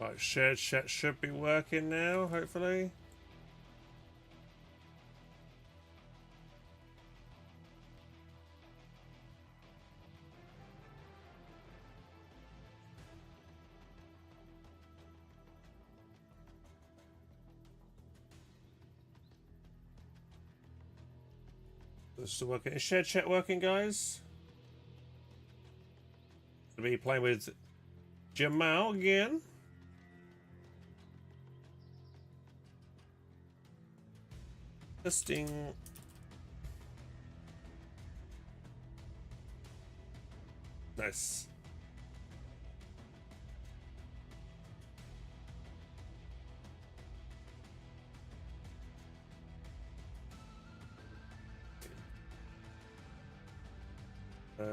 Right, shared chat should be working now, hopefully. This is working. Is shared chat working, guys? Gonna be playing with Jamal again. Testing. Nice.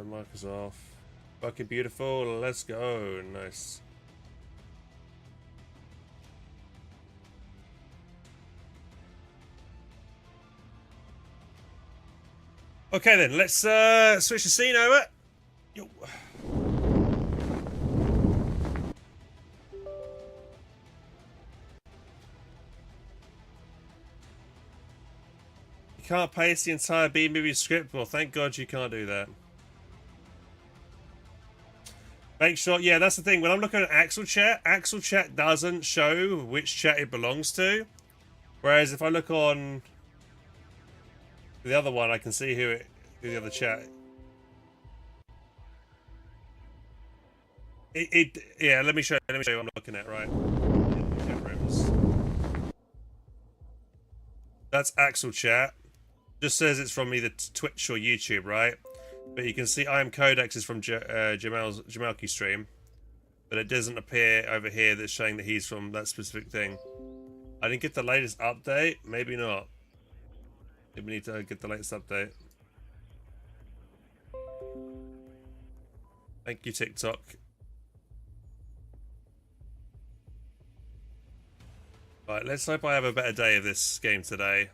Mic is off. Fucking beautiful. Let's go. Nice. Okay then, let's switch the scene over. Yo. You can't paste the entire B-movie script. Well, thank God you can't do that. Make sure, yeah, that's the thing. When I'm looking at Axel chat doesn't show which chat it belongs to. Whereas if I look on the other one, I can see who the other chat. Yeah, let me show you what I'm looking at, right? That's Axel chat. Just says it's from either Twitch or YouTube, right? But you can see I am Codex is from Jamalki's stream. But it doesn't appear over here that's showing that he's from that specific thing. I didn't get the latest update. Maybe not. Maybe we need to get the latest update. Thank you, TikTok. Right, let's hope I have a better day of this game today.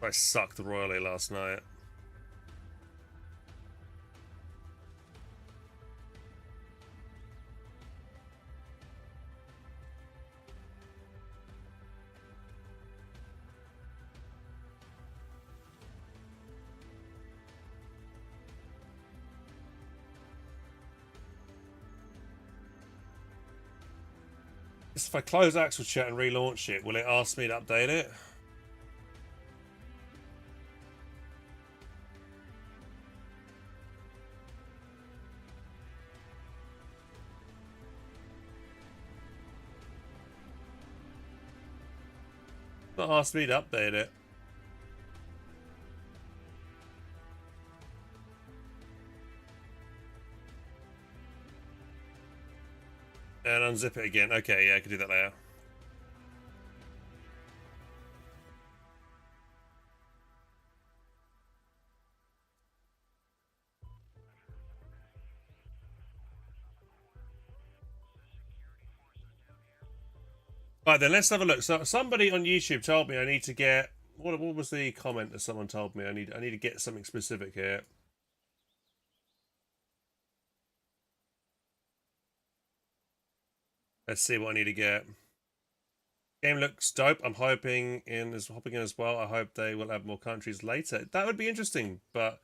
I sucked royally last night. If I close Axel Chat and relaunch it, will it ask me to update it? It's not asked me to update it. And unzip it again. Okay, yeah, I can do that later. Right then, let's have a look. So somebody on YouTube told me I need to get what was the comment that someone told me? I need to get something specific here. Let's see what I need to get. Game looks dope. I'm hopping in as well. I hope they will add more countries later. That would be interesting, but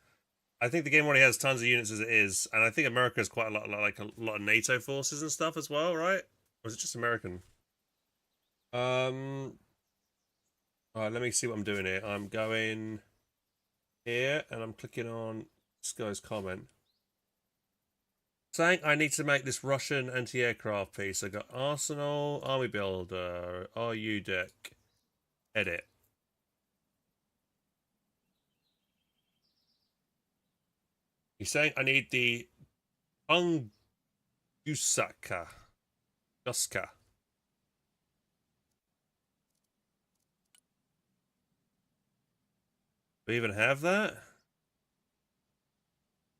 I think the game already has tons of units as it is, and I think America has quite a lot, like a lot of NATO forces and stuff as well, right? Or is it just American? All right, let me see what I'm doing here. I'm going here, and I'm clicking on this guy's comment. Saying I need to make this Russian anti-aircraft piece. I got Arsenal, Army Builder, RU deck, edit. He's saying I need the Unguska. Guska. Do we even have that?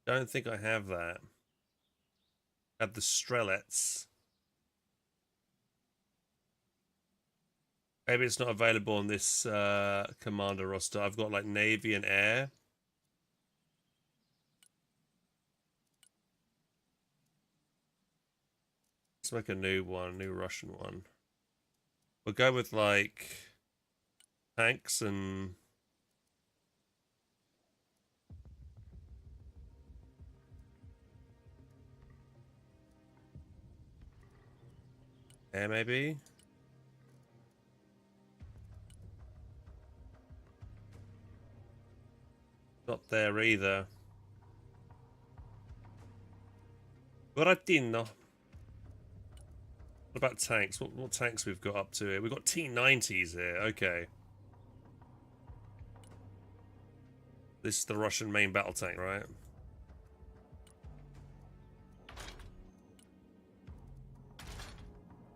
Don't think I have that. I have the Strelets. Maybe it's not available on this commander roster. I've got like Navy and Air. Let's make a new one, new Russian one. We'll go with like tanks and air maybe. Not there either. Buratino. What about tanks? What tanks we've got up to here? We've got T-90s here. Okay. This is the Russian main battle tank, right?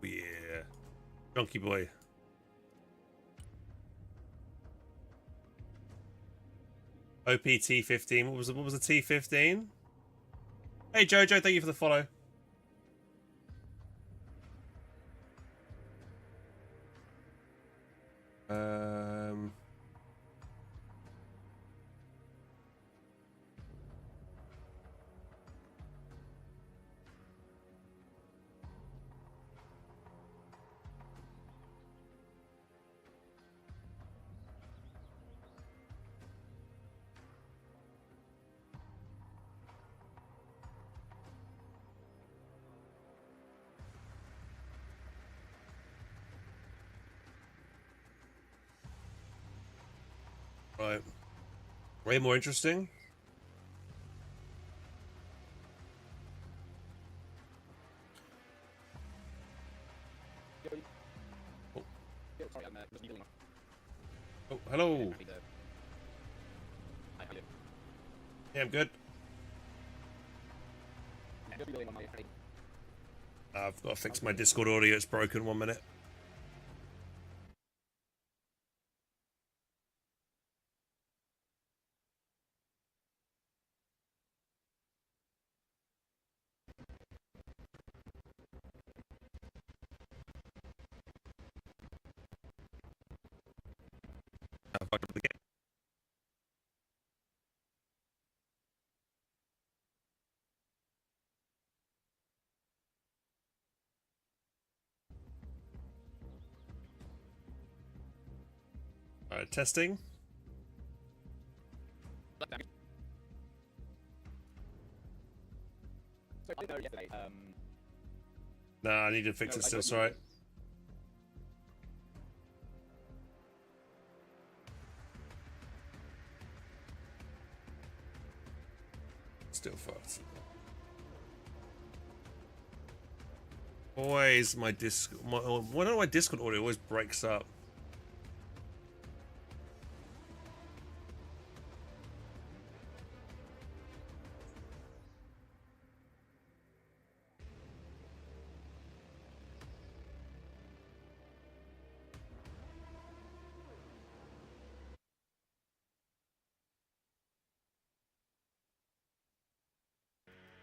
Yeah. Donkey boy. OPT-15. What was the T-15? Hey Jojo, thank you for the follow. Right. Way more interesting. Oh, hello. Yeah, I'm good. I've got to fix my Discord audio. It's broken. 1 minute. Alright, testing. Nah, I need to fix it still, sorry. Still fucked. Always my why don't my Discord audio always breaks up?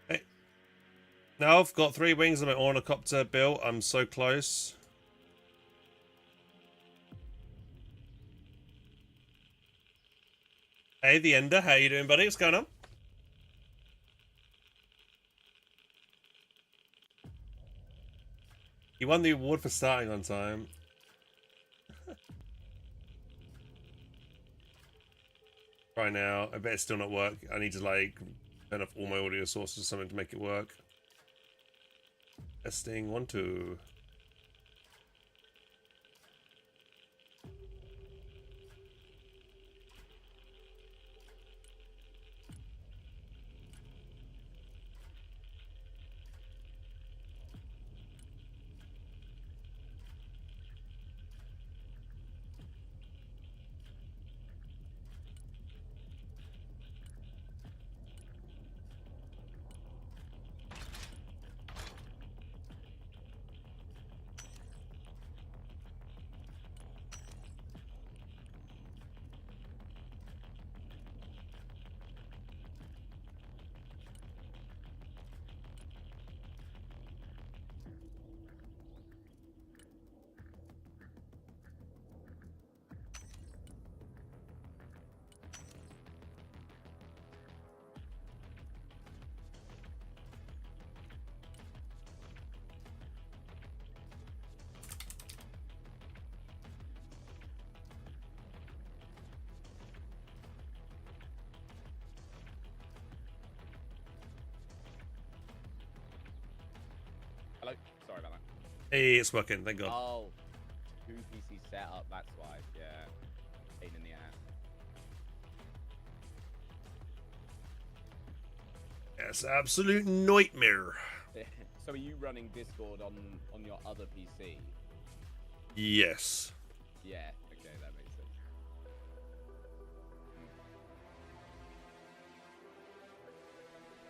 Hey. Now I've got 3 wings on my ornithopter built. I'm so close. Hey, the Ender, how you doing, buddy? What's going on? You won the award for starting on time. Right now, I bet it's still not work. I need to like turn off all my audio sources or something to make it work. Testing 1, 2. Hey, it's working. Thank God. Oh, 2 PC setup. That's why. Yeah. Pain in the ass. It's absolute nightmare. So are you running Discord on your other PC? Yes. Yeah. Okay, that makes sense.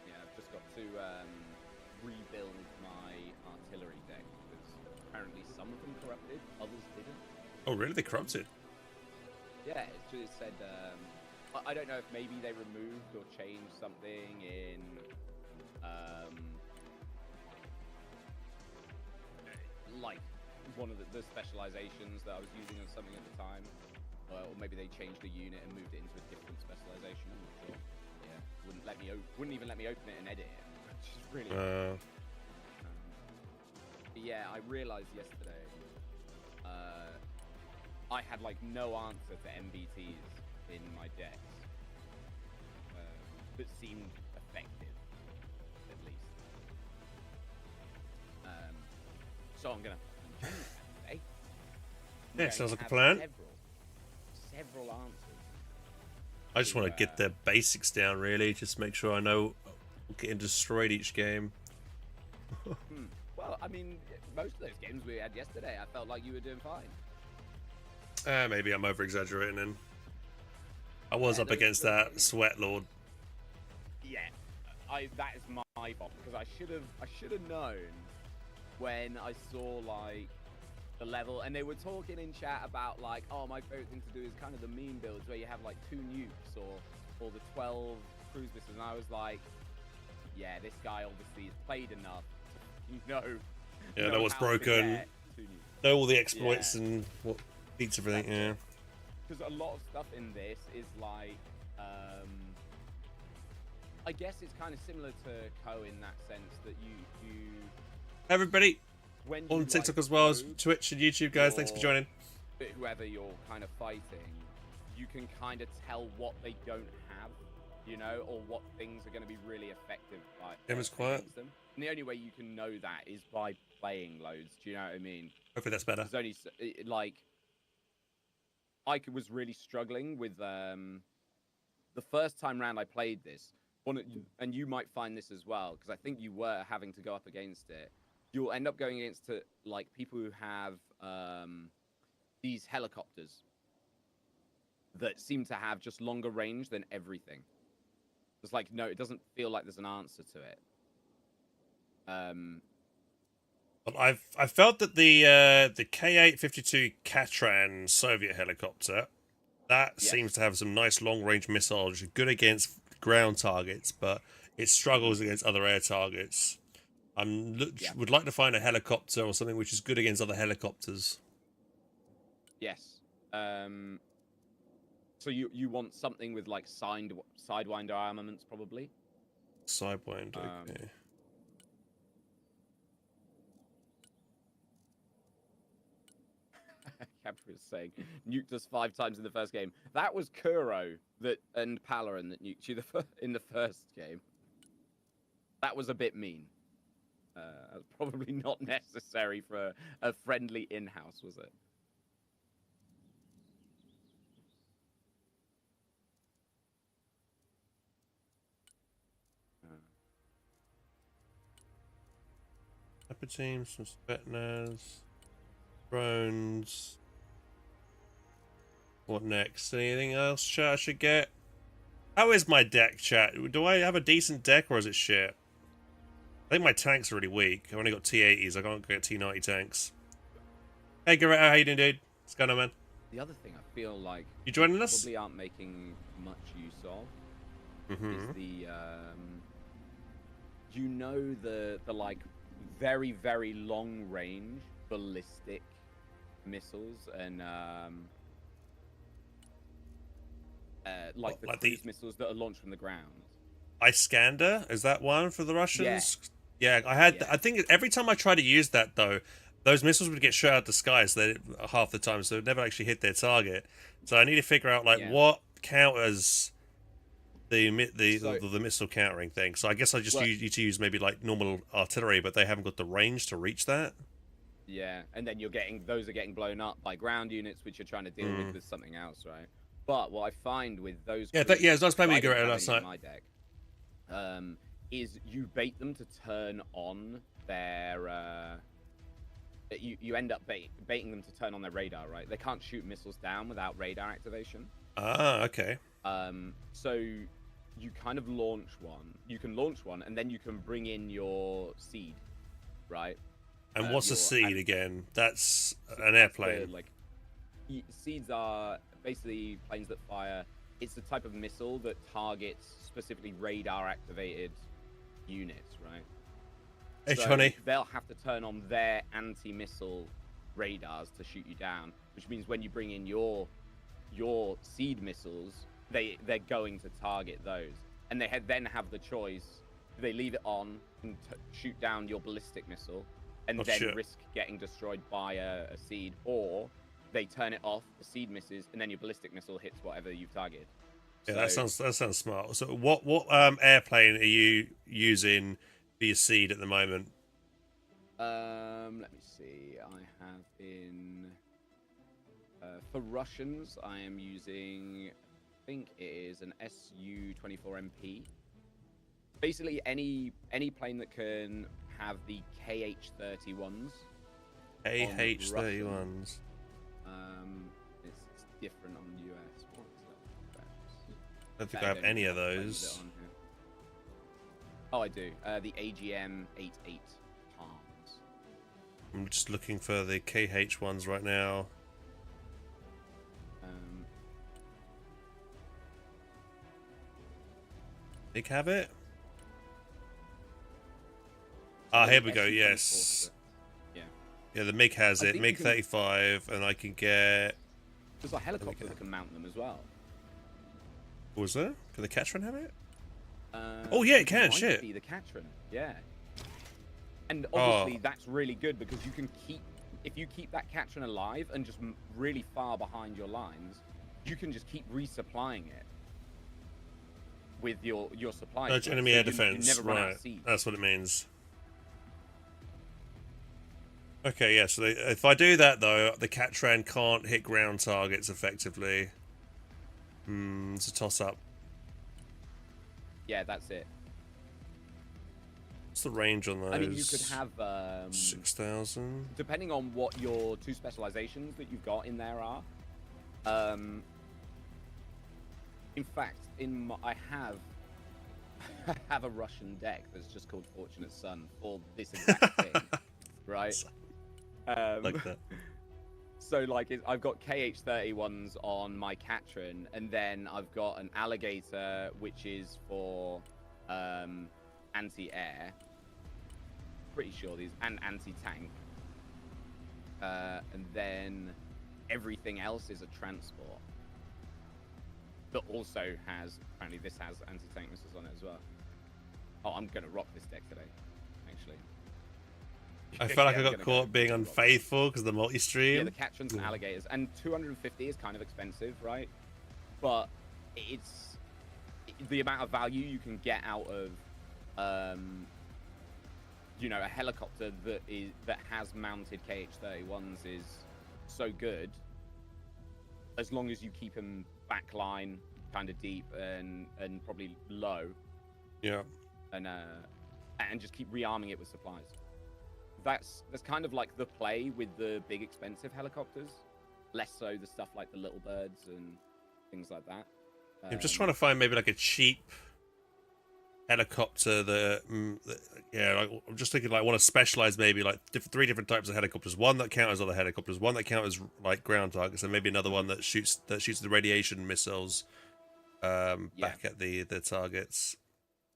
Yeah, I've just got to rebuild my artillery deck because apparently some of them corrupted, others didn't. Oh, really? They corrupted? Yeah, it just said. I don't know if maybe they removed or changed something in. Like one of the specializations that I was using on something at the time, or maybe they changed the unit and moved it into a different specialization. I'm not sure. Yeah, wouldn't even let me open it and edit it, which is really. But yeah, I realized yesterday I had like no answer to MBTs in my decks that seemed effective, at least. So I'm gonna change that today. Yeah, sounds like a plan. Several answers. I just want to get the basics down, really. Just make sure I know I'm getting destroyed each game. Well, I mean, most of those games we had yesterday, I felt like you were doing fine. Maybe I'm over-exaggerating then. I was up against that Sweat Lord. Yeah, that is my fault, because I should have known when I saw like the level, and they were talking in chat about like, oh, my favorite thing to do is kind of the meme builds where you have like 2 nukes or the 12 cruise missiles, and I was like, yeah, this guy obviously has played enough to know what's broken, know all the exploits and what beats everything. Yeah, because a lot of stuff in this is like I guess it's kind of similar to Co in that sense that you everybody when on TikTok as well as Twitch and YouTube, guys. Thanks for joining. Whoever you're kind of fighting, you can kind of tell what they don't have, you know, or what things are going to be really effective by Game quiet. them. And the only way you can know that is by playing loads. Do you know what I mean? Hopefully that's better. There's only like I was really struggling with the first time round I played this. And you might find this as well, because I think you were having to go up against it. You'll end up going against like people who have these helicopters that seem to have just longer range than everything. It's like, no, it doesn't feel like there's an answer to it. But I felt that the K-852 Katran Soviet helicopter seems to have some nice long range missiles, good against ground targets, but it struggles against other air targets. Would like to find a helicopter or something which is good against other helicopters. Yes. So you want something with like sidewinder armaments, probably. Sidewinder. Okay. Capri was saying nuked us 5 times in the first game. That was Kuro and Palarin that nuked you in the first game. That was a bit mean. That's probably not necessary for a friendly in-house, was it? Upper team, some Spetsnaz, drones. What next? Anything else, chat, I should get? How is my deck, chat? Do I have a decent deck, or is it shit? I think my tanks are really weak. I've only got T80s. I can't get T90 tanks. Hey, Garrett, how you doing, dude? What's going on, man? The other thing I feel like you joining us? Probably aren't making much use of is the you know the like very, very long range ballistic missiles and like the cruise missiles that are launched from the ground. Iskander, is that one for the Russians? Yeah, I had. Yeah. I think every time I tried to use that though, those missiles would get shot out the sky, so half the time, so it never actually hit their target. So I need to figure out like what counters the missile countering thing. So I guess I just need to use maybe like normal artillery, but they haven't got the range to reach that. Yeah, and then those are getting blown up by ground units, which you're trying to deal Mm. with something else, right? But what I find with those Yeah, creatures, yeah, it's nice playing I with you didn't have last any in night. my deck, is you bait them to turn on their you end up baiting them to turn on their radar, right? They can't shoot missiles down without radar activation. Ah, okay. So you kind of launch one. You can launch one, and then you can bring in your seed, right? And what's a seed again? That's an airplane. Seeds are basically planes that fire. It's the type of missile that targets specifically radar-activated units, right? H So honey. they'll have to turn on their anti-missile radars to shoot you down, which means when you bring in your seed missiles, they're going to target those, and they then have the choice: do they leave it on and shoot down your ballistic missile, and then risk getting destroyed by a seed, or they turn it off, the seed misses, and then your ballistic missile hits whatever you've targeted. Yeah, that sounds smart. So what airplane are you using for your seed at the moment? Let me see. I have in for Russians, I am using, I think it is an Su-24MP. Basically, any plane that can have the KH-31s. KH-31s. It's different on US. I don't think I have any of those. Oh, I do. The AGM-88 Palms. I'm just looking for the KH ones right now. Big have it? Ah, here we go. Yes. Yeah. Yeah, the MiG has it. MiG 35, and I can get. There's a helicopter that can mount them as well. Was there? Can the Catron have it? Oh yeah, it can. Shit. Be the Catron. Yeah. And obviously that's really good because you can if you keep that Catron alive and just really far behind your lines, you can just keep resupplying it with your supply. Urge enemy air defense. You never run out Right. of seeds. That's what it means. Okay, yeah, so if I do that, though, the Catran can't hit ground targets effectively. It's a toss-up. Yeah, that's it. What's the range on those? I mean, you could have... 6,000? Depending on what your two specializations that you've got in there are. In fact, I have a Russian deck that's just called Fortunate Son for this exact thing, right? Like that. So, like, I've got KH-31s on my Catron, and then I've got an Alligator, which is for anti-air. Pretty sure these, and anti-tank. And then everything else is a transport. That also has, apparently this has anti-tank missiles on it as well. Oh, I'm going to rock this deck today, actually. I felt like I got caught being unfaithful because of the multi-stream. Yeah, the Catrons and Alligators. And 250 is kind of expensive, right? But it's... the amount of value you can get out of, you know, a helicopter that has mounted KH-31s is so good. As long as you keep them backline, kind of deep and probably low. Yeah. And just keep rearming it with supplies. That's kind of like the play with the big expensive helicopters. Less so the stuff like the little birds and things like that. I'm just trying to find maybe like a cheap helicopter that yeah, I'm just thinking like I want to specialize maybe like three different types of helicopters. One that count as other helicopters, one that count as like ground targets, and maybe another one that shoots the radiation missiles back at the targets.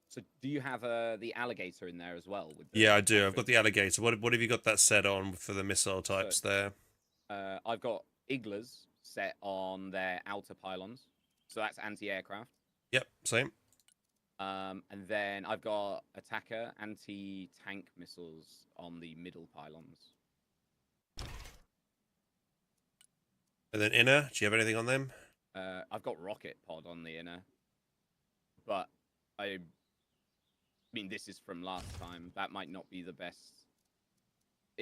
So do you have the Alligator in there as well? Yeah, I do. I've got the Alligator. What have you got that set on for the missile types there? I've got Iglas set on their outer pylons. So that's anti-aircraft. Yep, same. And then I've got Attacker anti-tank missiles on the middle pylons. And then inner, do you have anything on them? I've got Rocket Pod on the inner. But I mean, this is from last time. That might not be the best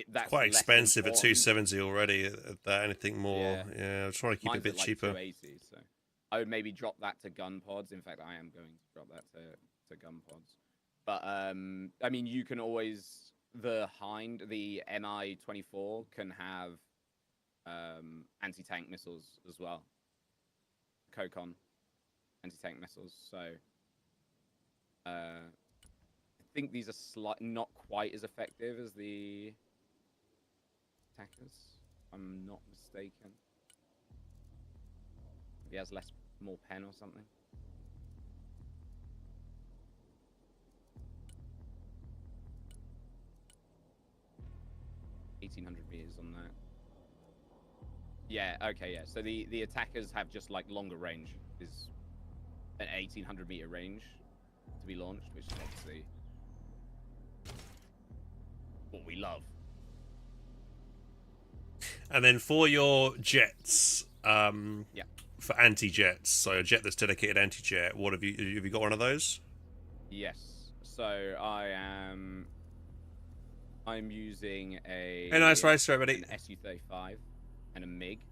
That's Quite less expensive at important. 270 already. At that, anything more? Yeah, I'm trying to keep it a Mine's bit at like cheaper. 280, so I would maybe drop that to gun pods. In fact, I am going to drop that to gun pods. But I mean, you can always the MI-24 can have anti-tank missiles as well. Kokon anti-tank missiles. So I think these are not quite as effective as the attackers. If I'm not mistaken. He has more pen or something. $1,800 on that. Yeah, okay, yeah. So the attackers have just like longer range, is an 1,800-meter range to be launched, which is obviously what we love. And then for your jets, Yeah. for anti-jets, so a jet that's dedicated anti-jet, what have you got one of those? Yes. So I'm using Hey, nice racer, everybody. an SU-35 and a MiG.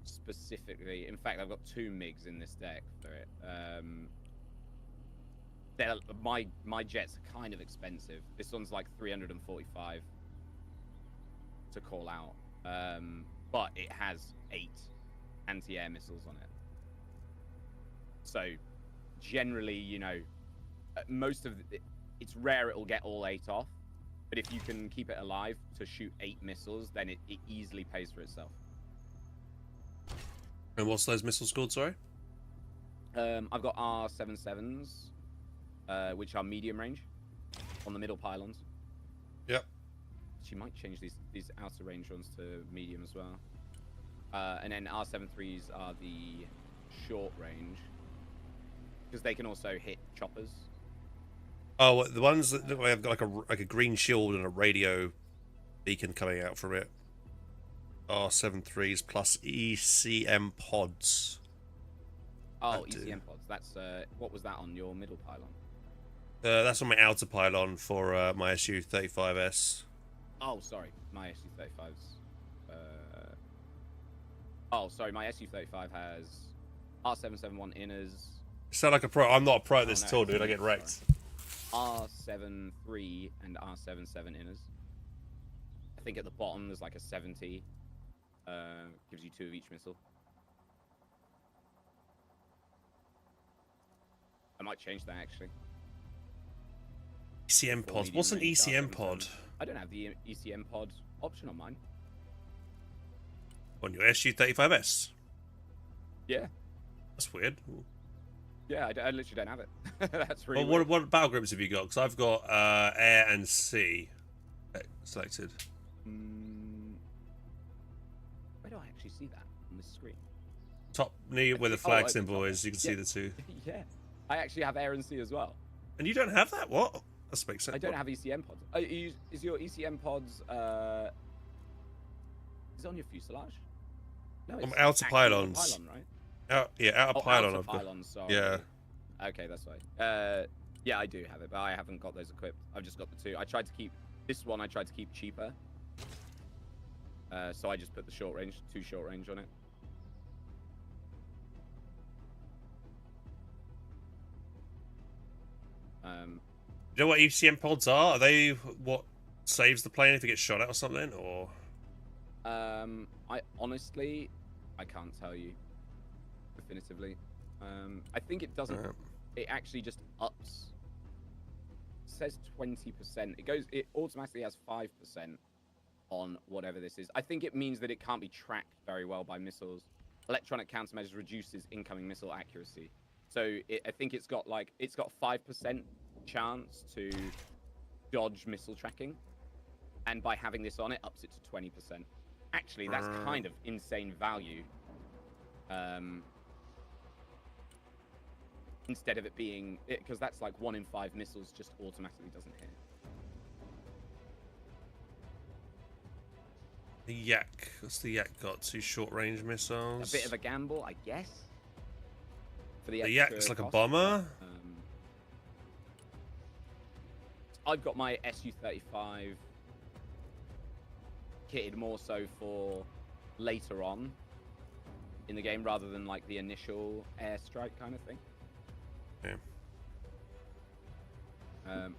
Specifically, in fact, I've got 2 MiGs in this deck for it. My jets are kind of expensive. This one's like 345 to call out, but it has 8 anti-air missiles on it. So generally, you know, it's rare it'll get all 8 off, but if you can keep it alive to shoot 8 missiles, then it easily pays for itself. And what's those missiles called, sorry? I've got R77s, which are medium range on the middle pylons. Yep. She might change these outer range ones to medium as well. And then R73s are the short range, because they can also hit choppers. Oh, the ones that look like have got like a green shield and a radio beacon coming out from it. R73s plus ECM pods. Oh, ECM pods. That's what was that on your middle pylon? That's on my outer pylon for my SU-35S. Oh, sorry, my SU-35's. Oh, sorry, my SU-35 has R771 inners. Sound like a pro. I'm not a pro at this no, tool, dude. I get wrecked. R73 and R77 inners. I think at the bottom there's like a 70. Gives you 2 of each missile. I might change that actually. ECM pods. What's an ECM pod? I don't have the ECM pod option on mine. On your SU-35S? Yeah. That's weird. Yeah, I literally don't have it. That's really well, what battle groups have you got? Because I've got air and sea selected. Where do I actually see that on this screen? Top near where the flag symbol is, you can see the 2. Yeah, I actually have air and sea as well. And you don't have that? What? That makes sense. I don't have ECM pods. Is your ECM pods is it on your fuselage? No, it's outer pylons. Pylon, right? Outer pylon. Outer pylons, sorry. Yeah. Okay, that's right. Yeah, I do have it, but I haven't got those equipped. I've just got the 2. I tried to keep this one. I tried to keep cheaper. So I just put the 2 short range on it. You know what ECM pods are? Are they what saves the plane if it gets shot at or something? Or I honestly, I can't tell you definitively. I think it doesn't. It actually just ups. It says 20%. It automatically has 5% on whatever this is. I think it means that it can't be tracked very well by missiles. Electronic countermeasures reduces incoming missile accuracy. So I think it's got 5% chance to dodge missile tracking, and by having this on, it ups it to 20%. Actually, that's kind of insane value. Instead of it being, because that's like 1 in 5 missiles just automatically doesn't hit. the Yak. What's the Yak got? 2 short-range missiles. A bit of a gamble, I guess. For the Yak's like a bomber. I've got my SU-35 kitted more so for later on in the game rather than like the initial airstrike kind of thing. Yeah.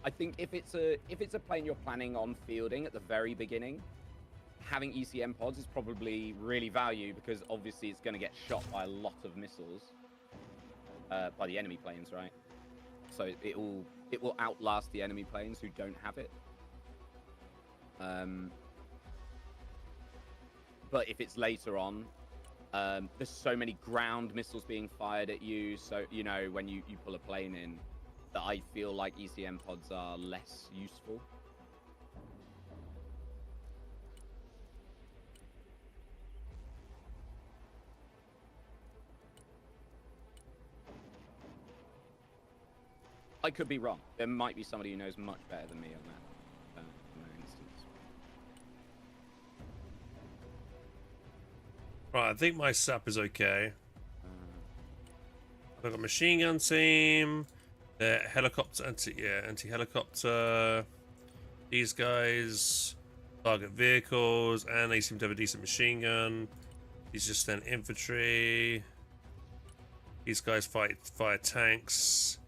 I think if it's a plane you're planning on fielding at the very beginning, having ECM pods is probably really valuable because obviously it's going to get shot by a lot of missiles by the enemy planes, right? So it will outlast the enemy planes who don't have it. But if it's later on, there's so many ground missiles being fired at you. So you know when you pull a plane in, that I feel like ECM pods are less useful. I could be wrong. There might be somebody who knows much better than me on that in that instance. Right, I think my sap is okay. I've got machine gun team, helicopter, anti-helicopter. These guys target vehicles, and they seem to have a decent machine gun. These just then infantry. These guys fire tanks.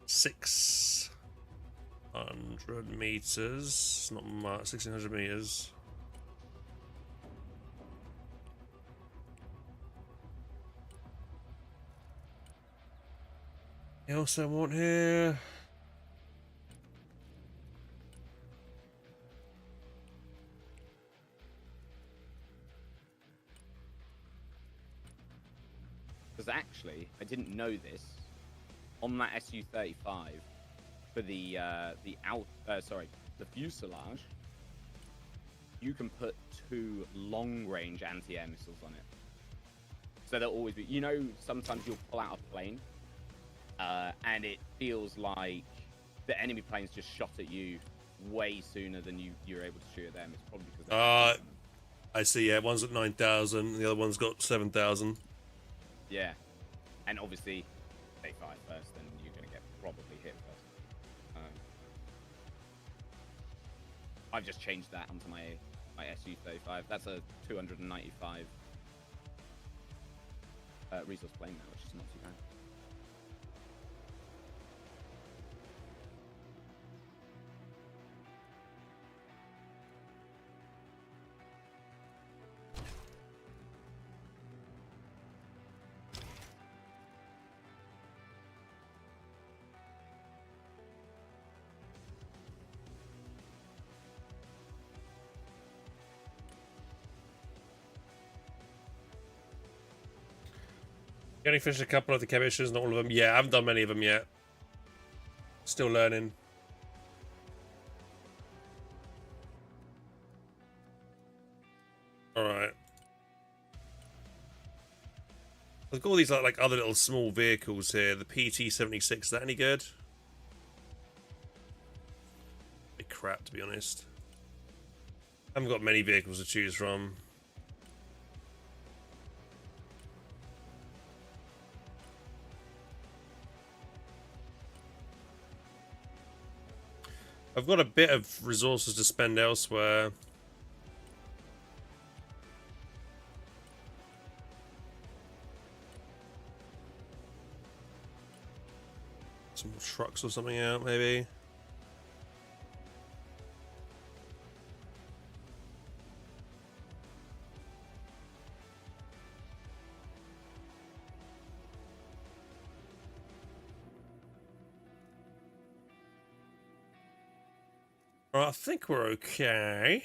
600 meters, not much. 1600 meters. What else I want here? Because actually, I didn't know this. On that Su-35, for the fuselage, you can put 2 long-range anti-air missiles on it. So there'll always be, you know, sometimes you'll pull out a plane, and it feels like the enemy plane's just shot at you way sooner than you're able to shoot at them. It's probably because I see. Yeah, one's at 9,000, and the other one's got 7,000. Yeah, and obviously. They fire first, then you're going to get probably hit first. I've just changed that onto my Su-35. That's a 295 resource plane now, which is not too bad. You only finished a couple of the chem issues, not all of them. Yeah, I haven't done many of them yet. Still learning. Alright. I've got all these like other little small vehicles here. The PT-76, is that any good? Bit crap, to be honest. I haven't got many vehicles to choose from. I've got a bit of resources to spend elsewhere. Some more trucks or something out, maybe. Alright, I think we're okay.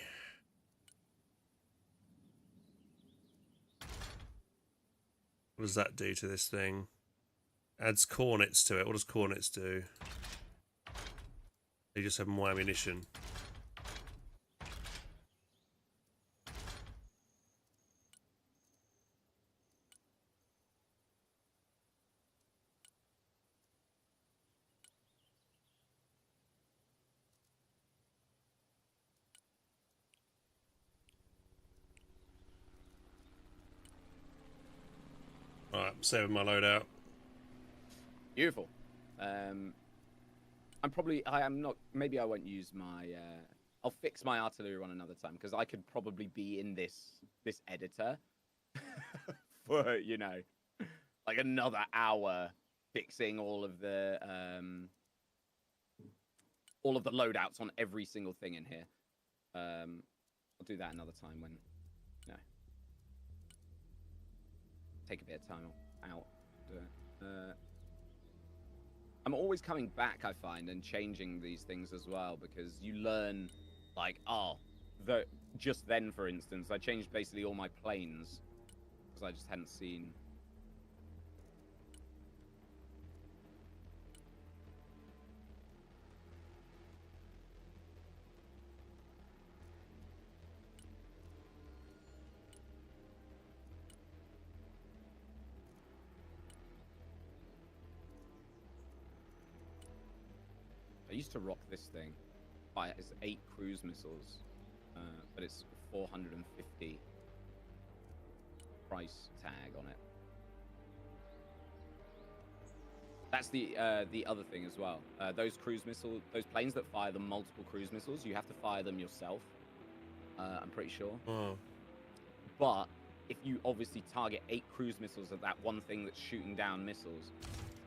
What does that do to this thing? Adds cornets to it. What does cornets do? They just have more ammunition. Alright, I'm saving my loadout. Beautiful. I am not. Maybe I won't use my. I'll fix my artillery one another time because I could probably be in this editor for like another hour fixing all of the loadouts on every single thing in here. I'll do that another time when take a bit of time out. I'm always coming back, I find, and changing these things as well, because you learn, like, just then, for instance, I changed basically all my planes, because I just hadn't seen. I used to rock this thing. It's 8 cruise missiles, but it's 450 price tag on it. That's the other thing as well. Those planes that fire the multiple cruise missiles, you have to fire them yourself. I'm pretty sure. Oh. But if you obviously target 8 cruise missiles at that one thing that's shooting down missiles,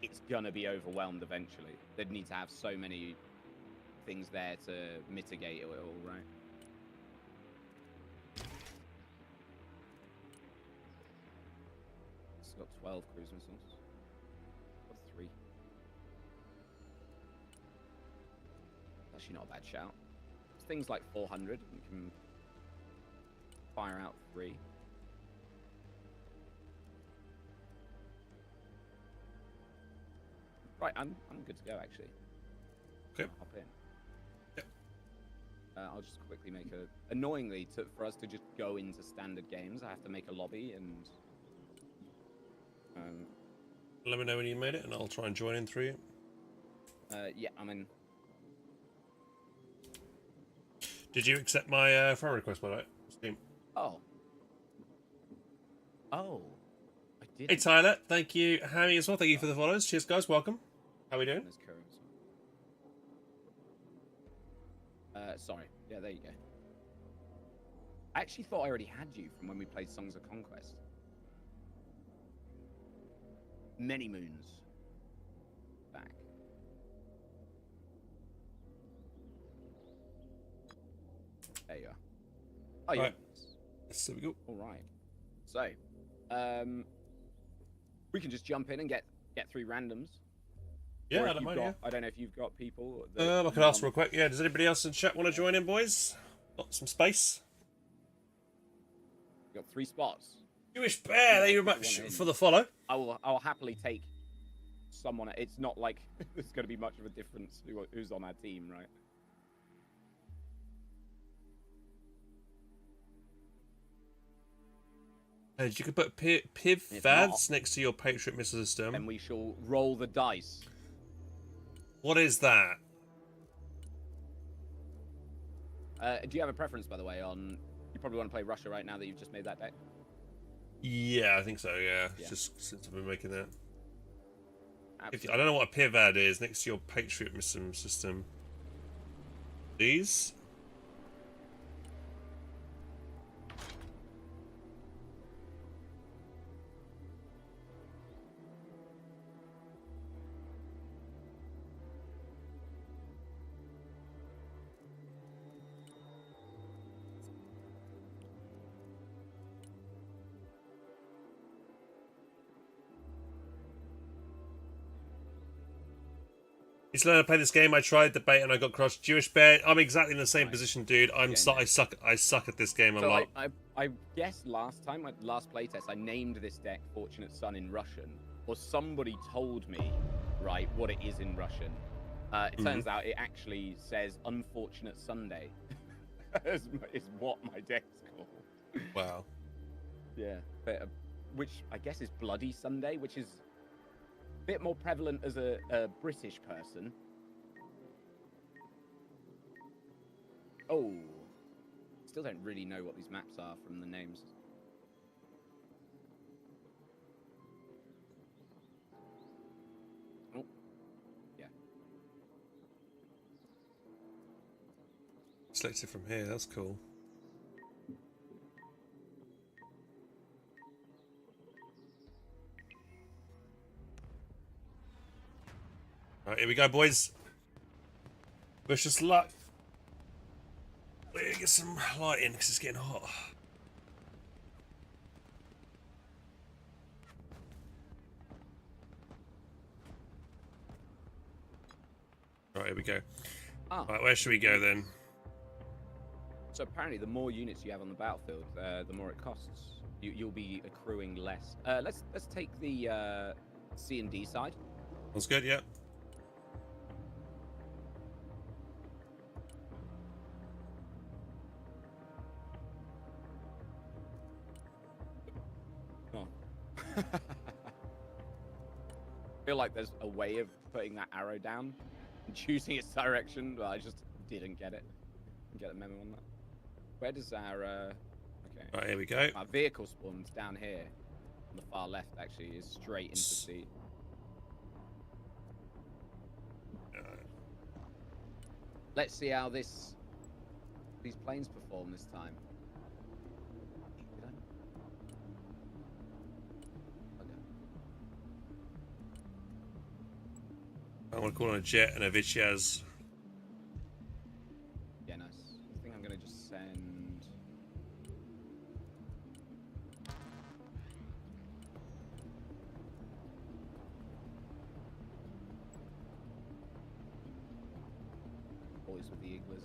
it's gonna be overwhelmed eventually. They'd need to have so many things there to mitigate it all, right? It's got 12 cruise missiles. Got 3. Actually not a bad shout. Things like 400, you can fire out 3. Right, I'm good to go actually. Okay. I'll hop in. Yep. I'll just quickly make a. Annoyingly, for us to just go into standard games, I have to make a lobby and. Let me know when you made it, and I'll try and join in through you. Yeah, I'm in. Did you accept my friend request, by the way? Steam. Oh. Oh. I did. Hey Tyler, thank you. Hammy as well. Thank you for the follows. Cheers, guys. Welcome. How we doing? Sorry. Yeah, there you go. I actually thought I already had you from when we played Songs of Conquest. Many moons back. There you are. Oh, yeah. Right. There we go. All right. So, we can just jump in and get 3 randoms. Yeah, I don't mind. Yeah. I don't know if you've got people. I can ask real quick. Yeah, does anybody else in chat want to join in, boys? Got some space. Got 3 spots. Jewish Bear, thank you very much for the follow. I'll happily take someone. It's not like there's going to be much of a difference who's on our team, right? You could put Piv Vads next to your Patriot missile system. And we shall roll the dice. What is that? Do you have a preference, by the way, on... You probably want to play Russia right now that you've just made that deck? Yeah, I think so, yeah. Just since I've been making that. I don't know what a Pivad is next to your Patriot missile system. These? He's learned to play this game. I tried the bait and I got crushed. Jewish Bear, I'm exactly in the same position, dude. I suck at this game a lot. I guess last playtest, I named this deck Fortunate Son in Russian, or somebody told me, right, what it is in Russian. It turns out it actually says Unfortunate Sunday. is what my deck's called. Wow. Yeah, but, which I guess is Bloody Sunday, which is bit more prevalent as a British person. Oh, still don't really know what these maps are from the names. Oh, yeah. Select it from here. That's cool. Alright, here we go, boys. Wish us luck. Let's get some light in because it's getting hot. Right, here we go. Ah. Right, where should we go then? So apparently, the more units you have on the battlefield, the more it costs. You'll be accruing less. Let's take the C and D side. That's good, yeah. Oh. I feel like there's a way of putting that arrow down and choosing its direction, but I just didn't get it. Didn't get the memo on that. Where does our okay? Right, here we go. Our vehicle spawns down here on the far left. Actually, is straight into C. Let's see how these planes perform this time. I want to call on a jet and a Vityaz. Yeah, nice. I think I'm gonna just send. Boys with the Iglas.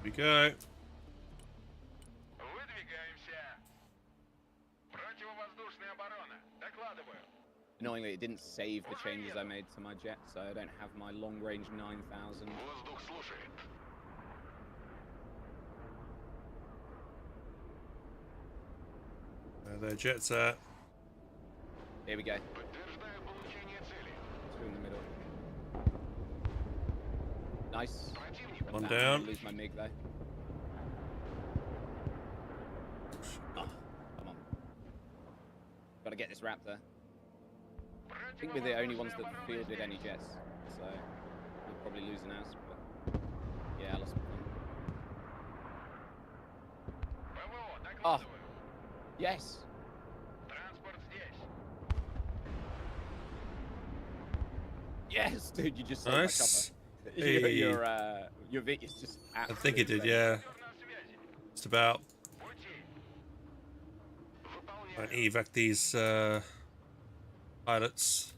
Here we go. Annoyingly, it didn't save the changes I made to my jet, so I don't have my long range 9000. Where their jets at? Here we go. Two in the middle. Nice. One Nah, down. I lose my MiG though. Oh, come on. Gotta get this Raptor. I think we're the only ones that fielded any jets, so we'll probably lose an ass, but yeah, I lost one. Oh, yes! Yes, dude, you just saved Nice. my chopper. Hey. Your Vic is just I think it did, absolutely yeah. Just about. Right, evac these pilots.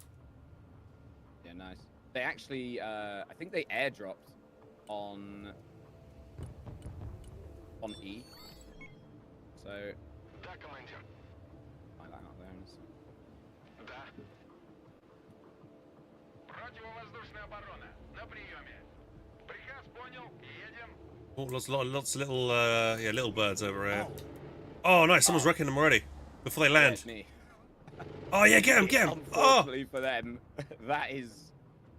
Yeah, nice. They actually, I think they airdropped on E. So find that out there in a second. Oh, lots of little, yeah, little birds over here. Oh, nice! Someone's wrecking them already before they Yeah, land. it's me. Oh yeah, get him! Oh, Unfortunately for them,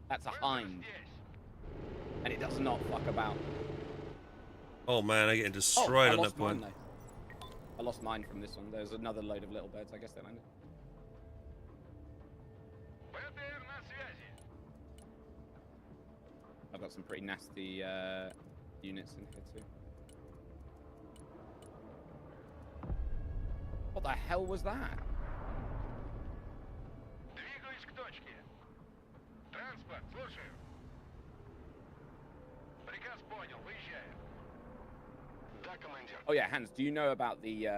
that's a hind, and it does not fuck about. oh man, they're getting destroyed I on lost that point. mine, though. I lost mine from this one. There's another load of little birds. I guess they landed. I've got some pretty nasty units in here too. What the hell was that? Oh yeah, Hans, do you know about the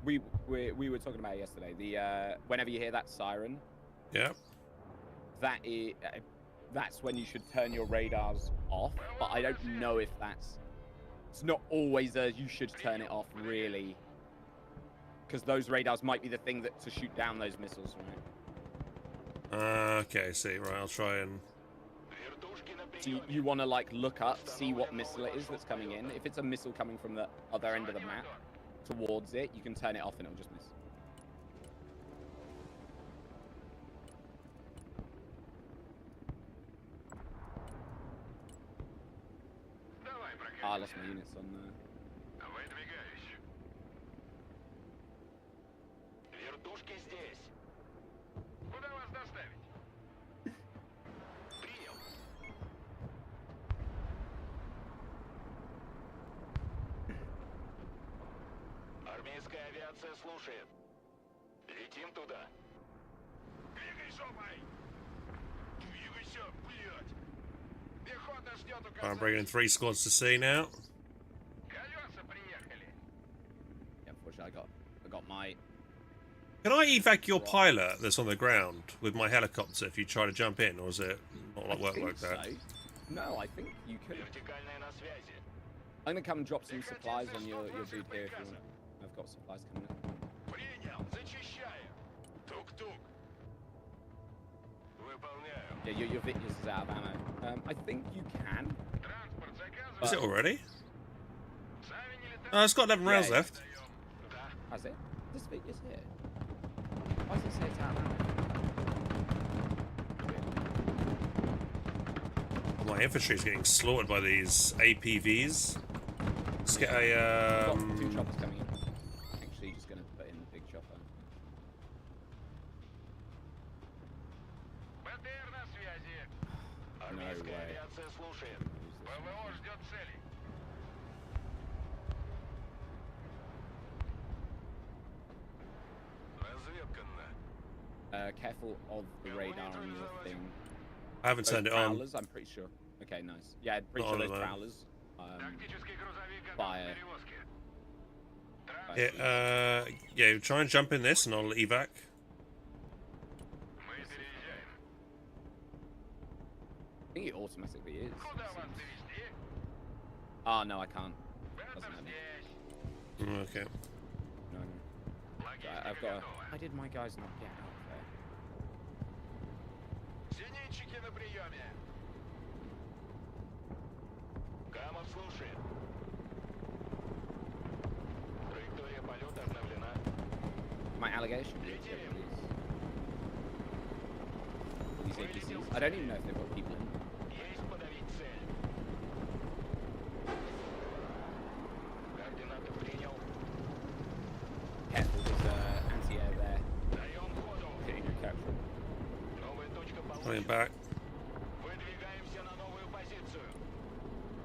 we were talking about it yesterday, the whenever you hear that siren, Yeah. that's when you should turn your radars off, but I don't know if it's not always a you should turn it off, really, because those radars might be the thing to shoot down those missiles, right? Okay, see, right, I'll try and... So you want to like look up, see what missile it is that's coming in. If it's a missile coming from the other end of the map towards it, you can turn it off and it'll just miss. I lost my units on здесь. Куда вас доставить? Принял. Армейская авиация слушает. Летим туда. Двигай, жопой! Двигайся, блядь! Пехота ждет у I'm bringing in 3 squads to sea now. Колеса приехали. Yeah, unfortunately, I got my. Can I evac your pilot that's on the ground with my helicopter if you try to jump in, or is it not I work think like that? so. No, I think you could. Вертикальная на связи. I'm gonna come and drop some supplies on your dude here if you want. I've got supplies coming in. Принял, зачищаю. Тук-тук. Выполняю. Yeah, your Vickers is out of ammo. I think you can. Транспорт заказываю. Is it already? Сами не летаем. Oh, it's got 11 rounds Yeah. left. Да. Has it? This Vickers here. Why does it say it's out of ammo? Oh, my infantry is getting slaughtered by these APVs. Let's get We've a got 2 choppers coming in. Actually, just gonna put in the big chopper. БТР на связи. Армейская авиация слушает. ПВО ждет цели. Разведка на. Careful of the radar on your thing. I haven't Those turned it on. prowlers, I'm pretty sure. Okay, nice. Yeah, I'm pretty Not sure on those at the prowlers. Тактический грузовик готов Fire. к перевозке. Yeah, try and jump in this and I'll evac. Мы переезжаем. I think it automatically is. Куда вас довести? Oh, no, I can't. Бетер Doesn't matter. здесь. Okay. No, no. Логистика I've got. готова. Why did my guys not get out there? Зенитчики на приеме. Камов слушает. Траектория полета обновлена. My allegation is that these APCs. I don't even know if they've got people in them. Есть подавить цель. Координаты принял. Careful, there's anti-air there. Даем ходу. Hitting your capture. Новая точка Coming получена. back. Выдвигаемся на новую позицию.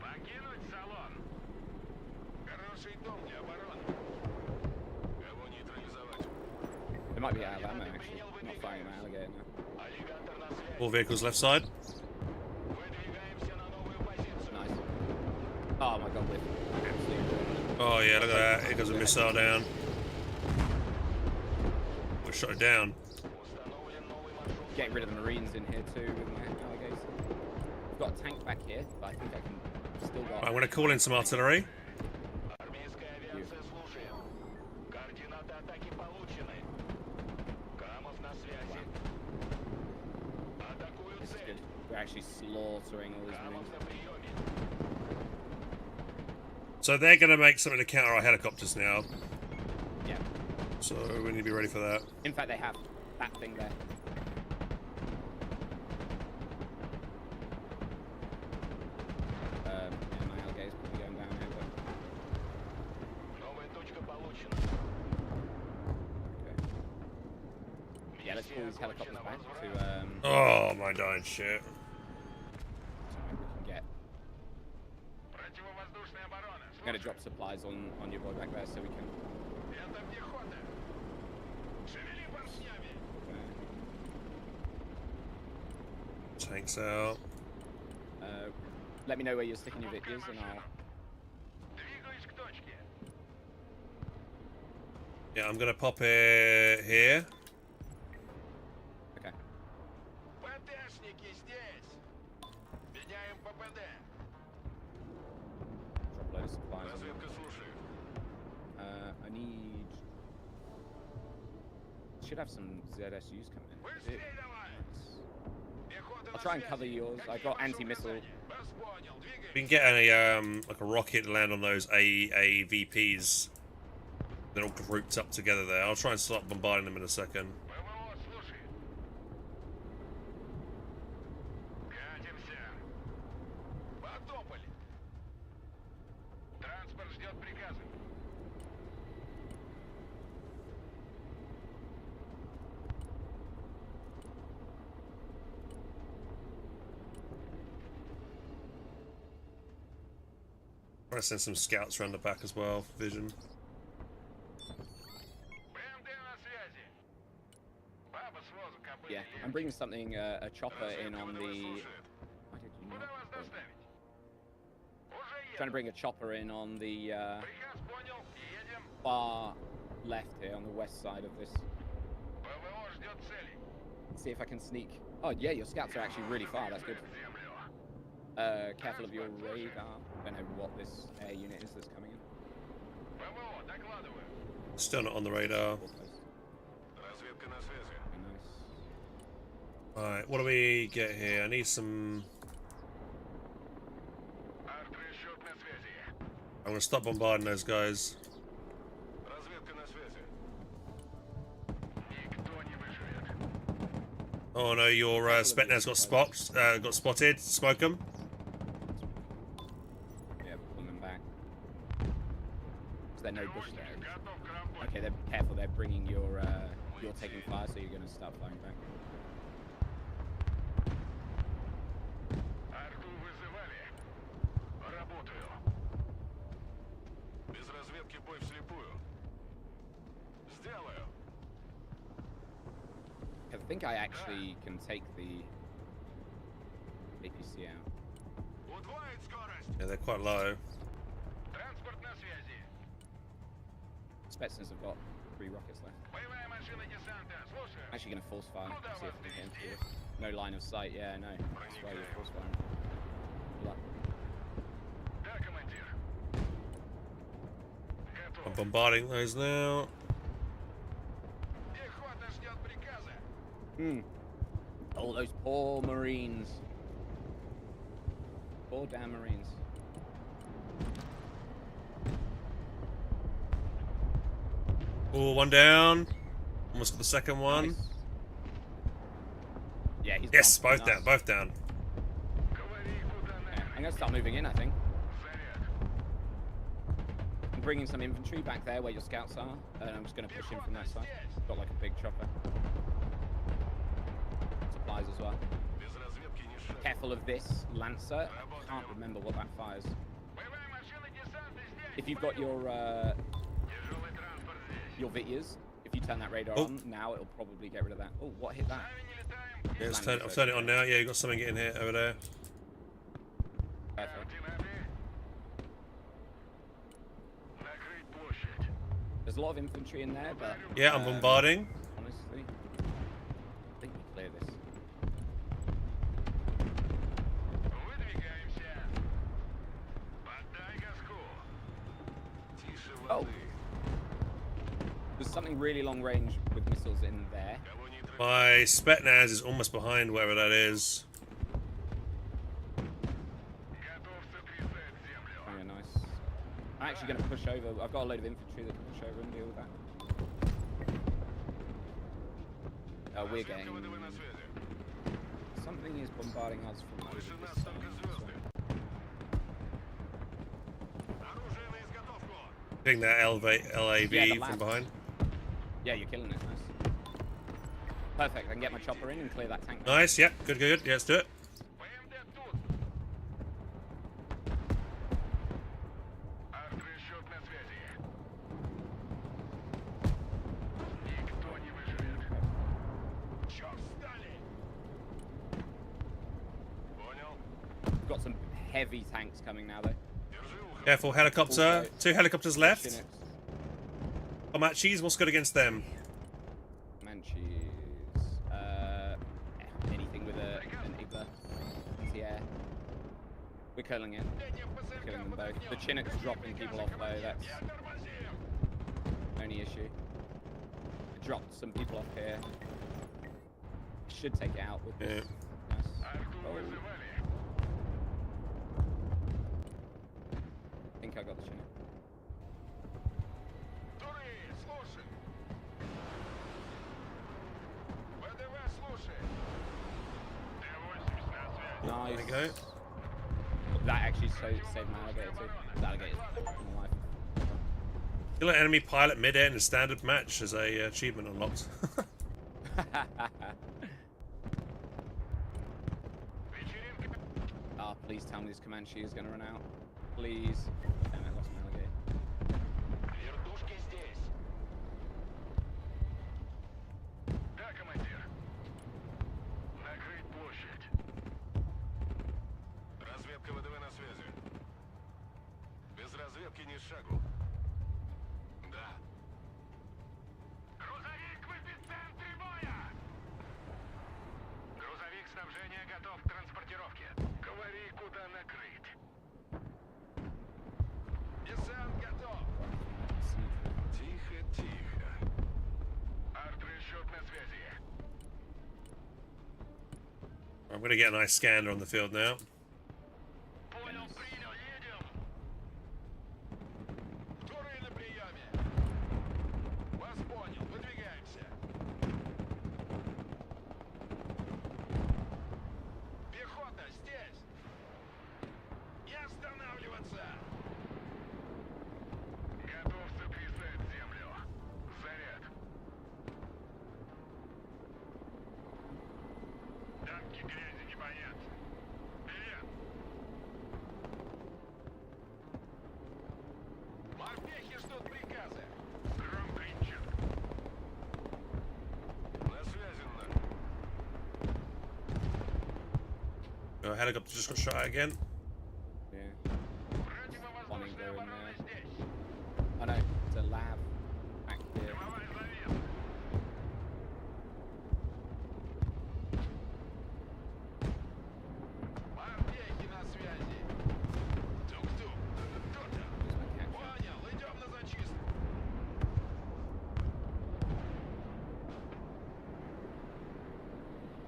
Покинуть салон. Хороший дом для обороны. Кого нейтрализовать? They might be out of ammo actually. I'm not firing my alligator now. Аллигатор на связи. 4 vehicles left side. Wydywigaемся на новую позицию. Nice. Oh my god, with absolutely. Oh yeah, look at that. Here goes a missile down. We shot it down. Установлен новый маршрут. Getting rid of the marines in here too with my alligators. I've got a tank back here, but I think I can still got. I'm going to call in some artillery. Армейская авиация слушает. Координаты атаки получены. Камов на связи. Атакуют This is цель. good. We're actually slaughtering all these Камов marines. на приеме. So they're going to make something to counter our helicopters now. Yeah. So we need to be ready for that. In fact, they have that thing there. Yeah, my alligators probably going down here, but Новая точка получена. okay. Yeah, let's call these helicopters back to Oh, my dying shit. somewhere we can get. Противовоздушная оборона. I'm gonna drop supplies on your boy back there so we can. Это пехота. Шевели поршнями. Tanks out. Let me know where you're sticking your Vickers and I'll. Двигаюсь к точке. Yeah, I'm going to pop it here. Okay. ПТшники здесь. Меняем ППД. Drop a load of supplies on you. Разведка слушает. I need. Should have some ZSUs coming in. Быстрей давай. Пехота I'll на try and связи. cover yours. I've Какие got ваши anti-missile. указания? Вас понял. We Двигаемся. can get a like a rocket to land on those AVPs. They're all grouped up together there. I'll try and start bombarding them in a second. ПВО слушает. Катимся. Потопали. Транспорт ждет приказа. I'm gonna send some scouts around the back as well for vision. БМД на связи. Баба с возу кобыли Yeah, I'm едет. bringing something, a chopper in Разведка on ВДВ the. слушает. Why did you Куда not? вас доставить? Уже Trying to еду. bring a chopper in on the Приказ понял. Едем. far left here, on the west side of this. ПВО ждет цели. See if I can sneak. Oh yeah, your scouts are actually really far. That's good. В землю. Careful of your radar. Don't know what this air unit is that's coming in. ПВО, докладываю. Still not on the radar. Foremost. Разведка на связи. Very nice. Alright, what do we get here? I need some... Артрасчет на связи. I'm gonna stop bombarding those guys. Разведка на связи. Никто не выживет. Oh no, your Spetnaz got spotted. Smoke them. Yeah, pulling them back. Is there no bush there? Готов к работе. Okay, they're careful. They're bringing your. You're taking fire, so you're going to start firing back. Арту вызывали. Работаю. Без разведки бой вслепую. Сделаю. I think I actually can take the APC out. Удвоить скорость. Yeah, they're quite low. Транспорт на связи. Spetsnaz have got 3 rockets left. Боевая машина десанта. Слушаю. I'm actually going to force fire. See if we can get into this. No line of sight. Yeah, no. That's why you're force firing. Good luck. Да, командир. I'm Готов. bombarding those now. Пехота ждет приказа. Hmm. Oh, those poor Marines. Poor damn Marines. Oh, one down. Almost got the second one. Nice. Yeah, he's Yes, gone. both down, Nice. both down. Говори, куда Yeah, I'm надо. going to start moving in, I think. Заряд. I'm bringing some infantry back there where your scouts are, and I'm just going to push in from that side. Got like a big chopper. Supplies as well. Без разведки ни шага. Careful of this Lancer. I can't remember what that fires. Боевая машина десанта здесь. If you've got your Тяжелый транспорт здесь. Vityas, if you turn that radar Oh. on now, it'll probably get rid of that. Oh, what hit that? Сами не летаем. Yeah, I've turned it on now. Yeah, you got something getting hit over there. Perfect. Координаты. Накрыть площадь. There's a lot of infantry in there, but Yeah, I'm bombarding. honestly, I think we clear this. Выдвигаемся. Поддай газку. Тише Oh. воды. There's something really long range with missiles in there. Кого не трогай. My Spetnaz is almost behind wherever that is. Готов сотрясать землю. Oh, yeah, nice. I'm actually going to push over. I've got a load of infantry that can push over and deal with that. We're Разведка getting... ВДВ на связи. Something is bombarding us from over Выше this нас side только as звезды. well. Оружие на изготовку. Getting that LAV Yeah, the from lab. behind. Yeah, you're killing it. Nice. Perfect. I can get my chopper in and clear that tank. Nice, yep, good, good, good. Yeah, let's do it. БМД тут. Артрасчет на связи. Никто не выживет. Чёрт, встали. Понял. We've got some heavy tanks coming now, though. Держи ухо. Careful, helicopter. Also- 2 helicopters left. Chinooks, Comanches, what's good against them? Comanches. Anything with an Igla. Anti-air. We're killing it. Killing them both. The Chinooks dropping people off, though. That's Я тормозил. only issue. It dropped some people off here. Should take it out with this. Nice. Арту Oh, вызывали. I think I got the Chinook. Туры, слушай. ВДВ, слушай. Т-80 на связи. Nice. There you go. That actually saved my alligator too. The alligator's alive. Kill an enemy pilot mid-air in a standard match as a achievement unlocked. Вечеринка. Ah, please tell me this Comanche is going to run out. please. Damn it, lost my alligator. Вертушки здесь. Да, командир. Накрыть площадь. Разведка ВДВ на связи. Без разведки ни шагу. Да. Грузовик выбит в центре боя! Грузовик снабжения готов к транспортировке. Говори, куда накрыть. Десант готов. Тихо, тихо. Арт-расчет на связи. I'm gonna get a nice scanner on the field now. Понял, принял, едем. Вторые на приеме. Вас понял, выдвигаемся. Пехота здесь. Не останавливаться. Готов сотрясать землю. Заряд. Танки грязи не боятся. Вперед! Морпехи ждут приказа. Гром принчит. На связи, Oh, helicopter just got shot again. Yeah. Противовоздушная оборона здесь. Oh no, it's a lab back here. Дымовая завеса. Морпехи на связи. Тук-тук. Кто там? There's my capture. Понял, идем на зачистку.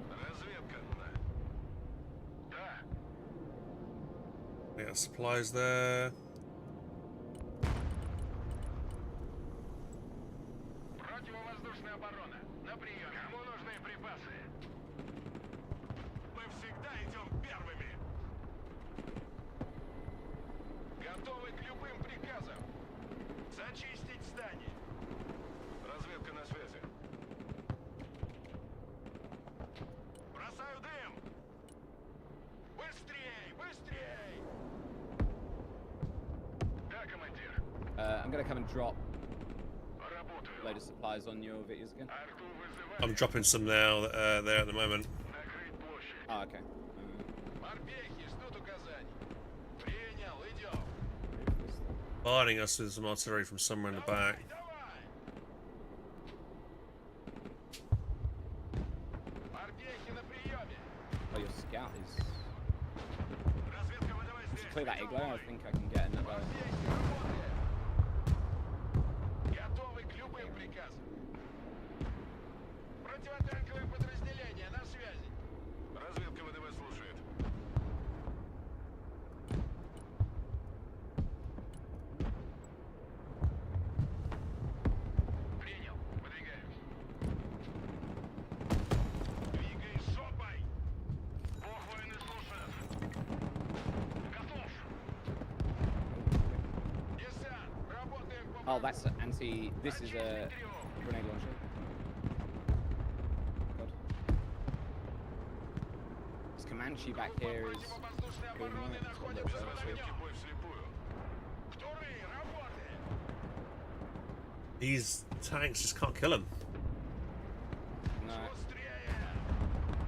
Разведка. Да. We got supplies there. Противовоздушная оборона. На прием. Кому нужны припасы? Мы всегда идем первыми. Готовы к любым приказам. Зачистить здание. Разведка на связи. Бросаю дым. Быстрей, быстрей. Да, командир. I'm gonna come and drop a Работаю. load of supplies on your videos again. Арту вызываю. I'm dropping some now there at the moment. Накрыть площадь. Oh, okay. Морпехи ждут указаний. Принял, идем. Bombarding us with some artillery from somewhere in the back. Давай! Морпехи на приеме. Oh, your scout is. Разведка ВДВ здесь. Clear that igloo. I think I can get another. Морпехи, работаем. Готовы к любым приказам. Противотанковые подразделения на связи. Разведка ВДВ слушает. Принял. Выдвигаемся. Двигай жопой. Бог войны слушает. Готов. Десант. Работаем по Oh, that's anti. This is a grenade launcher. God. This Comanche back here is. противовоздушной doing обороны well. It's got находится loads в of разведке. artillery. Бой вслепую. Вторые, работаем. These tanks just can't kill him. No. Быстрее.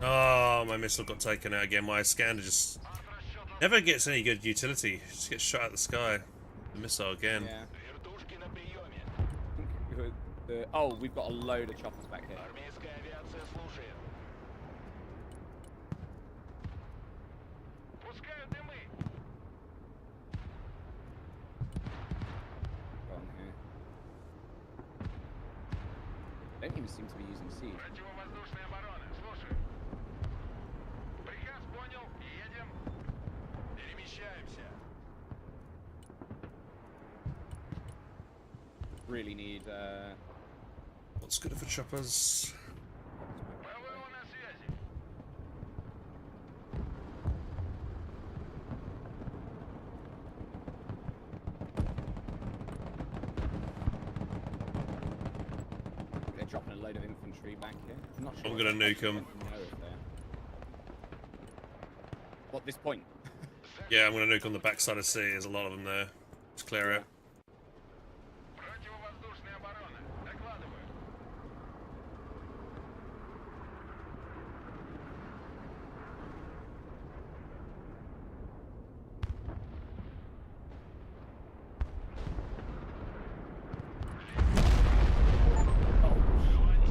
Oh, my missile got taken out again. My scanner just Арт-расчет на never gets any good utility. Just gets shot out of the sky. The missile again. Yeah. вертушки на приеме. I think oh, we've got a load of choppers back here. Армейская авиация слушает. Пускают дымы. Go on here. They don't even seem to be using siege. Противовоздушная оборона. Слушаю. Приказ понял. Едем. Перемещаемся. Really need. What's good for choppers? ПВО на связи. They're dropping a load of infantry back here. I'm not sure. I'm if gonna they're nuke 'em. actually know if they're- What, this point? Yeah, I'm gonna nuke on the backside of C. There's a lot of them there. Just clear it. Противовоздушная оборона. Докладываю.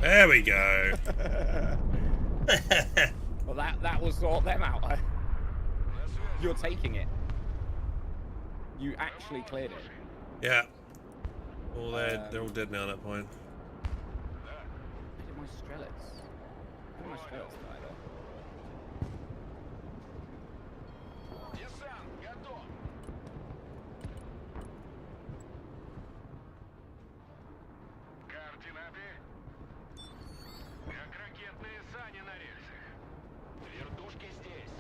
There we go. Well, that will sort them out. На связи. You're taking it. You actually cleared it. Yeah. Well, they're all dead now at that point. Да. Where did my Strelets? Where did my Strelets die though? Десант готов. Координаты. Как ракетные сани на рельсах. Вертушки здесь.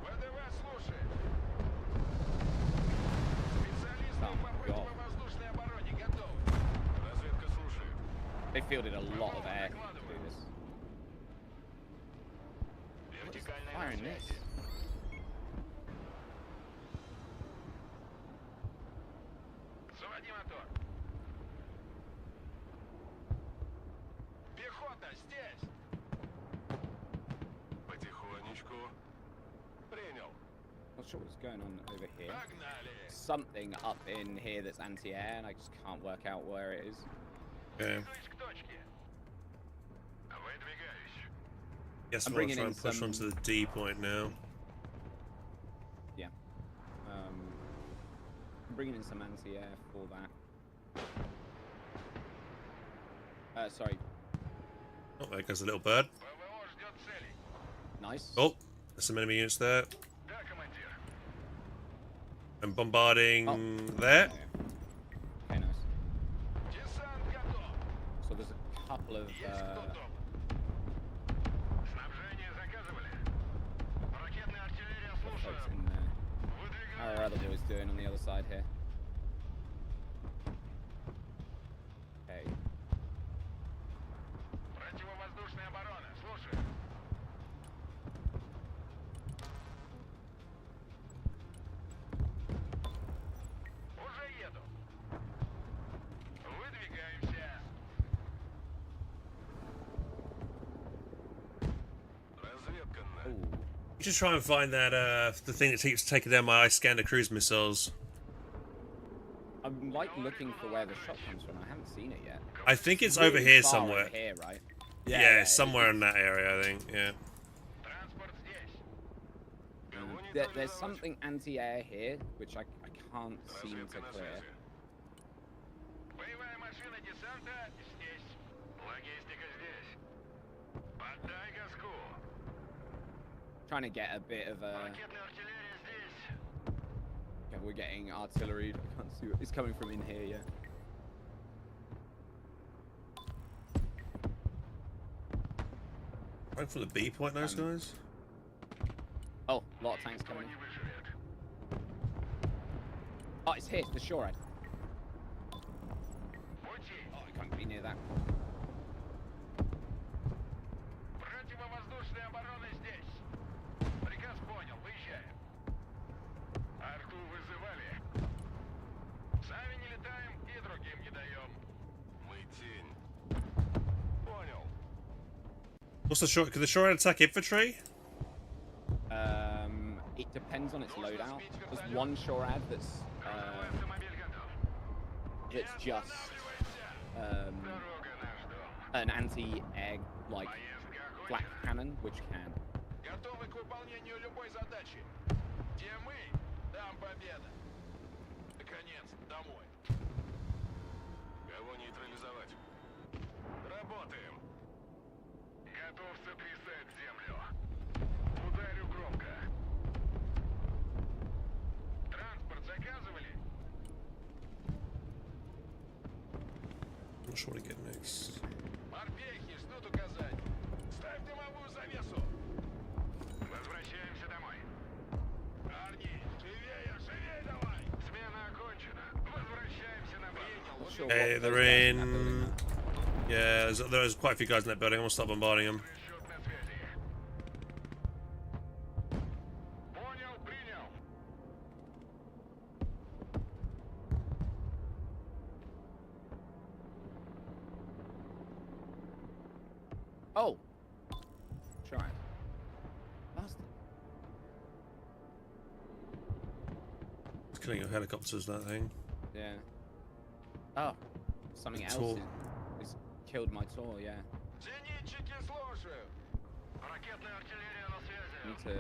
ВДВ слушает. Специалисты по противовоздушной обороне готовы. Разведка слушает. They fielded a lot of air to do this. Вертикальная Fire in на this. связи. Заводи мотор. Пехота здесь. Потихонечку. Принял. Not sure what's going on over here. Погнали. Something up in here that's anti-air, and I just can't work out where it is. Okay. Двигаюсь к точке. Выдвигаюсь. Guess I'm we'll bringing try in and push some- onto the D point now. Yeah. I'm bringing in some anti-air for that. Sorry. Oh, there goes a little bird. ПВО ждет целей. Nice. Oh, there's some enemy units there. Да, командир. I'm bombarding Oh. there. Okay, nice. Десант готов. So there's a couple of Есть кто дома? Снабжение заказывали. Ракетная артиллерия folks слушаю. in there. How are our other boys doing on the other side here? Okay. Противовоздушная оборона. Слушаю. Уже еду. Выдвигаемся. Разведка на. Ooh. Just try and find that the thing that keeps taking down my Iskander cruise missiles. I'm like looking for where the shot comes from. I haven't seen it yet. I think it's Really over here far somewhere. Over here, right? Yeah, somewhere in that area, I think. Yeah. Транспорт здесь. There's something anti-air here, which I can't seem to Разведка на clear. связи. Боевая машина десанта здесь. Логистика здесь. Поддай газку. Trying to get a bit of a. Ракетная артиллерия здесь. Yeah, we're getting artillery. I can't see what it's coming from in here yet. Going for the B point, those guys. Oh, a lot of tanks Кто coming in. не выживет? Oh, it's here, the shore end. Пути. Oh, I can't be near that. Противовоздушная оборона здесь. Приказ понял. Выезжаем. Арту вызывали. Сами не летаем и другим не даем. Мы тень. Понял. What's the short? Can the shore attack infantry? It depends on its loadout. There's one shore ad that's Грузовой автомобиль готов. just Дорога наш дом. an anti-air like Поездка flak окончена. cannon, which can. Готовы к выполнению любой задачи. Где мы, там победа. Наконец, домой. Кого нейтрализовать? Работаем. Готов сотрясать землю. Ударю громко. Транспорт заказывали? Not sure what to get next. Морпехи ждут указаний. Ставь дымовую завесу. Возвращаемся домой. Парни, живее, живее давай. Смена окончена. Возвращаемся на принял. Not sure Hey, what they're those guys have that building in. now. Yeah, there's quite a few guys in that building. I'm gonna start bombarding them. Понял, принял. Oh! Try it. Bastard. It's killing your helicopters, that thing. Yeah. Oh. Something else Tor. is killed my tour, yeah. Зенитчики, слушаю. Ракетная артиллерия на связи. Need to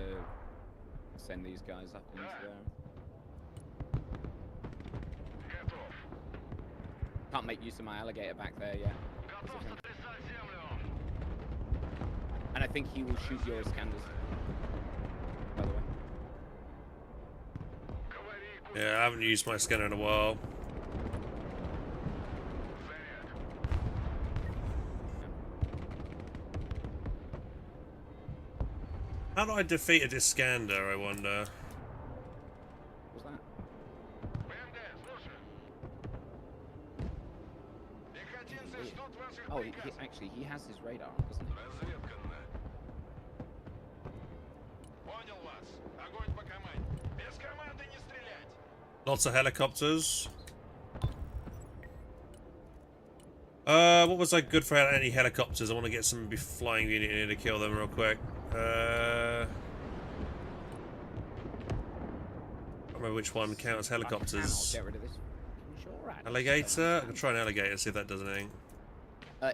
send these guys up into there. Готов. Can't make use of my alligator back there yet. Готов сотрясать землю. And I think he will shoot your Iskanders. By the way. Говори, Yeah, I haven't used my scanner in a while. заряд. How do I defeat a Iskander, I wonder? What was that? БМД, слушаю. Пехотинцы ждут ваших Oh, приказов. actually, he has his radar on, doesn't he? Разведка на. Понял вас. Огонь по команде. Без команды не стрелять. Lots of helicopters. What was I good for any helicopters? I want to get some flying unit in here to kill them real quick. I don't remember which one counts helicopters. Get rid of this. Sure, right. Alligator? I can try an alligator, see if that does anything.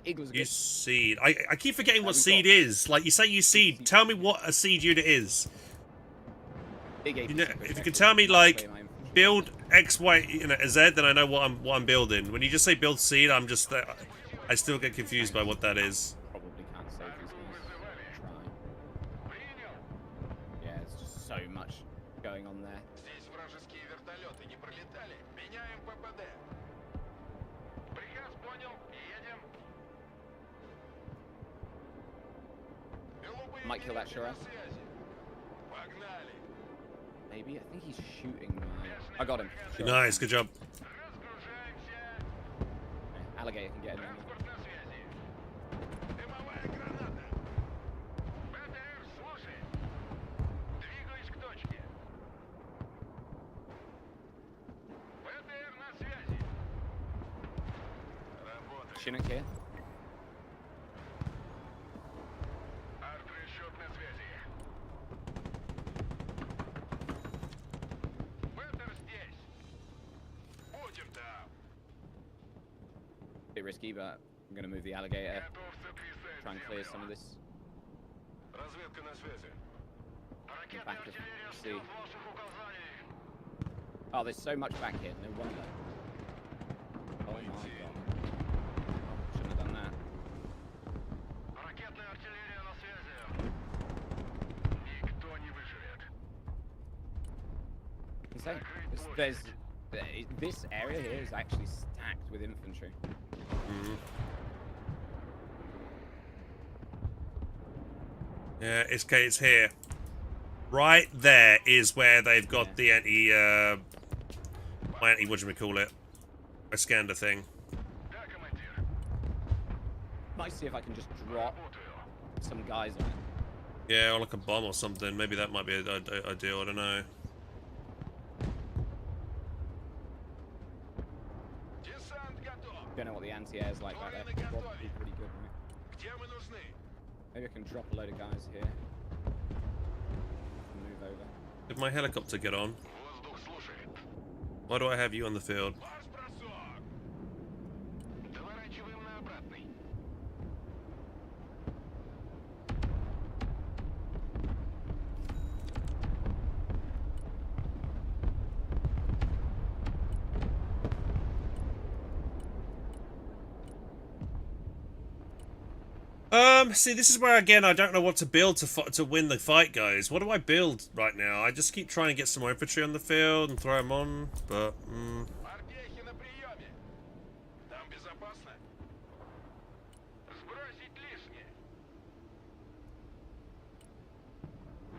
Iglo's Use good. seed. I keep forgetting what we've seed got- is. Like, you say use seed. Tell me what a seed unit is. Big You know, if you can tell me, like, build X, Y, Z, then I know what I'm building. When you just say build seed, I'm just I still get confused by what that is. Probably can't save these guys. Try. Принял. Yeah, it's just so much going on there. Здесь вражеские вертолеты не пролетали. Меняем ППД. Приказ понял. Едем. Голубые Might kill that минеты на Shura. связи. Погнали. Maybe. I think he's shooting my... I got him. Sure. Nice, good job. Разгружаемся. Yeah, alligator can get in there. Транспорт на связи. Дымовая граната. БТР, слушай. Двигаюсь к точке. БТР на связи. Работает. Chinook here. Арт-расчет на связи. БТР здесь. Будем там. Bit risky, but I'm gonna move the alligator. Готов сотрясать Try and clear землю. some of this. Разведка на связи. Ракетная back of артиллерия the ждет ваших указаний. Oh, there's so much back here. No wonder. Oh my god. Oh, shouldn't have done that. Ракетная артиллерия на связи. Никто не выживет. Insane. This area here is actually stacked with infantry. Mhm. Yeah, it's here. Right there is where they've got Yeah. the what do we call it? Iskander thing. Да, командир. Might see if I can just drop Работаю. some guys on it. Yeah, or like a bomb or something. Maybe that might be ideal. I don't know. Десант готов. Don't know what the anti-air is like back there. Probably pretty good, right? Где мы нужны? Maybe I can drop a load of guys here. Move over. Did my helicopter get on? Воздух слушает. Why do I have you on the field? Марш-бросок. Доворачиваем на обратный. See, this is where again I don't know what to build to win the fight, guys. What do I build right now? I just keep trying to get some more infantry on the field and throw them on, but Морпехи на приеме. Там безопасно. Сбросить лишнее.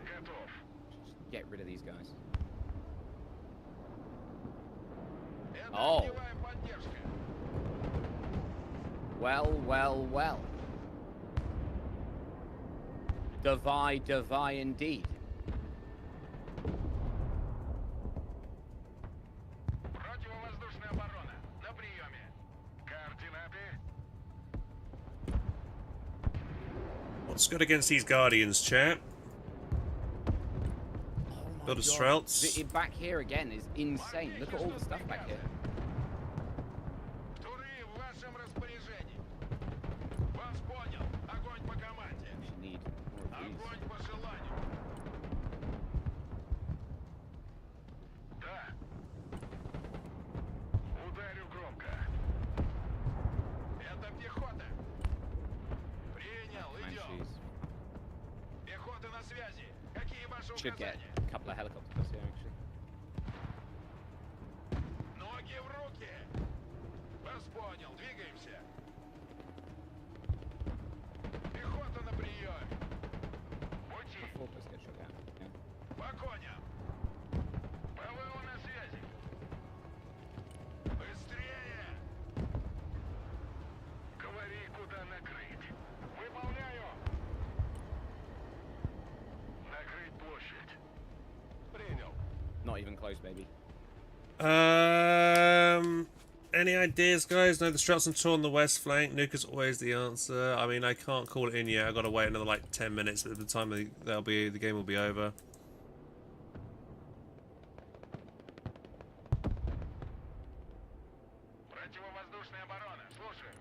Готов. Just get rid of these guys. Это Oh. огневая поддержка. Well, well, well. Divide indeed. Противовоздушная оборона. На приеме. Координаты. What's good against these Guardians, chat? Oh my Build a God. Strelts. Back here again is insane. Look at all the stuff back here. Туры в вашем распоряжении. Вас понял. Огонь по команде. We need more of these. Огонь по желанию. Да. Ударю громко. Это пехота. Принял, идем. Banshees. Пехота на связи. Какие ваши Should get указания? a couple of helicopters here actually. Ноги в руки. Вас понял. Двигаемся. Пехота на приеме. Пути. Fortress get shot down. Yeah. По коням. ПВО на связи. Быстрее. Говори, куда накрыть. Выполняю. Накрыть площадь. Принял. Not even close, baby. Any ideas, guys? No, the Strelts and Tor on the west flank. Nuke is always the answer. I mean, I can't call it in yet. I gotta wait another like 10 minutes. But at the time the game will be over. Противовоздушная оборона. Слушаю.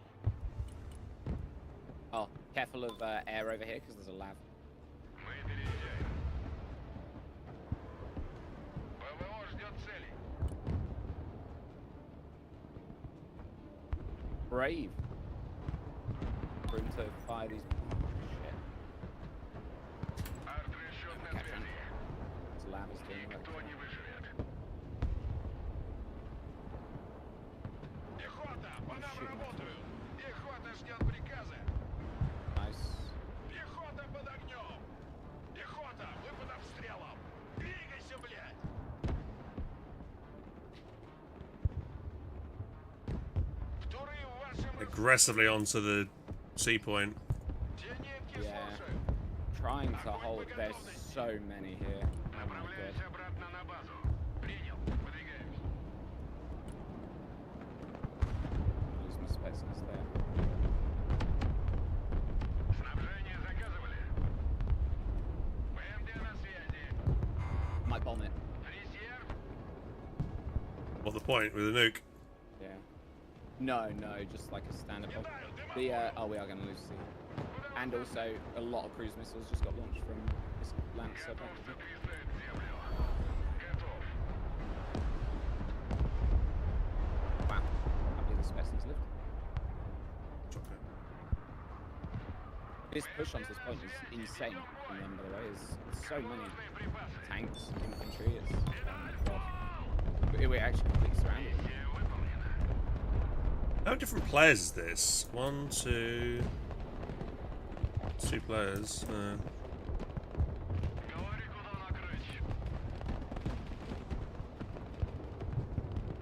Oh, careful of air over here because there's a lav. Мы переезжаем. ПВО ждет цели. Brave. Room to fire these. Shit. Арт-расчет на связи. This lav is doing Никто work. не выживет. Пехота, по нам Shit. работают. Пехота ждет приказа. Nice. Пехота под огнем. Пехота, вы под обстрелом. Двигайся, блядь. Вторые в вашем Aggressively onto the sea point. Зенитки, Yeah. слушаю. Trying to hold. There's so many here. Oh my God. Направляюсь обратно на базу. Принял. Выдвигаемся. Lose my spetsnaz there. Снабжение заказывали. ПМД на связи. Might bomb it. Резерв. What the point with the nuke? Yeah. No, just like a standard bomb. Кидаю, The дымоход. oh, we are going to lose sea. Куда And also, a lot of cruise missiles just got launched from this Lancer. Готов записывать землю. Готов. Wow. I believe the spetsnaz lived. This push onto this point is insane. From them, by the way, is so many Нужные припасы. tanks, infantry. It's oh my God. We're actually completely surrounded. Миссия выполнена. How many different players is this? One, two players. Говори, куда накрыть.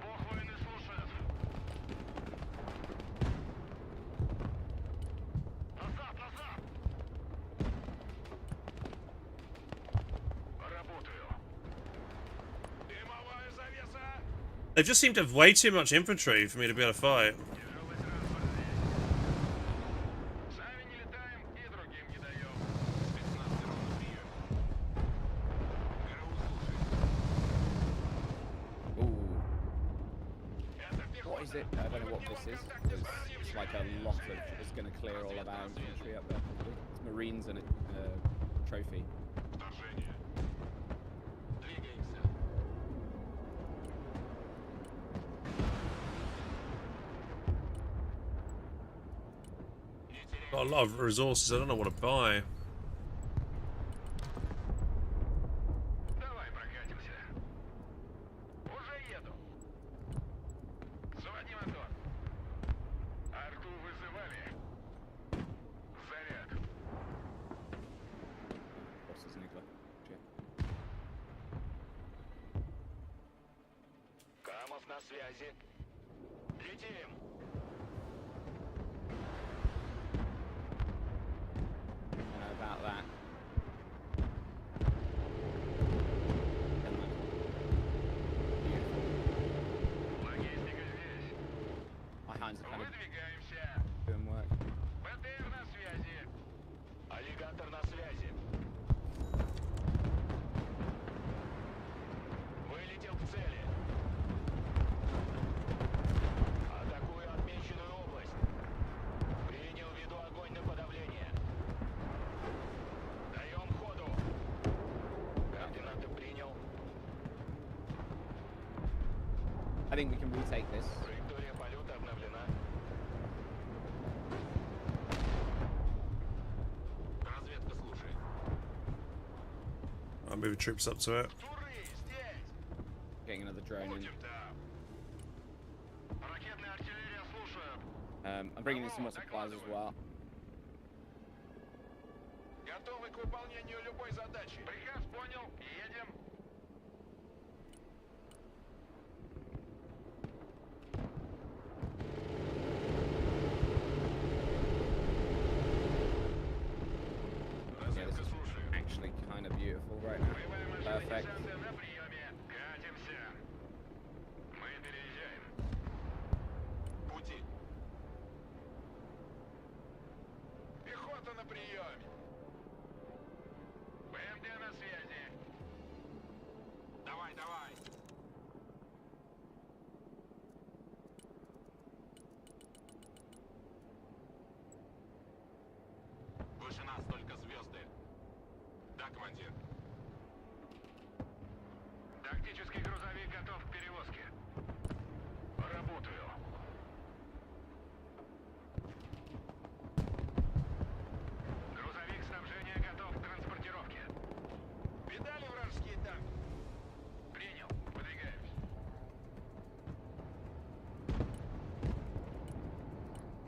Бог войны слушает. Назад, назад. Работаю. Дымовая завеса. They just seem to have way too much infantry for me to be able to fight. Тяжелый транспорт здесь. Сами не летаем и другим не даем. Спецназ дрон на прием. Караул слушает. Ooh. Это What is пехота. it? I don't know what this is. It's like a lot of. It's going to clear all of our infantry up there. It's Marines and a trophy. Вторжение. Двигаемся. Не теряем. Got a lot of resources. I don't know what to buy. Давай прокатимся. Уже еду. Заводи мотор. Арту вызывали. Заряд. What's his nigga? Shit. Камов на связи. Летим. HelpingHans are kind of Выдвигаемся. doing work. БТР на связи. Аллигатор на связи. Вылетел к цели. Атакую отмеченную область. Принял в виду огонь на подавление. Даем ходу. Координаты принял. I think we can retake this. Траектория полета обновлена. Разведка слушает. I'm moving troops up to it. Туры здесь. Getting another drone in. Будем там. Ракетная артиллерия слушаю. I'm bringing in some more supplies as well. Готовы к выполнению любой задачи. Приказ понял. Едем. Yeah, this is actually kind of beautiful right now. Perfect. На приеме. Катимся. Мы переезжаем. Пути. Пехота на приеме. БМД на связи. Давай, давай. Выше нас только звезды. Да, командир. Тактический грузовик готов к перевозке. Работаю. Грузовик снабжения готов к транспортировке. Видали вражеские танки? Принял. Выдвигаемся.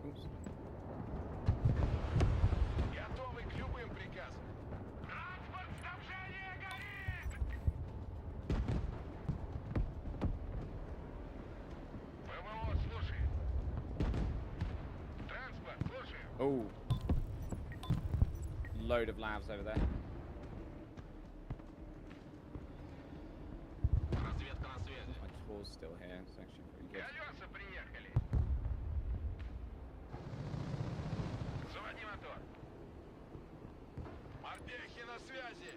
Oops. Готовы к любым приказам. Транспорт снабжения горит! ПВО слушай. Транспорт слушай. Oh. Load of lavs over there. Разведка на связи. My tour's still here. It's actually pretty good. Колеса приехали. Заводи мотор. Морпехи на связи.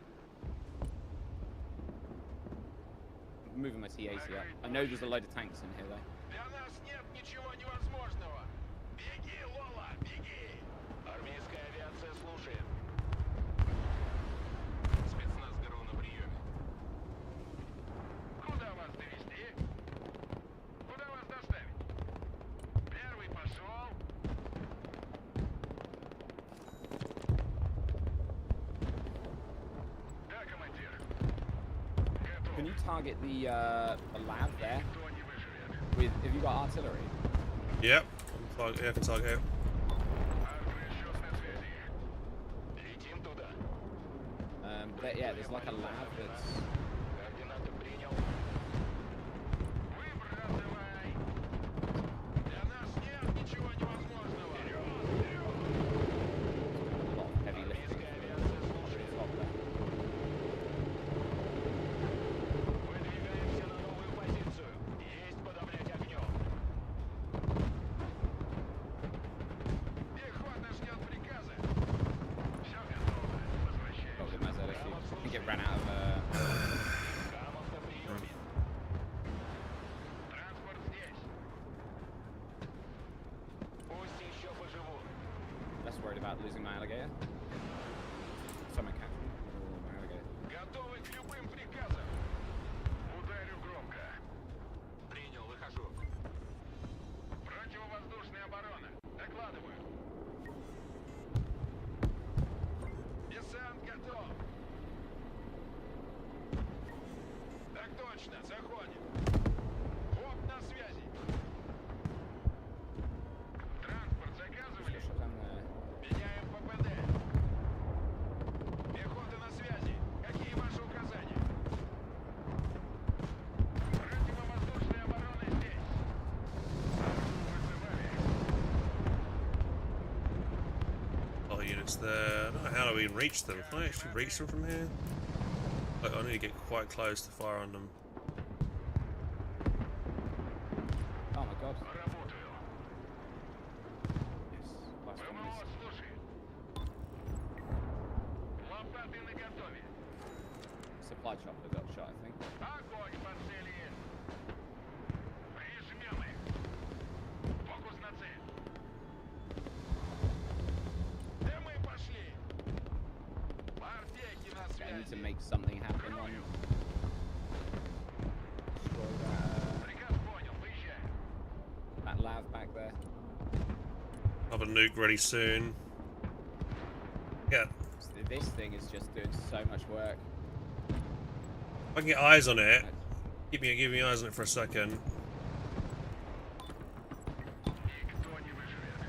I'm moving my T80 up. I know there's a load of tanks in here though. Для нас нет ничего невозможного. Беги, Лола, беги. Армейская авиация слушает. Спецназ ГРУ на приеме. Куда вас довезти? Куда вас доставить? Первый пошел. Да, командир. Готов. Can you target the lab there? Никто не выживет. With have you got artillery? Yep. Yeah, I can target it. Расчет на связи. Летим туда. Yeah, there's like a lab that's. Координаты принял. Выбрасывай. Для нас нет ничего невозможного. Вперед, вперед. A lot of heavy lifting. Армейская авиация слушает. Top there. Выдвигаемся на новую позицию. Есть подавлять огнем. Пехота ждет приказа. Все готово. Возвращаемся. Got him as that issue. I think it ran out of. Камов на приеме. Транспорт здесь. Пусть еще поживут. Less worried about losing my alligator. Someone catch me. Oh, my alligator. Готовы к любым приказам. Ударю громко. Принял, выхожу. Противовоздушная оборона. Докладываю. Десант готов. Так точно, заходим. ВОП на связи. Транспорт заказывали? Shut down there. Меняем ППД. Пехота на связи. Какие ваши указания? Противовоздушная оборона здесь. Вызывали. Lot of units there. I don't know how do we reach them? Can I actually reach them from here? Like, I need to get quite close to fire on them. Oh my god. Работаю. to make something happen on. Destroy Приказ понял, выезжаем. that lav back there. Have a nuke ready soon. Yeah. This thing is just doing so much work. If I can get eyes on it, give me eyes on it for a second. Никто не выживет.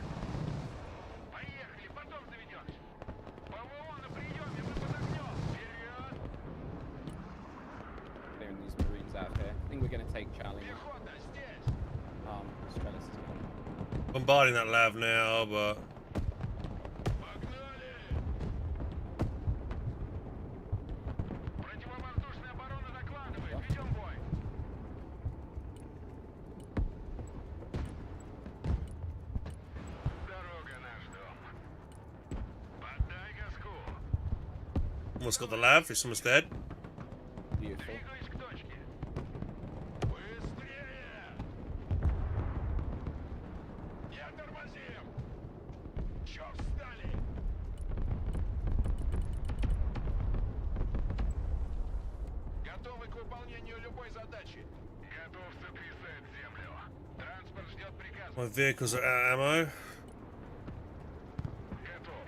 Поехали, потом заведешь. ПВО на приеме, мы под огнем. Вперед! Clearing these Marines out here. I think we're going to take Charlie. Пехота, здесь! Strellis is on. Bombarding that lav now, but Погнали! Противовоздушная оборона докладывает. Ведем бой. Дорога наш дом. Подай газку. almost got the lav. It's almost dead. Beautiful. Двигаюсь к точке. Быстрее! Не тормозим! Чё встали? Готовы к выполнению любой задачи. Готов сотрясать землю. Транспорт ждет приказа. My vehicles are out of ammo. Готов.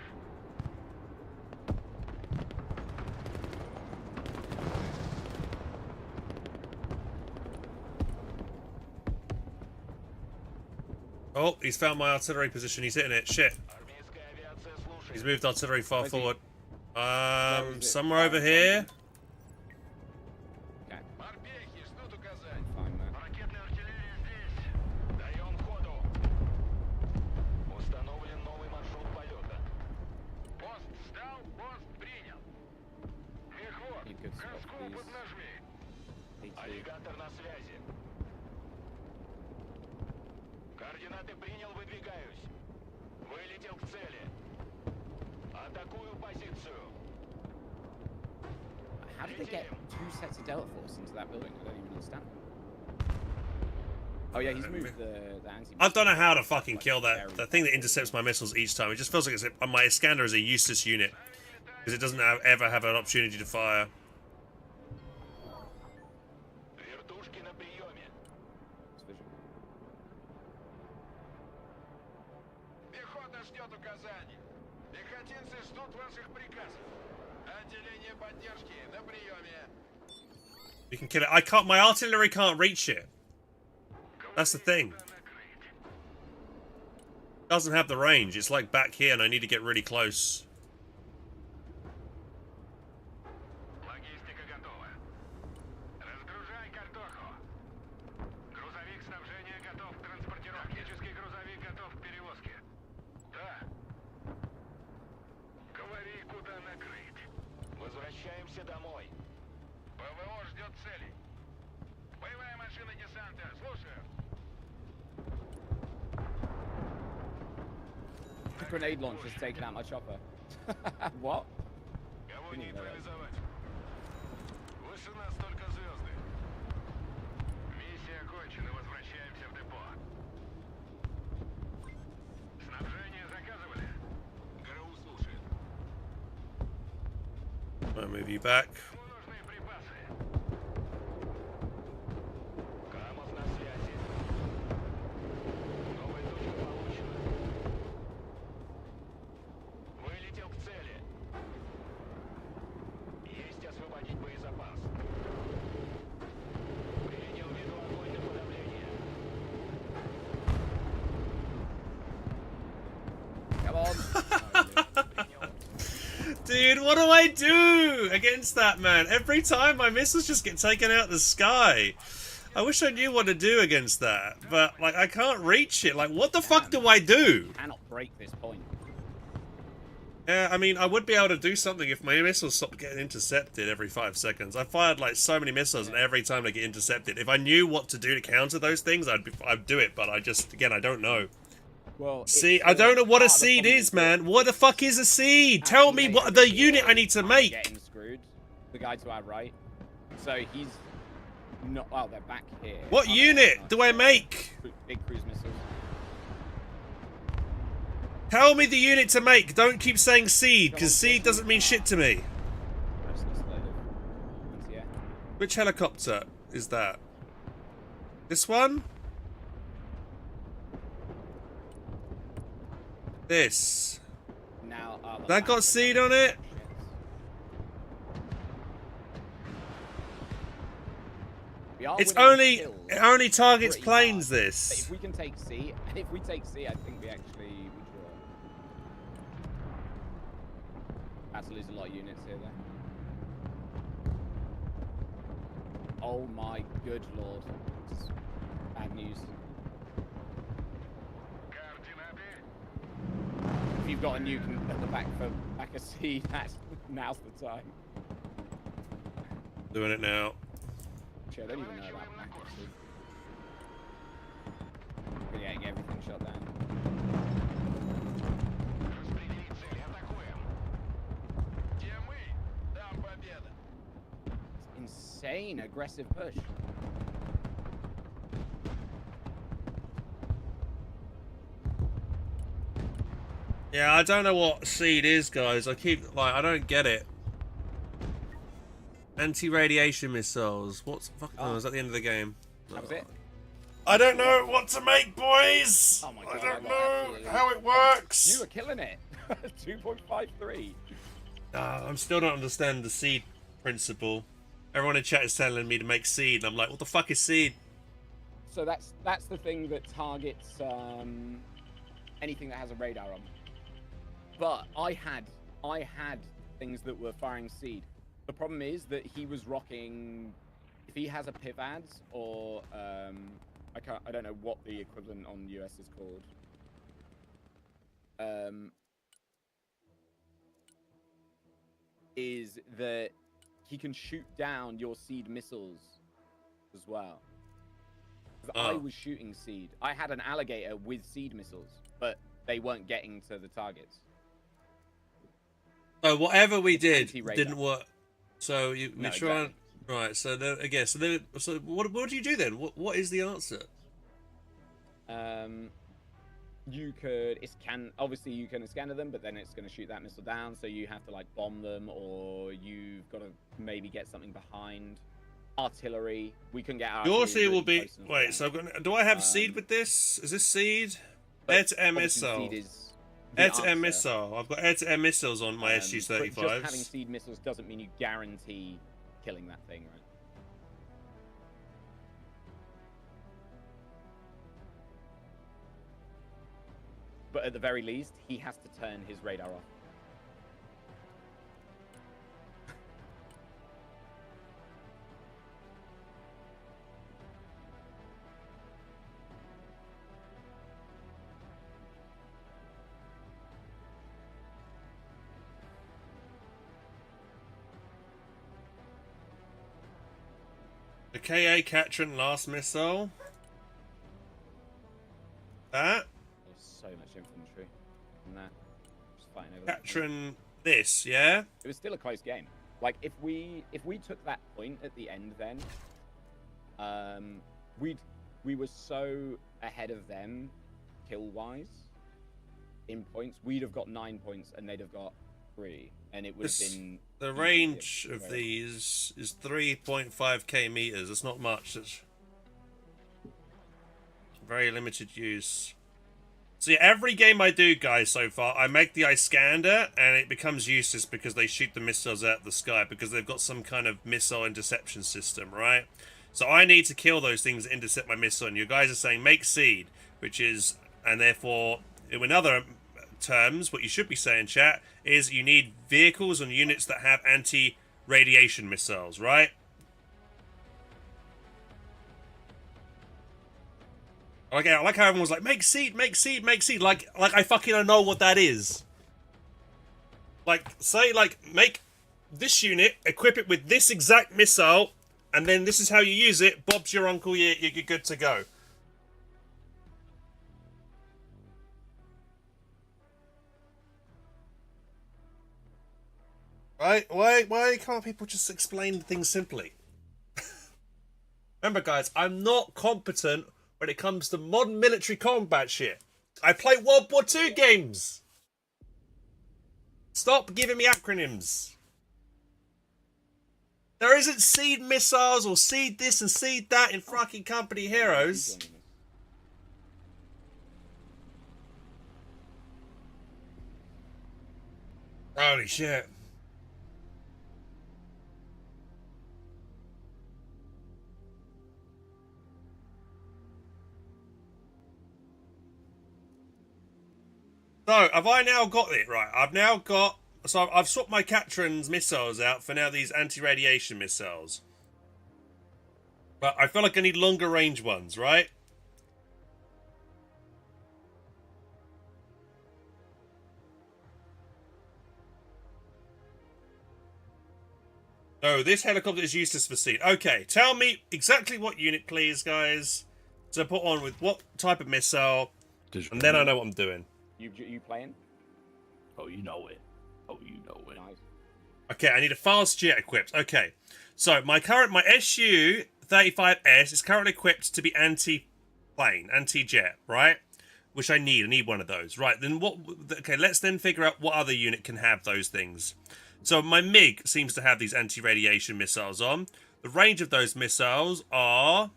Oh, he's found my artillery position. He's hitting it. Shit. Армейская авиация слушает. He's moved artillery far Where's he? forward. Where is it? Somewhere over here. Okay, Морпехи ждут указаний. fine, man. Ракетная артиллерия здесь. Даем ходу. Установлен новый маршрут полета. Пост встал, пост принял. Мехвод, Need good stuff, газку please. поднажми. Need to- Аллигатор на связи. Координаты принял, выдвигаюсь. Вылетел к цели. Атакую позицию. How did they get two sets of Delta Force into that building? I don't even understand. Oh yeah, he's moved the anti. I don't know how to fucking kill that thing that intercepts my missiles each time. It just feels like my scanner is a useless unit because it doesn't ever have an opportunity to fire. Вертушки на приеме. It's visual. Пехота ждет указаний. Пехотинцы ждут ваших приказов. Отделение поддержки на приеме. You can kill it. I can't. My artillery can't reach it. That's the thing. Doesn't have the range. It's like back here, and I need to get really close. Логистика готова. Разгружай картоху. Грузовик снабжения готов к транспортировке. Тактический грузовик готов к перевозке. Да. Говори, куда накрыть. Возвращаемся домой. ПВО ждет целей. Боевая машина десанта. Слушаю. The grenade launcher's taken out my chopper. What? Кого Не, давай. нейтрализовать? Выше нас только звезды. Миссия окончена. Возвращаемся в депо. Снабжение заказывали? ГРУ слушает. I'll move you back. Кому нужны припасы? Камов на связи. Новая точка получена. Вылетел к цели. Есть освободить боезапас. Принял в виду огонь на подавление. Come on. Принял. Dude, what do I do against that, man? Every time my missiles just get taken out of the sky. I wish I knew what to do against that, but like I can't reach it. Like, what the fuck do I do? Cannot break this point. Yeah, I mean, I would be able to do something if my missiles stopped getting intercepted every 5 seconds. I fired like so many missiles, and every time they get intercepted, if I knew what to do to counter those things, I'd do it. But I just, again, I don't know. Well, See, I don't know what a seed is, man. What the fuck is a seed? Tell me what the unit I need to make. Getting screwed. The guy to our right. So he's not. Well, they're back here. What Oh, unit no. do I make? Big cruise missiles. Tell me the unit to make. Don't keep saying seed, because seed doesn't mean shit to me. Merciless loaded. Which helicopter is that? This one? This. Now, That got seed on it? It's only it only targets planes. This. If we can take C, I think we actually would draw. Had to lose a lot of units here, though. Oh my good lord! This is bad news. If you've got a nuke at the back for back of C, now's the time. Doing it now. Actually, I don't even know about back of C. We're getting everything shut down. Insane aggressive push. Yeah, I don't know what seed is, guys. I don't get it. Anti-radiation missiles. What's fucking? Oh, is that the end of the game? That was it. I don't know what to make, boys. Oh my God, I don't know how it works. You were killing it. 2.53. I'm still don't understand the seed principle. Everyone in chat is telling me to make seed, and I'm like, what the fuck is seed? So that's the thing that targets anything that has a radar on. But I had things that were firing seed. The problem is that he was rocking. If he has a PIVADS or I don't know what the equivalent on US is called. Is that he can shoot down your seed missiles as well. I was shooting seed. I had an alligator with seed missiles, but they weren't getting to the targets. So whatever we did didn't work. So we try exactly. right. So then again, so what do you do then? What is the answer? You could obviously you can scanner them, but then it's going to shoot that missile down. So you have to like bomb them, or you've got to maybe get something behind. Artillery. We can get our. Your seed will be wait. So do I have seed with this? Is this seed? Air to air missile. Air to air missile. I've got air to air missiles on my SU-35s. But just having seed missiles doesn't mean you guarantee killing that thing, right? But at the very least, he has to turn his radar off. The KA Katrin last missile. That. There's so much infantry in that. Just fighting over Katrin this, yeah? It was still a close game. Like if we took that point at the end then, we were so ahead of them kill wise in points. We'd have got 9 points and they'd have got 3. And it would have been... The range of these is 3.5k meters. It's not much. It's very limited use. So yeah, every game I do, guys, so far, I make the Iskander, and it becomes useless because they shoot the missiles out of the sky because they've got some kind of missile interception system, right? So I need to kill those things that intercept my missile, and you guys are saying make seed, which is, and therefore, in other terms, what you should be saying, chat, is you need vehicles and units that have anti-radiation missiles, right? I like how everyone was like, make seed, make seed, make seed. Like I fucking don't know what that is. Like, say, like, make this unit, equip it with this exact missile, and then this is how you use it. Bob's your uncle, you're good to go. Right? Why can't people just explain things simply? Remember, guys, I'm not competent when it comes to modern military combat shit. I play World War II games. Stop giving me acronyms. There isn't seed missiles or seed this and seed that in fucking Company Heroes. Holy shit. So, have I now got it right? I've swapped my Catron's missiles out for now these anti-radiation missiles. But I feel like I need longer range ones, right? No, this helicopter is useless for seed. Okay, tell me exactly what unit, please, guys, to put on with what type of missile, and then I know what I'm doing. You playing? Oh, you know it. Oh, you know it. Nice. Okay, I need a fast jet equipped. Okay, so my SU-35S is currently equipped to be anti-plane, anti-jet, right? Which I need. I need one of those. Right, then what... Okay, let's then figure out what other unit can have those things. So my MiG seems to have these anti-radiation missiles on. The range of those missiles are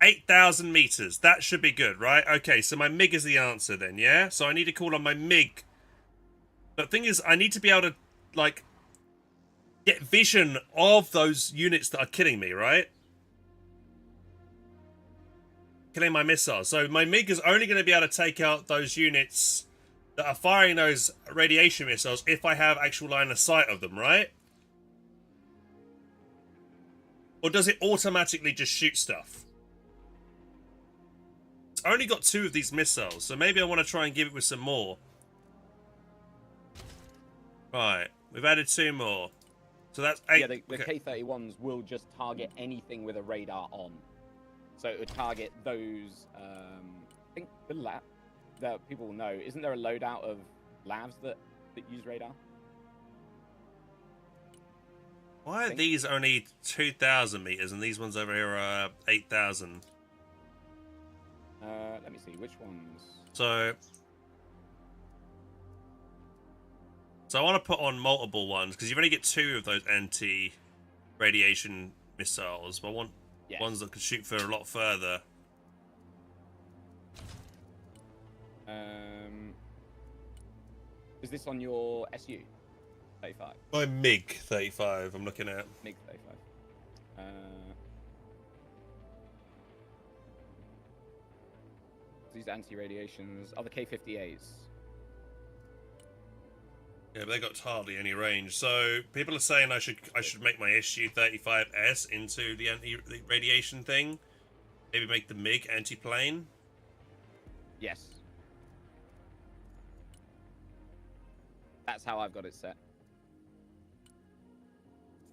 8,000 meters. That should be good, right? Okay, so my MiG is the answer then, yeah? So I need to call on my MiG. But the thing is, I need to be able to, like, get vision of those units that are killing me, right? Killing my missiles. So my MiG is only going to be able to take out those units that are firing those radiation missiles if I have actual line of sight of them, right? Or does it automatically just shoot stuff? It's only got 2 of these missiles, so maybe I want to try and give it with some more. Right, we've added 2 more. So that's 8. Yeah, the K-31s will just target anything with a radar on. So it would target those, I think the lab that people will know. Isn't there a loadout of labs that use radar? Why are these only 2,000 meters and these ones over here are 8,000? Let me see, which ones? So I want to put on multiple ones because you only get 2 of those anti-radiation missiles, but I want ones that can shoot for a lot further. Is this on your SU 35? My MiG 35 I'm looking at. MiG 35. These anti-radiations are the K-58s. Yeah, but they got hardly any range. So people are saying I should make my SU-35S into the anti-radiation thing. Maybe make the MiG anti-plane. Yes. That's how I've got it set.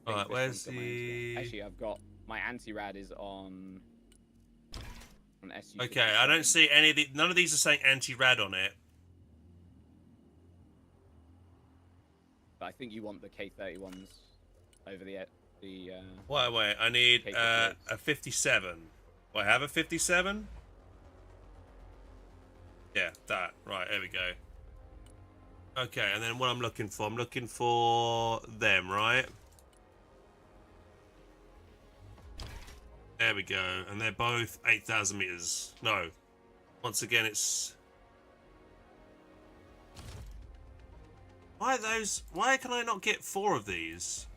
Alright, where's the... Actually, I've got my anti-rad is on SU. Okay, I don't see any of the... None of these are saying anti-rad on it. But I think you want the K-31s over the Wait, I need a 57. Do I have a 57? Yeah, that. Right, there we go. Okay, and then what I'm looking for them, right? There we go, and they're both 8,000 meters. No, once again it's... Why are those... Why can I not get 4 of these?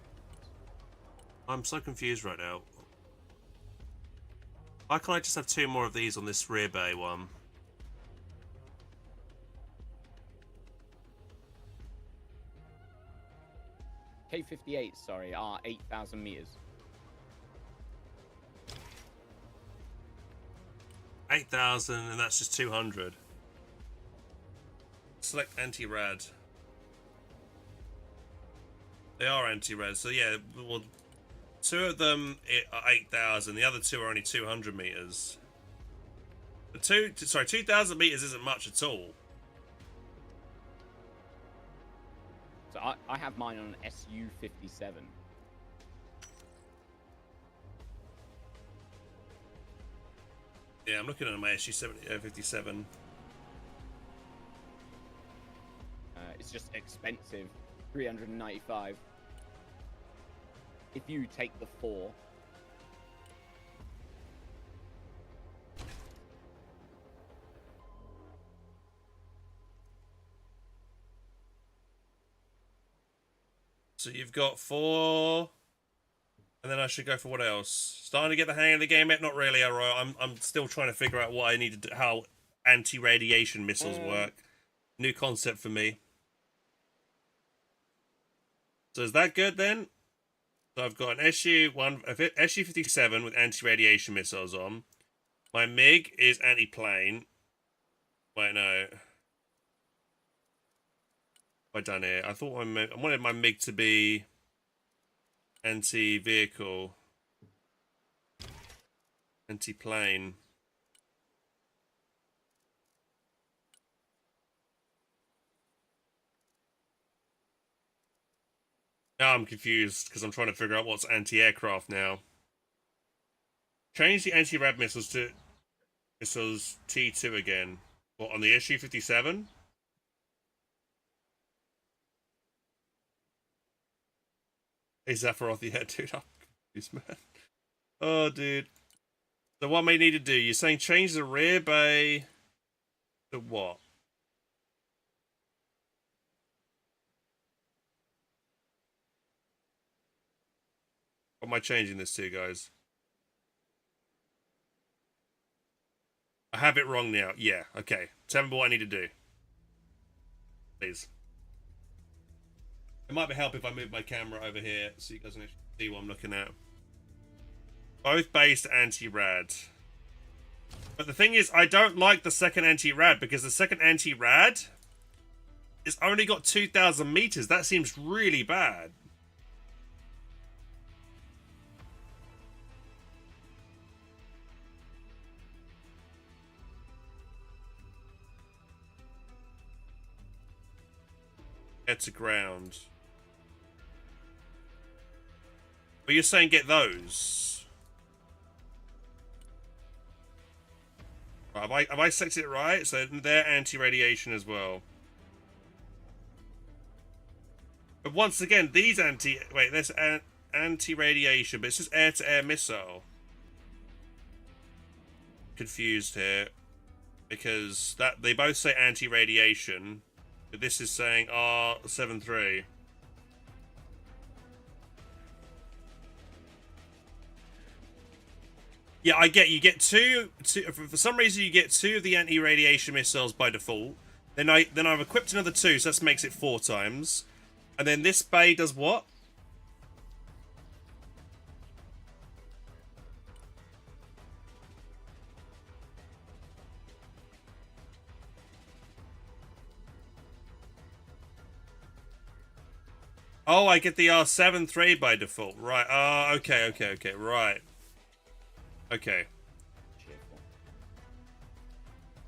I'm so confused right now. Why can't I just have 2 more of these on this rear bay one? K-58, sorry, are 8,000 meters. 8,000, and that's just 200. Select anti-rad. They are anti-rad, so yeah, well, 2 of them are 8,000, the other 2 are only 200 meters. The 2,000 meters isn't much at all. So I have mine on SU-57. Yeah, I'm looking at my SU-57. It's just expensive, 395. if you take the 4. So you've got 4, and then I should go for what else? Starting to get the hang of the game yet? Not really, alright. I'm still trying to figure out what I need to do, how anti-radiation missiles work. New concept for me. So is that good then? So I've got an SU-57 with anti-radiation missiles on. My MiG is anti-plane. Wait, no. What have I done here? I thought I wanted my MiG to be anti-vehicle. Anti-plane. Now I'm confused because I'm trying to figure out what's anti-aircraft now. Change the anti-rad missiles to missiles T2 again. What, on the SU-57? Hey, Zapharoth, yeah, dude, I'm confused, man. Oh, dude. So what may need to do? You're saying change the rear bay to what? What am I changing this to, guys? I have it wrong now. Yeah, okay. Tell me what I need to do. Please. It might be help if I move my camera over here so you guys can actually see what I'm looking at. Both based anti-rad. But the thing is, I don't like the second anti-rad because the second anti-rad is only got 2,000 meters. That seems really bad. Get to ground. But you're saying get those. Right, have I selected it right? So they're anti-radiation as well. But once again, these there's anti-radiation, but it's just air-to-air missile. Confused here. Because they both say anti-radiation, but this is saying R73. Yeah, I get you get two. For some reason, you get 2 of the anti-radiation missiles by default. Then I've equipped another 2, so that makes it 4 times. And then this bay does what? Oh, I get the R73 by default. Right. Okay, right. Okay.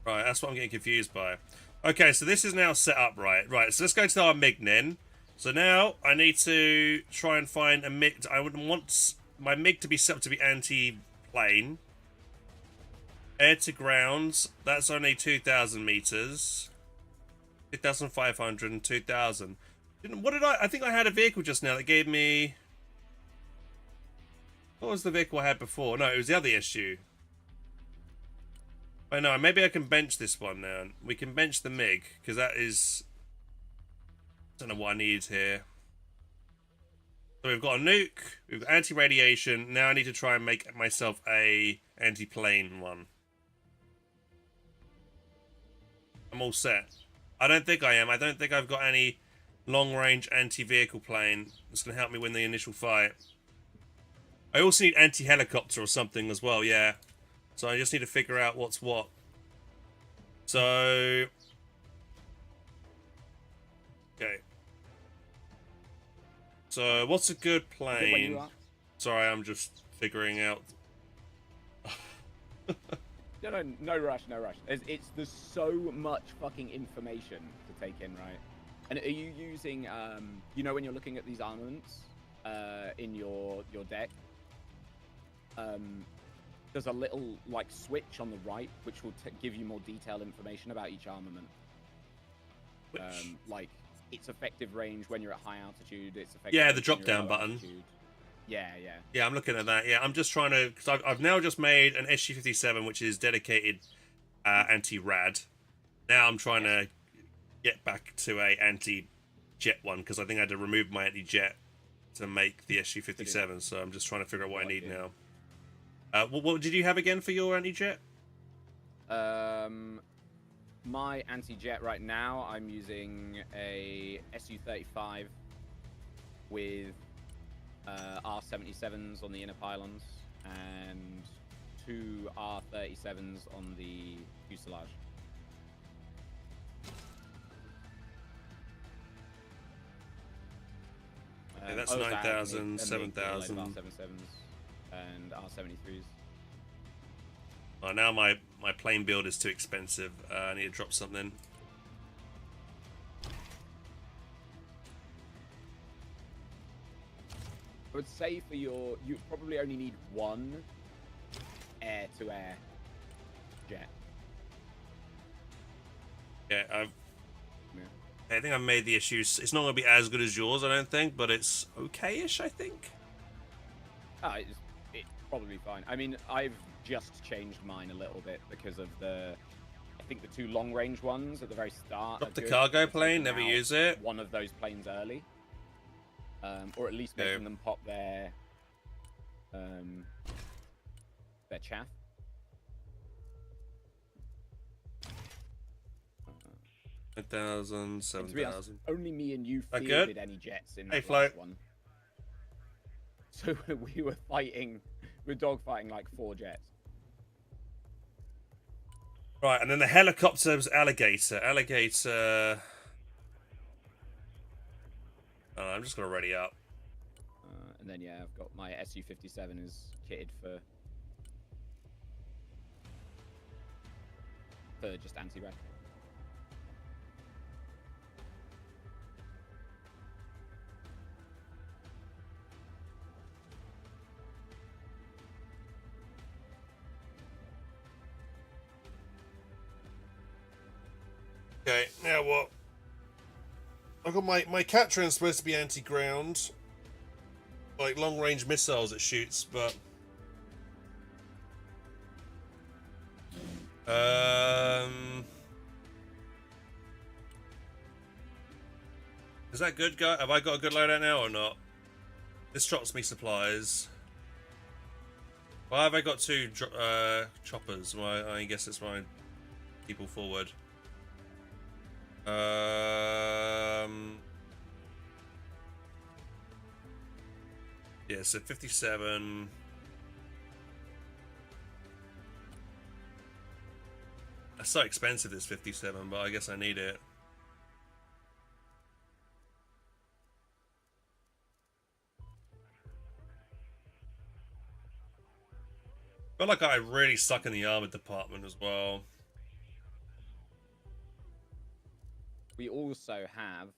Right, that's what I'm getting confused by. Okay, so this is now set up right. Right, so let's go to our MiG then. So now I need to try and find a MiG. I would want my MiG to be set up to be anti-plane. Air to ground, that's only 2,000 meters. 2,500 and 2,000. What did I think I had a vehicle just now that gave me... What was the vehicle I had before? No, it was the other issue. Oh no, maybe I can bench this one now. We can bench the MiG, because that is... I don't know what I need here. So we've got a nuke, we've got anti-radiation. Now I need to try and make myself a anti-plane one. I'm all set. I don't think I am. I don't think I've got any long-range anti-vehicle plane that's going to help me win the initial fight. I also need anti-helicopter or something as well, yeah. So I just need to figure out what's what. So... Okay. So, what's a good plane? Sorry, I'm just figuring out. No rush, no rush. There's so much fucking information to take in, right? And are you using, you know, when you're looking at these armaments in your deck, there's a little like switch on the right which will give you more detailed information about each armament. Like its effective range when you're at high altitude. Its effective yeah, the drop down button. altitude. Yeah, yeah. Yeah, I'm looking at that. Yeah, I'm just trying to, because I've now just made an SU-57, which is dedicated anti-rad. Now I'm trying to get back to a anti-jet one, because I think I had to remove my anti-jet to make the SU-57. So I'm just trying to figure out what I need now. What did you have again for your anti-jet? My anti-jet right now, I'm using a SU-35 with R-77s on the inner pylons and 2 R-37s on the fuselage. Yeah, that's I also have 9,000, a 7,000. R-77s and R-73s. Oh, now my plane build is too expensive. I need to drop something. I would say for you probably only need 1 air-to-air jet. Yeah, I think I made the issues. It's not going to be as good as yours, I don't think, but it's okay-ish, I think. It's probably fine. I mean, I've just changed mine a little bit because of I think the 2 long-range ones at the very start. Drop the cargo I've plane, taken never out use it. one of those planes early. Or at least making them pop their chaff. 9,000, 7,000. Only me and you That fielded good? any jets in Hey, that Flo. last one. So we were dogfighting like 4 jets. Right, and then the helicopter's alligator. Alligator. Oh, I'm just going to ready up. And then, yeah, I've got my SU-57 is kitted for just anti-rad. Okay, now what? I've got my Catron's supposed to be anti-ground. Like long-range missiles it shoots, but... Is that good, guy? Have I got a good loadout now or not? This drops me supplies. Why have I got 2 choppers? Well, I guess it's my people forward. Yeah, so 57. That's so expensive, this 57, but I guess I need it. I feel like I really suck in the armor department as well. We also have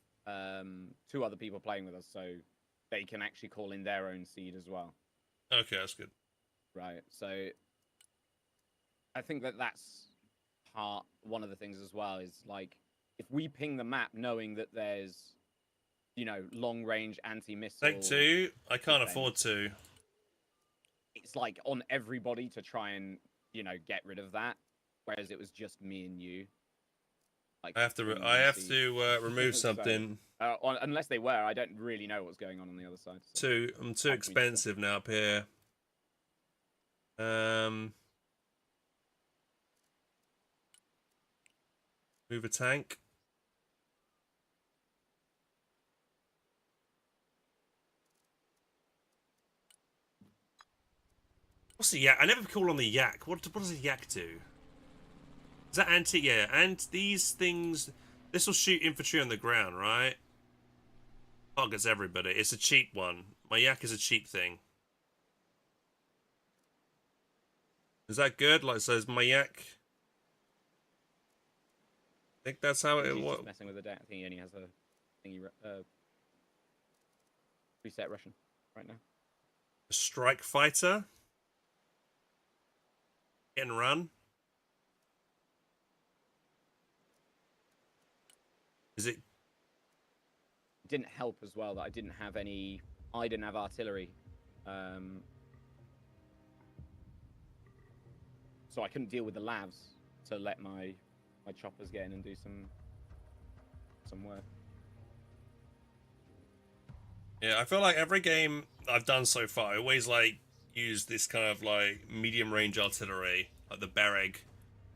2 other people playing with us, so they can actually call in their own seed as well. Okay, that's good. Right, so I think that's one of the things as well is like if we ping the map knowing that there's long range anti-missile. Take 2. I can't afford to. It's like on everybody to try and get rid of that, whereas it was just me and you. Like I have to remove something. Unless they were, I don't really know what's going on the other side. So. I'm too expensive now up here. Move a tank. What's the yak? I never call on the yak. What does the yak do? Is that anti? Yeah, and these things. This will shoot infantry on the ground, right? Targets everybody. It's a cheap one. My yak is a cheap thing. Is that good? Like, so is my yak? I think that's how it works. Messing with the deck. I think he only has a thingy preset Russian right now. A strike fighter. Hit and run. Is it? It didn't help as well that I didn't have artillery So I couldn't deal with the lavs to let my choppers get in and do some work. Yeah, I feel like every game I've done so far, I always like use this kind of like medium range artillery, like the Bereg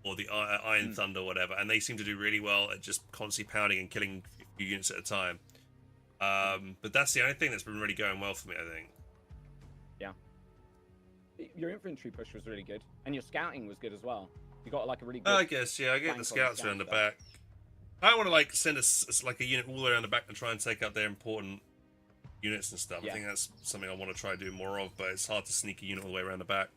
or the Iron Thunder, or whatever, and they seem to do really well at just constantly pounding and killing a few units at a time. But that's the only thing that's been really going well for me, I think. Yeah. Your infantry push was really good, and your scouting was good as well. You got like a really good. I guess, yeah, I get the scouts around the back. I don't want to like send like a unit all the way around the back and try and take out their important units and stuff. Yeah. I think that's something I want to try to do more of, but it's hard to sneak a unit all the way around the back.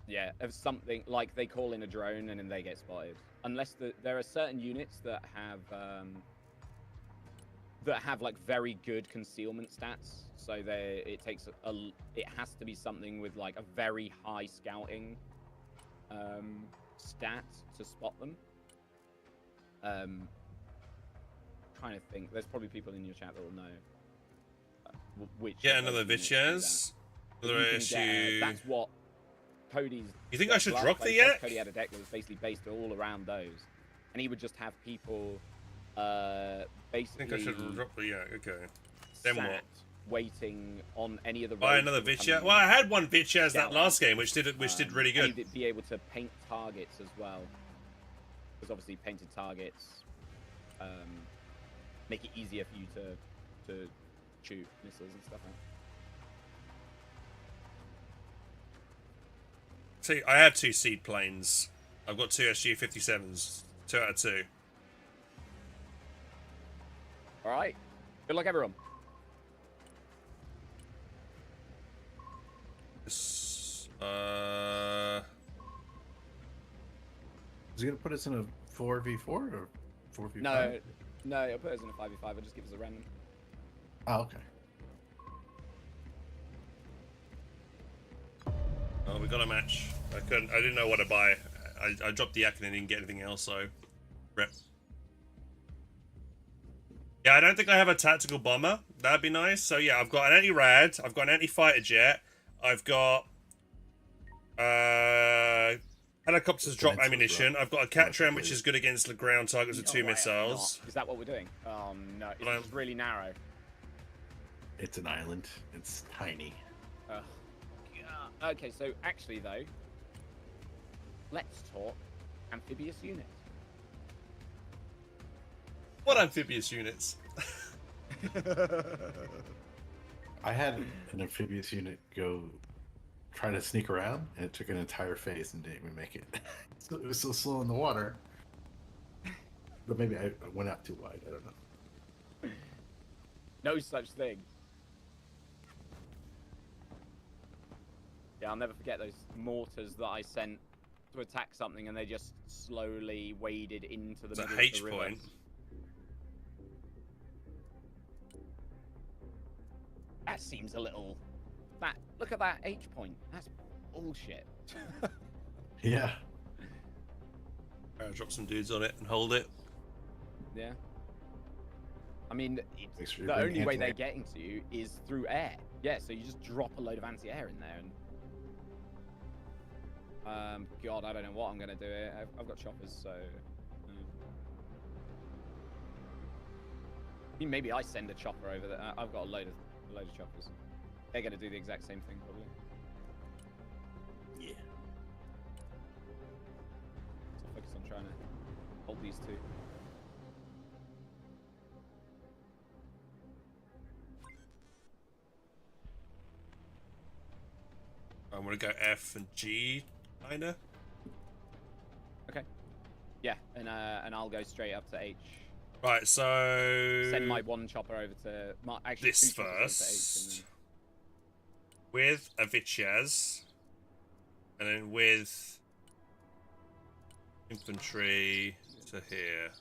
Yeah, of something like they call in a drone and then they get spotted. Unless there are certain units that have like very good concealment stats. So it has to be something with like a very high scouting stat to spot them. Trying to think. There's probably people in your chat that will know. Which another Vichaz. Another issue. That's what Cody's. You think I should drop the yak? Cody had a deck that was basically based all around those, and he would just have people basically. I think I should drop the yak. Okay. Then what? Waiting on any of the. Buy another Vichaz. Well, I had one Vichaz that last game, which did really good. And he'd be able to paint targets as well, because obviously painted targets make it easier for you to shoot missiles and stuff like that. See, I have 2 seed planes. I've got 2 SU-57s. 2 out of 2. All right. Good luck, everyone. This, Is he gonna put us in a 4v4 or 4v5? No, he'll put us in a 5v5. He'll just give us a random. Oh, okay. Oh, we got a match. I didn't know what to buy. I dropped the yak and I didn't get anything else, so rip. Yeah, I don't think I have a tactical bomber. That'd be nice. So yeah, I've got an anti-rad, I've got an anti-fighter jet, I've got helicopters drop ammunition, I've got a Catram which is good against the ground targets with 2 missiles. Is that what we're doing? Oh no, it's really narrow. It's an island. It's tiny. Okay, so actually though, let's talk amphibious units. What amphibious units? I had an amphibious unit go try to sneak around, and it took an entire phase and didn't even make it. So it was so slow in the water. But maybe I went out too wide. I don't know. No such thing. Yeah, I'll never forget those mortars that I sent to attack something, and they just slowly waded into the middle of the river. Point. That seems a little. Look at that H point. That's bullshit. Yeah. Drop some dudes on it and hold it. Yeah. I mean, the only way they're getting to you is through air. Yeah, so you just drop a load of anti-air in there and. God, I don't know what I'm gonna do here. I've got choppers, so. I mean, maybe I send a chopper over there. I've got a load of choppers. They're gonna do the exact same thing, probably. Yeah. So focus on trying to hold these 2. I'm gonna go F and G, kinda. Okay. Yeah, and I'll go straight up to H. Right, so Send my 1 chopper over to actually this 2 choppers over to H, first with a Vichaz, and then with infantry to here.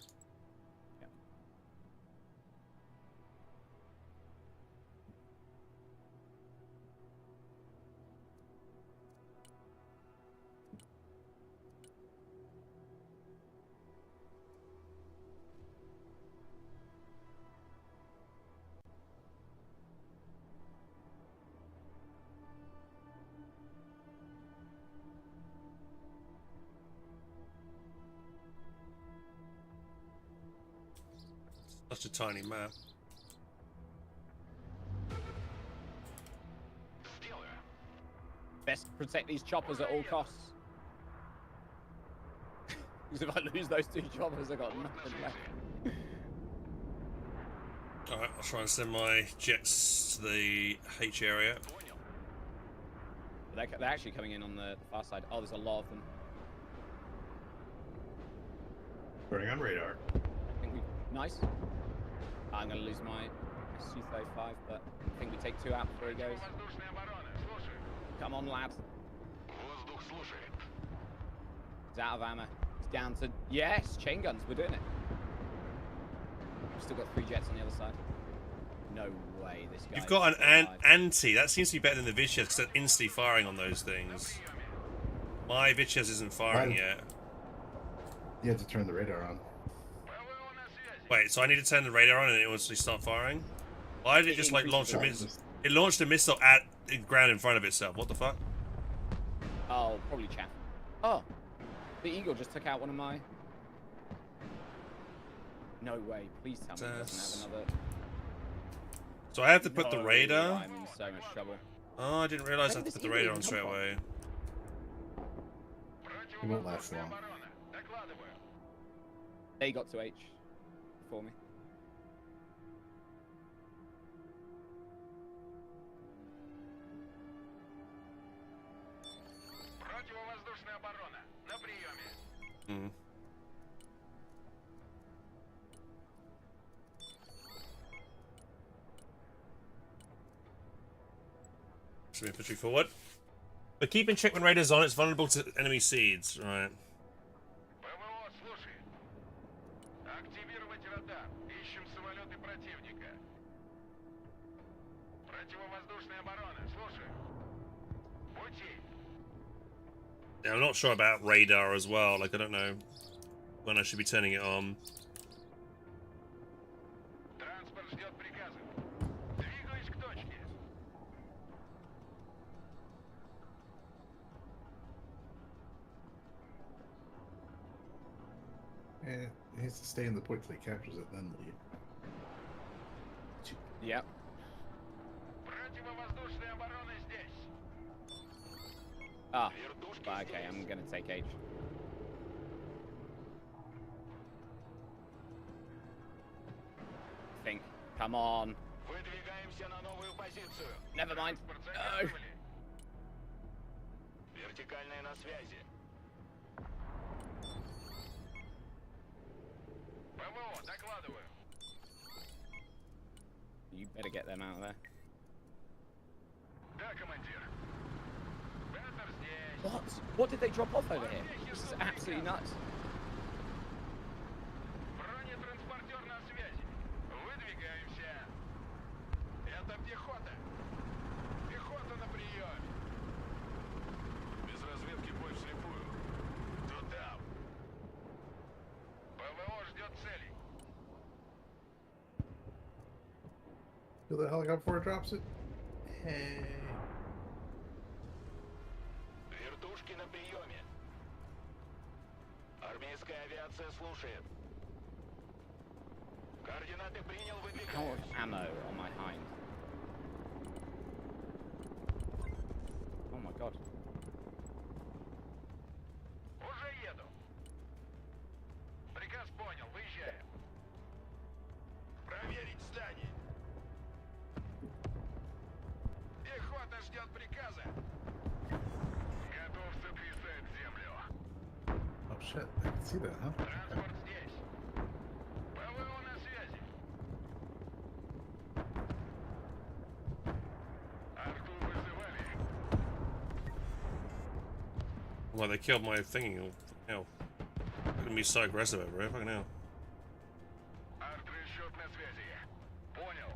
Such a tiny map. Сделаю. Best protect these choppers at all costs. Because if I lose those 2 choppers, I got nothing left. Alright, I'll try and send my jets to the H area. Понял. But they're actually coming in on the far side. Oh, there's a lot of them. Burning on radar. I think we... Nice. I'm going to lose my Su-35, but I think we take 2 out before he goes. Воздушная оборона. Слушаю. Come on, lad. Воздух слушает. He's out of ammo. He's down to... Yes! Chain guns. We're doing it. We've still got 3 jets on the other side. No way this guy... You've got is an alive. anti. That seems to be better than the Vitches because they're instantly firing on those things. My Vitches isn't firing Mine- yet. You have to turn the radar on. ПВО на связи. Wait, so I need to turn the radar on and it will actually start firing? Why did it just like launch a missile? It launched a missile at the ground in front of itself. What the fuck? Oh, probably chaff. Oh! The Eagle just took out one of my... No way. Please tell me he doesn't have another... So I have to put the No, radar. I'm in so much trouble. Oh, I didn't realize I Where had to did put the this radar even on come straight from? away. It won't last Противовоздушная long. оборона. Докладываю. They got to H for me. Противовоздушная оборона. На приеме. Hmm. Some infantry forward. But keeping checkman radars on, it's vulnerable to enemy seeds. Right. ПВО слушает. Активировать радар. Ищем самолеты противника. Противовоздушная оборона. Слушаю. Пути. Yeah, I'm not sure about radar as well. Like, I don't know when I should be turning it on. Транспорт ждет приказа. Двигаюсь к точке. Eh, he has to stay in the point till he captures it, then leave. Yep. Противовоздушная оборона здесь. Ah, Вертушки but okay, здесь. I'm gonna take H. Think. Come on. Выдвигаемся на новую позицию. Never mind. Транспорт No. задействовали. Вертикальная на связи. ПВО, докладываю. You better get them out of there. Да, командир. Беттер здесь. What? What did they drop off over here? This is absolutely nuts. Бронетранспортер на связи. Выдвигаемся. Это пехота. Пехота на приеме. Без разведки бой вслепую. Туда. ПВО ждет целей. Kill the helicopter before it drops it. Hey. Вертушки на приеме. Армейская авиация слушает. Координаты принял, Out of выдвигаюсь. ammo on my hind. Oh my god. Уже еду. Приказ понял, выезжаем. Проверить здание. Пехота ждет приказа. Готов сотрясать землю. Oh shit, I can see that, huh? Транспорт здесь. ПВО на связи. Арту вызывали. Well, they killed my thingy. Oh, fucking hell. They're gonna be so aggressive over here. Fucking hell. Арт-расчет на связи. Понял.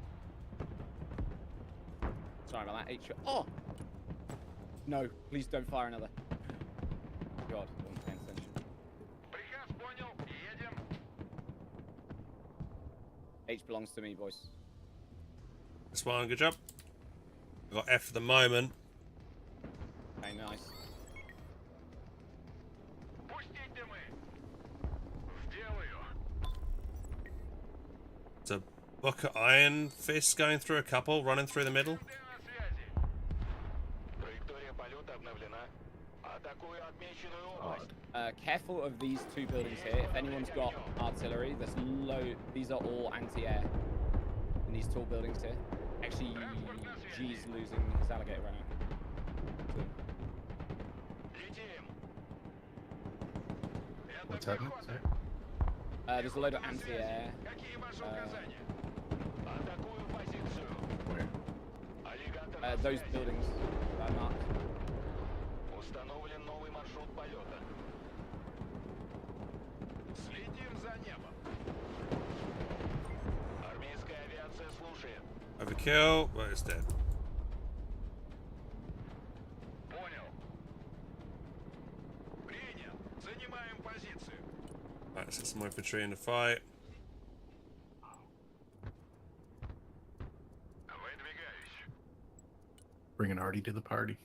Sorry about that. H. Oh! No, please don't fire another. God, I wasn't paying attention. Приказ понял. Едем. H belongs to me, boys. This one, good job. I got F for the moment. Okay, nice. Пустить дымы. Сделаю. It's a bucket iron fist going through a couple, running through the middle. На связи. Траектория полета обновлена. Атакую отмеченную область. Careful of these two buildings here. If anyone's got artillery, there's these are all anti-air in these tall buildings here. Actually, G's losing his alligator right now. Летим. Это What's happening? пехота. Sorry. There's a load of anti-air. Какие ваши указания? Атакую позицию. Where? Аллигатор на Those связи. buildings that I marked. Установлен новый маршрут полета. Следим за небом. Армейская авиация слушает. Overkill. Well, it's dead. Понял. Принял. Занимаем позицию. Right, let's get some more infantry in the fight. Выдвигаюсь. Bringing Artie to the party.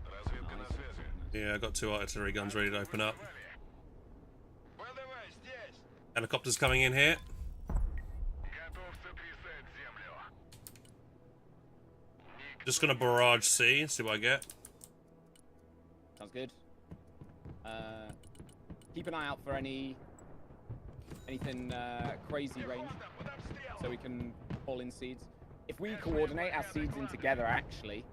Разведка на связи. Yeah, I got 2 artillery guns ready to open up. Подавай здесь. Helicopters coming in here. Готов сотрясать землю. Just gonna barrage C, see what I get. Sounds good. Keep an eye out for anything crazy range, Пехота под обстрелом. so we can pull in seeds. If we coordinate our seeds in together, actually,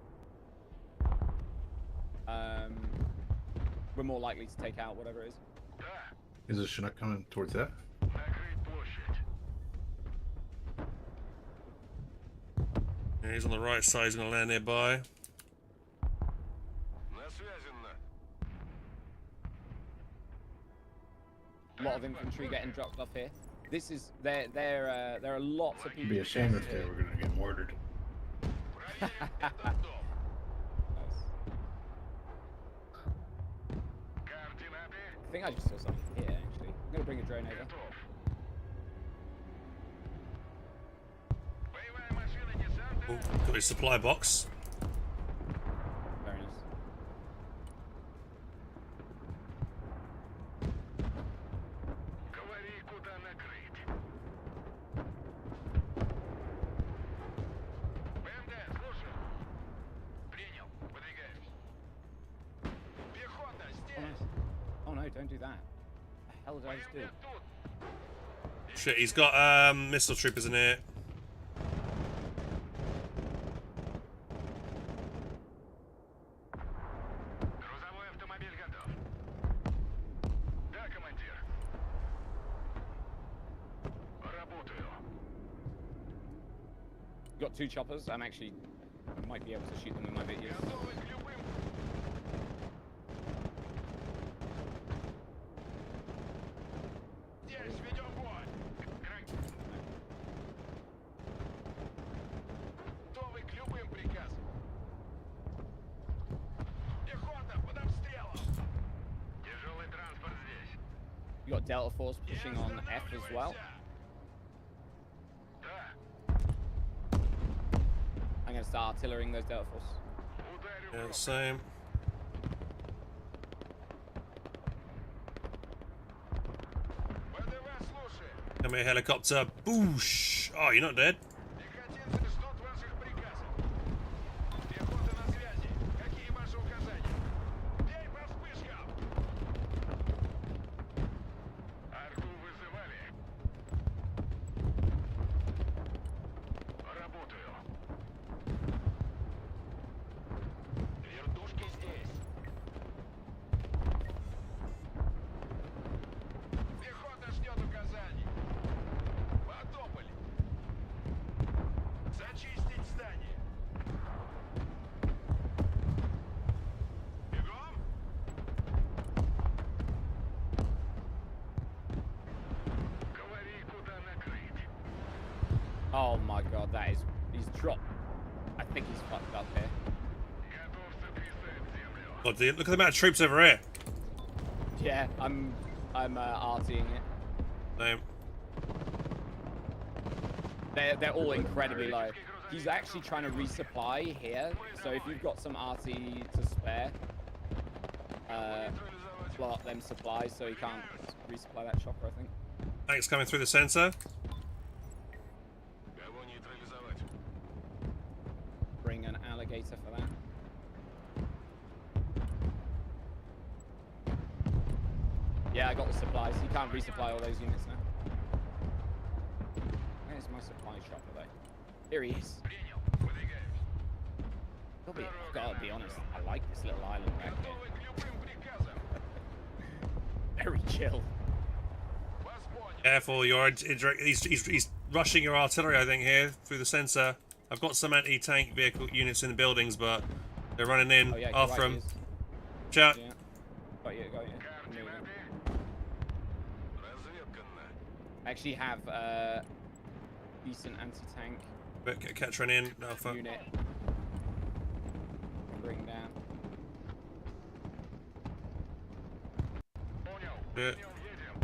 we're more likely to take out whatever it is. Да. Is the Chinook coming towards that? Накрыть площадь. Yeah, he's on the right side, he's gonna land nearby. На связи. A lot of infantry getting dropped off here. This is there are lots of It'd people. be a shame if they were gonna get mortared. Проверь этот дом. Nice. Координаты. I think I just saw something here actually. I'm gonna bring a drone over. Готов. Боевая машина десанта. Oh, got his supply box. Very nice. Говори, куда накрыть. БМД, слушаю. Принял. Выдвигаюсь. Пехота, Oh, здесь. nice. Oh no, don't do that. The hell did I just do? БМД тут. Shit, he's got missile troopers in here. Грузовой автомобиль готов. Да, командир. Работаю. Got 2 choppers. I might be able to shoot them with my videos. Готовы к любым. Здесь ведем бой. Готовы к любым приказам. Пехота под обстрелом. Тяжелый транспорт здесь. You got Delta Force pushing on F as well. Да. I'm gonna start artillerying those Delta Force. Ударю в Yeah, рот. same. ВДВ слушает. Come here, helicopter. Boosh! Oh, you're not dead. Пехотинцы ждут ваших приказов. Пехота на связи. Какие ваши указания? Бей по вспышкам. Арту вызывали. Работаю. Вертушки здесь. Пехота ждет указаний. Потопали. Зачистить здание. Бегом. Говори, куда накрыть. Oh my god, he's dropped. I think he's fucked up here. Готов сотрясать землю. God, look at the amount of troops over here. Yeah, I'm RTing it. Same. They're all incredibly low. He's actually trying to resupply here, so if you've got some RT to spare, blow up them supplies so he can't resupply that chopper, I think. Tanks coming through the center. resupply all those units now. Where's my supply shop today? Here he is. Принял. Выдвигаемся. I've gotta be honest, I like this little island back here. Готовы к любым приказам. Very chill. Вас понял. Careful, he's rushing your artillery, I think, here through the sensor. I've got some anti-tank vehicle units in the buildings, but they're running in Oh yeah, after right, him. he is. Chat. Yeah. Got you. Координаты. Разведка на. I actually have decent anti-tank Catch run in, Alpha. unit. Bring down. Понял. Yeah. Принял, едем.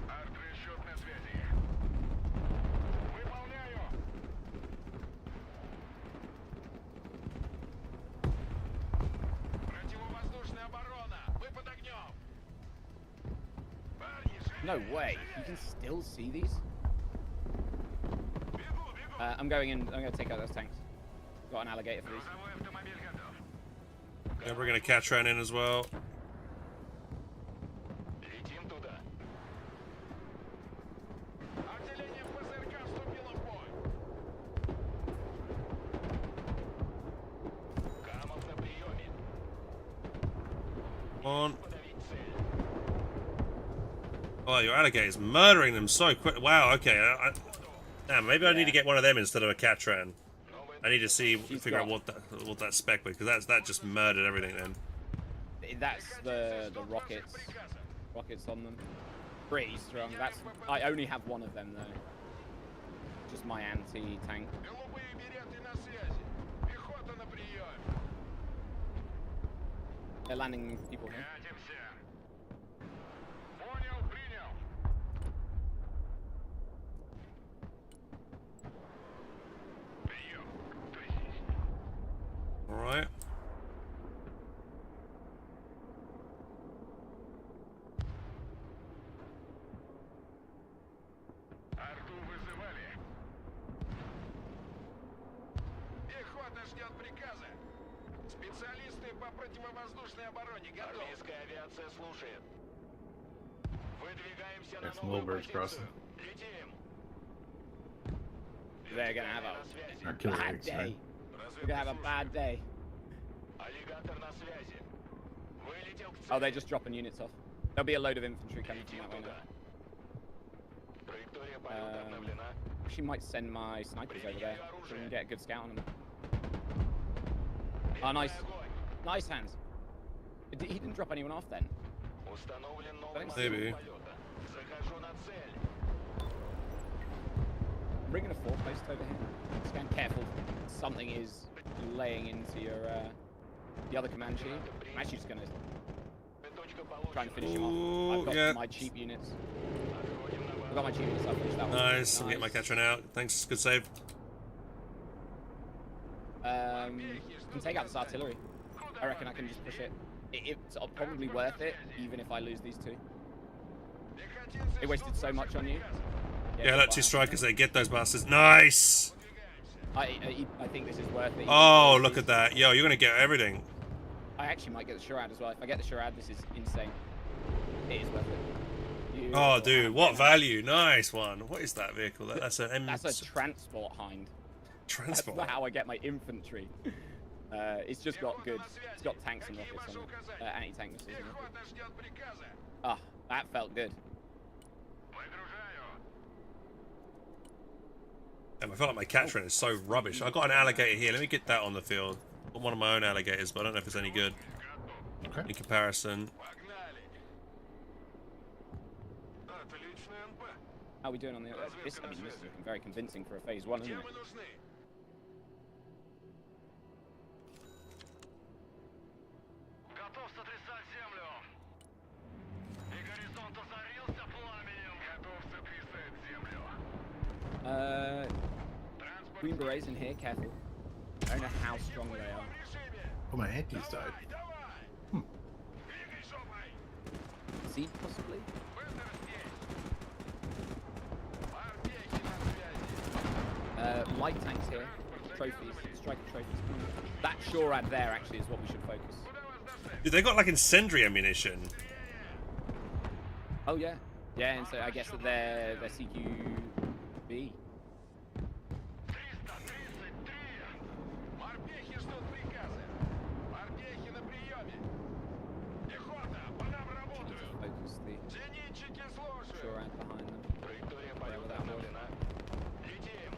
Арт-расчет на связи. Выполняю. Противовоздушная оборона. Мы под огнем. Парни, No way. You can still see these? бегу, бегу. I'm going in. I'm going to take out those tanks. Got an alligator for these. Грузовой автомобиль готов. Yeah, we're gonna catch run in as well. Летим туда. Отделение ПЗРК вступило в бой. Камов на приеме. Come on. Подавить цель. Oh, your alligator's murdering them so quick. Wow, okay. Damn, maybe I need to get one of them instead of a Catran. I need to see, figure out what that spec was, because that just murdered everything then. That's the rockets. Rockets on them. Pretty strong. I only have one of them though. Just my anti-tank. Голубые береты на связи. Пехота на приеме. They're landing people here. Пятимся. Понял, принял. Прием. Кто здесь? Alright. Арту вызывали. Пехота ждет приказа. Специалисты по противовоздушной обороне готовы. Армейская авиация слушает. Выдвигаемся на That's новую Millbirds позицию. crossing. Летим. They're gonna have На a связи. Artillery bad rigs, day. right? We're gonna have a bad day. Аллигатор на связи. Вылетел к цели. Oh, they're just dropping units off. There'll be a load of infantry coming from Летим that way туда. now. Траектория полета обновлена. She might send my snipers over there so we can get a good scout on them. Oh, nice. Огонь. Nice hands. He didn't drop anyone off then. Установлен новый Maybe. маршрут полета. Захожу на цель. I'm bringing a four-post over here. Stand careful. Something is laying into your the other command chief. I'm actually just gonna Точка try and получена. finish him off. Ooh, I've got yeah. my cheap units. Отходим на I've got my cheap units. I'll finish that one. Nice. I'm getting my Catran out. Thanks. Good save. Can take out this artillery. I reckon I can just push it. It's probably worth it, even if I lose these two. It wasted so much on you. Yeah, let two strikers there. Get those bastards. Nice. I think this is worth it. Oh, look at that. Yo, you're going to get everything. I actually might get the Sharad as well. If I get the Sharad, this is insane. It is worth it. Oh, dude. What value. Nice one. What is that vehicle? That's an M... That's a transport hind. transport. That's not how I get my infantry. It's just got good. It's got tanks and rockets on it. Anti-tank missiles and rockets. Пехота ждет приказа. Ah, that felt good. Выгружаю. Damn, I feel like my Catran is so rubbish. I got an alligator here. Let me get that on the field. Got one of my own alligators, but I don't know if it's any good Готов. in comparison. Погнали. Отличный НП. How are we doing on the other? This is looking very convincing for a phase one, isn't Где it? мы нужны? Готов сотрясать землю. И горизонт озарился пламенем. Готов сотрясать землю. Green berets in here, careful. I don't know how strong they are. Oh, my antis died. Давай. Двигай жопой. Seed, possibly? Быстро здесь. Морпехи на связи. Light tanks here. Trophies. Striker trophies. That Shorad there actually is what we should focus. Куда вас доставить? Dude, they got like incendiary ammunition. Oh yeah. Yeah, and so I guess that they're CQB. 333! Морпехи ждут приказы. Морпехи на приеме. Пехота, по нам работают. Focus the Зенитчики слушают. shore out behind them. Траектория Whatever полета that was. обновлена. Летим.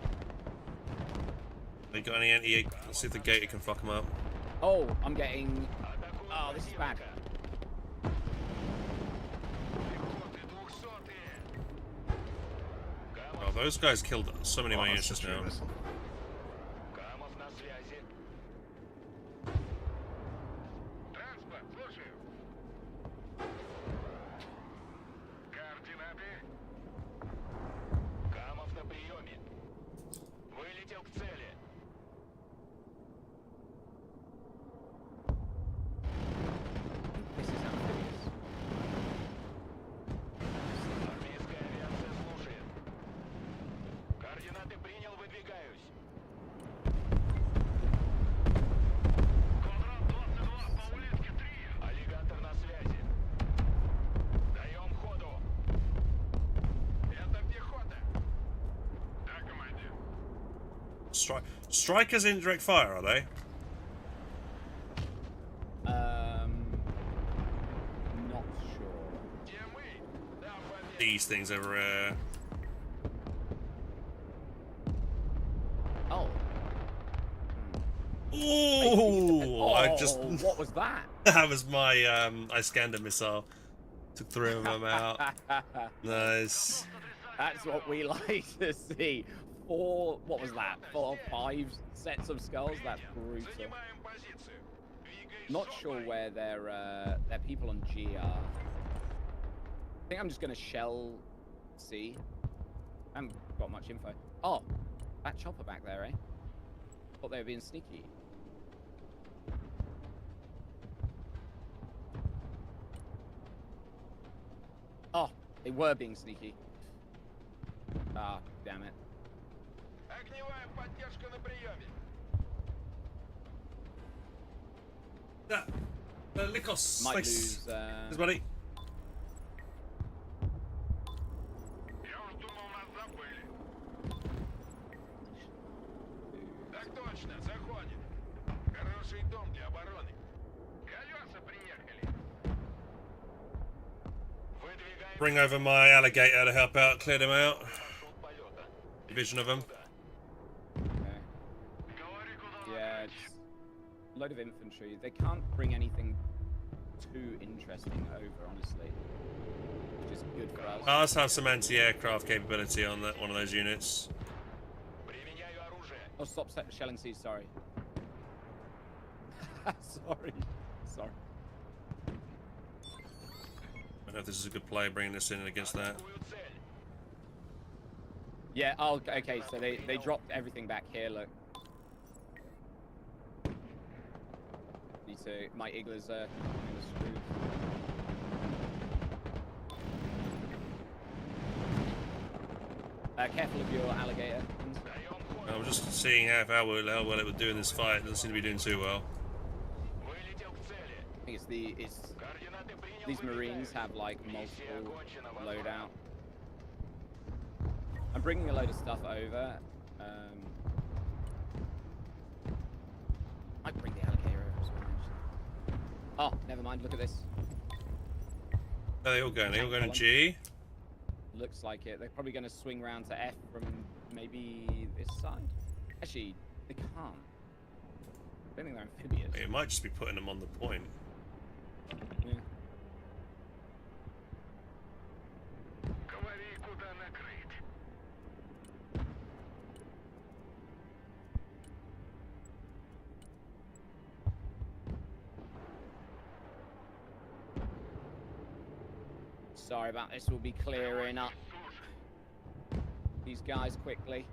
They got any anti? Let's see if the gator can fuck them up. Oh, I'm getting. Атакуем Oh, this is bad. противника. Пехоты 200-е. Oh, those guys killed so many of my units just now. Камов на связи. Транспорт, слушаю. Координаты. Камов на приеме. Вылетел к цели. This is amphibious. Армейская авиация слушает. Координаты принял, выдвигаюсь. Квадрат 22, по улитке 3. Аллигатор на связи. Даем ходу. Это пехота. Да, командир. Strikers in direct fire, are they? Not sure. Где мы? Да, победа. These things are. Oh. Ooh! I just. What was that? That was my Iskander missile. Took 3 of them out. Nice. That's what we like to see. What was that? 4 or 5 sets of skulls? That's brutal. Занимаем позицию. Двигай Not шок, sure Майк. where their people on G are. I think I'm just gonna shell C. I haven't got much info. Oh, that chopper back there, eh? Thought they were being sneaky. Oh, they were being sneaky. Ah, damn it. Огневая поддержка на приеме. Likos. Might Thanks. lose. Thanks, buddy. Я уж думал, нас забыли. Так точно, заходит. Хороший дом для обороны. Колеса приехали. Выдвигаем Bring over my alligator to help out, clear them out. маршрут полета. Division of them. Okay. Говори, куда Yeah, лететь. it's a load of infantry. They can't bring anything too interesting over, honestly. Which is good for us. I also have some anti-aircraft capability on that one of those units. Применяю оружие. Oh, stop shelling C, sorry. Sorry. Sorry. I don't know if this is a good play, bringing this in against that. Атакую цель. Yeah, oh, okay, so they dropped everything back here, look. Need to, my Iglas are kind of screwed. Careful of your alligator. Даем ход. I was just seeing how well it would do in this fight. It doesn't seem to be doing too well. Вылетел к цели. I think it's Координаты принял, these Marines выдвигаюсь. have like Миссия multiple окончена. loadout. I'm bringing a load of stuff over. I bring the alligator over as well. actually. Oh, never mind. Look at this. Are they all going? Are they all going to G? Looks like it. They're probably going to swing round to F from maybe this side. Actually, they can't. I don't think they're amphibious. It might just be putting them on the point. Yeah. Говори, куда накрыть. Sorry about this. We'll be clearing up these guys quickly.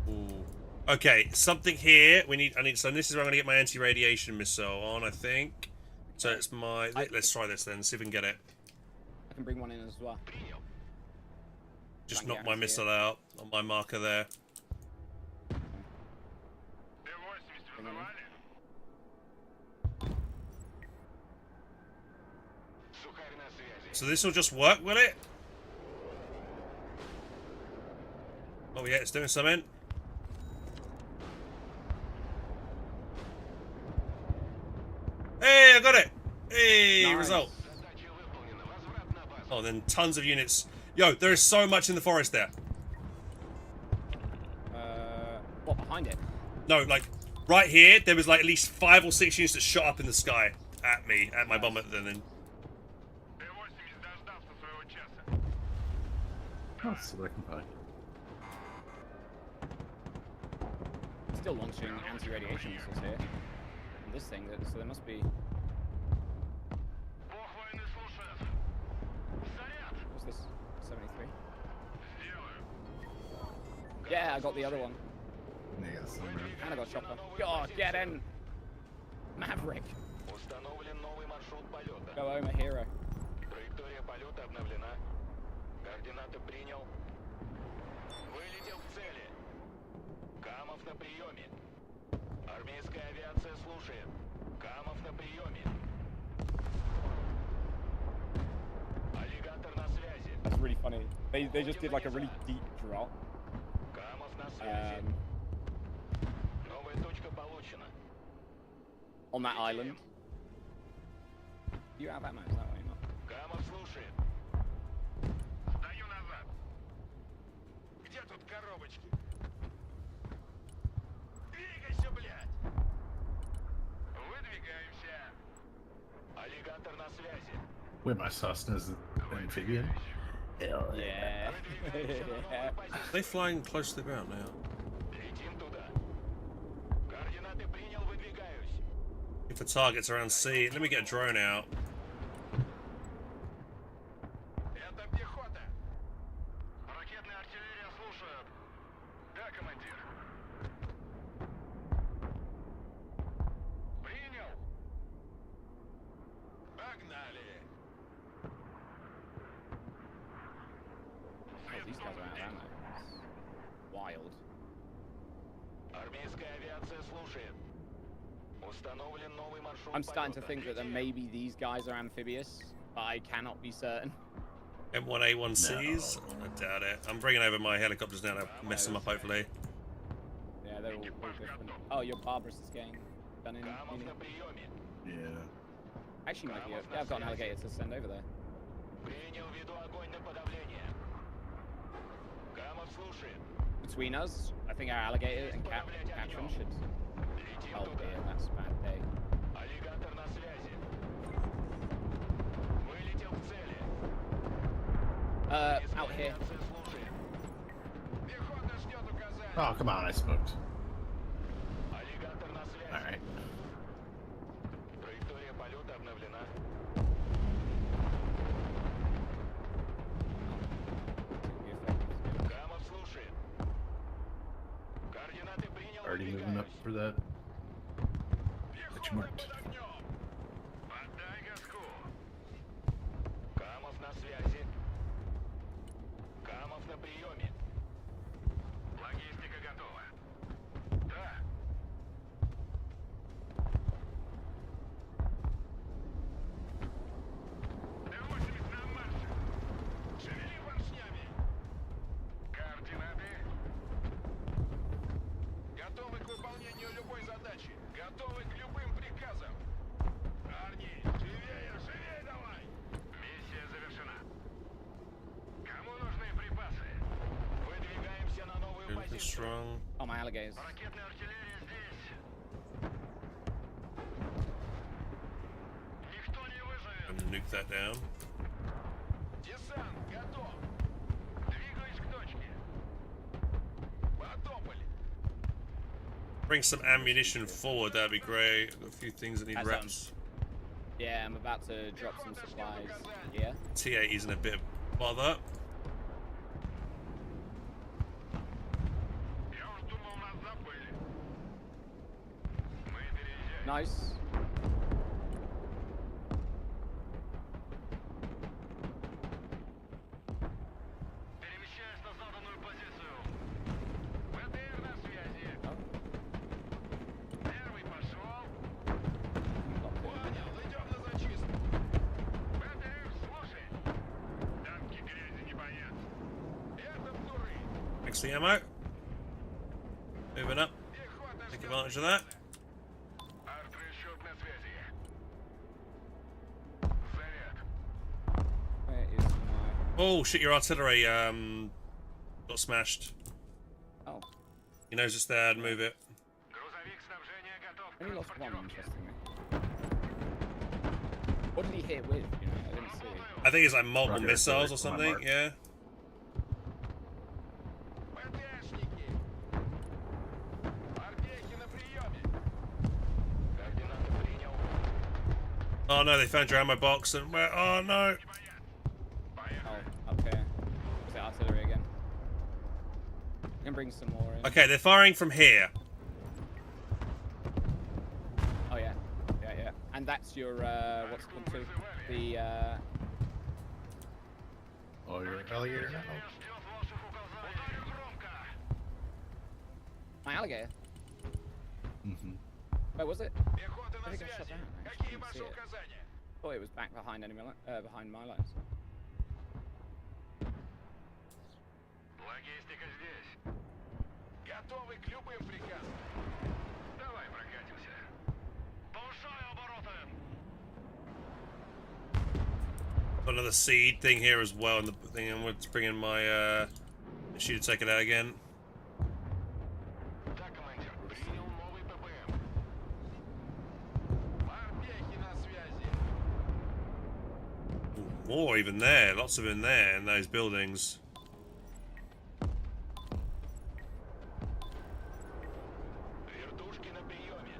Ooh. Okay, something here. I need. So this is where I'm going to get my anti-radiation missile on, I think. So it's my. Let's try this then. See if we can get it. I can bring one in as well. Принял. Just Try and knock my guarantee missile out on my marker there. Т-80 вызывали? So this will just work, will it? Oh yeah, it's doing something. Hey, I got it! Hey, Nice. result. Задача выполнена. Возврат на базу. Oh, then tons of units. Yo, there is so much in the forest there. What, behind it? No, like, right here, there was like at least 5 or 6 units that shot up in the sky at me, at my bomber, then. Т-80 дождался своего часа. Let's see what I can find. Still launching anti-radiation missiles here. And this thing, so there must be... Бог войны слушает. Заряд. What's this? 73? Сделаю. Yeah, I got the other one. Yeah, somewhere. And I got chopper. God, get in! Maverick! Установлен новый маршрут полета. Go home, a hero. Траектория полета обновлена. Координаты принял. Вылетел к цели. Камов на приеме. Армейская авиация слушает. Камов на приеме. Аллигатор на связи. That's really funny. They just did like a really deep drop. Камов на связи. Um, Новая точка получена. on that island. You have ammo, is that way not? Камов слушает. Сдаю назад. Где тут коробочки? Двигайся, блядь! Выдвигаемся. Аллигатор на связи. Wait, my Cessna's an amphibian? Hell Yeah. Выдвигаемся на новую Are they позицию. flying close to the ground now? Летим туда. Координаты принял, выдвигаюсь. If the target's around C, let me get a drone out. Это пехота. Ракетная артиллерия слушают. Да, командир. Принял. Погнали. Oh, these guys are out of ammo. It's wild. Армейская авиация слушает. Установлен новый маршрут I'm starting to полета. think that maybe these guys are amphibious, but I cannot be certain. M1A1Cs? I doubt it. I'm bringing over my helicopters now to mess them up, hopefully. Yeah, they're all different. Oh, your Barbarous is getting done in. Камов на приеме. Yeah. Actually, might be. Yeah, I've got an alligator to send over there. Принял в виду огонь на подавление. Камов слушает. Between us, I think our alligator and Catron should. Летим Oh туда. dear, that's a bad day. Аллигатор на связи. Вылетел к цели. Out here. Авиация слушает. Пехота ждет указания. Oh, come on, I smoked. Аллигатор на связи. Alright. Траектория полета обновлена. Камов слушает. Координаты принял. Already moving up for that. That you marked. Отдай газку. Камов на связи. Камов на приеме. Логистика готова. Да. Т-80 на марше. Шевели поршнями. Координаты. Готовы к выполнению любой задачи. Готовы к любым приказам. Парни, живее, живее давай! Миссия завершена. Кому нужны припасы? Выдвигаемся на новую Good and позицию. strong. Oh, my alligators. Ракетная артиллерия здесь. Никто не I'm выживет. gonna nuke that down. Десант готов. Двигаюсь к точке. Потопали. Bring some ammunition forward, that'd be great. I've got a few things that need That reps. Yeah, I'm about to drop some supplies here. T8 isn't a bit of bother. Я уж думал, нас забыли. Мы переезжаем. Nice. Перемещаюсь на заданную позицию. ВТР на связи. Первый пошел. Понял, идем на зачистку. ВТР, слушай. That's the ammo. Moving up. Take advantage of that. Арт-расчет на связи. Заряд. Where is my... Oh shit! Your artillery got smashed. Oh, He knows it's there. And move it. Грузовик снабжения готов к only lost one, транспортировке. interestingly. What did he hit with? You know, I didn't see. I think it's like multiple Roger, missiles or on my something. mark. Yeah. ПТшники. Орбехи на приеме. Координаты принял. Oh no! They found your ammo box and where? Oh no! Oh, up here. Was it artillery again? I can bring some more in. Okay, they're firing from here. Oh yeah, yeah, yeah. And that's your what's it called too? The Oh, you're an alligator now? Ждет ваших указаний. Ударим громко. my alligator. Mm-hmm. Where was it? Пехота I на think I shot связи. down. I Какие didn't ваши see it. указания? Oh, it was back behind behind my lines. Логистика здесь. Готовы к любым приказам. Давай прокатимся. Повышаю обороты. Got another seed thing here as well in the thing. I'm going to bring in my issue to take it out again. Да, командир. Принял новый ППМ. Орбехи на связи. Ooh, more even there. Lots of in there in those buildings. Вертушки на приеме.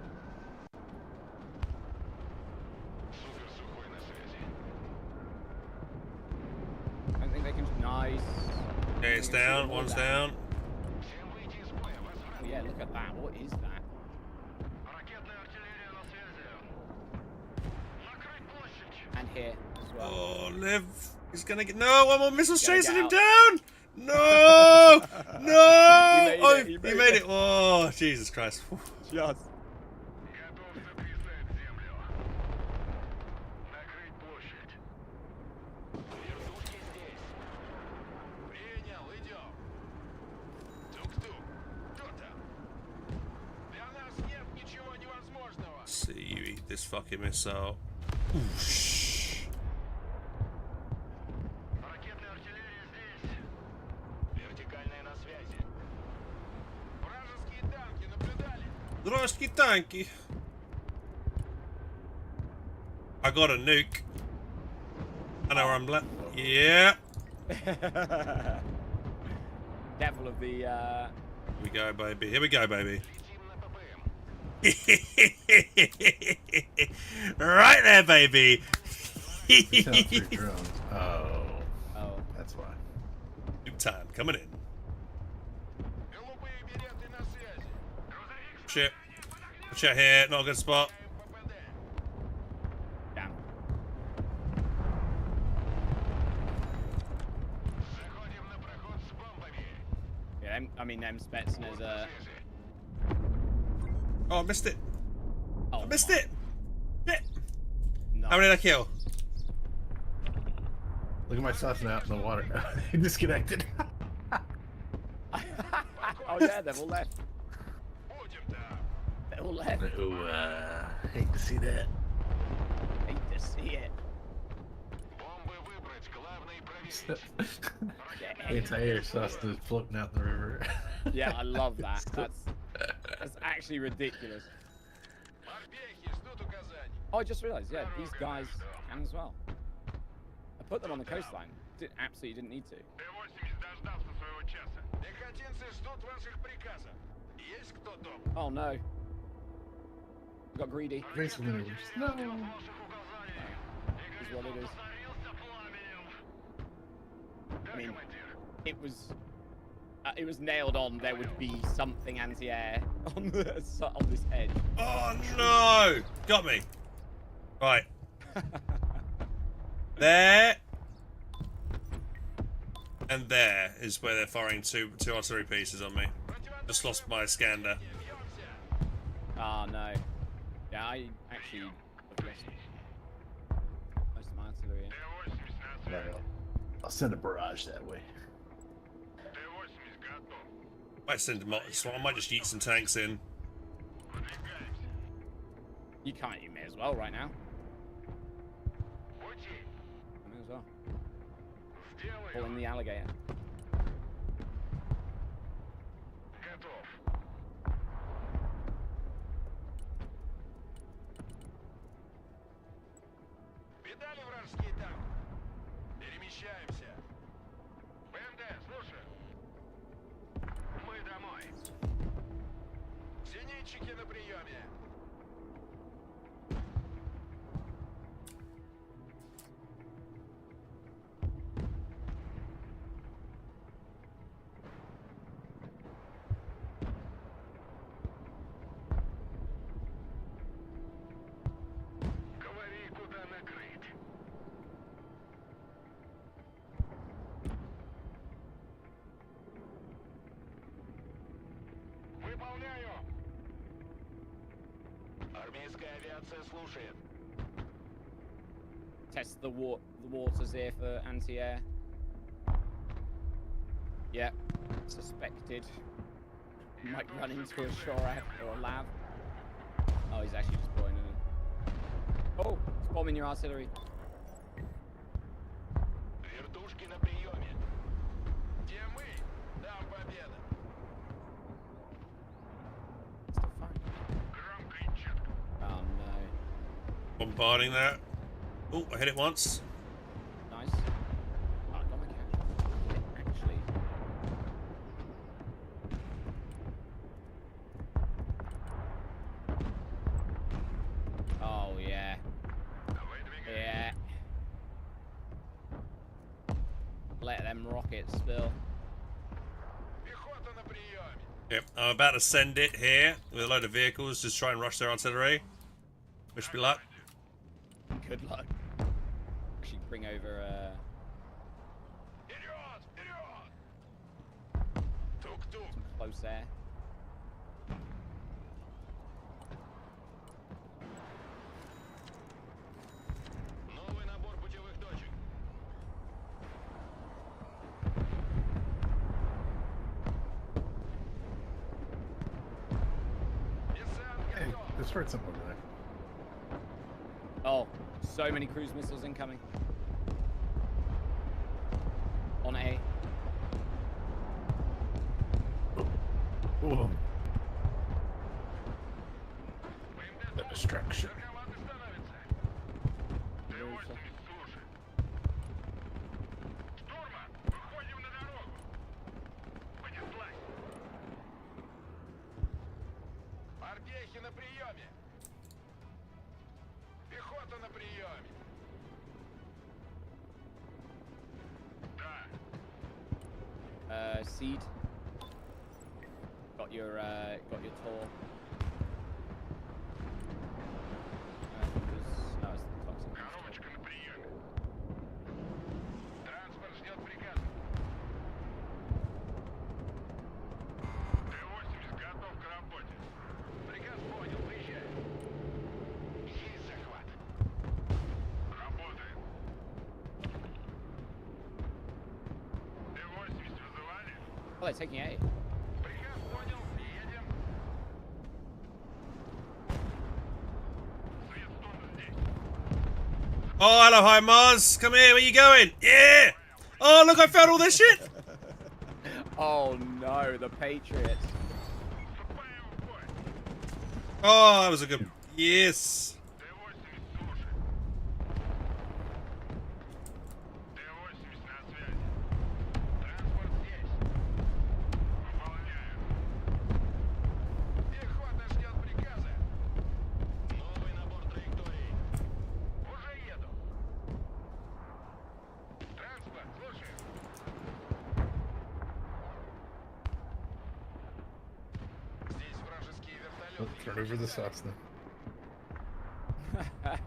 Супер сухой на связи. I don't think they can. Nice. Okay, it's down. One's down. Всем выйти из боя. Возврат. Oh yeah, look at that. What is that? Ракетная артиллерия на связи. Накрыть площадь. And here as well. Oh, Liv. He's gonna get. No, one more missile's Gotta chasing get him out. down. No, no. He made Oh, it, he he made made it. it. Oh, Jesus Christ. Just. Готов сотрясать землю. Накрыть площадь. Вертушки здесь. Принял, идем. Тук-тук. Кто там? Для нас нет ничего невозможного. See you eat this fucking missile. Oosh. Ракетная артиллерия здесь. Вертикальная на связи. Вражеские танки наблюдали. Здравствуйте, танки. I got a nuke. I know where I'm left. Yeah. Devil of the. Here we go, baby. Here we go, baby. Летим на ППМ. Right there, baby. We sent out 3 drones. Oh, Oh. that's why. Nuke time coming in. Голубые береты на связи. Грузовик Shit. Watch out here. Not a good spot. ППД. Damn. Заходим на проход с бомбами. Yeah, them, I mean them Spetsnaz. Связи. Oh, I missed it. Oh, I missed it. Shit. No. How many did I kill? Look at my Cessna out in the water. He disconnected. Oh yeah, they've all left. Будем там. They're all left. Ooh, hate to see that. Hate to see it. Бомбы выбрать. Главный проверить. Anti-air Cessna is floating out in the river. Yeah, I love that. That's actually ridiculous. Орбехи ждут указаний. Oh, I just realised. Yeah, these guys can as well. I put them on the coastline. Absolutely didn't need to. Т-80 дождался своего часа. Пехотинцы ждут ваших приказов. Есть кто дома? Oh no. We got greedy. Race maneuvers. No. Ваших указаний. Is what it is. Озарился пламенем. Да, I mean, командир. it was nailed on. There would be something anti-air on this edge. Oh no! Got me. Right. There. And there is where they're firing two artillery pieces on me. Just lost my scander. Ah no. Yeah, I actually have lost most of my artillery. Т-80 на связи. Alright, I'll send a barrage that way. Т-80 готов. Might send so I might just yeet some tanks in. Выдвигаемся. You can't. You may as well right now. Пути. You may as well. Сделаю. Pull in the alligator. Готов. Видали вражеский танк? Перемещаемся. БМД, слушай. Мы домой. Зенитчики на приеме. Говори, куда накрыть. Выполняю. Армейская авиация слушает. Test the waters here for anti-air. Yep. Suspected. Might run into a SHORAD or a LAV. Oh, he's actually just blowing in. Oh, it's bombing your artillery. Вертушки на приеме. Где мы? Там победа. Still fine. Громко и четко. Oh no. Bombarding that. Oh, I hit it once. Nice. Oh, I got my catch. Actually. Oh yeah. Выдвигаемся. Yeah. Let them rockets spill. Пехота на приеме. Yep, I'm about to send it here with a load of vehicles. Just try and rush their artillery. Wish me luck. Good luck. Actually, bring over. Вперед! Вперед! Тук-тук. Close air. Новый набор путевых точек. Десант Hey, готов. there's heard something over there. Oh, so many cruise missiles incoming. On A. Whoa, БМД the слушает. destruction. Команда становится. Т-80 слушает. Штурман, выходим на дорогу. Понеслась. Арбехи на приеме. Пехота на приеме. Да. Seed. Got your tour. That was toxic. Коробочка на приеме. Транспорт ждет приказа. Т-80 готов к работе. Приказ понял, приезжай. Есть захват. Работаем. Т-80 вызывали? Oh, they're taking A. Приказ понял, едем. Светстон здесь. Oh, hello, hi Mars. Come here. Where you going? Yeah. Oh, look, I found all this shit. Oh no, the Patriots. Вступаем в бой. Oh, that was a good. Yes. Т-80 слушай. Т-80 на связи. Транспорт здесь. Выполняю. Пехота ждет приказа. Новый набор траекторий. Уже еду. Транспорт, слушай. Здесь вражеские Oh, вертолеты. turn over the Cessna. Т-80 на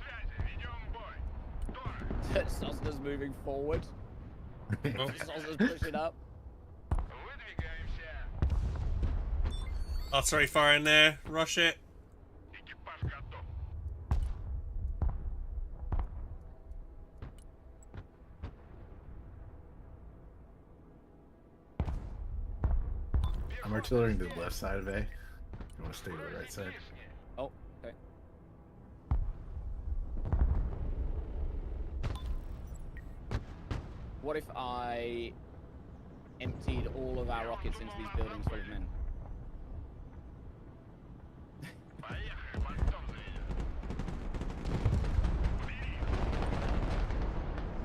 связи. Ведем бой. Тора. Cessna's moving forward. Oh, Cessna's pushing up. Выдвигаемся. artillery fire in there. Rush it. Экипаж готов. I'm artillerying to the left side of A. You want to stay to the right side? Oh, okay. What if I emptied all of our rockets into these buildings full of men?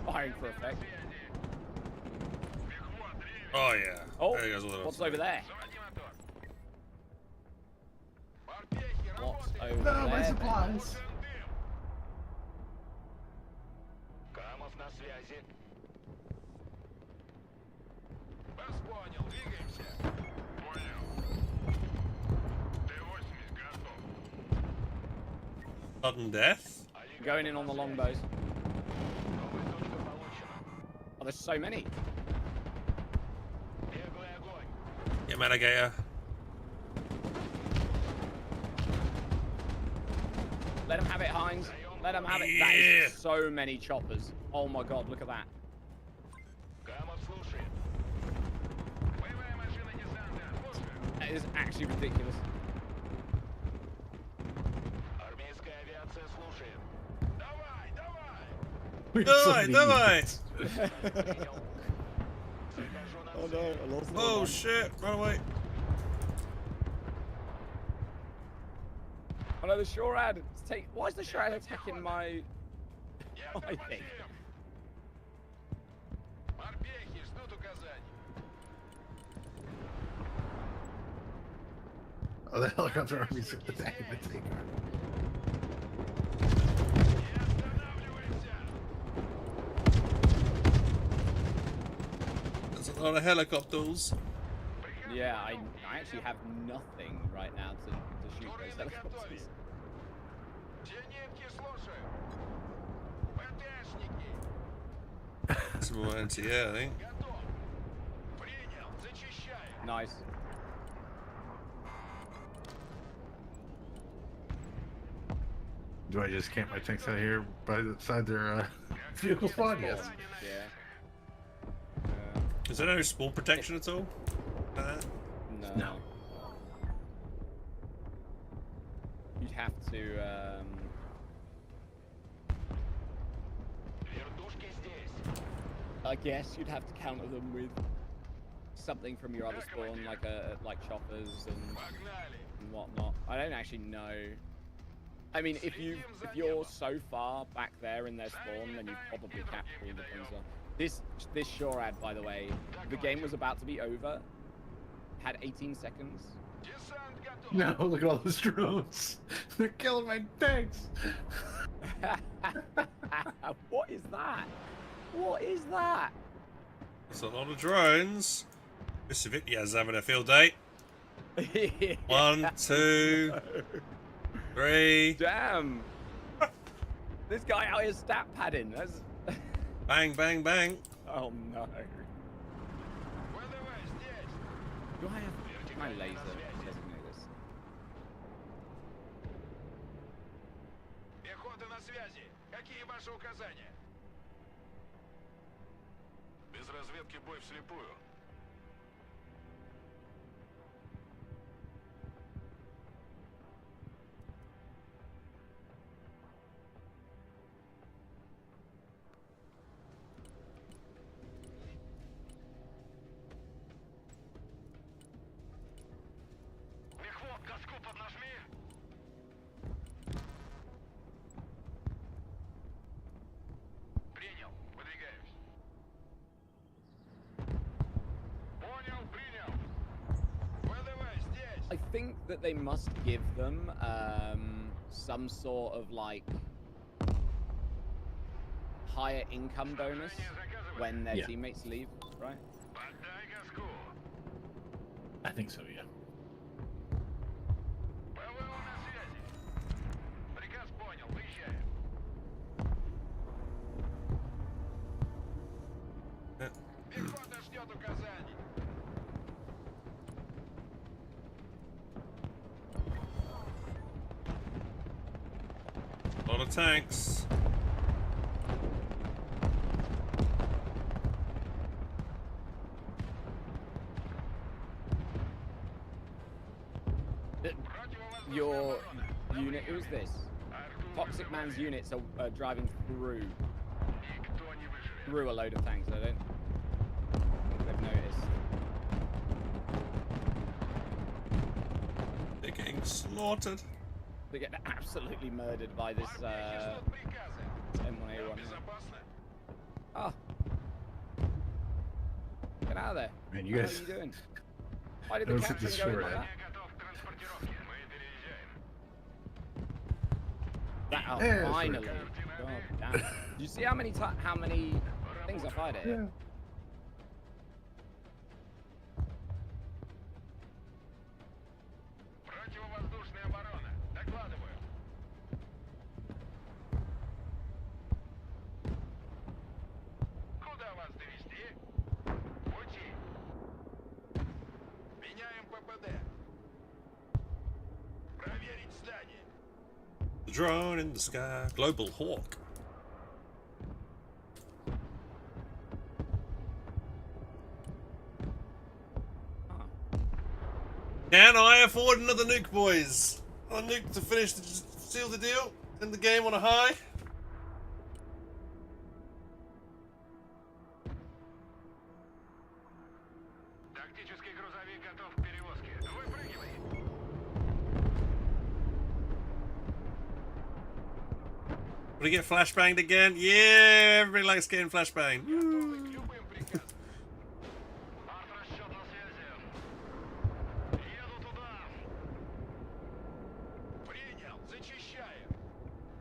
Firing for effect. Oh yeah. Oh, There goes all the what's over there? What's over No, there? my then? supplies. Камов на связи. Вас понял, двигаемся. Понял. Т-80 готов. Sudden death. Going in on the longbows. Новая точка получена. Oh, there's so many. Беглый огонь. Yeah, Madigator. Let him have it, Heinz. Let him have it. That Yeah. is so many choppers. Oh my god, look at that. Камов слушает. Боевая машина десанта. Слушаю. That is actually ridiculous. Армейская авиация слушает. Давай, давай. We have so Die, many die! units. Принял. Захожу на Oh no, цель. I lost Oh shit! Run away! Oh no, the Shorad. Why is the Shorad attacking my Я thing? командир. Морпехи ждут указаний. Oh, the helicopter army's attacking my tank. Не останавливайся. There's a lot of helicopters. Yeah, I actually have nothing right now to shoot those Турели готовы. helicopters. Зенитки слушаю. ПТшники. Some more anti-air, I think. Готов. Принял. Зачищаю. Nice. Do I just camp my tanks out here by the side their vehicle spawn? Yes. Yeah. Is there no spawn protection at all? No. No. You'd have to. Вертушки здесь. I guess you'd have to counter them with something from your other spawn, like choppers and Погнали. whatnot. I don't actually know. I mean, if you're so far back there in their spawn, then you've probably captured all the things. This Shorad, by the way, the game was about to be over. Had 18 seconds. Десант готов. No, look at all those drones. They're killing my tanks. What is that? What is that? There's a lot of drones. Mr. Vicky's having a field day. 1, 2, 3. Damn. This guy out here stat padding. That's. Bang, bang, bang. Oh no. ВДВ здесь. Do I have my laser designators? Пехота на связи. Какие ваши указания? Без разведки бой вслепую. Мехвод, газку поднажми. Принял. Выдвигаюсь. Понял, принял. ВДВ здесь. I think that they must give them some sort of like higher income bonus when their Yeah. teammates leave, right? Поддай газку. I think so, yeah. ПВО на связи. Приказ понял, выезжаем. Пехота ждет указаний. A lot of tanks. Your unit, who's this? Toxic Man's units are driving through a load of tanks. I don't think they've noticed. They're getting slaughtered. They get absolutely murdered by this M1A1. Oh. Get out of there. Man, you What guys. are you doing? Why did I the was at captain the go in shore like end. that? Мы переезжаем. Oh, Yeah, that's finally. pretty God damn. Do you see how many things I fired at Yeah. here? Противовоздушная оборона. Докладываю. Куда вас довести? Пути. Меняем ППД. Проверить здание. The drone in the sky. Global Hawk. Ah. Can I afford another nuke, boys? A nuke to finish the seal the deal? End the game on a high? Тактический грузовик готов к перевозке. Выпрыгивай. Will he get flashbanged again? Yeah, everybody likes getting flashbanged. Готовы к любым приказам. Арт-расчет на связи. Еду туда. Принял. Зачищаем.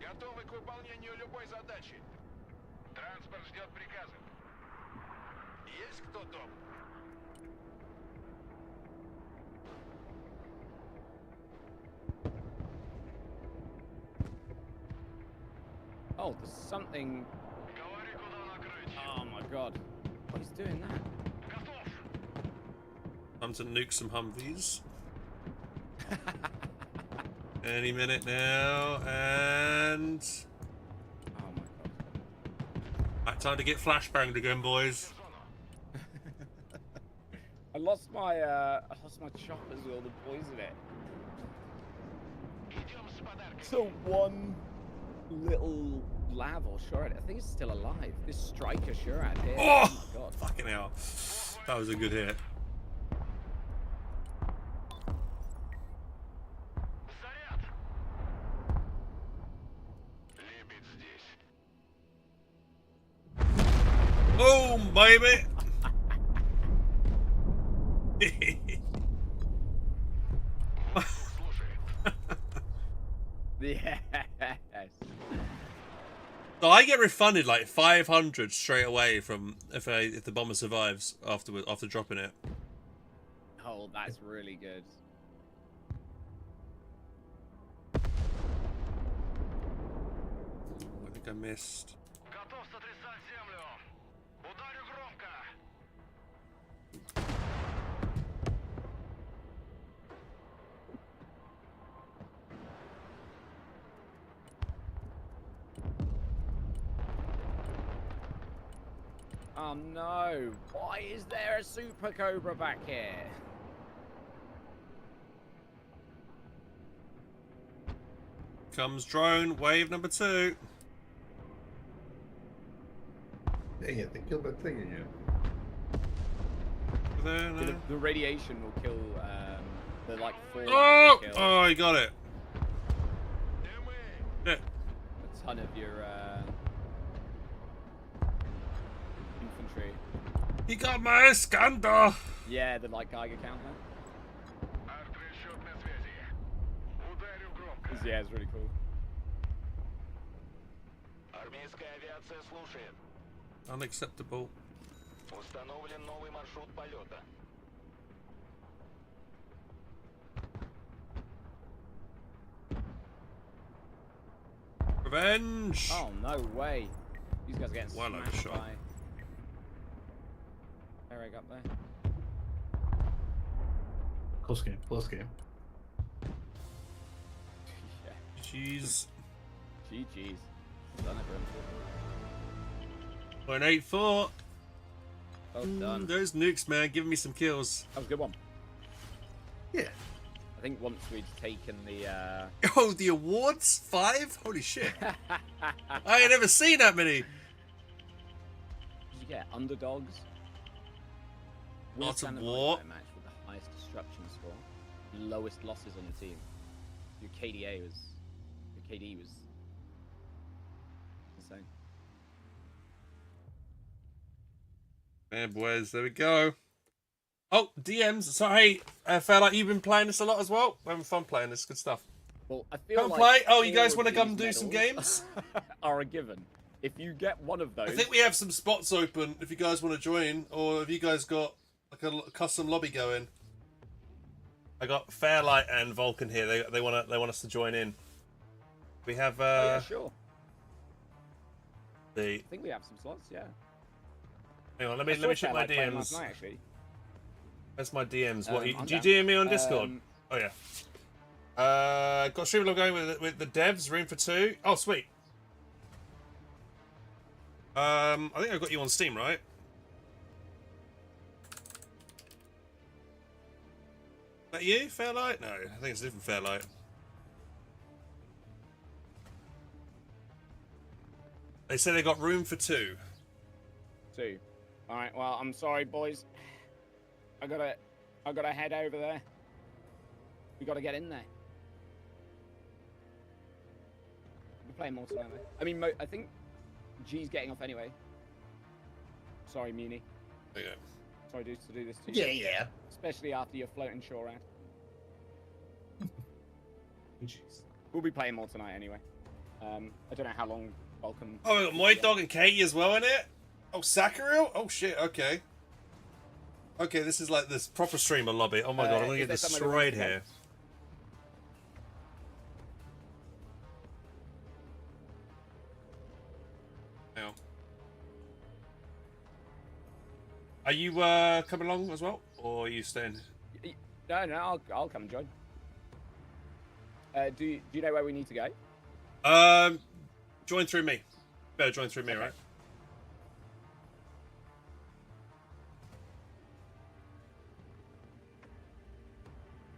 Готовы к выполнению любой задачи. Транспорт ждет приказов. Есть кто дома? Oh, there's something. Говори, куда накрыть. Oh my god. What is doing that? Готов. Time to nuke some Humvees. Any minute now, and Oh my god. right, time to get flashbanged again, boys. I lost my choppers with all the poison in it. Идем с подарками. So one little lav or Shurad. I think it's still alive. This striker Shurad here. Oh! My god. Fucking hell. That was a good hit. Заряд. Лебедь здесь. Boom, baby! Слушай. Yes. So I get refunded like 500 straight away from if the bomber survives after dropping it. Oh, that's really good. I think I missed. Готов сотрясать землю. Ударю громко. Oh no! Why is there a Super Cobra back here? Comes drone, wave number 2. Dang it, they killed that thing again. There, no. The radiation will kill the like fallout Oh! will kill Oh, he got it. Где мы? Yeah. a ton of your infantry. He got my Iskander! Yeah, the like Geiger counter. Арт-расчет на связи. Ударю громко. Yeah, it's really cool. Армейская авиация слушает. Unacceptable. Установлен новый маршрут полета. Revenge! Oh no way! These guys are getting Well smashed overshot. by Eric up there. Close game, close game. Yeah. Jeez. GG's. Done it, bro. 0.84. Well done. Those nukes, man, giving me some kills. That was a good one. Yeah. I think once we'd taken the. Oh, the awards? 5? Holy shit! I ain't never seen that many. Did you get underdogs? Win a Lots of standard war. fight match with the highest destruction score, lowest losses on the team. Your KD was insane. Yeah, boys, there we go. Oh, DMs. So, hey, I felt like you've been playing this a lot as well. We're having fun playing this. Good stuff. Well, I feel Come like play. Oh, you all guys of want to come these do some medals games? are a given. If you get one of those, I think we have some spots open if you guys want to join, or have you guys got like a custom lobby going? I got Fairlight and Vulcan here. They want us to join in. We have oh, yeah, sure. the. I think we have some slots. Yeah. Hang on, let I me saw check my Fairlight playing last DMs. night, actually. Where's my DMs? What? I'm Did you down. DM me on Discord? Um, Oh yeah. Got stream log going with the devs. Room for 2. Oh sweet. I think I've got you on Steam, right? Is that you, Fairlight? No, I think it's a different Fairlight. They say they got room for 2. 2. All right. Well, I'm sorry, boys. I gotta head over there. We gotta get in there. We're playing more tonight. I mean, I think G's getting off anyway. Sorry, Muni. There you go. Sorry, dudes, to do this to you. Yeah. Especially after your floating shore ad. Jeez. We'll be playing more tonight anyway. I don't know how long Vulcan. Oh, we got Moy Dog and Katie as well in it. Oh, Sakuril? Oh shit. Okay. Okay, this is like this proper streamer lobby. Oh my god, I'm gonna is get there somewhere destroyed that we can here. Now. Are you coming along as well, or are you staying? No, I'll come and join. Do you know where we need to go? Join through me. Better join through me, right?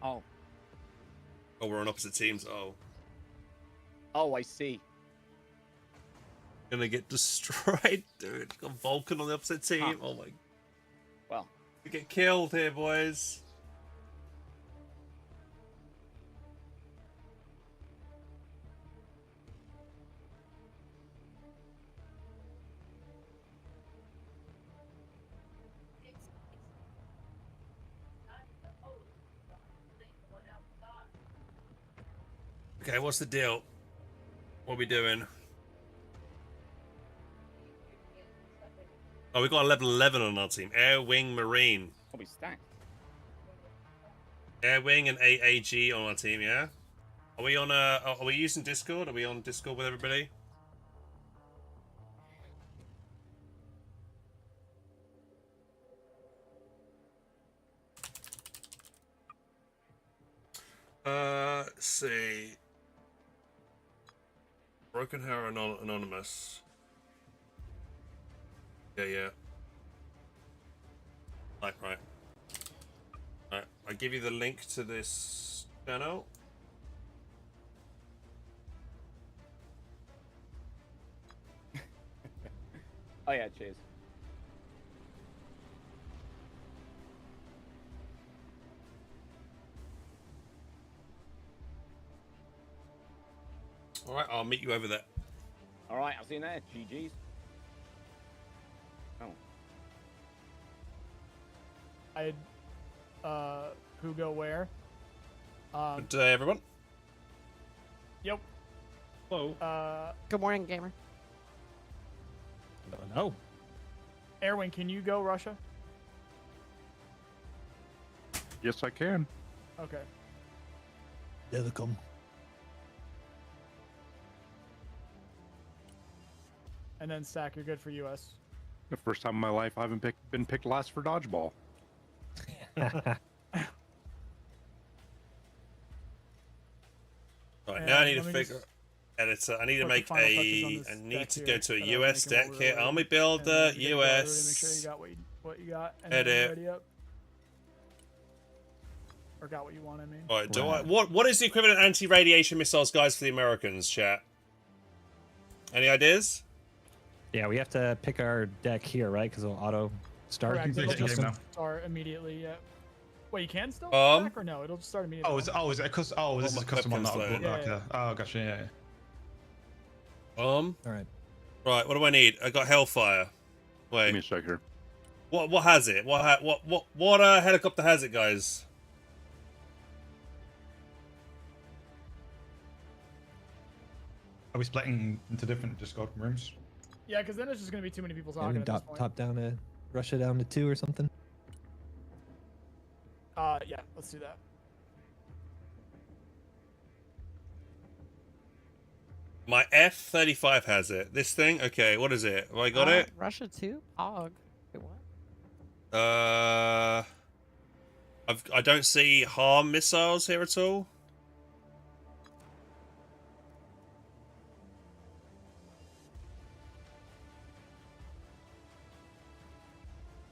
Oh. Oh, we're on opposite teams. Oh, Oh, I see. gonna get destroyed, dude. Got Vulcan on the opposite team. Huh. Oh my, Well, we get killed here, boys. Okay, what's the deal? What are we doing? Oh, we got a level 11 on our team. Air, Wing, Marine. I'll be stacked. Air, Wing, and AAG on our team, yeah? Are we on, are we using Discord? Are we on Discord with everybody? Let's see. Broken Hair Anonymous. Yeah. Right. Alright, I give you the link to this channel. Oh yeah, cheers. Alright, I'll meet you over there. All right, I'll see you there. GG's. Oh. Who go where? Good day, everyone. Yep. Hello. Good morning, gamer. No. Erwin, can you go Russia? Yes, I can. Okay. Yeah, they come. And then Sack, you're good for US. The first time in my life I haven't been picked last for dodgeball. Alright, now I need to let me figure. just Editor. I need to put the make final touches on a. this I need deck to here, go to a but I'll US make 'em deck all here. really- Army and Builder, then get it all ready to make sure you US. got what you got. And then Edit. ready up. or got what you want. I mean. All right, what is the equivalent anti-radiation missiles, guys, for the Americans, chat? Any ideas? Yeah, we have to pick our deck here, right? Because it'll auto start. Correct. can It'll take the just game now. start immediately. Yeah. Wait, you can still Um, back or no? It'll just start immediately. Oh, is it because this is my a custom one? webcam's Not low. like Yeah, oh, gotcha. Yeah. All right. Right. What do I need? I got Hellfire. Give me a Wait. sec here. What has it? What helicopter has it, guys? Are we splitting into different Discord rooms? Yeah, because then it's just gonna be too many people Yeah, talking we at this top, point. top down to Russia down to 2 or something. Yeah, let's do that. My F-35 has it. This thing? Okay, what is it? Have I got it? Russia too? Pog. Wait, what? I don't see harm missiles here at all.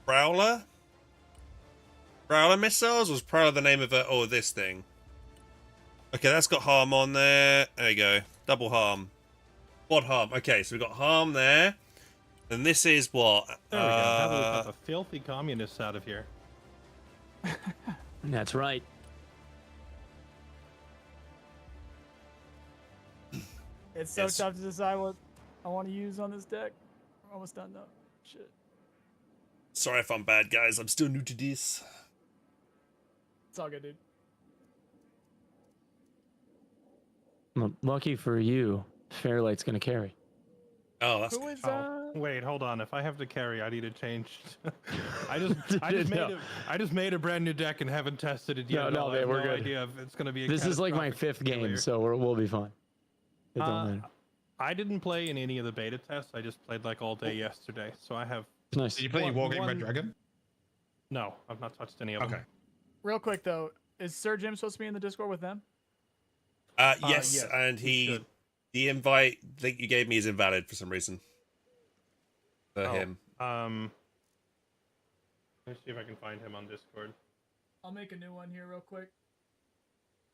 Prowler? Prowler missiles? Was Prowler the name of it? Oh, this thing. Okay, that's got harm on there. There you go. Double harm. Quad harm. Okay, so we've got harm there. And this is what? There we go. Now that we've got the filthy communists out of here. That's right. It's so Yes. tough to decide what I want to use on this deck. We're almost done though. Shit. Sorry if I'm bad, guys. I'm still new to this. It's all good, dude. Well, lucky for you, Fairlight's gonna carry. Oh, that's Who good. is Wait, hold on. If I have to carry, I need to change. I just made a brand new deck and haven't tested it yet. No, I have we're no good. idea if it's gonna be. A This is like my catastrophic 5th game, failure. so we'll be fine. It don't matter. I didn't play in any of the beta tests. I just played like all day yesterday, so I have. It's nice. Did you play any Wargame one- Red Dragon? No, I've not touched any of Okay. them. Real quick though, is Sir Jim supposed to be in the Discord with them? Yes, yes, and he should. the invite that you gave me is invalid for some reason. For him. Let me see if I can find him on Discord. I'll make a new one here real quick.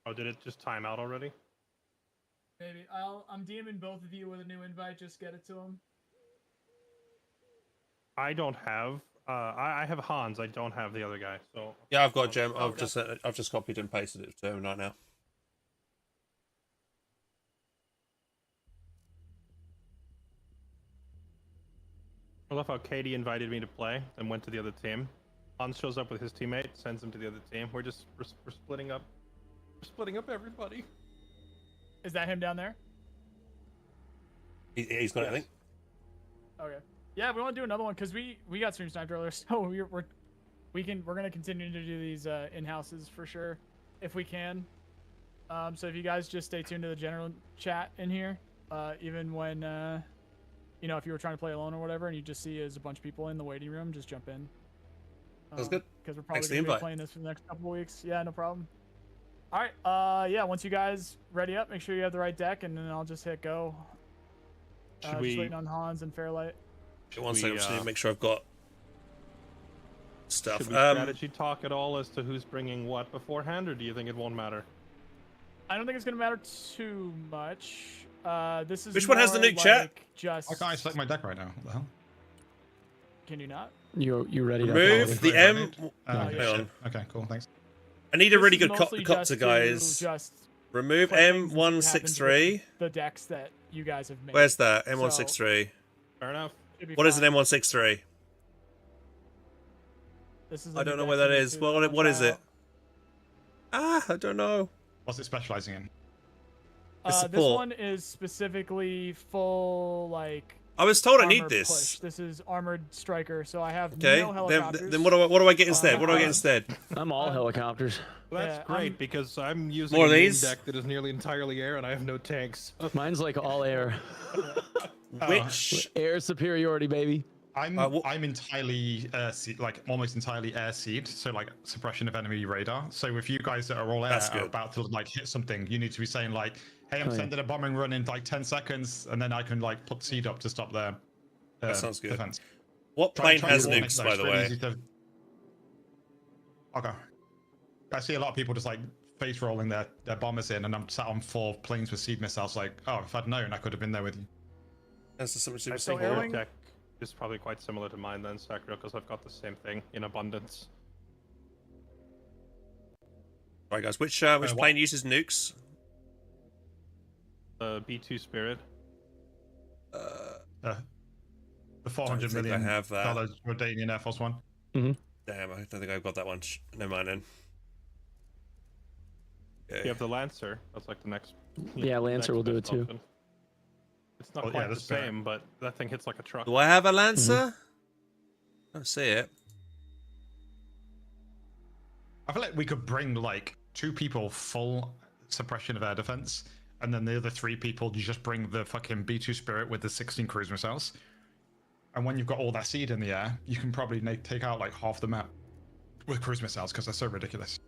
Oh, did it just time out already? Maybe I'm DMing both of you with a new invite. Just get it to him. I don't have. I have Hans. I don't have the other guy. So Yeah, I've got Gem. okay. I've just copied and pasted it to him right now. I love how Katie invited me to play and went to the other team. Hans shows up with his teammate, sends him to the other team. We're splitting up. We're splitting up everybody. Is that him down there? He's got it, I think. Okay. Yeah, we want to do another one because we got stream sniped earlier, so we're gonna continue to do these in houses for sure if we can. So if you guys just stay tuned to the general chat in here, even when you know, if you were trying to play alone or whatever, and you just see as a bunch of people in the waiting room, just jump in. Sounds good. Because we're probably Thanks for the gonna be invite. playing this for the next couple of weeks. Yeah, no problem. All right. Yeah. Once you guys ready up, make sure you have the right deck, and then I'll just hit go. Should Just we? waiting on Hans and Fairlight. One we, second, just need to make sure I've got stuff. Should we strategy talk at all as to who's bringing what beforehand, or do you think it won't matter? I don't think it's gonna matter too much. This is Which one has the more nuke, chat? like Just I can't select my deck right now. What the hell? Can you not? You ready to Remove the M. Oh, Hang shit. on. Okay, cool. Thanks. I need a This really is good mostly copter, just to guys. Just Remove play things that happen M163. with the decks that you guys have made. Where's that? M163. Fair enough. Should be What is an fine. M163? This is I the don't new know where deck that you is. need to What is try it? out. I don't know. What's it specializing in? It's This support. one is specifically full like. I was told I armor need this. Push. This is armored striker, so I have Okay, no helicopters. then what do I get instead? What do I get instead? I'm all helicopters. Well, that's Yeah, great I'm- because I'm using More a of main these? deck that is nearly entirely air, and I have no tanks. Mine's like all air. Which Air superiority, baby. I'm entirely like almost entirely air seed, so like suppression of enemy radar. So if you guys that are all air That's are good. about to like hit something, you need to be saying like, "Hey, I'm Oh, yeah. sending a bombing run in like 10 seconds," and then I can like put seed up to stop their That sounds good. defense. what Try- plane try has your nukes, next by dice, the really way? easy to- Okay. I see a lot of people just like face rolling their bombers in, and I'm sat on 4 planes with seed missiles. Like, oh, if I'd known, I could have been there with you. That's just something I super think your Airwing- deck is probably quite similar to mine then, Sakura, because I've got the same thing in abundance. Right, guys. Which what- plane uses nukes? The B2 Spirit. The $400 think million I have that. Jordanian Air Force One. Damn, I don't think I've got that one. Never mind then. You have the Lancer. That's like the next. Yeah, Lancer will do next it too. option. It's not Well, quite yeah, the that's fair. same, but that thing hits like a truck. Do I have a Lancer? I don't see it. I feel like we could bring like 2 people full suppression of air defense, and then the other 3 people just bring the fucking B2 Spirit with the 16 cruise missiles. And when you've got all that seed in the air, you can probably take out like half the map with cruise missiles because they're so ridiculous.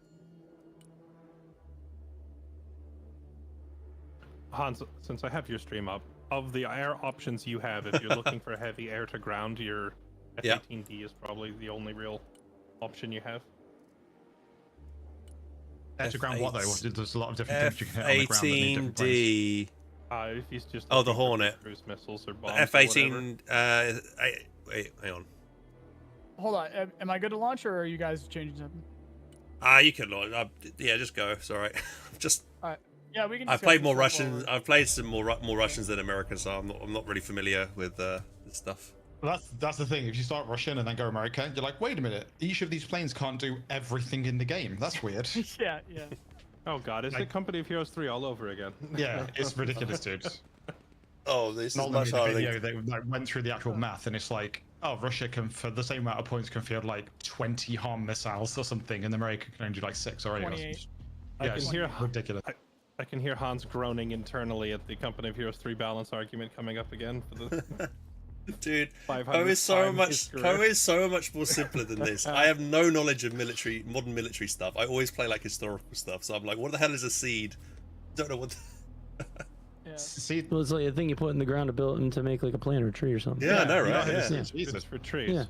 Hans, since I have your stream up, of the air options you have, if you're looking for heavy air to ground, your Yeah. F-18D is probably the only real option you have. Air to ground what though? There's a lot of different things you can hit on the ground that need different planes. F-18D. If he's just Oh, the looking for Hornet. cruise missiles or bombs The or F-18. Wait, hang on. Hold on. Am I good to launch, or are you guys changing something? You can launch. Yeah, just go. It's all right. Just. Yeah, we can. I've discuss played this more stuff Russian. while we're- I've played some more Russians than Americans, so I'm not really familiar with this stuff. Well, that's the thing. If you start Russian and then go American, you're like, wait a minute. Each of these planes can't do everything in the game. That's weird. Yeah. Oh god, it's Like- the Company of Heroes 3 all over again. Yeah, it's ridiculous, dude. Oh, this is Not much made a harder. video that like, went through the actual math, and it's like, oh, Russia can, for the same amount of points, can field like 20 harm missiles or something, and America can only do like 6 or 8. 28. I Yeah, can it's hear ridiculous. I can hear Hans groaning internally at the Company of Heroes 3 balance argument coming up again for the Dude, 500th Poe is so time in much. his career. Poe is so much more simpler than this. I have no knowledge of modern military stuff. I always play like historical stuff, so I'm like, what the hell is a seed? Don't know what. Yeah. See, Well, it's like a thing you put in the ground to build to make like a plant or a tree or something. Yeah, I know, you right? who Yeah. this is, It's Jesus. for trees. Yeah.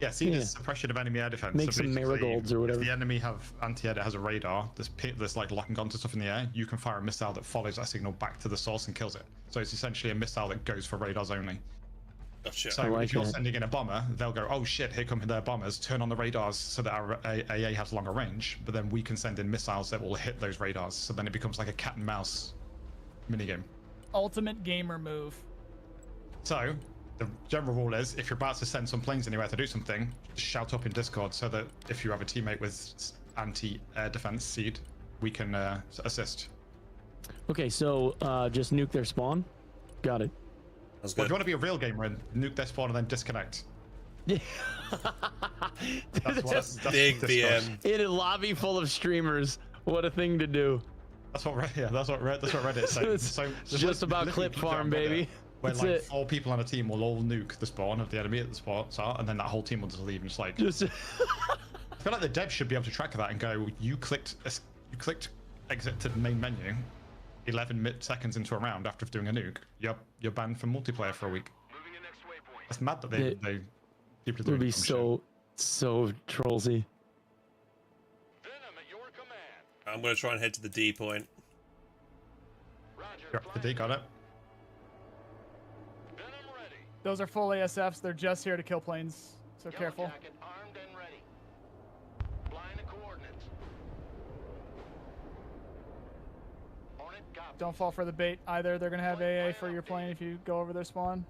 Yeah, see Yeah. the suppression of enemy air defense. Make So some basically, marigolds or whatever. If the enemy have anti-air that has a radar, there's like lock and gun to stuff in the air, you can fire a missile that follows that signal back to the source and kills it. So it's essentially a missile that goes for radars only. Gotcha. So I like if you're that. sending in a bomber, they'll go, oh shit, here come their bombers, turn on the radars so that our AA has longer range, but then we can send in missiles that will hit those radars. So then it becomes like a cat and mouse minigame. Ultimate gamer move. So the general rule is, if you're about to send some planes anywhere to do something, just shout up in Discord so that if you have a teammate with anti-air defense seed, we can assist. Okay, so just nuke their spawn. Got it. That's Well, if good. you want to be a real gamer and nuke their spawn and then disconnect. Yeah. That's Big Discord. BM. In a lobby full of streamers. What a thing to do. That's what Reddit says. It's So there's just about literally clip a video farm, on Reddit baby. Where That's like it. 4 people on a team will all nuke the spawn of the enemy at the start, and then that whole team will just leave and just like. Just I feel like the devs should be able to track that and go, you clicked exit to the main menu 11 seconds into a round after doing a nuke. You're banned from multiplayer for a week. Moving to next waypoint. It's mad that It people would doing be dumb so trollsy. Venom at your command. I'm gonna try and head to the D point. Roger. shit. The D got it. Venom ready. Those are full ASFs. They're just here to kill planes. So Yellow careful. Jacket armed and ready. Flying the coordinates. Hornet, copy. Don't fall for the bait either. They're gonna have AA for your plane if you go over their spawn.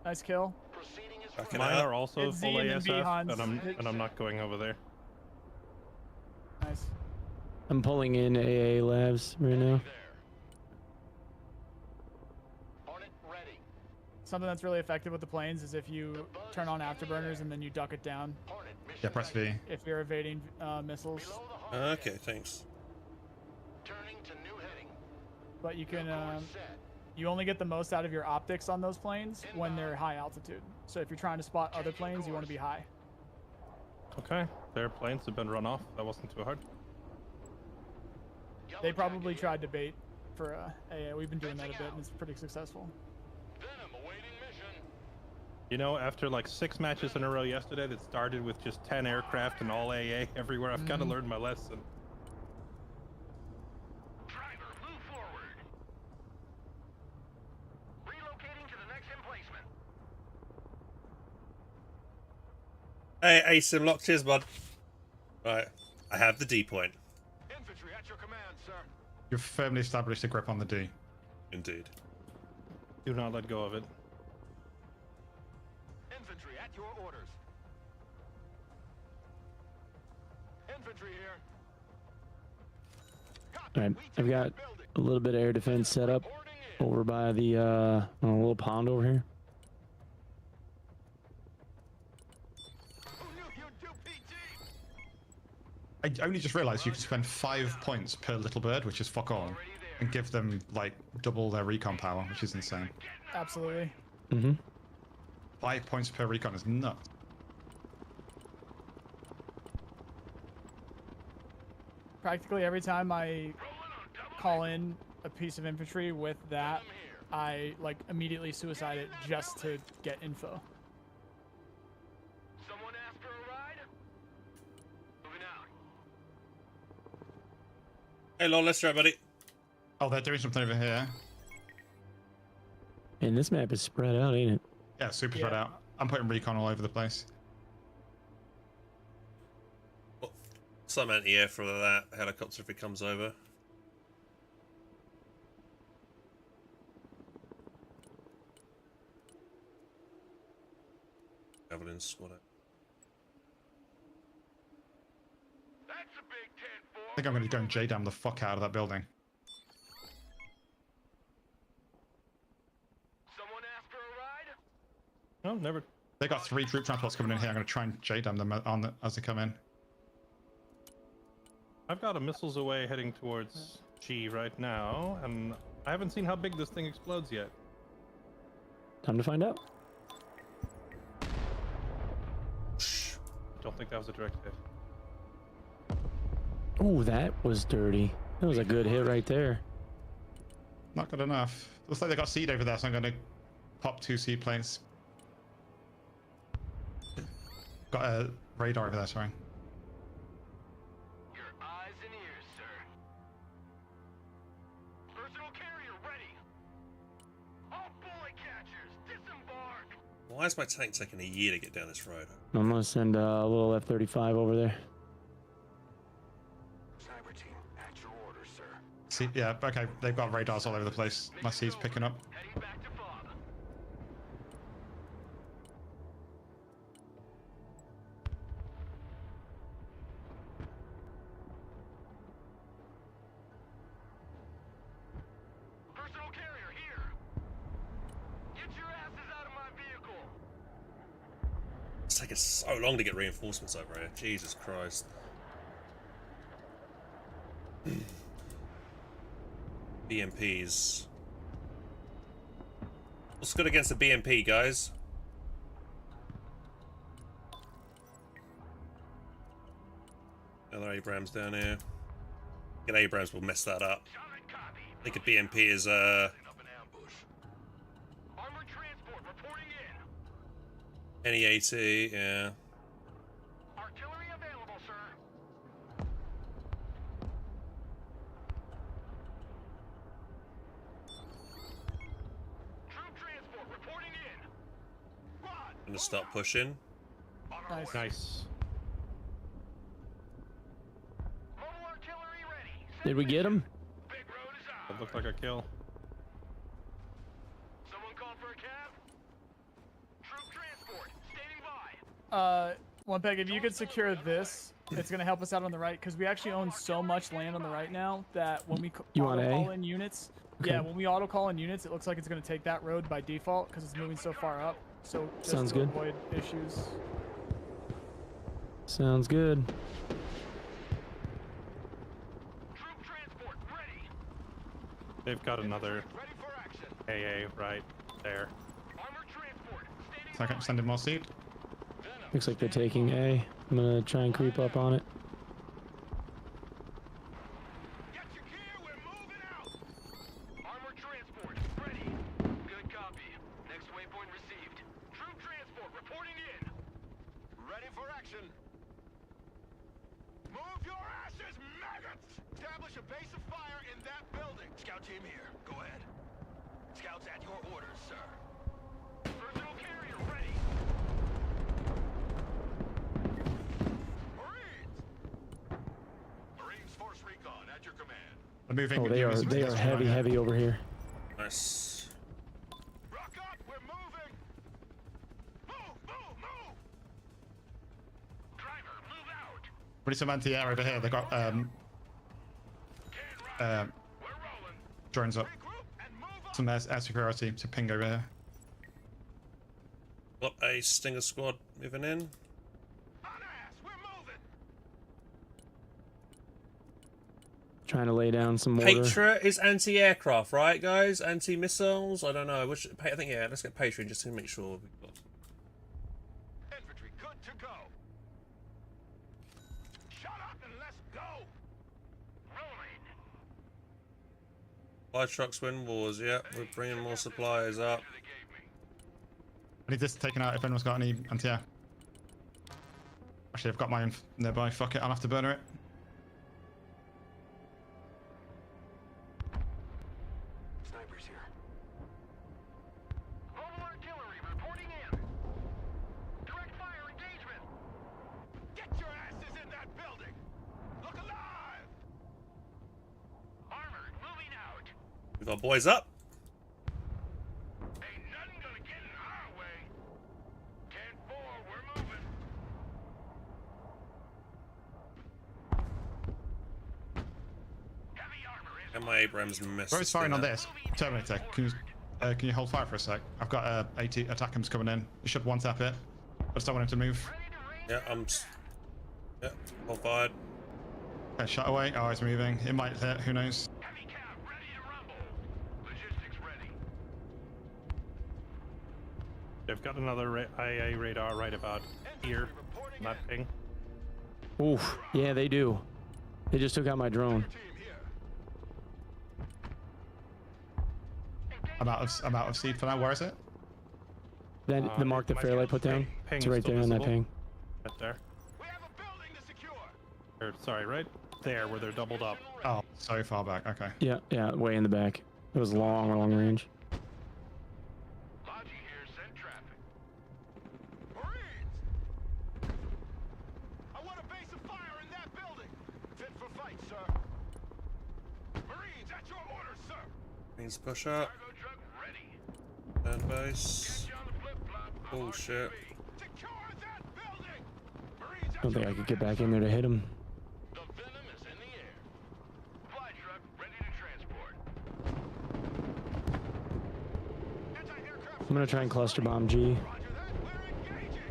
Nice kill. Proceeding is Fucking Mine hell. are also It's Z full and then B, ASF, Hans. and I'm not going over there. Nice. I'm pulling in AA labs right now. there. Hornet ready. Something that's really effective with the planes is if you turn on afterburners and then you duck it down Hornet mission. Yeah, press V. if you're evading missiles. Below the Hornet. Okay, thanks. Turning to new heading. But you can Course set. you only get the most out of your optics on those planes when they're high altitude. So if you're trying to spot other planes, you want to be high. Okay, their planes have been run off. That wasn't too hard. Yellow They probably Jacket. tried to bait for AA. We've been doing that a bit and it's pretty successful. Venom awaiting mission. You know, after like 6 matches in a row yesterday that started with just 10 aircraft and all AA everywhere, I've got to learn my lesson. Hey, Asim locked his bud. Right, I have the D point. Infantry at your command, sir. You've firmly established a grip on the D. Indeed. Do not let go of it. Infantry at your orders. Infantry here. All right, I've got a little bit of air defense set up over by the little pond over here. I only just realized you can spend 5 points per little bird, which is fuck all, and give them like double their recon power, which is insane. Absolutely. Mm-hmm. 5 points per recon is nuts. Practically every time I call in a piece of infantry with that, I like immediately suicide it just to get info. Someone ask for a ride? Moving out. Hey, lol, let's try, buddy. Oh, they're doing something over here. And this map is spread out, ain't it? Yeah, super spread out. I'm putting recon all over the place. Some anti-air for that helicopter if it comes over. Javelin squad. That's a big 10-4. I think I'm going to go and J-dam the fuck out of that building. Someone ask for a ride? No, never. They got 3 troop transports coming in here. I'm going to try and J-dam them as they come in. I've got a missiles away heading towards G right now, and I haven't seen how big this thing explodes yet. Time to find out. Don't think that was a direct hit. Ooh, that was dirty. That was a good hit right there. Not good enough. Looks like they got seed over there, so I'm going to pop 2 seed planes. Got a radar over there, sorry. Your eyes and ears, sir. Personal carrier ready. All bullet catchers, disembark. Why is my tank taking a year to get down this road? I'm gonna send a little F-35 over there. Cyber team, at your orders, sir. See, yeah, okay, they've got radars all over the place. My seed's picking up. Heading back to FOB. Personal carrier here. Get your asses out of my vehicle. It's taking so long to get reinforcements over here. Jesus Christ. BMPs. What's good against the BMP, guys? Another Abrams down here. Get Abrams will mess that up. I think a BMP is Up an ambush. Armored transport reporting in. any AT, yeah. Artillery available, sir. Troop transport reporting in. Rod, Gonna start pushing. Nice. Nice. mobile artillery ready. Did we get him? Big road is That out. looked like a kill. Someone call for a cab. Troop transport standing by. One peg, if you could secure this, it's gonna help us out on the right because we actually own so much land on the right now that when we You want auto A? call in units, Okay. yeah, when we auto call in units, it looks like it's gonna take that road by default because it's moving so far up. So just Sounds to good. avoid issues. Sounds good. Troop transport ready. They've got another Ready for action. AA right there. Armored transport standing So I can by. send in more seed. Looks like they're taking A. I'm gonna try and creep up on it. Get your gear, we're moving out. Armored transport ready. Good copy. Next waypoint received. Troop transport reporting in. Ready for action. Move your asses, maggots! Establish a base of fire in that building. Scout team here. Go ahead. Scouts at your orders, sir. Personal carrier ready. I'm moving. Oh, with you they into are this heavy, right here. heavy over here. Nice. Rock up, we're moving. Move, move, move. Driver, move out. Putting some anti-air over here. They got We're rolling. drones up. Regroup and move up. Some air security to ping over here. Got a Stinger squad moving in. On ass, we're moving. Trying to lay down some mortar. Patriot is anti-aircraft, right, guys? Anti-missiles? I don't know. I think, yeah, let's get Patriot just to make sure we've got... Infantry, good to go. Shut up and let's go. Rolling. Fire trucks win wars, yeah. We're bringing more supplies up. I need this taken out if anyone's got any anti-air. Actually, I've got mine nearby. Fuck it, I'll have to burner it. Snipers here. Mobile artillery reporting in. Direct fire engagement. Get your asses in that building. Look alive. Armored moving out. We've got boys up. Ain't nothing gonna get in our way. 10-4, we're moving. Heavy armor is And my Abrams missed. Who's firing on this? Terminator, can you hold fire for a sec? I've got 80 attackers coming in. You should one-tap it. I just don't want him to move. Yeah, yeah, all fired. Okay, shut away. Oh, he's moving. It might hit, who knows? heavy cap ready to rumble. Logistics ready. They've got another IA radar right about here. Not ping. Oof. Yeah, they do. They just took out my drone. Team here. I'm out of seed for now. Where is it? Then the mark that Fairlight put down. It's right there on that ping. Right there. We have a building to secure. Or, sorry, right there where they're doubled up. Oh, so far back. Okay. Yeah, way in the back. It was long range. Logi here, send traffic. Marines! I want a base of fire in that building. Fit for fight, sir. Marines, at your orders, sir. Means push up. Cargo truck ready. Turn base. Get you on the flip-flop. I'm on Bullshit. your feet. Secure that building. Marines, at Don't think your I could get command, back in there to hit him. The venom is in the air. Fly truck ready to transport. Anti-aircraft I'm gonna try and cluster bomb G. Roger that. We're engaging.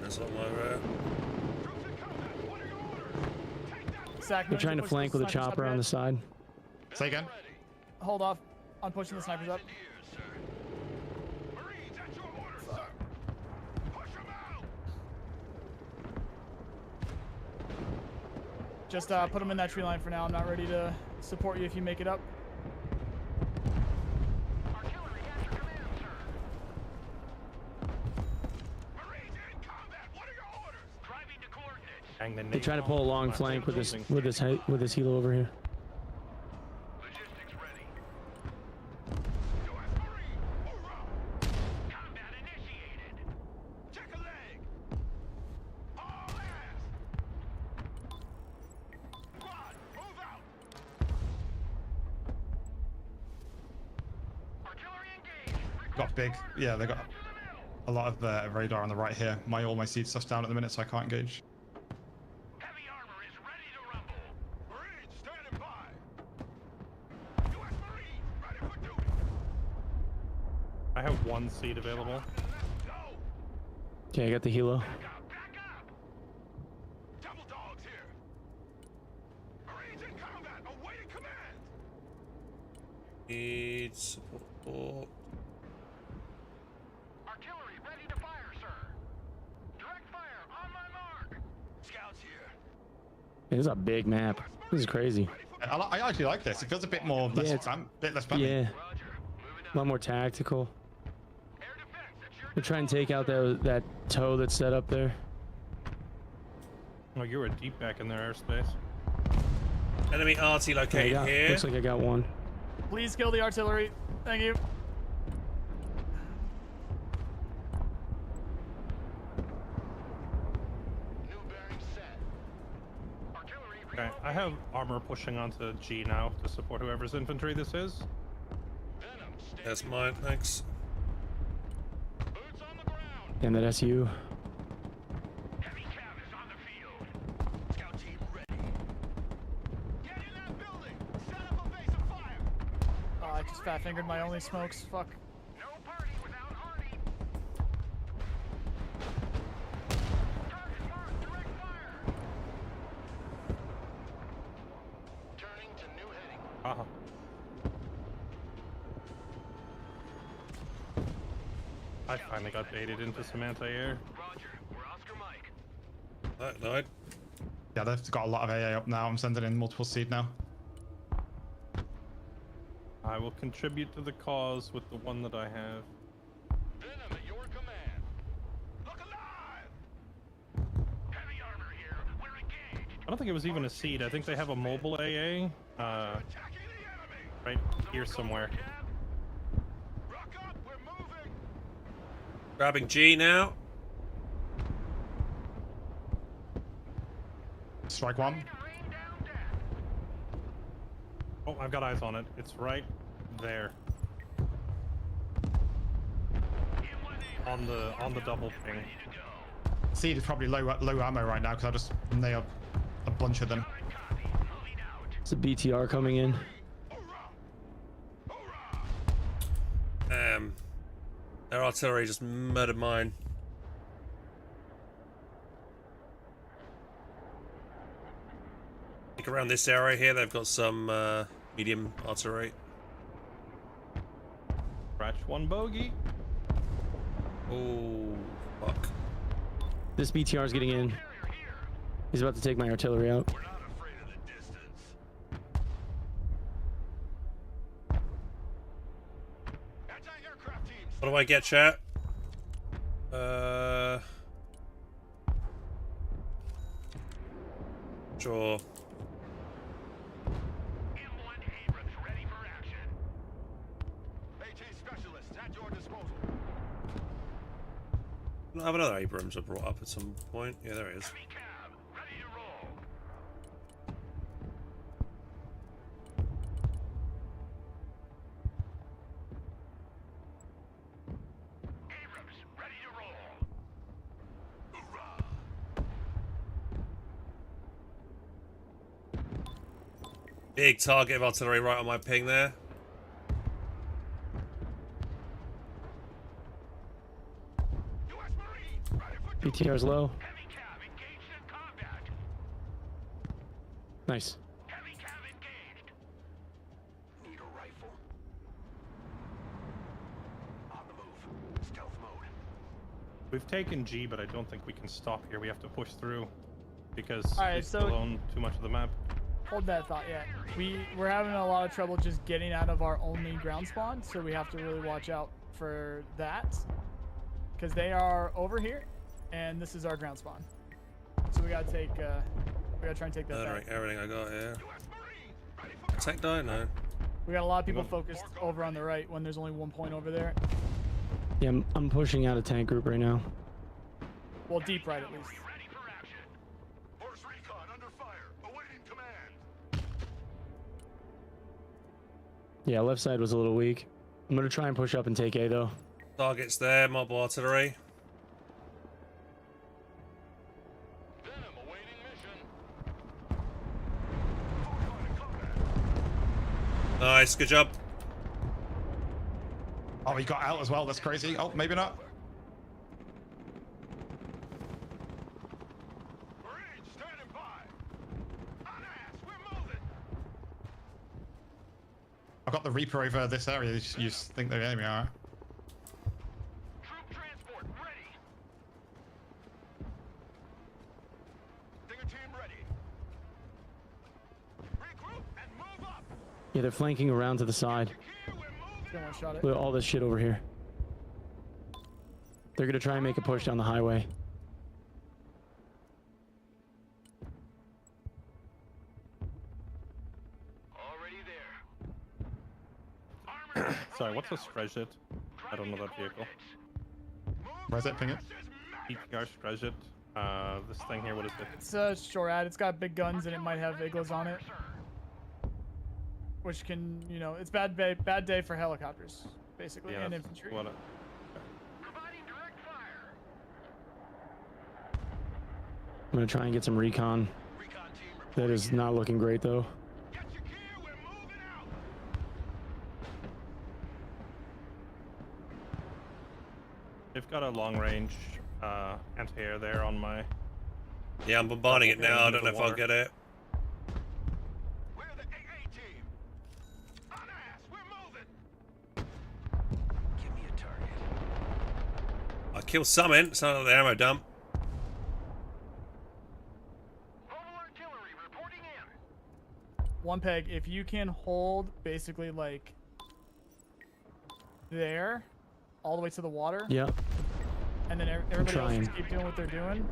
That's on my right. Troops in combat. What are your orders? Take that. Zach, They're trying to push flank with a snipers up chopper on ahead. the side. Say again. Ready. Hold off on pushing the snipers up. Eyes and ears, sir. Marines, at your orders, sir. Push 'em out. Just put them in that tree line for now. I'm not ready to support you if you make it up. Artillery at your command, sir. Marines in combat. What are your orders? Driving to coordinates. Hang the They're trying to pull a long flank with this helo over here. Logistics ready. U.S. Marine, hoorah! Combat initiated. Check a leg. All ass. Squad, move out. Artillery engaged. Got big. Yeah, they got a lot of radar on the right here. All my seed stuff's down at the minute, so I can't engage. Heavy armor is ready to rumble. Marines standing by. U.S. Marines ready for duty. I have one seat available. Let's go. Okay, I got the helo. Back up. Double dogs here. Marines in combat, awaiting command. Need support. Artillery ready to fire, sir. Direct fire on my mark. Scouts here. This is a big map. This is crazy. I actually like this. It feels a bit more less it's- bit less funny. Yeah, Roger. Moving a lot more tactical. Air defense, it's your We're trying to take out that toe that's set up there. Oh, you were deep back in their airspace. Enemy RT located here. Looks like I got one. Please kill the artillery. Thank you. new bearing set. Artillery Okay, I have armor pushing onto G now to support whoever's infantry this is. That's mine, thanks. Damn, that SU. Heavy cav is on the field. Scout team ready. Get in that building. Set up a base of fire. Oh, I just fat fingered my only smokes. Fuck. No party without Arnie. Target marked. Direct fire. Turning to new heading. Uh-huh. I finally got baited into some anti-air. Roger. We're Oscar Mike. That died. Yeah, they've got a lot of AA up now. I'm sending in multiple seed now. I will contribute to the cause with the one that I have. Venom at your command. Look alive. Heavy armor here. We're engaged. I don't think it was even a seed. I think they have a mobile AA. Attacking the enemy. Right here somewhere. Rock up. We're moving. Grabbing G now. Strike one. Rain down death. Oh, I've got eyes on it. It's right there. On the double ping. Seed is probably low ammo right now because I just nailed a bunch of them. It's a BTR coming in. Their artillery just murdered mine. Look around this area here, they've got some medium artillery. Scratch one bogey. Oh, fuck. This BTR is getting in. He's about to take my artillery out. We're not afraid of the distance. Anti-aircraft teams. What do I get, chat? Sure. M1 Abrams ready for action. AT specialists at your disposal. I'll have another Abrams I brought up at some point. Yeah, there it is. Heavy cab ready to roll. Abrams ready to roll. Hoorah! Big target of artillery right on my ping there. US Marines ready for duty. BTR's low. Heavy cab engaged in combat. Nice. Heavy cab engaged. Need a rifle. On the move. Stealth mode. We've taken G, but I don't think we can stop here. We have to push through because Alright, they so- still own too much of the map. Hold that thought, yeah. We're having a lot of trouble just getting out of our only ground spawn, so we have to really watch out for that. Because they are over here, and this is our ground spawn. So we gotta take, we gotta try and take that back. Everything I got here. Tech die? No. We got a lot of people focused over on the right when there's only 1 point over there. Yeah, I'm pushing out a tank group right now. Well, deep right at least. Ready for action. Force recon under fire. Awaiting command. Yeah, left side was a little weak. I'm gonna try and push up and take A though. Targets there, mobile artillery. Venom awaiting mission. Nice, good job. Oh, he got out as well. That's crazy. Oh, maybe not. Marines standing by. On ass, we're moving. I've got the Reaper over this area. You think they're aiming at? Troop transport ready. Stinger team ready. Regroup and move up. Yeah, they're flanking around to the side. Here we're moving. Don't want to shot it. Look at all this shit over here. They're gonna try and make a push down the highway. Already there. Armor. Sorry, what's a Strezhit? I don't know that vehicle. Where's it? Ping it. EPR Strezhit. This thing here, what is it? It's a SHORAD. It's got big guns and it might have igloos on it, which can, you know, it's bad day for helicopters, basically, Yeah, and that's infantry. what I'm gonna try and get some recon. That is not looking great though. They've got a long range anti-air there on my. Yeah, I'm bombarding it now. I don't know if I'll get it. We're the AA team. On ass, we're moving. Give me a target. I killed something. It's not like the ammo dump. Mobile artillery reporting in. One peg, if you can hold basically like there, all the way to the water. Yeah. And then everybody else trying. just keep doing what they're doing,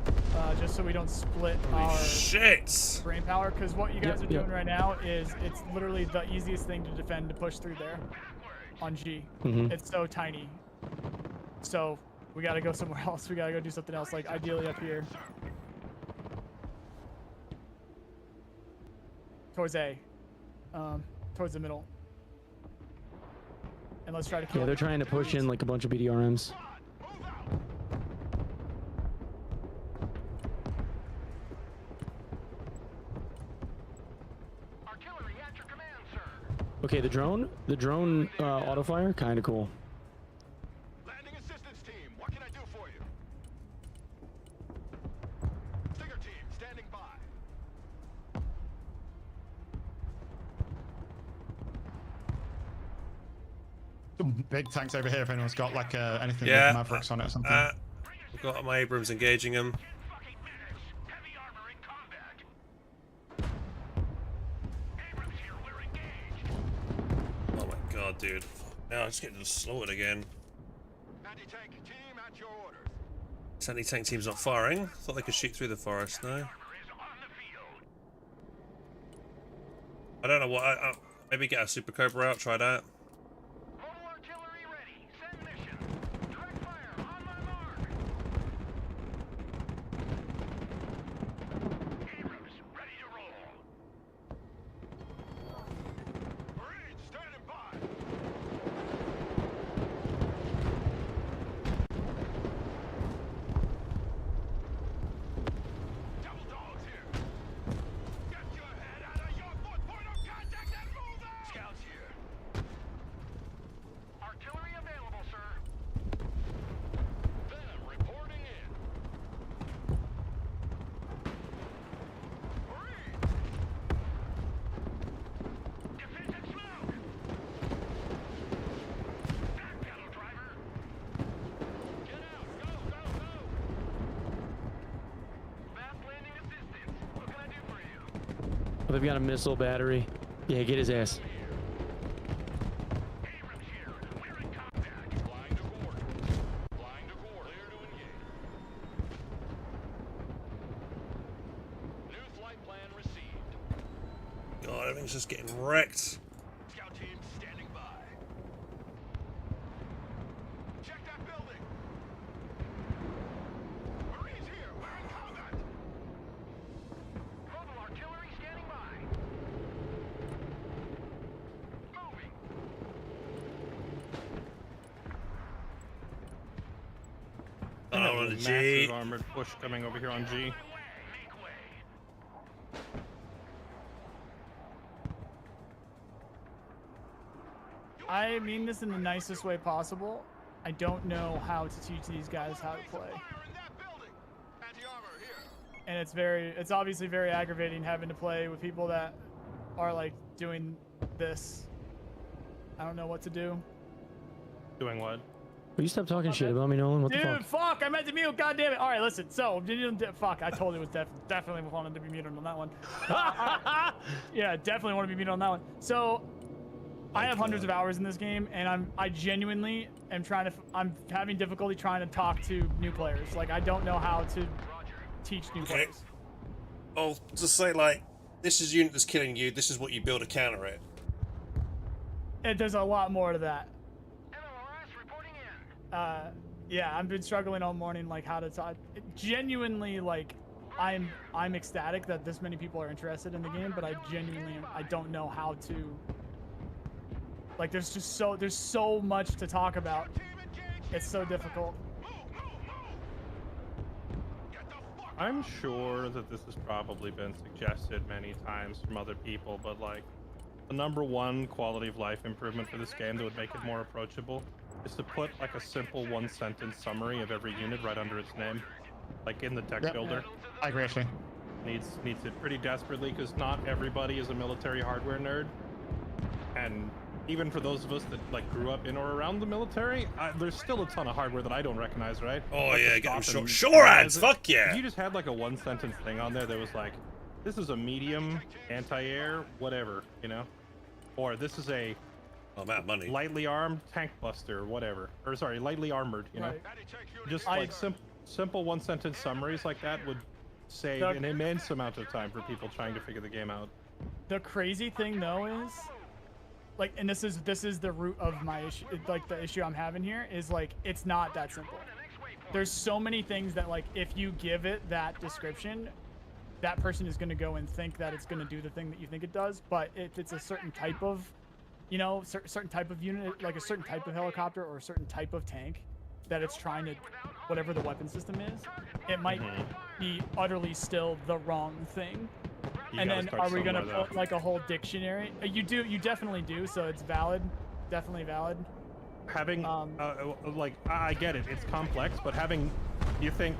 just so we don't split our Shit! brain power. Because what you guys Yep, are doing yep. right now is it's literally the easiest thing to defend to push through there on G. Mhm. It's so tiny. So we gotta go somewhere else. We gotta go do something else, like ideally up here. Towards A. Towards the middle. And let's try to kill Yeah, they're trying to push in like a bunch of BDRMs. Artillery at your command, sir. Okay, the drone auto fire, kind of cool. Landing assistance team, what can I do for you? Stinger team, standing by. Some big tanks over here if anyone's got like anything Yeah. with Mavericks on it or something. I've got my Abrams engaging him. Fucking minutes. Heavy armor in combat. Abrams here, we're engaged. Oh my god, dude. Now I'm just getting slaughtered again. Anti-tank team at your orders. This anti-tank team's not firing. Thought they could shoot through the forest, no? Armor is on the field. I don't know what. Maybe get a Super Cobra out, try that. Mobile artillery ready. Send mission. Direct fire on my mark. Abrams ready to roll. Marines standing by. Double dogs here. Get your head out of your foot. Point of contact and move out. Scouts here. Artillery available, sir. Venom reporting in. Marine. Defensive smoke. Backpedal, driver. Get out. Go, go, go. Fast landing assistance. What can I do for you? Oh, they've got a missile battery. Yeah, get his ass. Abrams here. We're in combat. Flying to court. Flying to court. Clear to engage. New flight plan received. God, everything's just getting wrecked. Scout team standing by. Check that building. Marines here. We're in combat. Mobile artillery standing by. Moving. I have Oh, a the massive G. armored push coming over here on G. Make way. I mean this in the nicest way possible. I don't know how to teach these guys how to play. Fire in that building. Anti-armor here. And it's obviously very aggravating having to play with people that are like doing this. I don't know what to do. Doing what? Will you stop talking shit about me, Nolan? What the Dude, fuck? fuck! I meant to mute. God damn it! All right, listen. So, fuck! I totally was definitely wanted to be muted on that one. Yeah, definitely want to be muted on that one. So, I have hundreds of hours in this game, and I genuinely am I'm having difficulty trying to talk to new players. Like, I don't know how to teach new Okay. players. I'll just say, like, this is unit that's killing you. This is what you build to counter it. And there's a lot more to that. MLRS reporting in. yeah, I've been struggling all morning, like how to talk. Genuinely, like, I'm ecstatic that this many people are interested in the game, but I don't know how to. Like, there's so much to talk about. It's so difficult. I'm sure that this has probably been suggested many times from other people, but like, the #1 quality of life improvement for this game that would make it more approachable is to put like a simple 1-sentence summary of every unit right under its name, like in the deck builder. I agree, actually. Needs it pretty desperately, because not everybody is a military hardware nerd, and even for those of us that like grew up in or around the military, there's still a ton of hardware that I don't recognize, right? Oh like yeah, get them shore ads, fuck yeah! If you just had like a 1-sentence thing on there that was like, this is a medium anti-air, whatever, you know, or this is a money. Lightly armed tank buster, whatever, or sorry, lightly armored, you know, just like simple 1-sentence summaries like that would save an immense amount of time for people trying to figure the game out. The crazy thing though is, like, and this is the root of my issue, like the issue I'm having here is like, it's not that simple. There's so many things that, like, if you give it that description, that person is going to go and think that it's going to do the thing that you think it does. But if it's a certain type of, you know, certain type of unit, like a certain type of helicopter or a certain type of tank that it's trying to, whatever the weapon system is, it might be utterly still the wrong thing. And then are we gonna put like a whole dictionary? You definitely do, so it's valid, definitely valid. Having like, I get it, it's complex, but you think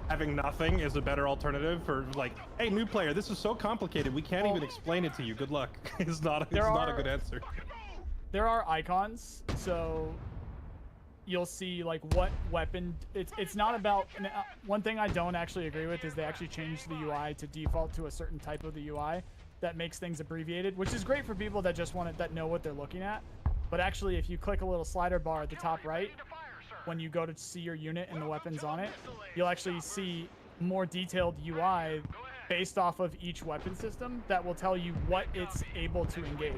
having nothing is a better alternative for, like, hey, new player, this is so complicated, we can't even explain it to you, good luck. It's not a good answer. There are icons, so you'll see like what weapon. It's not about. One thing I don't actually agree with is they actually changed the UI to default to a certain type of the UI that makes things abbreviated, which is great for people that just want it, that know what they're looking at. But actually, if you click a little slider bar at the top right, when you go to see your unit and the weapons on it, you'll actually see more detailed UI based off of each weapon system that will tell you what it's able to engage.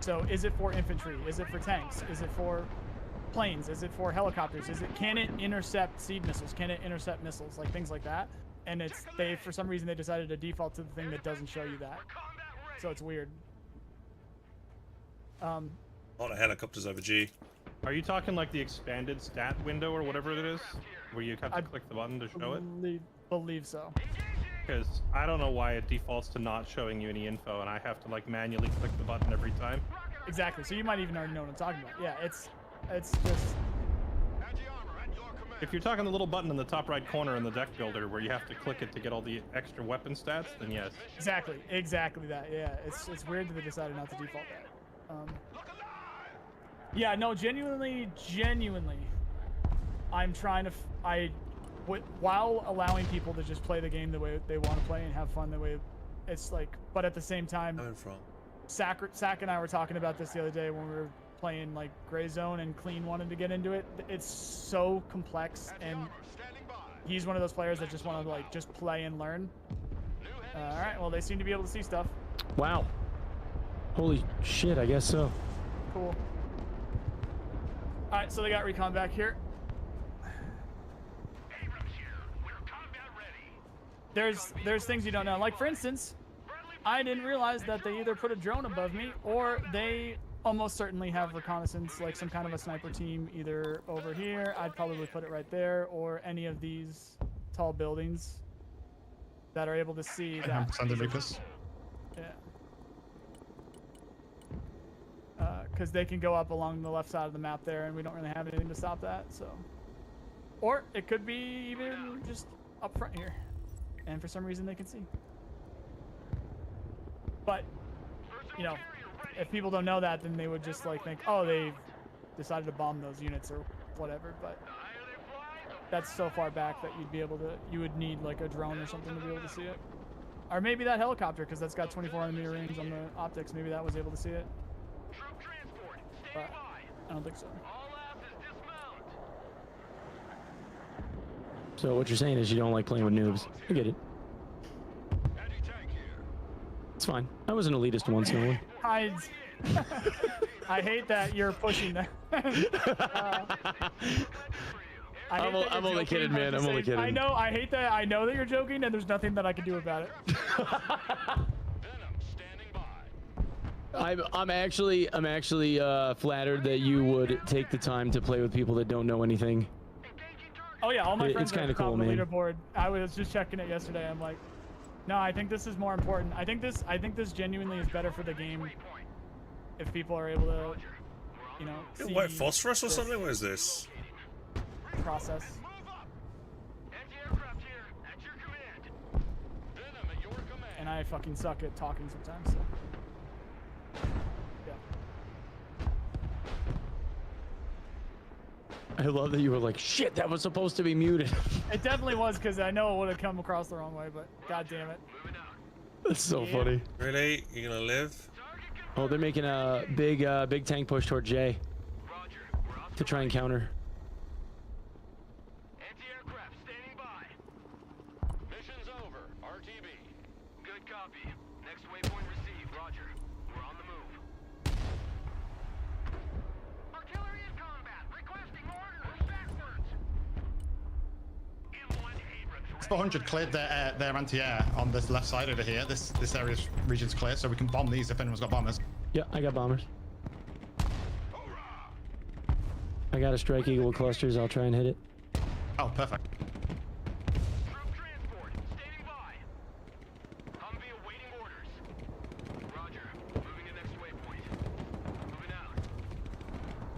So is it for infantry? Is it for tanks? Is it for planes? Is it for helicopters? Can it intercept seed missiles? Can it intercept missiles? Like things like that. And for some reason they decided to default to the thing that doesn't show you that. So it's weird. A lot of helicopters over G. Are you talking like the expanded stat window or whatever it is, where you have to click the button to show it? Believe so. Because I don't know why it defaults to not showing you any info, and I have to like manually click the button every time. Exactly. So you might even already know what I'm talking about. Yeah, it's just. If you're talking the little button in the top right corner in the deck builder where you have to click it to get all the extra weapon stats, then yes. Exactly that. Yeah, it's weird that they decided not to default that. Yeah, no, genuinely, I'm trying to, while allowing people to just play the game the way they want to play and have fun the way it's like, but at the same time, Sack and I were talking about this the other day when we were playing like Gray Zone and Clean wanted to get into it. It's so complex, and he's one of those players that just want to like just play and learn. All right, well, they seem to be able to see stuff. Wow. Holy shit, I guess so. Cool. All right, so they got recon back here. There's things you don't know. Like, for instance, I didn't realize that they either put a drone above me or they almost certainly have reconnaissance, like some kind of a sniper team either over here. I'd probably put it right there, or any of these tall buildings that are able to see that. Yeah. Because they can go up along the left side of the map there, and we don't really have anything to stop that. So, or it could be even just up front here, and for some reason they can see. But you know, if people don't know that, then they would just like think, oh, they decided to bomb those units or whatever. But that's so far back that you would need like a drone or something to be able to see it, or maybe that helicopter, because that's got 2400-meter range on the optics. Maybe that was able to see it. But I don't think so. So what you're saying is you don't like playing with noobs. I get it. It's fine. I was an elitist once in a while. I hate that you're pushing that. I hate that you're I'm only joking, kidding, but man. at the I'm only same- kidding. I hate that. I know that you're joking, and there's nothing that I can do about it. I'm actually flattered that you would take the time to play with people that don't know anything. Oh yeah, all my friends It's are kinda at the top cool, of the man. leaderboard. I was just checking it yesterday. I'm like, no, I think this is more important. I think this genuinely is better for the game if people are able to, you know, see White phosphorus or this something? What is this? process. And I fucking suck at talking sometimes. So. Yeah. I love that you were like, shit, that was supposed to be muted. It definitely was because I know it would have come across the wrong way, but god damn it. That's so funny. Really? You're gonna live? Oh, they're making a big tank push toward Jay to try and counter. Anti-aircraft standing by. Mission's over. RTB. Good copy. Next waypoint received. Roger. We're on the move. Artillery in combat. Requesting orders. Backwards. M1 Abrams. 400 cleared their anti-air on this left side over here. This region's clear, so we can bomb these if anyone's got bombers. Yeah, I got bombers. I got a Strike Eagle with clusters. I'll try and hit it. Oh, perfect. Troop transport. Standing by. Humvee awaiting orders. Roger. Moving to next waypoint. Moving out.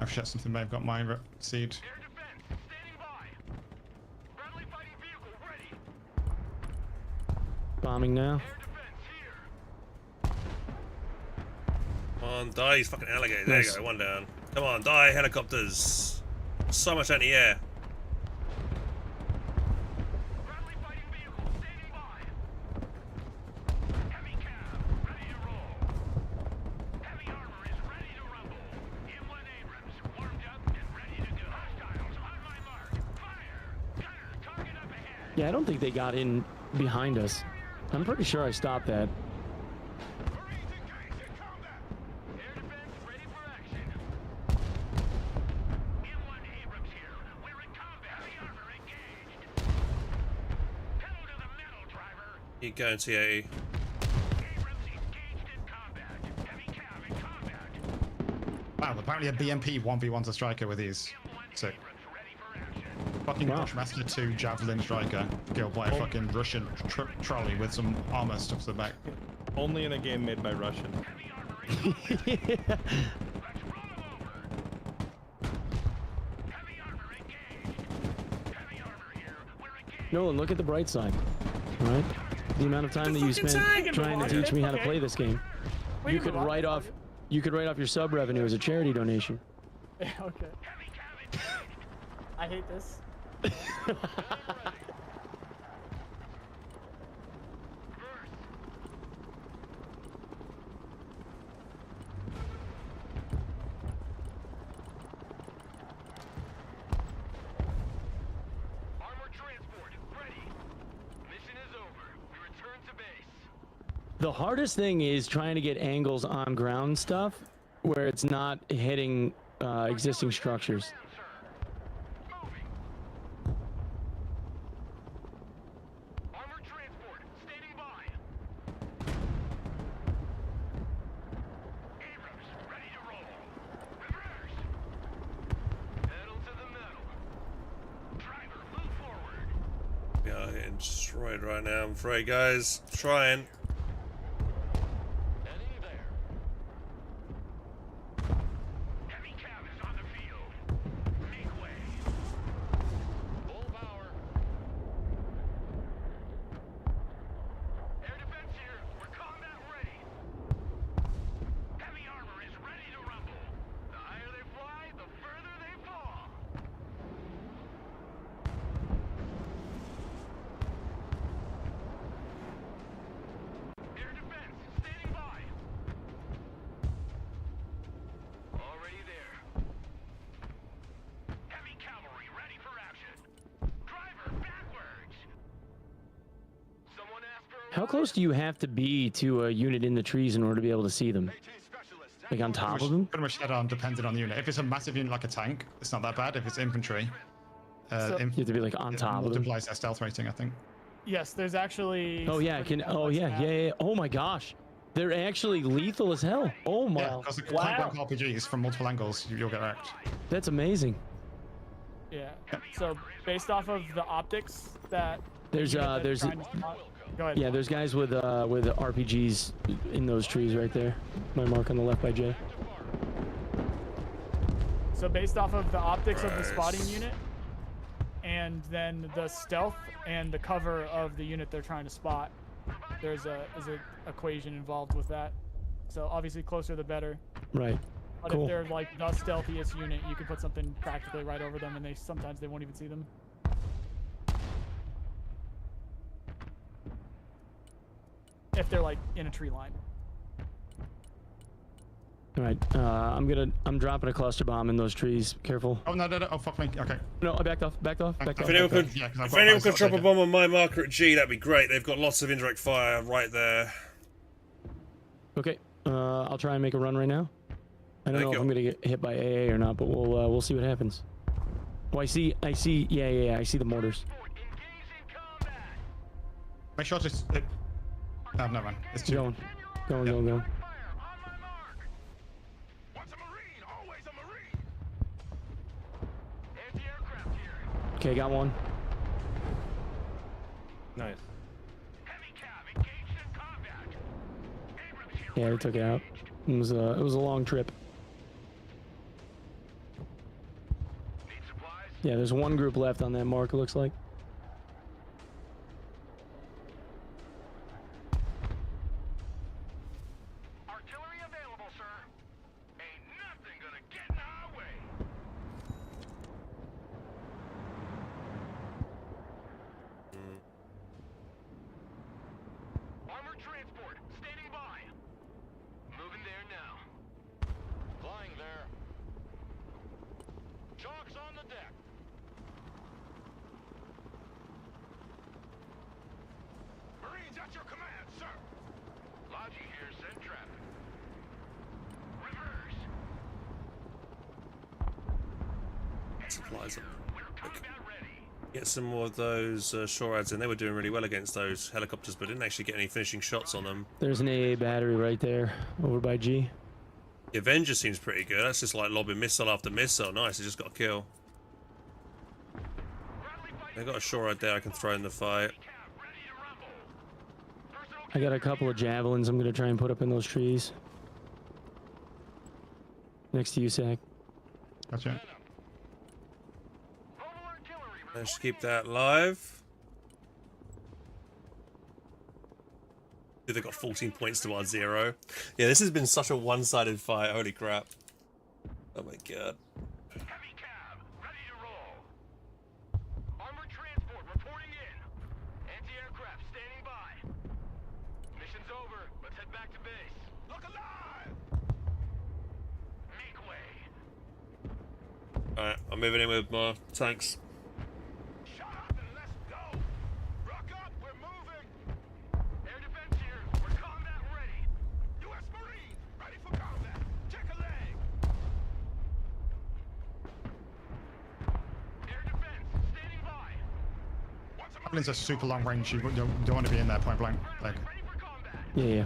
Oh shit, something may have got my seed. Air defense. Standing by. Friendly fighting vehicle ready. Bombing now. Air defense here. Come on, die, you fucking alligator. There Nice. you go, one down. Come on, die, helicopters. So much anti-air. Friendly fighting vehicle standing by. Heavy cab ready to roll. Heavy armor is ready to rumble. M1 Abrams warmed up and ready to go. Hostiles on my mark. Fire. Gunner, target up ahead. Yeah, I don't think they got in behind us. I'm pretty sure I stopped that. Marines engaged in combat. Air defense ready for action. M1 Abrams here. We're in combat. Heavy armor engaged. Pedal to the metal, driver. Keep going, TAE. Abrams engaged in combat. Heavy cab in combat. Wow, apparently a BMP 1v1's a striker with these. Sick. Abrams ready for action. Fucking Wow. Bushmaster 2 Javelin striker killed by a fucking Russian trolley with some armor stuck to the back. Only in a game made by Russian. Heavy armor in combat. Let's roll him over. Heavy armor engaged. Heavy armor here. We're engaged. Nolan, look at the bright side. All right? The amount of time that you spent trying to teach me how to play this game, We you can could move on. write off your sub revenue as a charity donation. Yeah, okay. Heavy cab engaged. I hate this. Armor transport ready. Mission is over. We return to base. The hardest thing is trying to get angles on ground stuff where it's not hitting existing structures. Moving. Armor transport standing by. Abrams ready to roll. Reverse. Pedal to the metal. Driver, move forward. We are getting destroyed right now, I'm afraid, guys. Trying. Heading there. Heavy cab is on the field. Make way. Full power. Air defense here. We're combat ready. Heavy armor is ready to rumble. The higher they fly, the further they fall. Air defense standing by. Already there. Heavy cavalry ready for action. Driver backwards. Someone asked for a How ride? close do you have to be to a unit in the trees in order to be able to see them? Like on top of them? Pretty much head on, depending on the unit. If it's a massive unit like a tank, it's not that bad. If it's infantry, So- you You have to be like on top of them. multiplies their stealth rating, I think. Yes, there's actually. Oh yeah, I can. Oh yeah, yeah. Oh my gosh, they're actually lethal as hell. Oh my. Yeah, because the Wow. point blank RPGs from multiple angles, you'll get wrecked. That's amazing. Yeah. So based off of the optics that. There's unit that's there's trying to spot- Go ahead. yeah, there's guys with RPGs in those trees right there. My mark on the left by Jay. So based off of the optics of the Christ. spotting unit, and then the stealth and the cover of the unit they're trying to spot, there's a equation involved with that. So obviously closer the better. Right. But Cool. if they're like the stealthiest unit, you can put something practically right over them, and sometimes they won't even see them. If they're like in a tree line. All right. I'm dropping a cluster bomb in those trees. Careful. Oh no! Oh fuck me. Okay. No, I backed off. Backed off. Backed off. If anyone backed could, off. Yeah, 'cause I've if got anyone my could drop a taken. bomb on my marker at G, that'd be great. They've got lots of indirect fire right there. Okay. I'll try and make a run right now. I don't Thank know if you. I'm gonna get hit by AA or not, but we'll see what happens. Oh, I see. Yeah. I see the mortars. Make sure to. No, never mind. It's too. Going. Once a Marine, always a Marine. Anti-aircraft here. Okay, got one. Nice. Heavy cav engaged in combat. Abrams here. Yeah, they took it out. It was a long trip. Need supplies? Yeah, there's one group left on that mark. It looks like. Artillery available, sir. Ain't nothing gonna get in our way. Armored transport, standing by. Moving there now. Flying there. Chalk's on the deck. Marines at your command, sir. Logi here, send traffic. Reverse. Supplies up. We're combat ready. Get some more of those shore ads in. They were doing really well against those helicopters, but didn't actually get any finishing shots on them. There's an AA battery right there, over by G. The Avenger seems pretty good. That's just like lobbing missile after missile. Nice, it just got a kill. They got a shore ad there I can throw in the fight. I got a couple of javelins I'm gonna try and put up in those trees. Next to you, Sack. Gotcha. Let's keep that live. Dude, they got 14 points to our 0. Yeah, this has been such a one-sided fight. Holy crap. Oh my god. Heavy cab, ready to roll. Armored transport reporting in. Anti-aircraft standing by. Mission's over. Let's head back to base. Look alive! Make way. Alright, I'm moving in with my tanks. Shut up and let's go. Rock up, we're moving. Air defense here. We're combat ready. U.S. Marines, ready for combat. Check a leg. Air defense, standing by. Javelins are super long range. You don't want to be in there point blank. Like, Yeah.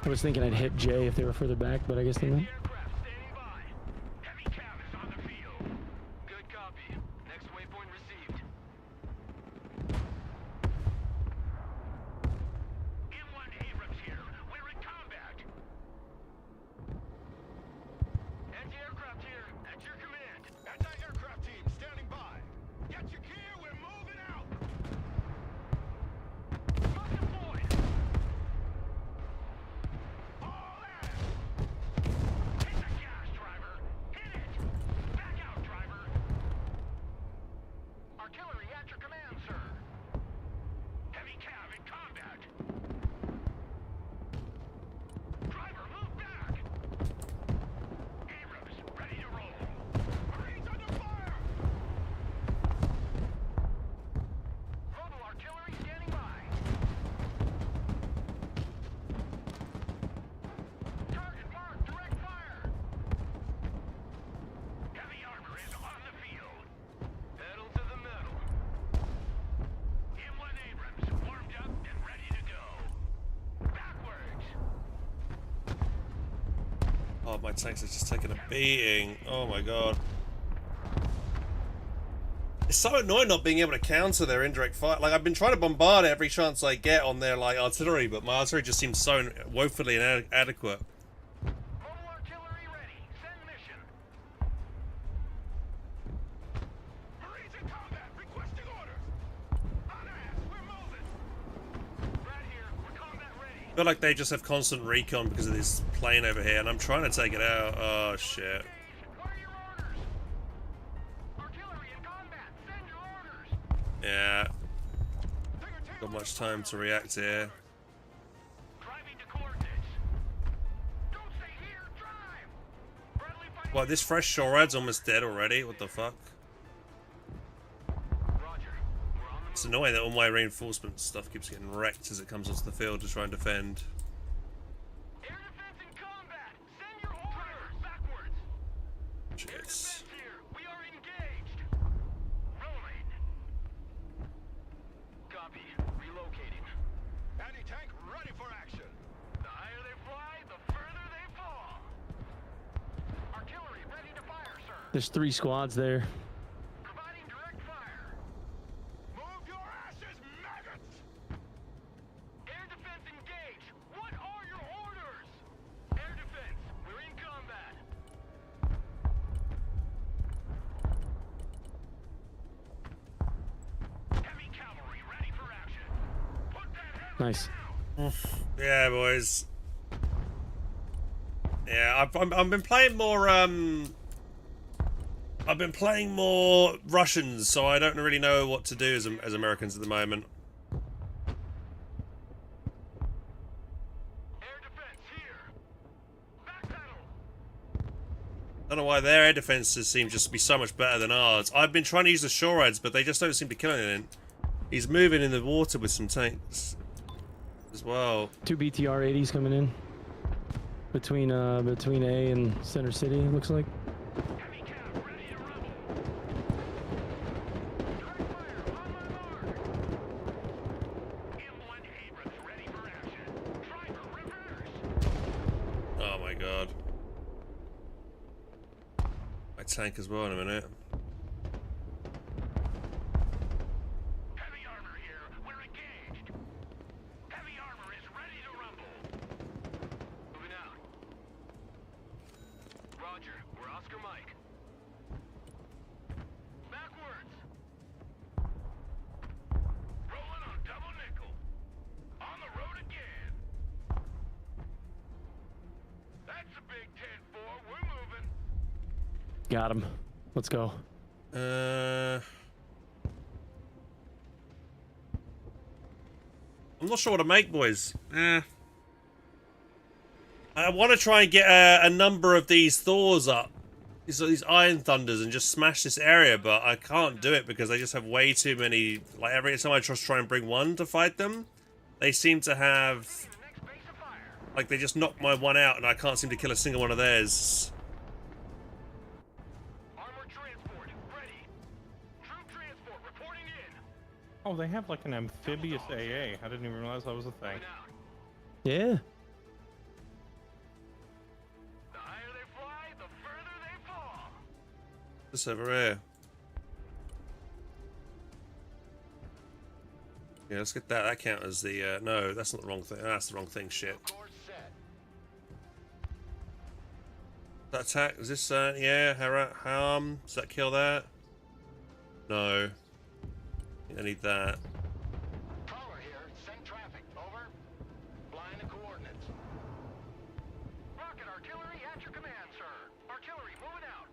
I was thinking I'd hit J if they were further back, but I guess they're not. Aircraft standing by. Heavy cab is on the field. Good copy. Next waypoint received. M1 Abrams here. We're in combat. Anti-aircraft here. At your command. Anti-aircraft team standing by. Get your gear. We're moving out. Smoke deployed. All hands. god, my tanks are just taking a beating. Oh my god. It's so annoying not being able to counter their indirect fire. Like, I've been trying to bombard every chance I get on their, like, artillery, but my artillery just seems so woefully inadequate. Mobile artillery ready. Send mission. Marines in combat. Requesting orders. On ass. We're moving. Right here. We're combat ready. I feel like they just have constant recon because of this plane over here, and I'm trying to take it out. Oh, shit. What are your orders? Artillery in combat. Send your orders. Yeah. Got much time to react here. Driving to coordinates. Don't stay here. Drive. Friendly fighting. What, this fresh shorehead's almost dead already? What the fuck? Roger. We're on the It's annoying that all my reinforcement stuff keeps getting wrecked as it comes onto the field to try and defend. air defense in combat. Send your orders. Backwards. Shit. Defense here. We are engaged. Rolling. Copy. Relocating. Anti-tank ready for action. The higher they fly, the further they fall. Artillery ready to fire, sir. There's 3 squads there. Providing direct fire. Move your asses, maggots! Air defense engaged. What are your orders? Air defense, we're in combat. Heavy cavalry ready for action. Put that heavy Nice. down. Yeah, boys. Yeah, I've been playing more, I've been playing more Russians, so I don't really know what to do as Americans at the moment. Air defense here. Backpedal. I don't know why their air defenses seem just to be so much better than ours. I've been trying to use the shoreheads, but they just don't seem to be killing anything. He's moving in the water with some tanks as well. 2 BTR 80s coming in between A and Center City. It looks like. Heavy cap ready to rumble. Direct fire on my mark. M1 Abrams ready for action. Driver reverse. Oh my god. My tank as well in a minute. Heavy armor here. We're engaged. Heavy armor is ready to rumble. Moving out. Roger. We're Oscar Mike. Backwards. Rolling on double nickel. On the road again. That's a big 10-4. We're moving. Got him. Let's go. I'm not sure what to make, boys. I want to try and get a number of these Thors up. These Iron Thunders and just smash this area, but I can't do it because they just have way too many. Like, every time I just try and bring one to fight them, they seem to have... Next base of fire. Like, they just knock my one out and I can't seem to kill a single one of theirs. Armored transport ready. Troop transport reporting in. Oh, they have like an amphibious AA. I didn't even realize that was a thing. Moving out. Yeah. The higher they fly, the further they fall. This over here. Yeah, let's get that. That count as the, no, that's not the wrong thing. That's the wrong thing, shit. Course set. That attack, is this, yeah, harm? Does that kill that? No. I need that. Caller here. Send traffic. Over. Flying the coordinates. Rocket artillery at your command, sir. Artillery moving out.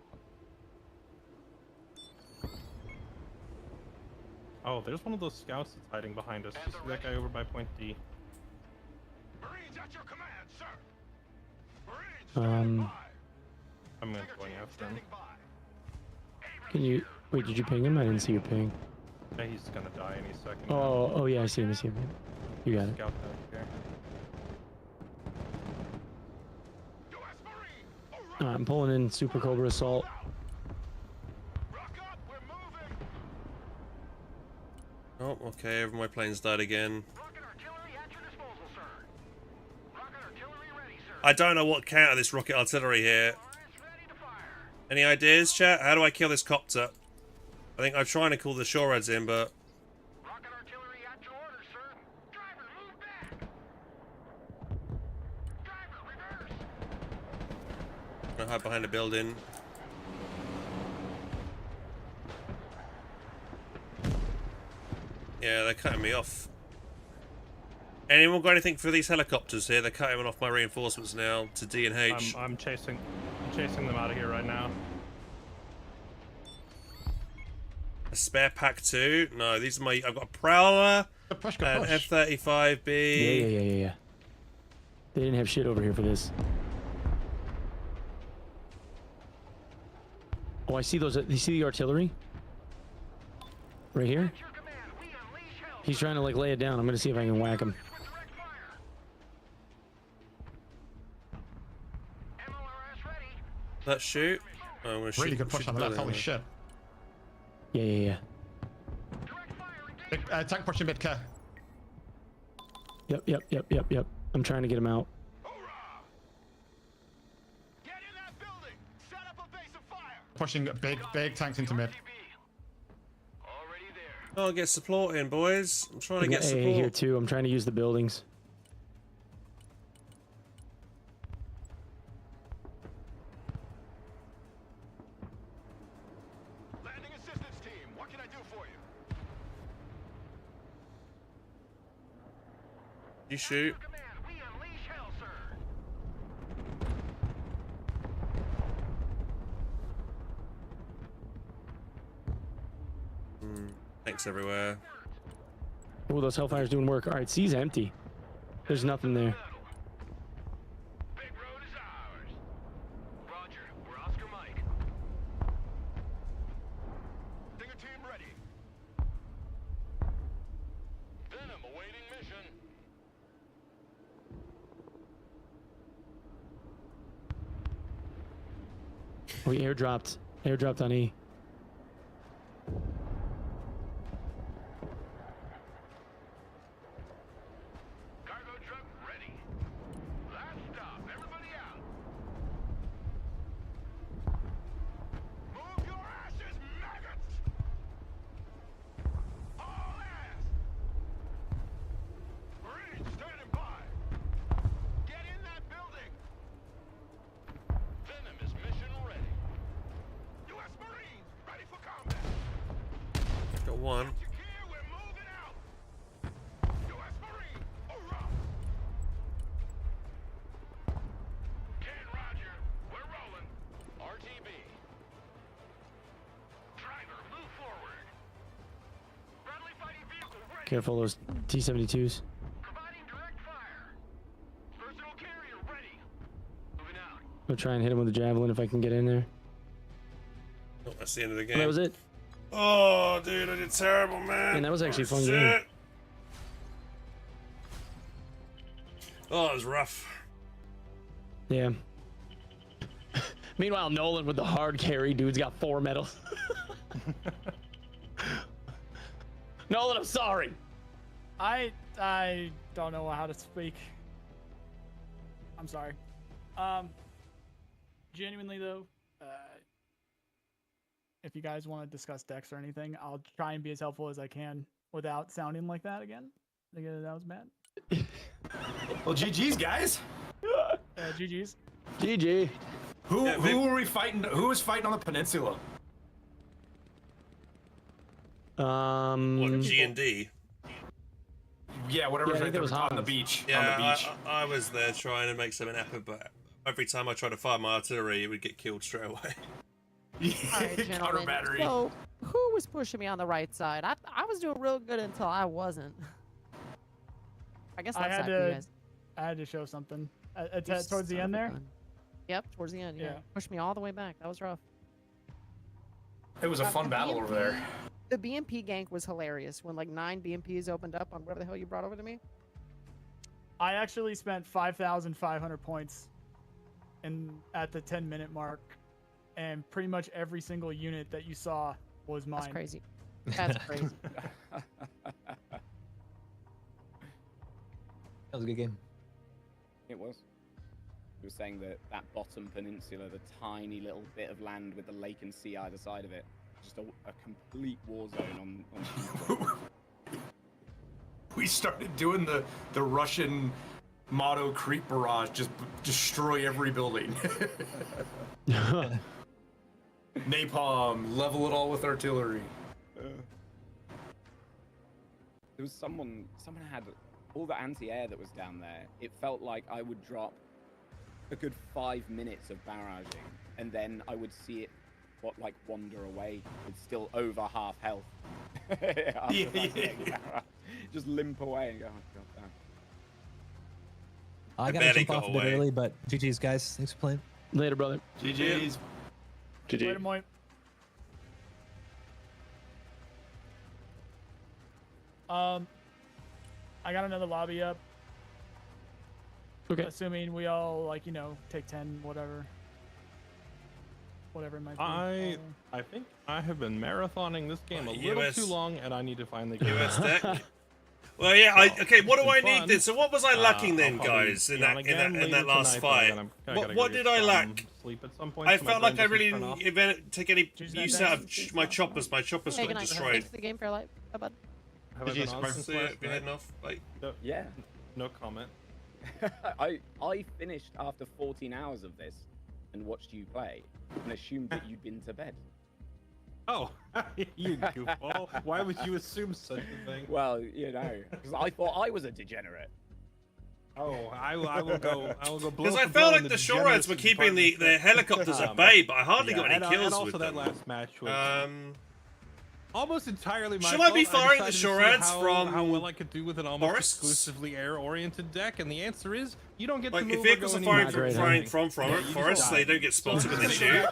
Oh, there's one of those scouts that's hiding behind us. You see that guy over by point D? Marines at your command, sir. Marines I'm going after him. standing by. Can you wait? Did you ping him? I didn't see your ping. Yeah, he's gonna die any second. Oh yeah, I see him. I see him. You got it. Scout out here. U.S. Marine. I'm pulling in Super Cobra Assault. Rock up. We're moving. Oh, okay, every my planes died again. Rocket artillery at your disposal, sir. Rocket artillery ready, sir. I don't know what counter this rocket artillery here. Any ideas, chat? How do I kill this copter? I think I'm trying to call the shoreheads in, but... Rocket artillery at your orders, sir. Driver, move back. Driver, reverse. I'm gonna hide behind a building. Yeah, they're cutting me off. Anyone got anything for these helicopters here? They're cutting off my reinforcements now to D and H. I'm chasing them out of here right now. A spare pack too? No, these are my... I've got a Prowler, Push, an push. F-35B. Yeah. They didn't have shit over here for this. Oh, I see those. You see the artillery? Right here? He's trying to like lay it down. I'm gonna see if I can whack him. Let's shoot. Oh, I'm gonna shoot. Really good push shoot on the left. building. Holy shit. Yeah. Big, tank pushing mid care. Yep. I'm trying to get him out. Get in that building. Set up a base of fire. Pushing big tanks into mid. Already there. Oh, get support in, boys. I'm trying to get AA support. here too. I'm trying to use the buildings. Landing assistance team. What can I do for you? You shoot. Command, we unleash hell, sir. Tanks everywhere. Oh, those Hellfire's doing work. All right, C's empty. There's nothing there. Big road is ours. Roger. We're Oscar Mike. Stinger team ready. Venom awaiting mission. We airdropped on E. Cargo truck ready. Last stop. Everybody out. Move your asses, maggots! All ass! Marines standing by. Get in that building. Venom is mission ready. U.S. Marines ready for combat. Got one. Secure, we're moving out. U.S. Marine, hoorah! Ken Roger, we're rolling. RTB. Driver, move forward. Friendly fighting vehicle ready. Careful those T-72s. Providing direct fire. Personal carrier ready. Moving out. I'll try and hit him with a javelin if I can get in there. Oh, that's the end of the Oh, game. that was it. Oh, dude, I did terrible, man. Man, that was actually a fun Shit. game. Oh, it was rough. Yeah. Meanwhile, Nolan with the hard carry, dude's got 4 medals. Nolan, I'm sorry. I don't know how to speak. I'm sorry. Genuinely though, if you guys want to discuss decks or anything, I'll try and be as helpful as I can without sounding like that again. I think that was bad. Well, GG's, guys. GG's. GG. Who were we fighting? Who was fighting on the peninsula? What, G&D? Yeah, whatever's I think right that there was on the Hans. beach. Yeah, on the beach. I was there trying to make something happen, but every time I tried to fire my artillery, it would get killed straight away. All right, Counter gentlemen. battery. So, who was pushing me on the right side? I was doing real good until I wasn't. I guess I that's had that for you to guys. I had to show something You towards the son end of a there. gun. Yep, towards the end. Yeah. Yeah. Pushed me all the way back. That was rough. It was a fun the battle over there. The BMP gank was hilarious when like 9 BMPs opened up on whatever the hell you brought over to me. I actually spent 5,500 points at the 10-minute mark, and pretty much every single unit that you saw was mine. That's crazy. That's crazy. That was a good game. It was. He was saying that that bottom peninsula, the tiny little bit of land with the lake and sea either side of it, just a complete war zone on We started doing the Russian motto creep barrage, just destroy every building. Napalm, level it all with artillery. There was someone had all the anti-air that was down there. It felt like I would drop a good 5 minutes of barraging, and then I would see it wander away with still over half health. Just limp away and go, oh god damn. I gotta jump off a bit early, but GG's guys. Thanks for playing. Later, brother. GG's. GG. Later, Moit. I got another lobby up. Okay. Assuming we all take 10, whatever it might be. I think I have been marathoning this game a little US too long, and I need to finally get US deck. Well, yeah. Okay. What do I need then? So what was I lacking then, I'll guys, in that last tonight, fight? but I'm gonna What go did get I some lack? Sleep at some point, I so my felt like I brain really doesn't turn off. didn't even take any use out of my choppers. My choppers Hey, got good night. destroyed. Thanks for the game, Fairlight. Bye, bud. Have I been on since See you. last You're night? heading off. Like, Yeah. No comment. I finished after 14 hours of this and watched you play and assumed that you'd been to bed. Oh, you goofball. Why would you assume such a thing? Well, because I thought I was a degenerate. Oh, I will go. Blow because I for felt blow like in the Shoreheads were keeping the helicopters at bay, but I hardly got any kills and also with that them. last match was almost entirely my Should fault. I be firing the decided to see Shoreheads from how well I could do with an almost forests? exclusively air-oriented deck, and the answer is you don't get Like, to move if vehicles or are go firing anywhere. from forests, they don't get spotted when they shoot.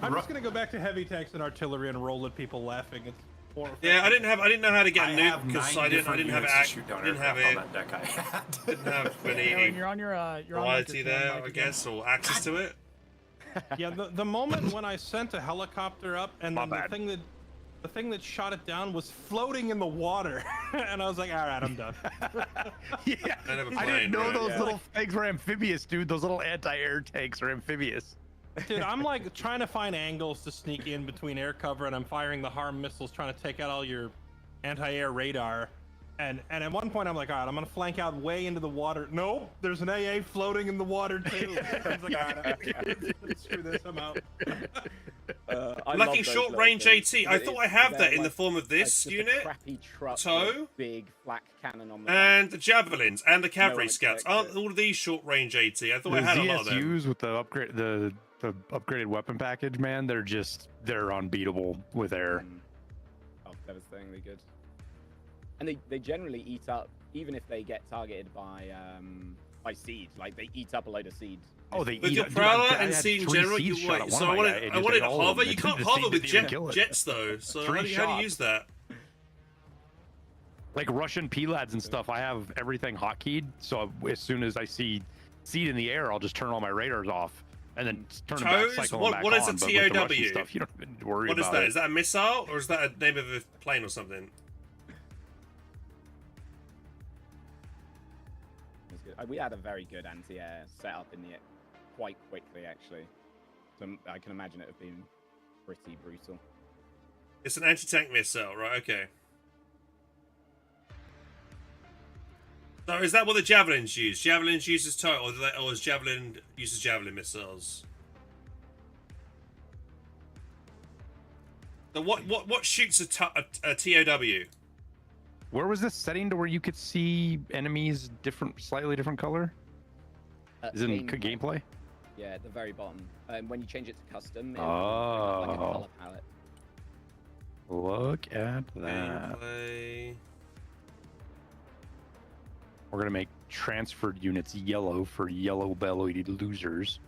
I'm just gonna go back to heavy tanks and artillery and roll at people laughing. It's horrifying. Yeah, I didn't know how to get a I nuke have because 9 I didn't different have units to shoot down didn't have aircraft it. on that deck I had. Didn't have When any you're on your variety your there, mic I again. guess, or access to it. Yeah, the moment when I sent a helicopter up and then the thing that shot it down was floating in the water, and I was like, all right, I'm done. Yeah, I didn't know right? those Yeah. little things were amphibious, dude. Those little anti-air tanks are amphibious. Dude, I'm like trying to find angles to sneak in between air cover, and I'm firing the harm missiles, trying to take out all your anti-air radar. And at one point, I'm like, all right, I'm gonna flank out way into the water. Nope, there's an AA floating in the water too. I was like, all right, screw this, I'm out. Lacking short range AT. I thought I have that in the form of this unit, Crappy truck TOW, with big flak cannon on the and the javelins and the cavalry No, I scouts. checked Aren't it. all of these short range AT? I thought The I had a lot of them. ZSUs with the upgrade, the upgraded weapon package, man, they're unbeatable with air. Oh, devastatingly good. And they generally eat up, even if they get targeted by seed. Like they eat up a load of seed. Oh, they With eat your up- dude, Prowler I and had Seed in 3 general, seeds you shot at wait. one So of I my wanted, guy, it I just wanted ate to all of hover. them. You The can't seed hover with didn't even kill it. jets though. So 3 how do you shots. use that? Like Russian PLADs and stuff, I have everything hotkeyed. So as soon as I see seed in the air, I'll just turn all my radars off and then turn them back, TOWs? cycle What- them back what is a on. But with the Russian TOW? stuff, you don't even worry What is about that? it. Is that a missile or is that a name of a plane or something? It's good. We had a very good anti-air set up in the quite quickly, actually. So I can imagine it have been pretty brutal. It's an anti-tank missile, right? Okay. So is that what the javelins use? Javelins uses TOW, or is javelin uses javelin missiles? So what shoots a TOW? Where was this setting to where you could see enemies slightly different color? Is it in gameplay? Yeah, at the very bottom. When you change it to custom, it'll bring up, like a Oh. color palette. Look at that. Gameplay. We're gonna make transferred units yellow for yellow-bellied losers.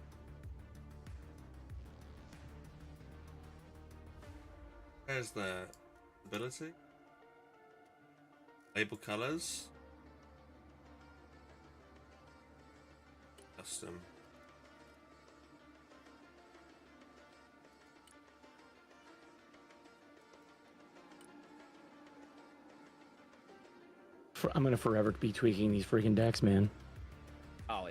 Where's the ability? Label colors. Custom. I'm gonna forever be tweaking these freaking decks, man. Oh,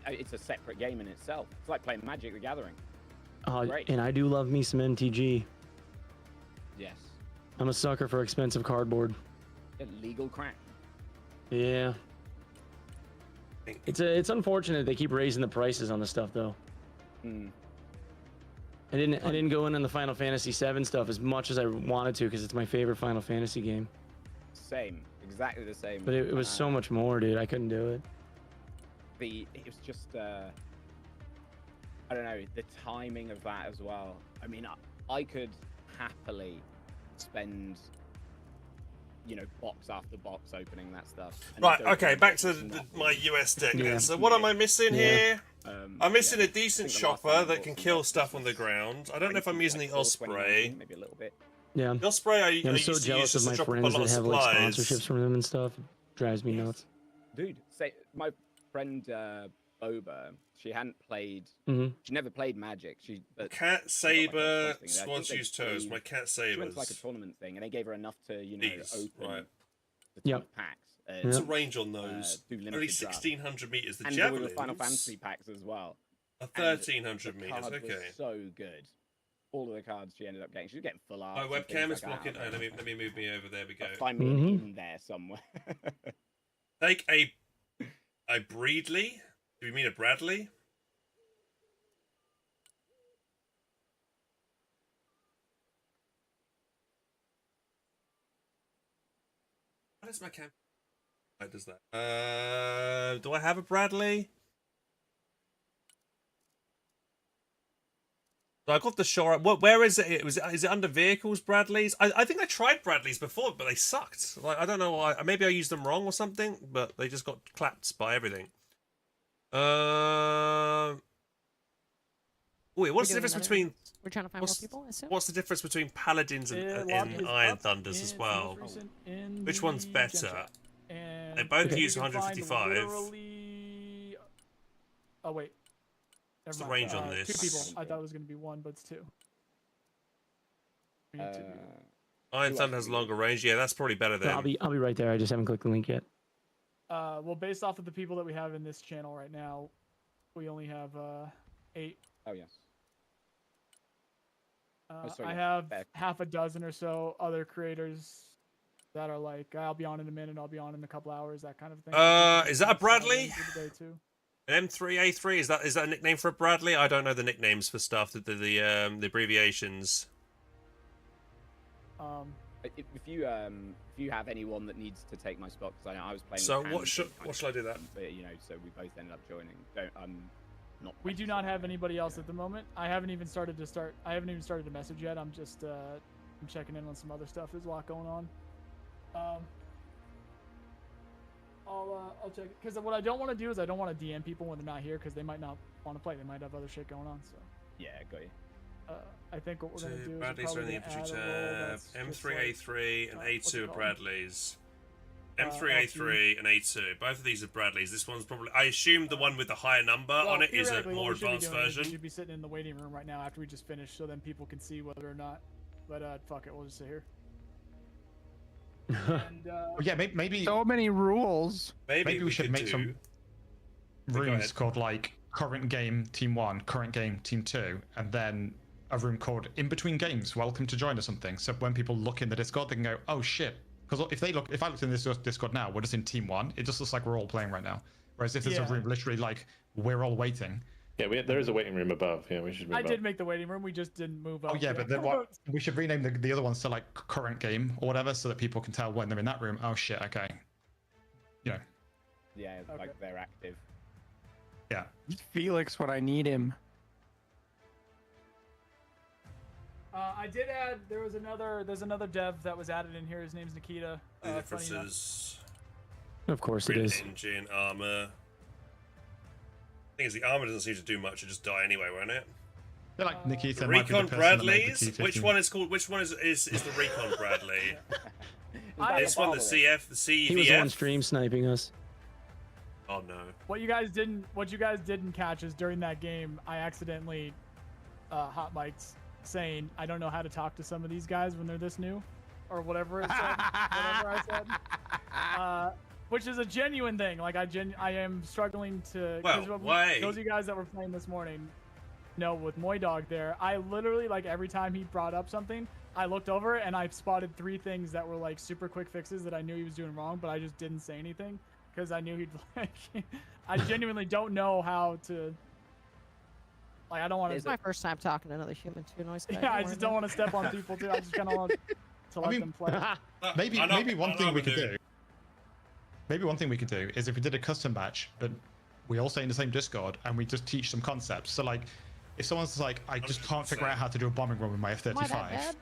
it's a separate game in itself. It's like playing Magic: The Gathering. Great. And I do love me some MTG. Yes. I'm a sucker for expensive cardboard. Legal crack. Yeah. It's unfortunate they keep raising the prices on the stuff though. Hmm. I didn't go in on the Final Fantasy VII stuff as much as I wanted to because it's my favorite Final Fantasy game. Same, exactly the same. But it was so much more, dude. I couldn't do it. It was just I don't know, the timing of that as well. I mean, I could happily spend, you know, box after box opening that stuff. Right, okay, back to my US deck then. So what am I missing here? I'm missing a decent shopper that can kill stuff on the ground. I don't know if I'm using the Osprey. Maybe a little bit. Yeah. The Osprey I I'm used so to jealous use of just to my drop a friends lot that of have like supplies. sponsorships from them and stuff. It drives me nuts. Dude, say my friend Boba, she hadn't played. Mm-hmm. She never played Magic. Cat Saber, Swans Use Toes. My Cat She went Sabers. to like a tournament thing, and they gave her enough to, you know, These, open right. the ton of packs. What's the range on those? Do limited Only draft. 1,600 meters. The And there were javelins. the Final Fantasy packs as well. 1,300 meters. Cards Okay. were so good. All of the cards she ended up getting. She was getting full art. My webcam is blocking. Oh, let me move me over. There we go. Find me in there somewhere. Take a Breedley. Do you mean a Bradley? What is my cam? How does that? Do I have a Bradley? So I got the Shore. Where is it? Is it under vehicles, Bradleys? I think I tried Bradleys before, but they sucked. Like I don't know why. Maybe I used them wrong or something, but they just got clapped by everything. Wait, what's the difference between? We're trying to find more people, I assume. What's the difference between Paladins and Iron Thunders as well? Which one's better? They both use 155. Oh wait. What's the range on this? 2 people. I thought it was going to be 1, but it's 2. Iron Thunder has longer range. Yeah, that's probably better than. I'll be right there. I just haven't clicked the link yet. Well, based off of the people that we have in this channel right now, we only have 8. Oh yes. I have half a dozen or so other creators that are like, I'll be on in a minute, I'll be on in a couple hours, that kind of thing. Is that a Bradley? An M3A3, is that a nickname for a Bradley? I don't know the nicknames for stuff, the abbreviations. If you have anyone that needs to take my spot, because I was playing. So with what should I do that? But, you know, so we both ended up joining. We do not have anybody else at the moment. I haven't even started to message yet. I'm just I'm checking in on some other stuff. There's a lot going on. I'll check it, because what I don't want to do is I don't want to DM people when they're not here, because they might not want to play. They might have other shit going on. So yeah, got you. I think what we're gonna do Bradleys is are in the infantry tab. M3A3 and A2 are Bradleys. M3A3 and A2. Both of these are Bradleys. This one's probably. I assume the one with the higher number on it is a more advanced version. We should be sitting in the waiting room right now after we just finish, so then people can see whether or not. But fuck it, we'll just sit here. And, yeah, maybe so many rules. Maybe we should make some rooms called like current game team 1, current game team 2, and then a room called in between games, welcome to join or something. So when people look in the Discord, they can go, oh shit. Because if I looked in this Discord now, we're just in team 1. It just looks like we're all playing right now. Whereas if there's a room literally like we're all waiting. Yeah, there is a waiting room above. Yeah, we should move up. I did make the waiting room. We just didn't move up. Oh yeah, but then we should rename the other ones to like current game or whatever, so that people can tell when they're in that room. Oh shit, okay. You know. Yeah, like they're active. Yeah. Felix when I need him. I did add. There's another dev that was added in here. His name's Nikita. The differences. Of course it is. Engine, armor. Thing is, the armor doesn't seem to do much. It just die anyway, won't it? They're like Nikita. Recon Bradleys. Which one is called? Which one is the Recon Bradley? This one, the CF, the CVF. He was on stream sniping us. Oh no. What you guys didn't catch is during that game, I accidentally hot mic'd saying I don't know how to talk to some of these guys when they're this new, or whatever it said. Whatever I said. which is a genuine thing. Like I am struggling to. Well, why? Those of you guys that were playing this morning, with Moy Dog there, I literally like every time he brought up something, I looked over and I spotted 3 things that were like super quick fixes that I knew he was doing wrong, but I just didn't say anything because I knew he'd like. I genuinely don't know how to. Like I don't want to. It's my first time talking to another human too, Noise Guy. Yeah, I just don't want to step on people too. I just kind of want to let them play. Maybe one thing we could do. Maybe one thing we could do is if we did a custom match, but we all stay in the same Discord and we just teach some concepts. So like, if someone's like, I just can't figure out how to do a bombing run with my F-35. Am I that bad?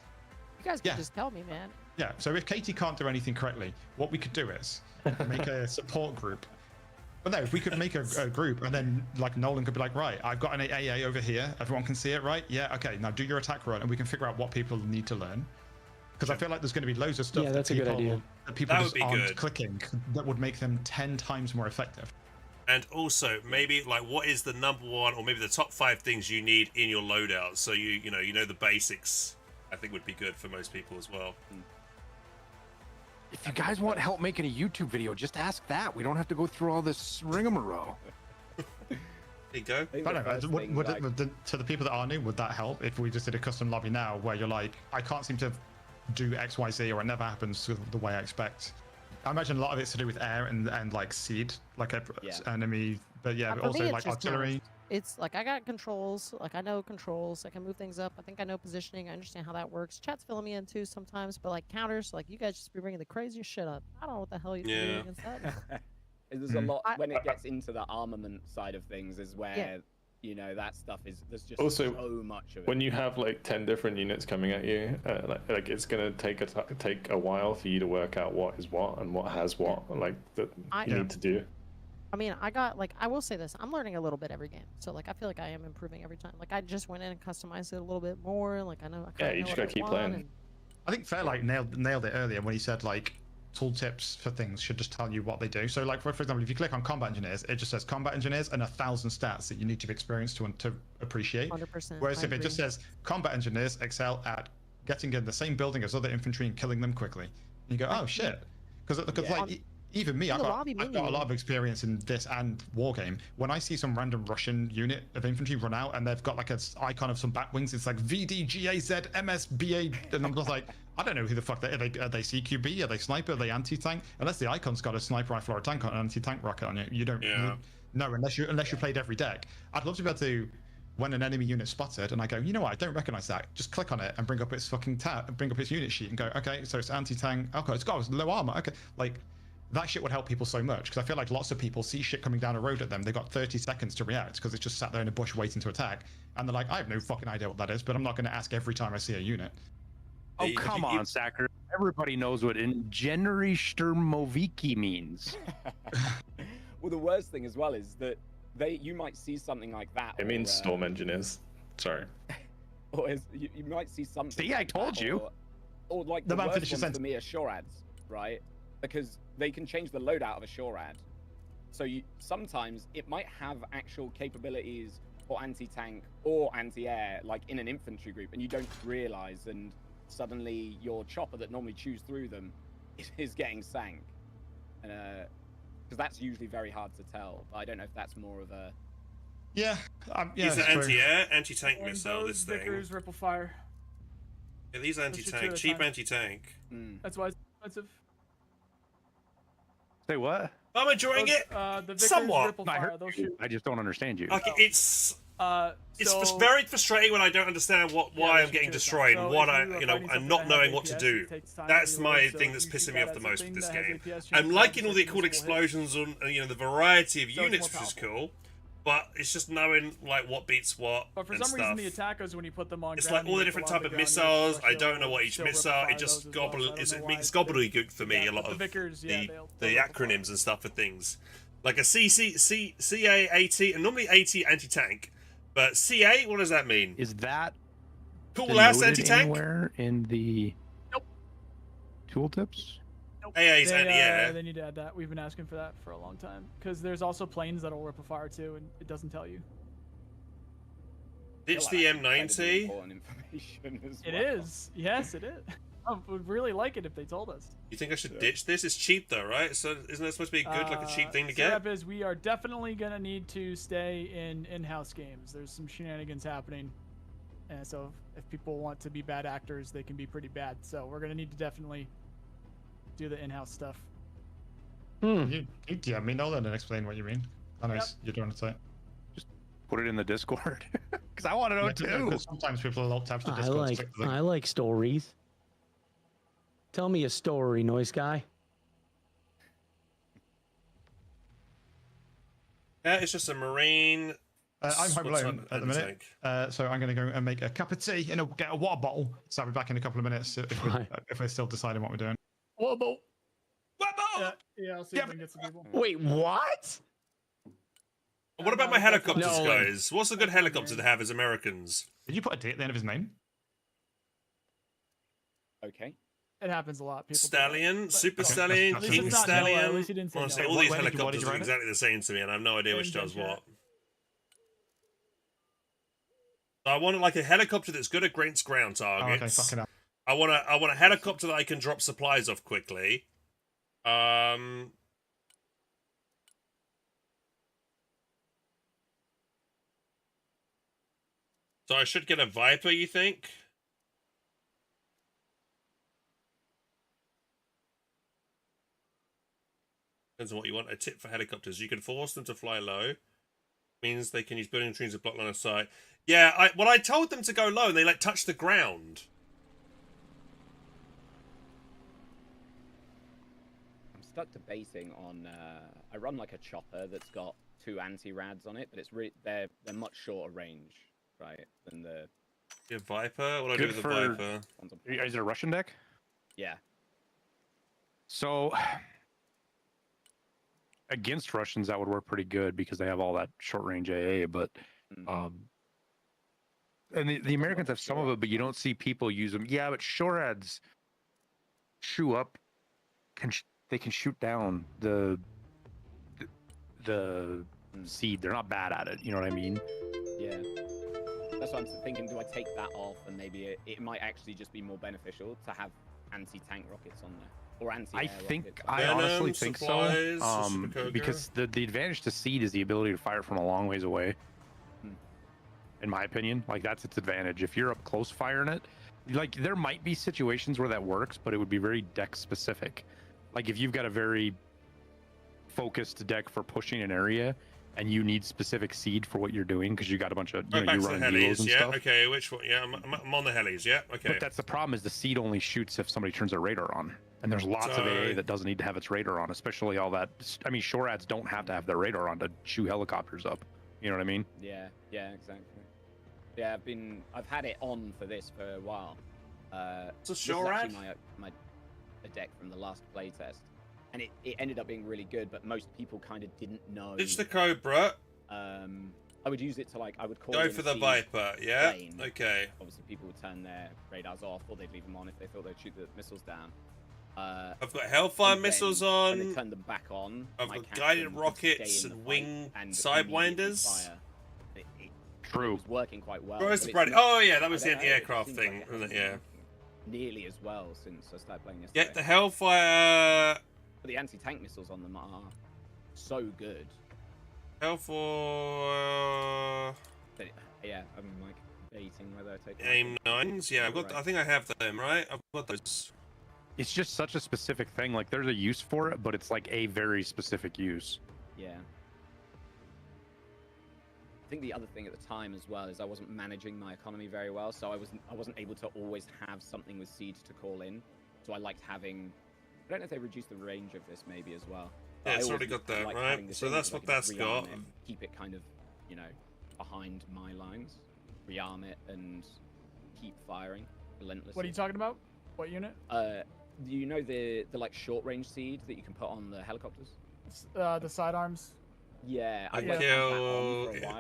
You guys can just tell me, man. Yeah. So if Katie can't do anything correctly, what we could do is make a support group. But no, if we could make a group and then like Nolan could be like, right, I've got an AA over here. Everyone can see it, right? Yeah. Okay. Now do your attack run and we can figure out what people need to learn. Because I feel like there's going to be loads of stuff that people just aren't clicking that would make them 10 times more effective. And also, maybe like, what is the number 1 or maybe the top 5 things you need in your loadout? So you know the basics. I think would be good for most people as well. If you guys want help making a YouTube video, just ask that. We don't have to go through all this rigmarole. There you go. To the people that are new, would that help if we just did a custom lobby now where you're like, I can't seem to do XYZ or it never happens the way I expect? I imagine a lot of it's to do with air and like seed, like enemy, but yeah, but also like artillery. It's like I got controls, like I know controls, I can move things up. I think I know positioning. I understand how that works. Chat's filling me in too sometimes, but like counters, like you guys just be bringing the craziest shit up. I don't know what the hell you're doing against that. There's a lot when it gets into the armament side of things is where that stuff there's just also, so much of it. When you have like 10 different units coming at you, like it's gonna take a while for you to work out what is what and what has what, like that you need to do. I mean, I will say this, I'm learning a little bit every game. So like I feel like I am improving every time. Like I just went in and customized it a little bit more. Like I know you just gotta keep playing. I think Fairlight nailed it earlier when he said like tooltips for things should just tell you what they do. So like for example, if you click on combat engineers, it just says combat engineers and 1,000 stats that you need to be experienced to appreciate. 100%. Whereas if it just says combat engineers excel at getting in the same building as other infantry and killing them quickly, and you go, oh shit, because like even me, I've got a lot of experience in this and Wargame. When I see some random Russian unit of infantry run out and they've got like an icon of some bat wings, it's like VDGAZ MSBA, and I'm just like, I don't know who the fuck are they CQB? Are they sniper? Are they anti-tank? Unless the icon's got a sniper rifle or a tank on an anti-tank rocket on it, you don't know unless you played every deck. I'd love to be able to, when an enemy unit spotted and I go, you know what, I don't recognize that, just click on it and bring up its fucking bring up its unit sheet and go, okay, so it's anti-tank, okay, it's got low armor, okay, like that shit would help people so much, because I feel like lots of people see shit coming down a road at them, they've got 30 seconds to react because it's just sat there in a bush waiting to attack, and they're like, I have no fucking idea what that is, but I'm not going to ask every time I see a unit. Oh, come on, Sacker. Everybody knows what Ingeniery Sturmoviki means. Well, the worst thing as well is that you might see something like that. It means storm engineers. Sorry. Or you might see something. See, I told you. Or like the worst ones for me are SHORADs, right? Because they can change the loadout of a SHORAD. So sometimes it might have actual capabilities for anti-tank or anti-air, like in an infantry group, and you don't realize, and suddenly your chopper that normally chews through them is getting sank. Because that's usually very hard to tell. But I don't know if that's more of a... Yeah, these are anti-air, anti-tank missile, this thing. Vickers, ripple fire. Yeah, these are anti-tank, cheap anti-tank. That's why it's expensive. Say what? I'm enjoying it. The Vickers, somewhat. ripple fire, I just don't understand you. Like it's very frustrating when I don't understand why I'm getting destroyed and what and not knowing what to do. That's my thing that's pissing me off the most with this game. I'm liking all the cool explosions and the variety of units, which is cool. But it's just knowing like what beats what. But for some reason, the attackers, when you put them on, it's like all the different type of missiles. I don't know what each missile. It just it's gobbledygook for me. A lot of the acronyms and stuff for things, like a CA 80, and normally 80 anti-tank, but CA, what does that mean? Is that cool ass anti-tank? Anywhere in the tooltips? AA's anti-air. They need to add that. We've been asking for that for a long time. Because there's also planes that'll ripple fire too, and it doesn't tell you. Ditch the M90. It is. Yes, it is. I would really like it if they told us. You think I should ditch this? It's cheap though, right? So isn't that supposed to be good, like a cheap thing to get? Setup is we are definitely gonna need to stay in-house games. There's some shenanigans happening, and so if people want to be bad actors, they can be pretty bad. So we're gonna need to definitely do the in-house stuff. You DM me, Nolan, and explain what you mean. Oh, nice. You're doing it tonight. Just put it in the Discord, because I want to know too. Sometimes people will tap the Discord. I like stories. Tell me a story, noise guy. Yeah, it's just a marine. I'm home alone at the minute, so I'm going to go and make a cup of tea and get a water bottle. So I'll be back in a couple of minutes if we're still deciding what we're doing. Water bottle. Yeah, I'll see if I can get some people. Wait, what? What about my helicopters, guys? What's a good helicopter to have as Americans? Did you put a D at the end of his name? Okay. It happens a lot. People Stallion, Super Stallion, King Stallion. Honestly, all these helicopters are exactly the same to me, and I have no idea which does what. So I want like a helicopter that's good against ground targets. Okay, fucking hell. I want a helicopter that I can drop supplies off quickly. So I should get a Viper, you think? Depends on what you want. A tip for helicopters: you can force them to fly low. Means they can use building trees to block line of sight. Yeah, I told them to go low, and they like touch the ground. I'm stuck debating on. I run like a chopper that's got 2 anti-rads on it, but it's they're much shorter range, right, than the. Yeah, Viper. What do I do with the Viper? Is it a Russian deck? Yeah. So against Russians, that would work pretty good because they have all that short range AA. But and the Americans have some of it, but you don't see people use them. Yeah, but Shorads shoe up. They can shoot down the seed. They're not bad at it. You know what I mean? Yeah. That's what I'm thinking. Do I take that off, and maybe it might actually just be more beneficial to have anti-tank rockets on there, or anti-air rockets? I honestly think so. Because the advantage to seed is the ability to fire from a long ways away. In my opinion, like that's its advantage. If you're up close firing it, like there might be situations where that works, but it would be very deck specific. Like if you've got a very focused deck for pushing an area, and you need specific seed for what you're doing because you got a bunch of you run helis and stuff. Okay, which one? Yeah, I'm on the helis. Yeah, okay. But that's the problem: is the seed only shoots if somebody turns their radar on, and there's lots of AA that doesn't need to have its radar on, especially all that. I mean, Shorads don't have to have their radar on to shoot helicopters up. You know what I mean? Yeah, exactly. Yeah, I've had it on for this for a while. So this is actually my deck from the last playtest. And it ended up being really good, but most people kind of didn't know. It's the Cobra. I would use it to I would call go for the Viper, yeah? Plane. Okay. Obviously, people would turn their radars off, or they'd leave them on if they thought they'd shoot the missiles down. I've got Hellfire missiles on. When they turn them back on, I've got guided rockets and wing sidewinders. True. It was working quite well. Oh yeah, that was the anti-aircraft thing, wasn't it? Yeah. Nearly as well since I started playing this. Yeah, the Hellfire. But the anti-tank missiles on them are so good. Hellfire. Yeah, I'm like debating whether I take AIM 9s. Yeah, I've got. I think I have them, right? I've got those. It's just such a specific thing. Like there's a use for it, but it's like a very specific use. Yeah. I think the other thing at the time as well is I wasn't managing my economy very well, so I wasn't able to always have something with seeds to call in. So I liked having. I don't know if they reduced the range of this maybe as well. Yeah, it's already got that, right? So that's what that's got. Keep it kind of, behind my lines, rearm it, and keep firing relentlessly. What are you talking about? What unit? Do you know the like short range seed that you can put on the helicopters? The sidearms. Yeah, I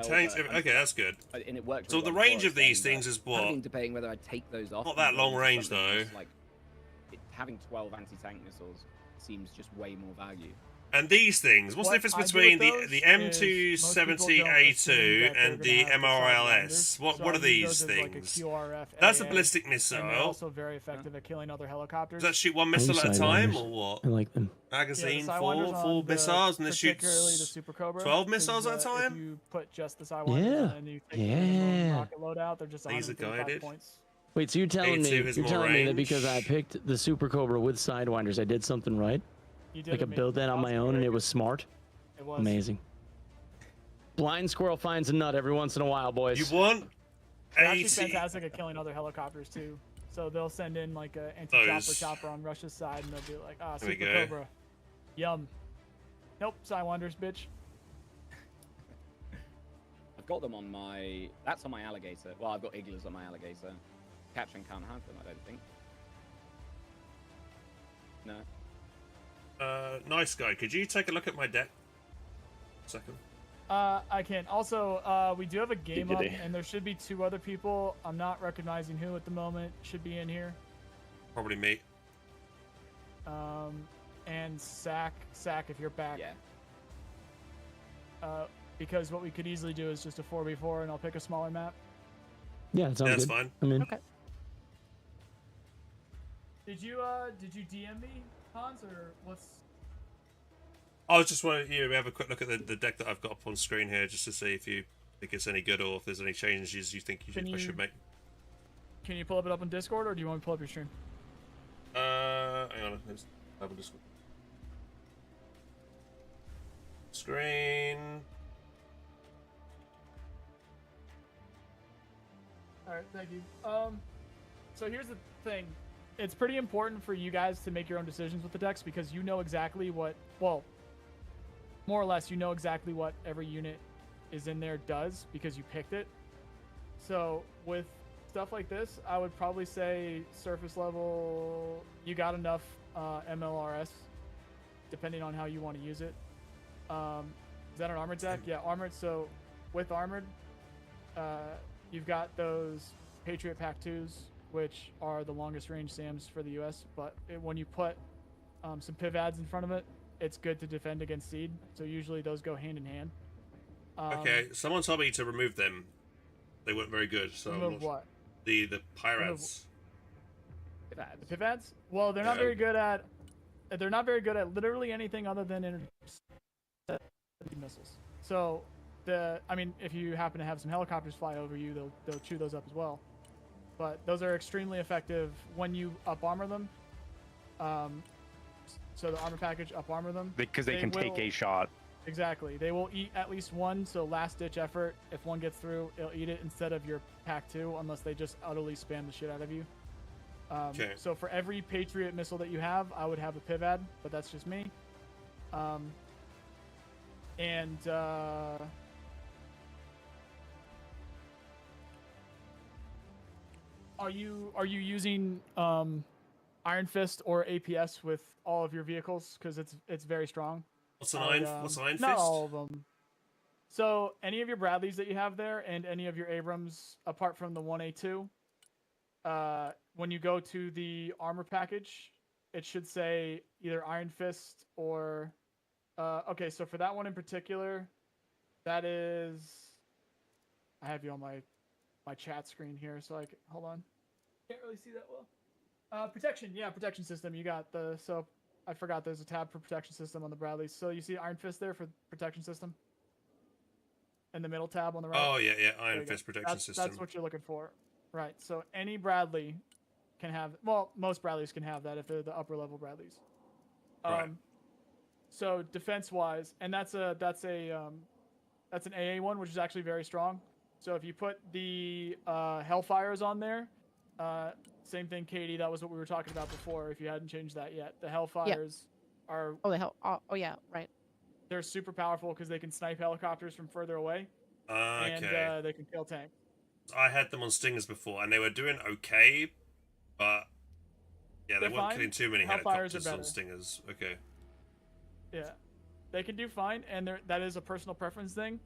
tanks. Okay, that's good. And it worked. So the range of these things is what? I've been debating whether I'd take those off. Not that long range though. Like having 12 anti-tank missiles seems just way more value. And these things, what's the difference between the M270A2 and the MRLS? What are these things? That's a ballistic missile. And they're also very effective at killing other helicopters. Does that shoot one missile at a time, or what? I like them. Magazine, four missiles, and it shoots 12 missiles at a time? If you put just the Sidewinders and you take the rocket loadout, they're just Laser 135 guided. points. Wait, so you're telling me that because I picked the Super Cobra with Sidewinders, I did something right? You did Like I built that on my own and it was smart? It was. Amazing. Blind squirrel finds a nut every once in a while, boys. You want? They're actually fantastic at killing other helicopters too. So they'll send in like a anti-chopper on Russia's side, and they'll be like, "Ah, Super Cobra, yum." Nope, Sidewinders, bitch. I've got them on my. That's on my alligator. Well, I've got igloos on my alligator. Capturing can't have them, I don't think. No. Nice guy. Could you take a look at my deck? Second. I can. Also, we do have a game up, and there should be 2 other people. I'm not recognizing who at the moment. Should be in here. Probably me. And Sack, if you're back. Yeah. Because what we could easily do is just a 4v4, and I'll pick a smaller map. Yeah, that sounds that's good. fine. I mean, okay. Did you DM me, Hans, or what's? I was just wanting you to have a quick look at the deck that I've got up on screen here, just to see if you think it's any good or if there's any changes you think I should make. Can you pull it up on Discord, or do you want me to pull up your stream? Hang on, let's have a Discord. Screen. All right, thank you. So here's the thing. It's pretty important for you guys to make your own decisions with the decks because you know exactly what, well, more or less, you know exactly what every unit is in there does because you picked it. So with stuff like this, I would probably say surface level, you got enough MLRS, depending on how you want to use it. Is that an armored deck? Yeah, armored. So with armored, you've got those Patriot Pack 2s, which are the longest range SAMs for the US, but when you put some PIV-ADs in front of it, it's good to defend against seed, so usually those go hand in hand. Okay, someone told me to remove them. They weren't very good, so remove what? The pirates. The PIV-ADs? Well, they're not very good at. They're not very good at literally anything other than missiles. So, I mean, if you happen to have some helicopters fly over you, they'll chew those up as well. But those are extremely effective when you up armor them. So the armor package up armor them because they can take a shot. Exactly. They will eat at least one, so last ditch effort. If one gets through, it'll eat it instead of your pack 2, unless they just utterly spam the shit out of you. Okay. So for every Patriot missile that you have, I would have a PIV-AD, but that's just me. Are you using Iron Fist or APS with all of your vehicles? Because it's very strong. What's an Iron Fist? Not all of them. So any of your Bradleys that you have there, and any of your Abrams, apart from the 1A2, when you go to the armor package, it should say either Iron Fist or. Okay, so for that one in particular, that is. I have you on my chat screen here, so I can hold on. Can't really see that well. Protection, yeah, protection system. You got the so I forgot there's a tab for protection system on the Bradley. So you see Iron Fist there for protection system. And the middle tab on the right. Oh yeah, Iron Fist protection system. That's what you're looking for, right? So any Bradley can have. Well, most Bradleys can have that if they're the upper level Bradleys. Right. So defense wise, and that's an AA one, which is actually very strong. So if you put the Hellfires on there, same thing, Katie. That was what we were talking about before. If you hadn't changed that yet, the Hellfires are. Oh, the hell! Oh, yeah, right. They're super powerful because they can snipe helicopters from further away, and they can kill tanks. I had them on Stingers before, and they were doing okay, but yeah, they weren't killing too many helicopters on Stingers. Okay. Yeah, they can do fine, and that is a personal preference thing,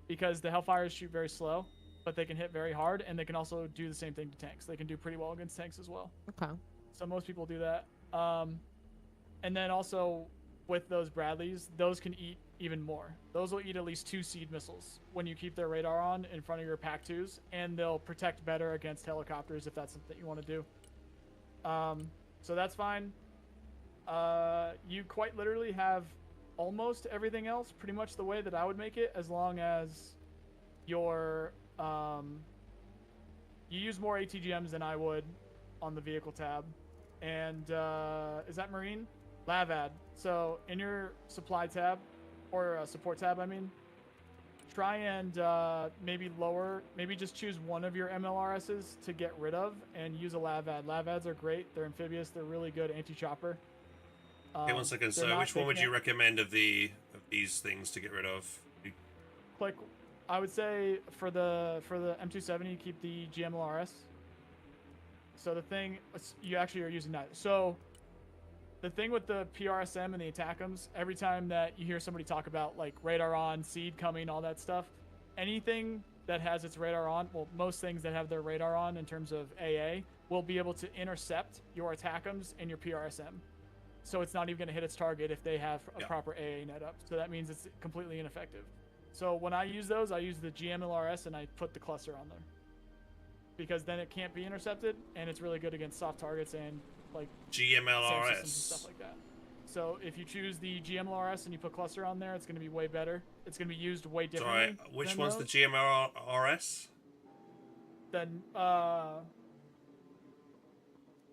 because the Hellfires shoot very slow, but they can hit very hard, and they can also do the same thing to tanks. They can do pretty well against tanks as well. Okay. So most people do that. And then also, with those Bradleys, those can eat even more. Those will eat at least 2 seed missiles when you keep their radar on in front of your PAC-2s, and they'll protect better against helicopters if that's something you want to do. So that's fine. You quite literally have almost everything else pretty much the way that I would make it, as long as your you use more ATGMs than I would on the vehicle tab. And is that Marine? Lavad. So in your supply tab, or support tab, I mean, try and maybe just choose one of your MLRSs to get rid of and use a Lavad. Lavads are great. They're amphibious. They're really good anti-chopper. Okay, 1 second. So which one would you recommend of these things to get rid of? Click. I would say for the M270, keep the GMLRS. So the thing, you actually are using that. So the thing with the PRSM and the ATACMs, every time that you hear somebody talk about like radar on, seed coming, all that stuff, anything that has its radar on, well, most things that have their radar on in terms of AA will be able to intercept your ATACMs and your PRSM. So it's not even going to hit its target if they have a proper AA net up. So that means it's completely ineffective. So when I use those, I use the GMLRS and I put the cluster on there, because then it can't be intercepted, and it's really good against soft targets and like GMLRS and stuff like that. So if you choose the GMLRS and you put cluster on there, it's going to be way better. It's going to be used way differently. Sorry, which one's the GMLRS? Then the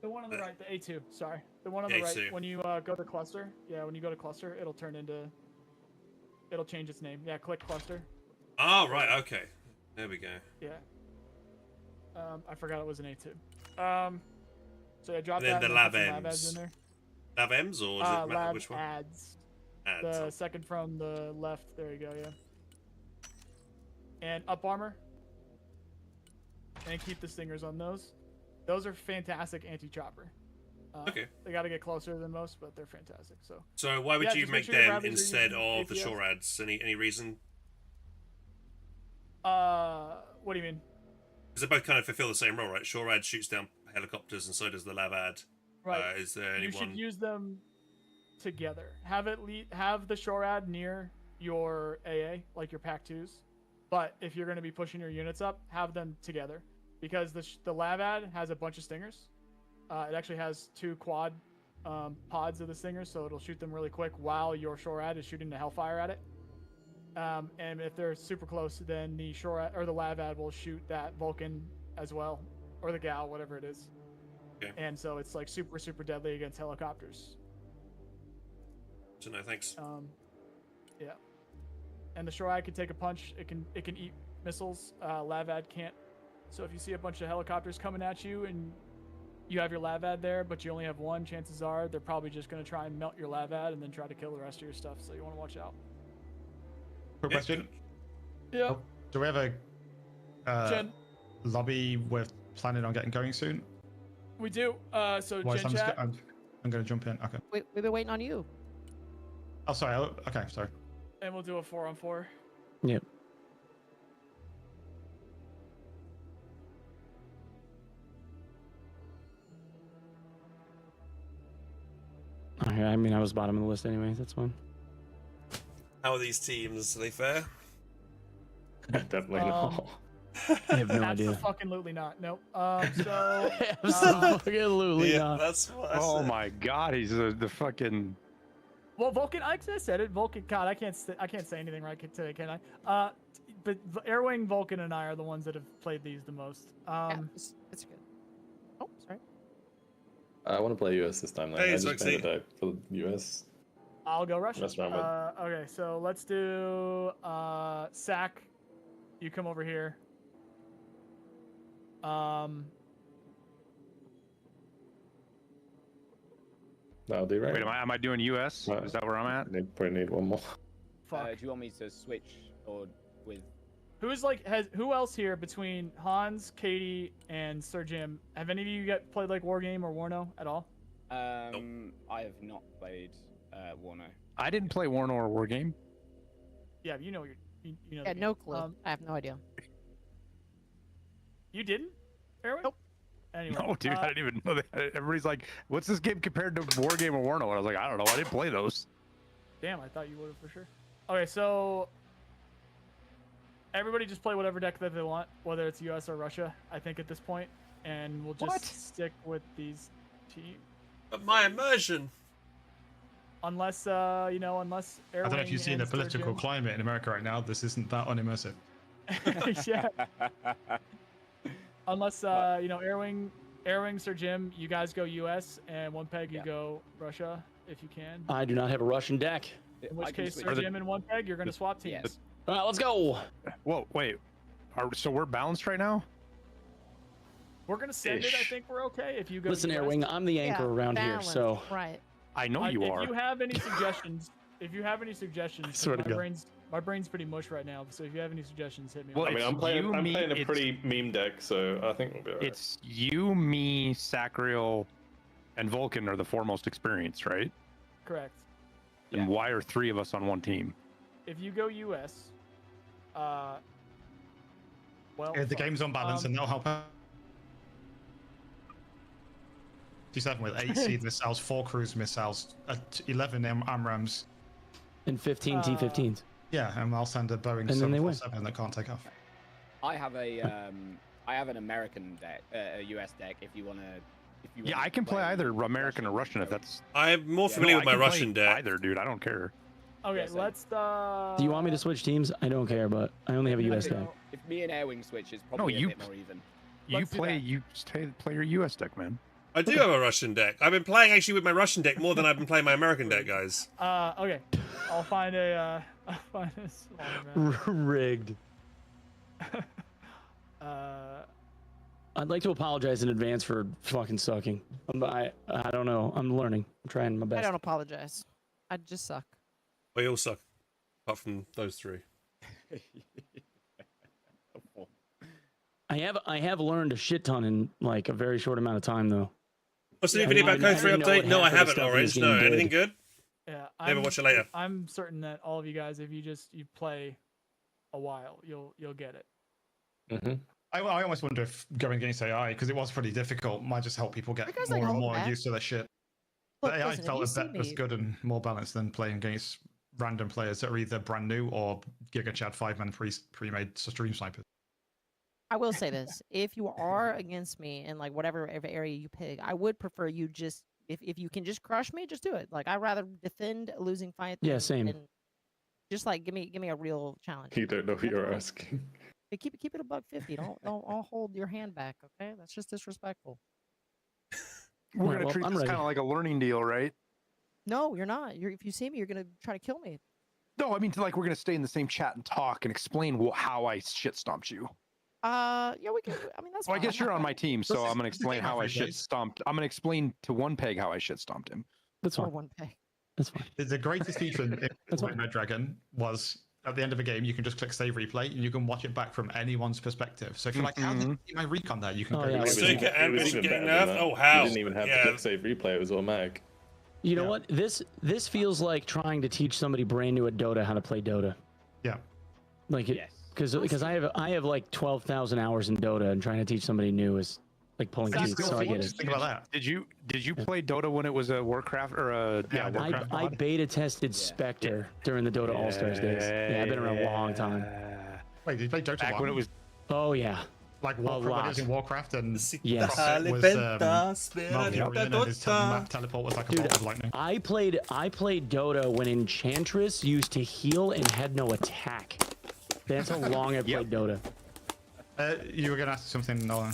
one on the right, the A2. Sorry, the one on the right. When you go to cluster, when you go to cluster, it'll change its name. Yeah, click cluster. Oh right, okay. There we go. Yeah. I forgot it was an A2. So I dropped and then that. The lab ads in there. Lab M's or is it lab which one? ads. Ads. The second from the left. There you go. Yeah. And up armor. And keep the stingers on those. Those are fantastic anti-chopper. Okay. They got to get closer than most, but they're fantastic. So why would you make them instead of the shore ads? Any reason? What do you mean? Because they both kind of fulfill the same role, right? Shore ad shoots down helicopters, and so does the Lavad. Right. Is there anyone? You should use them together. Have the shore ad near your AA, like your PAC-2s. But if you're going to be pushing your units up, have them together, because the Lavad has a bunch of stingers. It actually has 2 quad pods of the stingers, so it'll shoot them really quick while your shore ad is shooting the Hellfire at it. And if they're super close, then the shore ad, or the Lavad will shoot that Vulcan as well, or the Gal, whatever it is. Okay. And so it's like super, super deadly against helicopters. So no thanks. Yeah. And the shore ad can take a punch. It can eat missiles. Lavad can't. So if you see a bunch of helicopters coming at you and you have your Lavad there, but you only have one, chances are they're probably just going to try and melt your Lavad and then try to kill the rest of your stuff. So you want to watch out. Quick question. Yeah. Do we have a lobby we're planning on getting going soon? We do. So Why, Gen Chat. I'm going to jump in. Okay. We've been waiting on you. Oh, sorry. Okay, sorry. And we'll do a 4-on-4. Yep. Okay, I mean, I was bottom of the list anyways. That's fine. How are these teams? Are they fair? Definitely not. I have no idea. Absolutely not. Nope. So absolutely not. That's what I Oh said. my god, he's the fucking. Well, Vulcan, I said it. Vulcan, God, I can't say anything right today, can I? But Airwing, Vulcan, and I are the ones that have played these the most. Yeah, it's good. Oh, sorry. I want to play US this time. Hey, I just Zoxy. made a deck for US. I'll go Russian. Mess around with. Okay, so let's do Sack. You come over here. That'll do, right? Wait, am I doing US? Is that where I'm at? Probably need one more. Do you want me to switch or with? Who else here between Hans, Katie, and Sir Jim? Have any of you played like Wargame or Warno at all? I have not played Warno. I didn't play Warno or Wargame. Yeah, you know you know. Yeah, the no game. clue. I have no idea. You didn't? Airwing? Nope. Anyway, No, dude, I didn't even know that. Everybody's like, "What's this game compared to Wargame or Warno?" And I was like, "I don't know. I didn't play those." damn, I thought you would have for sure. Okay, so everybody just play whatever deck that they want, whether it's US or Russia, I think at this point, and we'll just stick with these teams. But my immersion. Unless, you know, unless I don't know if you've seen the political climate in America right now. This isn't that unimmersive. Yeah. Unless, you know, Airwing, Sir Jim, you guys go US, and One Peg, you go Russia, if you can. I do not have a Russian deck. In which case, Sir Jim and One Peg, you're going to swap teams. Yes. All right, let's go. Whoa, wait. So we're balanced right now? We're going to send it. I think we're okay if you go Listen, US. Airwing, I'm the anchor around here, so. Right. I know you are. If you have any suggestions, Swear to God. my brain's pretty mush right now. So if you have any suggestions, hit me. Well, I mean, I'm playing a it's- pretty meme deck, so I think we'll be alright. It's you, me, Sacriel, and Vulcan are the foremost experienced, right? Correct. And why are 3 of us on one team? If you go US, well, The game's on balance, and that'll help out. 7 with 8 seed missiles, 4 cruise missiles, 11 AMRAAMs, and 15 T-15s. Yeah, and I'll send a Boeing And then they win. 747 that can't take off. I have an American deck, a US deck. If you wanna, Yeah, I can play either American or Russian if that's. I'm more familiar with my Russian deck. Either, dude. I don't care. Okay, let's. Do you want me to switch teams? I don't care, but I only have a US deck. If me and Airwing switch, it's probably a bit more even. You play your US deck, man. I do have a Russian deck. I've been playing actually with my Russian deck more than I've been playing my American deck, guys. Okay, I'll find a smaller map. Rigged. I'd like to apologize in advance for fucking sucking. I don't know. I'm learning. I'm trying my best. I don't apologize. I just suck. We all suck, apart from those 3. I have learned a shit ton in like a very short amount of time, though. What's the new video about Code 3 update? No, I haven't, Orange. No, anything good? Yeah, Maybe watch it later. I'm certain that all of you guys, if you play a while, you'll get it. Mm-hmm. I almost wonder if going against AI, because it was pretty difficult, might just help people get Because, more like, and hold more back. used to their shit. Look, The AI listen, if felt you a see bit as me- good and more balanced than playing against random players that are either brand new or Giga Chad 5-man pre-made stream snipers. I will say this: if you are against me in like whatever area you pick, I would prefer you just if you can just crush me, just do it. Like I'd rather defend a losing fight. Yeah, same. than just like give me a real challenge. You don't know who you're asking. Hey, keep it $150. Don't hold your hand back. Okay, that's just disrespectful. We're Alright, gonna well, treat I'm this ready. kind of like a learning deal, right? No, you're not. If you see me, you're gonna try to kill me. No, I mean like we're gonna stay in the same chat and talk and explain how I shit stomped you. Yeah, we can. I mean, that's. Well, I fine. guess you're on my team, so I'm gonna explain how I average shit days. stomped. I'm gonna explain to One Peg how I shit stomped him. That's Or fine. one pay. That's fine. The greatest feature in Red Dragon was at the end of a game, you can just click save replay and you can watch it back from anyone's perspective. So if you're like, how did I see my recon there? You can Oh, go yeah, back. like- Sticker and was Bishop even getting better than nerfed? that. Oh, how? You didn't even have to click save replay, it was automatic. You know what? This feels like trying to teach somebody brand new at Dota how to play Dota. Yeah. Like it, Yes. because I have like 12,000 hours in Dota, and trying to teach somebody new is like pulling teeth. So I get it. Think about that. Did you play Dota when it was a Warcraft or a Warcraft I mod? beta tested Spectre during the Dota All Stars days. Yeah, I've been around a long time. Wait, did you play Dota Back 1? when it was Oh yeah. like a Warcraft, when it was lot. in Warcraft and Yes. Prophet was Malfurion and his map teleport was like a bolt of lightning. I played Dota when Enchantress used to heal and had no attack. That's how long I played Dota. You were gonna ask something, Nolan.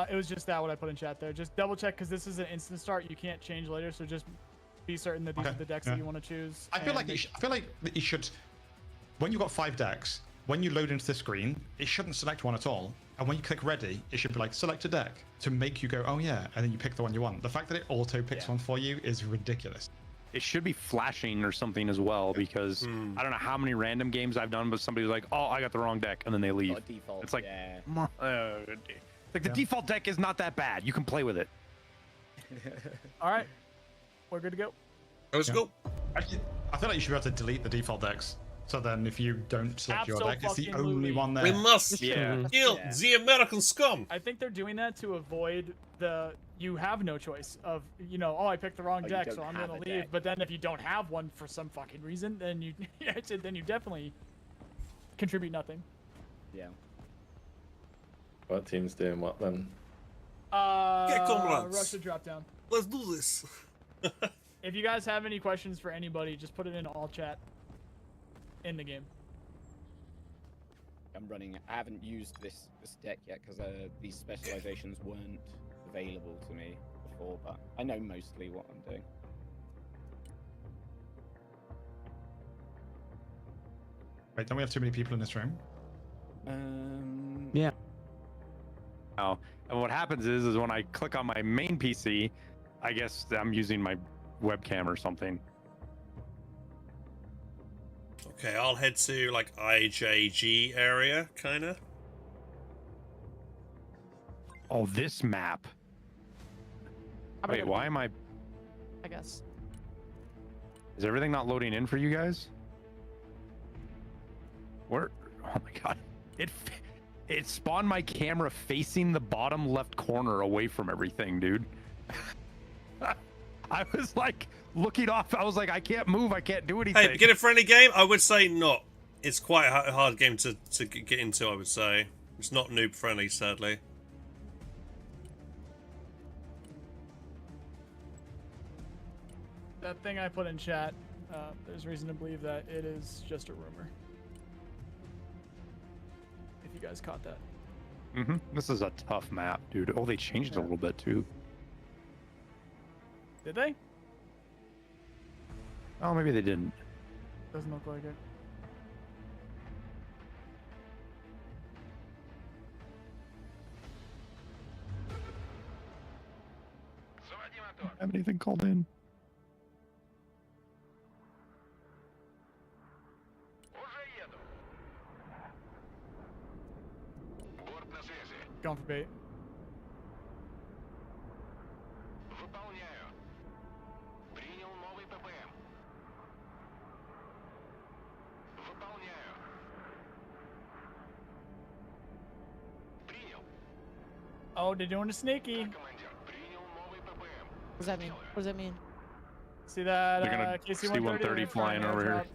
It was just that what I put in chat there. Just double check because this is an instant start. You can't change later, so just be certain that these are the decks that you want to choose. I feel like you should. When you've got 5 decks, when you load into the screen, it shouldn't select one at all. And when you click ready, it should be like select a deck to make you go, oh yeah, and then you pick the one you want. The fact that it auto picks one for you is ridiculous. It should be flashing or something as well, because I don't know how many random games I've done, but somebody's like, "Oh, I got the wrong deck," and then they leave. Default, It's like, yeah. like the default deck is not that bad. You can play with it. All right, we're good to go. Let's go. Actually, I feel like you should be able to delete the default decks So then, if you don't select your deck, it's the only Abso-fucking-lutely. one there. We must Yeah. kill the American scum. I think they're doing that to avoid you have no choice of, oh, I picked the wrong you deck, don't so I'm have gonna a leave. deck. But then if you don't have one for some fucking reason, then you definitely contribute nothing. Yeah. What team's doing what then? Get comrades. Russia drop down. Let's do this. If you guys have any questions for anybody, just put it in all chat in the game. I haven't used this deck yet because these specializations weren't available to me before, but I know mostly what I'm doing. Wait, don't we have too many people in this room? Yeah. Oh, and what happens is when I click on my main PC, I guess I'm using my webcam or something. Okay, I'll head to like IJG area, kinda. Oh, this map. Wait, why am I? I guess. Is everything not loading in for you guys? Where? Oh my god! It spawned my camera facing the bottom left corner, away from everything, dude. I was like looking off. I was like, I can't move. I can't do anything. Hey, beginner friendly game? I would say not. It's quite a hard game to get into, I would say. It's not noob friendly, sadly. That thing I put in chat, there's reason to believe that it is just a rumor. If you guys caught that. Mm-hmm. This is a tough map, dude. Oh, they changed it a little bit too. Did they? Oh, maybe they didn't. Doesn't look like it. Have anything called in? Going for bait. Выполняю. Принял новый ППМ. Выполняю. Принял. Oh, they're doing a sneaky. Командир, принял новый ППМ. What does that mean? What does that mean? See that They're gonna KC-130 flying over here.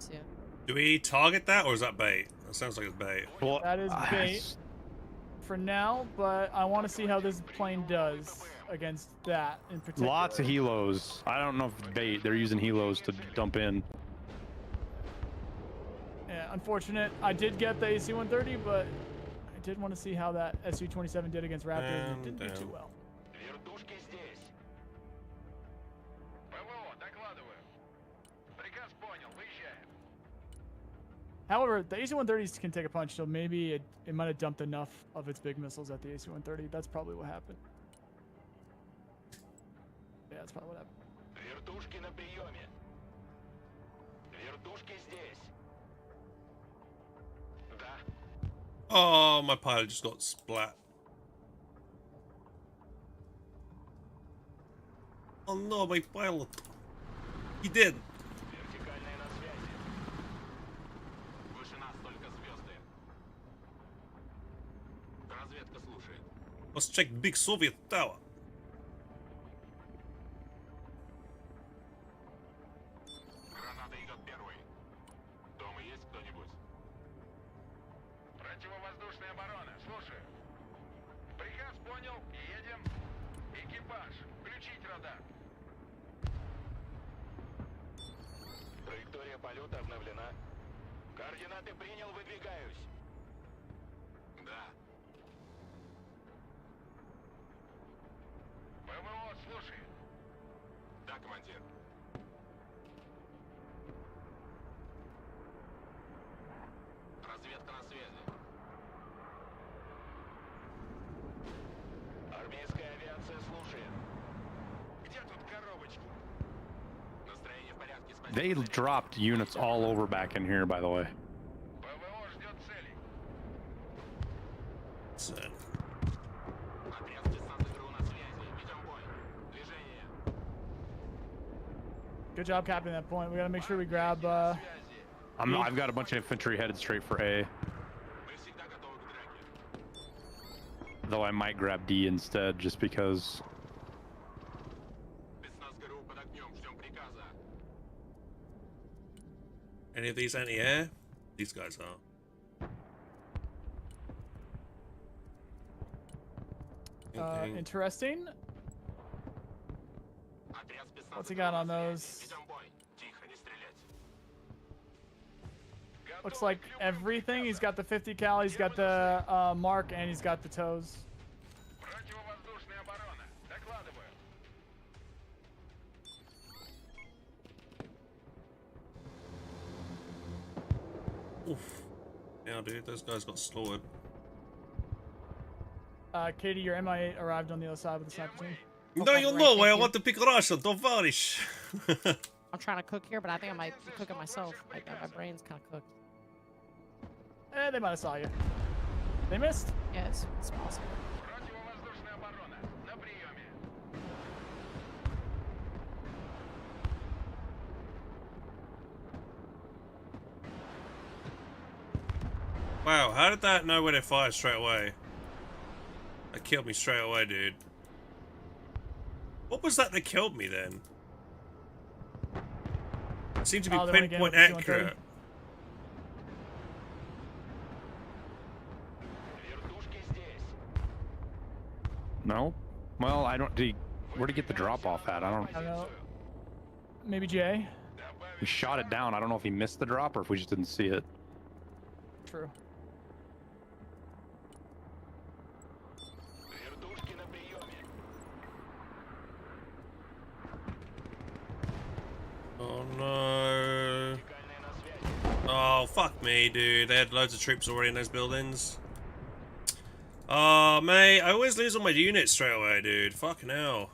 See ya. Do we target that, or is that bait? That sounds like it's bait. Well, That is bait for now, but I want to see how this plane does against that in particular. Lots of helos. I don't know if it's bait. They're using helos to dump in. Yeah, unfortunate. I did get the AC-130, but I did want to see how that SU-27 did against Raptors. It didn't do too well. Вертушки здесь. ПВО, докладываю. Приказ понял, выезжаем. However, the AC-130s can take a punch, so maybe it might have dumped enough of its big missiles at the AC-130. That's probably what happened. Yeah, that's probably what happened. Вертушки на приеме. Вертушки здесь. Да. Oh, my pilot just got splat. Oh no, my pilot. He did. Вертикальная на связи. Выше нас только звезды. Разведка слушает. Let's check Big Soviet Tower. Граната идет первой. Дома есть кто-нибудь? Противовоздушная оборона. Слушаю. Приказ понял. Едем. Экипаж. Включить радар. Траектория полета обновлена. Координаты принял, выдвигаюсь. Да. ПВО, слушай. Да, командир. Разведка на связи. Армейская авиация слушает. Где тут коробочки? Настроение в порядке, спасибо. They dropped units all over back in here, by the way. ПВО ждет целей. Отряд десантных РУ на связи. Ведем бой. Движение. Good job capping that point. We gotta make sure we grab I've got a bunch of infantry headed straight for A. Though I might grab D instead, just because. Any of these anti-air? These guys are. Interesting. What's he got on those? Looks like everything. He's got the 50 cal, he's got the mark, and he's got the toes. Oof. Yeah, dude, those guys got slaughtered. Katie, your MI arrived on the other side of the sniper team. No, you know where I want to pick Russia, tovarish. I'm trying to cook here, but I think I might cook it myself. My brain's kind of cooked. They might have saw you. They missed? Yeah, it's possible. Wow, how did that know where to fire straight away? That killed me straight away, dude. What was that killed me then? It seemed to be pinpoint accurate. No? Well, I don't. Where'd he get the drop off at? I don't know. Maybe Jay? We shot it down. I don't know if he missed the drop or if we just didn't see it. True. Oh no. Oh, fuck me, dude. They had loads of troops already in those buildings. Oh, mate. I always lose all my units straight away, dude. Fucking hell.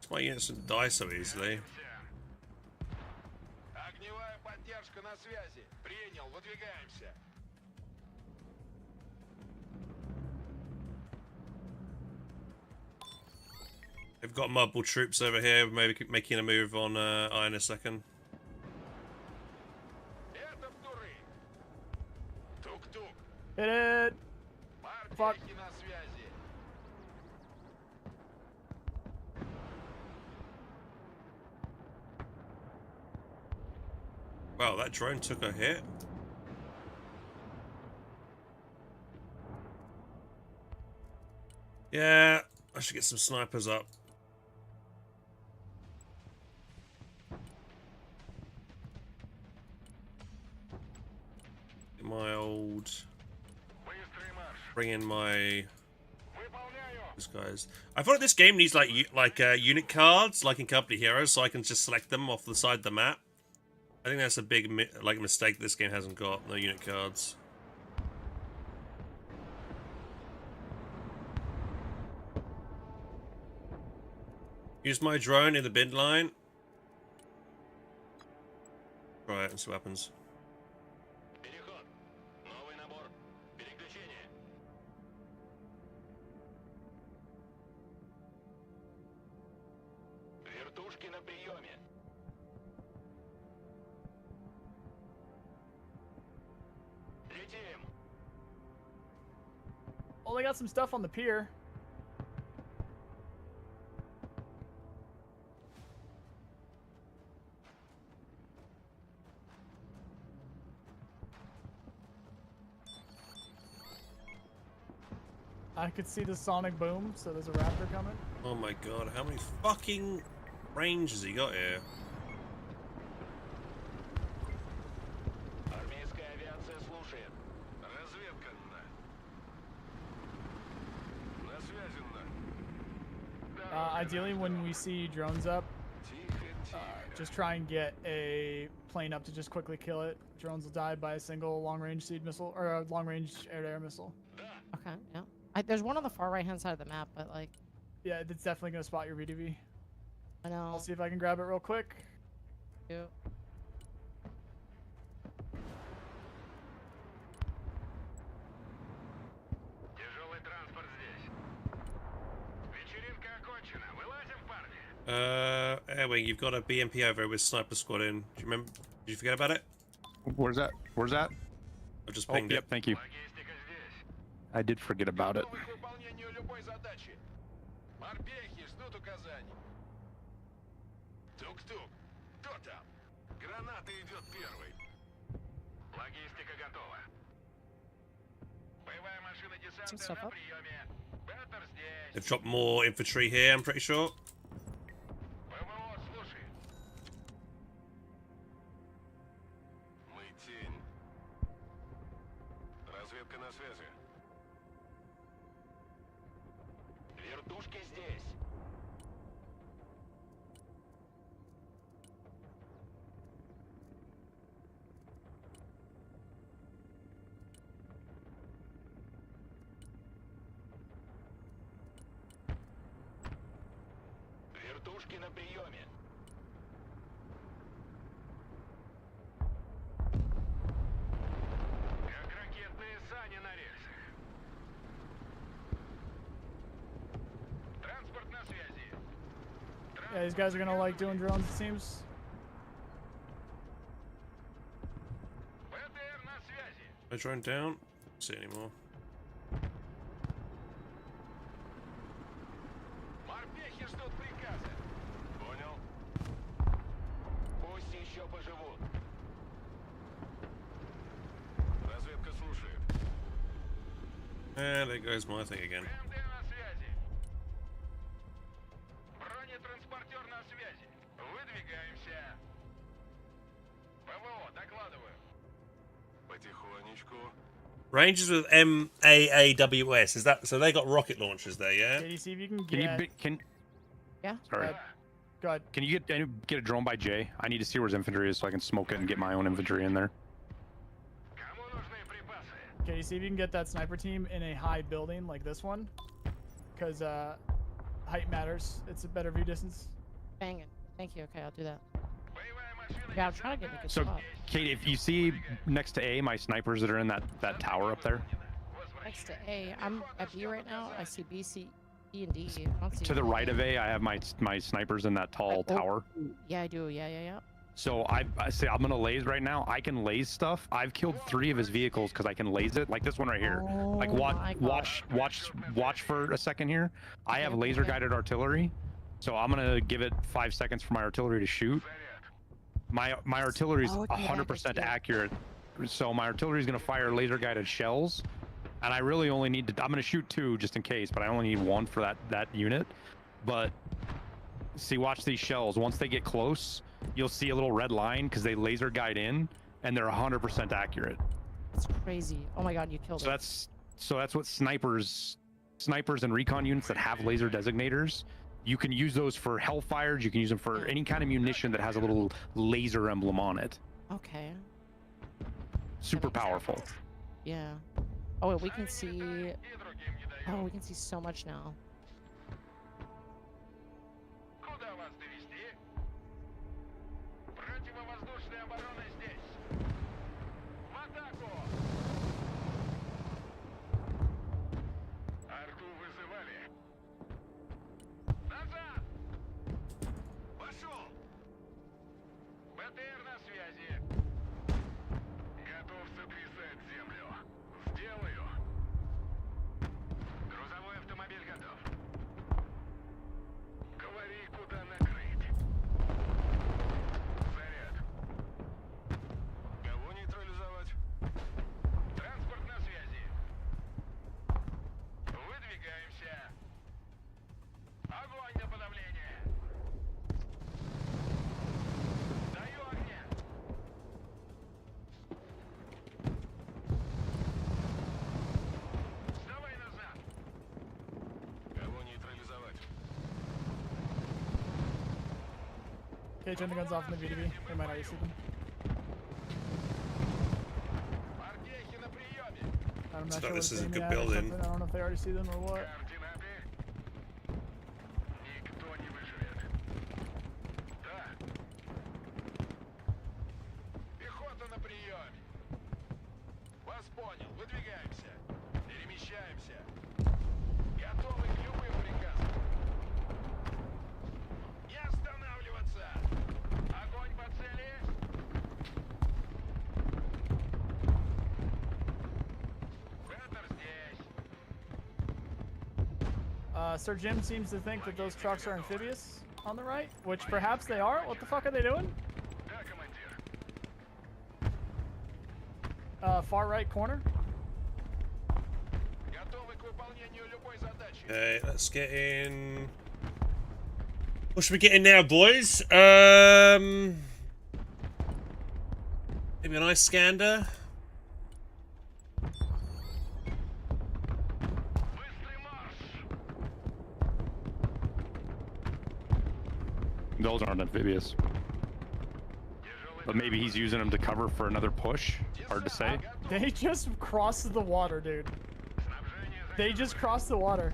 My units didn't die so easily. They've got multiple troops over here, maybe making a move on I in a second. Hit it! Fuck. Wow, that drone took a hit. Yeah, I should get some snipers up. My old... Bring in my... These guys. I thought this game needs like unit cards, like in Company Heroes, so I can just select them off the side of the map. I think that's a big mistake this game hasn't got. No unit cards. Use my drone in the bin line. Try it and see what happens. Oh, they got some stuff on the pier. I could see the sonic boom, so there's a raptor coming. Oh my god, how many fucking range has he got here? Ideally, when we see drones up, just try and get a plane up to just quickly kill it. Drones will die by a single long-range seed missile or a long-range air-to-air missile. Okay, yeah. There's one on the far right-hand side of the map, but like... Yeah, it's definitely going to spot your VDV. I know. I'll see if I can grab it real quick. Yeah. Airwing, you've got a BMP over with Sniper Squad in. Do you remember? Did you forget about it? Where's that? Where's that? I've just pinged it. Yep, thank you. I did forget about it. Морпехи ждут указаний. Тук-тук. Кто там? Граната идет первой. Логистика готова. Боевая машина десанта на приеме. Беттер здесь. They've dropped more infantry here, I'm pretty sure. ПВО слушает. Мы тень. Разведка на связи. Вертушки здесь. Вертушки на приеме. Как ракетные сани на рельсах. Транспорт на связи. Yeah, these guys are gonna like doing drones, it seems. БТР на связи. No drone down. Don't see it anymore. Морпехи ждут приказа. Понял. Пусть еще поживут. Разведка слушает. And there goes my thing again. МД на связи. Бронетранспортер на связи. Выдвигаемся. ПВО, докладываю. Потихонечку. Rangers with MAAWS. Is that so? They got rocket launchers there, yeah. Katie, see if you can get. Yeah. Sorry. Go ahead. Can you get a drone by Jay? I need to see where his infantry is so I can smoke it and get my own infantry in there. Кому нужны припасы? Katie, see if you can get that sniper team in a high building like this one, because height matters. It's a better view distance. Bang it. Thank you. Okay, I'll do that. Боевая машина Yeah, I'm trying to get in a good So, spot. Kate, if you see next to A, my snipers that are in that tower up there, Next to A, I'm at B right now. I see B, C, E, and D. I don't see to the A. right of A, I have my snipers in that tall tower. Yeah, I do. Yeah. So I say I'm gonna laze right now. I can laze stuff. I've killed 3 of his vehicles because I can laze it, like this one right here. Like watch for a second here. I have laser guided artillery, so I'm gonna give it 5 seconds for my artillery to shoot. My artillery is 100% accurate, so my artillery is gonna fire laser guided shells, and I really only need to. I'm gonna shoot 2 just in case, but I only need 1 for that unit. But see, watch these shells. Once they get close, you'll see a little red line because they laser guide in, and they're 100% accurate. That's crazy. Oh my god, you killed it. So that's what snipers and recon units that have laser designators. You can use those for Hellfires. You can use them for any kind of munition that has a little laser emblem on it. Okay. Super powerful. Yeah. Oh, wait, we can see. Oh, we can see so much now. Куда вас довести? Противовоздушная оборона здесь. В атаку! Арту вызывали. Назад! Пошел! БТР на связи. Готов сотрясать землю. Сделаю. Грузовой автомобиль готов. Говори, куда накрыть. Заряд. Кого нейтрализовать? Транспорт на связи. Выдвигаемся. Огонь на подавление. Даю огня. Вставай назад. Кого нейтрализовать? Okay, turn the guns off in the VDV. They might already see them. Морпехи на приеме. I'm Looks not like sure this what is a it's good aiming at or building. something. I don't know if they already see them or what. Координаты. Никто не выживет. Да. Пехота на приеме. Вас понял. Выдвигаемся. Перемещаемся. Готовы к любым приказам. Я Sir Jim seems to think that those trucks are amphibious on the right, which perhaps they are. What the fuck are they doing? Far right corner. Okay, let's get in. What should we get in now, boys? Maybe an ice scander. Those aren't amphibious. But maybe he's using them to cover for another push. Hard to say. They just crossed the water, dude. They just crossed the water.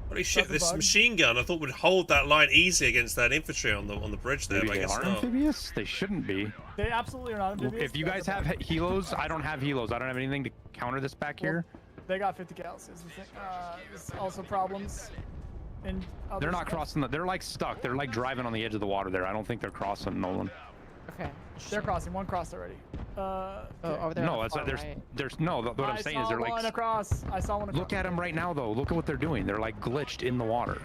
Holy shit! This machine gun I thought would hold that line easy against that infantry on the bridge there. Maybe but I they guess are not. amphibious. They shouldn't be. They absolutely are not amphibious. If you guys have helos, I don't have helos. I don't have anything to counter this back here. They got 50 cals. Is the thing. There's also problems. And they're not crossing. They're like stuck. They're like driving on the edge of the water there. I don't think they're crossing, Nolan. Okay. They're crossing. One crossed already. Over there. No, that's there's no. What I'm saying is they're like. One across. I saw one across. Look at them right now, though. Look at what they're doing. They're like glitched in the water.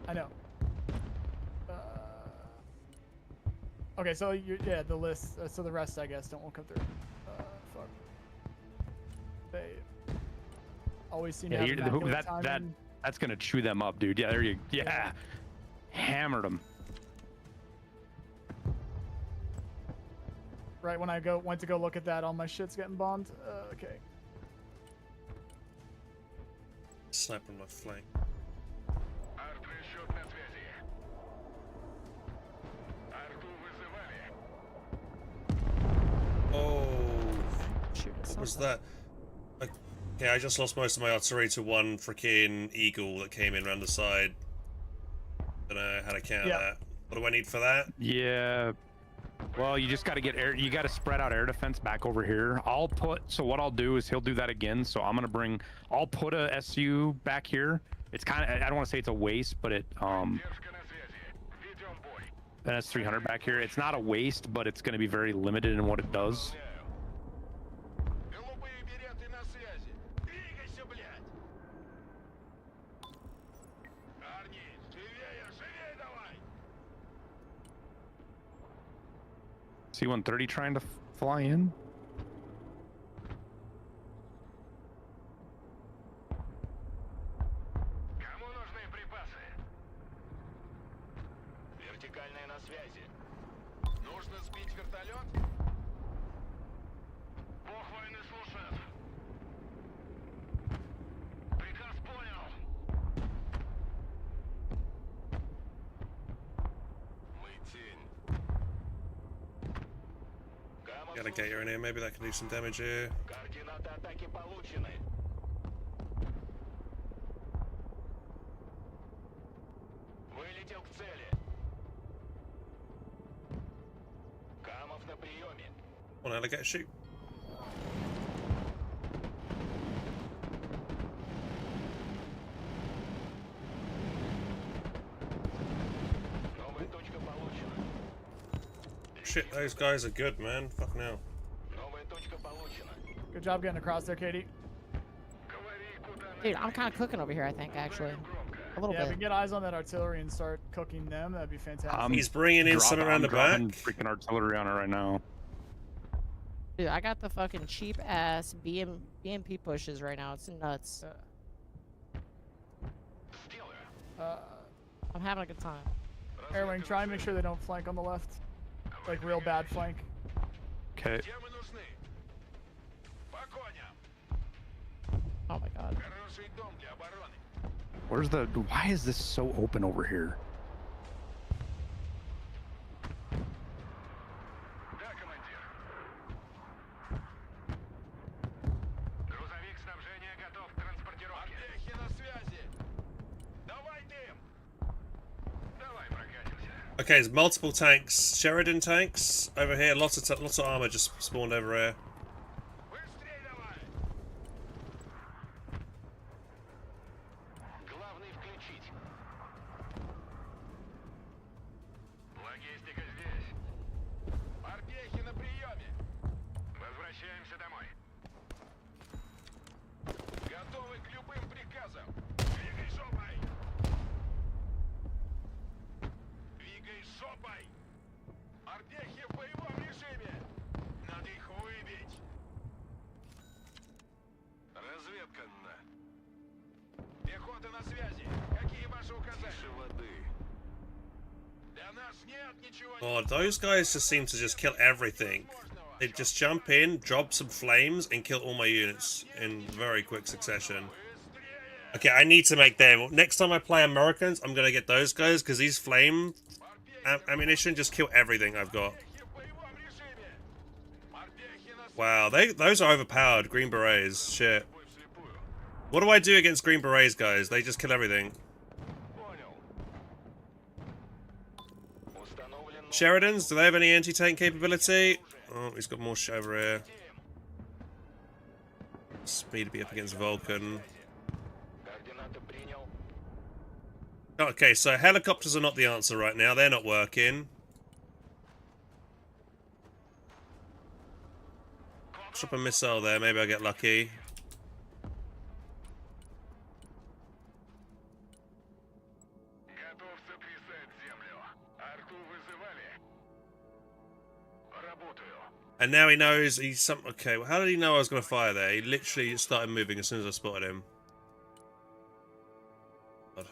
I know. Okay, so yeah, the list. So the rest, I guess, won't come through. Fuck. They always seem to have that's gonna chew them up, dude. Yeah, there you. Yeah, hammered them. Right when I went to go look at that, all my shit's getting bombed. Okay. Sniper on my flank. Oh, what was that? Okay, I just lost most of my artillery to one freaking eagle that came in around the side. Don't know how to counter that. What do I need for that? Yeah. Well, you just got to get air. You got to spread out air defense back over here. So what I'll do is he'll do that again. So I'm gonna bring. I'll put a SU back here. It's kind of. I don't want to say it's a waste, but it an S300 back here. It's not a waste, but it's gonna be very limited in what it does. C-130 trying to fly in. Got a gator in here, maybe that can do some damage here. Come on, alligator, shoot. Shit, those guys are good, man. Fucking hell. Good job getting across there, Katie. Dude, I'm kind of cooking over here, I think, actually. A little bit. bit. If we get eyes on that artillery and start cooking them, that'd be fantastic. He's bringing in some around the back. Freaking artillery on it right now. Dude, I got the fucking cheap ass BMP pushes right now. It's nuts. I'm having a good time. Airwing, try and make sure they don't flank on the left. Like real bad flank. Okay. Oh my god. Where's the? Why is this so open over here? Okay, there's multiple tanks. Sheridan tanks over here. Lots of armor just spawned over here. Oh, those guys just seem to just kill everything. They just jump in, drop some flames, and kill all my units in very quick succession. Okay, I need to make them. Next time I play Americans, I'm gonna get those guys, because these flame ammunition just kill everything I've got. Wow, those are overpowered, Green Berets. Shit. What do I do against Green Berets, guys? They just kill everything. Sheridans, do they have any anti-tank capability? Oh, he's got more shit over here. Speed to be up against Vulcan. Okay, so helicopters are not the answer right now. They're not working. Drop a missile there. Maybe I'll get lucky. And now he knows he's some. Okay, well, how did he know I was going to fire there? He literally started moving as soon as I spotted him. God.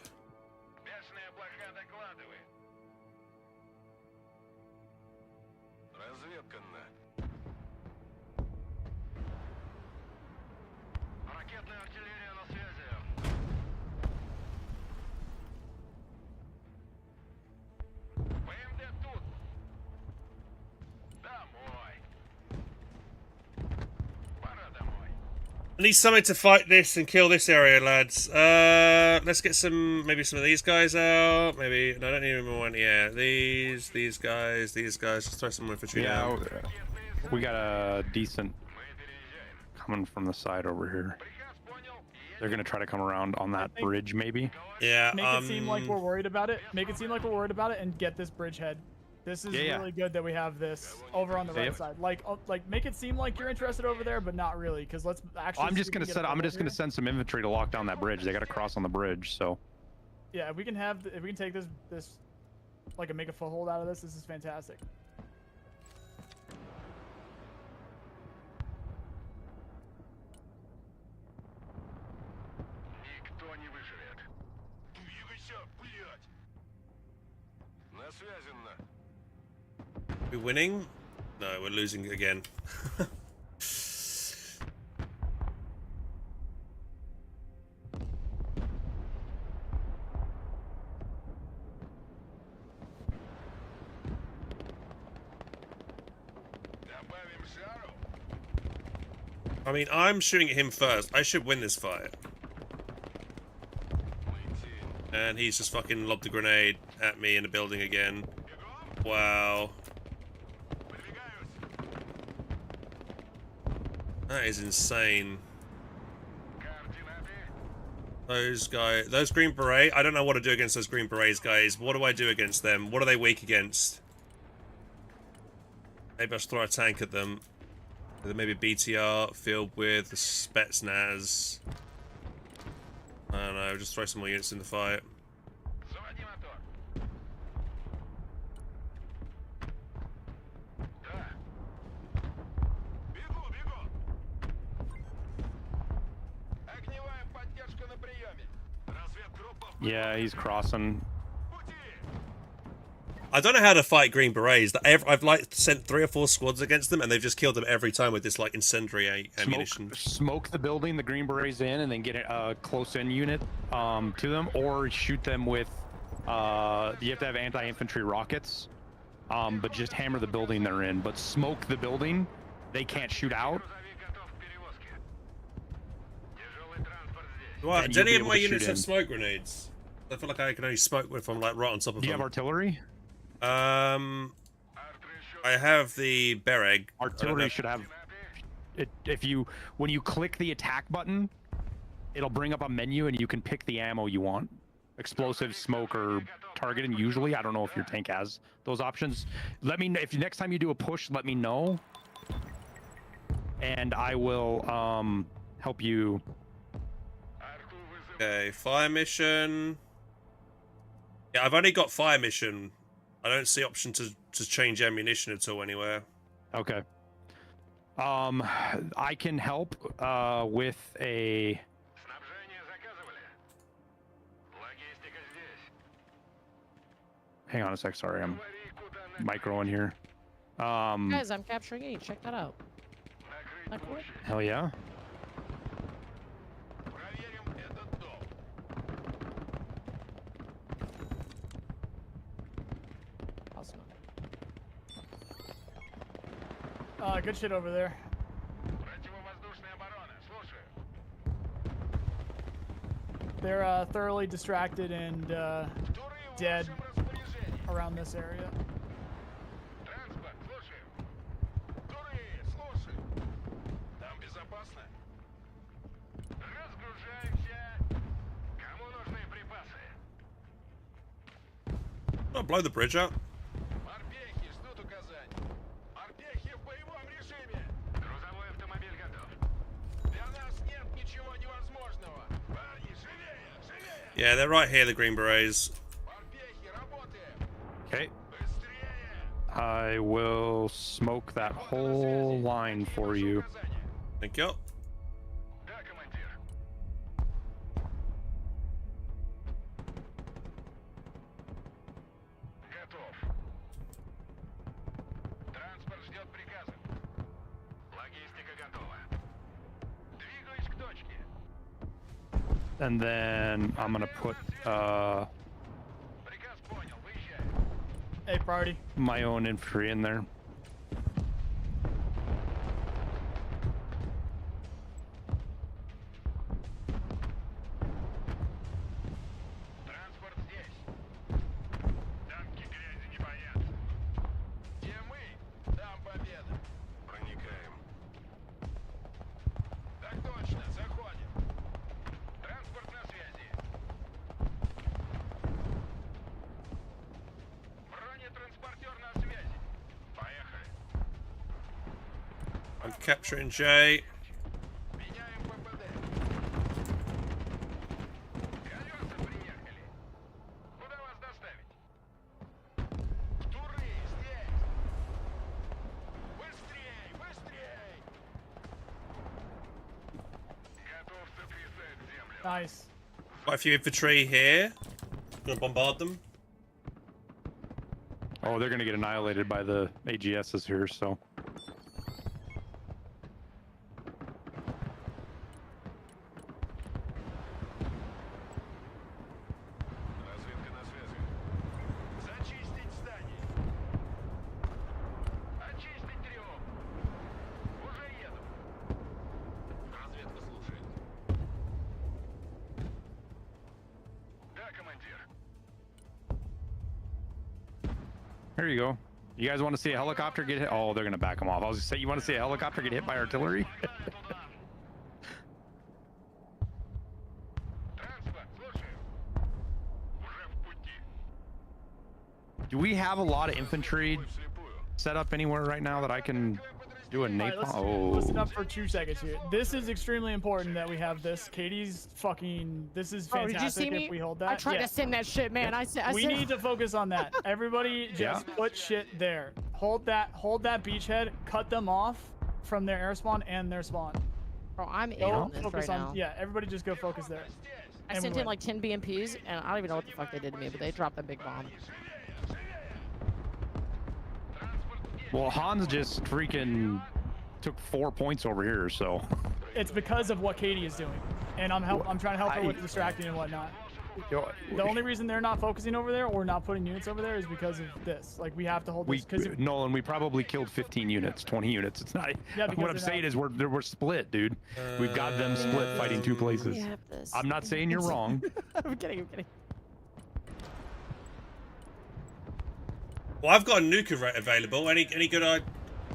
I need something to fight this and kill this area, lads. Let's get maybe some of these guys out. Maybe, no, I don't need any more. Yeah, these guys. Just throw some more infantry down. We got a decent coming from the side over here. They're gonna try to come around on that bridge, maybe. Yeah. Make it seem like we're worried about it. Make it seem like we're worried about it, and get this bridgehead. This is really good that we have this over on the right side. Like make it seem like you're interested over there, but not really, because let's actually. I'm just gonna send some infantry to lock down that bridge. They got to cross on the bridge, so. Yeah, if we can take this, like, make a foothold out of this. This is fantastic. We're winning? No, we're losing again. I mean, I'm shooting at him first. I should win this fight. And he's just fucking lobbed a grenade at me in the building again. Wow. That is insane. Those Green Beret, I don't know what to do against those Green Berets, guys. What do I do against them? What are they weak against? Maybe I should throw a tank at them. Maybe BTR filled with the Spetsnaz. I don't know, just throw some more units in the fight. Yeah, he's crossing. I don't know how to fight Green Berets. I've like sent 3 or 4 squads against them, and they've just killed them every time with this like incendiary ammunition. Smoke the building the Green Berets in, and then get a close-in unit to them, or shoot them with. You have to have anti-infantry rockets, but just hammer the building they're in. But smoke the building; they can't shoot out. What? Do any of my units have smoke grenades? I feel like I can only smoke if I'm like right on top of them. Do you have artillery? I have the Bereg. Artillery should have. When you click the attack button, it'll bring up a menu and you can pick the ammo you want. Explosive, smoke, or targeting. Usually, I don't know if your tank has those options. Let me know if next time you do a push. Let me know, and I will help you. Okay, fire mission. Yeah, I've only got fire mission. I don't see option to change ammunition at all anywhere. Okay. I can help with a. Hang on a sec. Sorry, I'm micro in here. Guys, I'm capturing E. Check that out. That cool? Hell yeah. Awesome. Good shit over there. They're thoroughly distracted and dead around this area. I'll blow the bridge up. Yeah, they're right here, the Green Berets. Okay. I will smoke that whole line for you. Thank you. And then I'm gonna put Hey, priority. my own infantry in there. I'm capturing J. Nice. Quite a few infantry here. Gonna bombard them. Oh, they're gonna get annihilated by the AGSs here, so. There you go. You guys want to see a helicopter get hit? Oh, they're gonna back them off. I was gonna say, you want to see a helicopter get hit by artillery? Do we have a lot of infantry set up anywhere right now that I can do a napalm? Right, listen up for 2 seconds here. This is extremely important that we have this. Katie's fucking. This is Oh, fantastic did you see me? if we hold that. I tried Yeah. to send that shit, man. I said. We need to focus on that. Everybody just put shit there. Hold that beachhead. Cut them off from their air spawn and their spawn. Bro, I'm in Go on this focus right on. now. Yeah, everybody just go focus there. I And we sent in win. like 10 BMPs, and I don't even know what the fuck they did to me, but they dropped a big bomb. Well, Hans just freaking took 4 points over here, so. It's because of what Katie is doing, and I'm trying to help her with distracting and whatnot. The only reason they're not focusing over there or not putting units over there is because of this. Like, we have to hold this because Nolan, we probably killed 15 units, 20 units. It's not. Yeah, because what I'm they're saying not- is we're split, dude. We've got them split fighting 2 places. We have this. I'm not saying you're wrong. I'm kidding. I'm kidding. Well, I've got a nuke available. Any good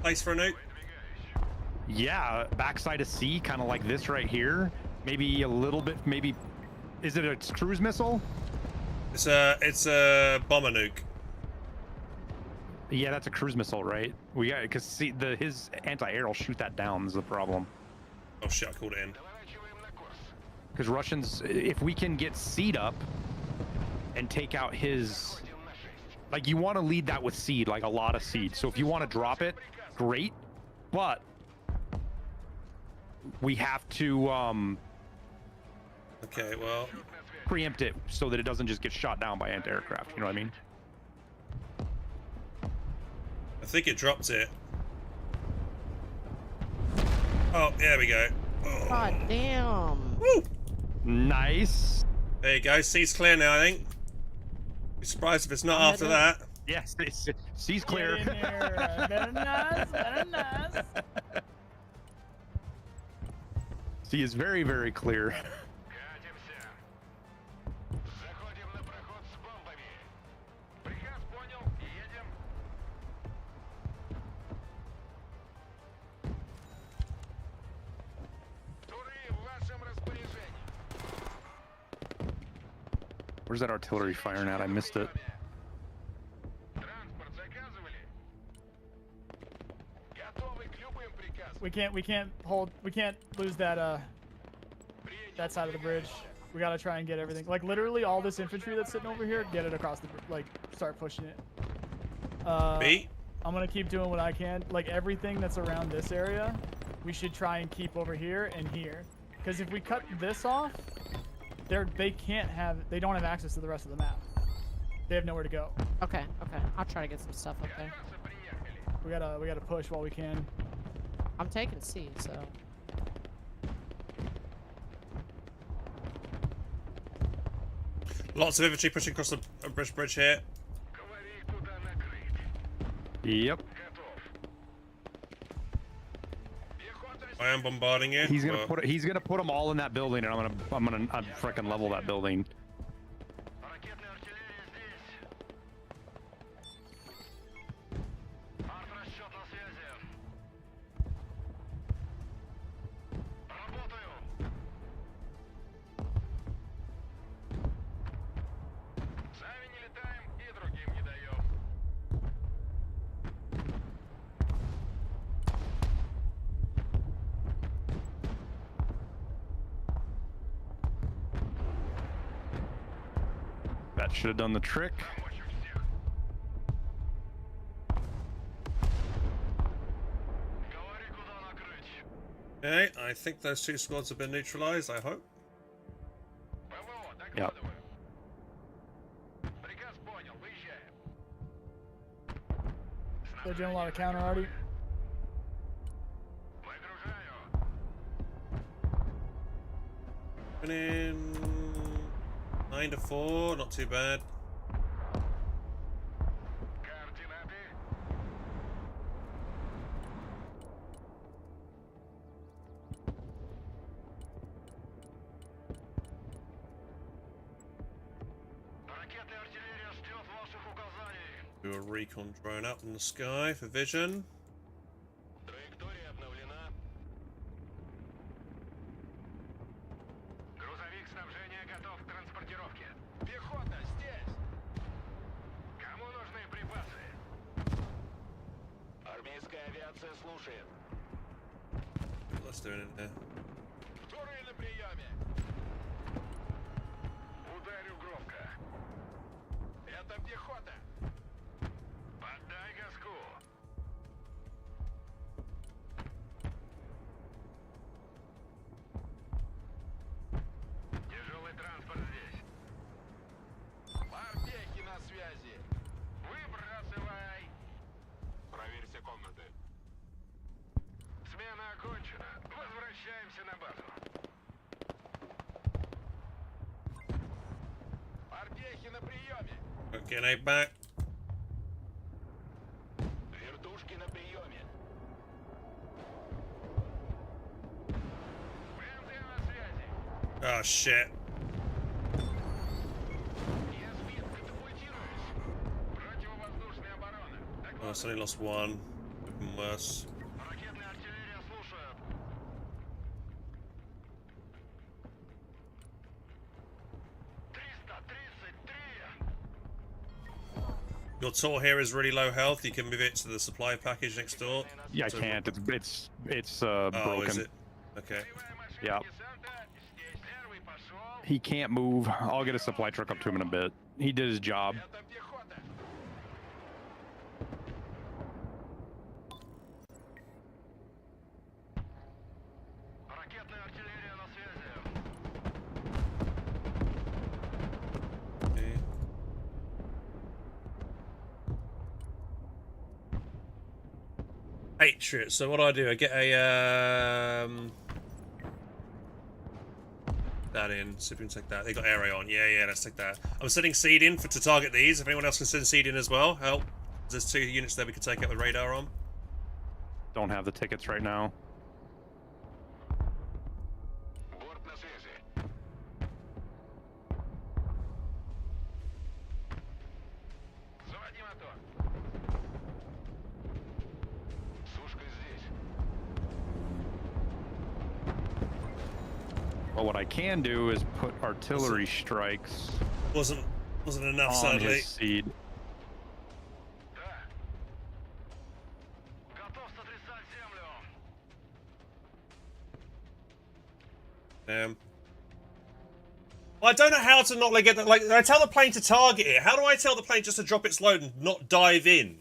place for a nuke? Yeah, backside of C, kind of like this right here. Maybe a little bit. Maybe. Is it a cruise missile? It's a bomber nuke. Yeah, that's a cruise missile, right? We got because see his anti-air will shoot that down. Is the problem? Oh shit! I called it in. Because Russians, if we can get seed up and take out his, like you want to lead that with seed, like a lot of seed. So if you want to drop it, great, but we have to Okay, well, preempt it so that it doesn't just get shot down by anti-aircraft. You know what I mean? I think it dropped it. Oh, there we go. Oh. God damn. Woo! Nice. There you go. Sea's clear now, I think. Be surprised if it's not after that. Yes, sea's clear. Get in there. Very nice, very nice. Sea is very, very clear. Where's that artillery firing at? I missed it. We can't lose that that side of the bridge. We gotta try and get everything. Like literally all this infantry that's sitting over here, get it across the like start pushing it. Me? I'm gonna keep doing what I can. Like everything that's around this area, we should try and keep over here and here. Because if we cut this off, they don't have access to the rest of the map. They have nowhere to go. Okay, okay. I'll try to get some stuff up there. We gotta push while we can. I'm taking C, so. Lots of infantry pushing across the bridge here. Yep. I am bombarding it. He's gonna put them all in that building, and I'm gonna freaking level that building. That should have done the trick. Okay, I think those two squads have been neutralized, I hope. Yep. They're doing a lot of counter already. In 9-4, not too bad. Do a recon drone up in the sky for vision. Let's do it in there. Getting eight back. Oh shit. Oh, I only lost one. Even worse. Your tour here is really low health. You can move it to the supply package next door. Yeah, I can't. It's broken. Oh, is it? Okay. Yeah. He can't move. I'll get a supply truck up to him in a bit. He did his job. Patriot. So what do? I get a that in. See if we can take that. They got area on. Yeah, let's take that. I'm sending seed in to target these. If anyone else can send seed in as well, help. There's 2 units there we can take out with radar on. Don't have the tickets right now. But what I can do is put artillery strikes. Wasn't enough, on sadly. his seed. Well, I don't know how to not get that. Like, I tell the plane to target it. How do I tell the plane just to drop its load and not dive in?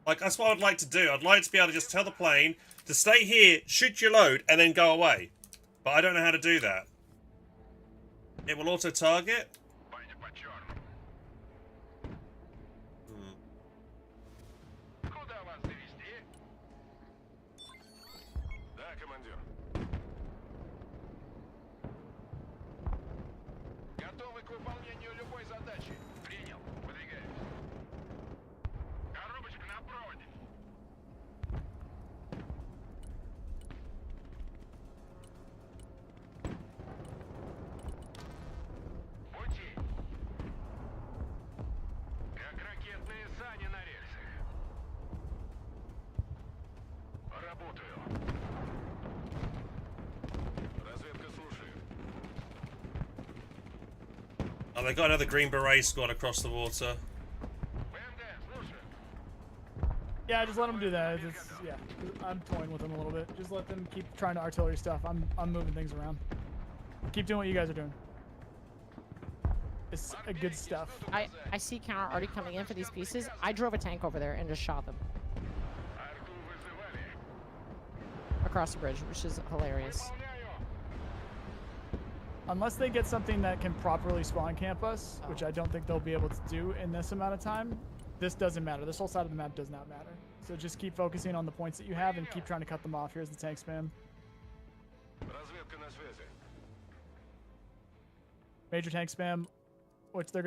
Like, that's what I'd like to do. I'd like to be able to just tell the plane to stay here, shoot your load, and then go away. But I don't know how to do that. It will auto target. Готовы к выполнению любой задачи. Принял. Выдвигаюсь. Коробочка на проводе. Пути. Как ракетные сани на рельсах. Работаю. Разведка слушает. Oh, they got another Green Beret squad across the water. Yeah, just let them do that. It's, yeah, I'm toying with them a little bit. Just let them keep trying to artillery stuff. I'm moving things around. Keep doing what you guys are doing. It's good stuff. I see counter already coming in for these pieces. I drove a tank over there and just shot them across the bridge, which is hilarious. Unless they get something that can properly spawn camp us, which I don't think they'll be able to do in this amount of time, this doesn't matter. This whole side of the map does not matter. So just keep focusing on the points that you have and keep trying to cut them off. Here's the tank spam. Major tank spam, which they're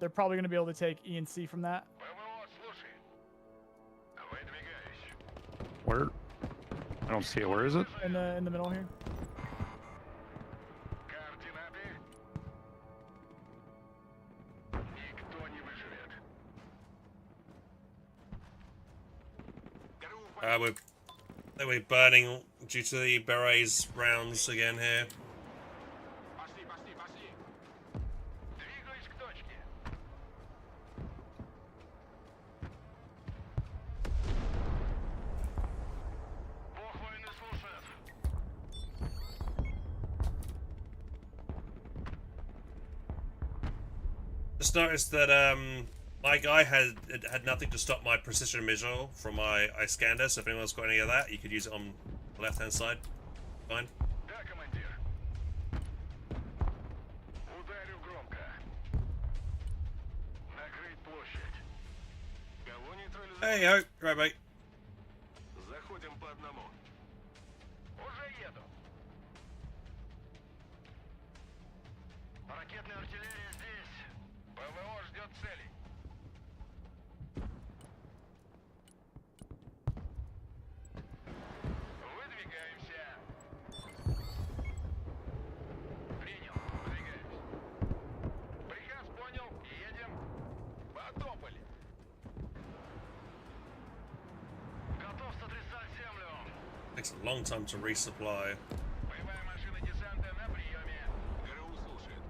probably gonna be able to take E and C from that. Where? I don't see it. Where is it? In the middle here. We're burning due to the Berets rounds again here. Just noticed that my guy had nothing to stop my precision missile from my scanner, so if anyone's got any of that, you could use it on the left hand side. Fine. Hey ho, right mate. Заходим по одному. Уже еду. Ракетная артиллерия здесь. ПВО ждет целей. Выдвигаемся. Принял. Выдвигаемся. Приказ понял. Едем. Потопали. Готов сотрясать землю. Takes a long time to resupply. Боевая машина десанта на приеме. ГРУ слушает.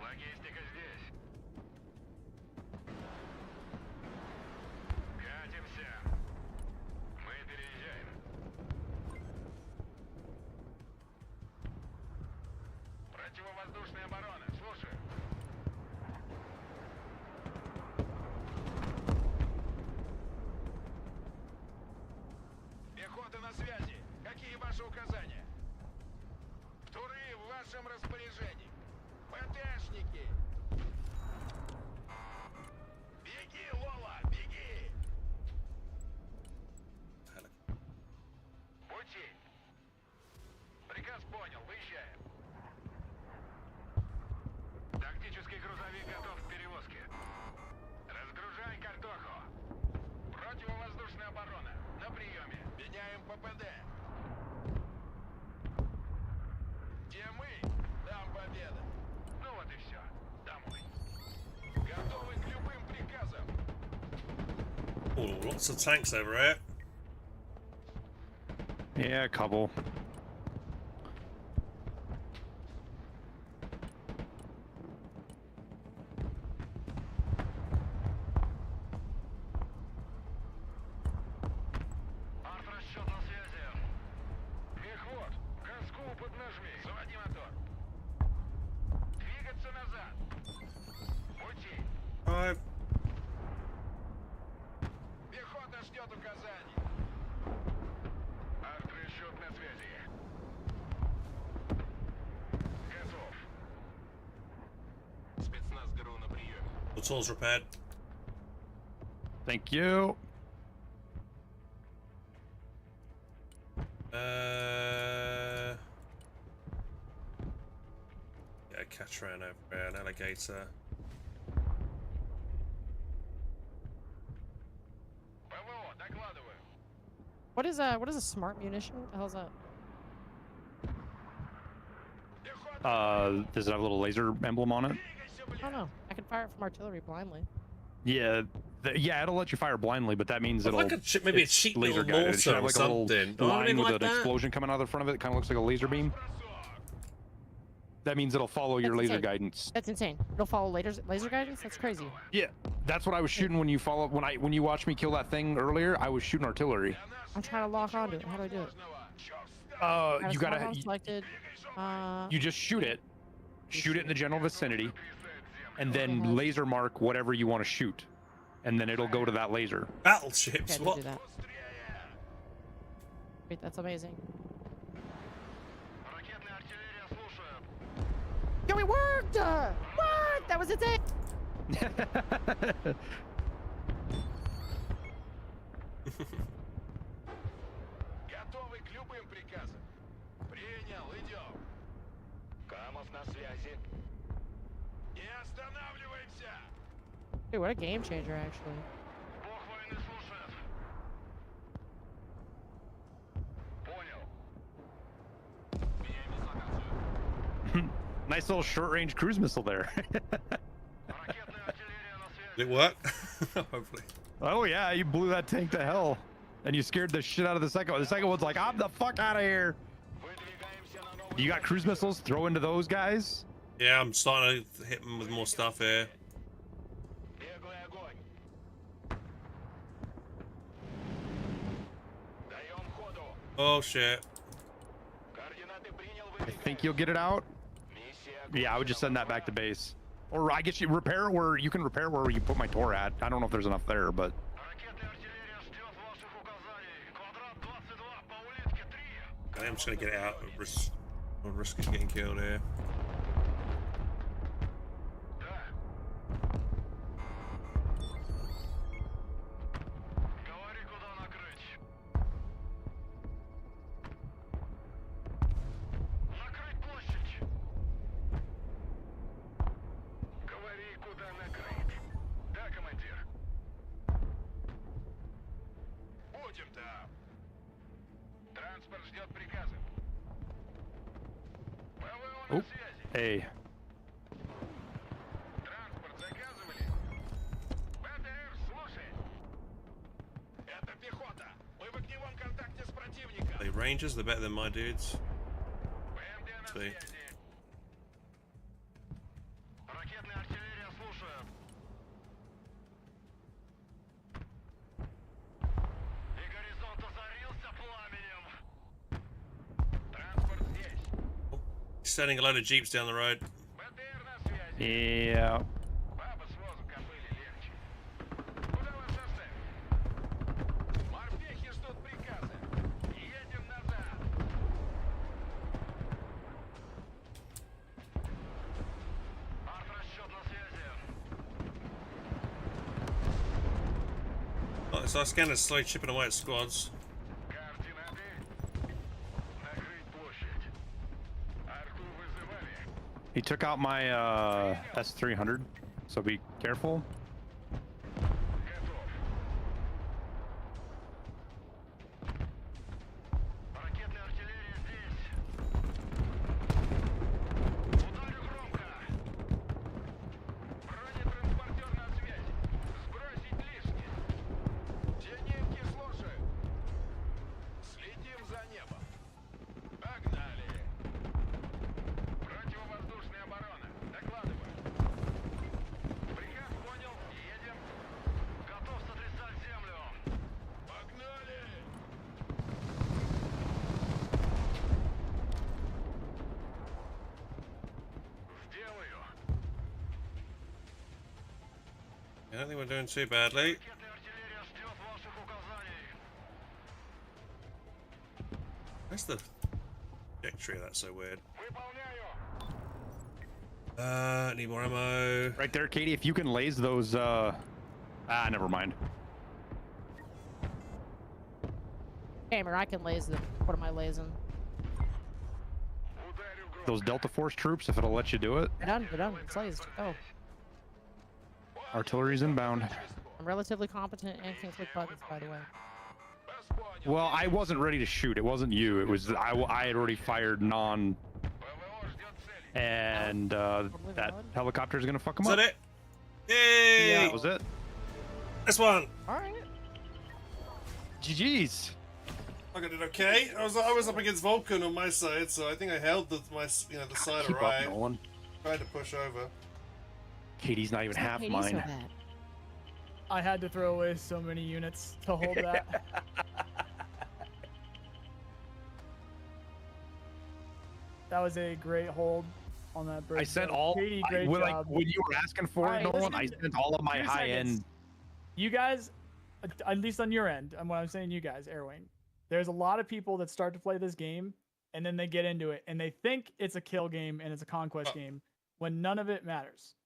Логистика здесь. Катимся. Мы переезжаем. Противовоздушная оборона. Слушаю. Пехота на связи. Какие ваши указания? Туры в вашем распоряжении. ПТшники. Беги, Лола, беги. ППД. Где мы, там победа. Ну вот и все. Домой. Готовы к любым приказам. Oh, lots of tanks over here. Yeah, a couple. Арт-расчет на связи. Мехвод, газку поднажми. Заводи мотор. Двигаться назад. Пути. Five. Пехота ждет указаний. Арт-расчет на связи. Готов. Спецназ ГРУ на приеме. The tool's repaired. Thank you. Yeah, catch around over there, an alligator. ПВО, докладываю. What is a smart munition? What the hell's that? Does it have a little laser emblem on it? I don't know. I can fire it from artillery blindly. Yeah, yeah, it'll let you fire blindly, but that means it'll Like maybe a it's cheap laser little guided. It should mortar have or like a something. little Oh, I line mean, with like an that. explosion coming out of the front of it. It kind of looks like a laser beam. That means it'll follow your That's laser insane. guidance. That's insane. It'll follow laser guidance? That's crazy. Yeah, that's what I was shooting when you when you watched me kill that thing earlier. I was shooting artillery. I'm trying to lock onto it. How do I do it? You smart gotta one selected. you just shoot it in the general vicinity, and then laser mark whatever you want to shoot, and then it'll go to that laser. Battleships, Okay, what? do that. Wait, that's amazing. Yo, it worked! What? That was insane! Готовы к любым приказам. Принял, идем. Камов на связи. Не останавливаемся. Dude, what a game changer, actually. Бог войны слушает. Понял. Меняем дислокацию. Nice little short-range cruise missile there. Did it work? Hopefully. Oh yeah, you blew that tank to hell, and you scared the shit out of the second one. The second one's like, I'm the fuck out of here. You got cruise missiles? Throw into those guys. Yeah, I'm starting to hit them with more stuff here. Беглый огонь. Даем ходу. Oh shit. Координаты принял. I think you'll get it out. Yeah, I would just send that back to base. Or I guess you repair where you can repair where you put my Tor at. I don't know if there's enough there, but I'm just gonna get it out. I'll risk it getting killed here. Будем там. Транспорт ждет приказа. ПВО на oh, связи. hey. Транспорт заказывали? БТР, слушай. Это пехота. Мы в огневом контакте с противником. The Rangers, they're better than my dudes. ПМД на See. связи. Ракетная артиллерия слушаю. И горизонт озарился пламенем. Транспорт здесь. Sending a load of jeeps down the road. БТР на связи. Yeah. Бабы с возу кобыли легче. Куда вас доставить? Морпехи ждут приказа. Едем назад. Арт-расчет на связи. Oh, so our scanner's slowly chipping away at squads. Координаты. Накрыть площадь. Арту вызывали. He took out my S300, so be careful. Готов. I don't think we're doing too badly. Where's the trajectory? That's so weird. Need more ammo. Right there, Katie. If you can laze those. Never mind. Gamer, I can laze them. What am I lasing? Those Delta Force troops, if it'll let you do it. They're done. They're done. It's lazed. Go. Artillery's inbound. I'm relatively competent and can click buttons, by the way. Well, I wasn't ready to shoot. It wasn't you. It was I had already fired non. And that helicopter is gonna fuck him up. up. Is that it? Yay! Yeah, that was it. This one. All right. GG's. I did okay. I was up against Vulcan on my side, so I think I held the side Keep alright. up, Nolan. Tried to push over. Katie's not even half Katie's mine. so bad. I had to throw away so many units to hold that. That was a great hold on that bridge. I sent though. all. Katie, great when, job. when you were asking for it, Nolan, I sent all of my 2 high seconds. end. You guys, at least on your end, and what I'm saying, you guys, Airwing. There's a lot of people that start to play this game, and then they get into it, and they think it's a kill game and it's a conquest game, when none of it matters.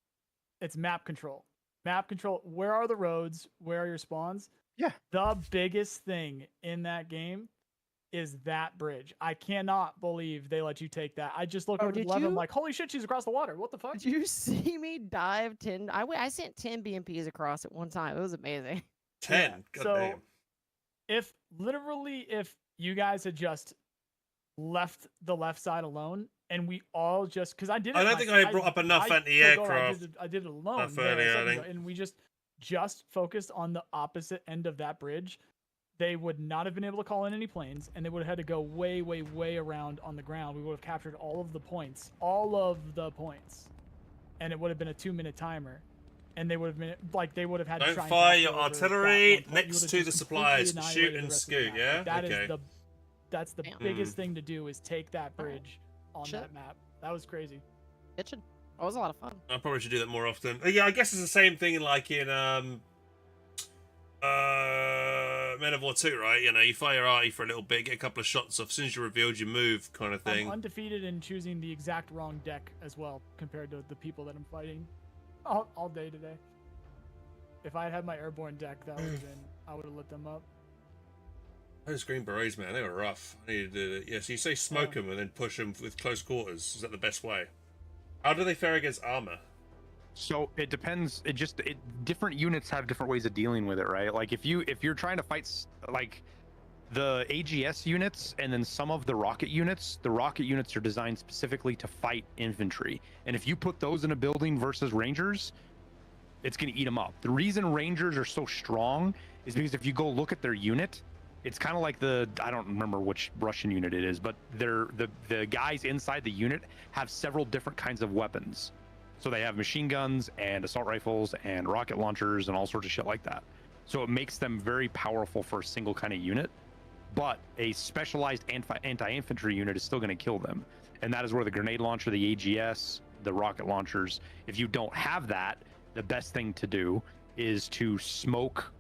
It's map control. Map control. Where are the roads? Where are your spawns? Yeah. The biggest thing in that game is that bridge. I cannot believe they let you take that. I just look over to the left. I'm like, holy shit, she's across the water. What the fuck? Did you see me dive 10? I sent 10 BMPs across at one time. It was amazing. 10. Yeah. So if you guys had just left the left side alone, and we all just because I did. I don't think I brought up enough anti-aircraft. I did it alone. Enough earlier, I think. And we just focused on the opposite end of that bridge. They would not have been able to call in any planes, and they would have had to go way, way, way around on the ground. We would have captured all of the points, and it would have been a 2-minute timer. And they would have been like they would have had to try Don't fire and your capture over artillery that one point. You next would have to the just supplies. completely Shoot annihilated and the rest of the scoot, map. yeah? That is Okay. that's the biggest thing to do is take that bridge on that map. That was crazy. Kitchen. That was a lot of fun. I probably should do that more often. Yeah, I guess it's the same thing like in Men of War 2, right? You know, you fire arty for a little bit, get a couple of shots off. As soon as you're revealed, you move, kind of thing. I'm undefeated in choosing the exact wrong deck as well compared to the people that I'm fighting all day today. If I had had my airborne deck, that would have been I would have lit them up. Those Green Berets, man, they were rough. I needed to do it. Yeah, so you say smoke them and then push them with close quarters. Is that the best way? How do they fare against armor? So it depends. Different units have different ways of dealing with it, right? Like if you're trying to fight like the AGS units and then some of the rocket units are designed specifically to fight infantry. And if you put those in a building versus Rangers, it's going to eat them up. The reason Rangers are so strong is because if you go look at their unit, it's kind of like I don't remember which Russian unit it is, but the guys inside the unit have several different kinds of weapons. So they have machine guns and assault rifles and rocket launchers and all sorts of shit like that. So it makes them very powerful for a single kind of unit, but a specialized anti-infantry unit is still going to kill them. And that is where the grenade launcher, the AGS, the rocket launchers, if you don't have that, the best thing to do is to smoke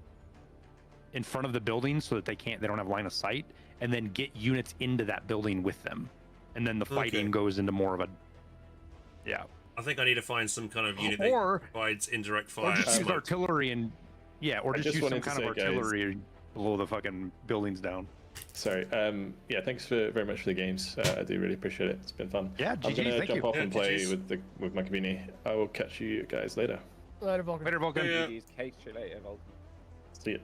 in front of the building so that they don't have line of sight, and then get units into that building with them. And then the fighting goes into more of a, I think I need to find some kind of unit that provides indirect fire. Or just use artillery and, or just use some kind of artillery below the fucking buildings down. Sorry. Yeah, thanks very much for the games. I do really appreciate it. It's been fun. Yeah, I'm gonna jump off and play GGs. with my community. I will catch you guys later. Later, Vulcan. Later, Vulcan. Catch you later, Vulcan. See ya.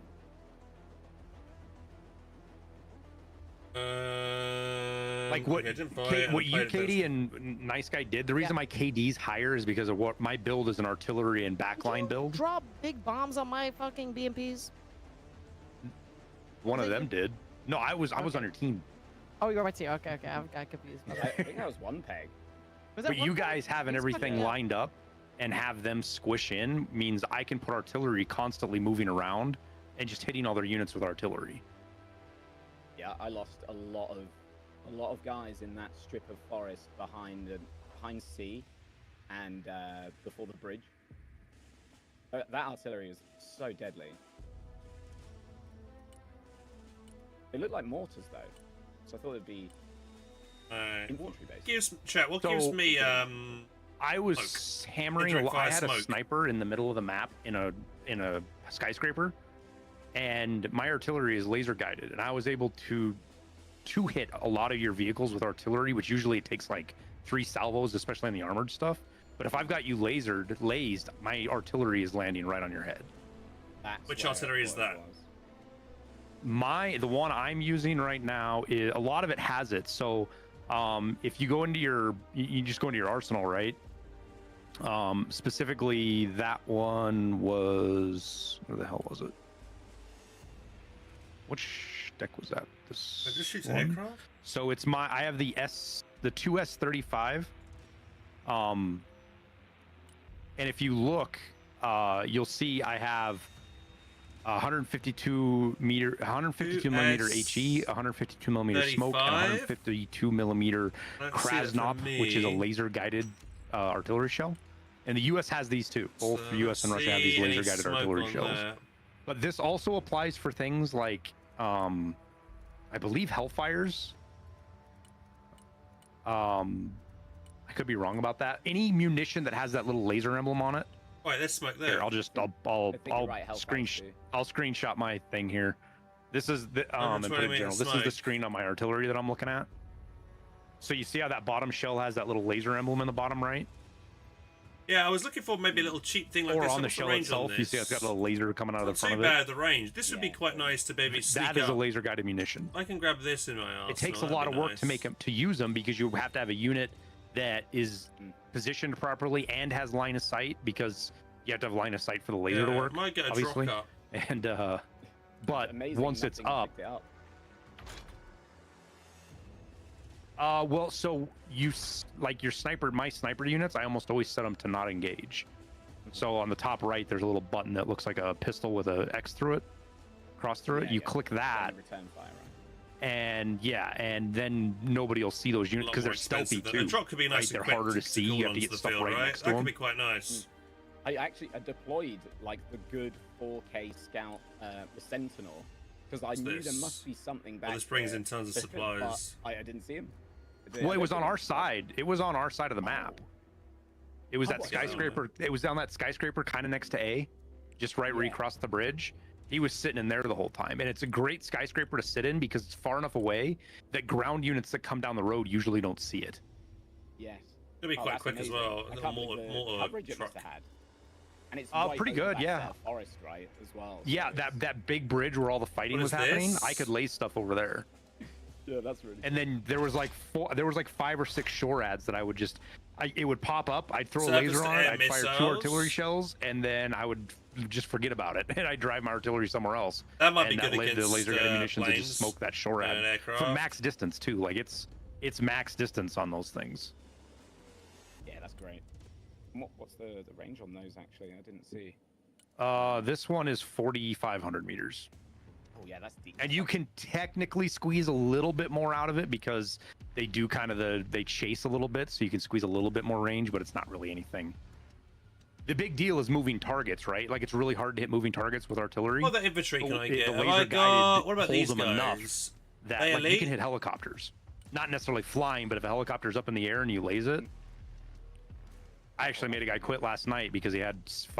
Like what you, Katie, and Nice Guy did. The reason my KD's higher is because of what my build is an artillery and backline build. Drop big bombs on my fucking BMPs. One of them did. No, I was on your team. Oh, you're my team. Okay, I got confused. I think that was one peg. But you guys having everything lined up and have them squish in means I can put artillery constantly moving around and just hitting all their units with artillery. Yeah, I lost a lot of guys in that strip of forest behind C and before the bridge. That artillery is so deadly. They look like mortars though, so I thought it'd be infantry based. What gives me I was hammering. I had a sniper in the middle of the map in a skyscraper, and my artillery is laser guided, and I was able to hit a lot of your vehicles with artillery, which usually it takes like 3 salvos, especially on the armored stuff. But if I've got you lased, my artillery is landing right on your head. Which artillery is that? The one I'm using right now is a lot of it has it. So if you go into you just go into your arsenal, right? Specifically, that one was, where the hell was it? Which deck was that? This just shoots an aircraft? So it's I have the 2S35. And if you look, you'll see I have 152 millimeter HE, 152 millimeter smoke, and 152 millimeter Krasnov, which is a laser guided artillery shell. And the U.S. has these too. Both the U.S. and Russia have these laser guided artillery shells. But this also applies for things like, I believe Hellfires. I could be wrong about that. Any munition that has that little laser emblem on it. Wait, there's smoke there. Here, I'll screenshot my thing here. This is the and put it in general. This is the screen on my artillery that I'm looking at. So you see how that bottom shell has that little laser emblem in the bottom right? Yeah, I was looking for maybe a little cheap thing like or this. On the shell itself, you see it's got a little laser coming out of the front of it. Not too bad, the range. This would be quite nice to maybe sneak That is a laser guided munition. I can grab this in my arsenal. It takes a lot of work to use them because you have to have a unit that is positioned properly and has line of sight, because you have to have line of sight for the laser to work. Might get a obviously. drop up. And but once it's up, well, so you like your sniper, my sniper units, I almost always set them to not engage. So on the top right, there's a little button that looks like a pistol with a X through it, cross through it. You click that, and and then nobody will see those units because they're stealthy too. The drop could be nice. They're harder to see. You have to get stuff right next to them. That could be quite nice. I deployed like the good 4K scout, the Sentinel, because I knew there must be something back. This brings in tons of supplies. I didn't see him. Well, it was on our side. It was on our side of the map. It was that skyscraper. It was down that skyscraper, kind of next to A, just right where you cross the bridge. He was sitting in there the whole time, and it's a great skyscraper to sit in because it's far enough away that ground units that come down the road usually don't see it. Yes. It'll be quite quick as well. A more truck. And it's pretty good, yeah. Forest, right, as well. Yeah, that big bridge where all the fighting was happening. I could lay stuff over there. Yeah, that's really. And then there was like 5 or 6 shore ads that I would just, it would pop up. I'd throw a laser on it. I'd fire 2 artillery shells, and then I would just forget about it, and I'd drive my artillery somewhere else. That might be good against the laser guided munitions planes, to just smoke that shore ad from max distance too. Like it's max distance on those things. Yeah, that's great. What's the range on those actually? I didn't see. This one is 4,500 meters. Oh yeah, that's deep. And you can technically squeeze a little bit more out of it because they do kind of they chase a little bit, so you can squeeze a little bit more range, but it's not really anything. The big deal is moving targets, right? Like it's really hard to hit moving targets with artillery. What the infantry can I get? The laser guided what about these them guys? Enough that like, you can hit helicopters. Not necessarily flying, but if a helicopter's up in the air and you laze it. I actually made a guy quit last night because he had 6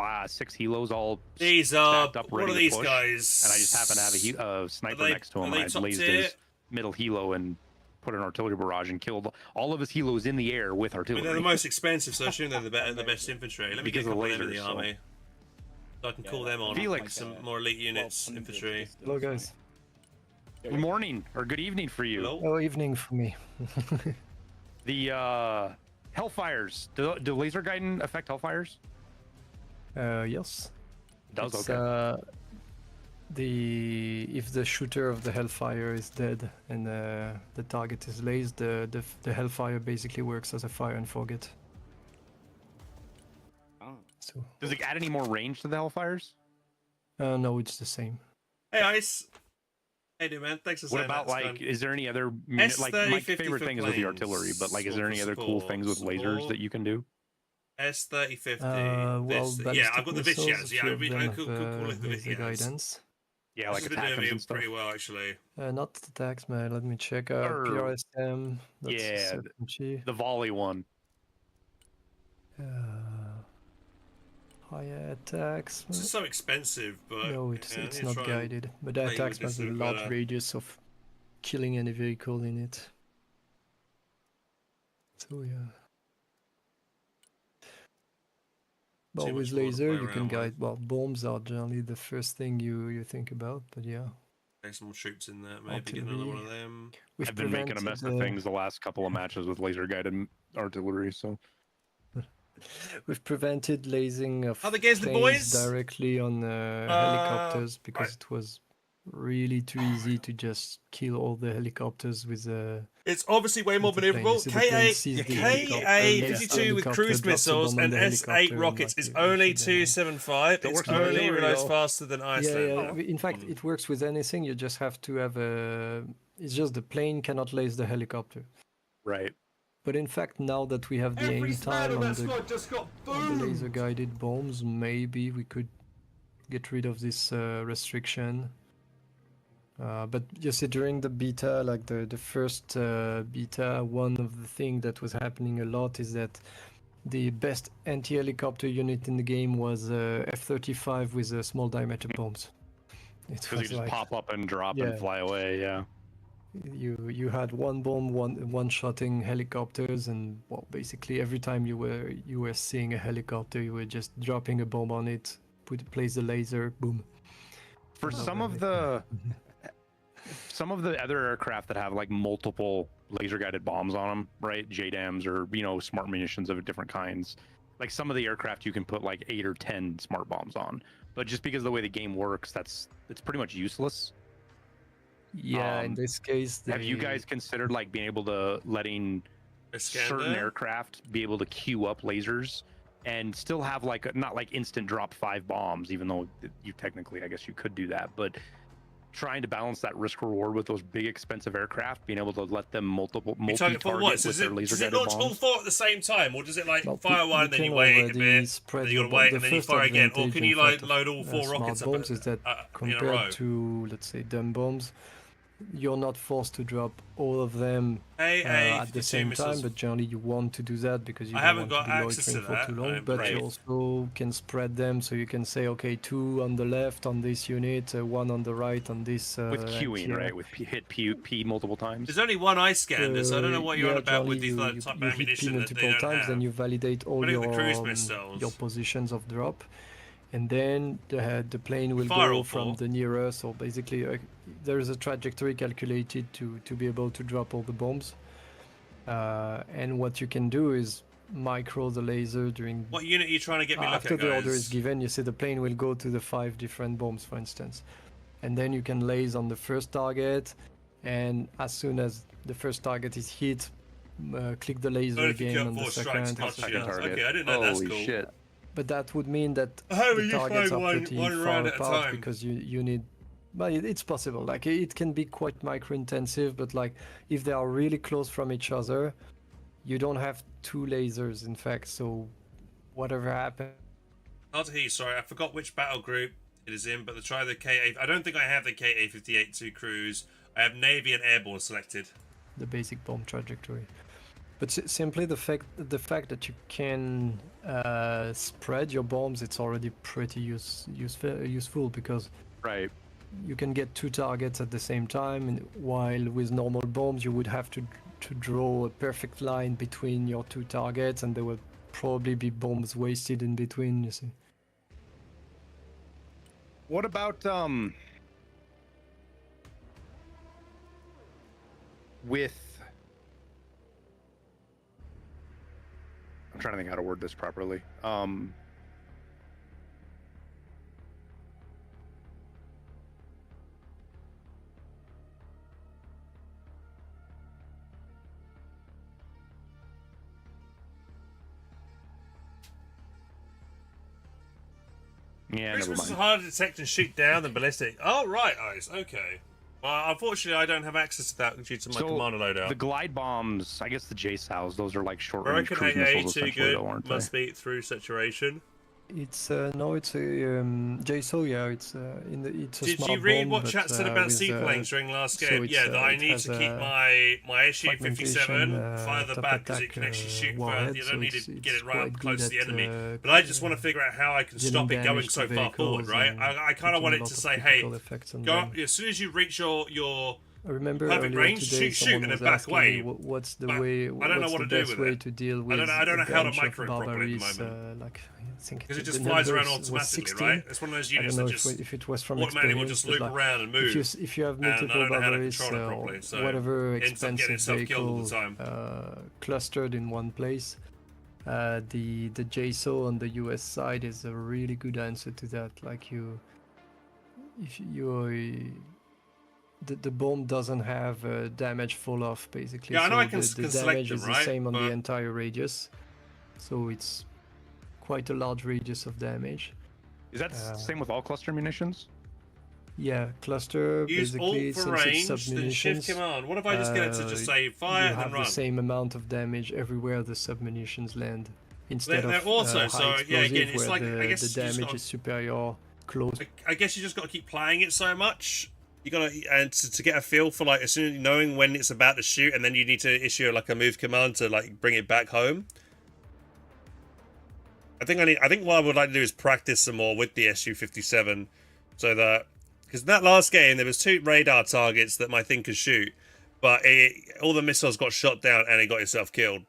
helos all stacked up ready what are these to push, guys? and I just happened to have a sniper next to him. I blazed his middle helo and put an artillery barrage and killed all of his helos in the air with artillery. They're the most expensive, so I assume they're the best infantry. Let me get a couple of them in the army, so I can call them on. Felix, some more elite units, infantry. Hello, guys. Good morning or good evening for you. Hello. Oh, evening for me. The Hellfires. Do laser guiding affect Hellfires? Yes. It does. It's, okay. If the shooter of the Hellfire is dead and the target is lased, the Hellfire basically works as a fire and forget. Oh. So. Does it add any more range to the Hellfires? No, it's the same. Hey, Ice. Hey, dude, man. Thanks for saying that. What about like? Is there any other like my favorite thing is with the artillery, but like, is there any other cool things with lasers that you can do? S3050. Well, yeah, I've ballistic got the missiles, Vitias. a Yeah, few of them cool have, with the laser Vitias. guidance. Yeah, This like has been attack doing me and stuff. pretty well, actually. Not attacks, man. Let me check. Or- PRSM. That's yeah, SMG. the volley one. Higher attacks. This is so expensive, but No, it's not guided. But the attacks has a large radius of killing any vehicle in it. So yeah. Well, with laser you can guide. Well, bombs are generally the first thing you think about, but yeah. There's some troops in there. Maybe get another one of them. I've been making a mess of things the last couple of matches with laser guided artillery, so. We've prevented lasing of the games, the planes boys? directly on helicopters because it was really too easy to just kill all the helicopters with It's obviously way more maneuverable. KA-52 with cruise missiles and S8 rockets is only 275. It's only reloads faster than Iceland. Yeah. In fact, it works with anything. You just have to have a. It's just the plane cannot laze the helicopter. Right. But in fact, now that we have the aim time on the laser-guided bombs, maybe we could get rid of this restriction. But you see, during the beta, like the first beta, one of the things that was happening a lot is that the best anti-helicopter unit in the game was F-35 with small diameter bombs. Because you just pop up and drop and fly away, yeah. You had one bomb, one-shotting helicopters, and well, basically every time you were seeing a helicopter, you were just dropping a bomb on it, place the laser, boom. For some of the other aircraft that have like multiple laser-guided bombs on them, right? JDAMs or smart munitions of different kinds. Like some of the aircraft you can put like 8 or 10 smart bombs on, but just because of the way the game works, it's pretty much useless. Yeah, in this case, have you guys considered like being able to letting certain aircraft be able to queue up lasers and still have like not like instant drop 5 bombs, even though you technically, I guess you could do that, but trying to balance that risk reward with those big expensive aircraft, being able to let them multi-target with their laser-guided does it launch bombs. all 4 at the same time, or does it like fire one, then you wait a bit, then you gotta wait, and then you fire again, or can you like load all 4 rockets up bombs is that compared to, let's say, dumb bombs, you're not forced to drop all of them at the same time, but generally you want to do that because you don't want to be loitering for too long. But you also can spread them, so you can say, okay, 2 on the left on this unit, 1 on the right on this. With queuing, right? With hit P multiple times. There's only one ice scanner, so I don't know what you're on about with these type of you ammunition hit P that they multiple don't times, have. then you validate all your positions of drop. And then the plane will go from the nearest, so basically there is a trajectory calculated to be able to drop all the bombs. And what you can do is micro the laser during... What unit are you trying to get me after look at, the guys? order is given, you see the plane will go to the 5 different bombs, for instance. And then you can laze on the first target, and as soon as the first target is hit, click the laser again on the second target. Okay, I didn't know that's cool. Shit. But that would mean that the targets are pretty far apart because you need... But it's possible. Like it can be quite micro-intensive, but like if they are really close from each other, you don't have 2 lasers, in fact. So whatever happens... Hard to hear, sorry. I forgot which battle group it is in, but try the KA... I don't think I have the KA-58-2 cruise. I have Navy and Airborne selected. The basic bomb trajectory. But simply the fact that you can spread your bombs, it's already pretty useful because you can get 2 targets at the same time, and while with normal bombs you would have to draw a perfect line between your 2 targets, and there will probably be bombs wasted in between. You see. What about with? I'm trying to think how to word this properly. Yeah, Christmas is harder to detect and shoot down than ballistic. Oh, right, Ice. Okay. Unfortunately, I don't have access to that due to my commander loadout. The glide bombs, I guess the JSOWs, those are like short-range American cruise AA missiles, too essentially, good. though, aren't Must they? be through saturation. It's no, it's a JSO. Yeah, it's it's a Did smart you read bomb, what but, chat said about with, seaplanes during last so game? it's, Yeah, that I it need has to keep a my SU-57 further top back because it attack, can actually shoot warhead, further. You so don't need it's to get it right quite up good close to the at, enemy. But I just want to figure out how I can stop it going damage so to far forward, vehicles right? and I kind of taking want a it lot to of say, critical hey, effects on go them. up, as soon as you reach your I remember perfect earlier range, today shoot, someone and was then back asking away. me what's the But way, I don't know what's what the to do best with way it. to deal I with don't know a how to bunch of micro it properly at the barbaries, moment. like I think Because it the just flies around numbers was automatically, 16. right? It's one of those I units don't know that just if it was from automatically will experience, just but loop like, around and move. if you have and I multiple don't know how to barbaries control it or properly, so whatever it ends up getting expensive itself killed all vehicle the time. clustered in one place, the JSO on the US side is a really good answer to that. Like if you the bomb doesn't have damage fall off basically. Yeah, I know so I can the select damage them, is right? the same on But the entire radius, so it's quite a large radius of damage. Is that same with all cluster munitions? Yeah, cluster use basically Alt for since range, it's then Shift submunitions. Command. What if I just get it to just say fire you and then have run? the same amount of damage everywhere the submunitions land, instead They're of also, high so, explosive yeah, again, it's where like, I guess the you just damage gotta- is superior close. I guess you just got to keep playing it so much. You gotta and to get a feel for like as soon as knowing when it's about to shoot, and then you need to issue like a move command to like bring it back home. I think what I would like to do is practice some more with the SU-57, so that because in that last game there was 2 radar targets that my thing could shoot, but all the missiles got shot down and it got itself killed.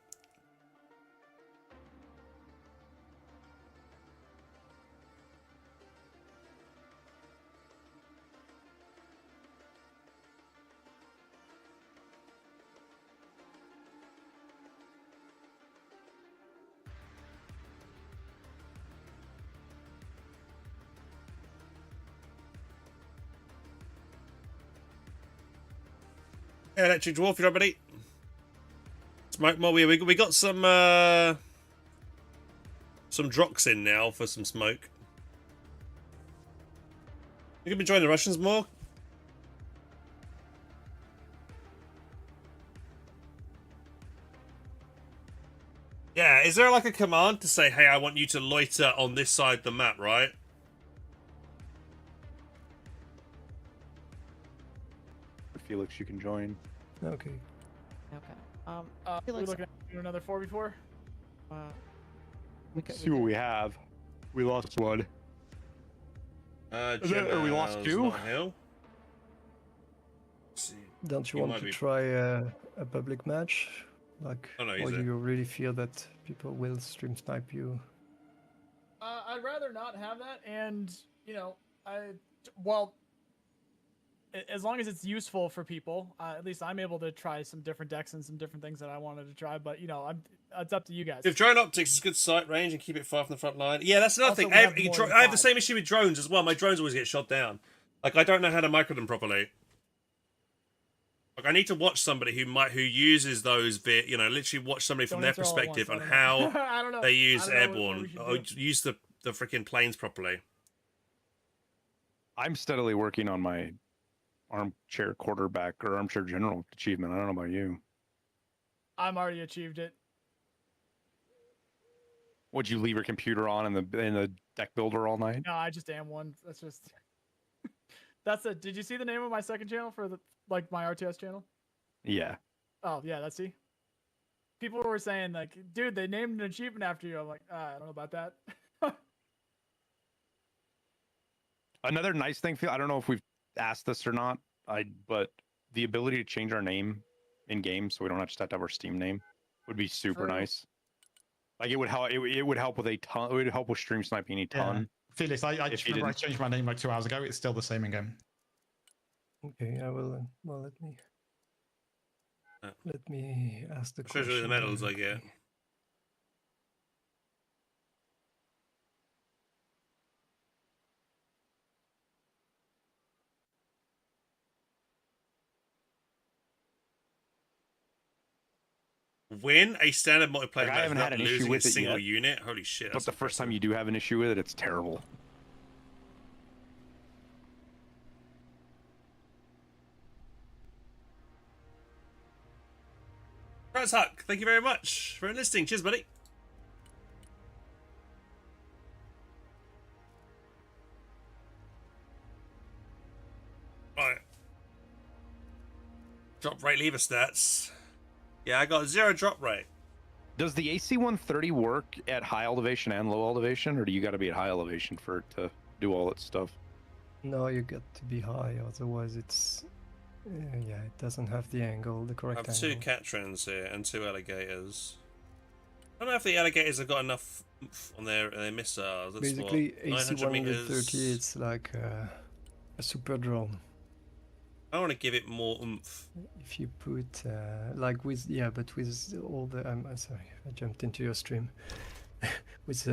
Hey, Electric Dwarf, you ready? Smoke more. We got some drox in now for some smoke. You can be joining the Russians more. Yeah, is there like a command to say, hey, I want you to loiter on this side of the map, right? Felix, you can join. Okay. Okay. We're Felix, looking at doing another 4v4. See what we have. We lost one. Or we lost 2? Don't you He want might to be- try a public match? Like, Oh, no, or he's do there. you really feel that people will stream snipe you? I'd rather not have that, and you know, as long as it's useful for people, at least I'm able to try some different decks and some different things that I wanted to try. But you know, it's up to you guys. If drone optics is good sight range and keep it far from the front line. Yeah, that's another Also, thing. we have more than I have the 5. same issue with drones as well. My drones always get shot down. Like, I don't know how to micro them properly. Like, I need to watch somebody who uses those, literally watch somebody from Don't their answer all at perspective once, on I don't know. how I don't know. they use I don't know what airborne we should or do. use the freaking planes properly. I'm steadily working on my armchair quarterback or armchair general achievement. I don't know about you. I'm already achieved it. Would you leave your computer on in the deck builder all night? No, I just am one. That's just. Did you see the name of my second channel for my RTS channel? Yeah. Oh yeah, that's see. People were saying like, dude, they named an achievement after you. I'm like, I don't know about that. Another nice thing, I don't know if we've asked this or not, but the ability to change our name in game so we don't just have to have our Steam name would be super True. nice. Like it would help. It would help with a ton. It would help with stream sniping a ton. Felix, I just remember I changed my name like 2 hours ago. It's still the same in game. Okay, I will. Well, let me ask the question. Shows you the medals I get. Win a standard multiplayer Like, I match haven't had without an issue losing a with it single yet. unit. Holy shit! But That's the first time you do have an issue with it, it's terrible. Raz Huck, thank you very much for enlisting. Cheers, buddy. Right. Drop rate lever stats. Yeah, I got 0 drop rate. Does the AC-130 work at high elevation and low elevation, or do you got to be at high elevation for it to do all its stuff? No, you got to be high, otherwise it's... yeah, it doesn't have the angle, the I correct have angle. 2 Catrins here and 2 alligators. I don't know if the alligators have got enough oomph on their missiles. That's Basically, what, 900 AC-130, meters. it's like a super drone. I want to give it more oomph. If you put, like with, yeah, but with all the, I'm sorry, I jumped into your stream. With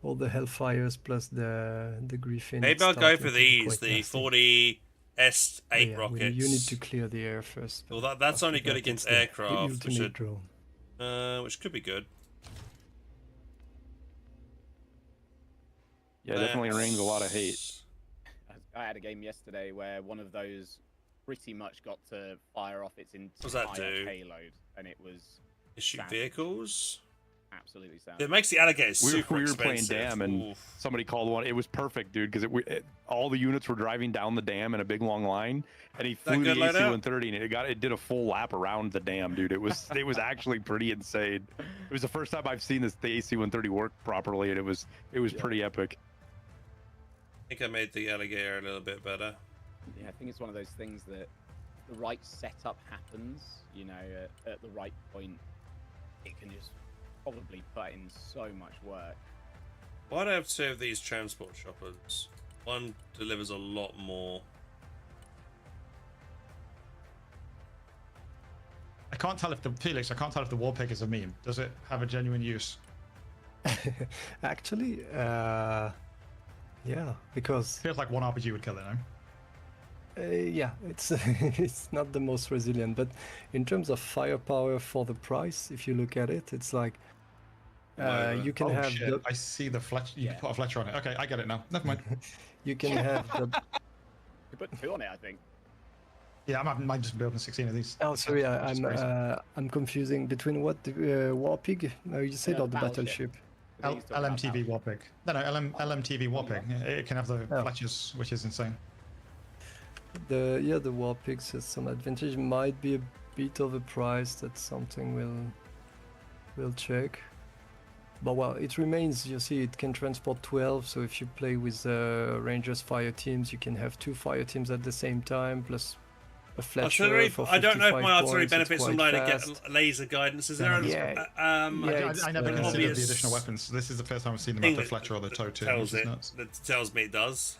all the Hellfires plus the Griffin. Maybe I'll go for these, the 40 S8 yeah, rockets. You need to clear the air first. Well, that's only good against aircraft, The ultimate drone. which could be good. Yeah, definitely rains a lot of hate. I had a game yesterday where one of those pretty much got to fire off its does that entire do? payload, and it was Shoot sound. vehicles? Absolutely sound. It makes the alligators super We were expensive. playing dam, and somebody called one. It was perfect, dude, because all the units were driving down the dam in a big long line, and he flew the AC-130, and it did a full lap around the dam, dude. It was actually pretty insane. It was the first time I've seen the AC-130 work properly, and it was pretty epic. I think I made the alligator a little bit better. Yeah, I think it's one of those things that the right setup happens, you know, at the right point, it can just probably put in so much work. Why do I have 2 of these transport choppers? One delivers a lot more. I can't tell if Felix, I can't tell if the war pig is a meme. Does it have a genuine use? Actually, yeah, because feels like one RPG would kill it, no? yeah, it's it's not the most resilient, but in terms of firepower for the price, if you look at it, it's like you can have. Shit. I see the Fletcher. You can put a Fletcher on it. Okay, I get it now. Never mind. You can have the. You put 2 on it, I think. Yeah, I'm just building 16 of these. Oh, sorry, I'm confusing between what the Warpig? You said or the battleship? LMTV Warpig. No, LMTV Warpig. It can have the Fletchers, which is insane. The Warpig has some advantage. Might be a bit of a price. That's something we'll check. But well, it remains. You see, it can transport 12. So if you play with Rangers fire teams, you can have 2 fire teams at the same time, plus a Fletcher. Artillery, for I don't know if my 55 artillery points, benefits from quite like fast. laser guidance. Is there? I never considered obvious the additional weapons. This is the first time I've seen them have the Fletcher or the TOW too. That tells me it does.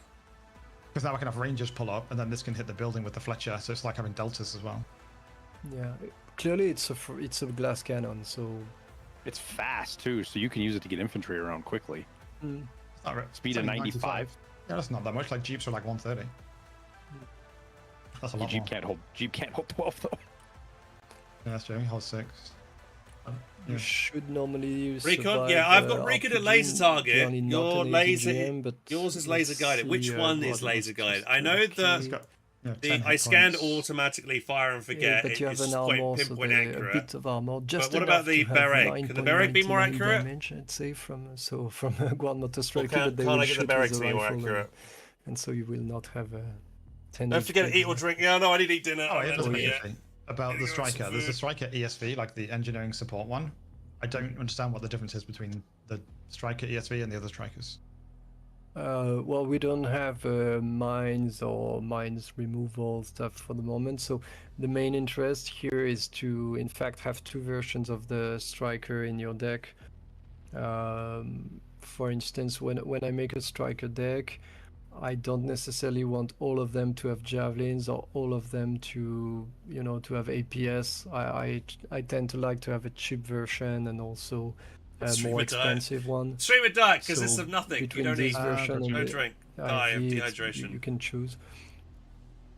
Because now I can have Rangers pull up, and then this can hit the building with the Fletcher, so it's like having deltas as well. Yeah, clearly it's a glass cannon, so it's fast too, so you can use it to get infantry around quickly. It's not right. Speed of 95. Yeah, that's not that much. Like Jeeps are like 130. That's a lot Jeep more. can't hold 12 though. Yeah, that's true. He holds 6. you should normally use. Recon, yeah, I've got recon at laser target. Your yours is laser guided. Which one is laser guided? I know that I scanned automatically fire and forget. But you have an armor, so a bit of armor. Just but what about the barrack? Can the barrack be more accurate? I'd say from a Guard Motor Striker, Well, but they can't will I get the shoot barrack with to a be more rifle accurate? and so you will not have a 10. Don't forget to eat or drink. Yeah, no, I did eat dinner. Oh, about the Striker. There's the Striker ESV, like the engineering support one. I don't understand what the difference is between the Striker ESV and the other Strikers. Well, we don't have mines or mines removal stuff for the moment, so the main interest here is to, in fact, have 2 versions of the Striker in your deck. For instance, when I make a Striker deck, I don't necessarily want all of them to have javelins or all of them to, to have APS. I tend to like to have a cheap version and also a more expensive one. Stream it dark because this is So nothing. You between don't this eat. version and No the drink. Die of IV, dehydration. you can choose.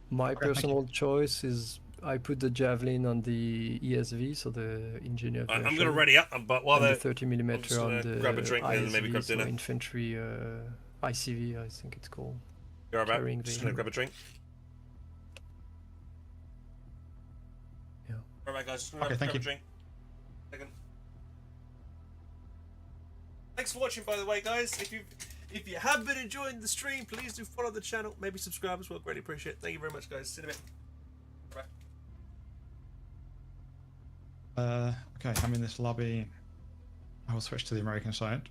My Okay, thank personal choice is I put the javelin on the ESV, so the engineer version. I'm gonna ready up, but while and they're the 30mm on the grab a drink and maybe ISV, grab so dinner. infantry ICV, I think it's called. You're about carrying just gonna vehicle. grab a drink. Yeah. right, guys. Okay, thank you. Drink. Second. Thanks for watching, by the way, guys. If you have been enjoying the stream, please do follow the channel. Maybe subscribe as well. Greatly appreciate it. Thank you very much, guys. See you in a bit. Bye. Okay, I'm in this lobby. I will switch to the American side.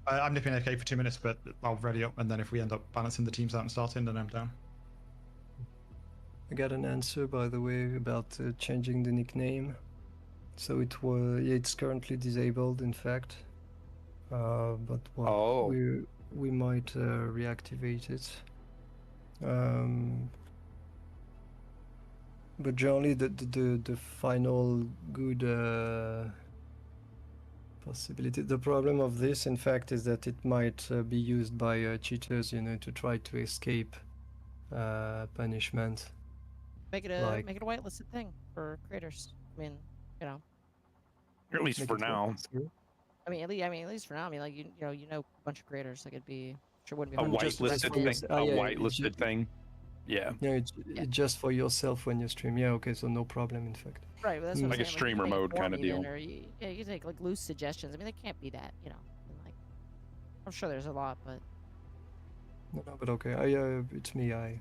I'm nipping AK for 2 minutes, but I'll ready up, and then if we end up balancing the teams out and starting, then I'm down. I got an answer, by the way, about changing the nickname. So it's currently disabled, in fact. But we might reactivate it. But generally, the final good possibility. The problem of this, in fact, is that it might be used by cheaters, to try to escape punishment. Make it a whitelisted thing for creators. I mean, At least for now. at least for now. I mean, like you know a bunch of creators. Like it'd be wouldn't be a whitelisted thing. A whitelisted thing. Yeah. Yeah, it's just for yourself when you stream. Yeah, okay, so no problem, in fact. Right, but that's what like I'm a saying. streamer mode kind of deal. You take like loose suggestions. I mean, they can't be that, and, like I'm sure there's a lot, but No, but okay. It's me. I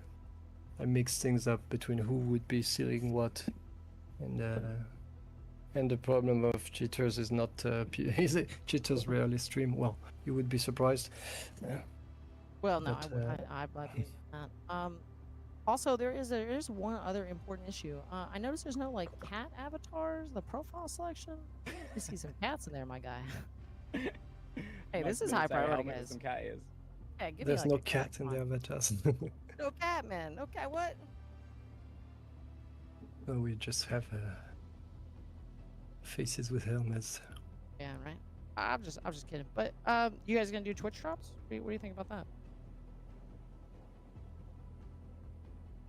mix things up between who would be seeing what, and the problem of cheaters is not cheaters rarely stream. Well, you would be surprised. well, no, but, I believe that. Also, there is one other important issue. I noticed there's no like cat avatars, the profile selection. You see some cats in there, my guy. Hey, this is high priority, guys. Some cat ears. Yeah, give There's me, like, no cat in the avatars. No cat, man. No cat. What? No, we just have faces with helmets. Yeah, right. I'm just kidding. But you guys gonna do Twitch drops? What do you think about that?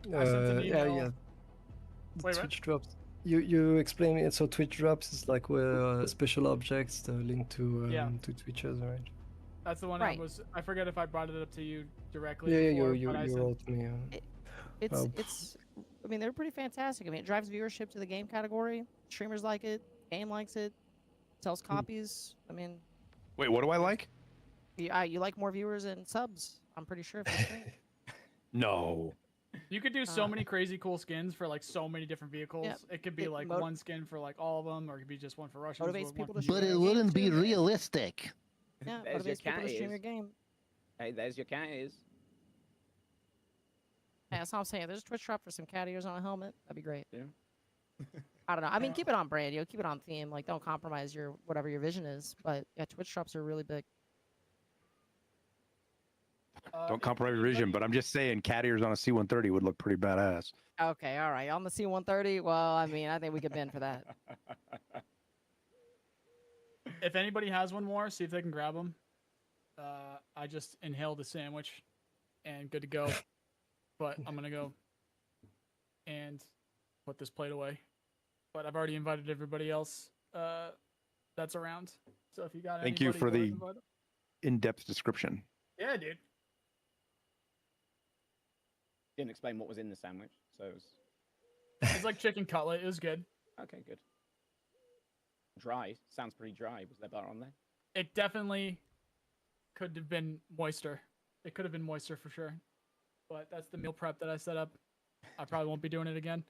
Yeah. Wait, Twitch drops. You explain it. So Twitch drops is like where special objects linked to to Twitchers, right? That's the one Right. I forget if I brought it up to you directly. Yeah, before, you but I said- wrote me. It's I mean, they're pretty fantastic. I mean, it drives viewership to the game category. Streamers like it. Game likes it. Sells copies. I mean, Wait, what do I like? you like more viewers and subs. I'm pretty sure. If you stream. No. You could do so many crazy cool skins for like so many different vehicles. Yeah, It could be like one skin for like all of them, or it could be just one for Russians. Motivates people to But it wouldn't be realistic. Yeah, There's your motivates people cat to stream ears. your game. Hey, there's your cat ears. Yeah, that's what I'm saying. If there's a Twitch drop for some cat ears on a helmet, that'd be great. Yeah. I don't know. I mean, keep it on brand, keep it on theme. Like, don't compromise your whatever your vision is. But yeah, Twitch drops are really big. Don't compromise your vision, but I'm just saying cat ears on a C-130 would look pretty badass. Okay, all right. On the C-130, well, I mean, I think we could bend for that. If anybody has one more, see if they can grab them. I just inhaled a sandwich, and good to go. But I'm gonna go and put this plate away. But I've already invited everybody else that's around. So if you got Thank you anybody, for go ahead the and invite 'em. in-depth description. Yeah, dude. Didn't explain what was in the sandwich, so it was It's like chicken cutlet. It was good. okay. Good. Dry. Sounds pretty dry. Was there butter on there? It definitely could have been moister. It could have been moister for sure. But that's the meal prep that I set up. I probably won't be doing it again.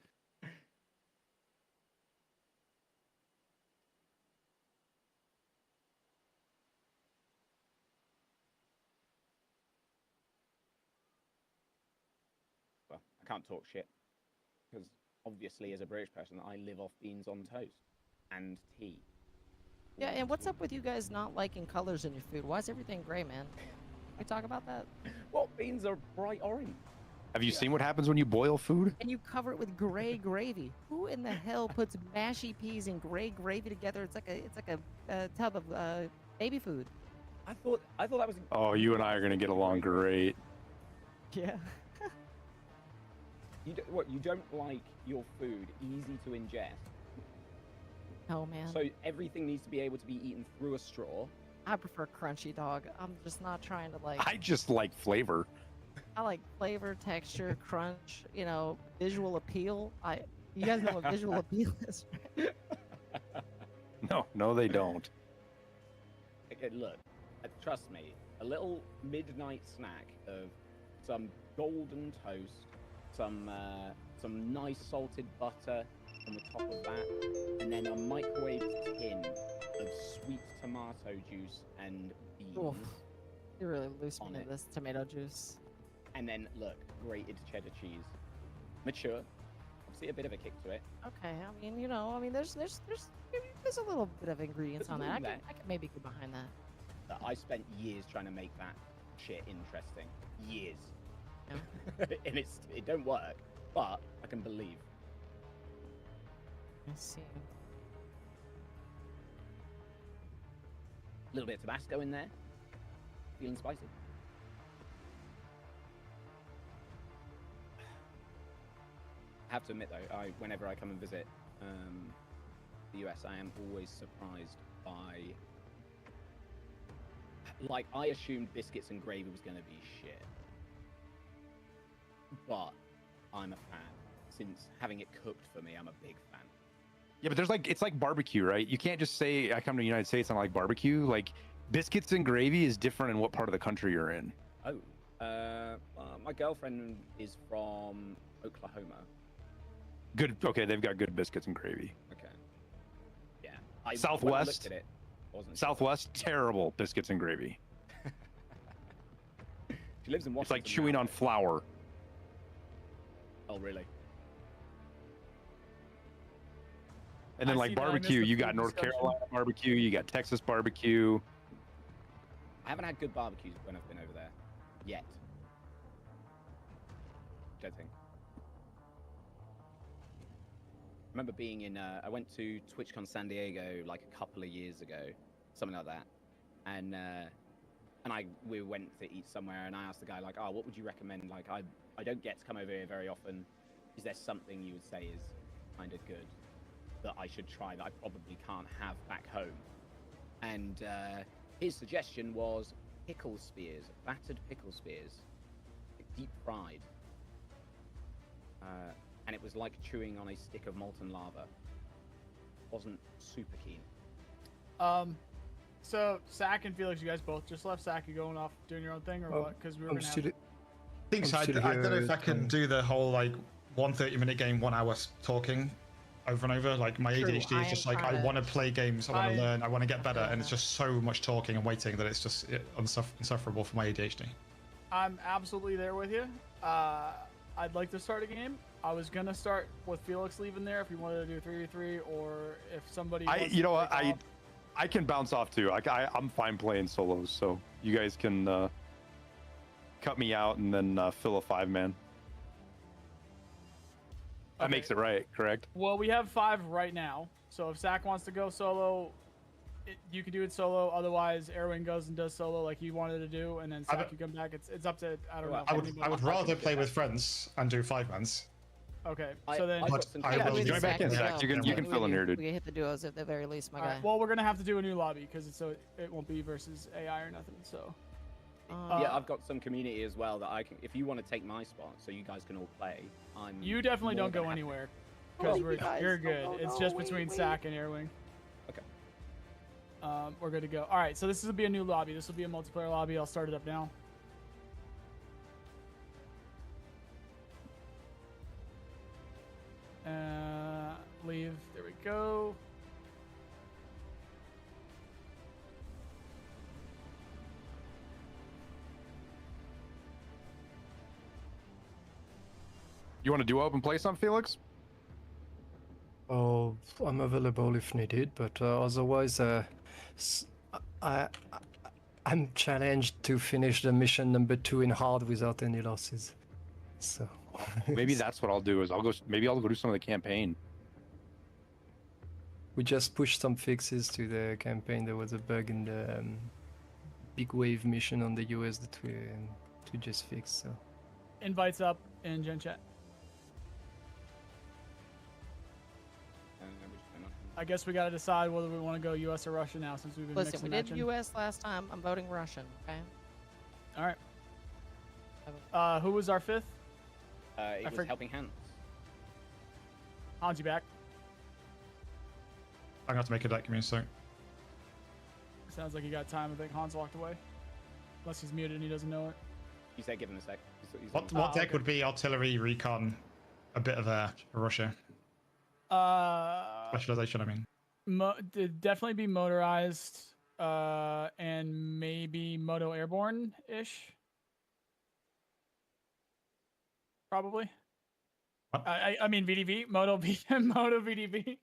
Well, I can't talk shit because obviously, as a British person, I live off beans on toast and tea. Yeah, and what's up with you guys not liking colors in your food? Why is everything gray, man? Can we talk about that? Well, beans are bright orange. Have you seen what happens when you boil food? And you cover it with gray gravy. Who in the hell puts mashy peas and gray gravy together? It's like a tub of baby food. I thought that was. Oh, you and I are gonna get along great. Yeah. You don't like your food easy to ingest? Oh man. So everything needs to be able to be eaten through a straw. I prefer crunchy, dog. I'm just not trying to like. I just like flavor. I like flavor, texture, crunch. Visual appeal. You guys know what visual appeal is, right? No, they don't. Okay, look, trust me, a little midnight snack of some golden toast, some nice salted butter on the top of that, and then a microwaved tin of sweet tomato juice and beans. Oof. You really loose me on to it. this tomato juice. And then look, grated cheddar cheese, mature. Obviously, a bit of a kick to it. Okay, I mean, you know, there's a little bit of ingredients on that. I can maybe get behind that. But I spent years trying to make that shit interesting. Years. Yeah. And it don't work, but I can believe. Let's see. A little bit of Tabasco in there. Feeling spicy. I have to admit though, whenever I come and visit the US, I am always surprised by. Like, I assumed biscuits and gravy was going to be shit, but I'm a fan. Since having it cooked for me, I'm a big fan. Yeah, but it's like barbecue, right? You can't just say I come to the United States and I like barbecue. Like biscuits and gravy is different in what part of the country you're in. Oh, my girlfriend is from Oklahoma. Good. Okay, they've got good biscuits and gravy. Okay. Yeah. When I Southwest. looked at it, I wasn't Southwest, terrible biscuits and gravy. She lives in Washington. It's like chewing on flour. Oh, really? And then like barbecue, you got North Carolina barbecue, you got Texas barbecue. I haven't had good barbecues when I've been over there yet. Don't think. I remember being in. I went to TwitchCon San Diego like a couple of years ago, something like that, and we went to eat somewhere, and I asked the guy like, "Oh, what would you recommend? Like, I don't get to come over here very often. Is there something you would say is kind of good that I should try that I probably can't have back home?" And his suggestion was pickle spears, battered pickle spears, deep fried. And it was like chewing on a stick of molten lava. Wasn't super keen. So Sack and Felix, you guys both just left. Sack, you going off doing your own thing, or what? Because we were I'm gonna still- have. I think so. I don't know if I can do the whole like 1 30-minute game, 1 hour talking over and over. Like my True, ADHD is just like I want to play games, I want to learn, I want to get better, and it's just so much talking and waiting that it's just insufferable for my ADHD. I'm absolutely there with you. I'd like to start a game. I was gonna start with Felix leaving there if you wanted to do 3v3, or if somebody. You know what? I can bounce off too. I'm fine playing solos, so you guys can cut me out and then fill a 5-man. That makes it right, correct? Well, we have 5 right now. So if Zach wants to go solo, you can do it solo. Otherwise, Erwin goes and does solo like he wanted to do, and then Zach, you come back. It's up to I don't know. I would rather play with friends and do 5-mans. Okay, so then I will join back in, Zach. You can fill in here, dude. We can hit the duos at the very least, my guy. Right, well, we're gonna have to do a new lobby because it won't be versus AI or nothing. So. Yeah, I've got some community as well that I can. If you want to take my spot, so you guys can all play. You definitely don't go anywhere because you're good. It's just between Sack and Airwing. Okay. We're good to go. All right, so this will be a new lobby. This will be a multiplayer lobby. I'll start it up now. Leave. There we go. You want to duo up and play some, Felix? Oh, I'm available if needed, but otherwise, I'm challenged to finish the mission number 2 in hard without any losses. So maybe that's what I'll do. Is I'll go do some of the campaign. We just pushed some fixes to the campaign. There was a bug in the big wave mission on the US that we just fixed. So Invites up in Gen Chat. I guess we got to decide whether we want to go U.S. or Russia now, since we've been Listen, mixing we did matching. U.S. last time. I'm voting Russian. Okay. All right. Who was our 5th? It was Helping Hands. Hans, you back? I'm gonna have to make a deck. Give me a sec. Sounds like you got time. I think Hans walked away. Unless he's muted and he doesn't know it. You said give him a sec. What deck would be artillery, recon, a bit of air for Russia? Specialization, I mean. Definitely be motorized, and maybe moto airborne-ish. Probably. I mean VDV, moto VDV.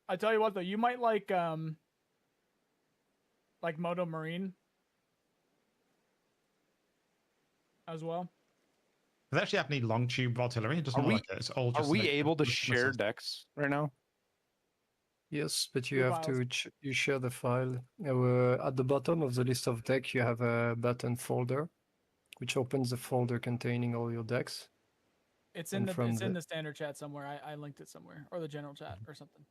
I tell you what though, you might like Moto Marine as well. Does it actually have any long tube artillery? It doesn't Are look we, like it. It's all just are we like able to just share missiles. decks right now? Yes, but you Two have to files. you share the file. At the bottom of the list of deck, you have a button folder, which opens the folder containing all your decks. It's And in the standard chat somewhere. I linked it somewhere, or the general chat or something.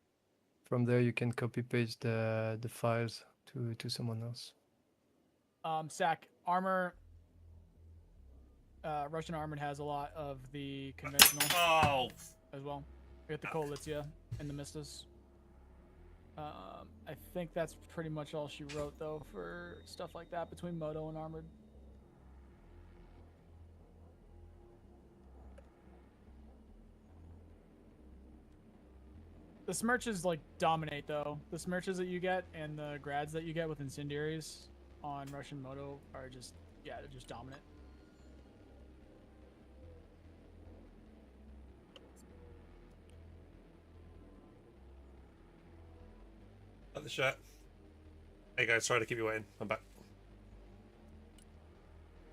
From there, you can copy paste the files to someone else. Sack armor. Russian armored has a lot of the conventional as well. We got the Kolitsia and the Mistas. I think that's pretty much all she wrote though for stuff like that between Moto and armored. The smirches like dominate though. The smirches that you get and the grads that you get with incendiaries on Russian Moto are just they're just dominant. At the chat. Hey guys, sorry to keep you waiting. I'm back.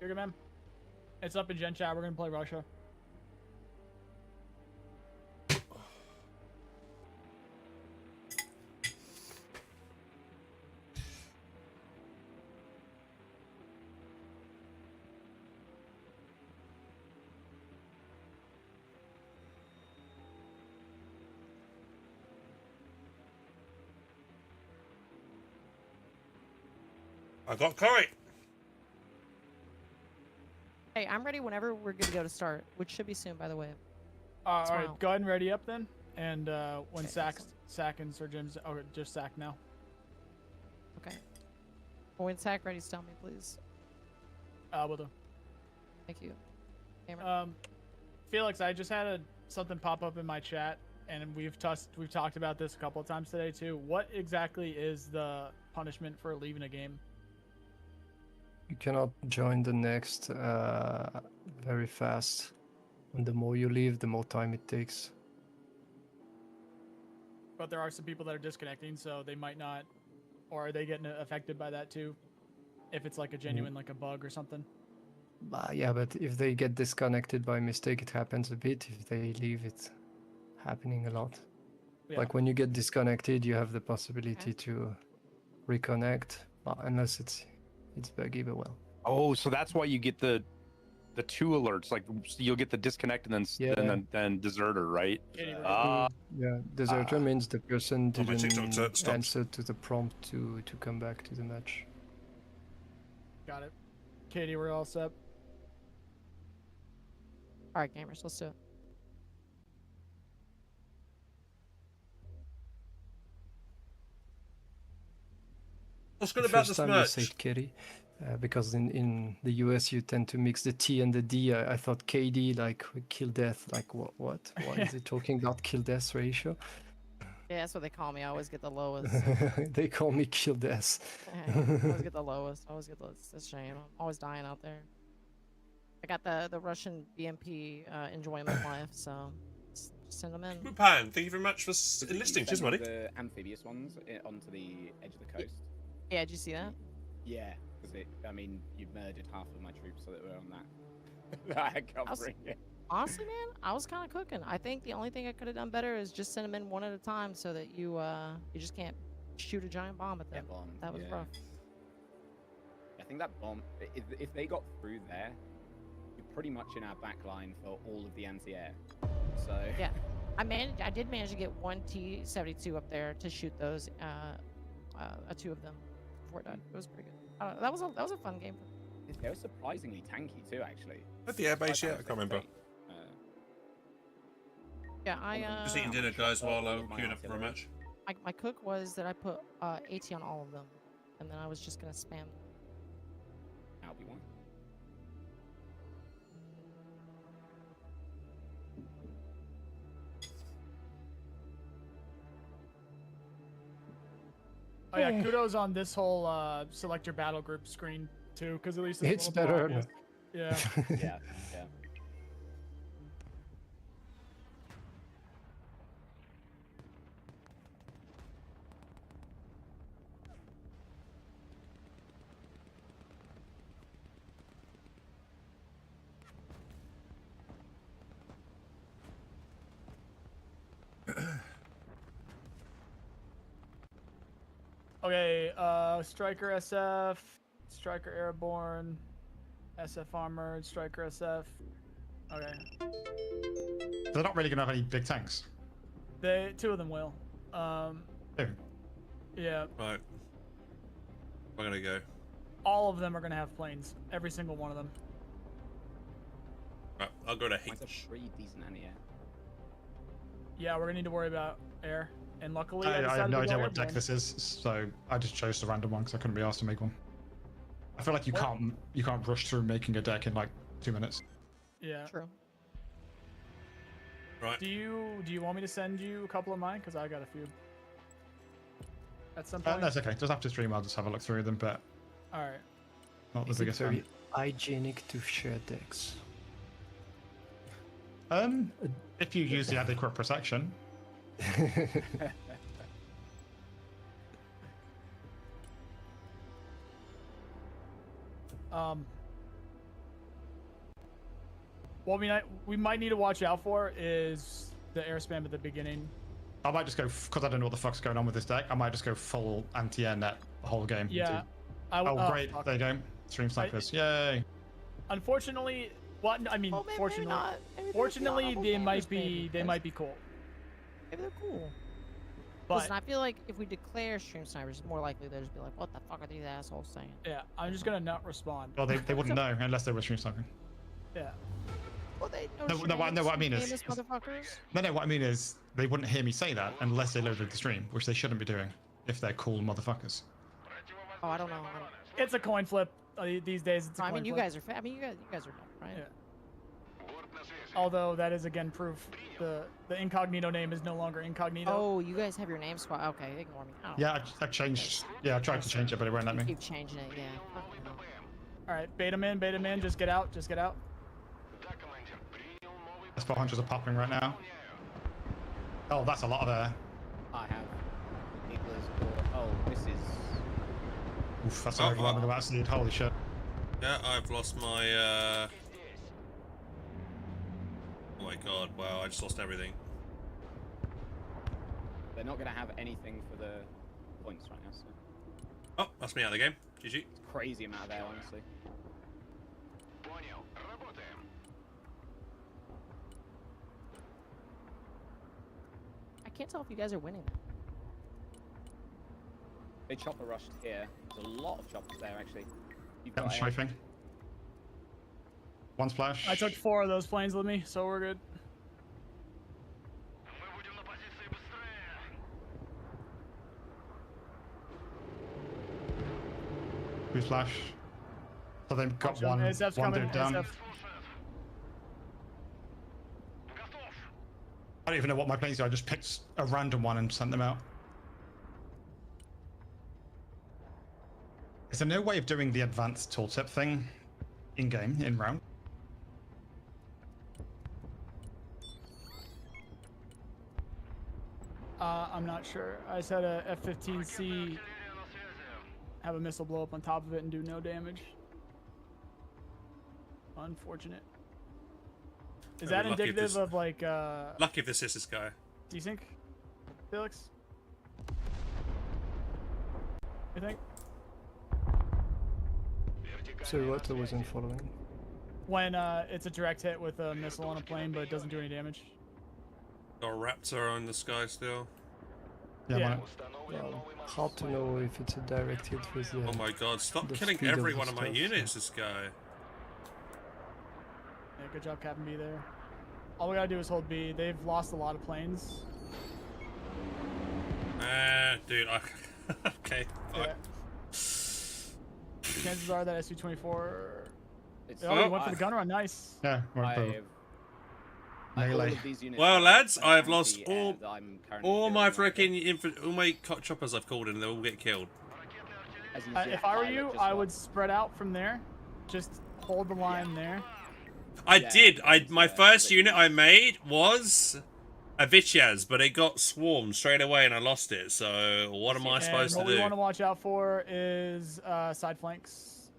You're good, man. It's up in Gen Chat. We're gonna play Russia. I got curry. Hey, I'm ready whenever we're good to go to start, which should be soon, by the way. All right, Smile. go ahead and ready up then. And when Okay, Sack and Sir Jim's, just Sack now. Okay. When Sack ready, tell me, please. Will do. Thank you. Cameron. Felix, I just had something pop up in my chat, and we've talked about this a couple of times today too. What exactly is the punishment for leaving a game? You cannot join the next very fast. And the more you leave, the more time it takes. But there are some people that are disconnecting, so they might not, or are they getting affected by that too? If it's like a genuine, like a bug or something. Yeah, but if they get disconnected by mistake, it happens a bit. If they leave, it's happening a lot. Yeah. Like when you get disconnected, you have the possibility to reconnect, unless it's buggy, but well. Oh, so that's why you get the two alerts. Like you'll get the disconnect and then deserter, right? Yeah, deserter means the person Oh, my TikTok didn't stopped. answer to the prompt to come back to the match. Got it. Katie, we're all set. All right, gamers, let's do it. What's The good about first this time you merch? said Katie, because in the US you tend to mix the T and the D. I thought KD like kill death. Like what? Why is it talking about kill death ratio? Yeah, that's what they call me. I always get the lowest. They call me kill death. I always get the lowest. I always get the. It's a shame. I'm always dying out there. I got the Russian BMP enjoyment life, so just send them in. Pan, thank you very much for Did you enlisting. send Cheers, buddy. the amphibious ones onto the edge of the coast. Yeah, did you see that? Yeah, because I mean, you murdered half of my troops so that we're on that covering it. Honestly, man, I was kind of cooking. I think the only thing I could have done better is just send them in one at a time, so that you just can't shoot a giant bomb at them. That was rough. I think that bomb, if they got through there, you pretty much in our back line for all of the anti-air. So yeah, I did manage to get one T-72 up there to shoot those, two of them before it died. It was pretty good. That was a fun game. They were surprisingly tanky too, actually. At the airbase yet? I can't remember. Yeah, I just eating dinner, guys, while I'm queuing up for a match. My cook was that I put AT on all of them, and then I was just gonna spam. That'll be one. Oh yeah, kudos on this whole select your battle group screen too, because at least it's better. Yeah. Yeah. Okay, Striker SF, Striker Airborne, SF Armored, Striker SF. Okay. They're not really gonna have any big tanks. Two of them will. Two. Yeah. Right. We're gonna go. All of them are gonna have planes. Every single one of them. Right, I'll go to Mine's a pretty decent anti-air. Yeah, we're gonna need to worry about air. And luckily, I have no idea what airborne. deck this is, so I just chose the random one because I couldn't be asked to make one. I feel like you can't rush through making a deck in like 2 minutes. Yeah. True. Right. Do you want me to send you a couple of mine? Because I got a few. At some point. That's okay. Just after stream, I'll just have a look through them, but All right. not the Is it biggest very fan. hygienic to share decks? If you use the adequate protection. What we might need to watch out for is the air spam at the beginning. I might just go, because I don't know what the fuck's going on with this deck, I might just go full anti-air net the whole game. Yeah. Oh, great. There you go. Stream snipers. Yay. Unfortunately, maybe fortunately, not. Maybe fortunately, they're they gamers, might maybe, be cool. Maybe they're cool. But Listen, I feel like if we declare stream snipers, it's more likely they'll just be like, "What the fuck are these assholes saying?" yeah, I'm just gonna not respond. Well, they wouldn't know unless they were stream sniping. Yeah. Well, they No, what I mean is... famous motherfuckers. No, what I mean is they wouldn't hear me say that unless they loaded the stream, which they shouldn't be doing if they're cool motherfuckers. Oh, I don't know. It's a coin flip these days. It's a I coin mean, you flip. guys are. I mean, you guys are dumb, right? Yeah. Although that is again proof the incognito name is no longer incognito. Oh, you guys have your name swap. Okay, ignore me. I don't Yeah, I've changed. Yeah, I tried to change it, but it won't let me. keep changing it. Yeah. All right, beta man, just get out, just get out. S400s are popping right now. Oh, that's a lot of air. I have Nicholas. Oh, this is. Oof, that's an overwhelming amount of speed. Holy shit. Yeah, I've lost my. Oh my god! Wow, I just lost everything. They're not going to have anything for the points right now. So. Oh, that's me out of the game. GG. It's crazy amount of air, honestly. I can't tell if you guys are winning. They chopper rushed here. There's a lot of choppers there, actually. You've Yeah, I'm got air. strafing. One splash. I took 4 of those planes with me, so we're good. Two splash. So they've got Watch out, one ASF's coming, dude down. ASF. I don't even know what my planes are. I just picked a random one and sent them out. Is there no way of doing the advanced tooltip thing in-game, in-round? I'm not sure. I just had a F-15C have a missile blow up on top of it and do no damage. Unfortunate. Is that indicative of like lucky if this is this guy. desync, Felix? You think? Sorry, what? I wasn't following. when it's a direct hit with a missile on a plane, but it doesn't do any damage. Got a raptor on the sky still. Yeah. Hard to know if it's a direct hit with the. Oh my god! Stop the killing speed of every the one of my stuff, units. This guy. Yeah, good job, Captain B there. All we gotta do is hold B. They've lost a lot of planes. Dude. Okay. Fuck. Yeah. Chances are that SU-24. It's They already went for the gun run. Nice. Yeah. Melee. Well, lads, I've lost all my freaking all my choppers I've called in. They all get killed. If I were you, I would spread out from there. Just hold the line there. I did. My first unit I made was a Vityaz, but it got swarmed straight away and I lost it. So what am I supposed to do? What we want to watch out for is side flanks.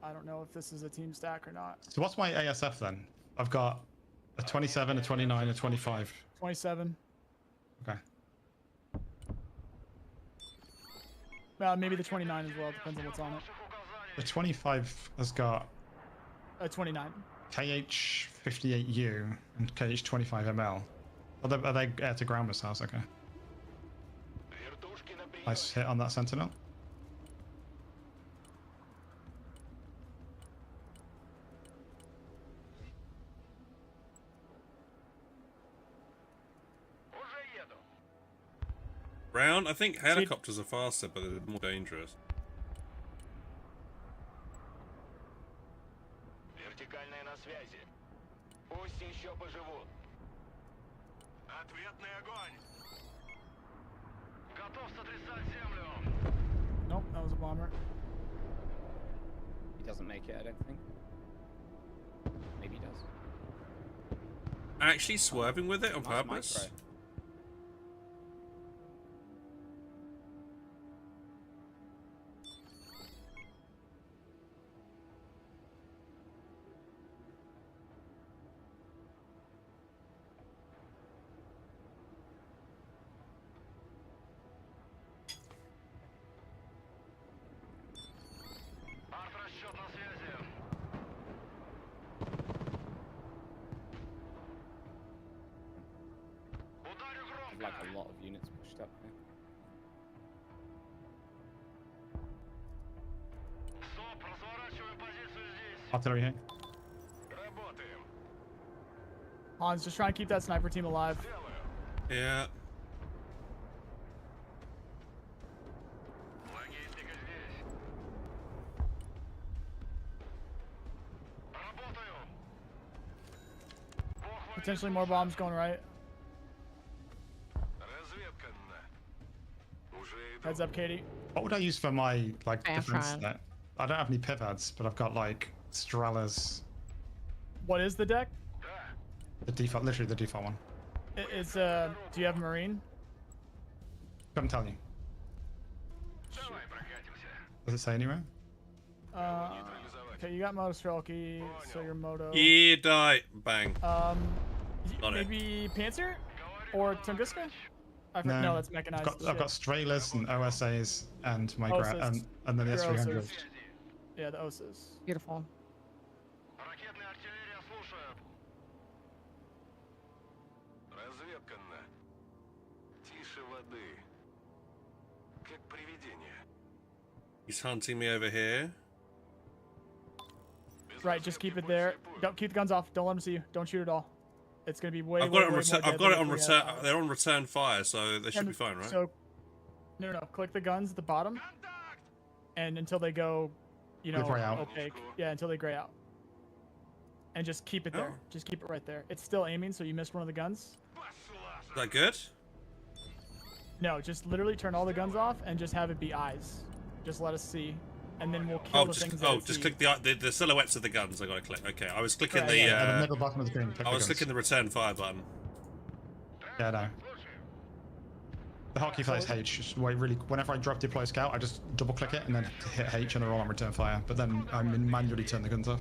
I don't know if this is a team stack or not. So what's my ASF then? I've got a 27, a 29, a 25. 27. Okay. Maybe the 29 as well. Depends on what's on it. The 25 has got a 29. KH-58U and KH-25ML. Are they air-to-ground missiles? Okay. Nice hit on that Sentinel. Brown, I think helicopters are faster, but they're more dangerous. Вертикальная на связи. Пусть еще поживут. Ответный огонь. Готов сотрясать землю. Nope, that was a bomber. He doesn't make it, I don't think. Maybe he does. Actually swerving with it on purpose? Like a lot of units pushed up here. Artillery here. Hans, just trying to keep that sniper team alive. Yeah. Potentially more bombs going right. Heads up, Katie. What would I use for my defense trying. net? I don't have any pivads, but I've got like Strellas. What is the deck? The default, literally the default one. It's do you have Marine? Couldn't tell you. Does it say anywhere? Okay, you got Moto Strelky, so your Moto. Yeah, die. Bang. Got it. maybe Panzer or Tunguska? No, that's mechanized. I've got Strellas and OSAs and my and then the Your S300. OSAs. Yeah, the OSAs. Beautiful. Ракетная артиллерия слушает. Разведка. Тише воды. Как привидение. He's hunting me over here. Right, just keep it there. Don't keep the guns off. Don't let them see you. Don't shoot at all. It's gonna be way. I've got it on way return. more I've got it deadly on if we return. have- They're on return fire, so they should be fine, right? So, no. Click the guns at the bottom, and until they go, Gray out. opaque. Yeah, until they gray out. And just keep it there. Just keep it right there. It's still aiming, so you missed one of the guns. Is that good? No, just literally turn all the guns off and just have it be eyes. Just let us see, and then we'll kill the things that just see. click the silhouettes of the guns. I gotta click. Okay, I was clicking Right, the. yeah. At the middle bottom of the screen. Click I the was guns. clicking the return fire button. Yeah, no. The hotkey for that is H. Just wait, really. Whenever I drop deploy scout, I just double click it and then hit H, and they're all on return fire. But then I manually turn the guns off.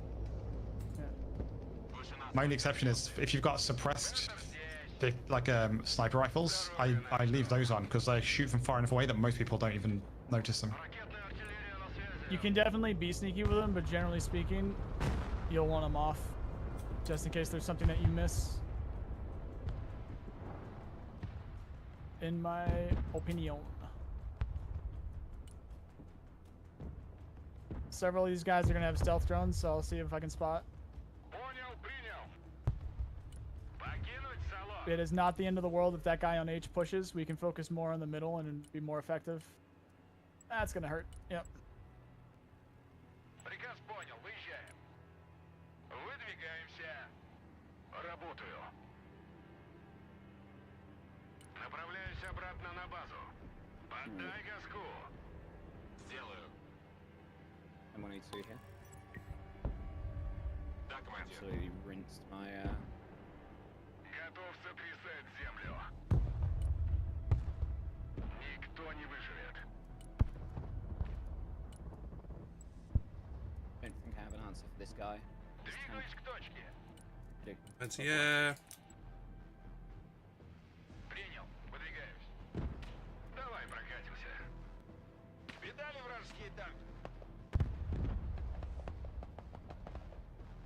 My only exception is if you've got suppressed, sniper rifles. I leave those on because they shoot from far enough away that most people don't even notice them. You can definitely be sneaky with them, but generally speaking, you'll want them off, just in case there's something that you miss. In my opinion. Several of these guys are gonna have stealth drones, so I'll see if I can spot. It is not the end of the world if that guy on H pushes. We can focus more on the middle and be more effective. That's gonna hurt. Yep. Приказ понял, выезжаем. Выдвигаемся. Работаю. Направляюсь обратно на базу. Поддай газку. Сделаю. M1A2 here. Да, командир. Absolutely rinsed my Готов сотрясать землю. Никто не выживет. I don't think I have an answer for this guy. Двигаюсь к точке. Yeah. Принял. Выдвигаюсь. Давай прокатимся. Видали вражеские танки?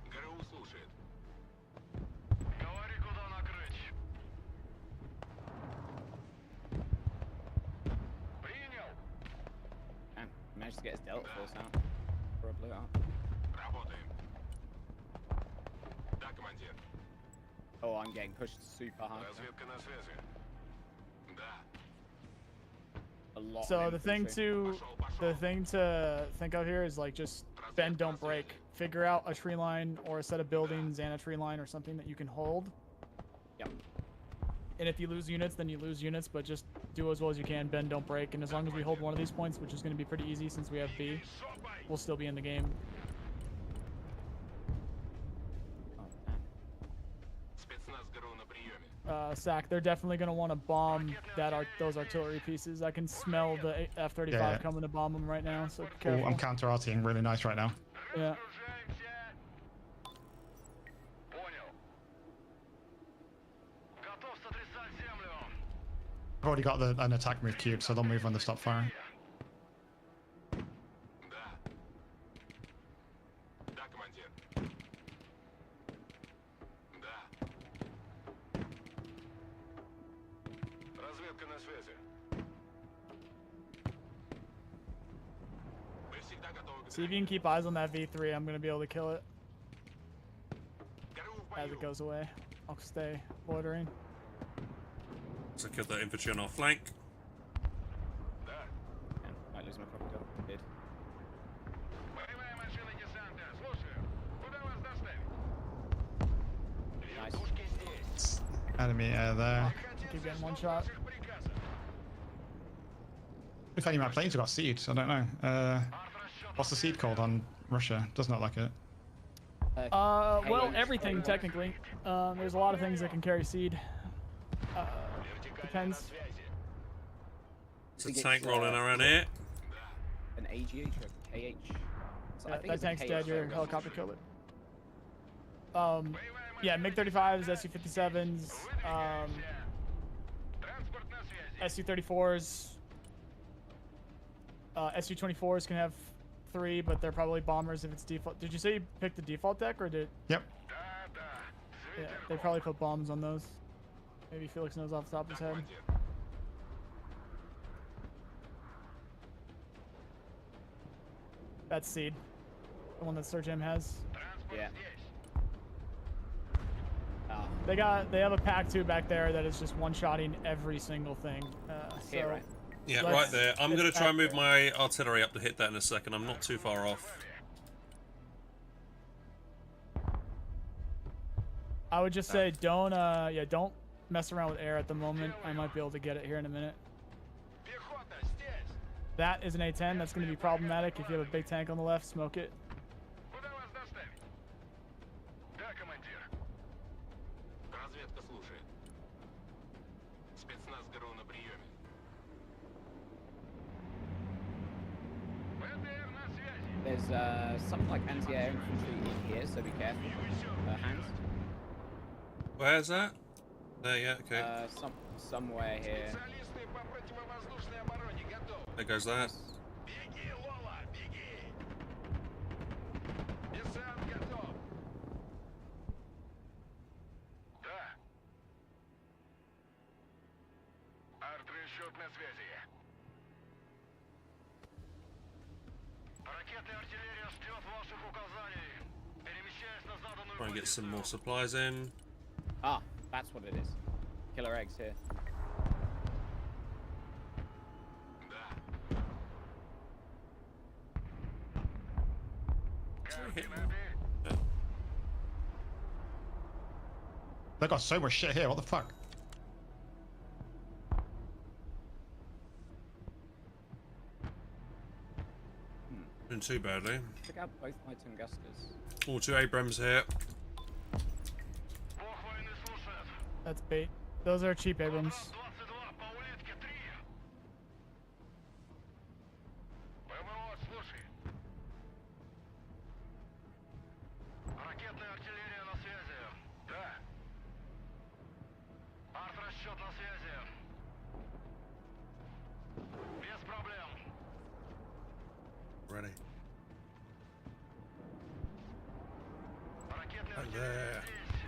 ГРУ слушает. Говори, куда накрыть. Принял. And managed to get his Delta Force out. For a blue out. Работаем. Да, командир. Oh, I'm getting pushed super hard. Разведка на связи. Да. A lot. So of the thing infantry. to think of here is like just bend, don't break. Figure out a tree line or a set of buildings and a tree line or something that you can hold. Yep. And if you lose units, then you lose units, but just do as well as you can. Bend, don't break. And as long as we hold one of these points, which is going to be pretty easy since we have B, we'll still be in the game. Спецназ ГРУ на приеме. Sack, they're definitely going to want to bomb those artillery pieces. I can smell the F-35 Yeah. coming to bomb them right now, so be Oh, careful. I'm counter-arting really nice right now. Yeah. Готов сотрясать землю. I've already got an attack move queued, so they'll move when they stop firing. Да. Да, командир. Да. Разведка на связи. Мы всегда готовы к See if you can keep eyes on that V3. I'm going to be able to kill it as it goes away. I'll stay loitering. So kill that infantry on our flank. Might lose my crocodile. Did. Боевая машина десанта. Слушаю. Куда вас доставить? Nice. Вертушки здесь. Enemy air there. Keep getting one shot. If any of my planes have got seed, I don't know. What's the seed called on Russia? Does not like it. Well, everything technically. There's a lot of things that can carry seed. Depends. It's a tank rolling around here. An AGH or a KH? So I think That it's a tank's KH dead. Your though. helicopter killed it. Yeah, MiG-35s, Su-57s, Su-34s, Su-24s can have 3, but they're probably bombers if it's default. Did you say you picked the default deck, or did? Yep. Yeah, they probably put bombs on those. Maybe Felix knows off the top of his head. That's Seed, the one that Sir Jim has. Yeah. They have a pack 2 back there that is just one-shotting every single thing. Here, right? Yeah, right there. I'm going to try and move my artillery up to hit that in a second. I'm not too far off. I would just say don't mess around with air at the moment. I might be able to get it here in a minute. That is an A-10. That's going to be problematic. If you have a big tank on the left, smoke it. Разведка слушает. Спецназ ГРУ на приеме. ВТР на связи. There's something like anti-air infantry in here, so be careful. Hands. Where's that? There, yeah, okay. Somewhere here. Специалисты по противовоздушной обороне готовы. There goes that. Беги, Лола, беги. Десант готов. на связи. Ракетная артиллерия ждет ваших указаний. Перемещаясь на заданную Try and get some more supplies in. Ah, that's what it is. Killer eggs here. They got so much shit here. What the fuck? Doing too badly. Check out both my Tunguskas. Oh, 2 Abrams here. That's bait. Those are cheap Abrams. Ракетная артиллерия на связи. Да. Арт-расчет на связи. Без проблем. Ready. Ракетная Right артиллерия there. здесь.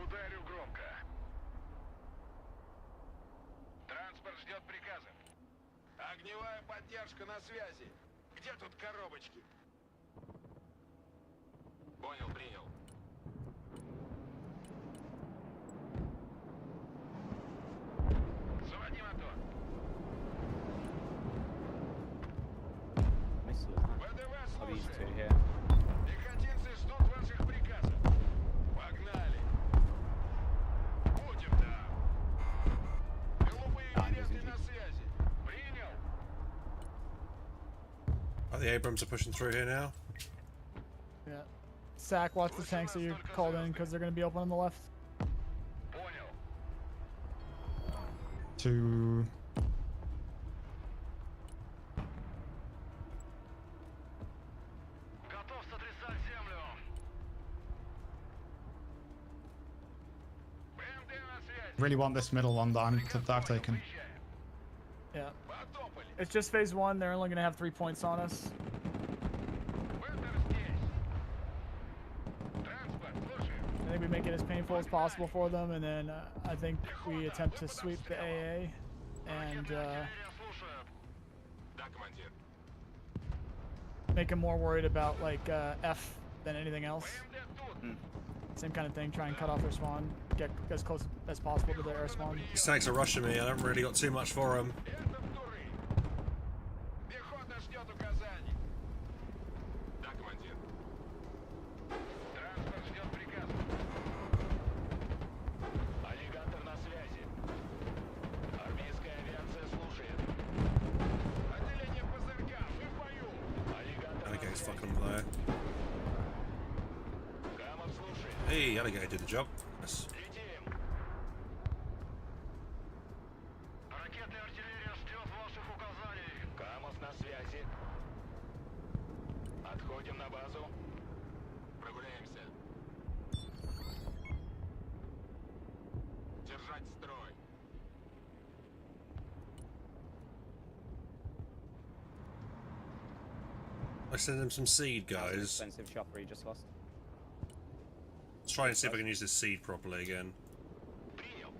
Ударю громко. Транспорт ждет приказа. Огневая поддержка на связи. Где тут коробочки? Понял, принял. Заводи мотор. ВДВ слушает. Пехотинцы ждут ваших приказов. Погнали. Будем там. Голубые береты на связи. Принял. Oh, the Abrams are pushing through here now. Yeah. Sack, watch the tanks that you called in because they're going to be open on the left. To Готов сотрясать землю. БМД на связи. really want this middle one that I've taken. Yeah. It's just phase 1. They're only going to have 3 points on us. I think we make it as painful as possible for them, and then I think we attempt to sweep the AA and make them more worried about like F than anything else. Same kind of thing. Try and cut off their spawn. Get as close as possible to their air spawn. These tanks are rushing me. I haven't really got too much for them. Пехота ждет указаний. Да, командир. Транспорт ждет приказа. Аллигатор на связи. Армейская авиация слушает. Отделение ПЗРК, мы в бою. Аллигатор на Alligator's связи. fucking there. Камов слушает. Hey, Alligator did the job. Yes. Летим. Ракетная артиллерия ждет ваших указаний. Камов на связи. Отходим на базу. Прогуляемся. Держать строй. I send them some seed, guys. Expensive chopper he just lost. Let's try and see if I can use this seed properly again. Принял.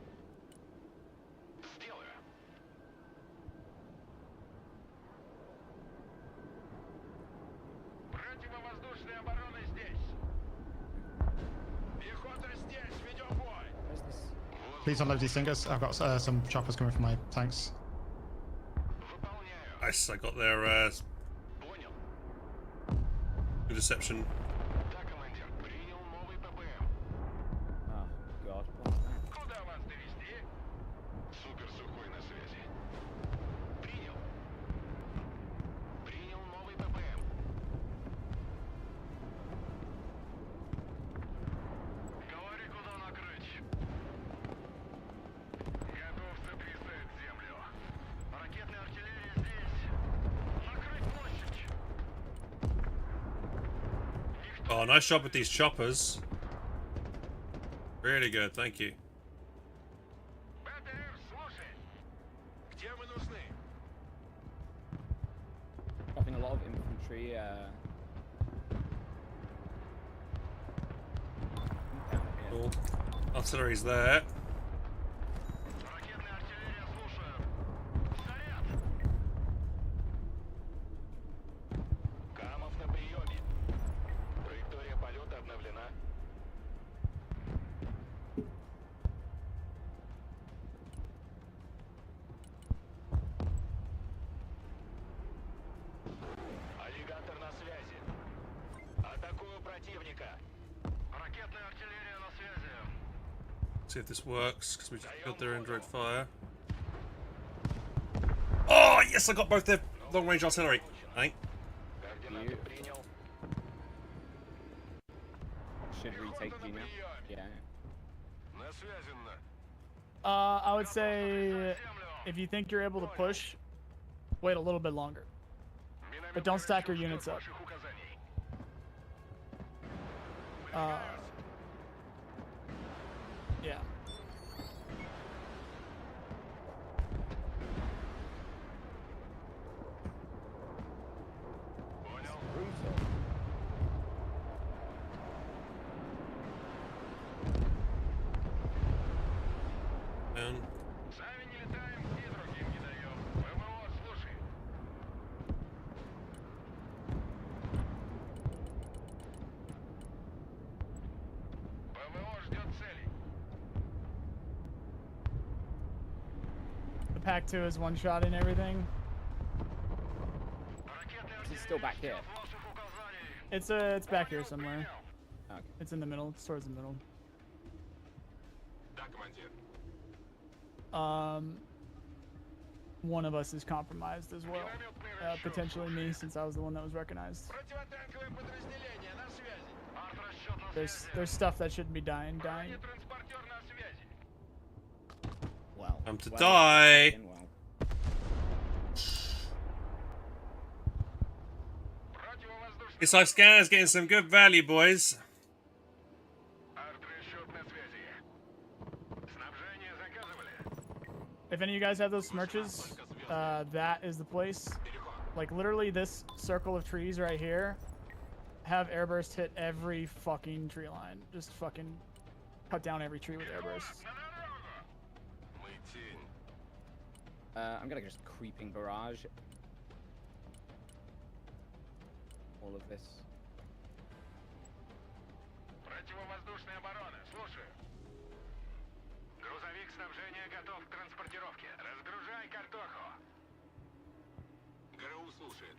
Сделаю. Противовоздушная оборона здесь. Пехота здесь, ведем бой. Please unload these singers. I've got some choppers coming from my tanks. Nice, I got their good deception. Да, командир. Принял новый ППМ. Oh god, what's that? Куда вас довести? Супер сухой на связи. Принял. Принял новый ППМ. Говори, куда накрыть. Готов сотрясать землю. Ракетная артиллерия здесь. Накрыть площадь. Oh, nice job with these choppers. Really good, thank you. БТР, слушай. Где вы нужны? Dropping a lot of infantry. Cool. Artillery's there. Камов на приеме. Траектория полета обновлена. Аллигатор на связи. Атакую противника. Ракетная артиллерия на связи. See if this works, because we just killed their indirect fire. Oh, yes, I got both their long-range artillery. Thank. Should retake G now? Yeah. I would say if you think you're able to push, wait a little bit longer. But don't stack your units up. Yeah. Сами не летаем и другим не даем. ПВО, слушай. ПВО ждет целей. The pack 2 is one shot and everything. Is it still back here? It's back here somewhere. Okay. It's in the middle. It's towards the middle. Да, командир. One of us is compromised as well. Potentially me, since I was the one that was recognized. Противотанковое подразделение на связи. Арт-расчет на связи. There's stuff that shouldn't be dying. Бронетранспортер на связи. Well. Time to die. Well. This life scanner's getting some good value, boys. Арт-расчет на связи. Снабжение заказывали. If any of you guys have those smirches, that is the place. Like literally this circle of trees right here, have airburst hit every fucking tree line. Just fucking cut down every tree with airbursts. I'm gonna just creeping barrage all of this. Противовоздушная оборона. Слушаю. Грузовик снабжения готов к транспортировке. Разгружай картоху. ГРУ слушает.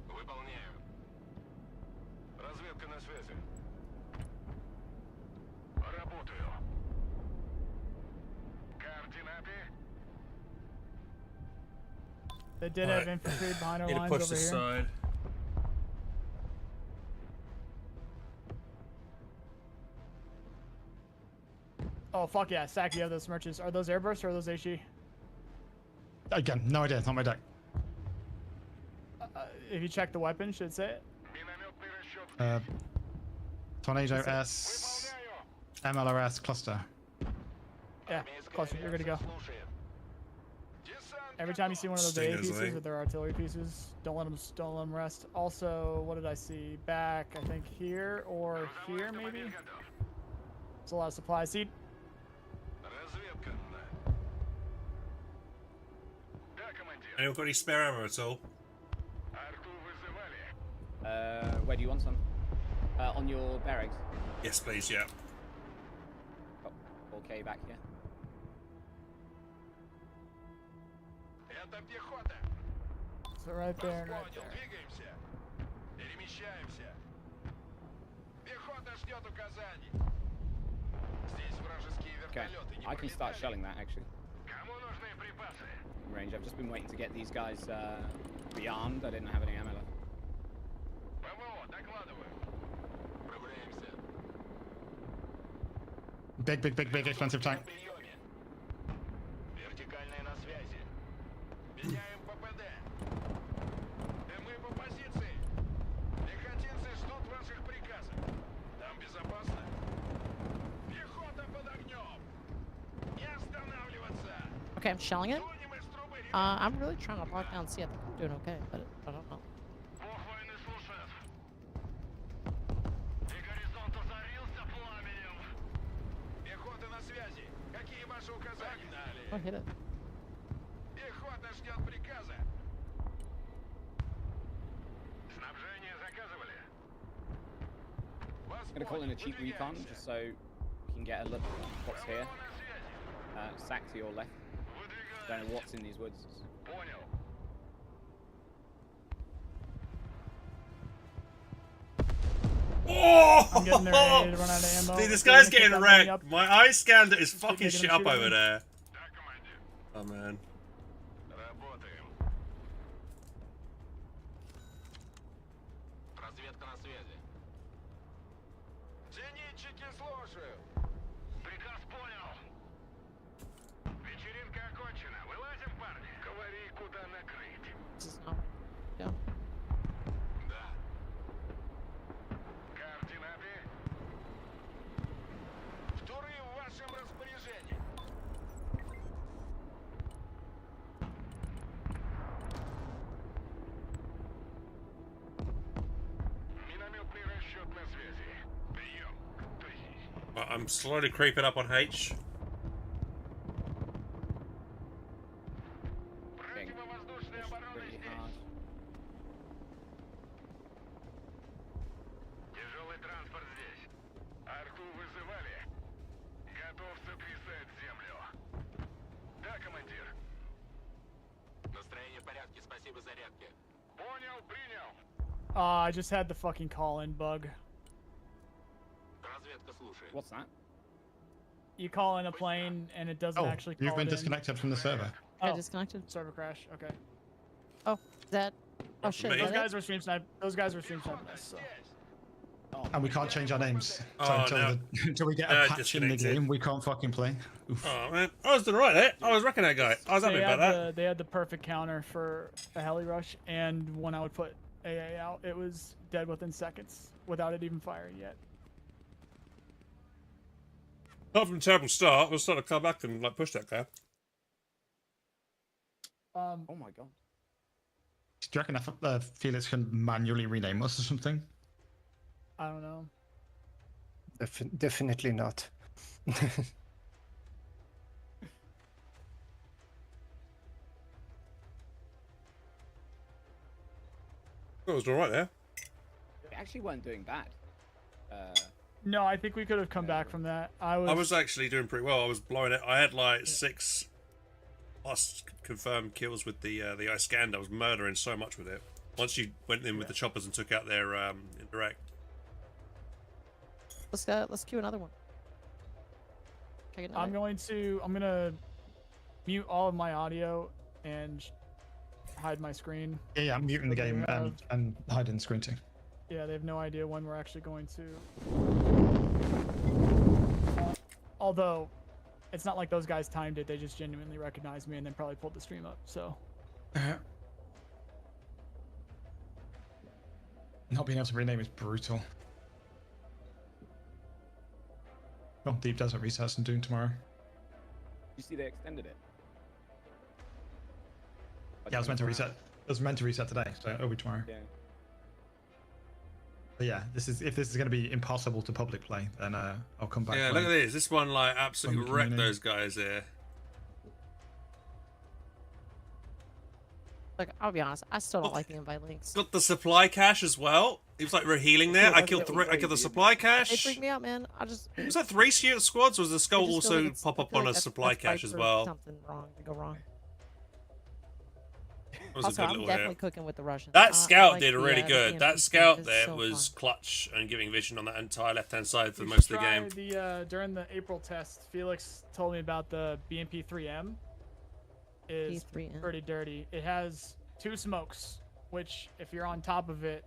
Выполняю. Разведка на связи. Работаю. Координаты. They did have infantry behind our Need to lines push over this here. side. Oh fuck yeah, Sack, you have those smirches. Are those airbursts or are those HE? Again, no idea. It's not my deck. If you check the weapon, should it say it? Tornado S, MLRS cluster. Yeah, cluster, you're good to go. Every time you see one of those AA Stingers, pieces eh? or their artillery pieces, don't let them rest. Also, what did I see? Back, I think here or here maybe. It's a lot of supplies. See, Разведка. Да, командир. Anyone got any spare ammo at all? Арту вызывали. Where do you want some? On your barracks. Yes, please. Yeah. Oh, okay, back here. Это пехота. so right there and right Понял, there. двигаемся. Перемещаемся. Пехота ждет указаний. Здесь вражеские Okay, вертолеты. Не I can start пролетали? shelling that actually. Кому нужны припасы? Range. I've just been waiting to get these guys rearmed. I didn't have any ammo left. ПВО, докладываю. Прогуляемся. Big expensive tank. Приеме. Вертикальная на связи. Меняем ППД. Мы по позиции. Пехотинцы ждут ваших приказов. Там безопасно. Пехота под огнем. Не останавливаться. Okay, I'm shelling it. I'm really trying to lock down C. I think I'm doing okay, but I don't know. Бог войны слушает. И горизонт озарился. ваши указания. Oh, hit it. Пехота ждет приказа. Снабжение заказывали. I'm gonna call in a cheap recon just so we can get a look at what's here. Sack to your left. Don't know what's in these woods. Понял. Oh! I'm getting there ready to run out of ammo. Dude, this We're gonna guy's pick getting that thing wrecked. up. My eye scanner is fucking making shit him up shoot over him. there. Oh man. Работаем. Разведка на связи. Зенитчики, слушаю. Приказ понял. Вечеринка окончена. Вылазим, парни. Говори, куда накрыть. Yeah. Да. Координаты. Вторые в вашем распоряжении. Минометный расчет на связи. Прием. I'm slowly creeping up on H. Противовоздушная оборона здесь. Тяжелый транспорт здесь. Арту вызывали. Готов сотрясать землю. Да, командир. Настроение в порядке, спасибо зарядке. Понял, принял. I just had the fucking call-in bug. Разведка слушает. What's that? You call in a plane and it doesn't Oh, actually call you've been it in. disconnected from the server. Yeah, disconnected. Server crash. Okay. Oh, is that? Oh shit. Those is that guys were stream snipe. Those guys were stream sniping us. So. And we can't change our names. Oh, So until, no. until we get a patch in the game, we can't fucking play. Oof. Oh man, I was doing right there. I was wrecking that guy. I was happy about that. They had the perfect counter for a heli rush, and when I would put AA out, it was dead within seconds without it even firing yet. Not from a terrible start. We'll start to come back and like push that guy. Oh my god. Do you reckon Felix can manually rename us or something? I don't know. Definitely not. I was all right there. They actually weren't doing bad. No, I think we could have come back from that. I was actually doing pretty well. I was blowing it. I had like 6+ confirmed kills with the ice scan. I was murdering so much with it. Once you went in with the choppers and took out their indirect. Let's queue another one. I'm gonna mute all of my audio and hide my screen. Yeah, I'm muting the game and hiding the screen too. Yeah, they have no idea when we're actually going to. Although, it's not like those guys timed it. They just genuinely recognized me and then probably pulled the stream up. So. Not being able to rename is brutal. Well, Deep Desert Resets and Doom tomorrow. You see, they extended it. Yeah, I was meant to reset. It was meant to reset today, so it'll be tomorrow. Yeah. But yeah, if this is going to be impossible to public play, then I'll come back. Yeah, look at this. This one like absolutely wrecked those guys here. Look, I'll be honest. I still don't like the invite links. Got the supply cache as well. He was like rehealing there. I killed the supply cache. They freak me out, man. Was that 3 squads? Or was the skull I just feel also like pop up I feel on like a supply that's cache as for well? Something wrong to go wrong. That was Also, a good I'm little definitely hit. cooking with the Russians. That I scout like did the, really the good. BMP That scout it's there so was fun. clutch and giving vision on that entire left-hand side for We most should of the game. try during the April test, Felix told me about the BMP 3M. Is P3M. pretty dirty. It has 2 smokes, which if you're on top of it,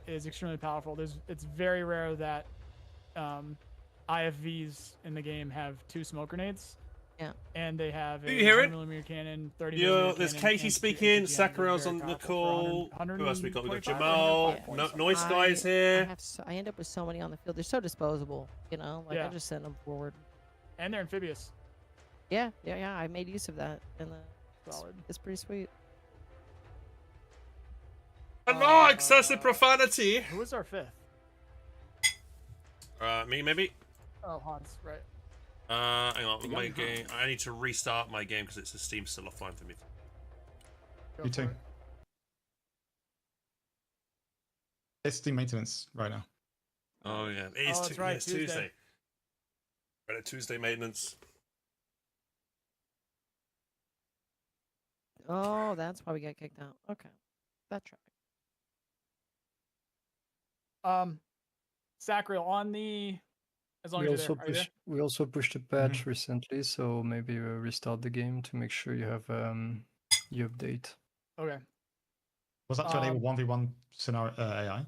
is extremely powerful. It's very rare that IFVs in the game have 2 smoke grenades. Yeah. And they have a Do you hear it? 100mm cannon, 30mm There's cannon, Katie and speaking. APGM. Sakura's They're on very the powerful for call. 100 Who else we got? We got 125, Jamal. 105 Noise Guy's here. I end up with so many on the field. They're so disposable, you know. Like Yeah. I just send them forward. And they're amphibious. Yeah. I made use of that, and Solid. it's pretty sweet. No excessive profanity. Who was our 5th? Me maybe. Oh, Hans, right. Hang on, my game. I need to restart my game because the Steam's still offline for me. You too. It's Steam maintenance right now. Oh yeah, it is that's right, it's Tuesday. Right, Tuesday maintenance. Oh, that's why we got kicked out. Okay, that's right. Sacriel on the. As long We as you're also there. Are you there? we also pushed a patch recently, so maybe we'll restart the game to make sure you have you update. Okay. Was that to enable 1v1 scenario AI?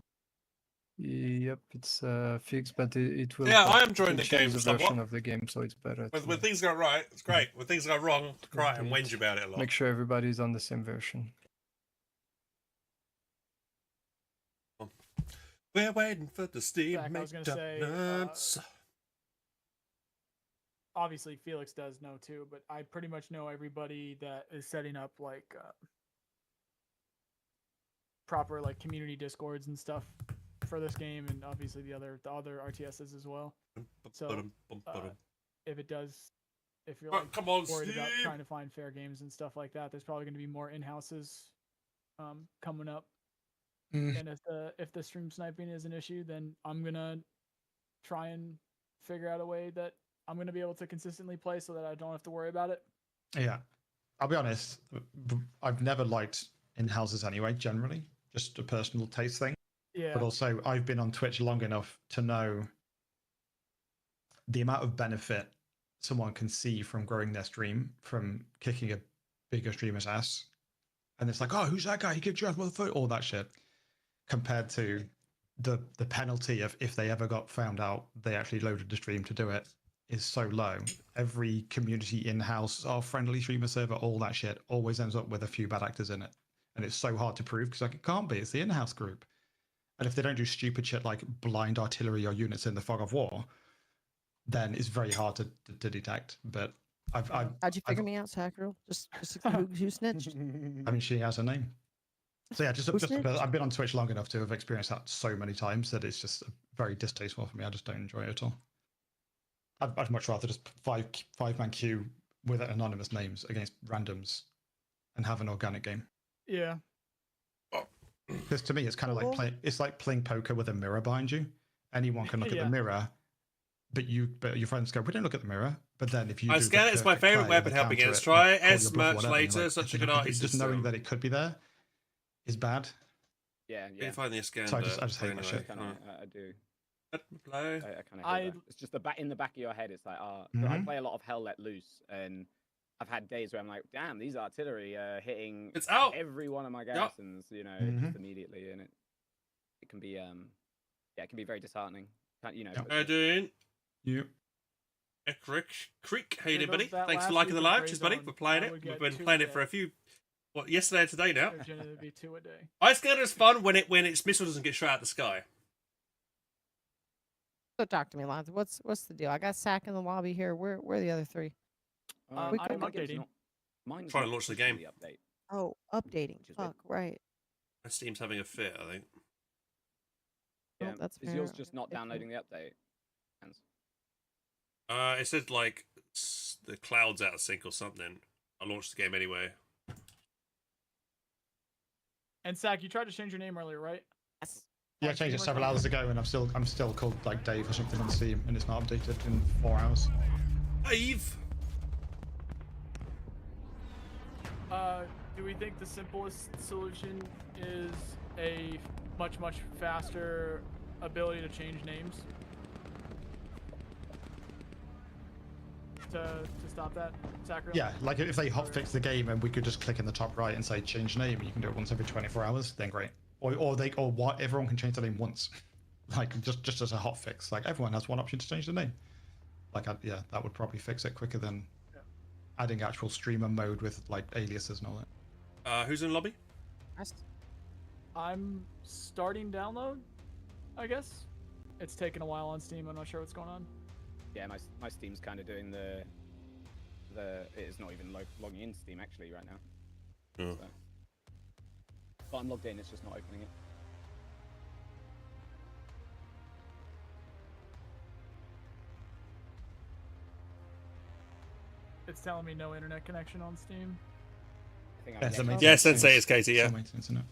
Yep, it's fixed, but it will. Yeah, I am it enjoying will the change game the somewhat. version of the game, so it's better. When things go right, it's great. When things go wrong, cry and whinge about it a lot. Make sure everybody's on the same version. We're waiting for the Steam Zach, I was gonna say, obviously Felix does know too, but I pretty much know everybody that is setting up like proper like community discords and stuff for this game, and obviously the other RTSs as well. So if it does, if you're like come on, worried about Steve! trying to find fair games and stuff like that, there's probably going to be more in-houses coming up. And if the stream sniping is an issue, then I'm gonna try and figure out a way that I'm gonna be able to consistently play so that I don't have to worry about it. Yeah, I'll be honest. I've never liked in-houses anyway. Generally, just a personal taste thing. Yeah. But also, I've been on Twitch long enough to know the amount of benefit someone can see from growing their stream, from kicking a bigger streamer's ass. And it's like, oh, who's that guy? He kicked your ass with a foot, all that shit. Compared to the penalty of if they ever got found out they actually loaded the stream to do it is so low. Every community in-house, our friendly streamer server, all that shit always ends up with a few bad actors in it. And it's so hard to prove because like it can't be. It's the in-house group. And if they don't do stupid shit like blind artillery or units in the fog of war, then it's very hard to detect. But how'd you figure me out, Sacriel? Just who snitched? I mean, she has a name. So yeah, just I've been on Twitch long enough to have experienced that so many times that it's just very distasteful for me. I just don't enjoy it at all. I'd much rather just five-man queue with anonymous names against randoms and have an organic game. Yeah. Because to me, it's kind of like playing poker with a mirror behind you. Anyone can look at the mirror, but your friends go, "We don't look at the mirror." But then if you, I scan it. It's my favorite weapon. HelpingHans. Try S merch later. Such a good artist. Just knowing that it could be there is bad. Yeah. You find the scan. So I just hate that shit. I do. I kind of hate that. It's just in the back of your head. It's like, I play a lot of Hell Let Loose, and I've had days where I'm like, damn, these artillery are hitting every one of my garrisons, just immediately, and it can be it can be very disheartening. How doing? You. Creek, hey everybody! Thanks for liking the live, just buddy. We're playing it. We've been playing it for a few. Yesterday and today now. There'd generally be 2 a day. I scared it's fun when its missile doesn't get shot out of the sky. So talk to me, Lance. What's the deal? I got Sack in the lobby here. Where are the other 3? I'm updating. Trying to launch the game. Oh, updating. Fuck, right. My Steam's having a fit, I think. Yeah, that's is yours just not downloading the update? It said like the cloud's out of sync or something. I launched the game anyway. And Sack, you tried to change your name earlier, right? Yes. Yeah, I changed it several hours ago, and I'm still called like Dave or something on Steam, and it's not updated in 4 hours. Dave. Do we think the simplest solution is a much faster ability to change names? To stop that, Sacriel? Yeah, like if they hotfix the game and we could just click in the top right and say change name, you can do it once every 24 hours, then great. Or everyone can change the name once, like just as a hotfix. Like everyone has one option to change the name. Like yeah, that would probably fix it quicker than adding actual streamer mode with like aliases and all that. Who's in lobby? I'm starting download, I guess. It's taken a while on Steam. I'm not sure what's going on. Yeah, my Steam's kind of doing the it's not even logging into Steam actually right now. Oh. So. But I'm logged in. It's just not opening it. It's telling me no internet connection on Steam. Yeah, Sensei is Katie. Yeah. Isn't it?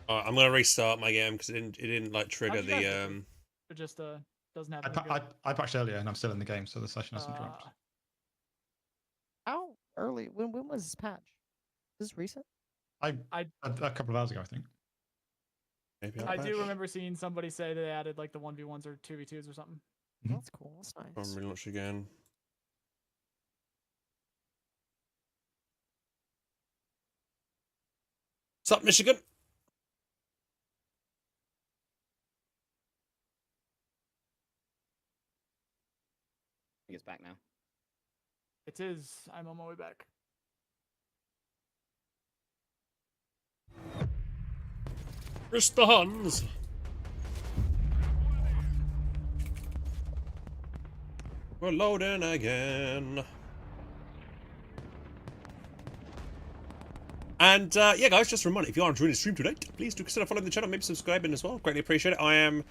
Alright, I'm gonna restart my game because it didn't like trigger How'd you guys the do? It just doesn't have. I patched earlier and I'm still in the game, so the session hasn't dropped. How early? When was this patch? Is this recent? A couple of hours ago, I think. Maybe I do remember seeing somebody say they added like the 1v1s or 2v2s or something. That's cool. That's nice. I'm relaunch again. What's up, Michigan? I think it's back now. It is. I'm on my way back. Just the Huns. We're loading again. And yeah, guys, just a reminder, if you are enjoying the stream tonight, please do consider following the channel, maybe subscribing as well. Greatly appreciate it. I am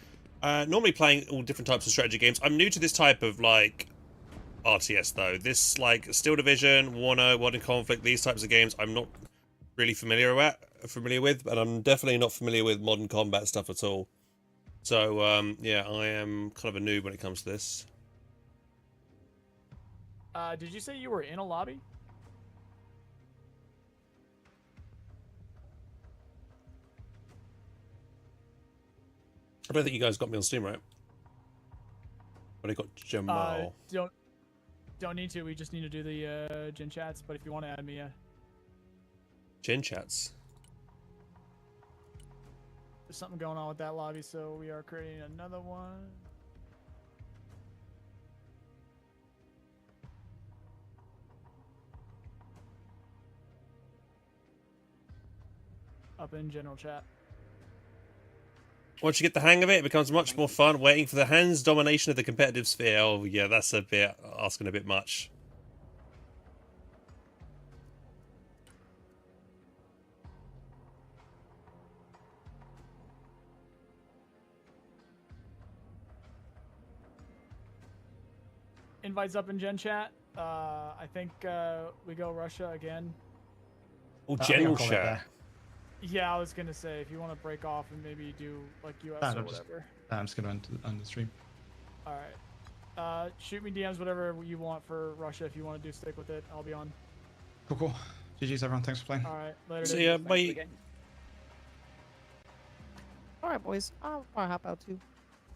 normally playing all different types of strategy games. I'm new to this type of like RTS though. This like Steel Division, Warno, Modern Conflict, these types of games I'm not really familiar with, and I'm definitely not familiar with modern combat stuff at all. So yeah, I am kind of a noob when it comes to this. Did you say you were in a lobby? I don't think you guys got me on Steam, right? But I got Jamal. Don't need to. We just need to do the gen chats. But if you want to add me, Gen chats. there's something going on with that lobby, so we are creating another one. Up in general chat. Once you get the hang of it, it becomes much more fun waiting for the hands domination of the competitive sphere. Oh yeah, that's a bit asking a bit much. Invites up in gen chat. I think we go Russia again. Oh, general chat. Yeah, I was gonna say if you want to break off and maybe do like US or whatever. I'm just gonna end the stream. All right. Shoot me DMs whatever you want for Russia. If you want to do stick with it, I'll be on. Cool. GG's everyone. Thanks for playing. All right. Later. See ya. Bye. All right, boys. I'll hop out too.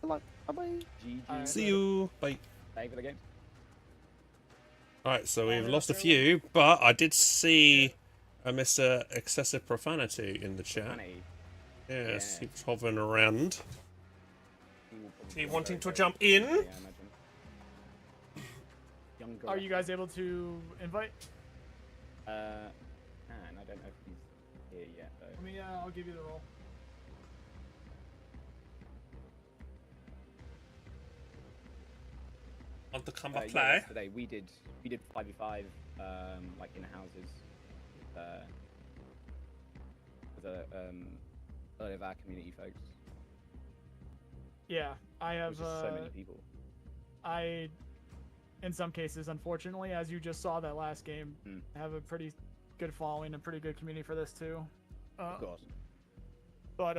Good luck. Bye bye. See you. Bye. Stay for the game. Alright, so we've lost a few, but I did see a Mr. Excessive Profanity in the chat. Yes, he was hovering around. Is he wanting to jump in? Are you guys able to invite? And I don't know if he's here yet though. Let me. I'll give you the roll. Want to come Yeah, play? yesterday we did 5v5 like in houses with a lot of our community folks. Yeah, I have. Which is so many people. In some cases, unfortunately, as you just saw that last game, have a pretty good following and pretty good community for this too. Of course. But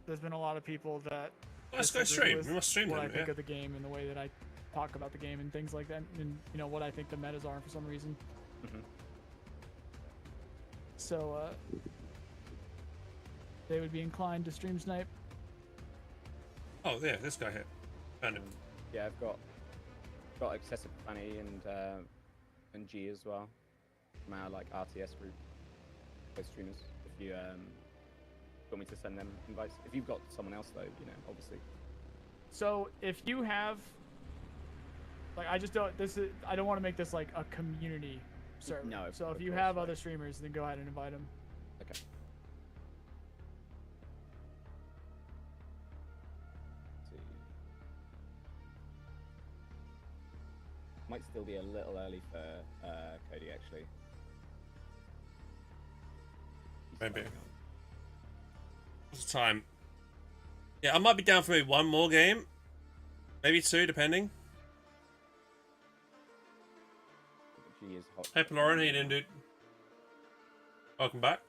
there's been a lot of people that. Let's go stream. We must stream what them, I think yeah. of the game and the way that I talk about the game and things like that, and you know what I think the metas are for some reason. So they would be inclined to stream snipe. Oh yeah, this guy here. Found him. Yeah, I've got Excessive Funny and G as well from our like RTS group. Those streamers. If you want me to send them invites, if you've got someone else though, you know, obviously. So if you have, like, I don't want to make this like a community server. No. So if you have other streamers, then go ahead and invite them. Okay. Might still be a little early for Cody actually. Maybe. What's the time? Yeah, I might be down for maybe one more game. Maybe two, depending. is hot. Hey, Lauren, how you doing, dude? Welcome back.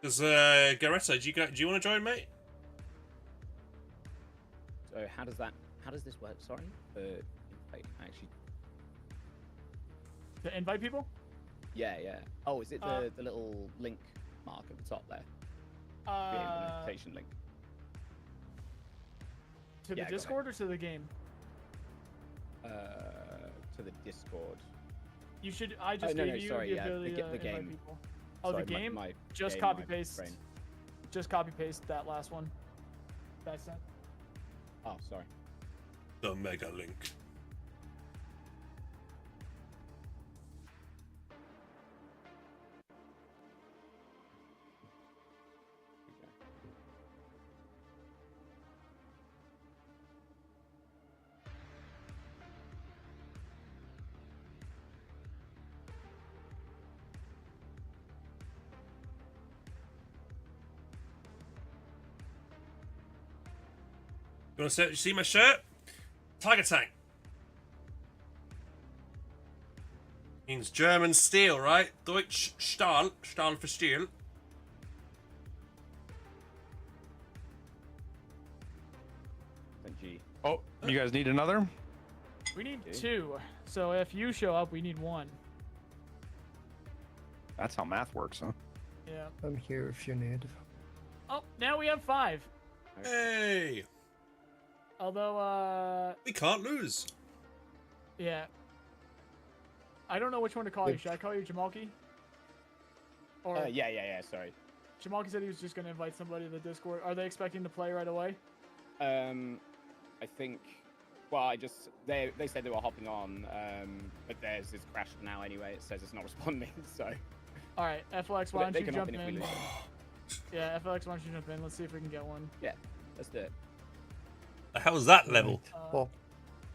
Does Garetta, do you want to join, mate? So how does this work? Sorry, actually. To invite people? Yeah. Oh, is it the little link mark at the top there? The invitation link. To the Discord or to the game? To the Discord. You should. I just gave you the ability to invite people. Oh, sorry, the game? My just game, copy my paste. brain. Just copy paste that last one. That's it. Oh, sorry. The mega link. You want to see my shirt? Tiger Tank. Means German steel, right? Deutsch Stahl. Stahl for steel. Oh, you guys need another? We need 2. So if you show up, we need 1. That's how math works, huh? Yeah. I'm here if you need. Oh, now we have 5. Hey. Although, we can't lose. Yeah. I don't know which one to call you. Should I call you Jamalki? Or Yeah. Sorry. Jamalki said he was just going to invite somebody to the Discord. Are they expecting to play right away? I think. Well, they said they were hopping on, but theirs is crashed now anyway. It says it's not responding. So. All right, FLX, why don't you jump in? If we lose. Yeah, FLX, why don't you jump in? Let's see if we can get one. Yeah, let's do it. The hell's that level? Well,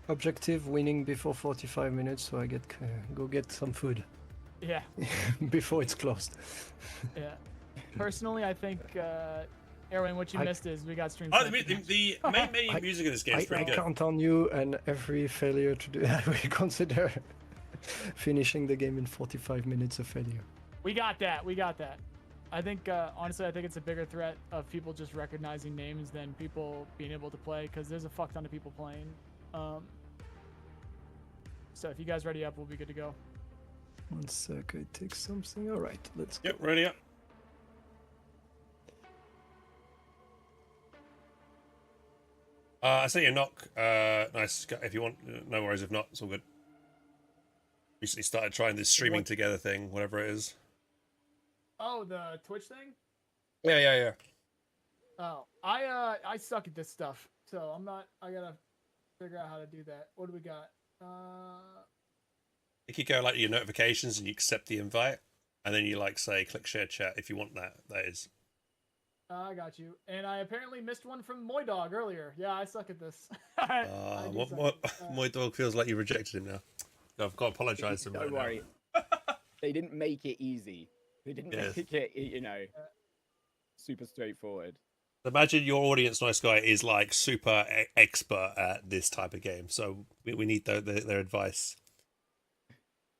objective winning before 45 minutes, so I go get some food. Yeah. Before it's closed. Yeah. Personally, I think, Erwin, what you missed is we got stream. Oh, the main music of this game is pretty good. I count on you, and every failure to do I will consider finishing the game in 45 minutes a failure. We got that. I think, honestly, I think it's a bigger threat of people just recognizing names than people being able to play, because there's a fuck ton of people playing. So if you guys ready up, we'll be good to go. 1 sec, I take something. All right, let's go. Yep, ready up. I sent you a knock. Nice. If you want, no worries. If not, it's all good. Recently started trying this streaming together thing, whatever it is. Oh, the Twitch thing? Yeah. Oh, I suck at this stuff, so I'm not. I gotta figure out how to do that. What do we got? You go like your notifications and you accept the invite, and then you say click share chat if you want that. That is. I got you. And I apparently missed one from Moy Dog earlier. Yeah, I suck at this. Moy Dog feels like you rejected him now. I've got to apologize to him. Don't worry. They didn't make it easy. They didn't make it, super straightforward. Imagine your audience, nice guy, is super expert at this type of game. So we need their advice.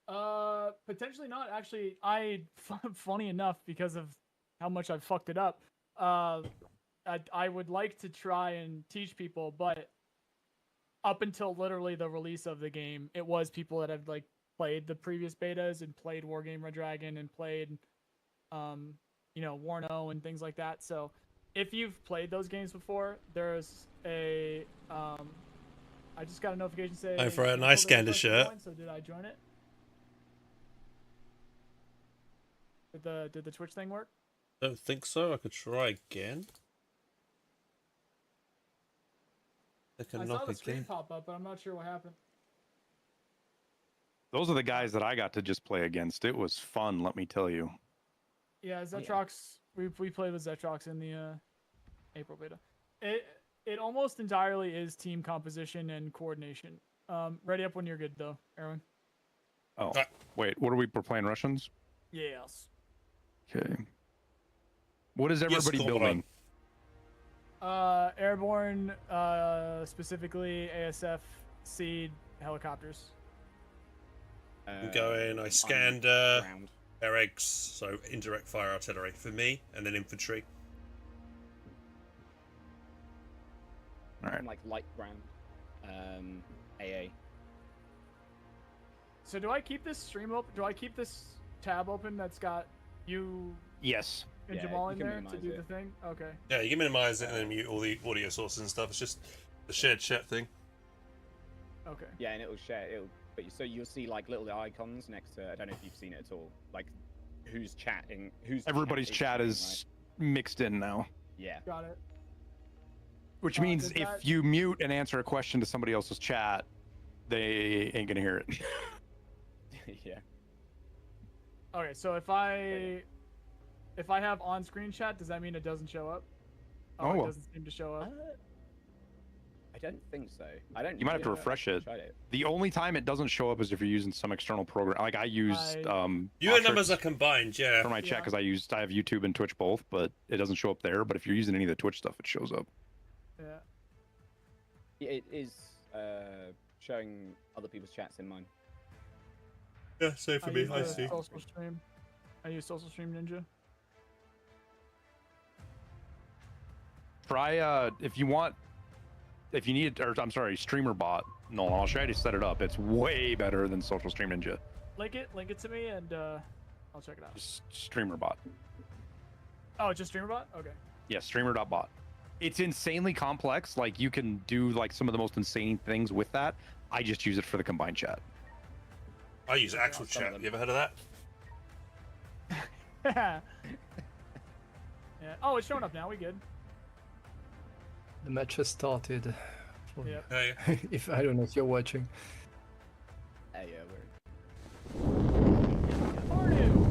Potentially not. Actually, funny enough, because of how much I've fucked it up, I would like to try and teach people, but up until literally the release of the game, it was people that have played the previous betas and played Wargame Red Dragon and played, Warno and things like that. So if you've played those games before, there's a, I just got a notification saying. Oh, for a nice Gander shirt. So did I join it? Did the Twitch thing work? Don't think so. I could try again. I saw the screen pop up, but I'm not sure what happened. Those are the guys that I got to just play against. It was fun, let me tell you. Yeah, Zetrox. We played with Zetrox in the April beta. It almost entirely is team composition and coordination. Ready up when you're good, though, Erwin. Oh, wait. What are we're playing Russians? Yes. Okay. What is everybody building? Airborne, specifically ASF, seed, helicopters. I'm going. I scanned ground. air eggs, so indirect fire artillery for me, and then infantry. All right. Like light ground. AA. So do I keep this stream open? Do I keep this tab open that's got you Yes. and Jamal in there to do the thing? Okay. Yeah, you can minimize it and then mute all the audio sources and stuff. It's just the shared chat thing. Okay. Yeah, and it'll share. So you'll see like little icons next to. I don't know if you've seen it at all. Like who's chatting. Everybody's chat is mixed in now. Yeah. Got it. Which means if you mute and answer a question to somebody else's chat, they ain't gonna hear it. Yeah. Okay, so if I have on-screen chat, does that mean it doesn't show up? Oh, it well. doesn't seem to show up. I don't think so. I don't. You might have to refresh it. The only time it doesn't show up is if you're using some external program. Like I use Your numbers are combined, yeah. For my chat, because I have YouTube and Twitch both, but it doesn't show up there. But if you're using any of the Twitch stuff, it shows up. Yeah. It is showing other people's chats in mine. Yeah, same for me. I see. Social stream. I use Social Stream Ninja. Try if you want, if you need, or I'm sorry, Streamer Bot. No, I'll show you how to set it up. It's way better than Social Stream Ninja. Link it to me, and I'll check it out. Just Streamer Bot. Oh, just StreamerBot? Okay. Yeah, Streamer.bot. It's insanely complex. Like you can do like some of the most insane things with that. I just use it for the combined chat. I use actual chat. You ever heard of that? Yeah. Oh, it's showing up now. We good. The match has started. Yep. If I don't know if you're watching. Yeah, Parnu.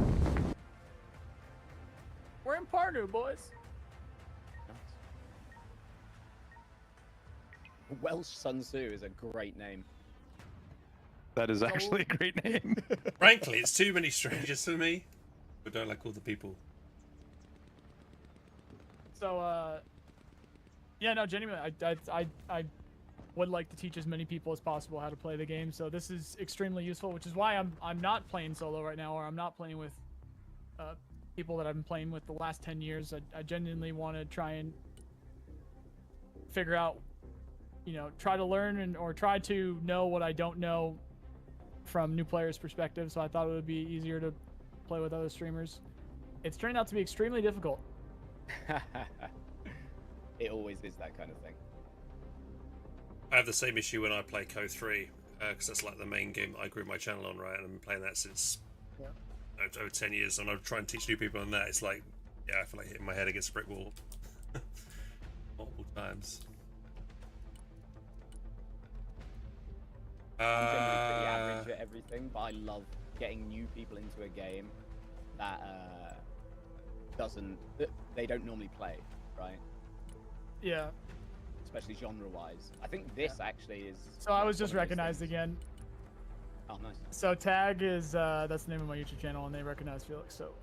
We're in Parnu, boys. Welsh Sun Tzu is a great name. That is actually a great name. Frankly, it's too many strangers for me. I don't like all the people. So, yeah, no, genuinely, I would like to teach as many people as possible how to play the game. So this is extremely useful, which is why I'm not playing solo right now, or I'm not playing with people that I've been playing with the last 10 years. I genuinely want to try and figure out, try to learn or try to know what I don't know from new players' perspective. So I thought it would be easier to play with other streamers. It's turned out to be extremely difficult. It always is that kind of thing. I have the same issue when I play Co 3, because that's like the main game that I grew my channel on, right? And I've been playing that since over 10 years, and I try and teach new people on that. It's like, yeah, I feel like hitting my head against a brick wall multiple times. I'm generally pretty average at everything, but I love getting new people into a game that they don't normally play, right? Yeah. Especially genre-wise. I think this actually is. So I was just recognized again. Oh, nice. So Tag is that's the name of my YouTube channel, and they recognize Felix. So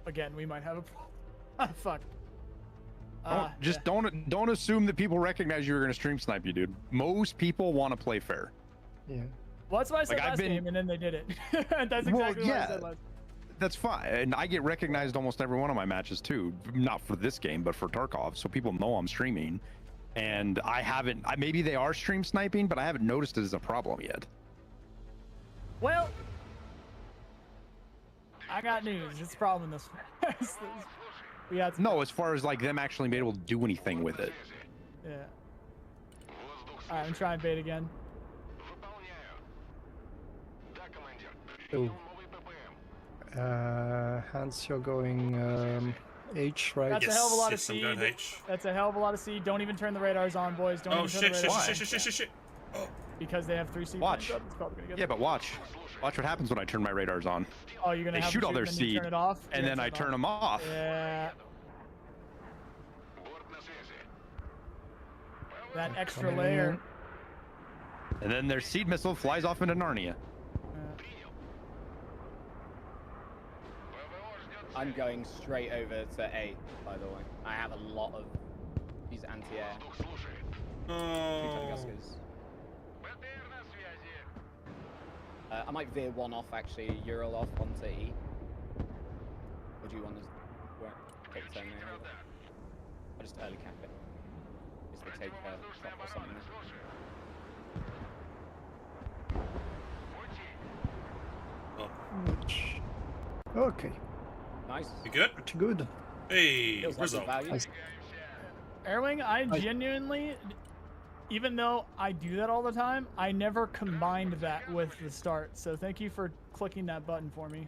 again, we might have a problem. Fuck. Don't assume that people recognize you're going to stream snipe you, dude. Most people want to play fair. Yeah. Well, that's what I said last game, and then they did it. That's exactly what I said last. That's fine, and I get recognized almost every one of my matches too. Not for this game, but for Tarkov, so people know I'm streaming. And I haven't. Maybe they are stream sniping, but I haven't noticed it as a problem yet. Well, I got news. It's a problem this one. We had no, as far as like them actually being able to do anything with it. Yeah. All right, I'm trying bait again. Oh. Hans, you're going H, right? That's a hell of a lot of C. That's a hell of a lot of C. Don't even turn the radars on, boys. Don't even turn the radars on. Shit. Oh. Because they have 3 C. Watch. It's probably gonna get Yeah, but watch what happens when I turn my radars on. Oh, you're gonna they have shoot all their and then seed, turn it off, and then I turn them off. Yeah. That extra layer. And then their seed missile flies off into Narnia. I'm going straight over to A, by the way. I have a lot of these anti-air. I might veer one off actually, Ural off onto E. Or do you want to take the turn there? I'll just early cap it. Just to take a drop or something. Okay. Nice. You good? Pretty good. Hey, Feels like result. value. Airwing, I genuinely, even though I do that all the time, I never combined that with the start. So thank you for clicking that button for me.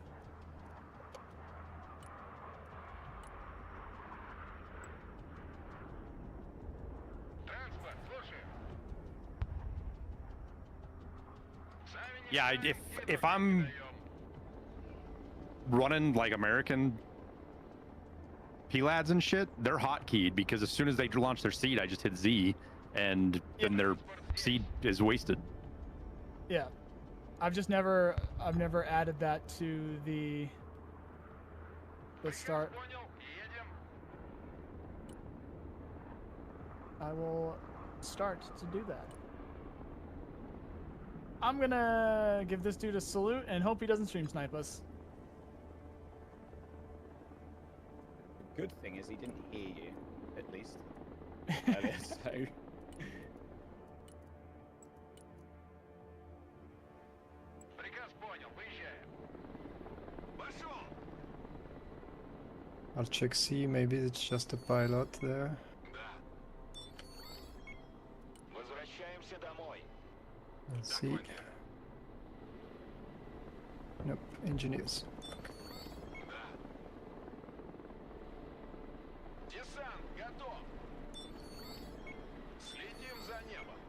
Yeah, if I'm running like American P-Lads and shit, they're hotkeyed because as soon as they launch their seed, I just hit Z, and then their seed is wasted. Yeah, I've never added that to the start. I will start to do that. I'm gonna give this dude a salute and hope he doesn't stream snipe us. The good thing is he didn't hear you, at least. Earlier, so. I'll check C, maybe it's just a pilot there. Let's see. Nope, engineers. Десант готов. Следим за небом.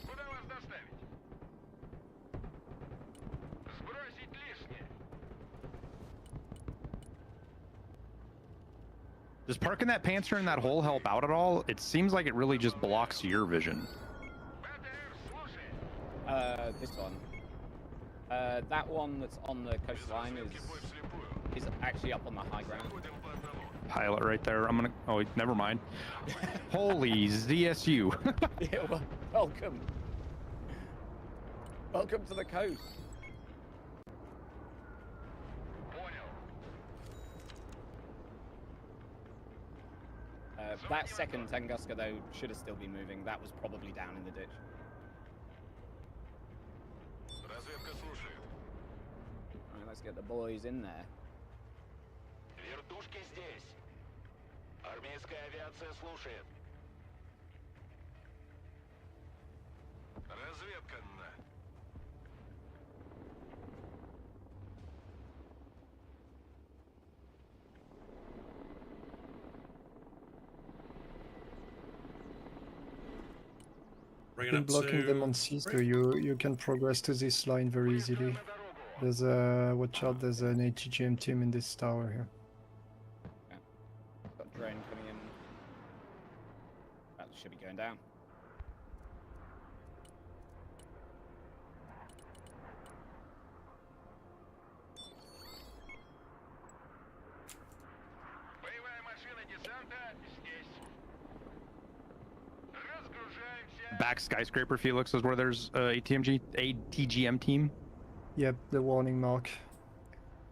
Куда вас доставить? Сбросить лишнее. Does parking that Panther in that hole help out at all? It seems like it really just blocks your vision. This one. That one that's on the coastline is actually up on the high ground. Pilot right there. I'm gonna. Oh, never mind. Holy ZSU. Yeah, well, welcome. Welcome to the coast. That second Tunguska, though, should have still been moving. That was probably down in the ditch. Alright, let's get the boys in there. Вертушки здесь. Армейская авиация слушает. Разведка на. I've been blocking them on C, so you can progress to this line very easily. There's a watch out. There's an ATGM team in this tower here. Yeah. Got drone coming in. That should be going down. Боевая машина десанта здесь. Разгружаемся. Back skyscraper, Felix, is where there's ATGM team. Yep, the warning mark.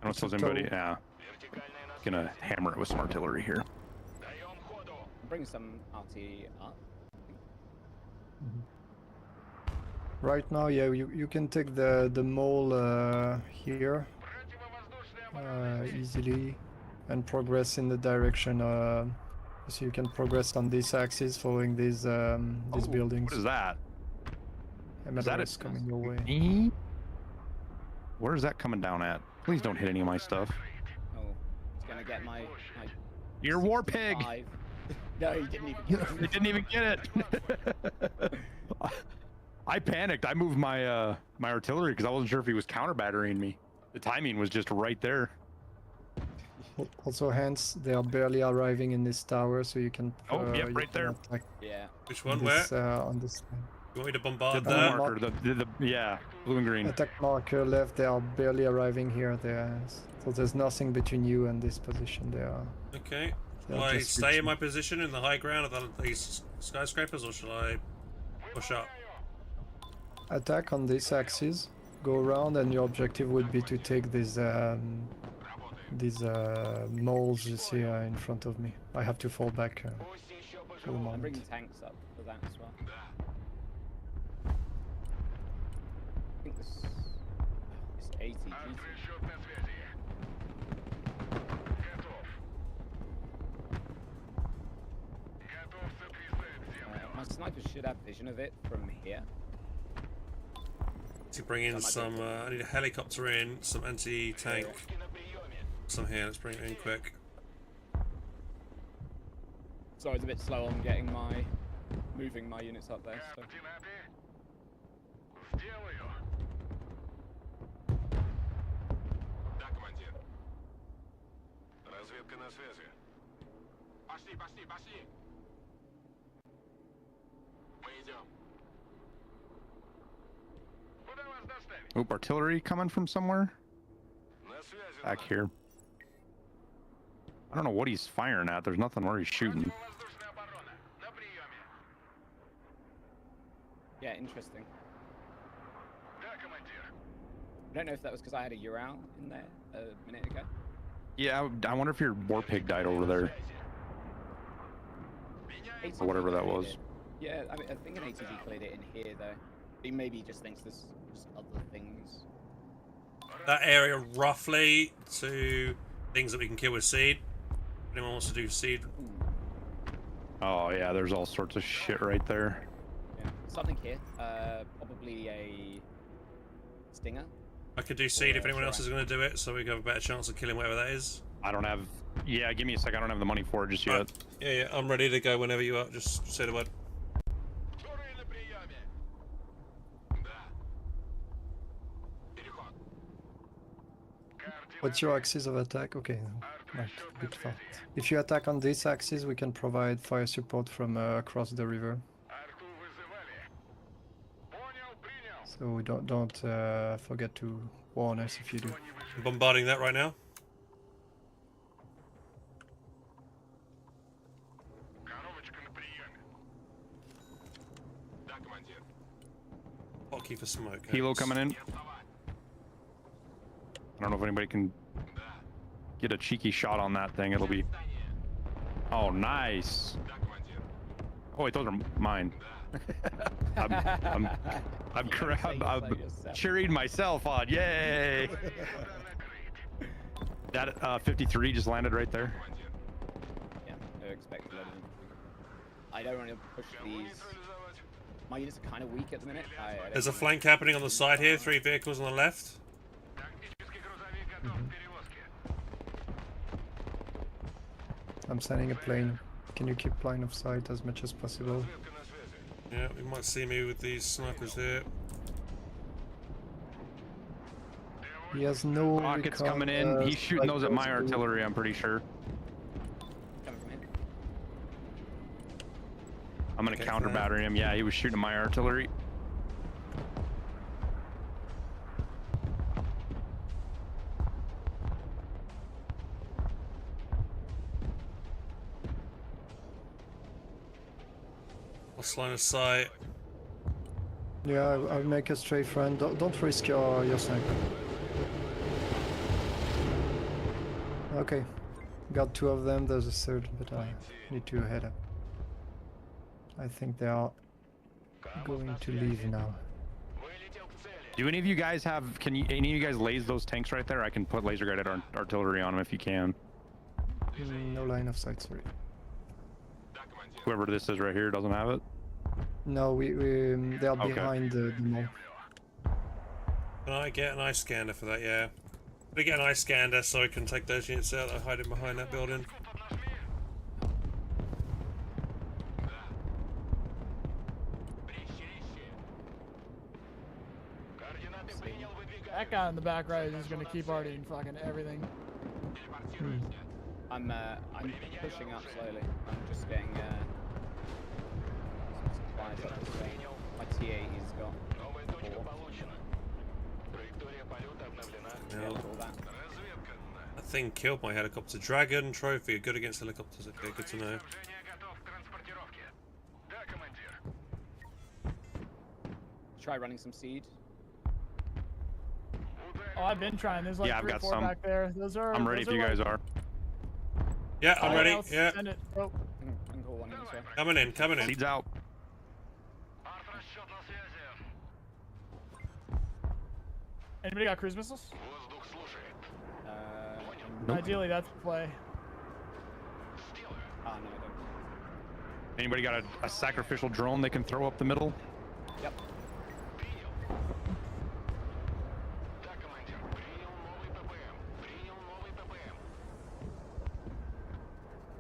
I don't suppose anybody. Yeah. Gonna hammer it with some artillery here. Bring some RT up. Right now, yeah, you can take the mole here easily and progress in the direction. So you can progress on this axis following these buildings. What is that? Is that coming your way? Me? Where is that coming down at? Please don't hit any of my stuff. Oh, it's gonna get my Your war pig! No, he didn't even get it. He didn't even get it. I panicked. I moved my my artillery because I wasn't sure if he was counter battering me. The timing was just right there. Also, hands, they are barely arriving in this tower, so you can. Oh, yep, right there. Which one? Where? On this. You want me to bombard The that? marker, yeah, blue and green. Attack marker left. They are barely arriving here. So there's nothing between you and this position. They are. Okay. they Will are I just stay in reaching. my position in the high ground of these skyscrapers, or shall I push up? Attack on this axis. Go around, and your objective would be to take these moles you see in front of me. I have to fall back for the I'm moment. bringing tanks up for that as well. I think this ATG. My sniper should have vision of it from here. To bring in some, I need a helicopter in, some anti-tank. Some here, let's bring it in quick. Sorry, it's a bit slow on moving my units up there. So. Да, командир. Разведка на связи. Пошли, пошли, пошли. Мы идем. Куда вас доставить? Oop, artillery coming from somewhere? Back here. I don't know what he's firing at. There's nothing where he's shooting. Yeah, interesting. I don't know if that was because I had a Ural in there a minute ago. Yeah, I wonder if your war pig died over there. Or whatever that was. Yeah, I think an ATV cleared it in here though. He maybe just thinks there's just other things. That area roughly to things that we can kill with seed. Anyone wants to do seed? Oh yeah, there's all sorts of shit right there. Yeah, something here. Probably a stinger. I could do seed if anyone else is going to do it, so we have a better chance of killing whatever that is. I don't have... Yeah, give me a sec. I don't have the money for it just yet. Right. Yeah, I'm ready to go whenever you are. Just say the word. What's your axis of attack? Okay, right, a bit far. If you attack on this axis, we can provide fire support from across the river. So don't forget to warn us if you do. I'm bombarding that right now. Hotkey for smoke. Helo coming in. I don't know if anybody can get a cheeky shot on that thing. It'll be... Oh, nice. Oh, wait, those are mine. I'm cheering myself on. Yay! That 53 just landed right there. Yeah, no expected. I don't want to push these. My units are kind of weak at the minute. There's a flank happening on the side here. 3 vehicles on the left. I'm sending a plane. Can you keep line of sight as much as possible? Yeah, you might see me with these snipers here. He has no rockets coming in. He's shooting those at my artillery, I'm pretty sure. I'm gonna counter battery him. Yeah, he was shooting my artillery. What's line of sight? Yeah, I'll make a straight front. Don't risk your sniper. Okay, got 2 of them. There's a third, but I need to head up. I think they are going to leave now. Do any of you guys have? Any of you guys laze those tanks right there? I can put laser guided artillery on them if you can. No line of sight, sorry. Whoever this is right here doesn't have it. No, they are behind the mall. Can I get an ice scanner for that? Yeah. Can I get an ice scanner so I can take those units out that are hiding behind that building? That guy in the back right is just gonna keep already fucking everything. I'm pushing up slowly. I'm just getting supplies up this way. My T-80's got. Новая точка получена. Траектория полета обновлена. Yeah. All that. Разведка. That thing killed my helicopter. Dragon trophy, good against helicopters. Okay, good to know. Снабжение готов к транспортировке. Да, командир. Try running some seed. Oh, I've been trying. There's like Yeah, I've 3 or got 4 some. back there. Those are. I'm ready if those you are guys like, are. Yeah, I'm ready. else, Yeah, send it. Oh, I can call one in as well. coming in, coming in. Seeds out. Арт-расчет на связи. anybody got cruise missiles? Воздух слушает. Nope. Ideally, that's the play. Ah, no, I don't. Anybody got a sacrificial drone they can throw up the middle? Yep. Да, командир. Принял новый ППМ. Принял новый ППМ.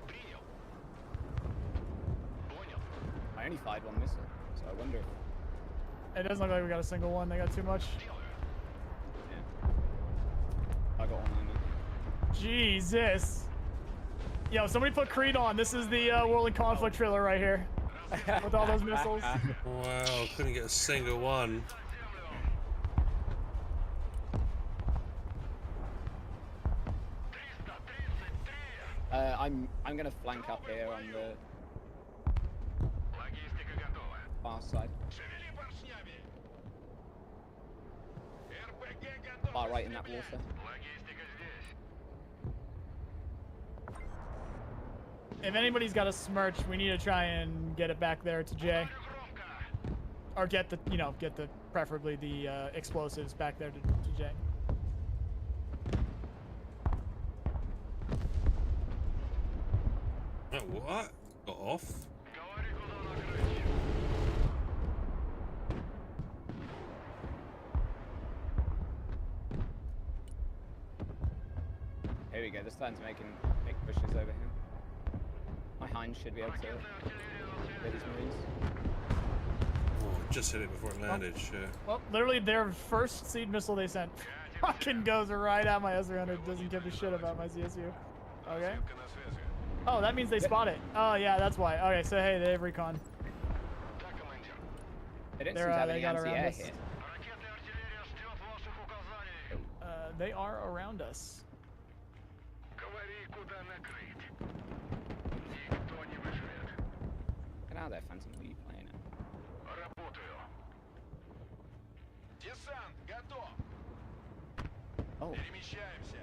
Принял. Понял. I only fired one missile, so I wonder if... It doesn't look like we got a single one. They got too much. Yeah. I got one on there. Jesus. Yo, somebody put Creed on. This is the World in Conflict trailer right here. With all those missiles. Wow, couldn't get a single one. I'm gonna flank up here on the Логистика готова. far side. Шевели поршнями. РПГ готов. Far right in that water. Логистика здесь. If anybody's got a smirch, we need to try and get it back there to Jay. Or get the, preferably the explosives back there to Jay. Oh, what? Got off? Here we go. They're starting to make pushes over here. My Heinz should be able to hit these Marines. Oh, just hit it before it landed, shit. Well, literally their first seed missile they sent fucking goes right at my S-300. Doesn't give a shit about my CSU. Okay. Oh, that means they spot it. Oh, yeah, that's why. Okay, so hey, they have recon. They don't seem to have They any got around anti-air us. here. They are around us. Говори, куда накрыть. Никто не выживет. Get out of there, Phantom. What are you playing at? Работаю. Десант готов. Oh. Перемещаемся.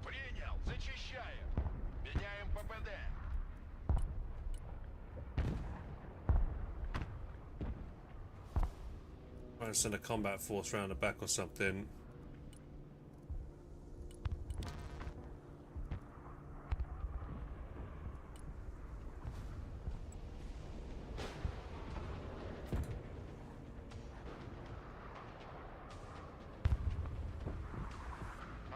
Принял. Зачищаем. Меняем ППД. Trying to send a combat force round the back or something.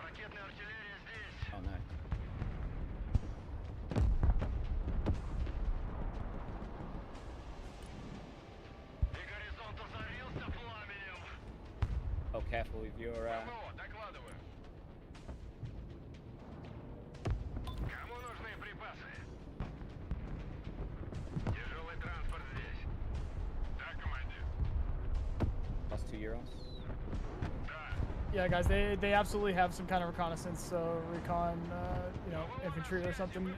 Ракетная артиллерия здесь. Oh no. И горизонт озарился пламенем. Oh, careful with your. ПВО, докладываю. Кому нужны припасы? Тяжелый транспорт здесь. Да, командир. Plus 2 euros. Yeah, guys, they absolutely have some kind of reconnaissance, so recon, infantry or something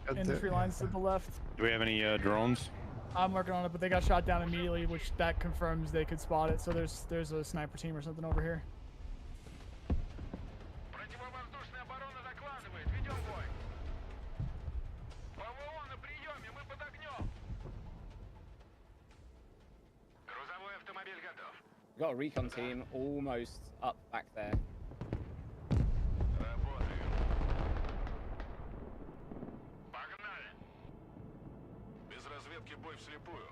in the tree lines to the left. Do we have any drones? I'm working on it, but they got shot down immediately, which that confirms they could spot it. So there's a sniper team or something over here. Противовоздушная оборона докладывает. Ведем бой. ПВО на приеме. Мы под огнем. Грузовой автомобиль готов. We've got a recon team almost up back there. Работаем. Погнали. Без разведки бой вслепую.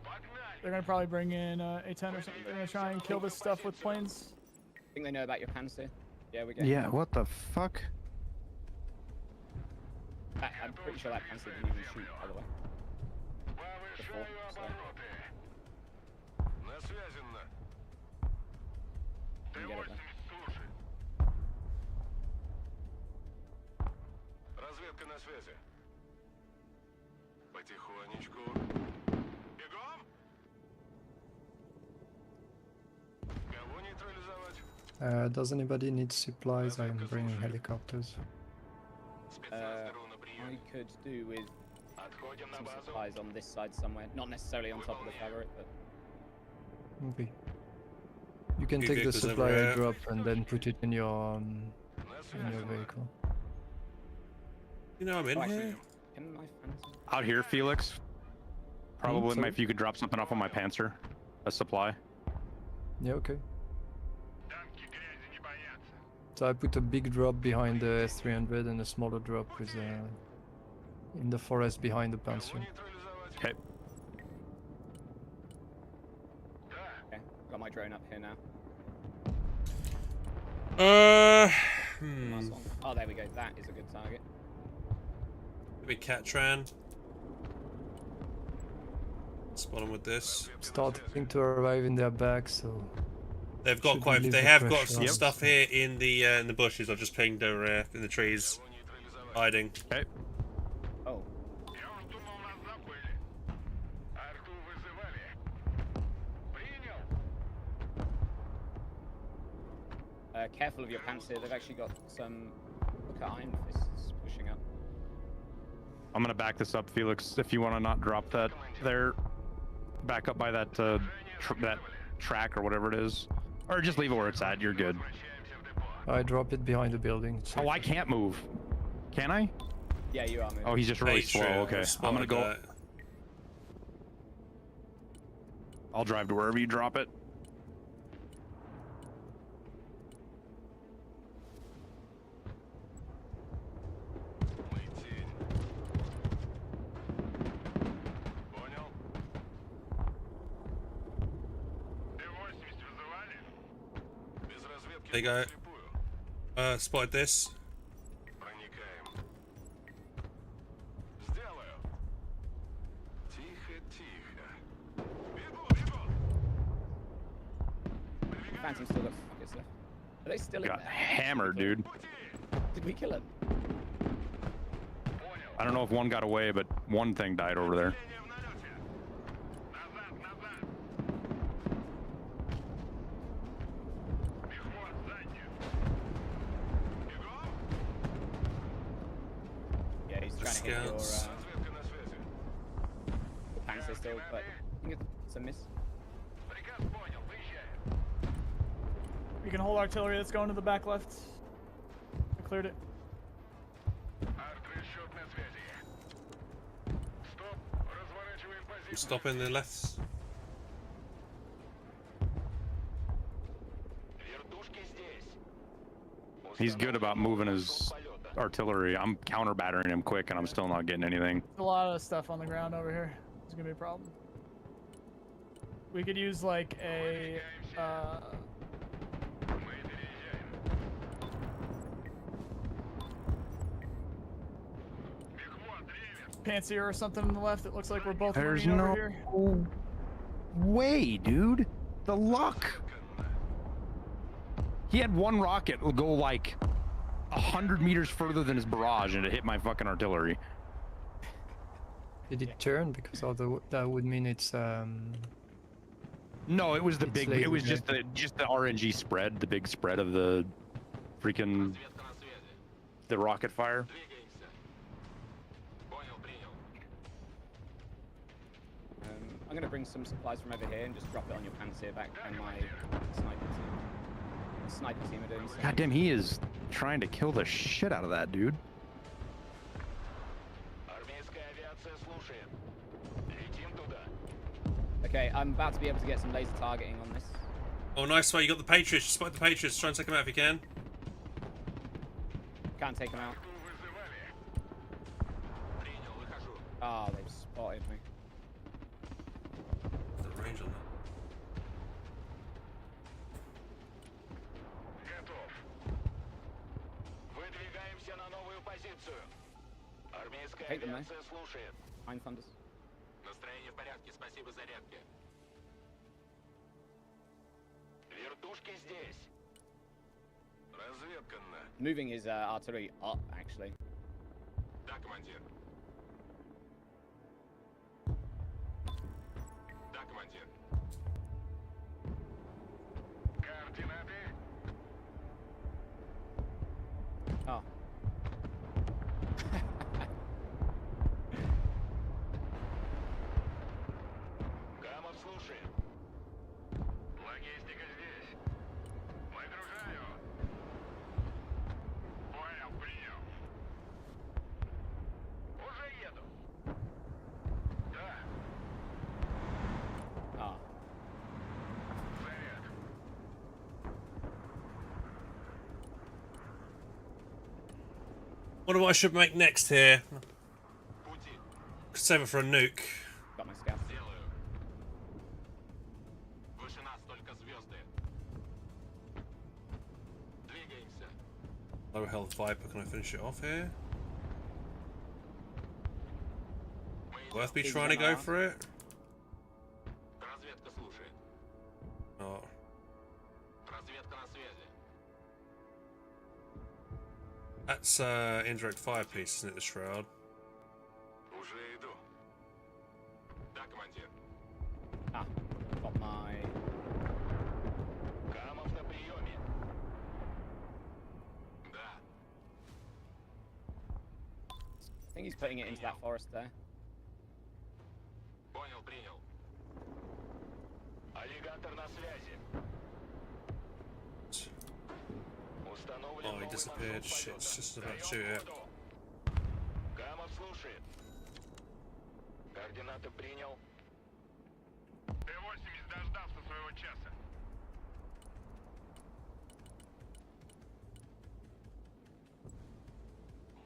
Погнали. They're gonna probably bring in A-10 or something. They're gonna try and kill this stuff with planes. Think they know about your Panzer? Yeah, we're getting. Yeah, what the fuck? I'm pretty sure that Panzer didn't even shoot, by the way. Before, so. На связи, на. You get it then. Слушай. Разведка на связи. Потихонечку. Бегом! Does anybody need supplies? I'm bringing helicopters. I could do with some supplies on this side somewhere. Not necessarily on top of the fabric, but... Okay. You can Few take the vehicles over supply I here. drop and then put it in your vehicle. You know I'm in here. Out here, Felix. Probably if you could drop something off on my Panzer, a supply. Yeah, okay. So I put a big drop behind the S300 and a smaller drop with in the forest behind the Panzer. Okay. Okay, got my drone up here now. Nice one. Oh, there we go. That is a good target. Maybe Catran. Spot them with this. Starting to arrive in their back, so They've got quite. They have got some stuff here in the bushes. I've just pinged over in the trees, hiding. Okay. Oh. Careful of your pants here. They've actually got some iron fists pushing up. I'm gonna back this up, Felix. If you want to not drop that there, back up by that that track or whatever it is, or just leave it where it's at. You're good. I drop it behind the building. Oh, I can't move. Can I? Yeah, you are moving. Oh, he's just really slow. Okay, I'm gonna go. That. I'll drive to wherever you drop it. There you go. Spotted this. Phantom still got pockets left. Are they still in Got there? hammered, dude. Did we kill him? I don't know if one got away, but one thing died over there. Yeah, he's trying to hit your Panzer still, but I think it's a miss. We can hold artillery that's going to the back left. I cleared it. I'm stopping the left. He's good about moving his artillery. I'm counter battering him quick, and I'm still not getting anything. A lot of stuff on the ground over here. It's gonna be a problem. We could use like a Panzer or something on the left. It looks like we're both There's running no over here. way, dude. The luck. He had one rocket go like 100 meters further than his barrage, and it hit my fucking artillery. Did it turn? Because that would mean it's No, it was the It's big. laser It was gun. just the RNG spread, the big spread of the freaking the rocket fire. I'm gonna bring some supplies from over here and just drop it on your Panzer back, and my sniper team. The sniper team are doing something. God damn, he is trying to kill the shit out of that dude. Okay, I'm about to be able to get some laser targeting on this. Oh, nice one. You got the Patriots. Spot the Patriots. Try and take them out if you can. Can't take them out. Ah, they've spotted me. The range on that. Take them there. Pine Thunders. Настроение в порядке, спасибо зарядке. Вертушки здесь. Разведка на. Moving his artillery up, actually. Да, командир. Да, командир. Wonder what I should make next here. Could save it for a nuke. Got my scouts. Low health Viper, can I finish it off here? Worth me trying to go for it? Oh. That's indirect fire piece, isn't it, the shroud? Ah, got my... I think he's putting it into that forest there. Oh, he disappeared. Shit, it's just about to shoot it.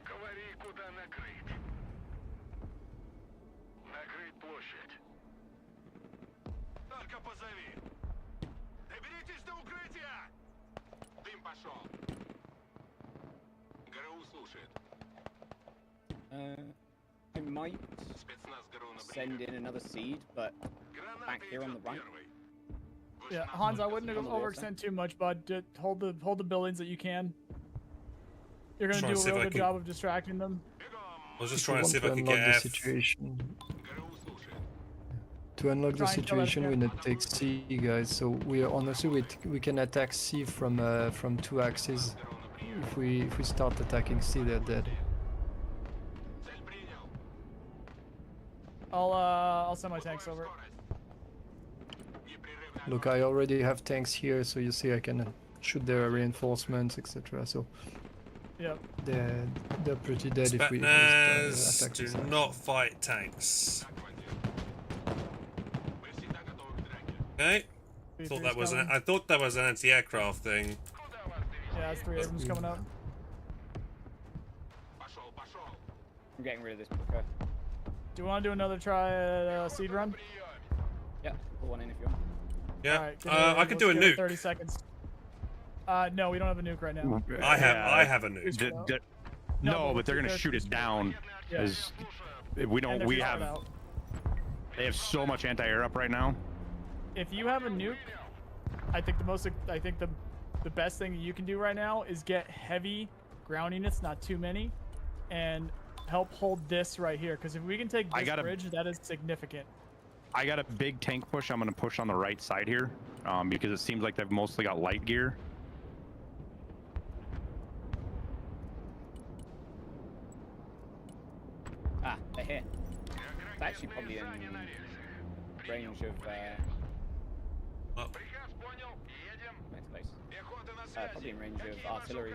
Говори, куда накрыть. Накрыть площадь. Только позови. Доберитесь до укрытия. Дым пошел. ГРУ слушает. I might send in another seed, but back here on the right. Yeah, Hans, I wouldn't overextend too much, bud. Just hold the buildings that you can. You're gonna do a real good job of distracting them. I was just trying to see if I could get the situation. To unlock the situation, we need to take C, guys. So we are honestly we can attack C from 2 axes. If we start attacking C, they're dead. I'll send my tanks over. Look, I already have tanks here, so you see I can shoot their reinforcements, etc. So yeah, they're pretty dead if we attack. Do not fight tanks. Okay. I thought that was an anti-aircraft thing. Yeah, that's 3 Abrams coming up. I'm getting rid of this booker. Do you want to do another try at seed run? Yeah, put one in if you want. Yeah, right, I could do a nuke. 30 seconds. No, we don't have a nuke right now. I have a nuke. No, but they're gonna shoot it down. As we don't. We have. They have so much anti-air up right now. If you have a nuke, I think the best thing that you can do right now is get heavy ground units, not too many, and help hold this right here. Because if we can take this bridge, that is significant. I got a big tank push. I'm gonna push on the right side here, because it seems like they've mostly got light gear. Ah, they're here. It's actually probably in range of next place. Probably in range of artillery.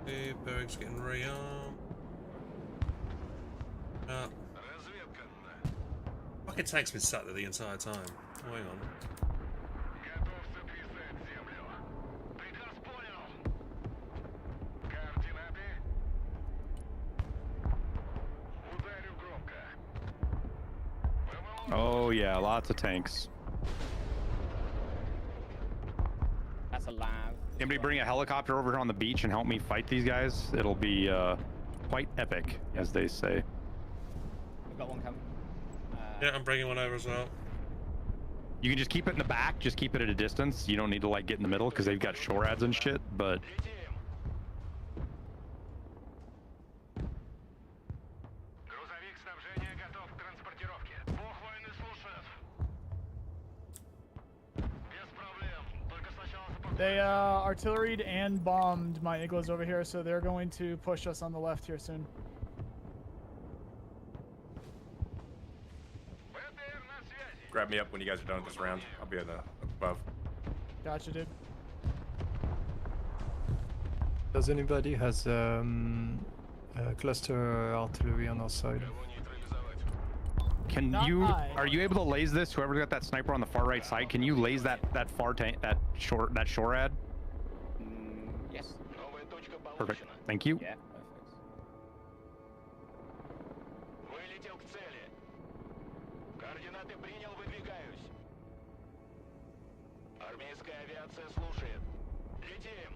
Okay, Berg's getting rearmed. Fucking tank's been sat there the entire time. Oh, hang on. Oh yeah, lots of tanks. That's a lab. Anybody bring a helicopter over here on the beach and help me fight these guys? It'll be quite epic, as they say. I've got one coming. Yeah, I'm bringing one over as well. You can just keep it in the back, just keep it at a distance. You don't need to like get in the middle because they've got shore ads and shit, but... They artilleried and bombed my igloos over here, so they're going to push us on the left here soon. Grab me up when you guys are done with this round. I'll be above. Gotcha, dude. Does anybody has cluster artillery on our side? Can Not you? I. Are you able to laze this? Whoever got that sniper on the far right side, can you laze that far tank, that shore ad? Yes. Perfect. Thank you. Yeah. Вылетел к цели. Координаты принял, выдвигаюсь. Армейская авиация слушает. Летим.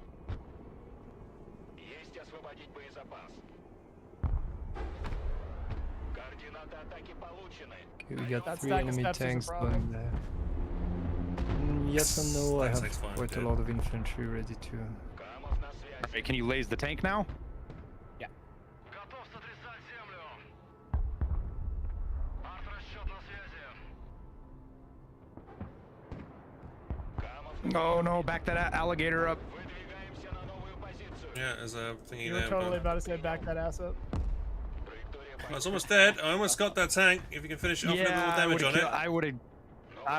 Есть освободить боезапас. Координаты атаки получены. Okay, we got That 3 stack of enemy steps is a tanks problem. going there. Yes and no, I That have takes fine, quite a dude. lot of infantry ready to... Камов на связи. Alright, can you laze the tank now? Yeah. Готов сотрясать землю. Арт-расчет на связи. Камов. Oh no! Back that alligator up. Выдвигаемся на новую позицию. Yeah, there's a thingy You were there. totally But... about to say back that ass up. I was almost dead. I almost got that tank. If you can finish it off, a little damage on it. I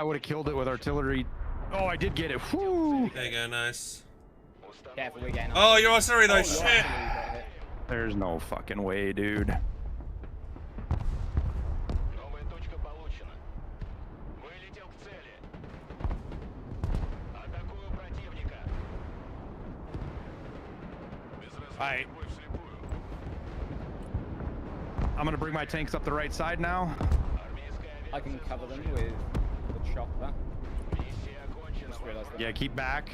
would have killed it with artillery. Oh, I did get it. Whoo! There you go, nice. Careful, we're getting. Oh, your artillery though, your shit! artillery got hit. There's no fucking way, dude. Новая точка получена. Вылетел к цели. Атакую противника. Alright. I'm gonna bring my tanks up the right side now. I can cover them with the chopper. Just realized that. Yeah, keep back.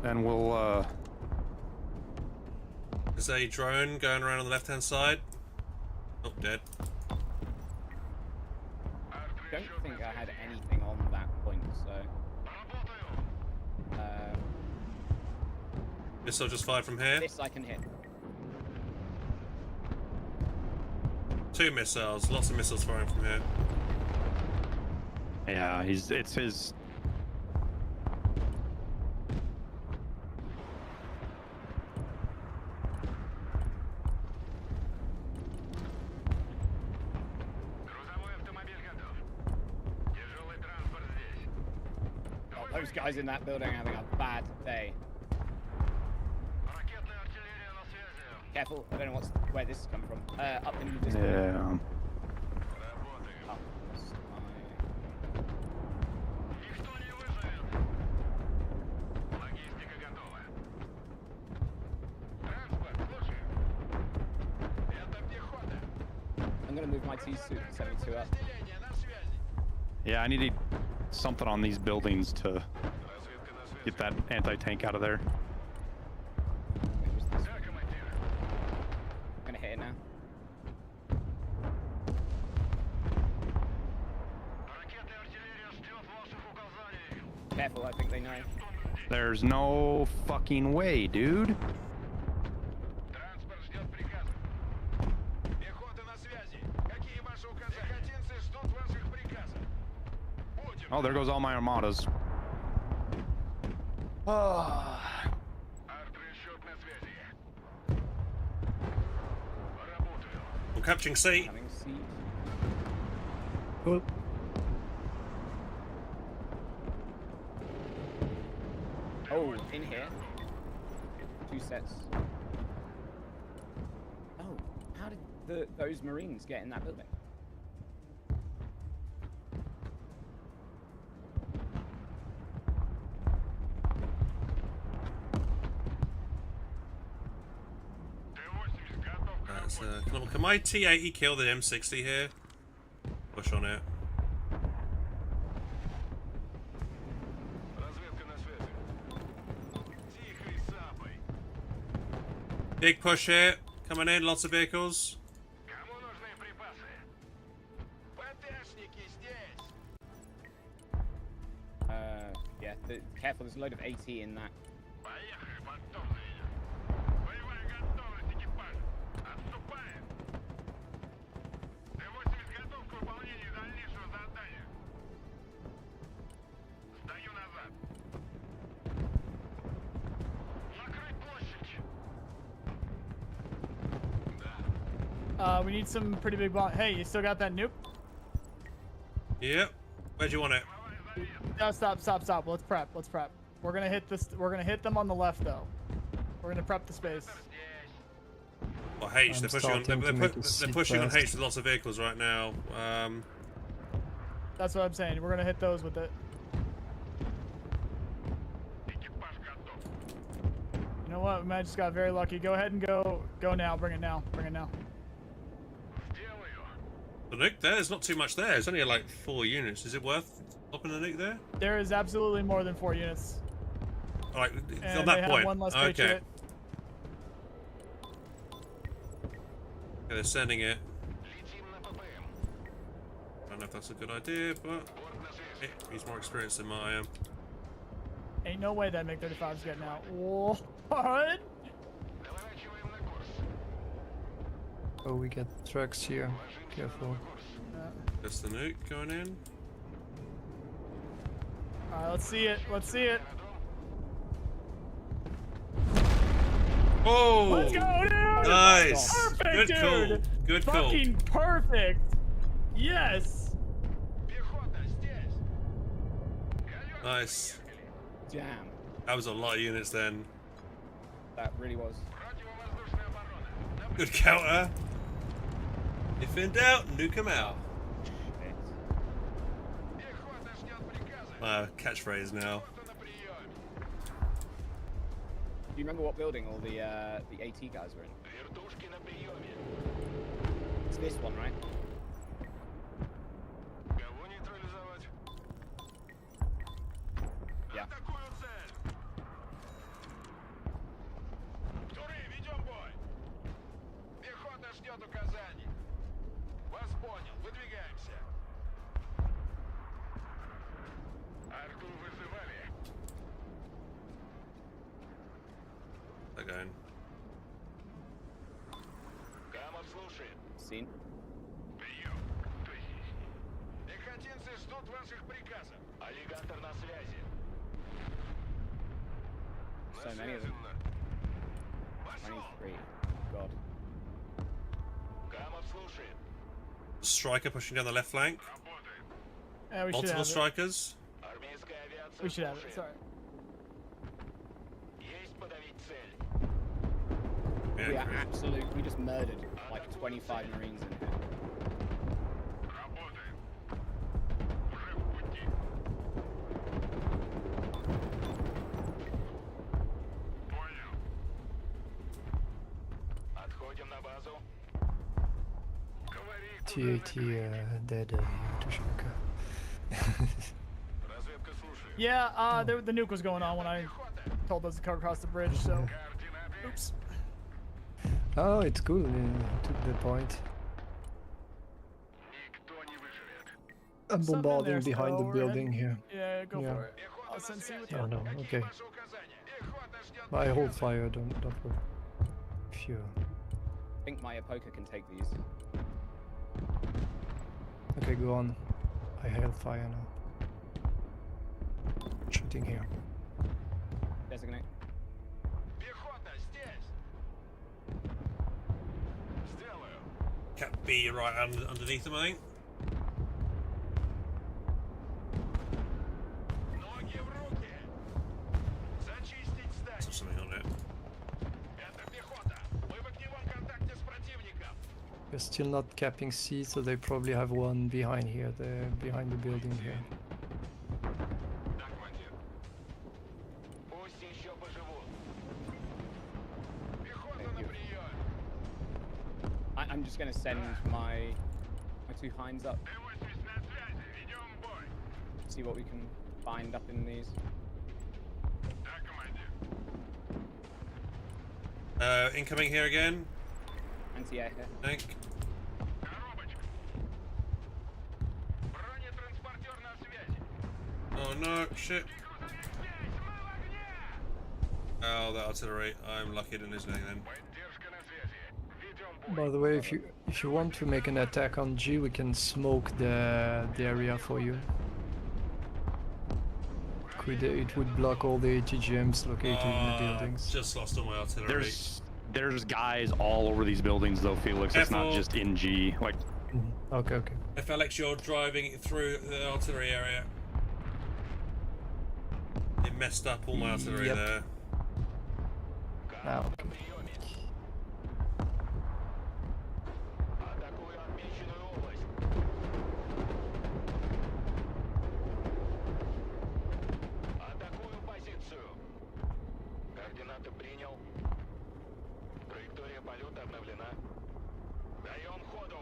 And we'll There's a drone going around on the left-hand side. Oh, dead. I don't think I had anything on that point, so. Missile just fired from here. This I can hit. 2 missiles. Lots of missiles firing from here. yeah, it's his. Грузовой автомобиль готов. Тяжелый транспорт здесь. Oh, those guys in that building are having a bad day. Ракетная артиллерия на связи. Careful, I don't know where this is coming from. Up in this building. Yeah. Up this Никто не выживет. Логистика готова. Транспорт, слушай. Это пехота. I'm gonna move my T-72 up. Разделение на связи. Yeah, I need something on these buildings to get that anti-tank out of there. Да, командир. I'm gonna hit it now. Ракетная артиллерия ждет ваших указаний. Careful, I think they know. There's no fucking way, dude. Транспорт ждет приказа. Пехота на связи. Какие ваши указания? Пехотинцы ждут ваших приказов. Будем. Oh, there goes all my armadas. Oh. Арт-расчет на связи. Работаю. I'm capturing C. Having siege. Cool. Oh, in here. 2 sets. Oh, how did those Marines get in that building? Т-80 готов к That's, работе. can my T-80 kill the M60 here? Push on it. Разведка на связи. Тихо и сапой. Big push here. Coming in, lots of vehicles. Кому нужны припасы? ПТшники здесь. Yeah, careful, there's a load of AT in that. Поехали, потом за меня. Боевая готовность, экипаж. Отступаем. Т-80 готов к выполнению дальнейшего задания. Сдаю назад. Закрыть площадь. We need some pretty big bomb. Hey, you still got that nuke? Yep. Where'd you want it? No, stop. Let's prep. We're gonna hit this. We're gonna hit them on the left though. We're gonna prep the space. Well, H. I'm They're pushing on. starting to make a They're seat pushing on fast. H with lots of vehicles right now. That's what I'm saying. We're gonna hit those with it. You know what? We might have just got very lucky. Go ahead and go now. Bring it now. Bring it now. The nuke there. There's not too much there. It's only like 4 units. Is it worth popping the nuke there? There is absolutely more than 4 units. All right, And on they that have point. one less Okay. Patriot. Okay, they're sending it. I don't know if that's a good idea, but he's more experienced than I am. Ain't no way that MiG-35's getting out. What? Oh, we got trucks here. Careful. That's the nuke going in. All right, let's see it. Let's see it. Oh! Let's go, dude! Nice. Perfect, Good dude. call. Good call. Fucking perfect. Yes. Nice. Damn. That was a lot of units then. That really was. Good counter. If in doubt, nuke him out. Catchphrase now. Do you remember what building all the AT guys were in? It's this one, right? Yeah. They're going. Seen. So many of them. 23. God. Striker pushing down the left flank. Yeah, we should Multiple have strikers. it. We should have it. Sorry. Yeah, We are absolute. We just murdered like 25 Marines in here. TAT dead, Tushaka. Yeah, the nuke was going on when I told us to come across the bridge, so. Oops. Oh, it's cool. Took the point. I'm Something bombarding there, behind the so building here. Yeah, go Yeah. for it. I'll send C with you. Oh no, okay. I hold fire, don't worry. If you... I think my poker can take these. Okay, go on. I held fire now. Shooting here. Designate. Cap B right underneath them, I think. There's something on it. We're still not capping C, so they probably have one behind here. They're behind the building here. I'm just gonna send my 2 Hinds up. See what we can find up in these. Incoming here again. Anti-air here. Tank. Oh no, shit. Oh, the artillery. I'm lucky it didn't lose anything then. By the way, if you want to make an attack on G, we can smoke the area for you. It would block all the ATGMs located in the buildings. Just lost all my artillery. There's guys all over these buildings though, Felix. It's not Careful. just in G. Like. Okay. FLX, you're driving through the artillery area. It messed up all my artillery Yep. there. Ah, okay. Координаты принял. Траектория полета обновлена. Даем ходу.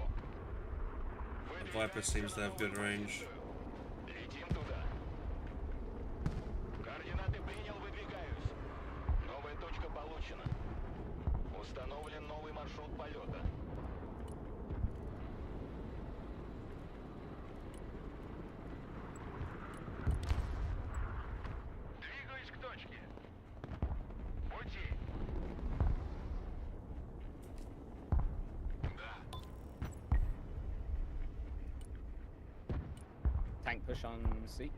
The Viper seems to have good range. Летим туда. Координаты принял, выдвигаюсь. Новая точка получена. Установлен новый маршрут полета. Двигаюсь к точке. Пути. Tank push on C.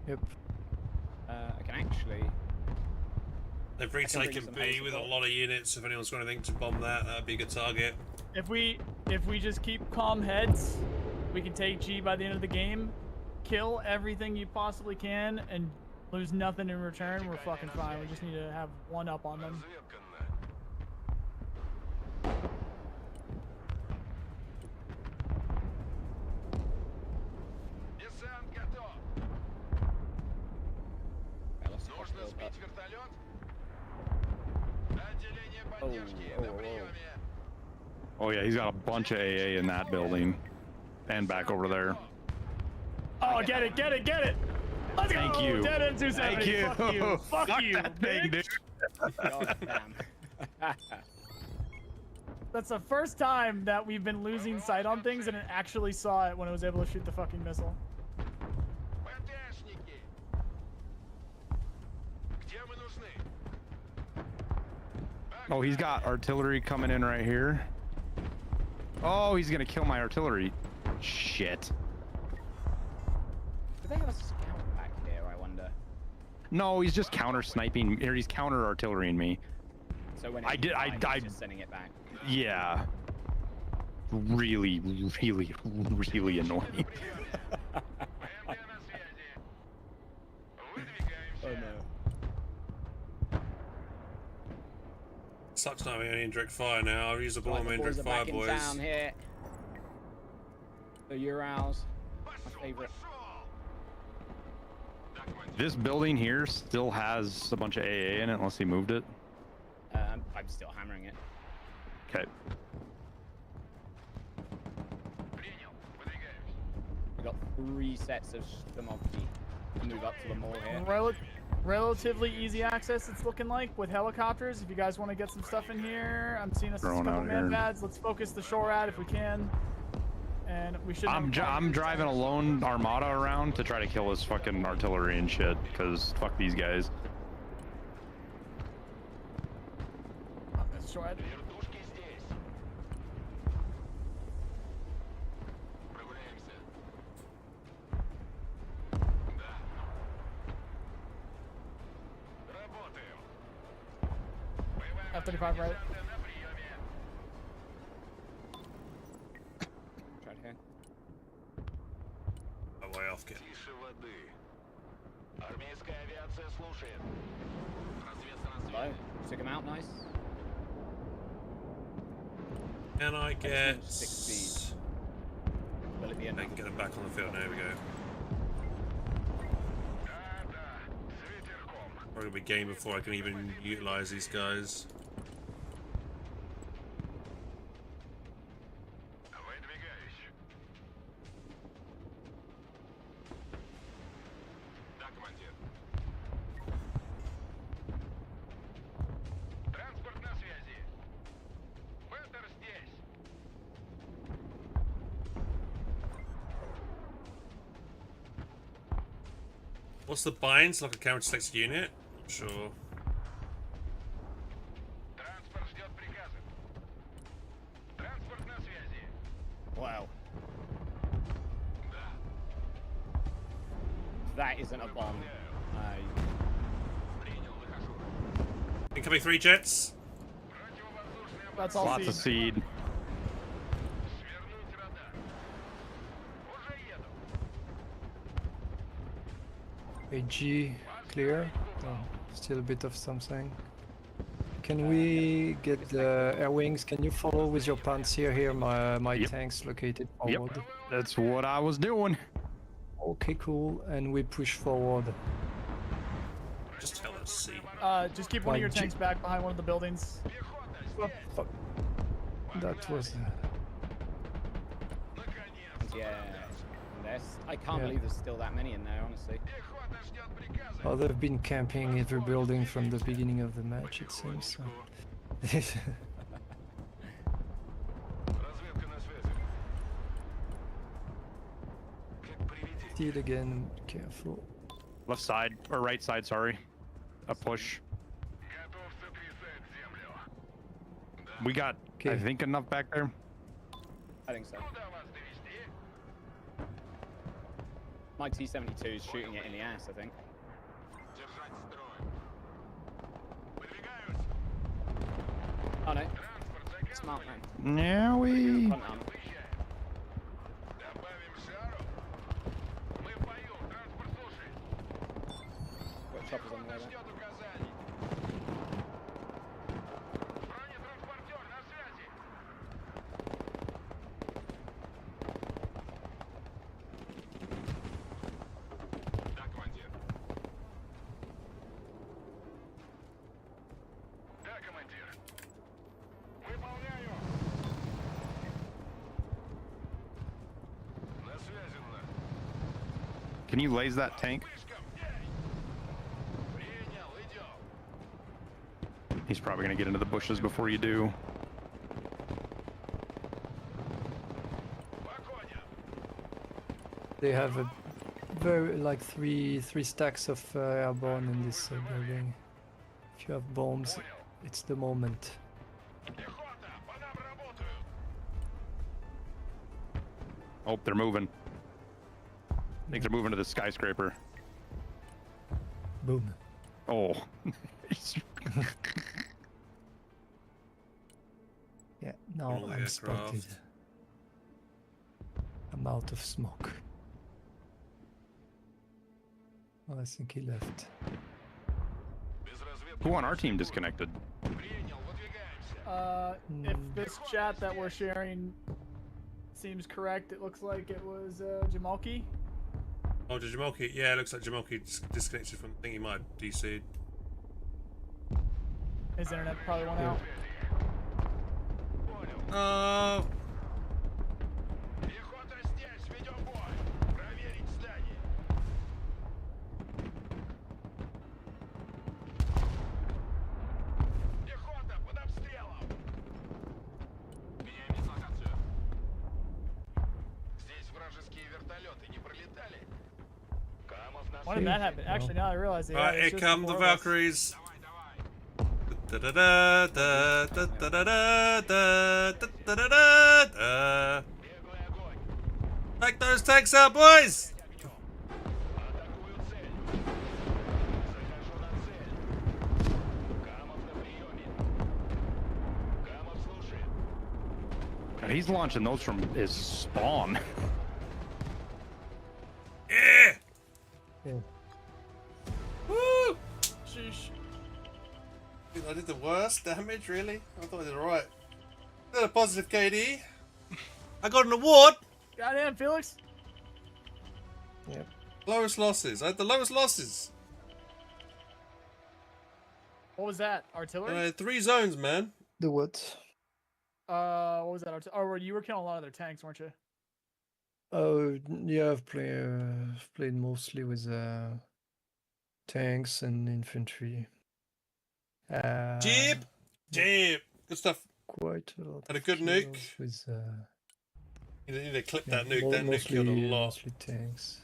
Yep. I can actually. They've I can bring retaken some B heavy with a support. lot of units. If anyone's got anything to bomb that, that'd be a good target. If we just keep calm heads, we can take G by the end of the game, kill everything you possibly can, and lose nothing in return. We're fucking fine. We just need to have one up on them. Десант готов. Нужно сбить вертолет. Отделение поддержки на приеме. Oh yeah, he's got a bunch of AA in that building, and back over there. Oh, get it, get it, get it! Let's Thank go! you. Dead end 270. Thank you. Fuck you. Fuck Fuck you, that thing, bitch. God damn. That's the first time that we've been losing sight on things and it actually saw it when it was able to shoot the fucking missile. ПТшники. Где мы нужны? Oh, he's got artillery coming in right here. Oh, he's gonna kill my artillery. Shit. Do they have a scout back here, I wonder? No, he's just counter sniping, or he's counter artillerying me. So when I did. I just sending it back. Yeah. Really, really, really annoying. Oh no. Sucks not having any indirect fire now. I've used a Right, bomb the indirect boys are fire, back in boys. town here. The Urals, my favorite. This building here still has a bunch of AA in it, unless he moved it. I'm still hammering it. Okay. We got 3 sets of Stamovki to move up to the mall here. Relatively easy access, it's looking like, with helicopters. If you guys want to get some stuff in here, I'm seeing us a Throwing couple out man here. pads. Let's focus the shore at if we can. And we should. I'm driving a lone armada around to try to kill his fucking artillery and shit, because fuck these guys. Shore at. Вертушки здесь. Прогуляемся. Да. Работаем. F-35 right. Right here. Way off, kid. Тише воды. Армейская авиация слушает. Разведка на Hello. связи. Took him out, nice. Can I get 6 speed. Well, at the end. I can get them back on the field. There we go. Probably gonna be game before I can even utilize these guys. Выдвигаюсь. Да, командир. Транспорт на связи. Беттер здесь. What's the binds? Like a counter-select unit? Not sure. Транспорт ждет приказа. Транспорт на связи. Wow. That isn't a bomb. Incoming 3 jets. That's all. Lots of seed. AG clear. Oh, still a bit of something. Can we get the air wings? Can you follow with your panzer here? My Yep. tanks located forward. Yep, that's what I was doing. Okay, cool. And we push forward. Just tell us, see. Just keep one of your tanks back behind one of the buildings. What the fuck? That was. Yeah. I can't believe there's still that many in there, honestly. Oh, they've been camping every building from the beginning of the match, it seems. So. See it again, careful. Left side, or right side, sorry. A push. We got, I think, enough back there. I think so. My T-72 is shooting it in the ass, I think. Oh no. Smart man. Now we. Front arm. Got choppers on the way there. Can you laze that tank? He's probably gonna get into the bushes before you do. They have a very like three stacks of airborne in this building. If you have bombs, it's the moment. Oh, they're moving. I think they're moving to the skyscraper. Boom. Oh. Yeah, now I'm spotted. I'm out of smoke. Oh, I think he left. Who on our team disconnected? If this chat that we're sharing seems correct, it looks like it was Jamalki. Oh, did Jamalki? Yeah, it looks like Jamalki disconnected from. I think he might have DC'd. His internet probably went out. When did that happen? Actually, now I realize it. Right, it's here just come the four of us. Valkyries. Da da da da da da da da da da da da da. Take those tanks out, boys! And he's launching those from his spawn. Yeah! Yeah. Woo! Sheesh. Dude, I did the worst damage, really? I thought I did alright. Got a positive KD. I got an award! Goddamn, Felix. Yep. Lowest losses. I had the lowest losses. What was that? Artillery? 3 zones, man. The what? What was that? Oh, you were killing a lot of their tanks, weren't you? Oh, yeah, I've played mostly with tanks and infantry. Jeep! Jeep! Good stuff. Quite a lot. Had a good nuke. With, you need to clip yeah, that nuke. That nuke killed a lot. Mostly tanks.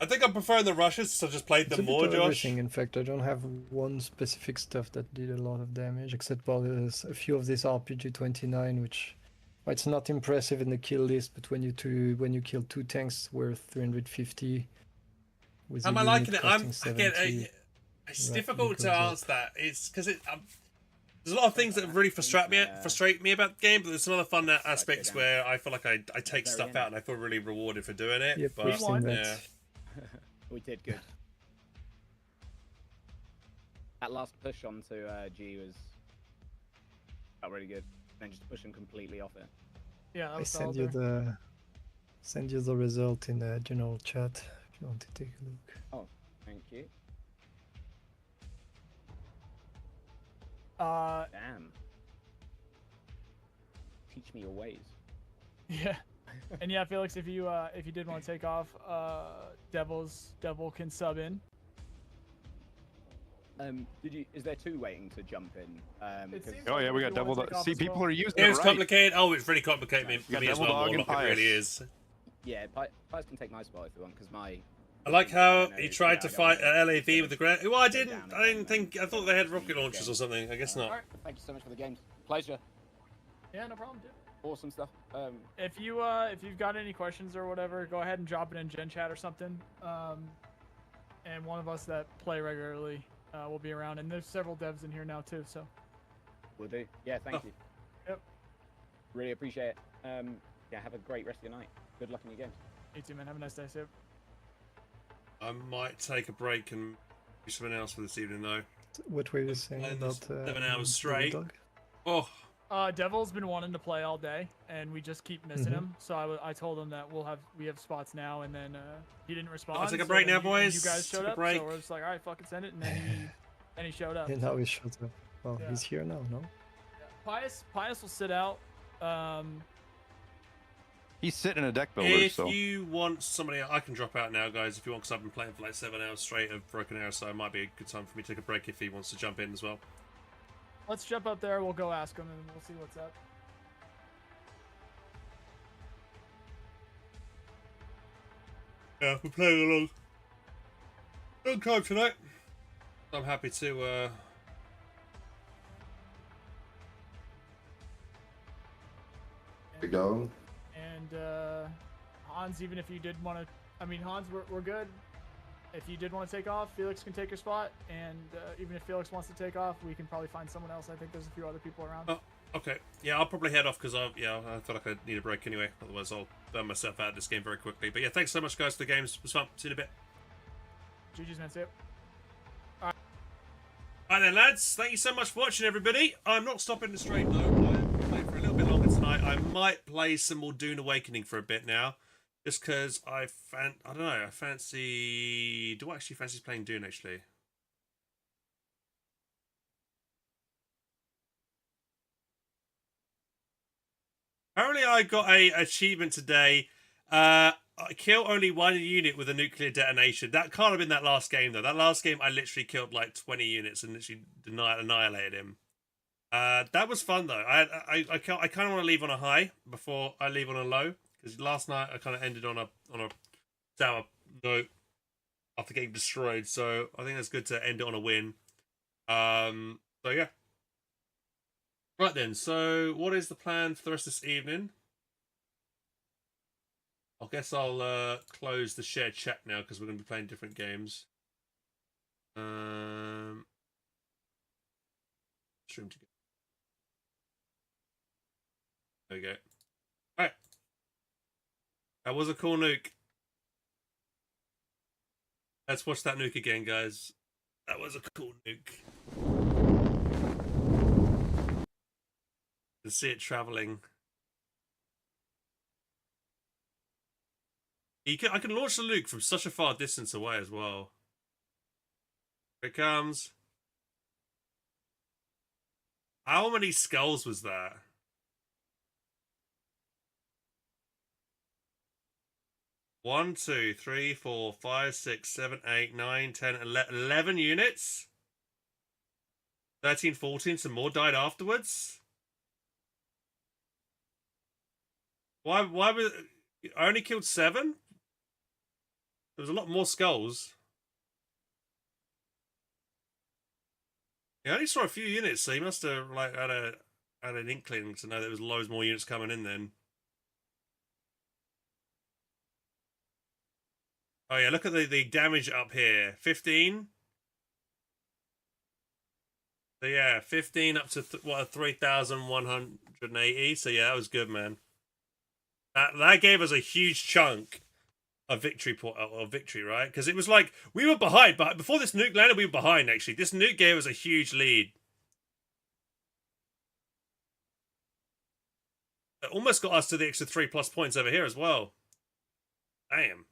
I think I'm preferring the rushes, so I just played them more, Josh. Everything. In fact, I don't have one specific stuff that did a lot of damage, except for a few of this RPG-29, which it's not impressive in the kill list, but when you kill 2 tanks worth 350, with am a I liking unit it? costing 70, it's difficult to answer that. It's because there's a lot of things that really frustrate me about the game, but there's some other fun aspects where I feel like I take stuff out and I feel really rewarded for doing it. Yep, but we've seen that. yeah. We did good. That last push onto G felt really good. Then just push him completely off it. Yeah, that I was send you the result in the general chat if you want to take a look. Oh, thanks. you. Damn. Teach me your ways. Yeah. And yeah, Felix, if you did want to take off, Devil can sub in. Is there two waiting to jump in? Oh yeah, we got Devil Dog. See, people are using It it was right. complicated. Oh, it's really complicated You for got me as Devil well, Dog and Warlock, it really Pius. is. Yeah, Pius can take my spot if you want, because my... I like how he tried to fight LAV with the ground. Well, I didn't think. I thought they had rocket launchers or something. I guess not. Alright, thank you so much for the games. Pleasure. Yeah, no problem, dude. Awesome stuff. If you've got any questions or whatever, go ahead and drop it in Gen Chat or something. And one of us that play regularly will be around, and there's several devs in here now too. So. Will do. Yeah, thank you. Yep. Really appreciate it. Yeah, have a great rest of your night. Good luck in your games. You too, man. Have a nice day, Sib. I might take a break and do something else for this evening, though. What were you saying about 7 hours straight. Dog? Oh. Devil's been wanting to play all day, and we just keep missing him. So I told him that we have spots now, and then he didn't respond. I'll take a break now, boys. You guys showed Take a up, break. so we're just like, all right, fucking send it, and then he showed up. And now he shows up. Well, Yeah. he's here now, no? Pius will sit out. He's sitting in a deck builder, If so. you want somebody, I can drop out now, guys. If you want, because I've been playing for like 7 hours straight of Broken Arrow, so it might be a good time for me to take a break if he wants to jump in as well. Let's jump up there. We'll go ask him, and we'll see what's up. Yeah, we're playing along. Long time tonight. I'm happy to. Go. And Hans, even if you did want to, I mean, Hans, we're good. If you did want to take off, Felix can take your spot, and even if Felix wants to take off, we can probably find someone else. I think there's a few other people around. Oh, okay. Yeah, I'll probably head off because I feel like I need a break anyway. Otherwise, I'll burn myself out of this game very quickly. But yeah, thanks so much, guys, for the games. It was fun. See you in a bit. GG's, man. See you. Alright then, lads. Thank you so much for watching, everybody. I'm not stopping the stream, though. I'm playing for a little bit longer tonight. I might play some more Dune Awakening for a bit now. Just because I don't know, I fancy... Do I actually fancy playing Dune, actually? Apparently I got a achievement today. I kill only one unit with a nuclear detonation. That can't have been that last game, though. That last game, I literally killed like 20 units and literally annihilated him. That was fun, though. I kind of want to leave on a high before I leave on a low. Because last night, I kind of ended on a sour note after getting destroyed. So I think that's good to end it on a win. So, yeah. Right then, so what is the plan for the rest of this evening? I guess I'll close the shared chat now because we're going to be playing different games. Stream together. There we go. Alright. That was a cool nuke. Let's watch that nuke again, guys. That was a cool nuke. To see it traveling. I can launch the nuke from such a far distance away as well. Here it comes. How many skulls was that? 1, 2, 3, 4, 5, 6, 7, 8, 9, 10, 11 units? 13, 14, some more died afterwards? Why was... I only killed 7? There was a lot more skulls. He only saw a few units, so he must have like had an inkling to know there was loads more units coming in then. Oh yeah, look at the damage up here. 15. So yeah, 15 up to 3,180. So yeah, that was good, man. That gave us a huge chunk of victory, right? Because it was like we were behind, but before this nuke landed, we were behind. Actually, this nuke gave us a huge lead. It almost got us to the extra 3+ points over here as well. Damn.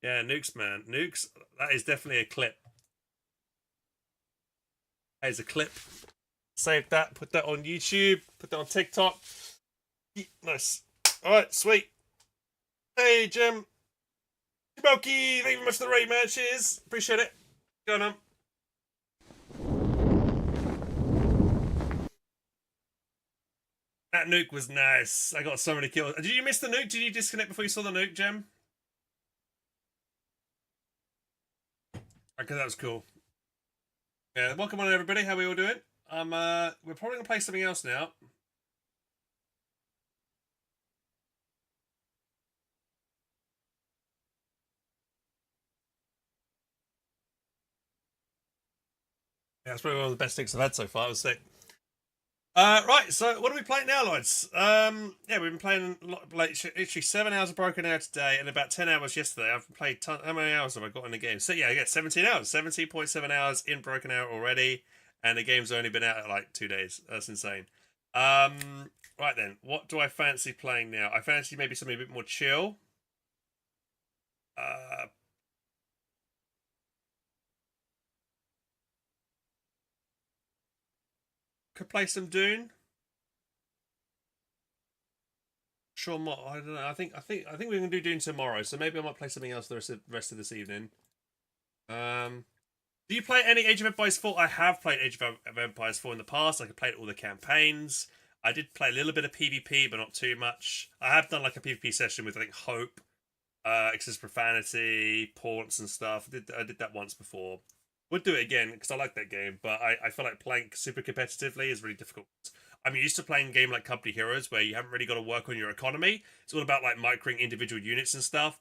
Yeah, nukes, man. Nukes, that is definitely a clip. That is a clip. Save that, put that on YouTube, put that on TikTok. Yeah, nice. Alright, sweet. Hey, Jim. Smoky, thank you very much for the raid, man. Cheers. Appreciate it. Go on. That nuke was nice. I got so many kills. Did you miss the nuke? Did you disconnect before you saw the nuke, Jem? Okay, that was cool. Yeah, welcome on everybody. How are we all doing? We're probably gonna play something else now. Yeah, that's probably one of the best things I've had so far, I would say. Right, so what are we playing now, lads? Yeah, we've been playing like literally 7 hours of Broken Arrow today and about 10 hours yesterday. I've played how many hours have I got in the game? So yeah, I get 17 hours, 17.7 hours in Broken Arrow already, and the game's only been out like 2 days. That's insane. Right then, what do I fancy playing now? I fancy maybe something a bit more chill. Could play some Dune. Sure, I don't know. I think we're gonna do Dune tomorrow, so maybe I might play something else the rest of this evening. Do you play any Age of Empires 4? I have played Age of Empires 4 in the past. I played all the campaigns. I did play a little bit of PvP, but not too much. I have done like a PvP session with I think Hope, Excess Profanity, Ports and stuff. I did that once before. Would do it again because I like that game, but I feel like playing super competitively is really difficult. I'm used to playing a game like Company Heroes where you haven't really got to work on your economy. It's all about like microing individual units and stuff.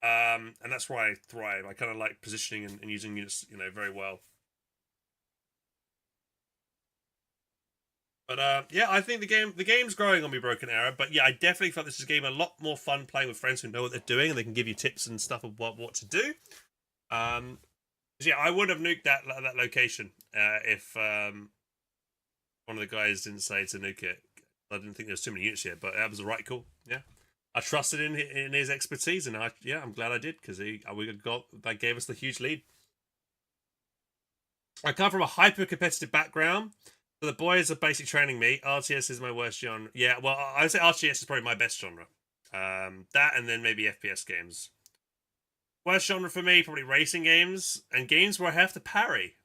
And that's where I thrive. I kind of like positioning and using units, very well. But yeah, I think the game's growing on me, Broken Arrow. But yeah, I definitely felt this is a game a lot more fun playing with friends who know what they're doing and they can give you tips and stuff of what to do. Yeah, I would have nuked that location if one of the guys didn't say to nuke it. I didn't think there was too many units here, but that was the right call. Yeah, I trusted in his expertise, and I'm glad I did because that gave us the huge lead. I come from a hyper competitive background, so the boys are basically training me. RTS is my worst genre. Yeah, well, I would say RTS is probably my best genre. That and then maybe FPS games. Worst genre for me, probably racing games and games where I have to parry.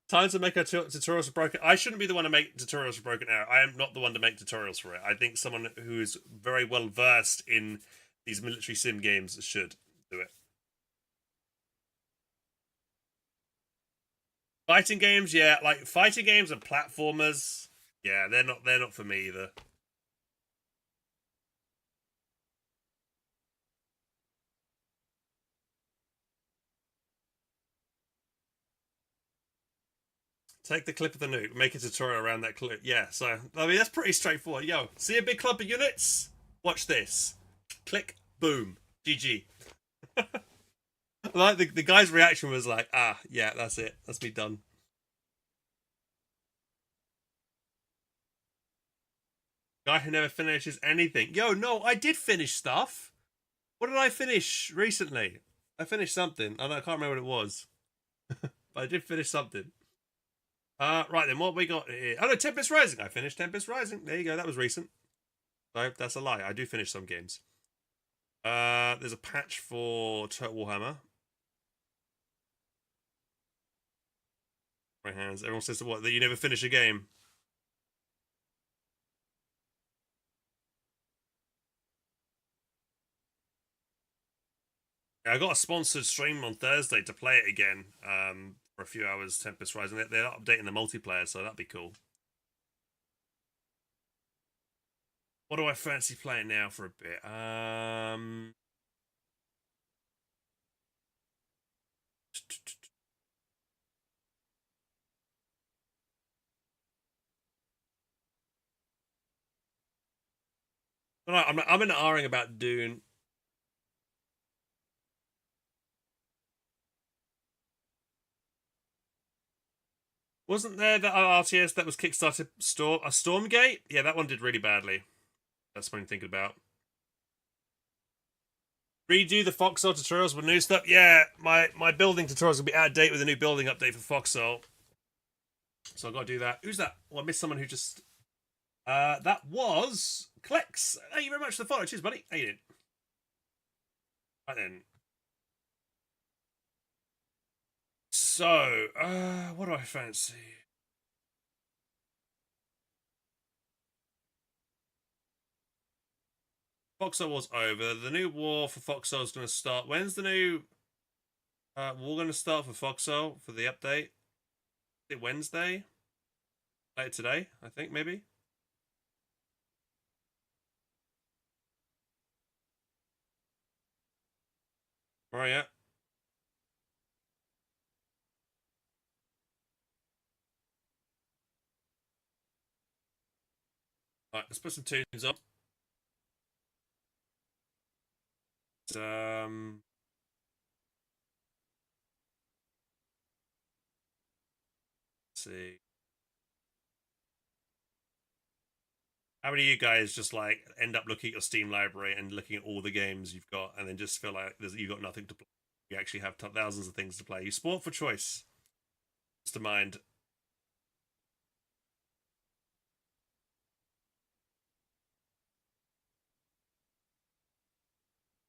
Time to make a tutorials for Broken. I shouldn't be the one to make tutorials for Broken Arrow. I am not the one to make tutorials for it. I think someone who is very well versed in these military sim games should do it. Fighting games, yeah, like fighting games and platformers, yeah, they're not for me either. Take the clip of the nuke, make a tutorial around that clip. Yeah, so, I mean, that's pretty straightforward. Yo, see a big clump of units? Watch this. Click, boom, GG. Like, the guy's reaction was like, yeah, that's it. That's me done. Guy who never finishes anything. Yo, no, I did finish stuff. What did I finish recently? I finished something. I can't remember what it was. But I did finish something. Right then, what we got here? Oh no, Tempest Rising. I finished Tempest Rising. There you go. That was recent. So that's a lie. I do finish some games. There's a patch for Total Warhammer. My hands. Everyone says that you never finish a game. I got a sponsored stream on Thursday to play it again. For a few hours, Tempest Rising. They're updating the multiplayer, so that'd be cool. What do I fancy playing now for a bit? I'm in R-ing about Dune. Wasn't there that RTS that was kickstarted Stormgate? Yeah, that one did really badly. That's what I'm thinking about. Redo the Foxhole tutorials with new stuff. Yeah, my building tutorials will be out of date with a new building update for Foxhole. So I've got to do that. Who's that? Oh, I missed someone who just... that was... Klex. Thank you very much for the follow. Cheers, buddy. How you doing? Right then. So, what do I fancy? Foxhole War's over. The new war for Foxhole is going to start. When's the new war going to start for Foxhole for the update? Is it Wednesday? Later today, I think, maybe? Oh, yeah. Alright, let's put some tunes on. Let's see. How many of you guys just like end up looking at your Steam library and looking at all the games you've got and then just feel like you've got nothing to play? You actually have thousands of things to play. You sport for choice. Just a mind.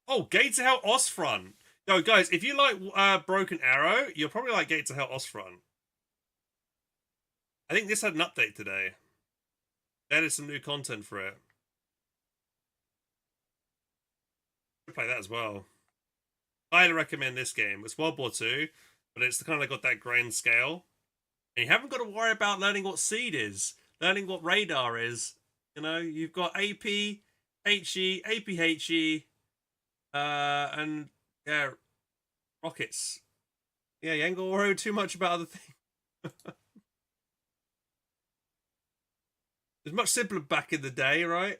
Oh, Gates of Hell Ostfront. Yo, guys, if you like Broken Arrow, you'll probably like Gates of Hell Ostfront. I think this had an update today. They added some new content for it. I'll play that as well. I highly recommend this game. It's World War II, but it's kind of got that grand scale. And you haven't got to worry about learning what seed is, learning what radar is. You know, you've got AP, HE, APHE, and yeah, rockets. Yeah, you ain't got to worry too much about other things. It's much simpler back in the day, right?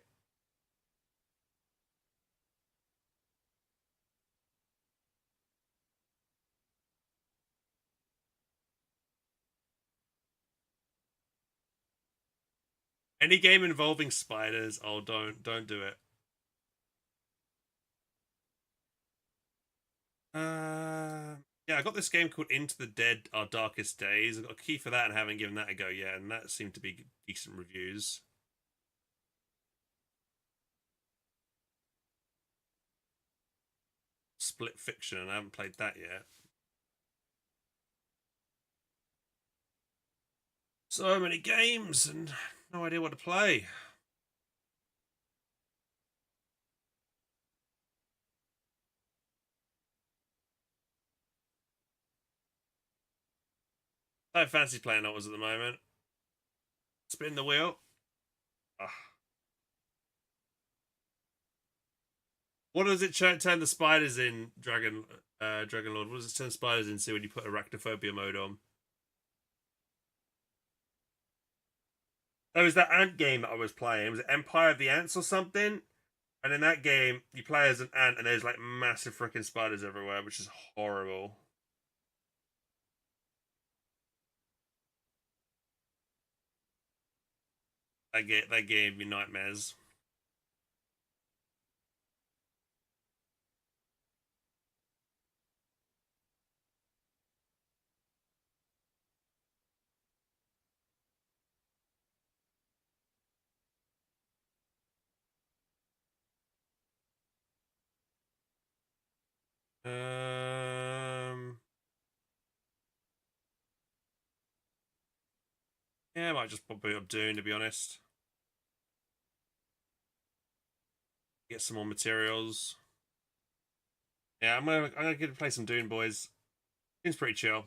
Any game involving spiders, oh, don't do it. Yeah, I got this game called Into the Dead: Our Darkest Days. I got a key for that and haven't given that a go yet, and that seemed to be decent reviews. Split Fiction, I haven't played that yet. So many games and no idea what to play. I don't fancy playing others at the moment. Spin the wheel. Ugh. What does it turn the spiders in, Dragon Lord? What does it turn spiders into when you put arachnophobia mode on? There was that ant game that I was playing. Was it Empire of the Ants or something? And in that game, you play as an ant and there's like massive freaking spiders everywhere, which is horrible. That gave me nightmares. Yeah, I might just pop it up Dune, to be honest. Get some more materials. Yeah, I'm gonna get to play some Dune, boys. Dune's pretty chill.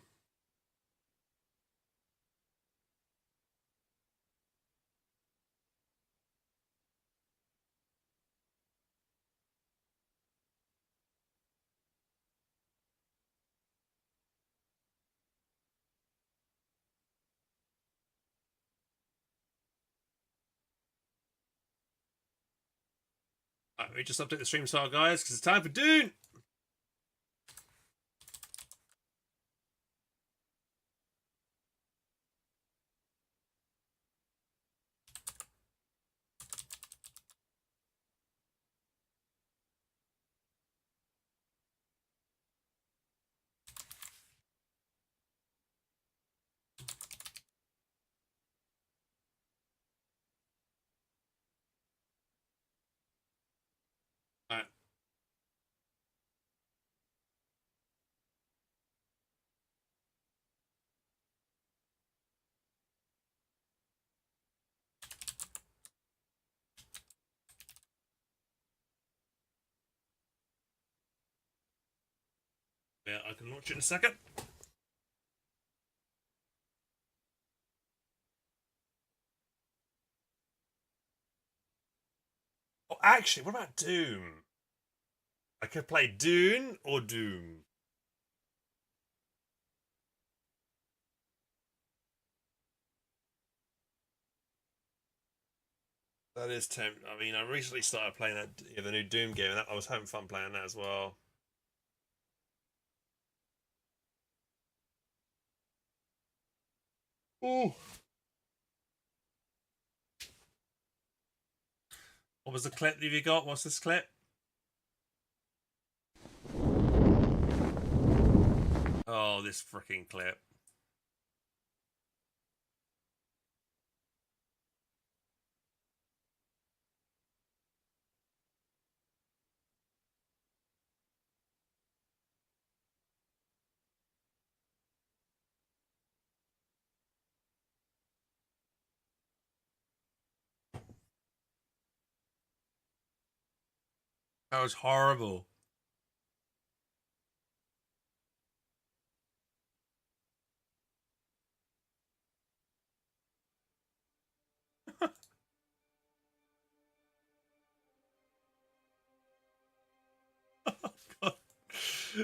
We just update the stream style, guys, because it's time for Dune. Yeah, I can launch it in a second. Oh, actually, what about Doom? I could play Dune or Doom. That is temp. I mean, I recently started playing the new Doom game, and I was having fun playing that as well. Ooh. What was the clip that you got? What's this clip? Oh, this freaking clip. That was horrible.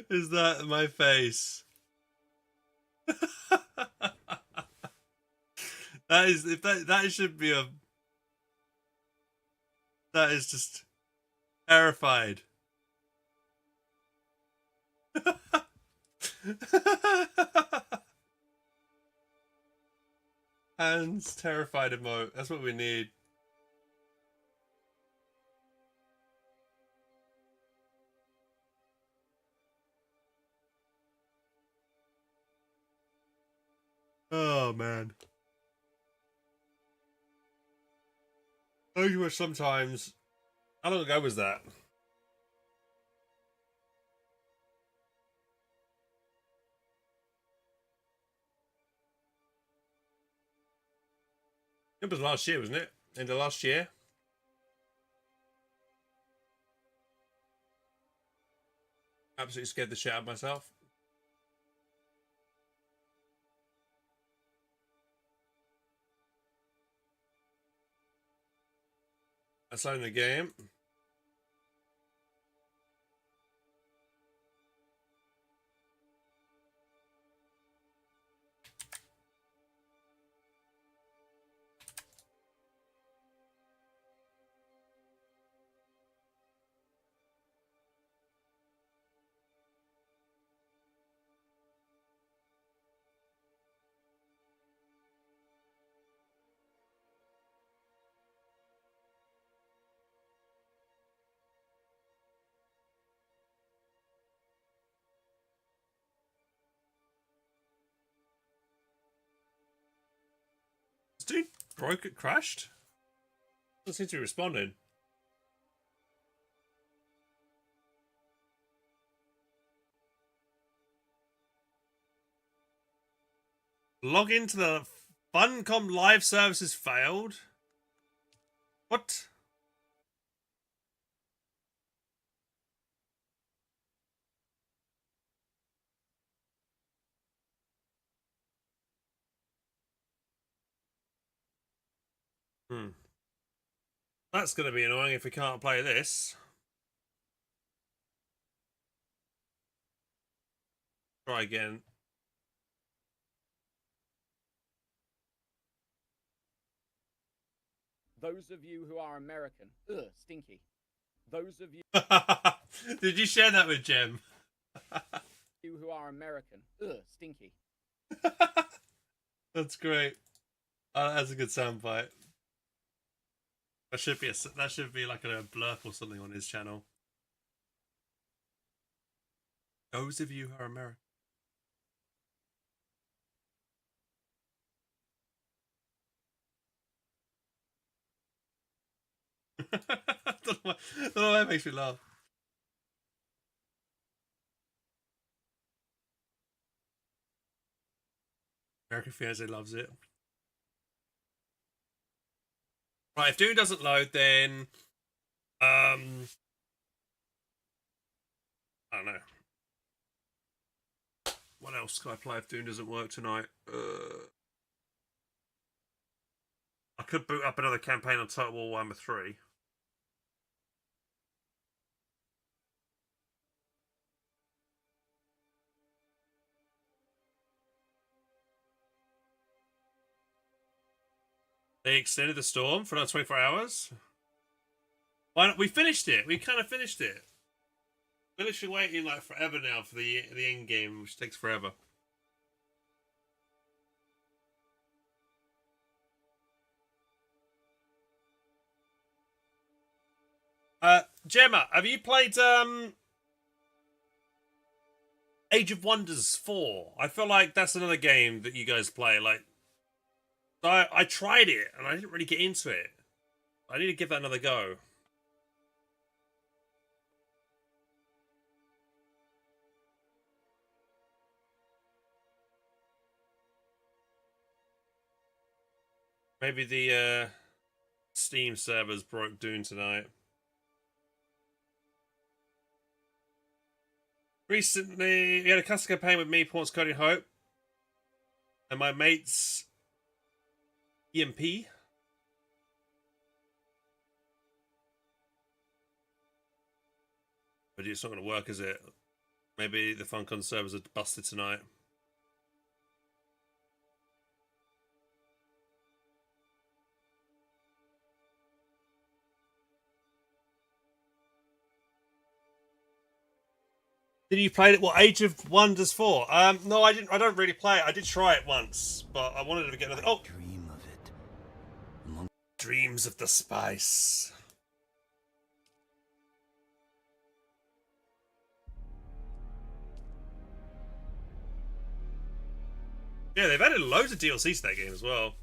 Is that my face? That is that should be a. That is just terrified. Hands terrified emote. That's what we need. Oh man. Those were sometimes. How long ago was that? It was last year, wasn't it? End of last year. Absolutely scared the shit out of myself. That's only the game. This dude broke it, crashed? Doesn't seem to be responding. Log into the Funcom live services failed. What? That's going to be annoying if we can't play this. Try again. Those of you who are American, stinky. Those of you Did you share that with Jem? you who are American, stinky. That's great. That's a good soundbite. That should be like a blurb or something on his channel. Those of you who are American. I don't know why that makes me laugh. American Fiance loves it. Right, if Doom doesn't load, then I don't know. What else can I play if Doom doesn't work tonight? I could boot up another campaign on Total War Warhammer 3. They extended the storm for another 24 hours. Why not? We finished it. We kind of finished it. We're literally waiting like forever now for the end game, which takes forever. Gemma, have you played Age of Wonders 4? I feel like that's another game that you guys play. Like, I tried it and I didn't really get into it. I need to give that another go. Maybe the Steam servers broke Dune tonight. Recently, we had a custom campaign with me, Ports Cody Hope, and my mates EMP. But it's not going to work, is it? Maybe the FunCon servers are busted tonight. Did you play it? What, Age of Wonders 4? No, I didn't. I don't really play it. I did try it once, but I wanted to get another. Oh, dream of it. Dreams of the spice. Yeah, they've added loads of DLC to that game as well.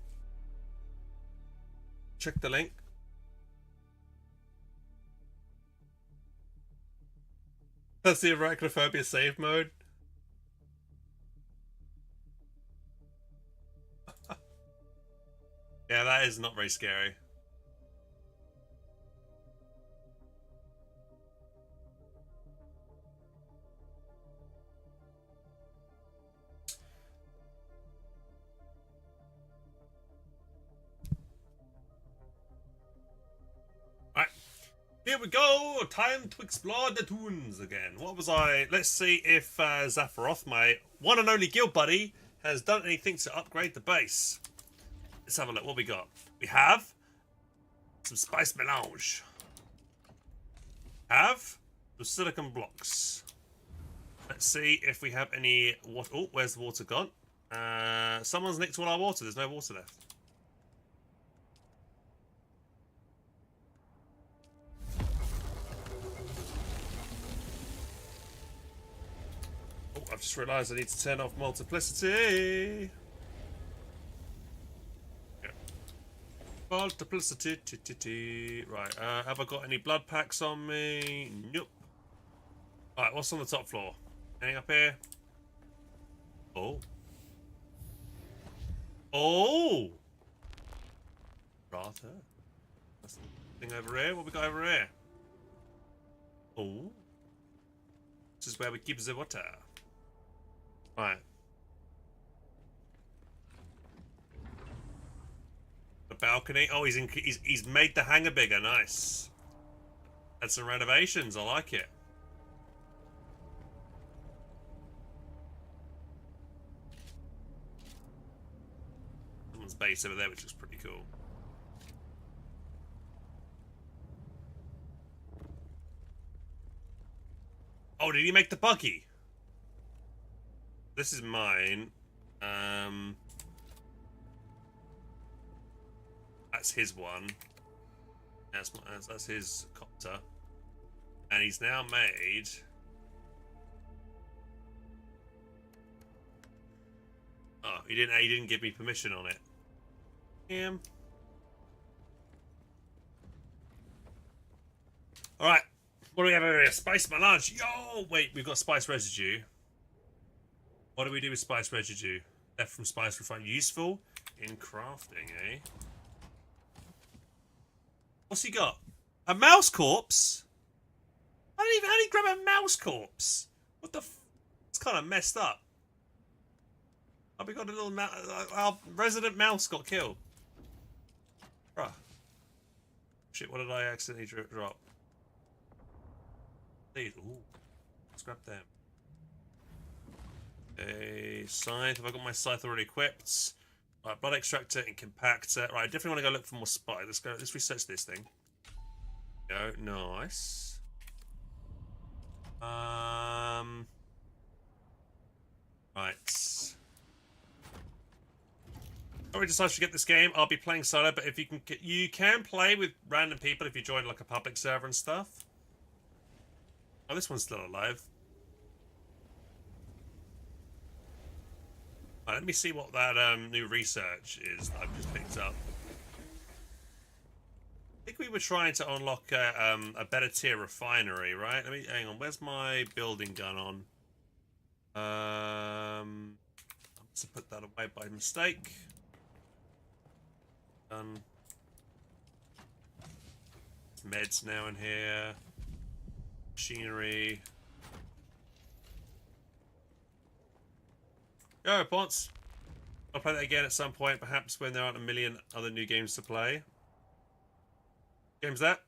Check the link. That's the arachnophobia save mode. Yeah, that is not very scary. Alright. Here we go! Time to explore the tunes again. What was I? Let's see if Zapharoth, my one and only guild buddy, has done anything to upgrade the base. Let's have a look. What we got? We have some spice melange. Have some silicon blocks. Let's see if we have any water. Oh, where's the water gone? Someone's nicked all our water. There's no water left. Oh, I've just realised I need to turn off multiplicity. Multiplicity. Right, have I got any blood packs on me? Nope. Alright, what's on the top floor? Anything up here? Oh. Oh! Rather. That's the thing over here. What we got over here? Oh. This is where we keep the water. Right. The balcony. Oh, he's made the hangar bigger. Nice. Had some renovations. I like it. Someone's base over there, which looks pretty cool. Oh, did he make the buggy? This is mine. That's his one. That's his copter. And he's now made... Oh, he didn't give me permission on it. Damn. Alright. What do we have over here? Spice melange. Yo! Wait, we've got spice residue. What do we do with spice residue? Left from spice refined. Useful in crafting, eh? What's he got? A mouse corpse? How did he grab a mouse corpse? What the f... It's kind of messed up. Oh, we got a little our resident mouse got killed. Bruh. Shit, what did I accidentally drop? These. Ooh. Let's grab them. A scythe. Have I got my scythe already equipped? Right, blood extractor and compactor. Right, I definitely want to go look for more spy. Let's research this thing. Go, nice. Right. I already decided to get this game. I'll be playing solo, but if you can play with random people if you join like a public server and stuff. Oh, this one's still alive. Right, let me see what that new research is that I've just picked up. I think we were trying to unlock a better tier refinery, right? Let me hang on. Where's my building gun on? I must have put that away by mistake. Meds now in here. Machinery. Go, Ponce. I'll play that again at some point, perhaps when there aren't a million other new games to play. Game's that?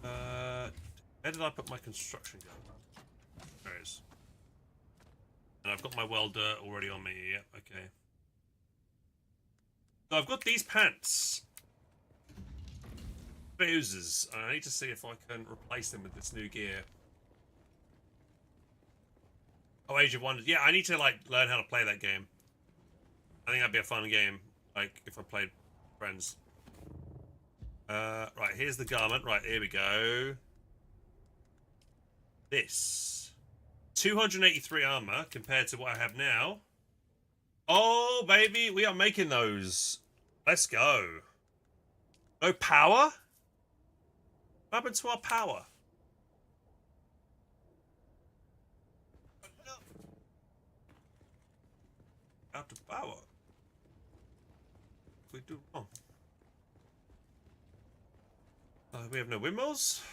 Where did I put my construction gun? There it is. And I've got my welder already on me. Yep, okay. So I've got these pants. Boozers. I need to see if I can replace them with this new gear. Oh, Age of Wonders. Yeah, I need to like learn how to play that game. I think that'd be a fun game, like if I played friends. Right, here's the garment. Right, here we go. This 283 armor compared to what I have now. Oh, baby, we are making those. Let's go. No power? What happened to our power? Out of power. We do wrong. We have no windmills.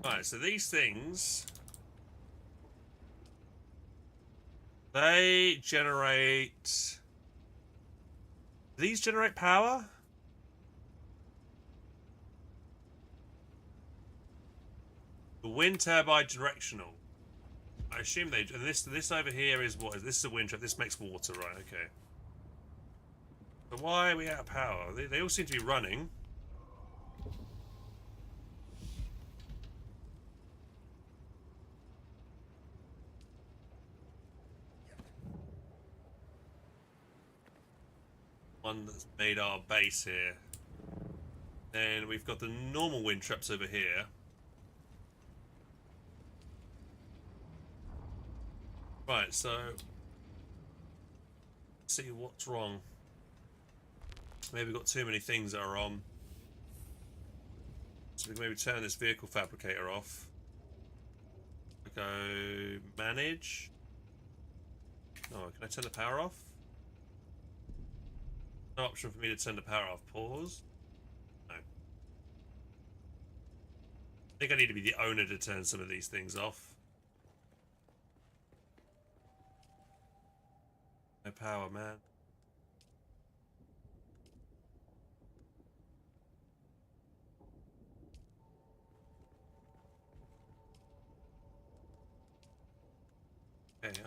Alright, so these things, they generate. These generate power? The wind turbine directional. I assume they. This over here is what? This is a wind turbine. This makes water, right? Okay. But why are we out of power? They all seem to be running. One that's made our base here. Then we've got the normal wind traps over here. Right, so let's see what's wrong. Maybe we've got too many things that are on. So we can maybe turn this vehicle fabricator off. Go manage. Oh, can I turn the power off? No option for me to turn the power off. Pause. No. I think I need to be the owner to turn some of these things off. No power, man. Okay,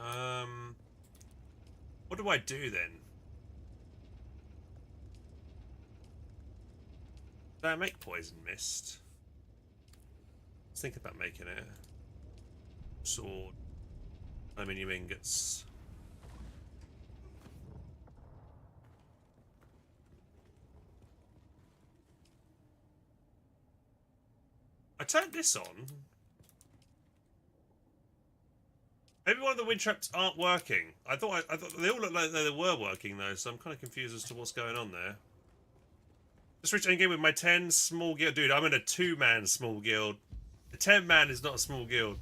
what do I do then? Did I make poison mist? Let's think about making it. Sword. Aluminium ingots. I turned this on. Maybe one of the wind traps aren't working. I thought they all looked like they were working though, so I'm kind of confused as to what's going on there. Just reach endgame with my 10 small guild. Dude, I'm in a 2-man small guild. The 10-man is not a small guild.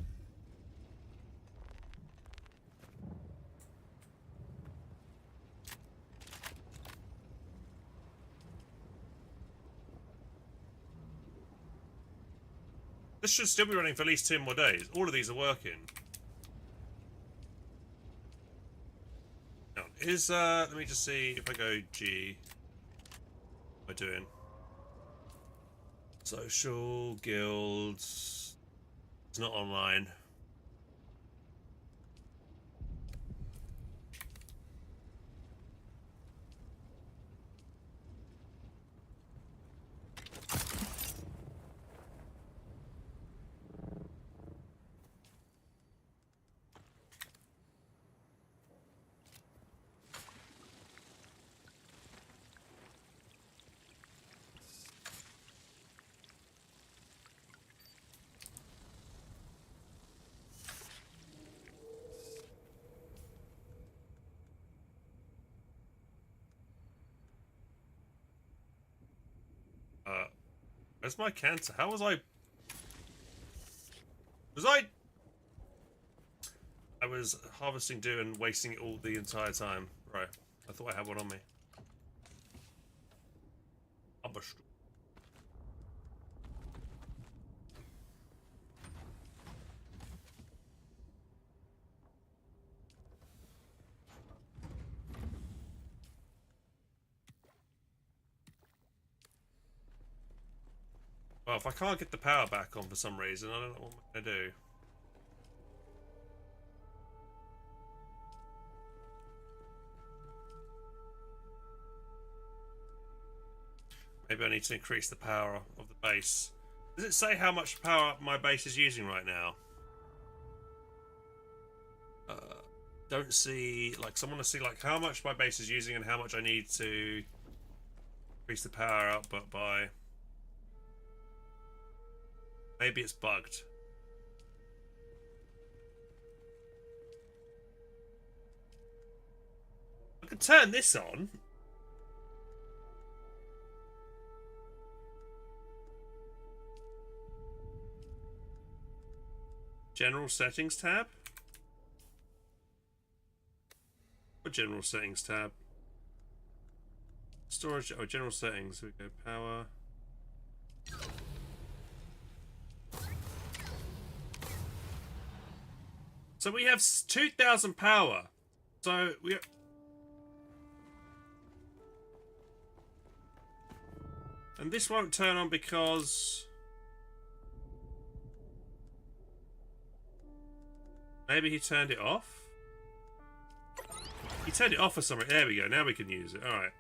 This should still be running for at least 2 more days. All of these are working. Now, let me just see if I go G. What am I doing? Social, guilds. It's not online. Where's my cancer? How was I? I was harvesting dew and wasting it all the entire time. Right. I thought I had one on me. Well, if I can't get the power back on for some reason, I don't know what I'm gonna do. Maybe I need to increase the power of the base. Does it say how much power my base is using right now? Don't see, like, someone to see like how much my base is using and how much I need to increase the power output by. Maybe it's bugged. I can turn this on. General settings tab? What general settings tab? Storage, oh, general settings. We go power. So we have 2,000 power. So we. And this won't turn on because. Maybe he turned it off? He turned it off for some reason. There we go. Now we can use it. Alright.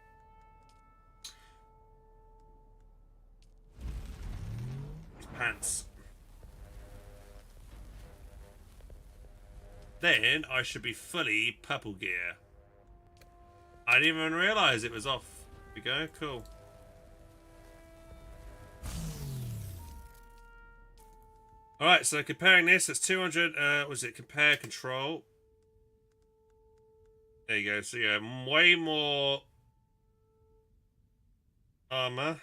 Pants. Then I should be fully purple gear. I didn't even realise it was off. There we go. Cool. Alright, so comparing this, it's 200, was it compare control? There you go, so yeah, way more armor.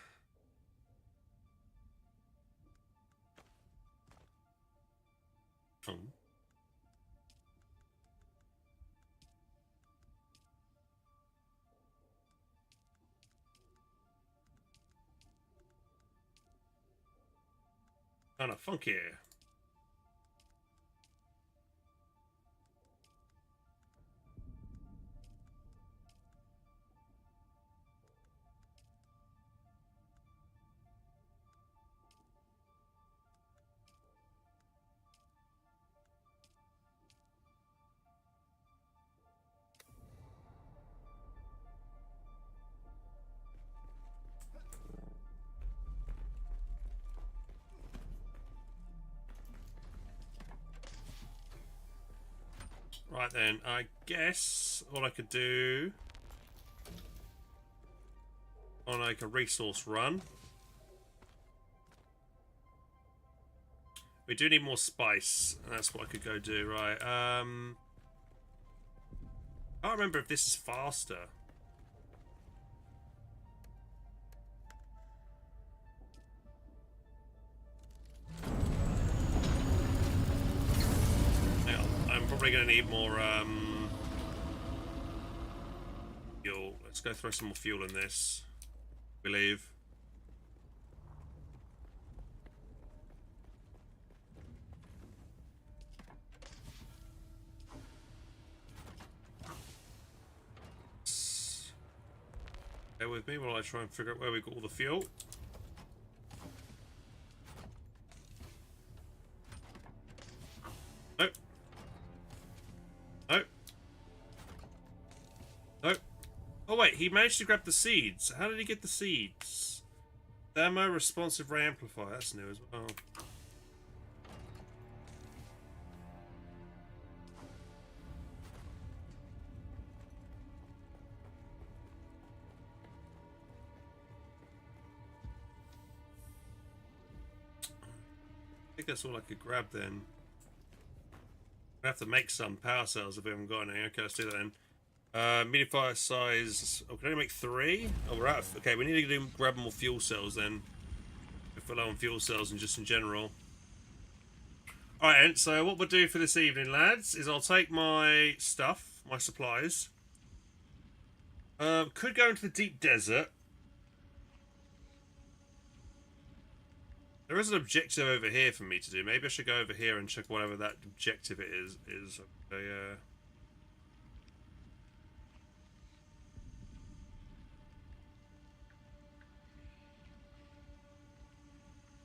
Kind of funky. Right then, I guess all I could do on like a resource run. We do need more spice, and that's what I could go do, right? I can't remember if this is faster. I'm probably going to need more fuel. Let's go throw some more fuel in this. We leave. with me while I try and figure out where we got all the fuel. Nope. Nope. Nope. Oh wait, he managed to grab the seeds. How did he get the seeds? Thermo responsive ray amplifier. That's new as well. I think that's all I could grab then. I have to make some power cells if we haven't got any. Okay, let's do that then. Medifier size. Oh, can I make 3? Oh, we're out of. Okay, we need to grab more fuel cells then. If we're low on fuel cells and just in general. Alright, so what we'll do for this evening, lads, is I'll take my stuff, my supplies. Could go into the deep desert. There is an objective over here for me to do. Maybe I should go over here and check whatever that objective it is. Okay,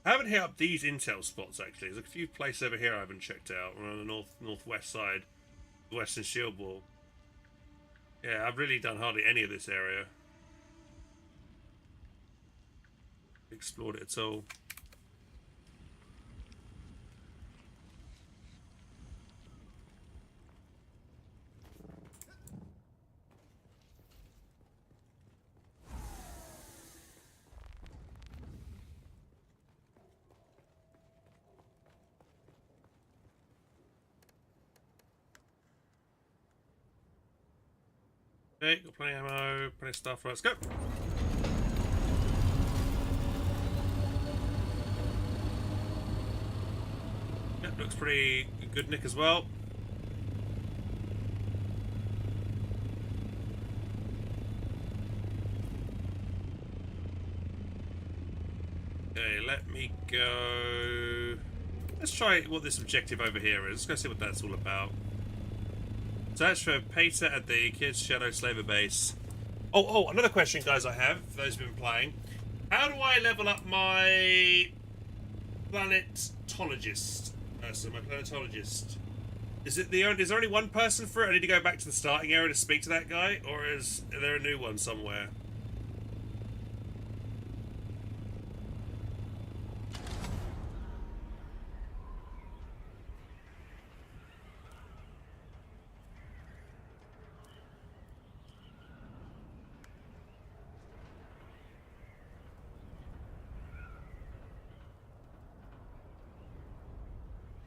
I haven't hit up these intel spots actually. There's a few places over here I haven't checked out. We're on the northwest side, the western shield wall. Yeah, I've really done hardly any of this area. Explored it at all. Okay, got plenty of ammo, plenty of stuff. Let's go. Yep, looks pretty good, Nick, as well. Okay, let me go. Let's try what this objective over here is. Let's go see what that's all about. Search for Pater at the Kid's Shadow Slaver base. Oh, another question, guys, I have, for those who've been playing. How do I level up my planetologist? So my planetologist. Is there only one person for it? I need to go back to the starting area to speak to that guy? Or is there a new one somewhere?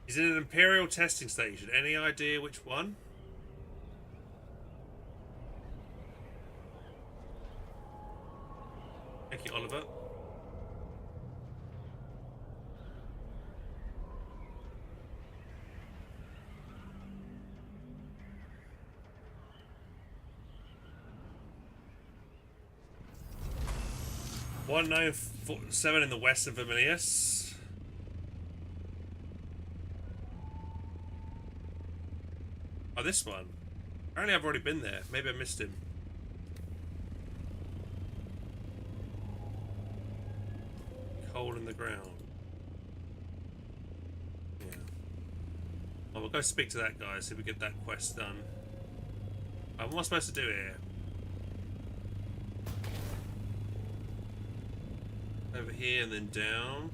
He's in an Imperial testing station. Any idea which one? Thank you, Oliver. $197 in the west of Vermilius. Oh, this one. Apparently I've already been there. Maybe I missed him. Hole in the ground. Yeah. Oh, we'll go speak to that guy, see if we get that quest done. What am I supposed to do here? Over here and then down.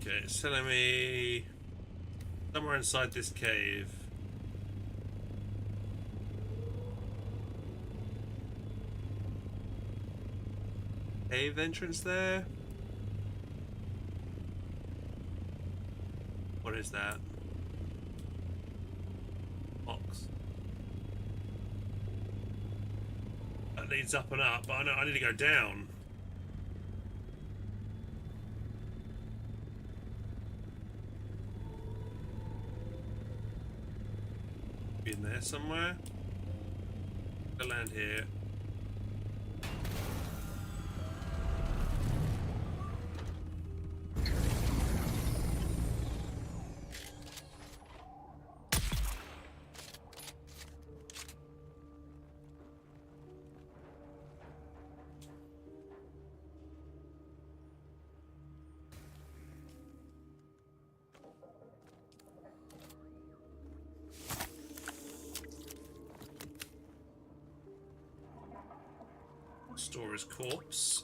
Okay, it's telling me somewhere inside this cave. Cave entrance there? What is that? Box. That leads up and up, but I know I need to go down. Be in there somewhere. I'll land here. Store his corpse.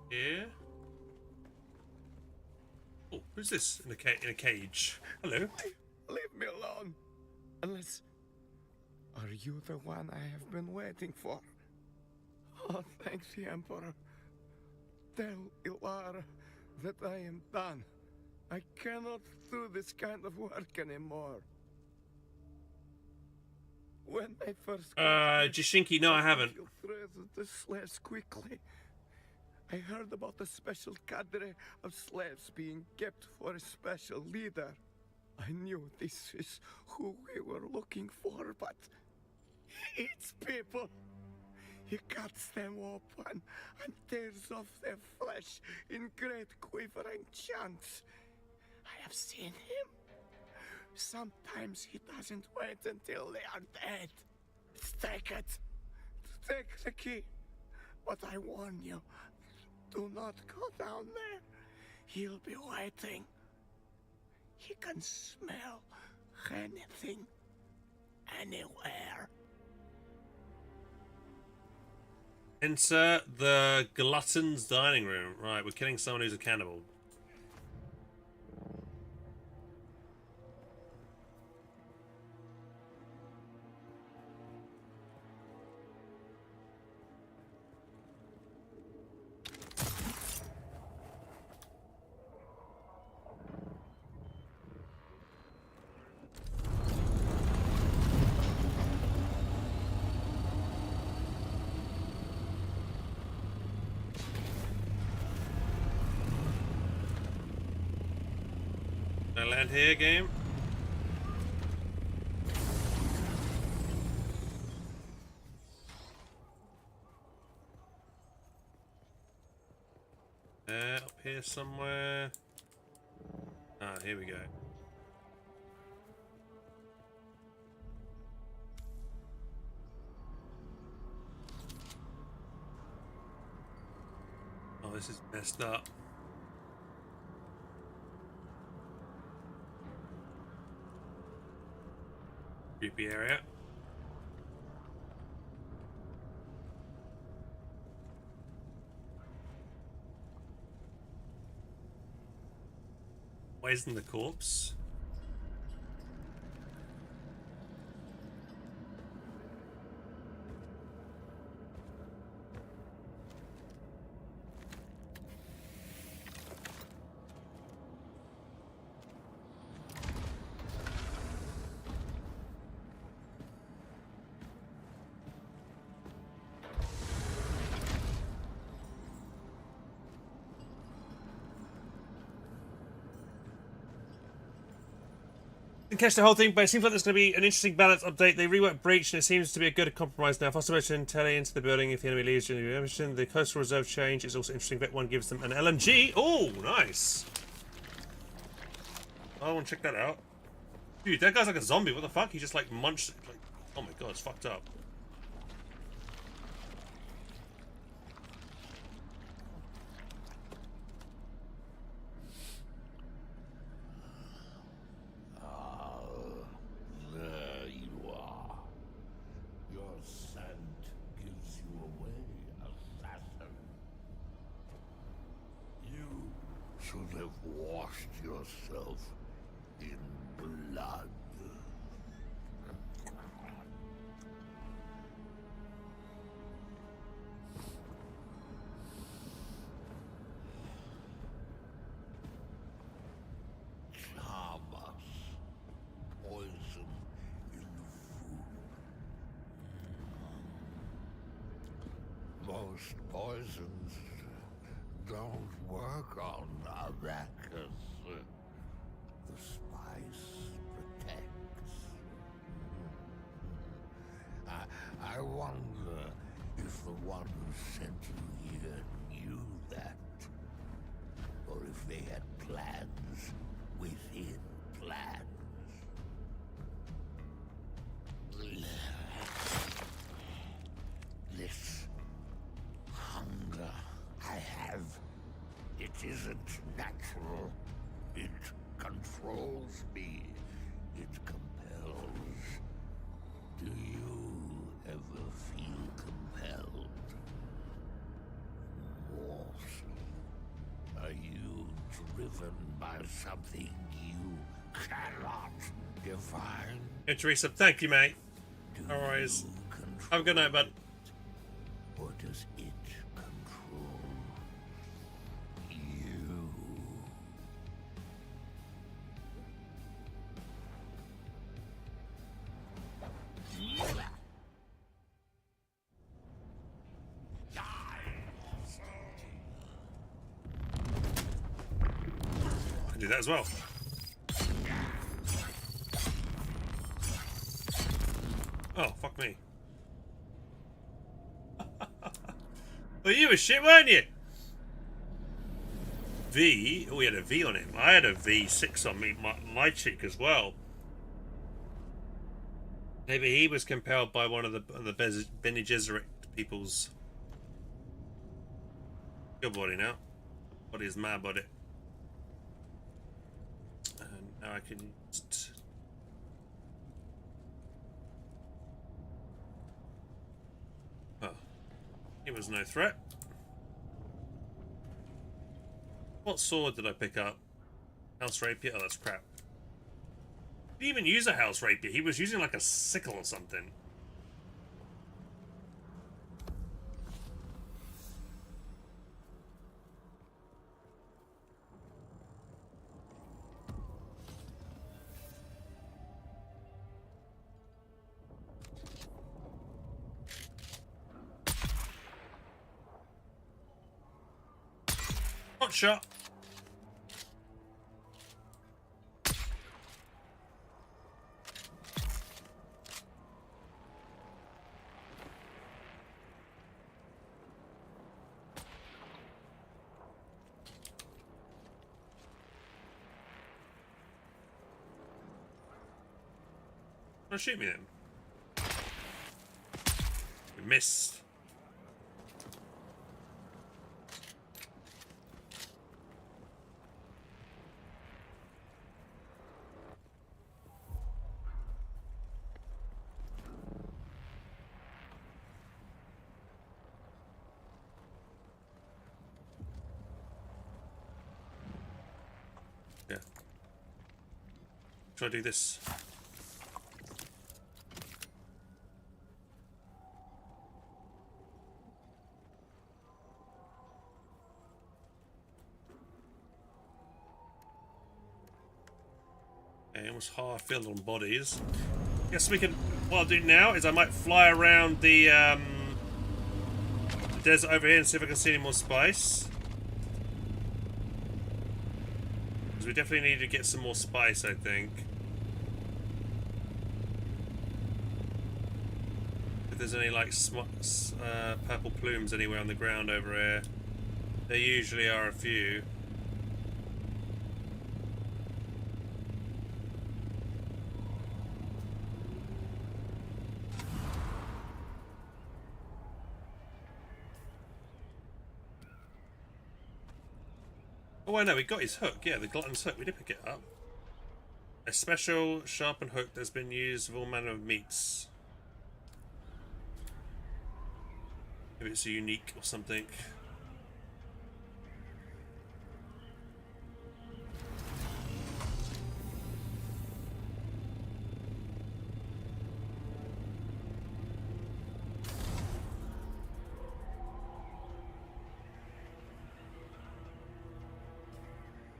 Here. Oh, who's this in a cage? Hello. Leave me alone. Unless... Are you the one I have been waiting for? Oh, thanks, the Emperor. Tell Ilara that I am done. I cannot do this kind of work anymore. When I first... Jishinki, no, I haven't. ...through the slaves quickly, I heard about a special cadre of slaves being kept for a special leader. I knew this is who we were looking for, but it's people. He cuts them open and tears off their flesh in great quivering chunks. I have seen him. Sometimes he doesn't wait until they are dead. Take it. Take the key. But I warn you, do not go down there. He'll be waiting. He can smell anything, anywhere. Enter the glutton's dining room. Right, we're killing someone who's a cannibal. Can I land here, game? Up here somewhere. Ah, here we go. Oh, this is messed up. Creepy area. Why isn't the corpse? Didn't catch the whole thing, but it seems like there's going to be an interesting balance update. They reworked Breach, and it seems to be a good compromise now. Foster motion, tele into the building if the enemy leaves during the mission. The coastal reserve change is also interesting. Bet 1 gives them an LMG. Oh, nice. I want to check that out. Dude, that guy's like a zombie. What the fuck? He just like munched. Like, oh my god, it's fucked up. Should have washed yourself in blood. Most poisons don't work on Arrakis. The spice protects. I wonder if the one who sent you here knew that. Or if they had plans within plans. This hunger I have, it isn't natural. It controls me. It compels. Do you ever feel compelled? More so. Are you driven by something you cannot define? Hey, Teresa, thank you, mate. No worries. Have a good night, bud. Or does it control you? I can do that as well. Oh, fuck me. Well, you were shit, weren't you? V? Oh, he had a V on him. I had a V6 on me, my cheek as well. Maybe he was compelled by one of the Bene Gesserit people's. Your body now. Body is my body. And now I can just... Oh. He was no threat. What sword did I pick up? House rapier? Oh, that's crap. He didn't even use a house rapier. He was using like a sickle or something. Hot shot. Don't shoot me then. We missed. Yeah. Try to do this. Okay, almost half filled on bodies. Guess we can. What I'll do now is I might fly around the desert over here and see if I can see any more spice. Because we definitely need to get some more spice, I think. If there's any like purple plumes anywhere on the ground over here, there usually are a few. Oh, I know, we got his hook. Yeah, the glutton's hook. We did pick it up. A special sharpened hook that's been used with all manner of meats. Maybe it's a unique or something.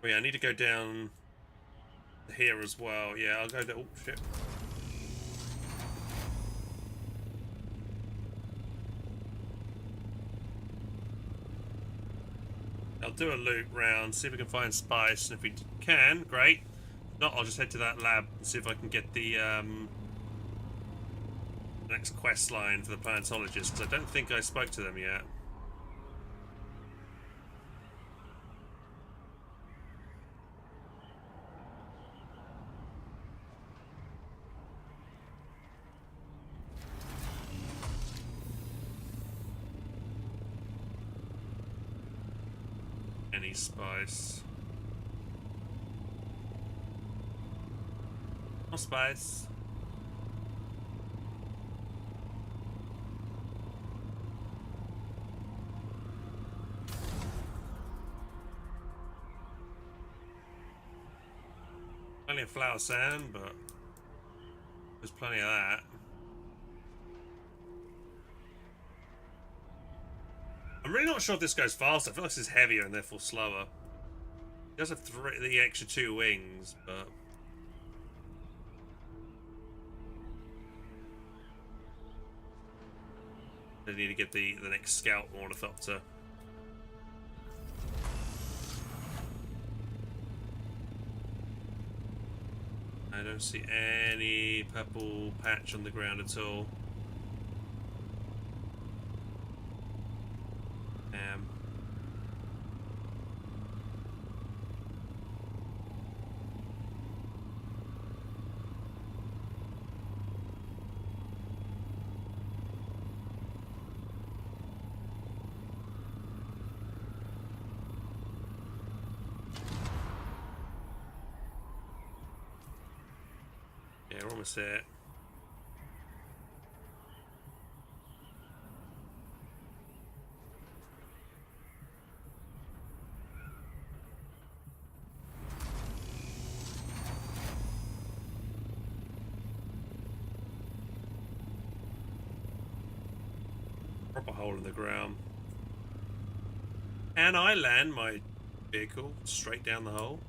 Oh yeah, I need to go down here as well. Yeah, I'll go there. Oh shit. I'll do a loop round, see if we can find spice, and if we can, great. If not, I'll just head to that lab and see if I can get the next quest line for the paleontologist, because I don't think I spoke to them yet. Any spice? No spice. Plenty of flour sand, but there's plenty of that. I'm really not sure if this goes faster. I feel like this is heavier and therefore slower. It does have the extra 2 wings, but I need to get the next scout ornithopter. I don't see any purple patch on the ground at all. Yeah, we're almost there. Proper hole in the ground. Can I land my vehicle straight down the hole?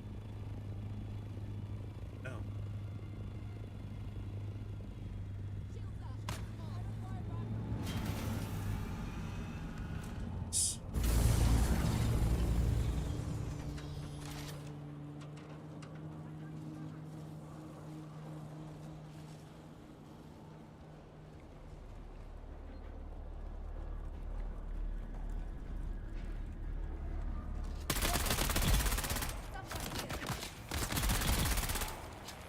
No.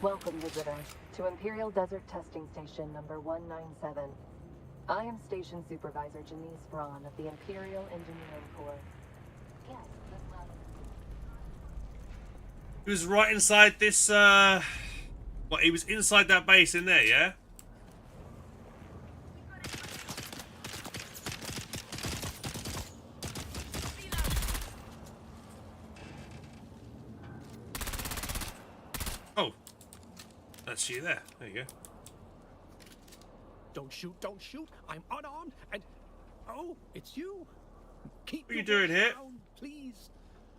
Welcome, visitor, to Imperial Desert Testing Station number 197. I am Station Supervisor Janice Braun of the Imperial Engineering Corps. Yes, this lab. He was right inside this, what, he was inside that base in there, yeah? Oh. That's you there. There you go. Don't shoot, don't shoot. I'm unarmed and... Oh, it's you. Keep what are you doing here? Down, please.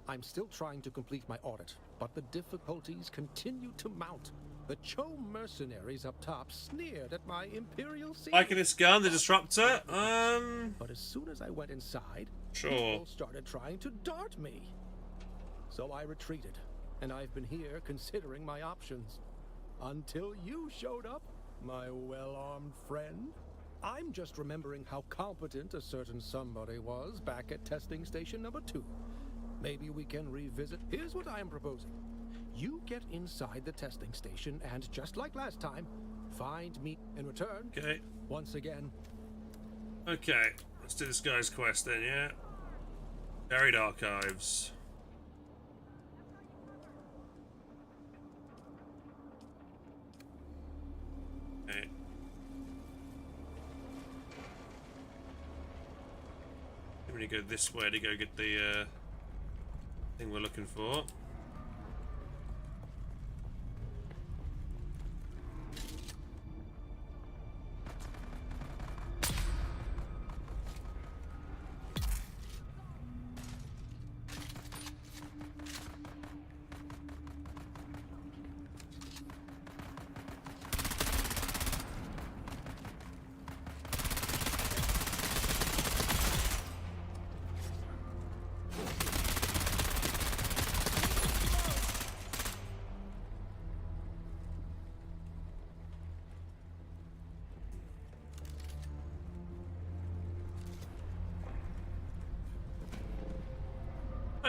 I'm still trying to complete my audit, but the difficulties continue to mount. The Cho mercenaries up top sneered at my Imperial seal. Liking this gun, the disruptor? But as soon as I went inside, sure. People started trying to dart me. So I retreated, and I've been here considering my options. Until you showed up, my well-armed friend. I'm just remembering how competent a certain somebody was back at testing station number 2. Maybe we can revisit. Here's what I am proposing. You get inside the testing station and, just like last time, find me in return. Okay. Once again. Okay, let's do this guy's quest then, yeah? Buried archives. Okay. I'm gonna go this way to go get the thing we're looking for.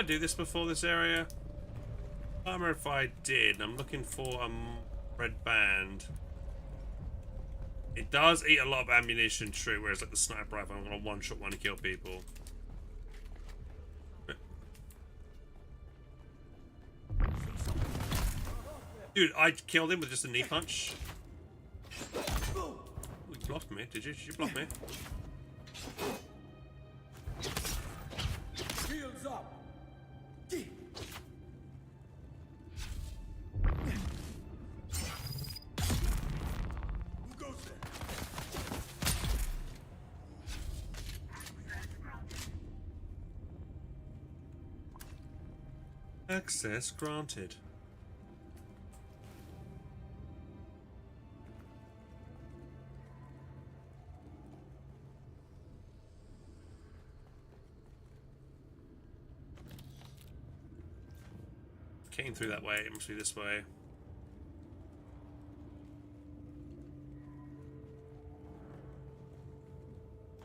I do this before this area? I don't remember if I did. I'm looking for a red band. It does eat a lot of ammunition, true, whereas like the sniper rifle, I'm gonna one-shot one to kill people. Dude, I killed him with just a knee punch. Oh, you blocked me, did you? Did you block me? Shields up. Who goes there? Access granted. Came through that way, it must be this way.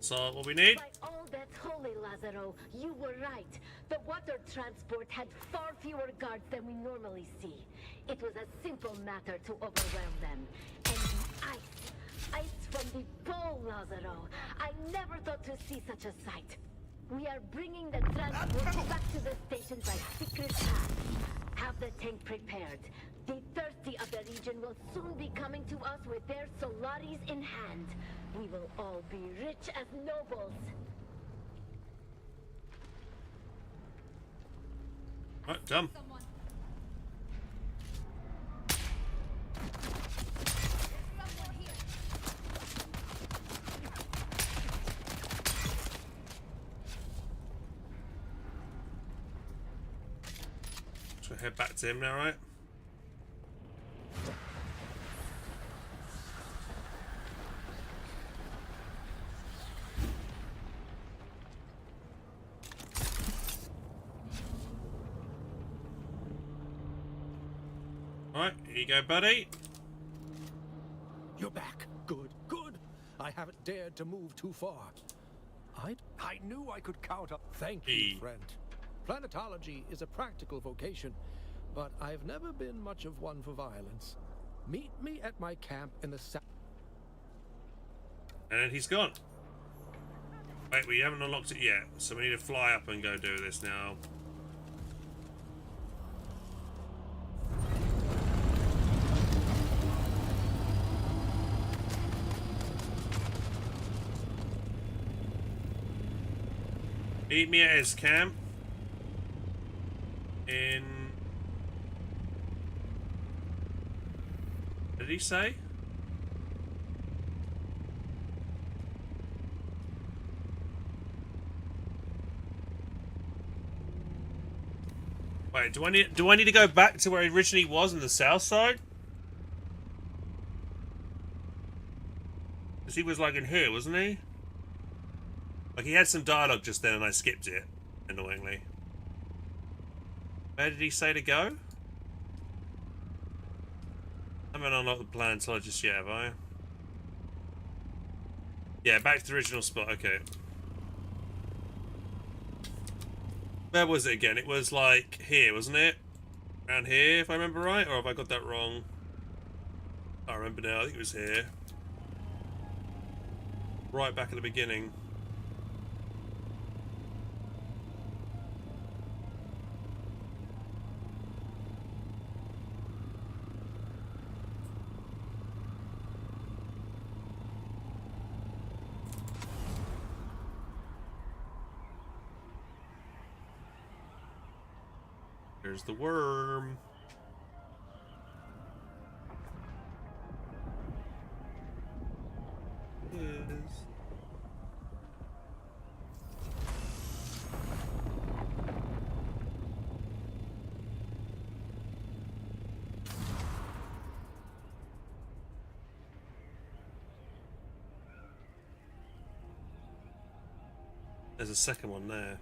So what we need? By all that's holy, Lazaro, you were right. The water transport had far fewer guards than we normally see. It was a simple matter to overwhelm them. And the ice from the pole, Lazaro. I never thought to see such a sight. We are bringing the transport back to the station by secret path. Have the tank prepared. The thirsty of the region will soon be coming to us with their Solaris in hand. We will all be rich as nobles. Right, done. Should I head back to him now, right? Alright, here you go, buddy. You're back. Good, good. I haven't dared to move too far. I knew I could count up. Thank you, friend. Planetology is a practical vocation, but I've never been much of one for violence. Meet me at my camp in the south. And he's gone. Wait, we haven't unlocked it yet, so we need to fly up and go do this now. Meet me at his camp. What did he say? Wait, do I need to go back to where he originally was on the south side? Because he was like in here, wasn't he? Like he had some dialogue just then and I skipped it, annoyingly. Where did he say to go? I haven't unlocked the planetologist yet, have I? Yeah, back to the original spot, okay. Where was it again? It was like here, wasn't it? Around here, if I remember right, or have I got that wrong? I can't remember now, I think it was here. Right back at the beginning. There's the worm. Yes. There's a second one there.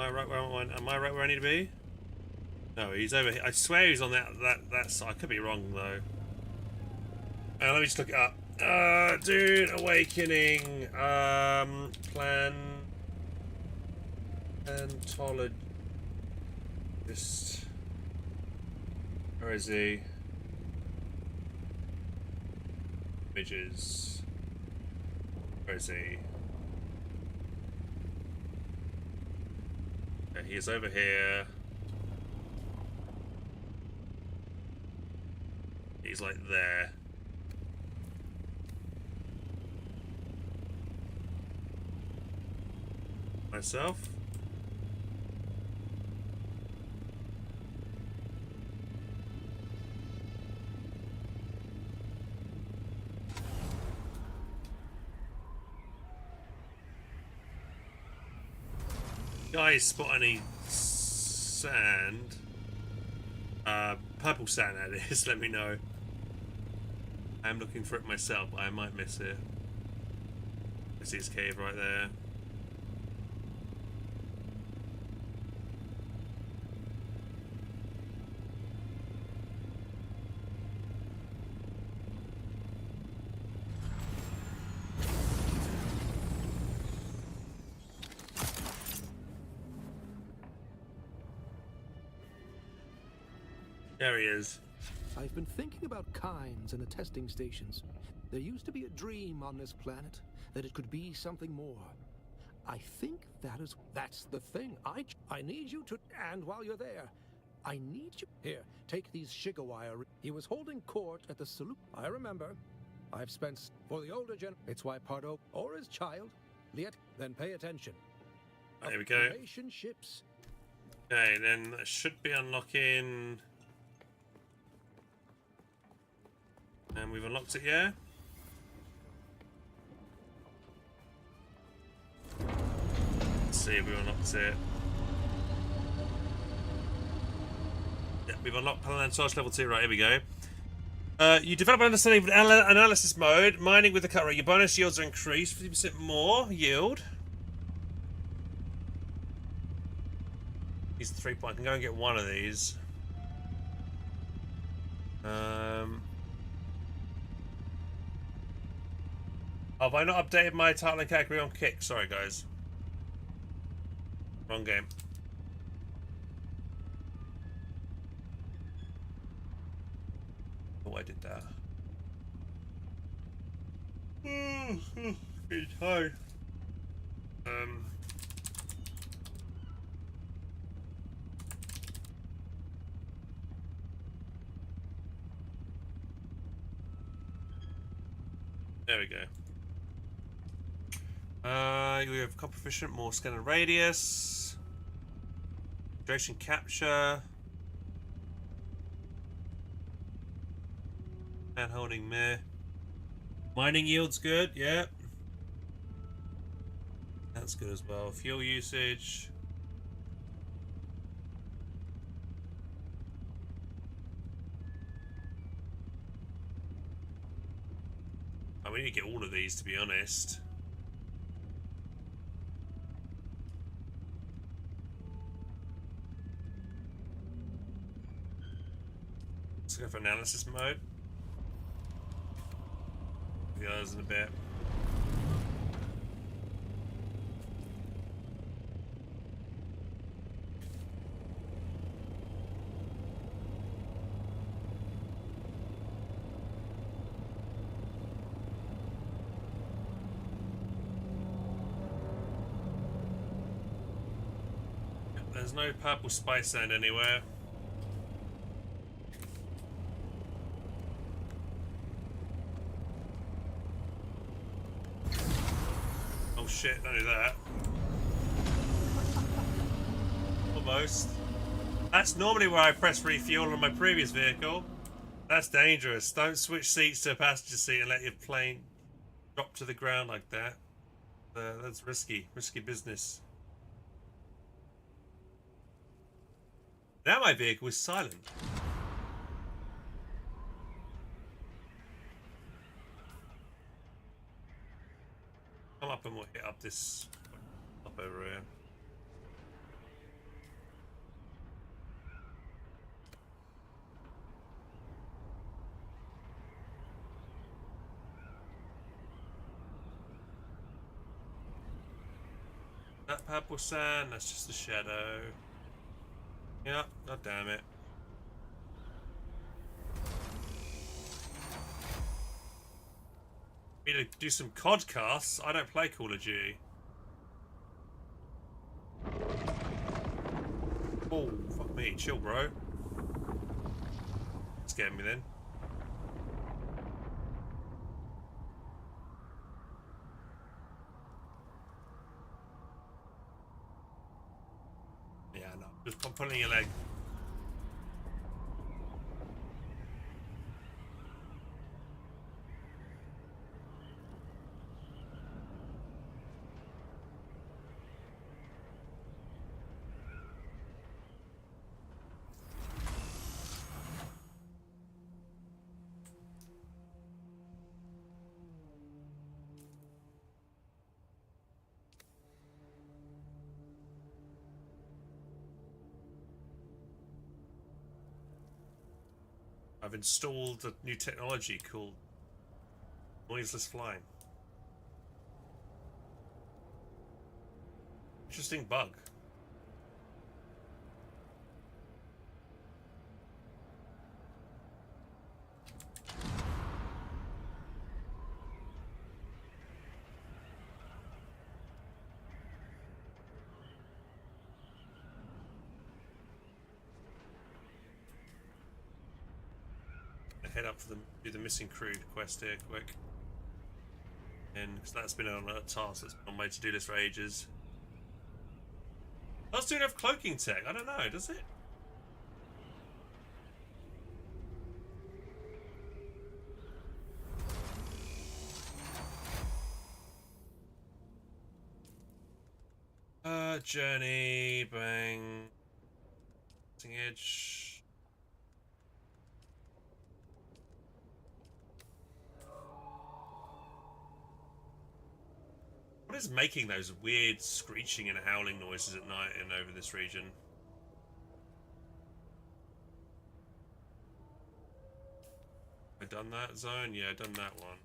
Am I right where I need to be? No, he's over here. I swear he's on that side. I could be wrong though. Let me just look it up. Dude, awakening. Plantologist. Where is he? Images. Where is he? Okay, he is over here. He's like there. Myself? Guys, spot any sand? Purple sand that is, let me know. I'm looking for it myself, but I might miss it. I see his cave right there. There he is. I've been thinking about kinds and the testing stations. There used to be a dream on this planet that it could be something more. I think that's the thing. I need you to, and while you're there, I need you. Here, take these Shigawire. He was holding court at the salute. I remember. I've spent for the older gen. It's why Pardo or his child, Liet. Then pay attention. There we go. Relationships. Okay, then that should be unlocking. And we've unlocked it, yeah? Let's see if we unlocked it. Yeah, we've unlocked Paleontology level 2, right, here we go. You develop an understanding of analysis mode. Mining with the cut rate. Your bonus yields are increased. 50% more yield. Use the 3-point. I can go and get one of these. Have I not updated my title and category on Kick? Sorry, guys. Wrong game. Oh, I did that. Pretty tired. There we go. We have copper efficient, more scan and radius. Duration capture. Hand holding meh. Mining yield's good, yeah. That's good as well. Fuel usage. We need to get all of these, to be honest. Let's go for analysis mode. The others in a bit. There's no purple spice sand anywhere. Oh shit, don't do that. Almost. That's normally where I press refuel on my previous vehicle. That's dangerous. Don't switch seats to a passenger seat and let your plane drop to the ground like that. That's risky business. Now my vehicle is silent. Come up and we'll hit up this up over here. That purple sand, that's just the shadow. Yep, god damn it. Need to do some COD casts. I don't play Call of Duty. Oh, fuck me. Chill, bro. Scared me then. Yeah, no. Just pulling your leg. I've installed a new technology called noiseless flying. Interesting bug. Head up for do the missing crew quest here quick, and because that's been on a task that's been on my to-do list for ages. Does do have cloaking tech? I don't know, does it? Journey, bang, missing edge. What is making those weird screeching and howling noises at night in over this region? Have I done that zone? Yeah, I've done that one.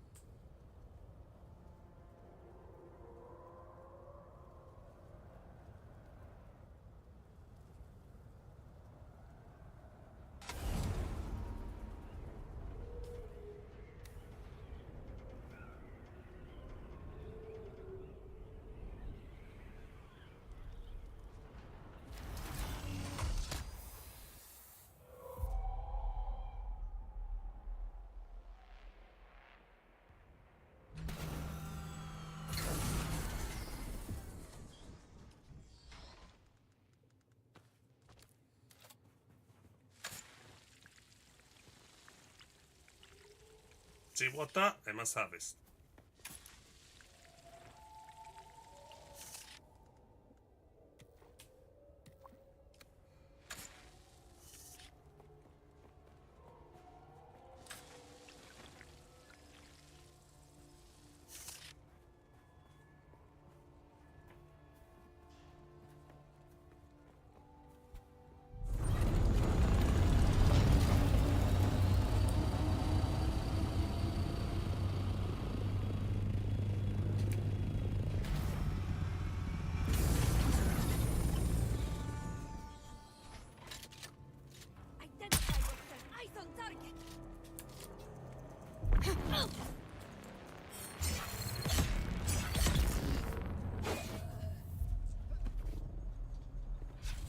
See what that? I must harvest.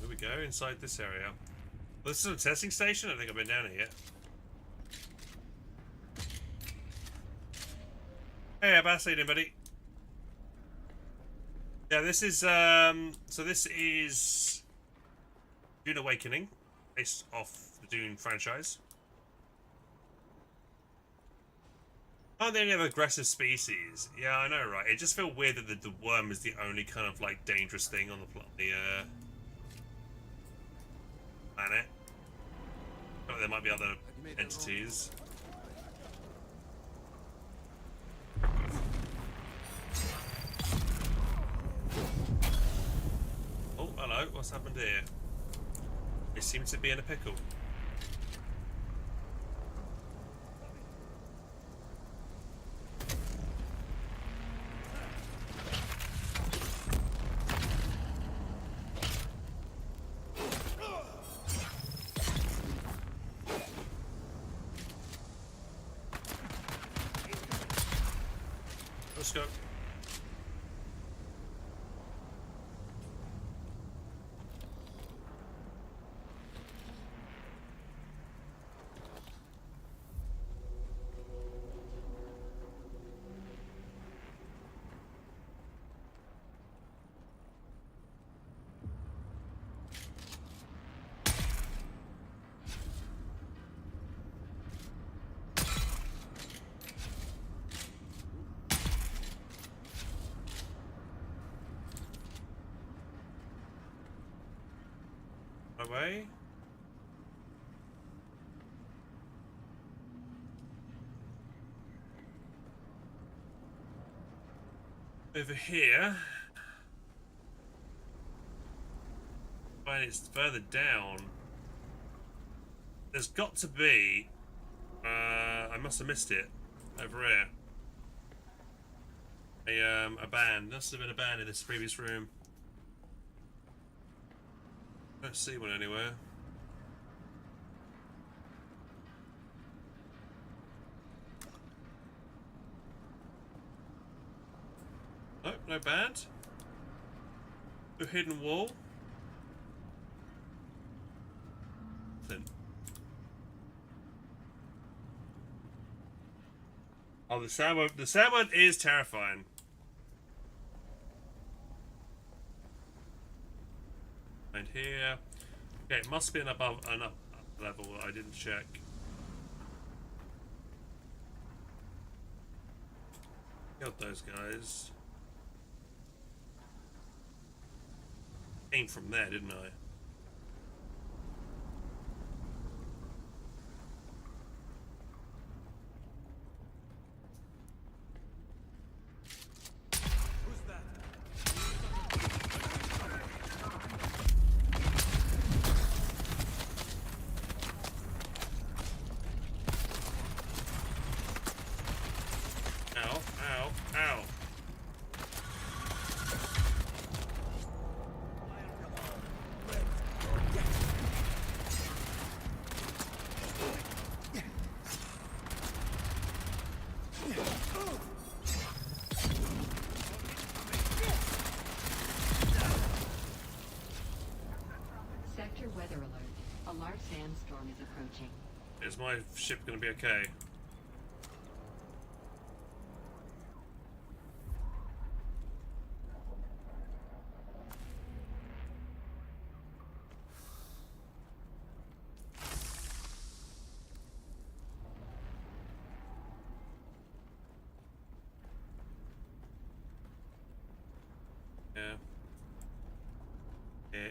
Here we go, inside this area. Well, this is a testing station? I don't think I've been down here yet. Hey, Abbas, how you doing, buddy? Yeah, this is, so this is Dune Awakening, based off the Dune franchise. Aren't there any other aggressive species? Yeah, I know, right? It just feels weird that the worm is the only kind of, like, dangerous thing on the planet. But there might be other entities. Oh, hello. What's happened here? They seem to be in a pickle. Away. Over here. But it's further down. There's got to be. I must have missed it. Over here. A band. Must have been a band in this previous room. Don't see one anywhere. Nope, no band. No hidden wall. Nothing. Oh, the sound is terrifying. And here. Okay, it must be an up level that I didn't check. Killed those guys. Came from there, didn't I? Sector weather alert. A large sandstorm is approaching. Is my ship going to be okay?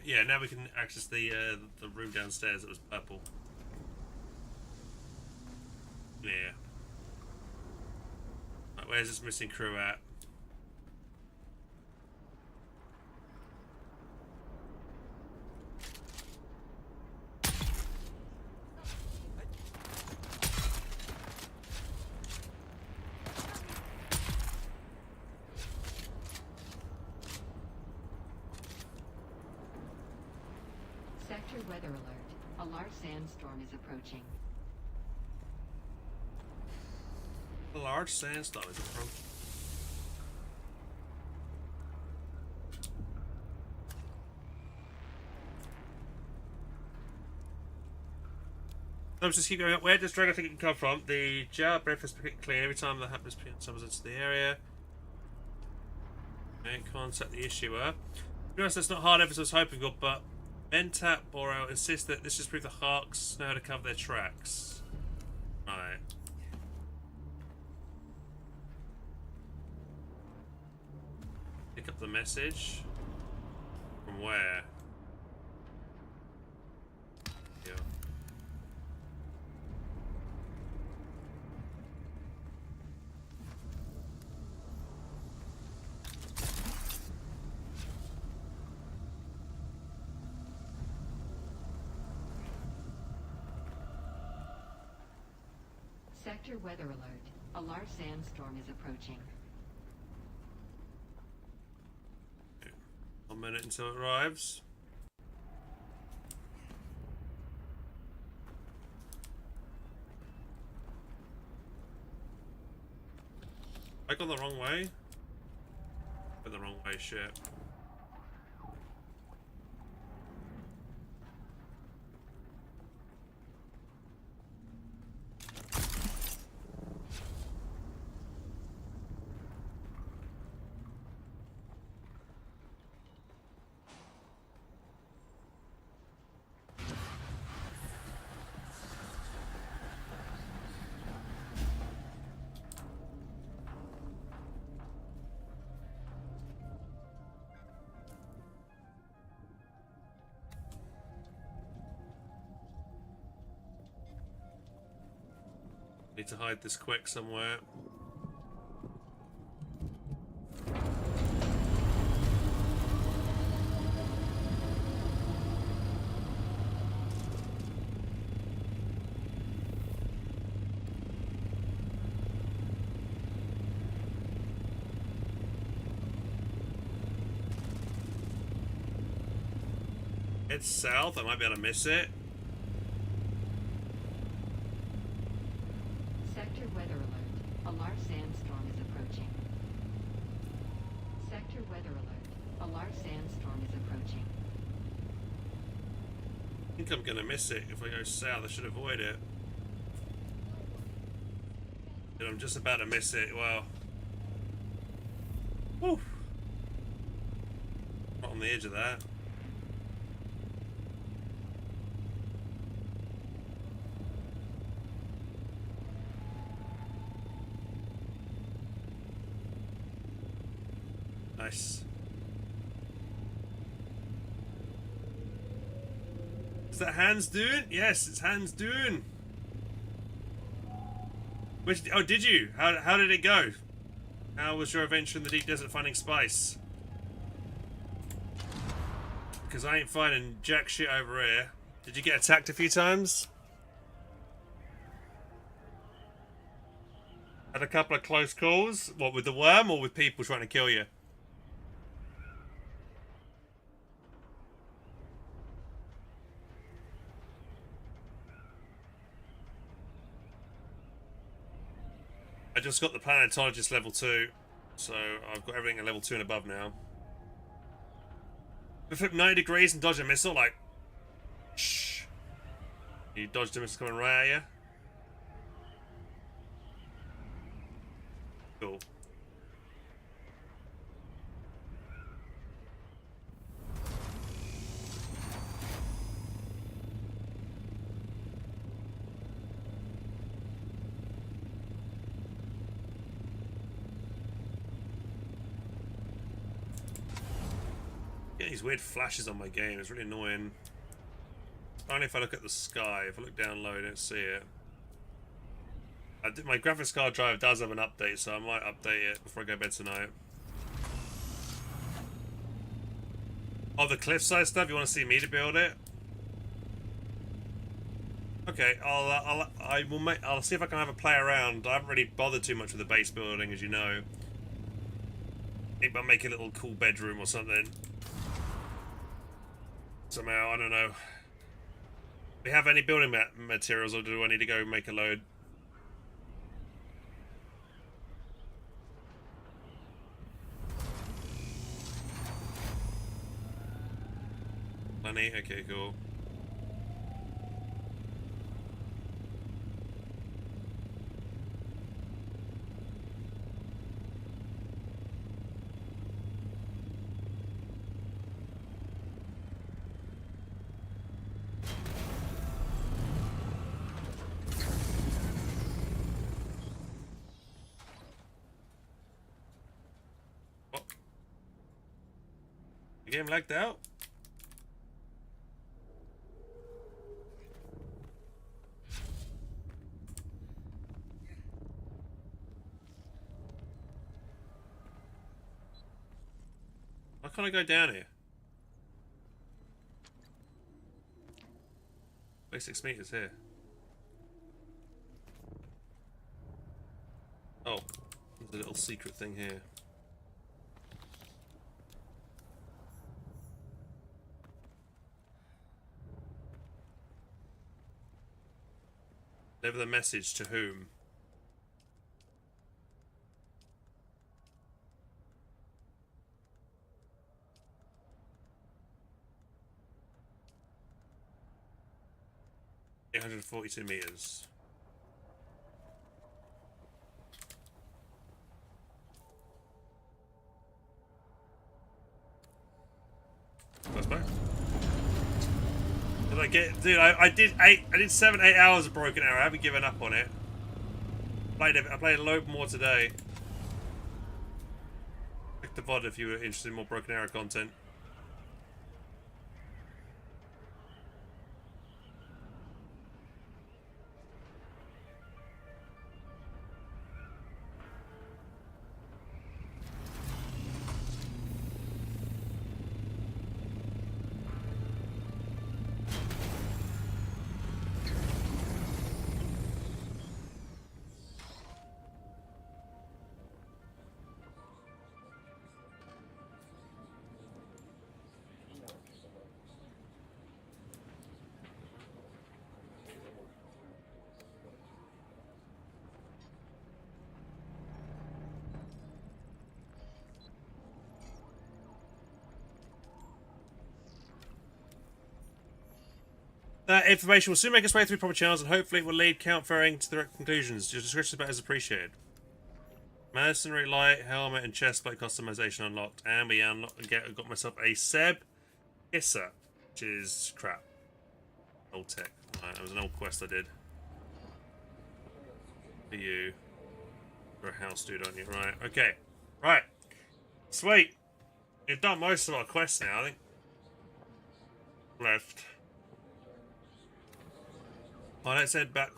Yeah, now we can access the room downstairs that was purple. Yeah. Right, where's this missing crew at? Sector weather alert. A large sandstorm is approaching. A large sandstorm is approaching. Let's just keep going up. Where does Dragon think it can come from? The jar breakfast is clear every time that happens. Someone into the area. Okay, contact the issuer. To be honest, that's not hard evidence I was hoping for, but Mentat Boro insists that this just proves the Harks know how to cover their tracks. Right. Pick up the message. From where? Yeah. Sector weather alert. A large sandstorm is approaching. 1 minute until it arrives. I gone the wrong way? Went the wrong way, shit. need to hide this quick somewhere. It's south, I might be able to miss it. Sector weather alert. A large sandstorm is approaching. Sector weather alert. A large sandstorm is approaching. I think I'm gonna miss it. If I go south, I should avoid it. But I'm just about to miss it. Wow. Woo. Not on the edge of that. Nice. Is that Hans Dune? Yes, it's Hans Dune. Which? Oh, did you? How did it go? How was your adventure in the deep desert finding spice? Because I ain't finding jack shit over here. Did you get attacked a few times? Had a couple of close calls? What, with the worm or with people trying to kill you? I just got the paleontologist level 2, so I've got everything at level 2 and above now. We flip 90 degrees and dodge a missile, like... Shh. You dodged a missile coming right at you. Cool. Getting these weird flashes on my game, it's really annoying. Only if I look at the sky. If I look down low, I don't see it. My graphics card drive does have an update, so I might update it before I go to bed tonight. Oh, the cliffside stuff? You want to see me to build it? Okay, I'll see if I can have a play around. I haven't really bothered too much with the base building, as you know. Maybe I'll make a little cool bedroom or something. Somehow, I don't know. Do we have any building materials, or do I need to go make a load? Money? Okay, cool. The game lagged out? Why can't I go down here? 26 meters here. Oh, there's a little secret thing here. Deliver the message to whom? $842 meters. That's back. Did I get, dude? I did 7-8 hours of Broken Arrow. I haven't given up on it. I played a load more today. Check the VOD if you were interested in more Broken Arrow content. That information will soon make its way through proper channels, and hopefully it will lead Count Ferring to the right conclusions. Your description about is appreciated. Mercenary light, helmet, and chestplate customization unlocked. And we got myself a Seb Issa, which is crap. Old tech. Right, that was an old quest I did. For you. You're a house dude, aren't you? Right, okay. Right. Sweet. We've done most of our quests now, I think. Left. Well, let's head back.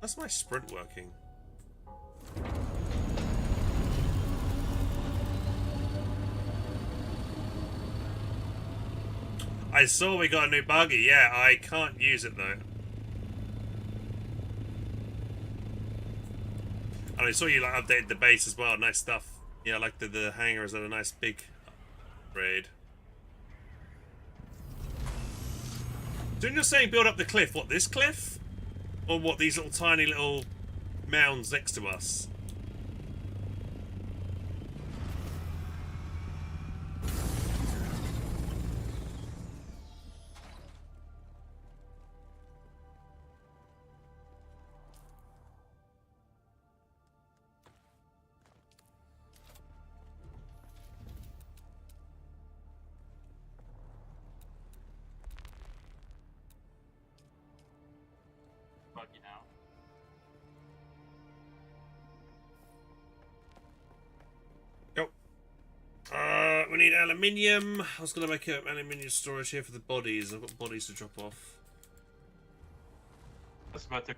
That's my sprint working. I saw we got a new buggy. Yeah, I can't use it though. And I saw you like updated the base as well. Nice stuff. Yeah, I like the hangars are a nice big upgrade. So you're saying build up the cliff? What, this cliff? Or what, these little tiny little mounds next to us? We need aluminium. I was going to make aluminium storage here for the bodies. I've got bodies to drop off. That's about to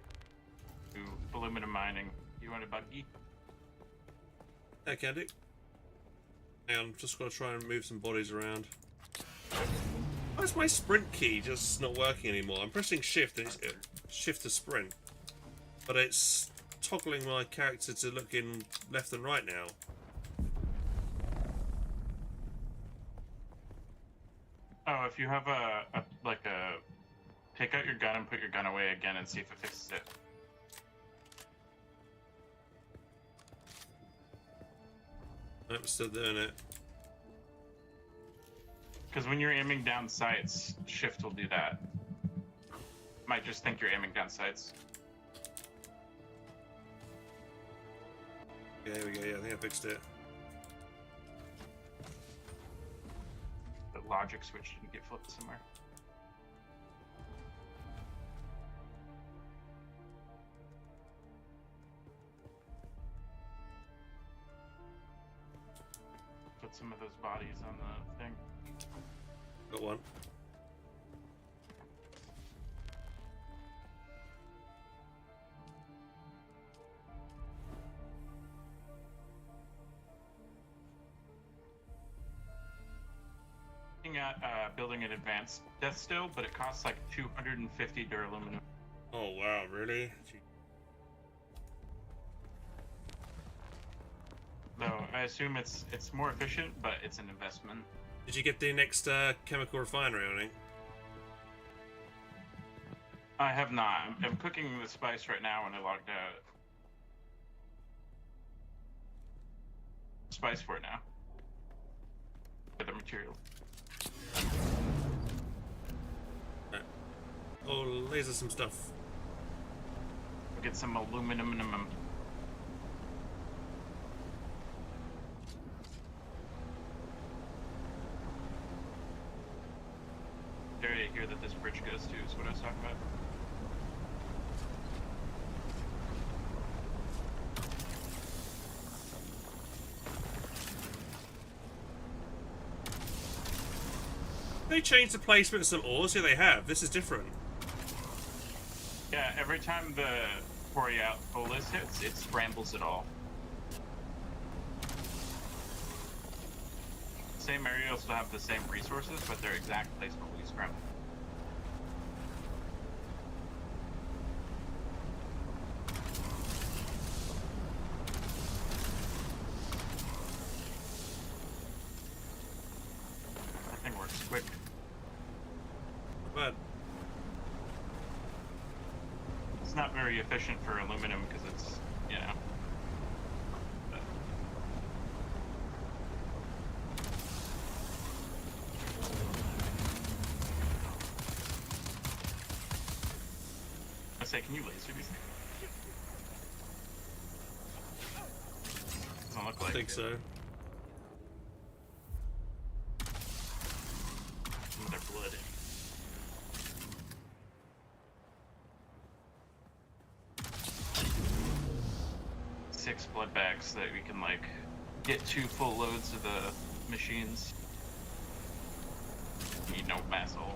do aluminum mining. You want a buggy? Yeah, can do. Hang on, just got to try and move some bodies around. Why is my sprint key just not working anymore? I'm pressing shift and it's shift to sprint, but it's toggling my character to look in left and right now. Oh, if you have a take out your gun and put your gun away again and see if it fixes it. I'm still doing it. Because when you're aiming down sights, shift will do that. Might just think you're aiming down sights. Okay, here we go. Yeah, I think I fixed it. The logic switch didn't get flipped somewhere. Put some of those bodies on the thing. Got one. At building an advanced death still, but it costs like 250 duraluminum. Oh wow, really? Though I assume it's more efficient, but it's an investment. Did you get the next chemical refinery or anything? I have not. I'm cooking the spice right now, and I logged out. Spice for it now. For the material. Right. Oh, laser some stuff. Get some aluminum. Area here that this bridge goes to is what I was talking about. They changed the placement of some ores? Yeah, they have. This is different. Yeah, every time the Borealis hits, it scrambles it all. Same area will still have the same resources, but their exact placement will be scrambled. That thing works quick. Not bad. It's not very efficient for aluminum because it's, you know. say, can you laser these things? Doesn't look like I think it. so. Some of their blood. 6 blood bags so that we can like get 2 full loads of the machines. Need no asshole.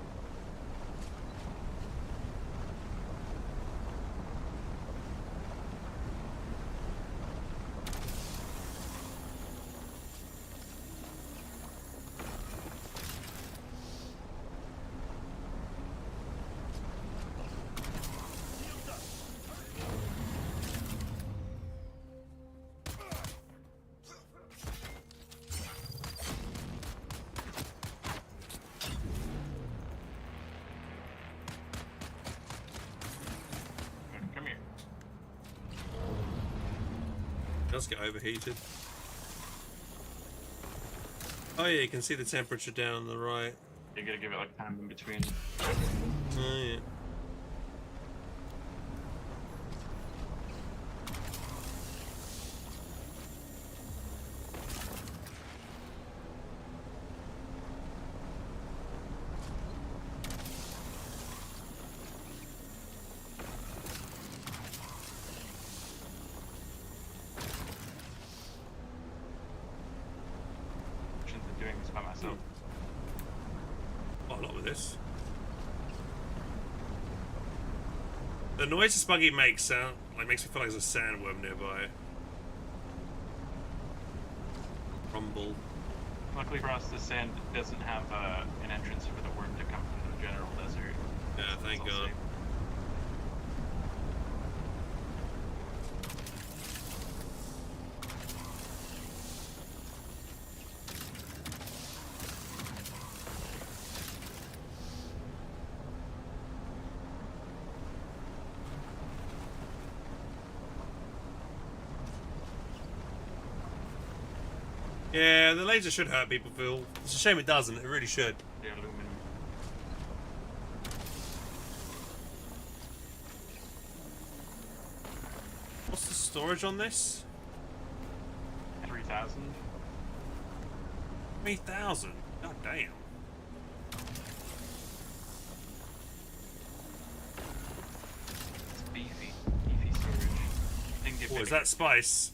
Come here. It does get overheated. Oh yeah, you can see the temperature down on the right. You gotta give it like time in between. Oh yeah. Shouldn't be doing this by myself. Quite a lot with this. The noise this buggy makes makes me feel like there's a sandworm nearby. Rumble. Luckily for us, this sand doesn't have an entrance for the worm to come from the general desert. Yeah, thank It's all God. safe. Yeah, the laser should hurt people, Phil. It's a shame it doesn't. It really should. The aluminum. What's the storage on this? 3,000. 3,000? God damn. It's beefy. Beefy storage. Didn't get Oh, bigger. is that spice?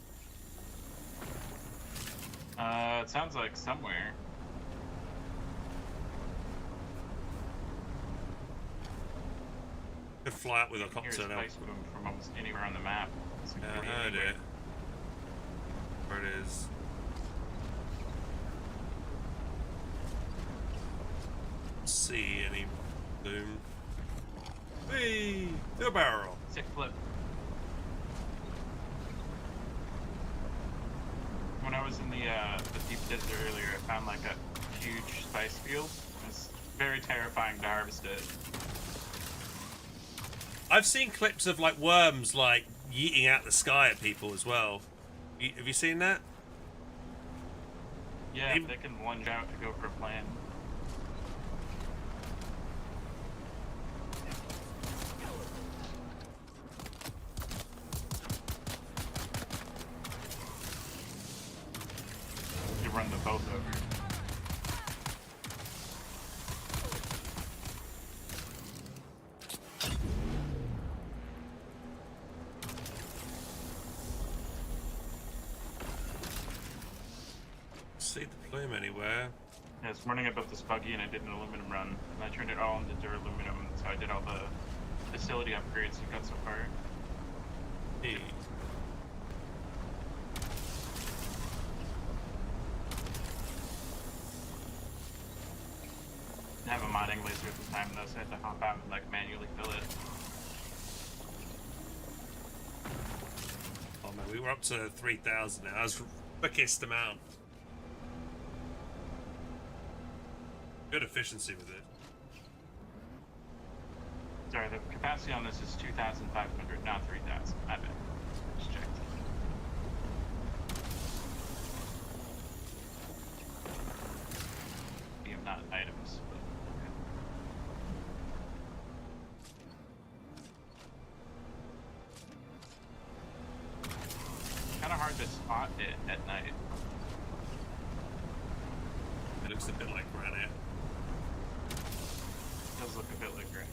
It sounds like somewhere. Could fly up with a You can hear copter now. spice boom from almost anywhere on the map. It's like Yeah, I really heard anywhere. it. Where it is. See any boom? Hey, the barrel. Sick flip. When I was in the deep desert earlier, I found like a huge spice field. It was very terrifying to harvest it. I've seen clips of like worms like yeeting out the sky at people as well. Have you seen that? Yeah, Even- they can lunge out to go for a plan. You run the both over. See the plume anywhere? Yeah, this morning I built this buggy and I did an aluminum run, and I turned it all into duraluminum, so I did all the facility upgrades we've got so far. Hey. I have a modding laser at the time though, so I had to hop out and like manually fill it. Oh man, we were up to 3,000 now. That was the quickest amount. Good efficiency with it. Sorry, the capacity on this is 2,500, not 3,000. I bet. Just checked. We have not items, but kind of hard to spot it at night. It looks a bit like granite. It does look a bit like granite.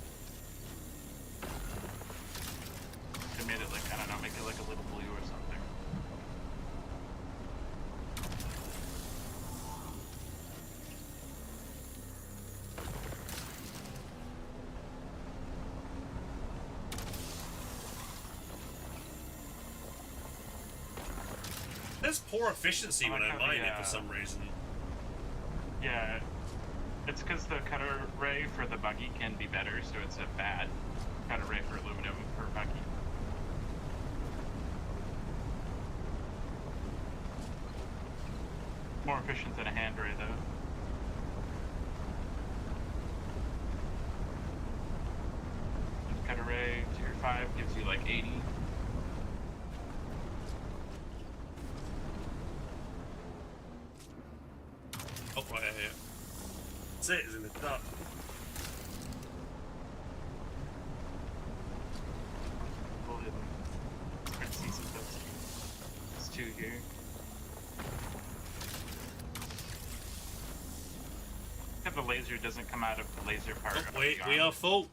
They made it like, I don't know, make it like a little blue or something. There's poor efficiency when I how mine the, it for some reason. Yeah, it's because the cutter ray for the buggy can be better, so it's a bad cutter ray for aluminum for buggy. More efficient than a hand ray, though. Cutter ray tier 5 gives you like 80. Oh, right here. That's it, it's in the dark. Hold it. Try to see some stuff. There's 2 here. If the laser doesn't come out of the laser part. Oh, wait, we are full.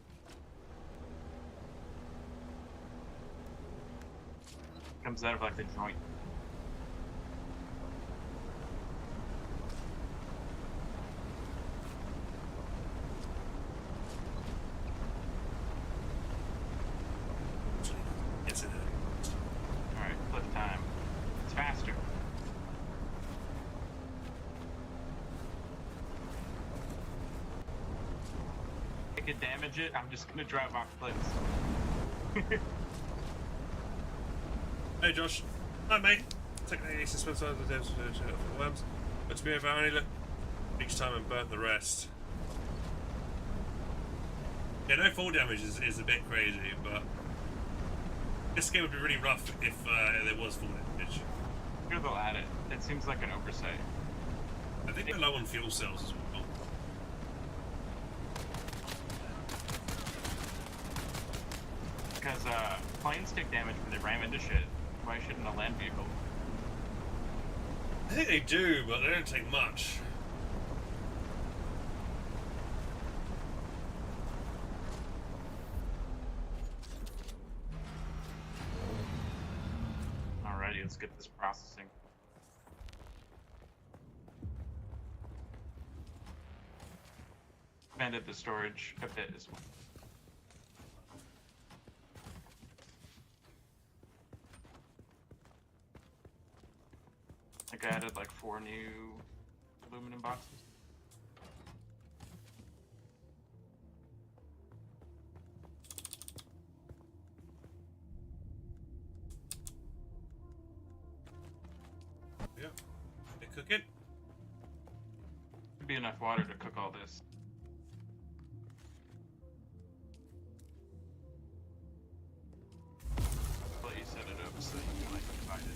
Comes out of like the joint. Yes, it is. Alright, cliff time. It's faster. I could damage it, I'm just gonna drive off cliffs. Hey Josh. Hi mate. Technically suspense of the worms. But to be fair, I only look each time and burnt the rest. Yeah, no fall damage is a bit crazy, but this game would be really rough if there was fall damage. Sure they'll add it. It seems like an oversight. I think they're low on fuel cells as well. Because planes take damage when they ram into shit. Why shouldn't a land vehicle? I think they do, but they don't take much. Alrighty, let's get this processing. Expanded the storage a bit as well. I added like 4 new aluminum boxes. Yeah. They cook it. Should be enough water to cook all this. I'll let you set it up so you can like divide it.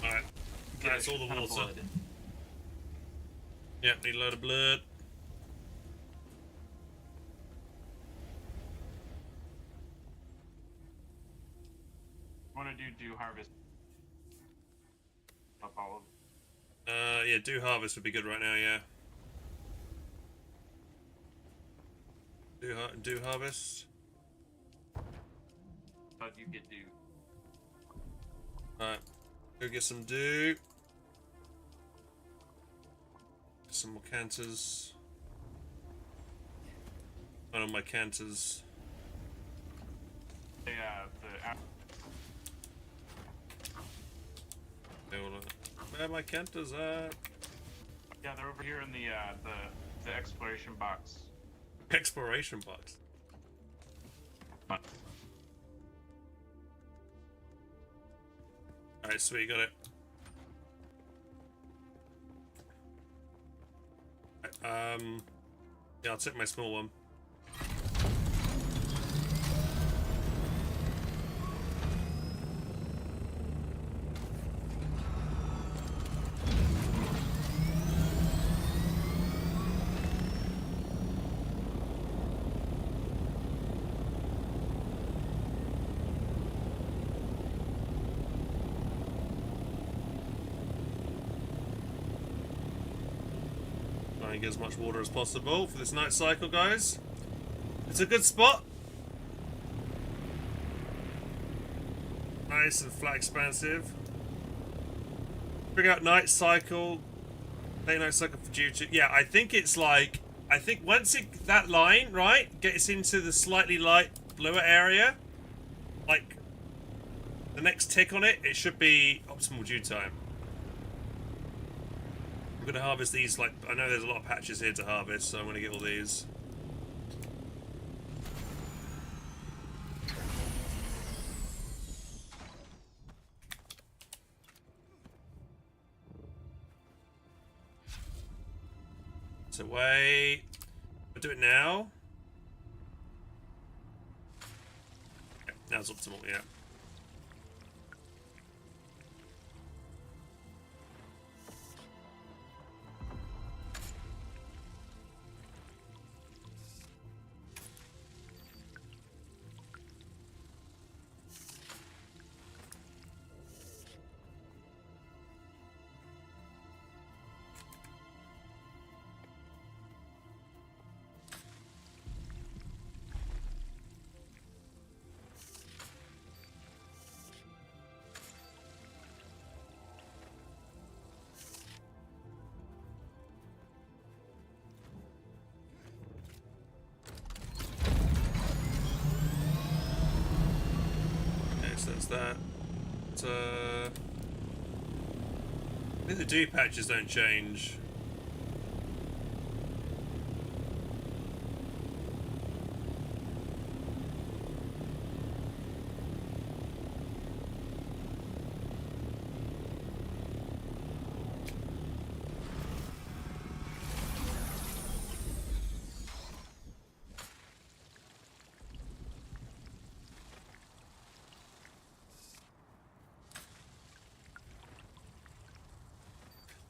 Alright. That's all the water. Yep, need a load of blood. Want to do harvest? Up all of Yeah, do harvest would be good right now, yeah. Do harvest. But you get do. Alright. Go get some dew. Some more canters. One of my canters. The Where are my canters at? yeah, they're over here in the exploration box. Exploration box. Alright, sweet, got it. Yeah, I'll take my small one. and get as much water as possible for this night cycle, guys. It's a good spot. Nice and flat expansive. Bring out night cycle. Late night cycle for duty. Yeah, I think it's like, I think once that line, right, gets into the slightly light bluer area, like the next tick on it, it should be optimal dew time. I'm gonna harvest these, like, I know there's a lot of patches here to harvest, so I'm gonna get all these. So wait, I'll do it now. Okay, now it's optimal, yeah. That's that. I think the dew patches don't change.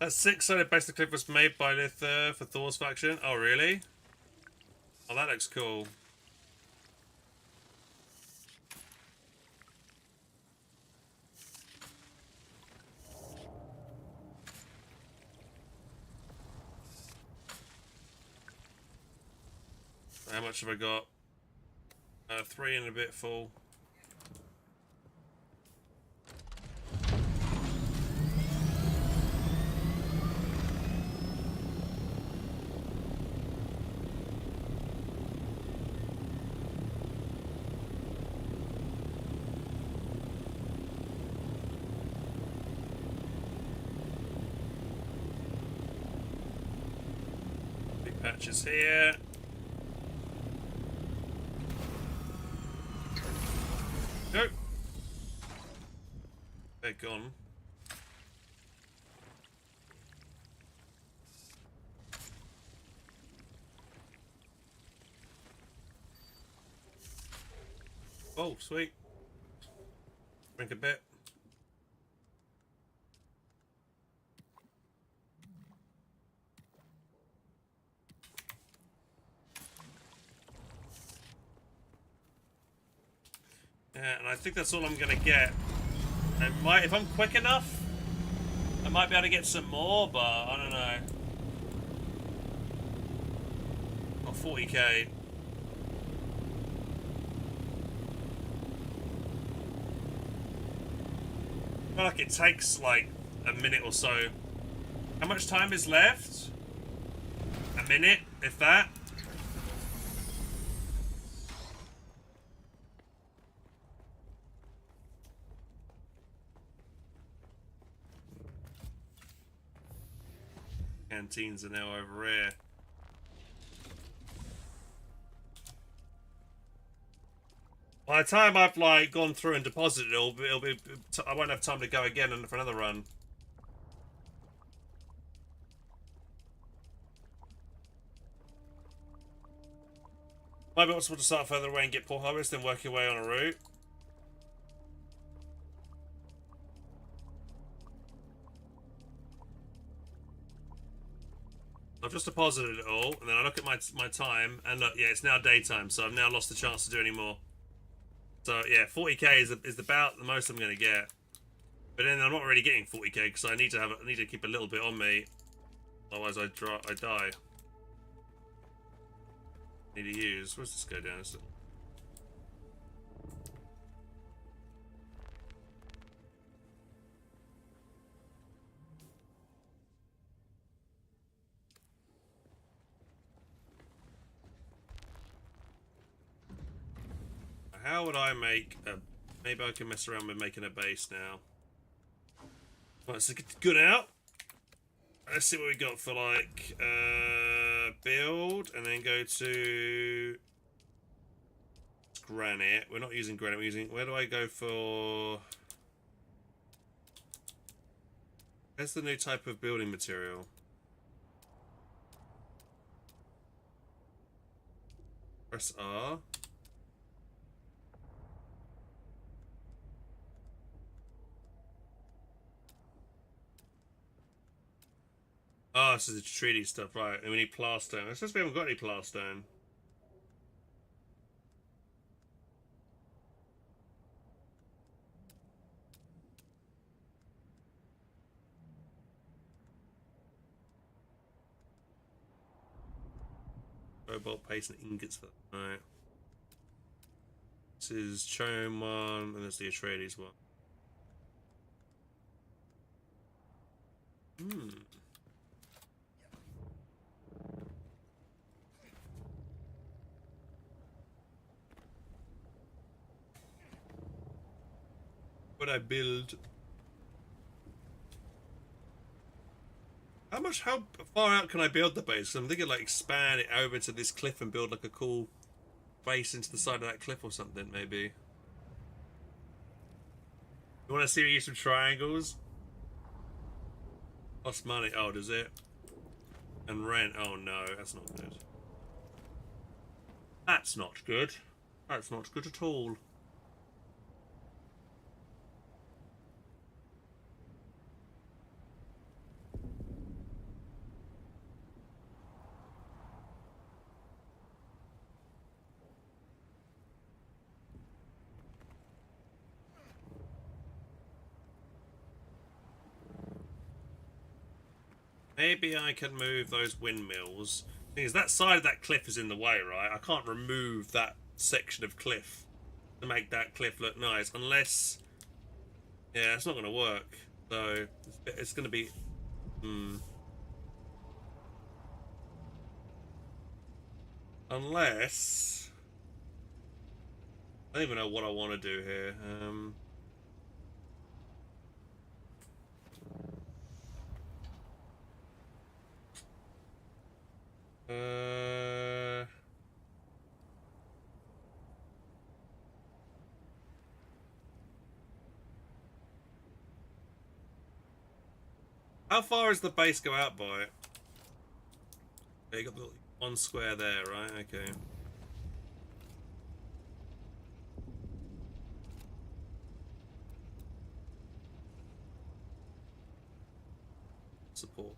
That 6-sided basic clip was made by Lither for Thor's faction. Oh, really? Oh, that looks cool. How much have I got? 3 and a bit full. Patches here. Go. They're gone. Oh, sweet. Drink a bit. Yeah, and I think that's all I'm gonna get. I might, if I'm quick enough, I might be able to get some more, but I don't know. Got 40k. I feel like it takes like a minute or so. How much time is left? A minute, if that. Canteens are now over here. By the time I've like gone through and deposited it all, I won't have time to go again for another run. Might be possible to start further away and get poor harvest, then work your way on a route. I've just deposited it all, and then I look at my time, and look, yeah, it's now daytime, so I've now lost the chance to do any more. So yeah, 40k is about the most I'm gonna get, but then I'm not really getting 40k because I need to keep a little bit on me, otherwise I die. need to use. Where's this go down? Is it... How would I make a... Maybe I can mess around with making a base now. Right, so get good out. Let's see what we got for like build, and then go to granite. We're not using granite. We're using. Where do I go for? Where's the new type of building material? Press R. Oh, this is the treaty stuff, right? And we need plasterstone. It's just we haven't got any plasterstone. Cobalt paste and ingots for that. Alright. This is Chome one, and there's the Atreides one. What I build? How far out can I build the base? 'Cause I'm thinking like expand it over to this cliff and build like a cool base into the side of that cliff or something, maybe. You want to see me use some triangles? Cost money. Oh, does it? And rent. Oh no, that's not good. That's not good. That's not good at all. Maybe I can move those windmills. The thing is, that side of that cliff is in the way, right? I can't remove that section of cliff to make that cliff look nice, unless... Yeah, it's not going to work. So, it's going to be... Unless... I don't even know what I want to do here. How far does the base go out by? Okay, you got the one square there, right? Okay. Support.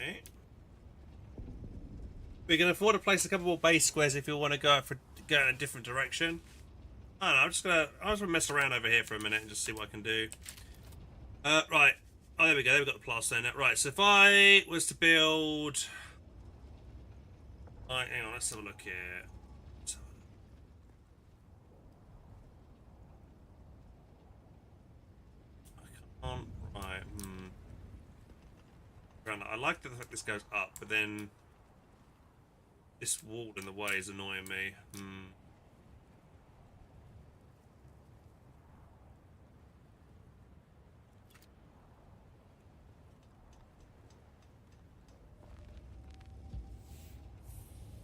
Okay. We can afford to place a couple more base squares if you want to go in a different direction. I don't know, I'm just gonna mess around over here for a minute and just see what I can do. Right. Oh, there we go. There we got the plaster now. Right. So if I was to build, hang on. Let's have a look here. I can't. Right. I like the fact this goes up, but then This wall in the way is annoying me.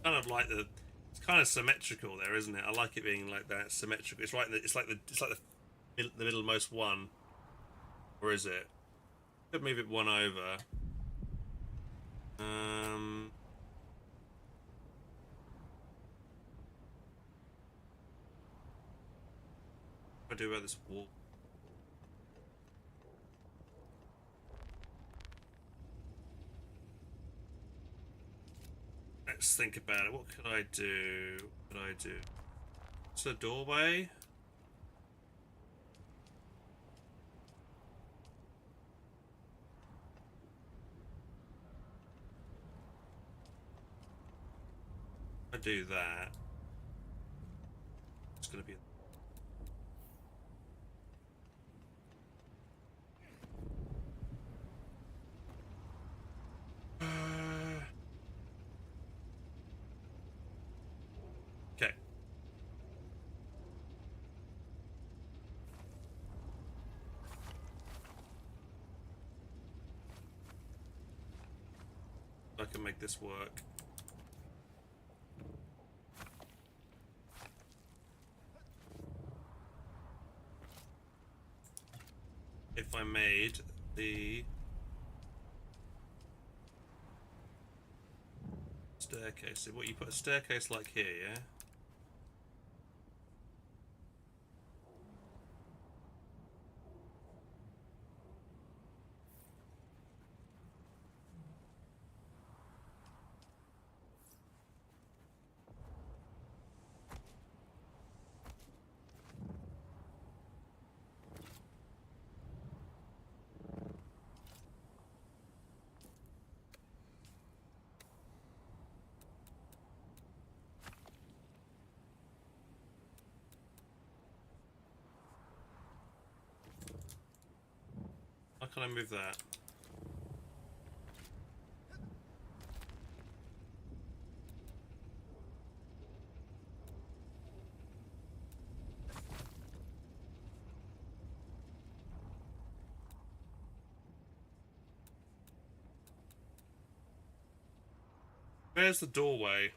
Kind of like it's kind of symmetrical there, isn't it? I like it being like that, symmetrical. It's right. It's like the middlemost one, or is it? Could move it one over. What do I do about this wall? Let's think about it. What could I do? What could I do? It's a doorway. I do that. It's gonna be. Okay. I can make this work. If I made the staircase, so what you put a staircase like here, yeah? How can I move that? Where's the doorway?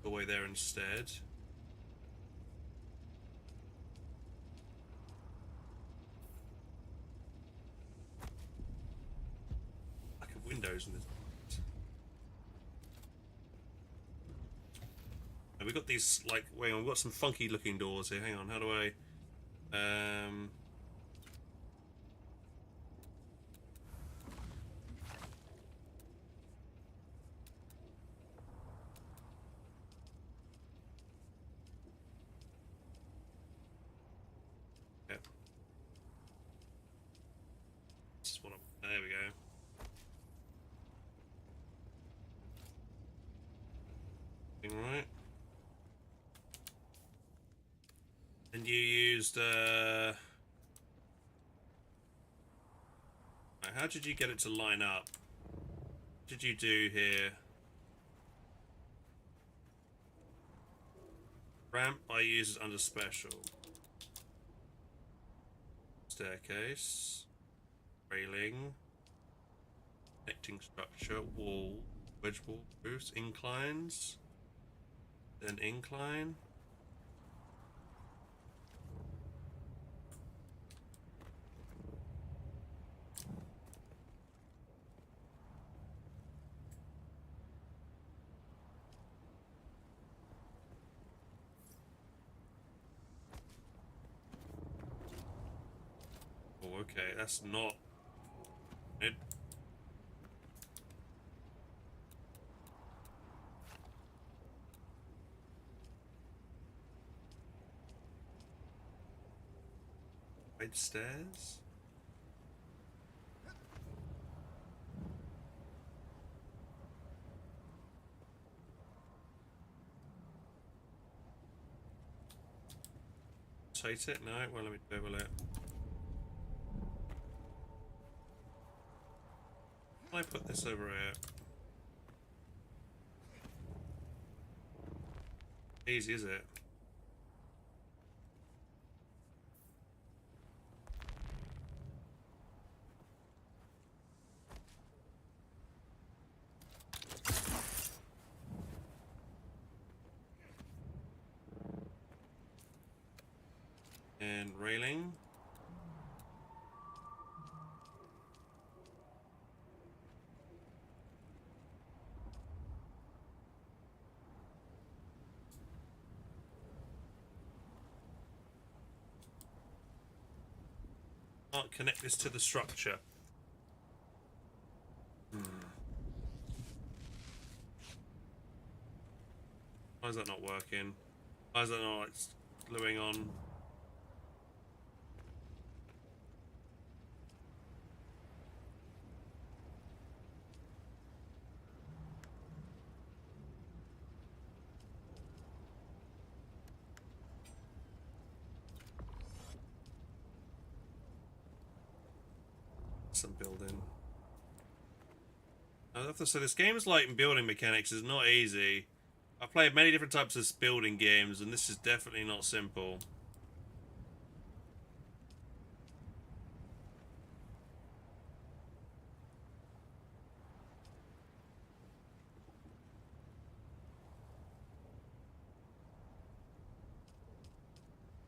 Doorway there instead. Lack of windows in this. And we've got these, like, wait on, we've got some funky looking doors here. Hang on, how do I, yeah. This is what I'm, there we go. Right. And you used, how did you get it to line up? What did you do here? Ramp I use under special. Staircase. Railing. Connecting structure. Wall. Wedge wall. Roofs. Inclines. Then incline. Oh, okay, that's not it. Wide stairs. rotate it? No, well, let me bevel it. Can I put this over here? Easy, is it? And railing. Can't connect this to the structure. Why is that not working? Why is that not like gluing on? Some building. I have to say, this game's like building mechanics is not easy. I've played many different types of building games, and this is definitely not simple.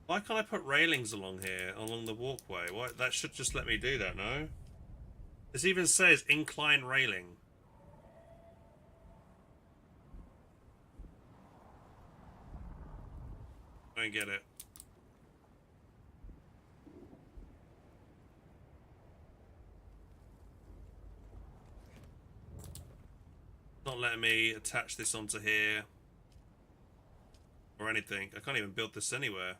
Why can't I put railings along here, along the walkway? Why, that should just let me do that, no? This even says incline railing. I don't get it. Not letting me attach this onto here. Or anything. I can't even build this anywhere.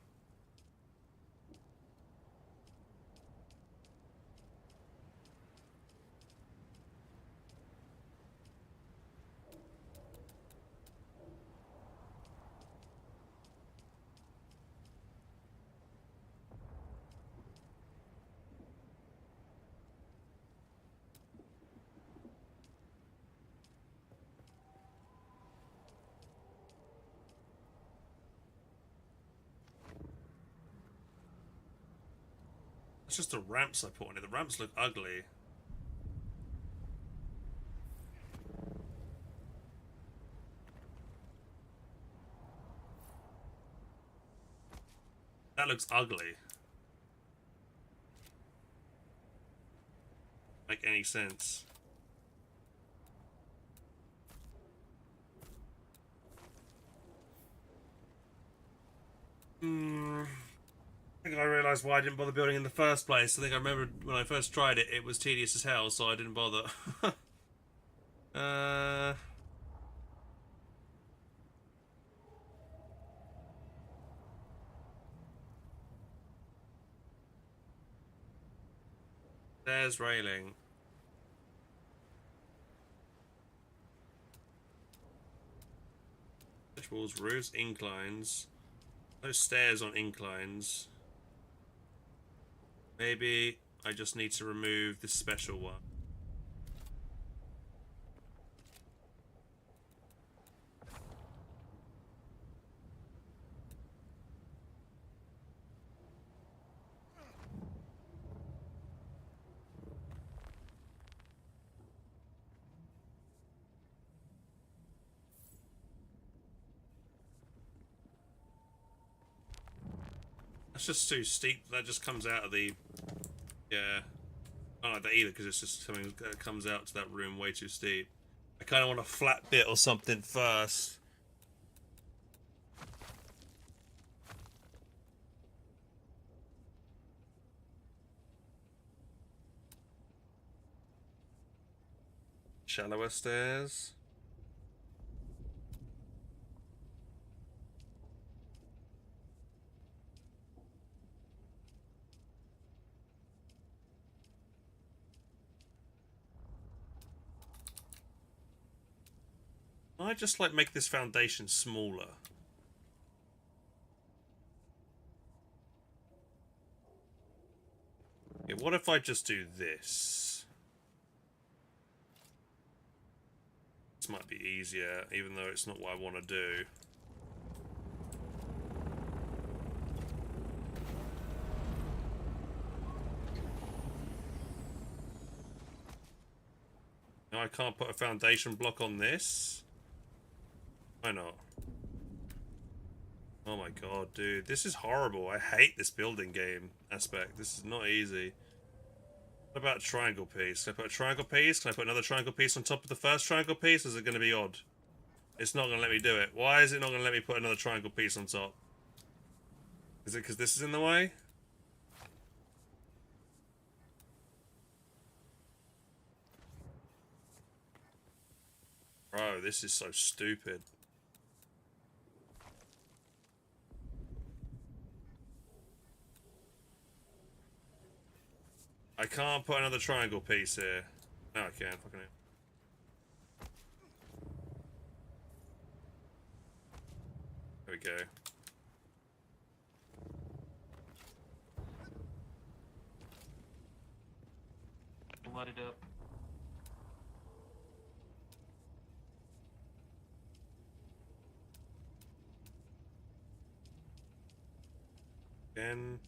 It's just the ramps I put on it. The ramps look ugly. That looks ugly. Make any sense. I think I realised why I didn't bother building in the first place. I think I remember when I first tried it, it was tedious as hell, so I didn't bother. There's railing. Walls, roofs, inclines. No stairs on inclines. Maybe I just need to remove this special one. That's just too steep. That just comes out of the... Yeah. I don't like that either, because it's just something that comes out to that room way too steep. I kind of want a flat bit or something first. Shallower stairs. I just like make this foundation smaller. what if I just do this? This might be easier, even though it's not what I want to do. No, I can't put a foundation block on this. Why not? Oh my god, dude. This is horrible. I hate this building game aspect. This is not easy. What about a triangle piece? Can I put a triangle piece? Can I put another triangle piece on top of the first triangle piece? Or is it going to be odd? It's not going to let me do it. Why is it not going to let me put another triangle piece on top? Is it because this is in the way? Bro, this is so stupid. I can't put another triangle piece here. No, I can. Fucking it. There we go. Let it up. Again.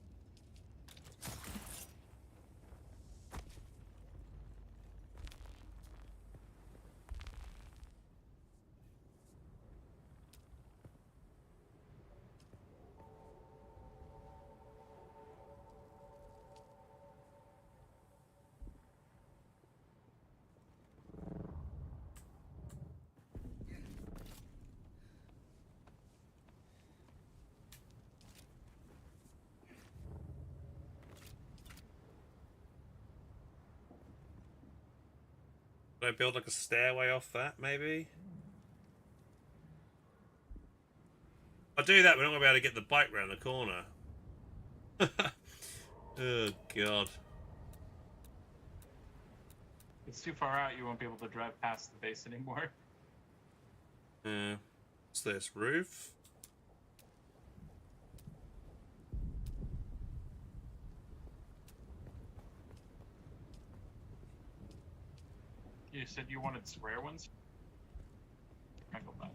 Can I build like a stairway off that, maybe? I'll do that, we're not going to be able to get the bike round the corner. Oh, God. It's too far out, you won't be able to drive past the base anymore. What's this? Roof? You said you wanted square ones? Triangle back.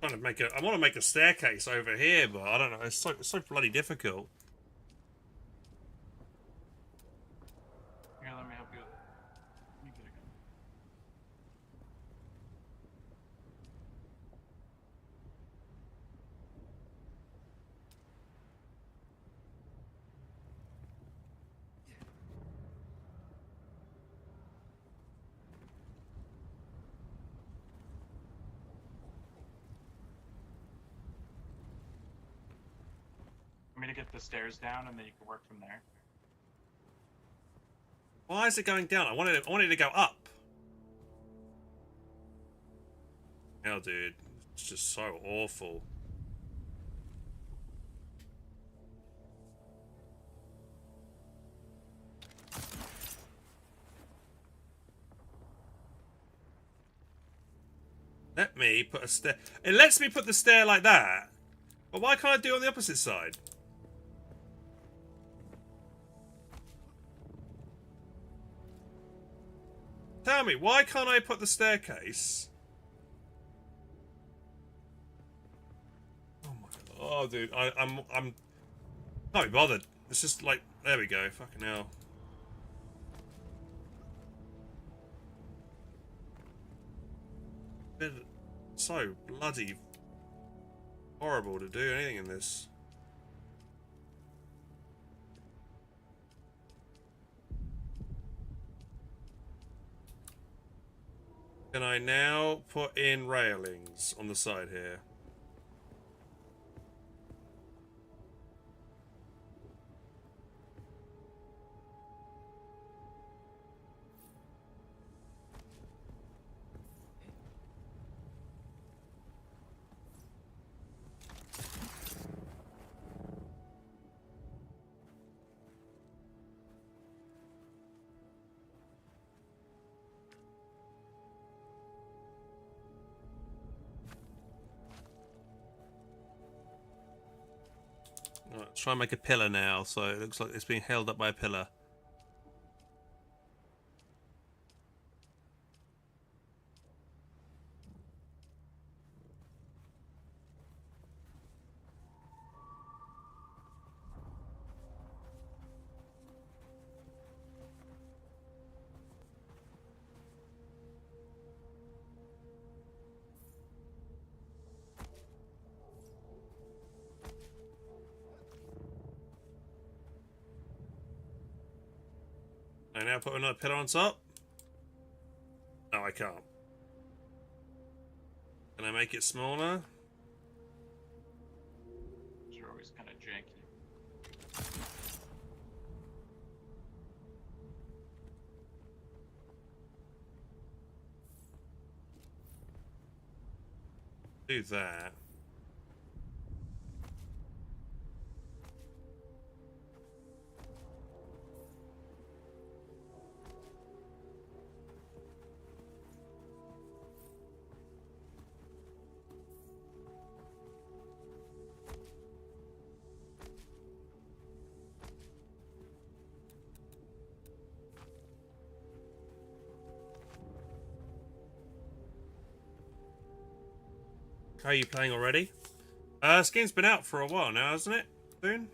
I want to make a staircase over here, but I don't know. It's so bloody difficult. Here, let me help you. Let me get a gun. Want me to get the stairs down and then you can work from there? Why is it going down? I wanted it to go up. Hell, dude. It's just so awful. Let me put a stair. It lets me put the stair like that. But why can't I do it on the opposite side? Tell me, why can't I put the staircase? Oh my god. Oh, dude, I'm not bothered. It's just like, there we go. Fucking hell. It's so bloody horrible to do anything in this. Can I now put in railings on the side here? Right, let's try and make a pillar now, so it looks like it's being held up by a pillar. I now put another pillar on top. No, I can't. Can I make it smaller? You're always kind of janky. Do that. How are you playing already? This game's been out for a while now, hasn't it? Soon?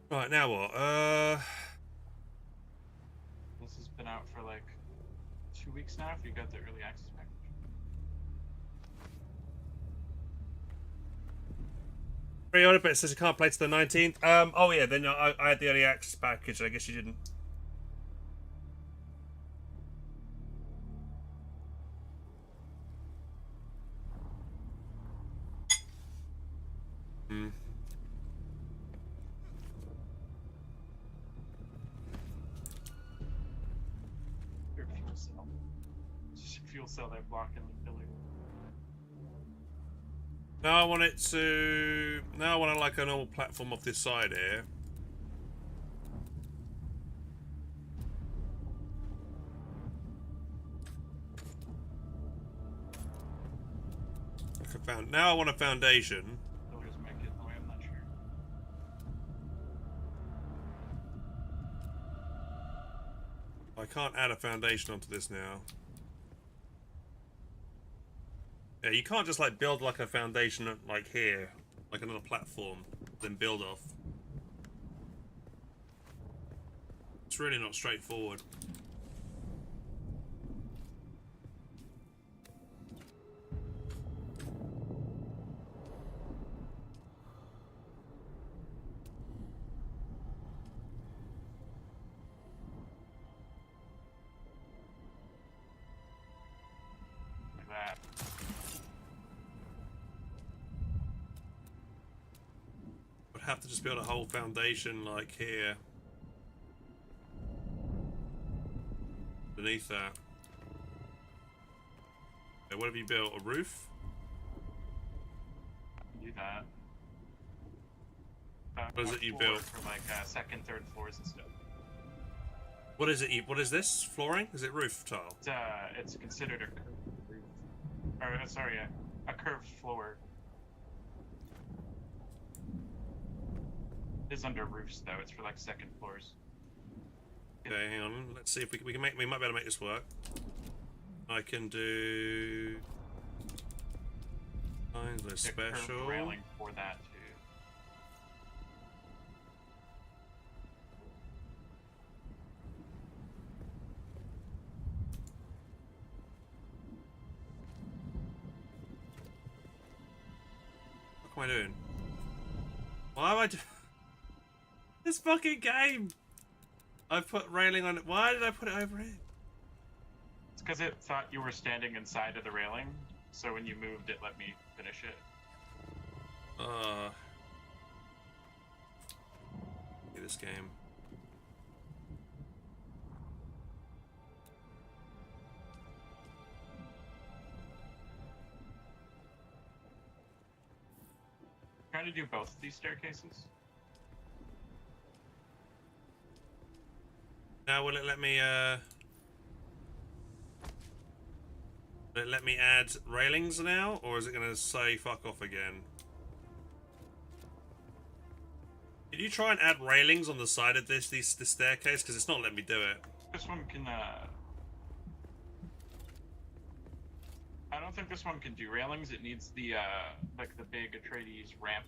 Right, now what? This has been out for like 2 weeks now if you got the early access package. Pre-order, but it says you can't play to the 19th. Oh yeah, then I had the early access package. I guess you didn't. Hmm. Your fuel cell. Just your fuel cell that block in the pillar. Now I want it to. Now I want like a normal platform off this side here. Now I want a foundation. Pillars make it. Oh, I'm not sure. I can't add a foundation onto this now. Yeah, you can't just like build like a foundation like here, like another platform, then build off. It's really not straightforward. Like that. Would have to just build a whole foundation like here. Beneath that. Okay, what have you built? A roof? Do that. What is it you built? For like second, third floors and stuff. What is it? What is this? Flooring? Is it roof tile? It's considered a curved roof. Or sorry, a curved floor. It is under roofs though. It's for like second floors. Okay, hang on. Let's see if we can make. We might be able to make this work. I can do. Find the special. Railing for that too. What am I doing? Why am I doing this fucking game? I put railing on it. Why did I put it over here? It's because it thought you were standing inside of the railing, so when you moved, it let me finish it. This game. Trying to do both of these staircases. Now will it let me will it let me add railings now, or is it gonna say fuck off again? you try and add railings on the side of this staircase? Because it's not letting me do it. This one can, I don't think this one can do railings. It needs the, like the big Atreides ramp.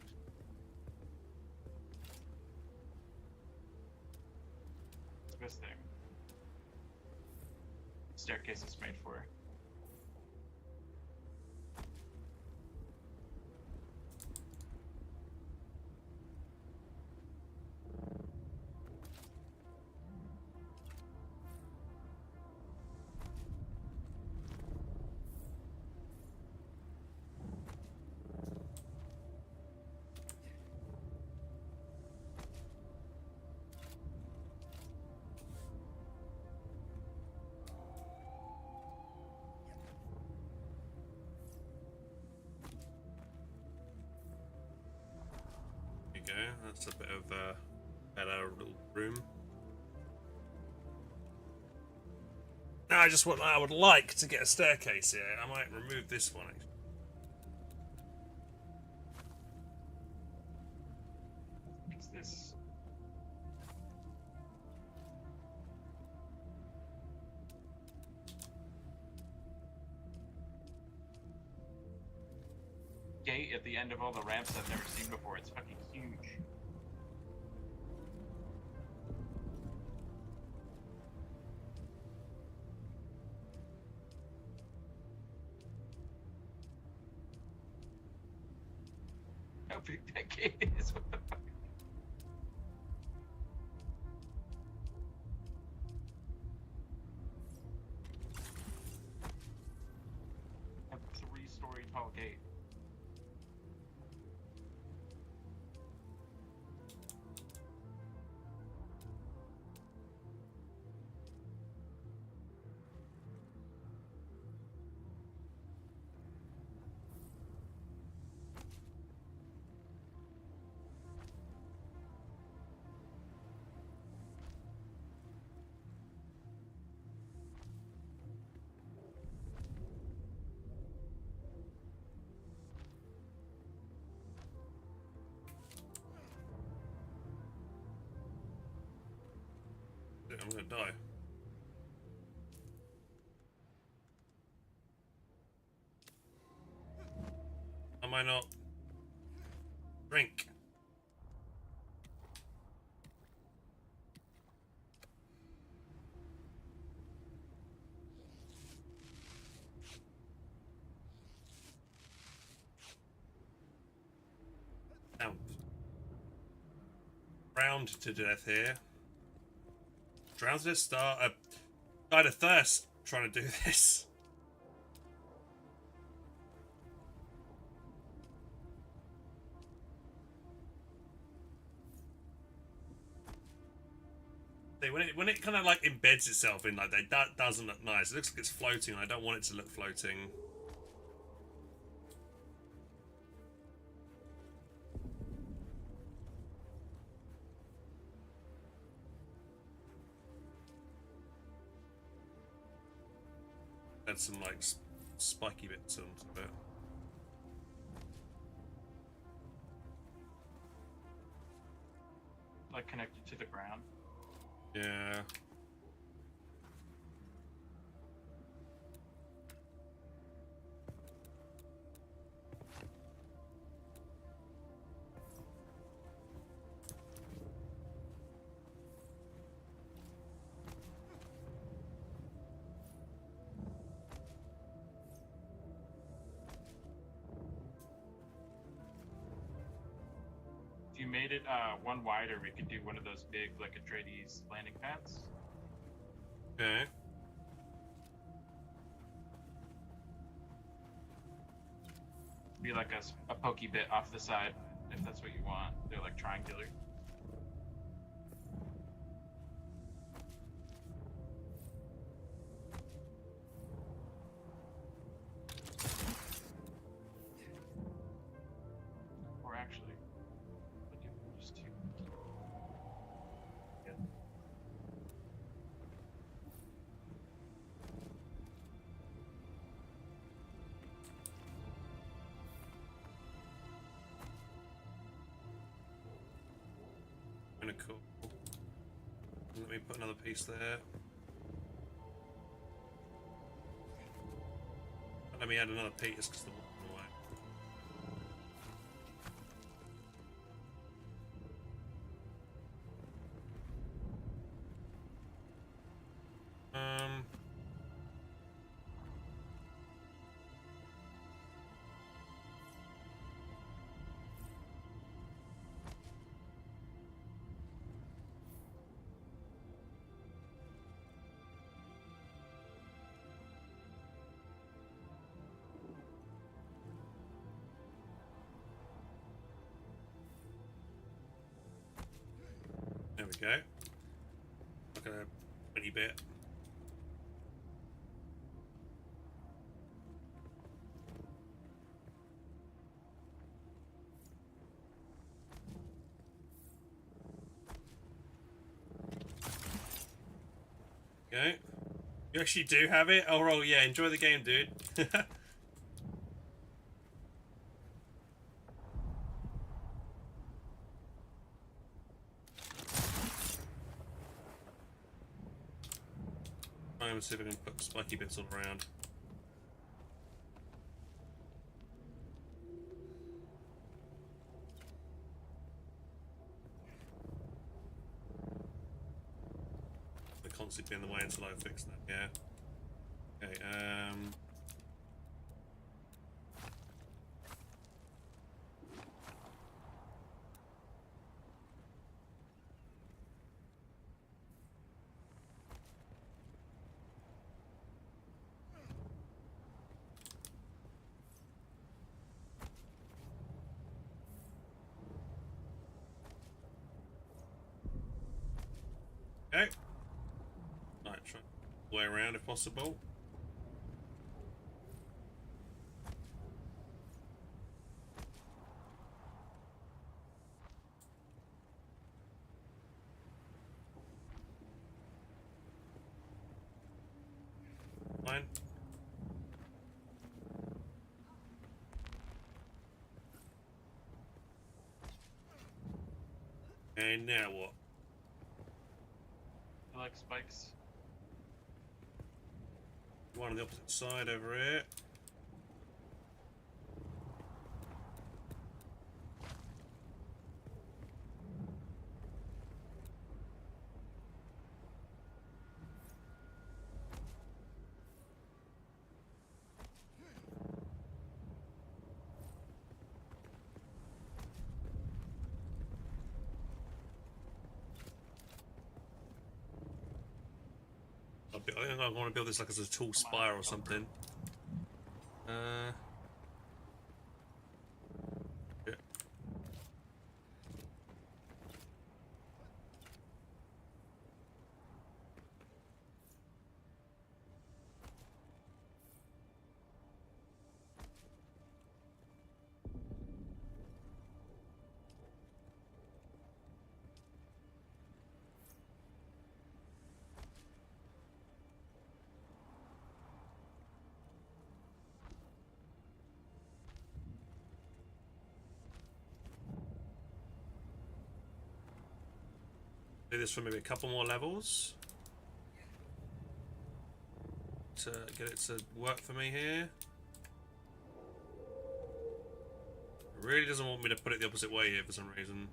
It's this thing. Staircase is made for. Go. That's a bit of a better little room. Now I would like to get a staircase here. I might remove this one. What's this? Gate at the end of all the ramps I've never seen before. It's fucking huge. How big that gate is? What the fuck? A 3-story tall gate. I'm gonna die. Am I not? Drink. Out. Drowned to death here. Drowned to death start. Died of thirst trying to do this. See, when it kind of like embeds itself in like that doesn't look nice. It looks like it's floating. I don't want it to look floating. Add some like spiky bits onto it. Like connected to the ground. Yeah. If you made it one wider, we could do one of those big like Atreides landing pads. Okay. Be like a pokey bit off the side, if that's what you want. They're like triangular. Or actually, we do just two. Yeah. of cool. Let me put another piece there. Let me add another piece because the wall went away. There we go. Like a mini bit. Okay. You actually do have it? Oh, well, yeah, enjoy the game, dude. I'm gonna see if I can put spiky bits all around. They're constantly in the way until I fix that, yeah. Okay, okay. Right, try the way around if possible. Fine. And now what? I like spikes. One on the opposite side over here. I think I want to build this like as a tall spire or something. Yeah. Do this for maybe a couple more levels to get it to work for me here. It really doesn't want me to put it the opposite way here for some reason.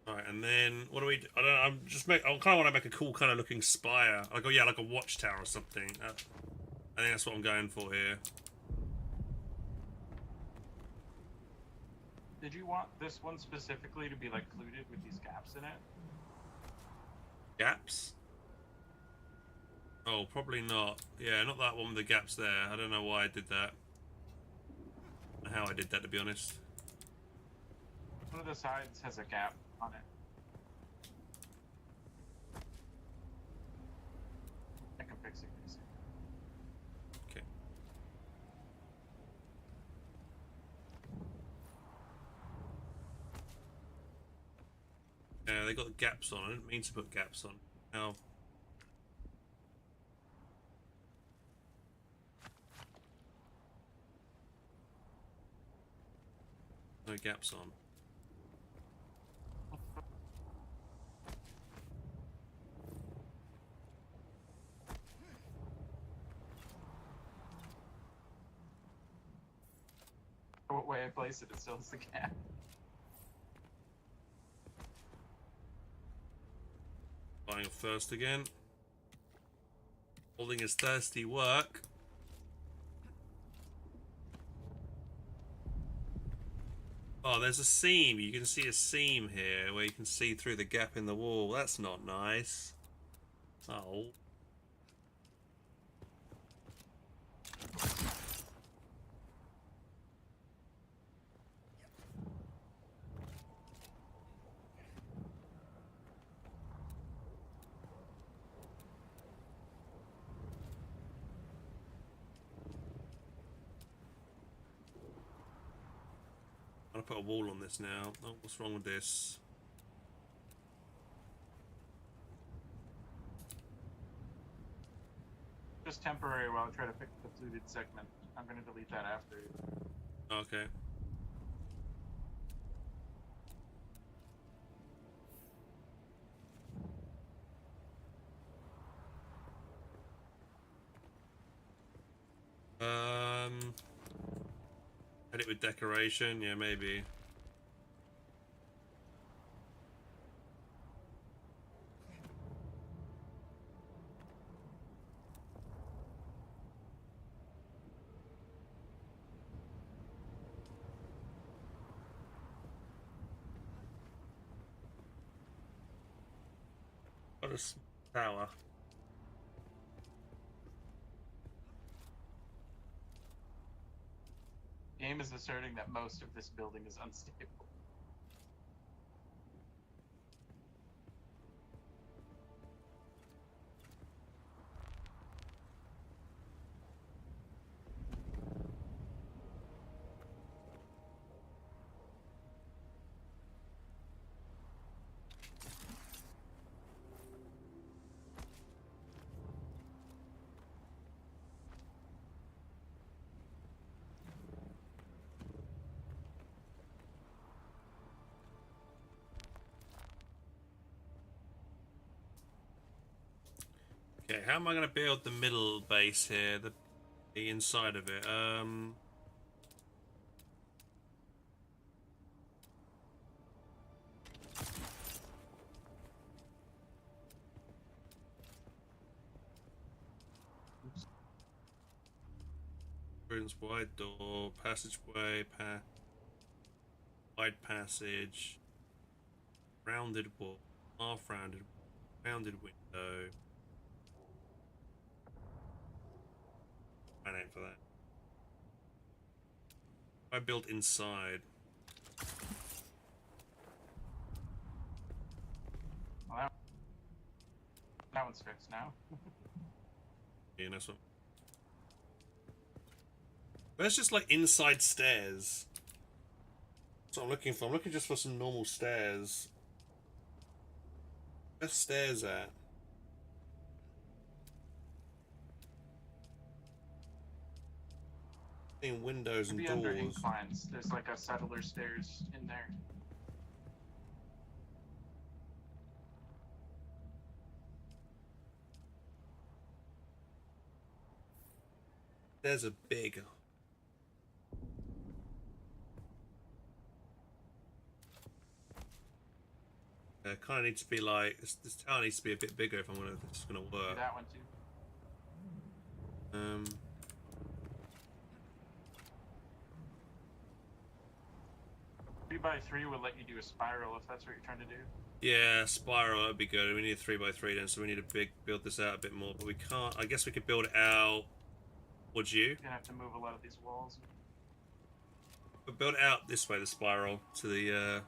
Alright, and then what do we do? I don't know, I kind of want to make a cool kind of looking spire. Like, oh yeah, like a watchtower or something. I think that's what I'm going for here. Did you want this one specifically to be like fluted with these gaps in it? Gaps? Oh, probably not. Yeah, not that one with the gaps there. I don't know why I did that. How I did that, to be honest. One of the sides has a gap on it. I can fix it. Okay. Yeah, they got the gaps on. I didn't mean to put gaps on. How No gaps on. What way I place it, it still has the gap. Buying first again. Holding his thirsty work. Oh, there's a seam. You can see a seam here where you can see through the gap in the wall. That's not nice. Oh. I'm gonna put a wall on this now. Oh, what's wrong with this? Just temporary while I try to fix the fluted segment. I'm gonna delete that after. Okay. Edit with decoration, yeah, maybe. What a tower. Game is asserting that most of this building is unstable. Okay, how am I going to build the middle base here, the inside of it? Room's wide door, passageway, wide passage, rounded wall, half-rounded, rounded window. I name for that. I built inside. Well, that one's fixed now. Yeah, nice one. But it's just like inside stairs. That's what I'm looking for. I'm looking just for some normal stairs. Where's stairs at? Windows and Maybe under doors. inclines. There's like a settler stairs in there. There's a big. Kind of needs to be like this tower needs to be a bit bigger if I'm gonna. It's gonna work. Do that one too. 3x3 would let you do a spiral if that's what you're trying to do. Yeah, spiral would be good. We need a 3x3 then, so we need to build this out a bit more. But we can't. I guess we could build it out. Would you? You're gonna have to move a lot of these walls. But build it out this way, the spiral to the.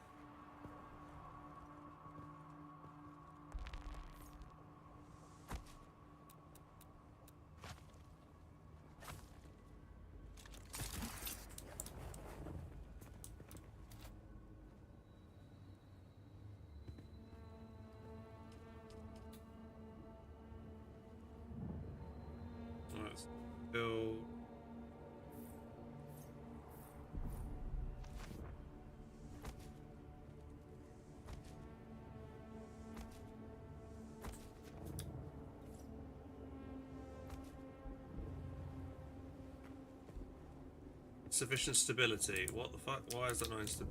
Let's build. Sufficient stability. What the fuck? Why is that not instable?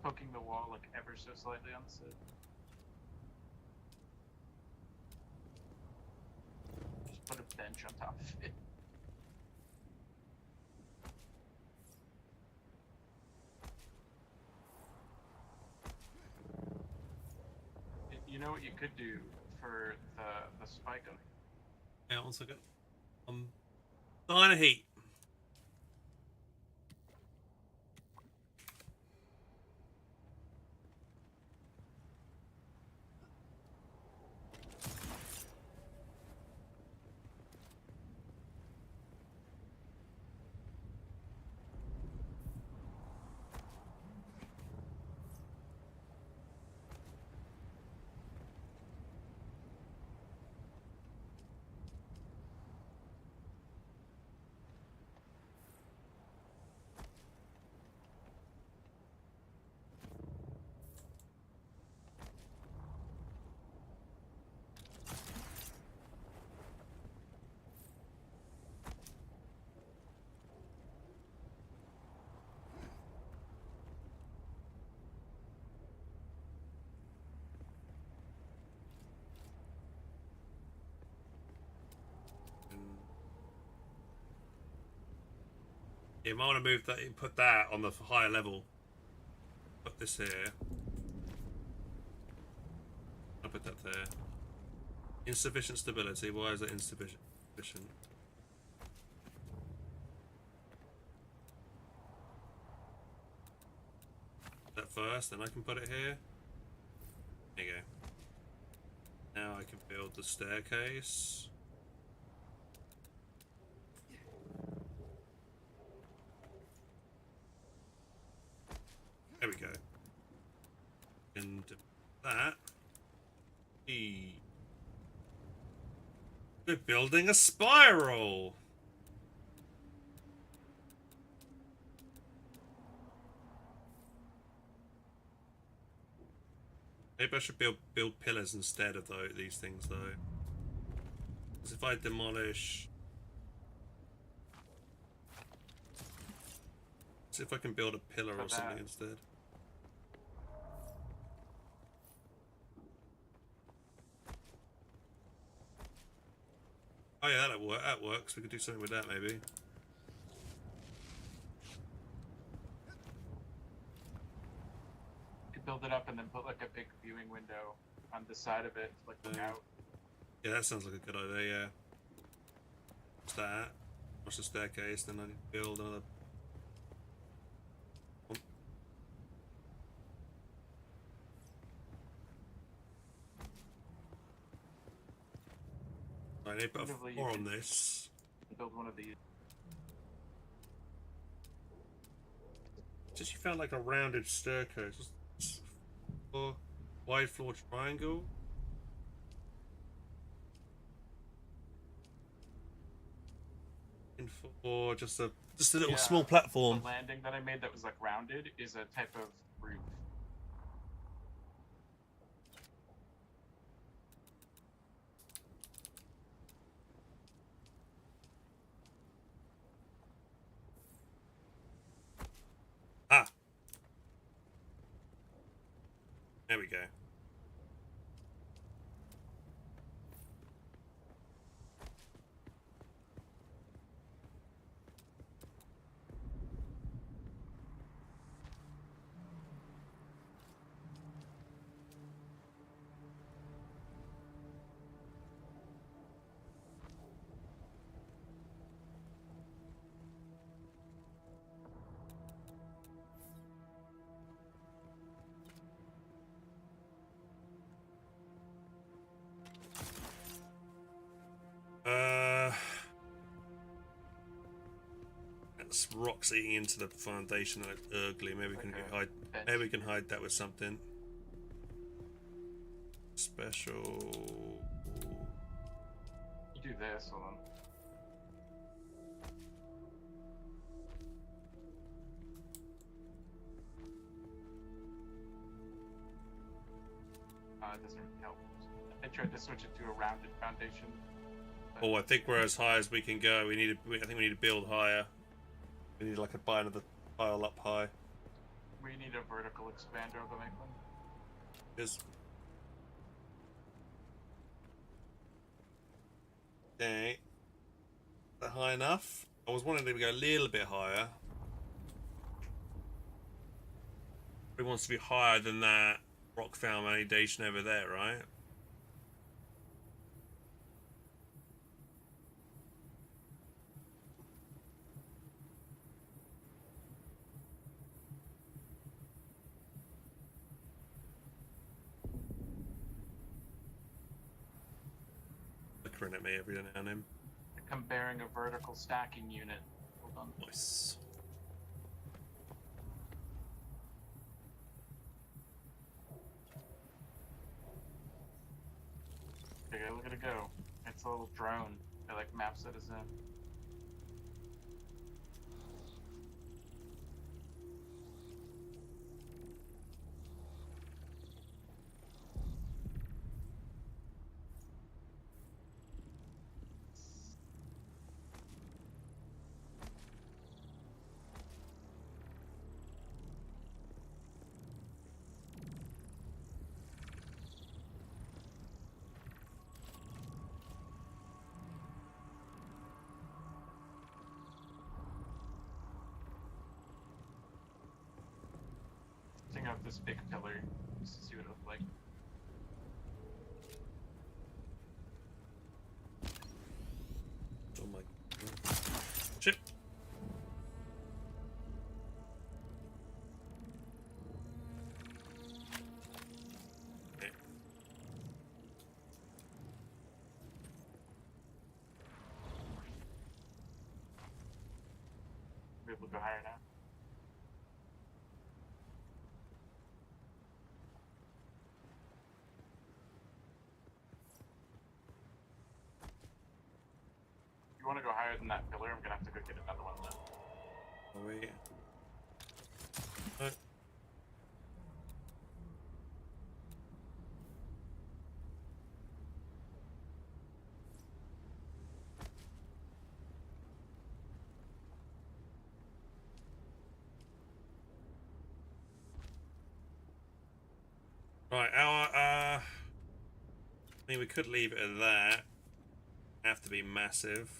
Poking the wall like ever so slightly on the side. Just put a bench on top of it. You know what you could do for the spike on it? Yeah, 1 second. Dying of heat. You might want to move that, put that on the higher level. Put this here. I'll put that there. Insufficient stability. Why is that insufficient? That first, then I can put it here. There you go. Now I can build the staircase. There we go. And that. We're building a spiral. Maybe I should build pillars instead of these things though. Because if I demolish, see if I can build a pillar or something instead. Oh yeah, that works. We could do something with that maybe. Build it up and then put like a big viewing window on the side of it, like look out. Yeah, that sounds like a good idea. Yeah. What's that? What's the staircase? Then I need to build another. I need to put more on this. Build one of these. Just you found like a rounded staircase. Wide floor triangle. And for just a little small platform. The landing that I made that was like rounded is a type of roof. Ah. There we go. That's rocks eating into the foundation. That's ugly. Maybe we can hide. Maybe we can hide that with something special. do this. Hold on. It doesn't really help. I tried to switch it to a rounded foundation. Oh, I think we're as high as we can go. I think we need to build higher. We need like buy another pile up high. We need a vertical expander of the Maitland. Yes. Okay. Is that high enough? I was wanting to go a little bit higher. It wants to be higher than that rock foundation over there, right? Flickering at me every now and then. I'm bearing a vertical stacking unit. Hold on. Nice. Okay, look at it go. It's a little drone. It like maps it as in. Setting up this big pillar just to see what it looks like. Oh my shit. Okay. Be able to go higher now. If you want to go higher than that pillar, I'm gonna have to go get another one then. Oh wait. Right, I mean, we could leave it at that. Have to be massive.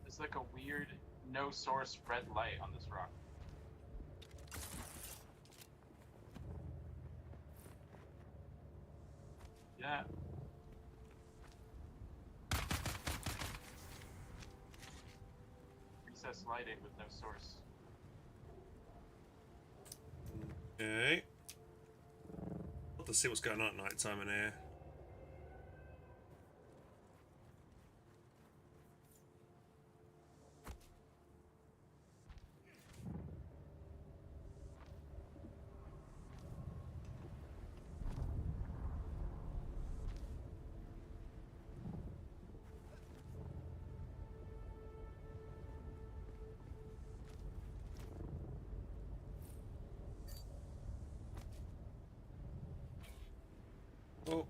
There's like a weird no source red light on this rock. Yeah. Recess lighting with no source. Okay. Let's see what's going on at night time in here. Oh.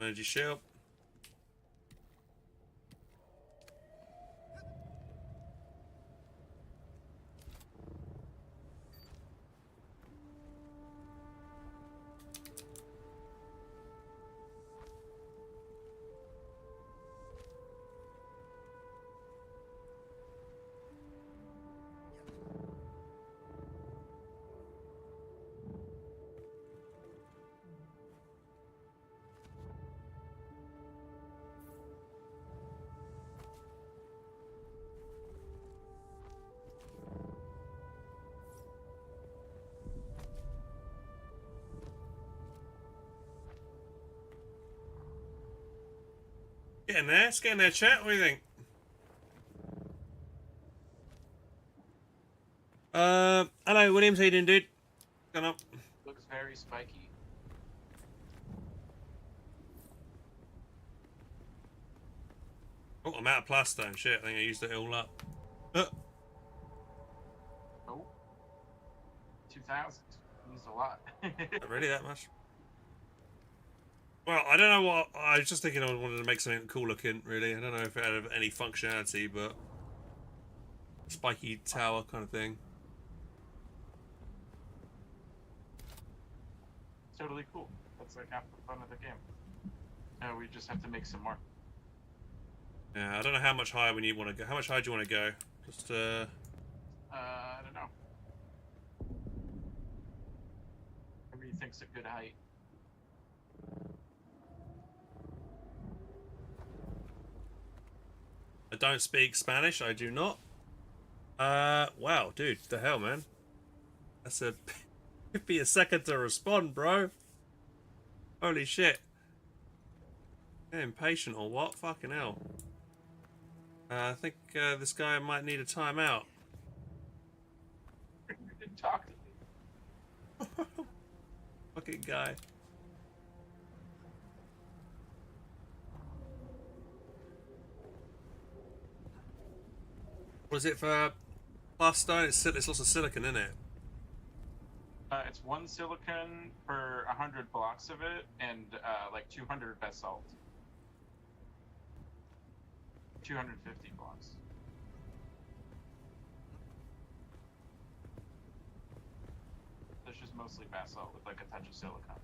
Energy shield. Getting there. It's getting there, chat. What do you think? Hello, Williams. How you doing, dude? Come up. Looks very spiky. Oh, I'm out of plaster and shit. I think I used it all up. Oh. 2,000. Used a lot. Not really that much. Well, I don't know what. I was just thinking I wanted to make something cool looking, really. I don't know if it had any functionality, but. Spiky tower kind of thing. Totally cool. That's like half the fun of the game. We just have to make some more. Yeah, I don't know how much higher we want to go. How much higher do you want to go? Just I don't know. Whatever you think's a good height. I don't speak Spanish. I do not. Wow, dude, the hell, man. That's a. Give me a second to respond, bro. Holy shit. You're impatient or what? Fucking hell. I think this guy might need a timeout. You didn't talk to me. Fucking guy. What is it for plaster? It's lots of silicon in it. It's 1 silicon per 100 blocks of it, and like 200 basalt. 250 blocks. It's just mostly basalt with like a touch of silicon.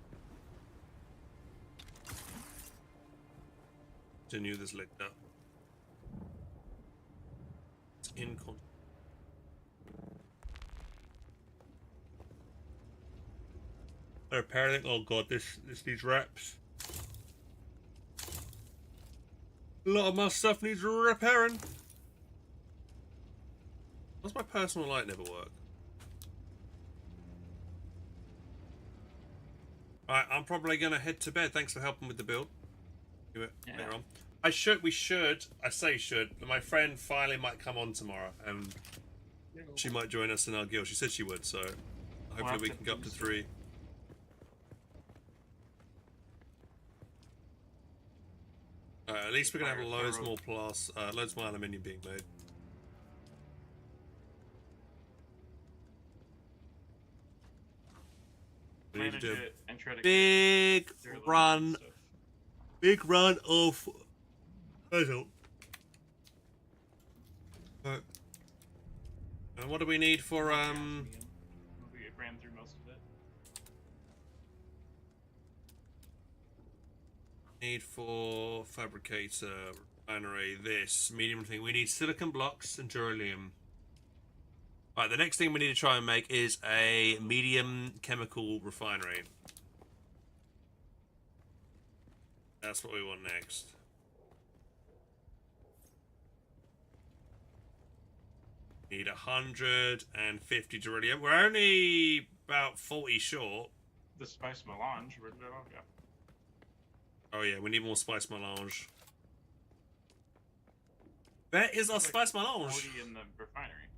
Continue this licked up. It's in con. They're repairing. Oh god, this needs reps. A lot of my stuff needs repairing. Does my personal light never work? Alright, I'm probably gonna head to bed. Thanks for helping with the build. Do it later on. We should, my friend finally might come on tomorrow and she might join us in our guild. She said she would, so hopefully we can go up to 3. At least we're gonna have loads more aluminium being made. We need to do a big run of puzzle. And what do we need for We ran through most of it. Need for fabricator, refinery, this medium thing. We need silicon blocks and beryllium. Right, the next thing we need to try and make is a medium chemical refinery. That's what we want next. Need 150 beryllium. We're only about 40 short. The spice melange, yeah. Oh yeah, we need more spice melange. Where is our spice melange? 40 in the refinery.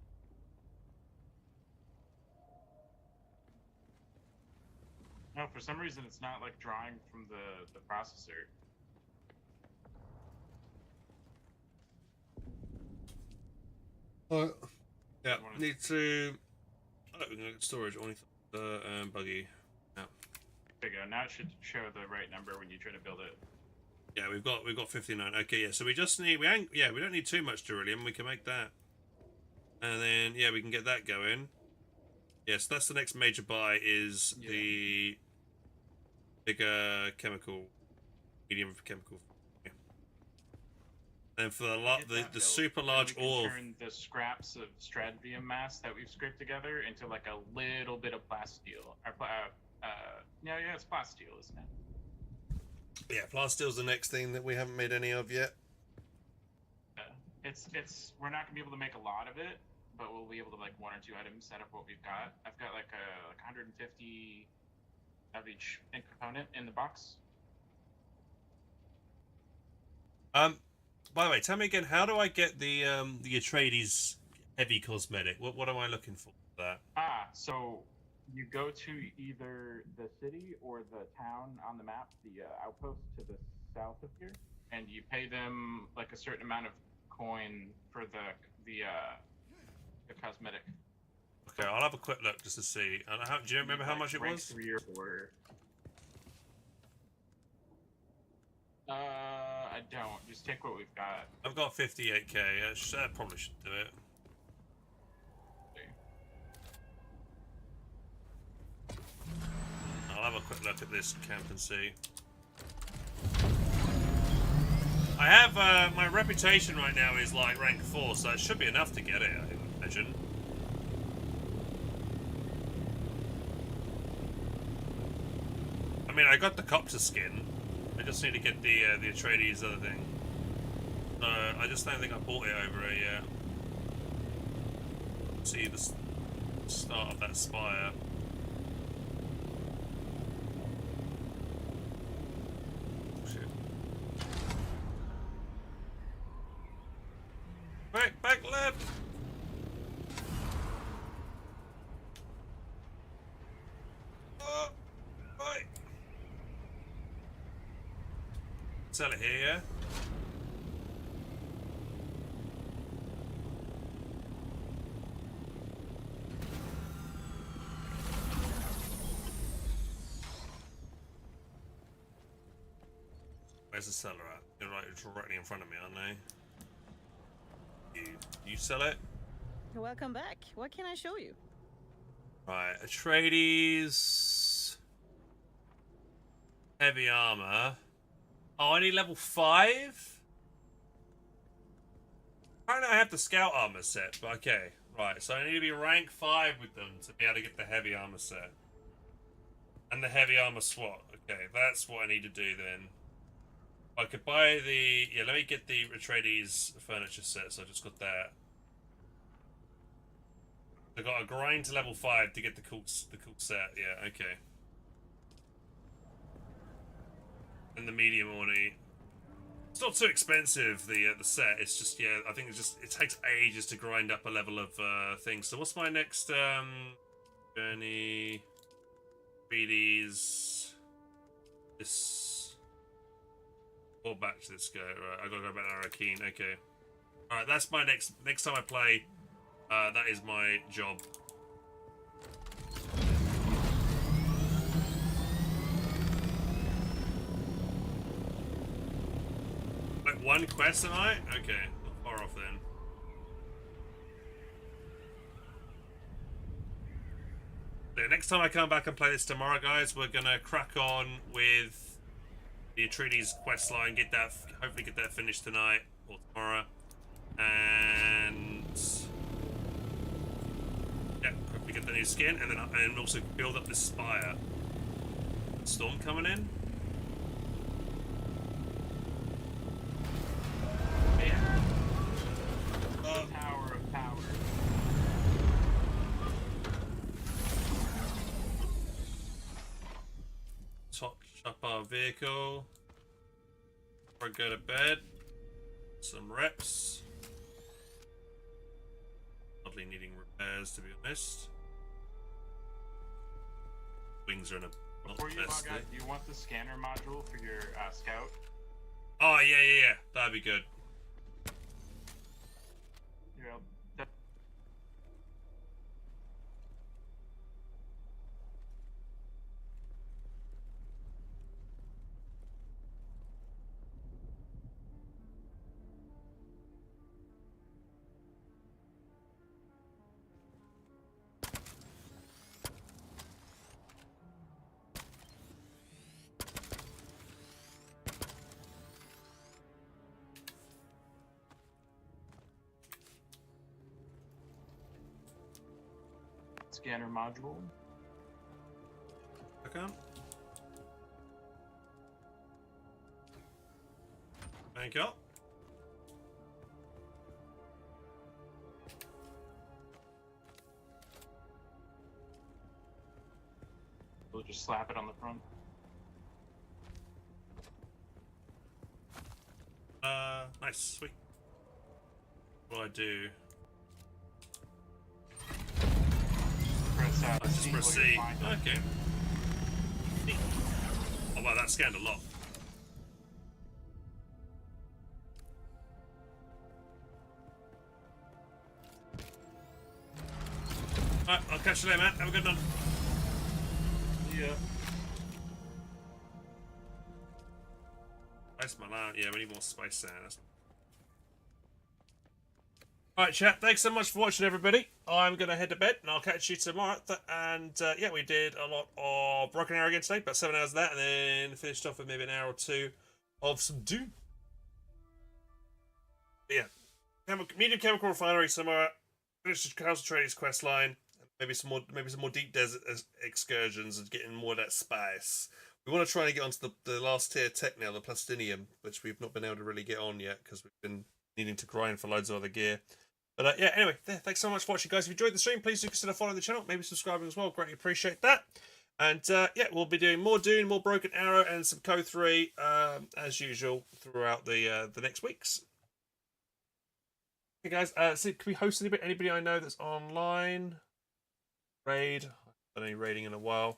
No, for some reason it's not like drawing from the processor. Yeah, need to. Oh, we can look at storage. Only buggy. Yeah. There you go. Now it should show the right number when you try to build it. Yeah, we've got 59. Okay, yeah. So we just need we don't need too much beryllium. We can make that, and then yeah, we can get that going. Yes, that's the next major buy is the bigger chemical, medium chemical. Yeah. And for the super large ore. Turn the scraps of stradvium mass that we've scraped together into like a little bit of plasteel. Yeah, it's plasteel, isn't it? Yeah, plasteel's the next thing that we haven't made any of yet. It's we're not gonna be able to make a lot of it, but we'll be able to like 1 or 2 items out of what we've got. I've got like 150 of each component in the box. By the way, tell me again, how do I get the Atreides heavy cosmetic? What am I looking for that? So you go to either the city or the town on the map, the outpost to the south of here, and you pay them like a certain amount of coin for the cosmetic. Okay, I'll have a quick look just to see. And do you remember how much it rank was? 3 or 4. I don't. Just take what we've got. I've got 58k. I probably should do it. I'll have a quick look at this camp and see. I have my reputation right now is like rank 4, so it should be enough to get it, I imagine. I mean, I got the copter skin. I just need to get the Atreides other thing. I just don't think I bought it over here yet. See the start of that spire. Shit. Back left! Right. Sell it here, yeah? Where's the seller at? They're right, directly in front of me, aren't they? You sell it? Welcome back. What can I show you? Right, Atreides. Heavy armor. Oh, I need level 5? Apparently I have the scout armor set, but okay. Right, so I need to be rank 5 with them to be able to get the heavy armor set. And the heavy armor SWAT. Okay, that's what I need to do then. I could buy the... Yeah, let me get the Atreides furniture set, so I just got that. I got a grind to level 5 to get the cool set. Yeah, okay. And the medium ornate. It's not too expensive, the set. It's just, yeah, I think it takes ages to grind up a level of things. So what's my next journey? BDs. This. Or back to this guy. Right, I gotta go back to Arakeen. Okay. Alright, that's my next time I play. That is my job. Like one quest tonight? Okay, not far off then. So next time I come back and play this tomorrow, guys, we're gonna crack on with the Atreides quest line, hopefully get that finished tonight or tomorrow. And yeah, hopefully get the new skin, and also build up this spire. Storm coming in. Man. The power of power. Chop our vehicle. Before I go to bed. Some reps. Oddly needing repairs, to be honest. Wings are in a Before you log out, do you want the scanner module for your scout? Oh, yeah. That'd be good. Yeah. Scanner module. Okay. Thank you. We'll just slap it on the front. Nice, sweet. What do I do? Press I just press while you're C. flying. Okay. Oh wow, that scanned a lot. Alright, I'll catch you later, man. Have a good one. Yeah. Nice Milan. Yeah, we need more spice sand. Alright, chat. Thanks so much for watching, everybody. I'm going to head to bed, and I'll catch you tomorrow. And, yeah, we did a lot of Broken Arrow again today. About 7 hours of that, and then finished off with maybe an hour or two of some Doom. But yeah. Medium Chemical Refinery somewhere. Finished the House of Trades quest line. Maybe some more deep desert excursions and getting more of that spice. We want to try and get onto the last tier tech now, the Plastinium, which we've not been able to really get on yet because we've been needing to grind for loads of other gear. But yeah, anyway, thanks so much for watching, guys. If you enjoyed the stream, please do consider following the channel, maybe subscribing as well. Greatly appreciate that. And yeah, we'll be doing more Dune, more Broken Arrow, and some Co 3 as usual throughout the next weeks. Okay, guys. So can we host anybody I know that's online? Raid. I haven't done any raiding in a while.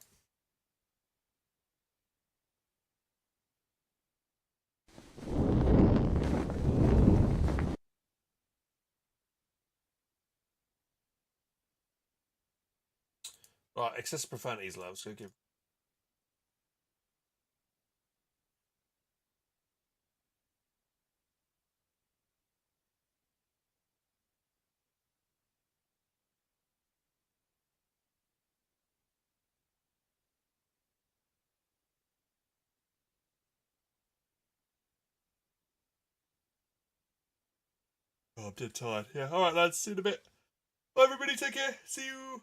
Right, excessive profanity is low, so give. Oh, I'm dead tired. Yeah, alright, lads. See you in a bit. Bye, everybody. Take care. See you.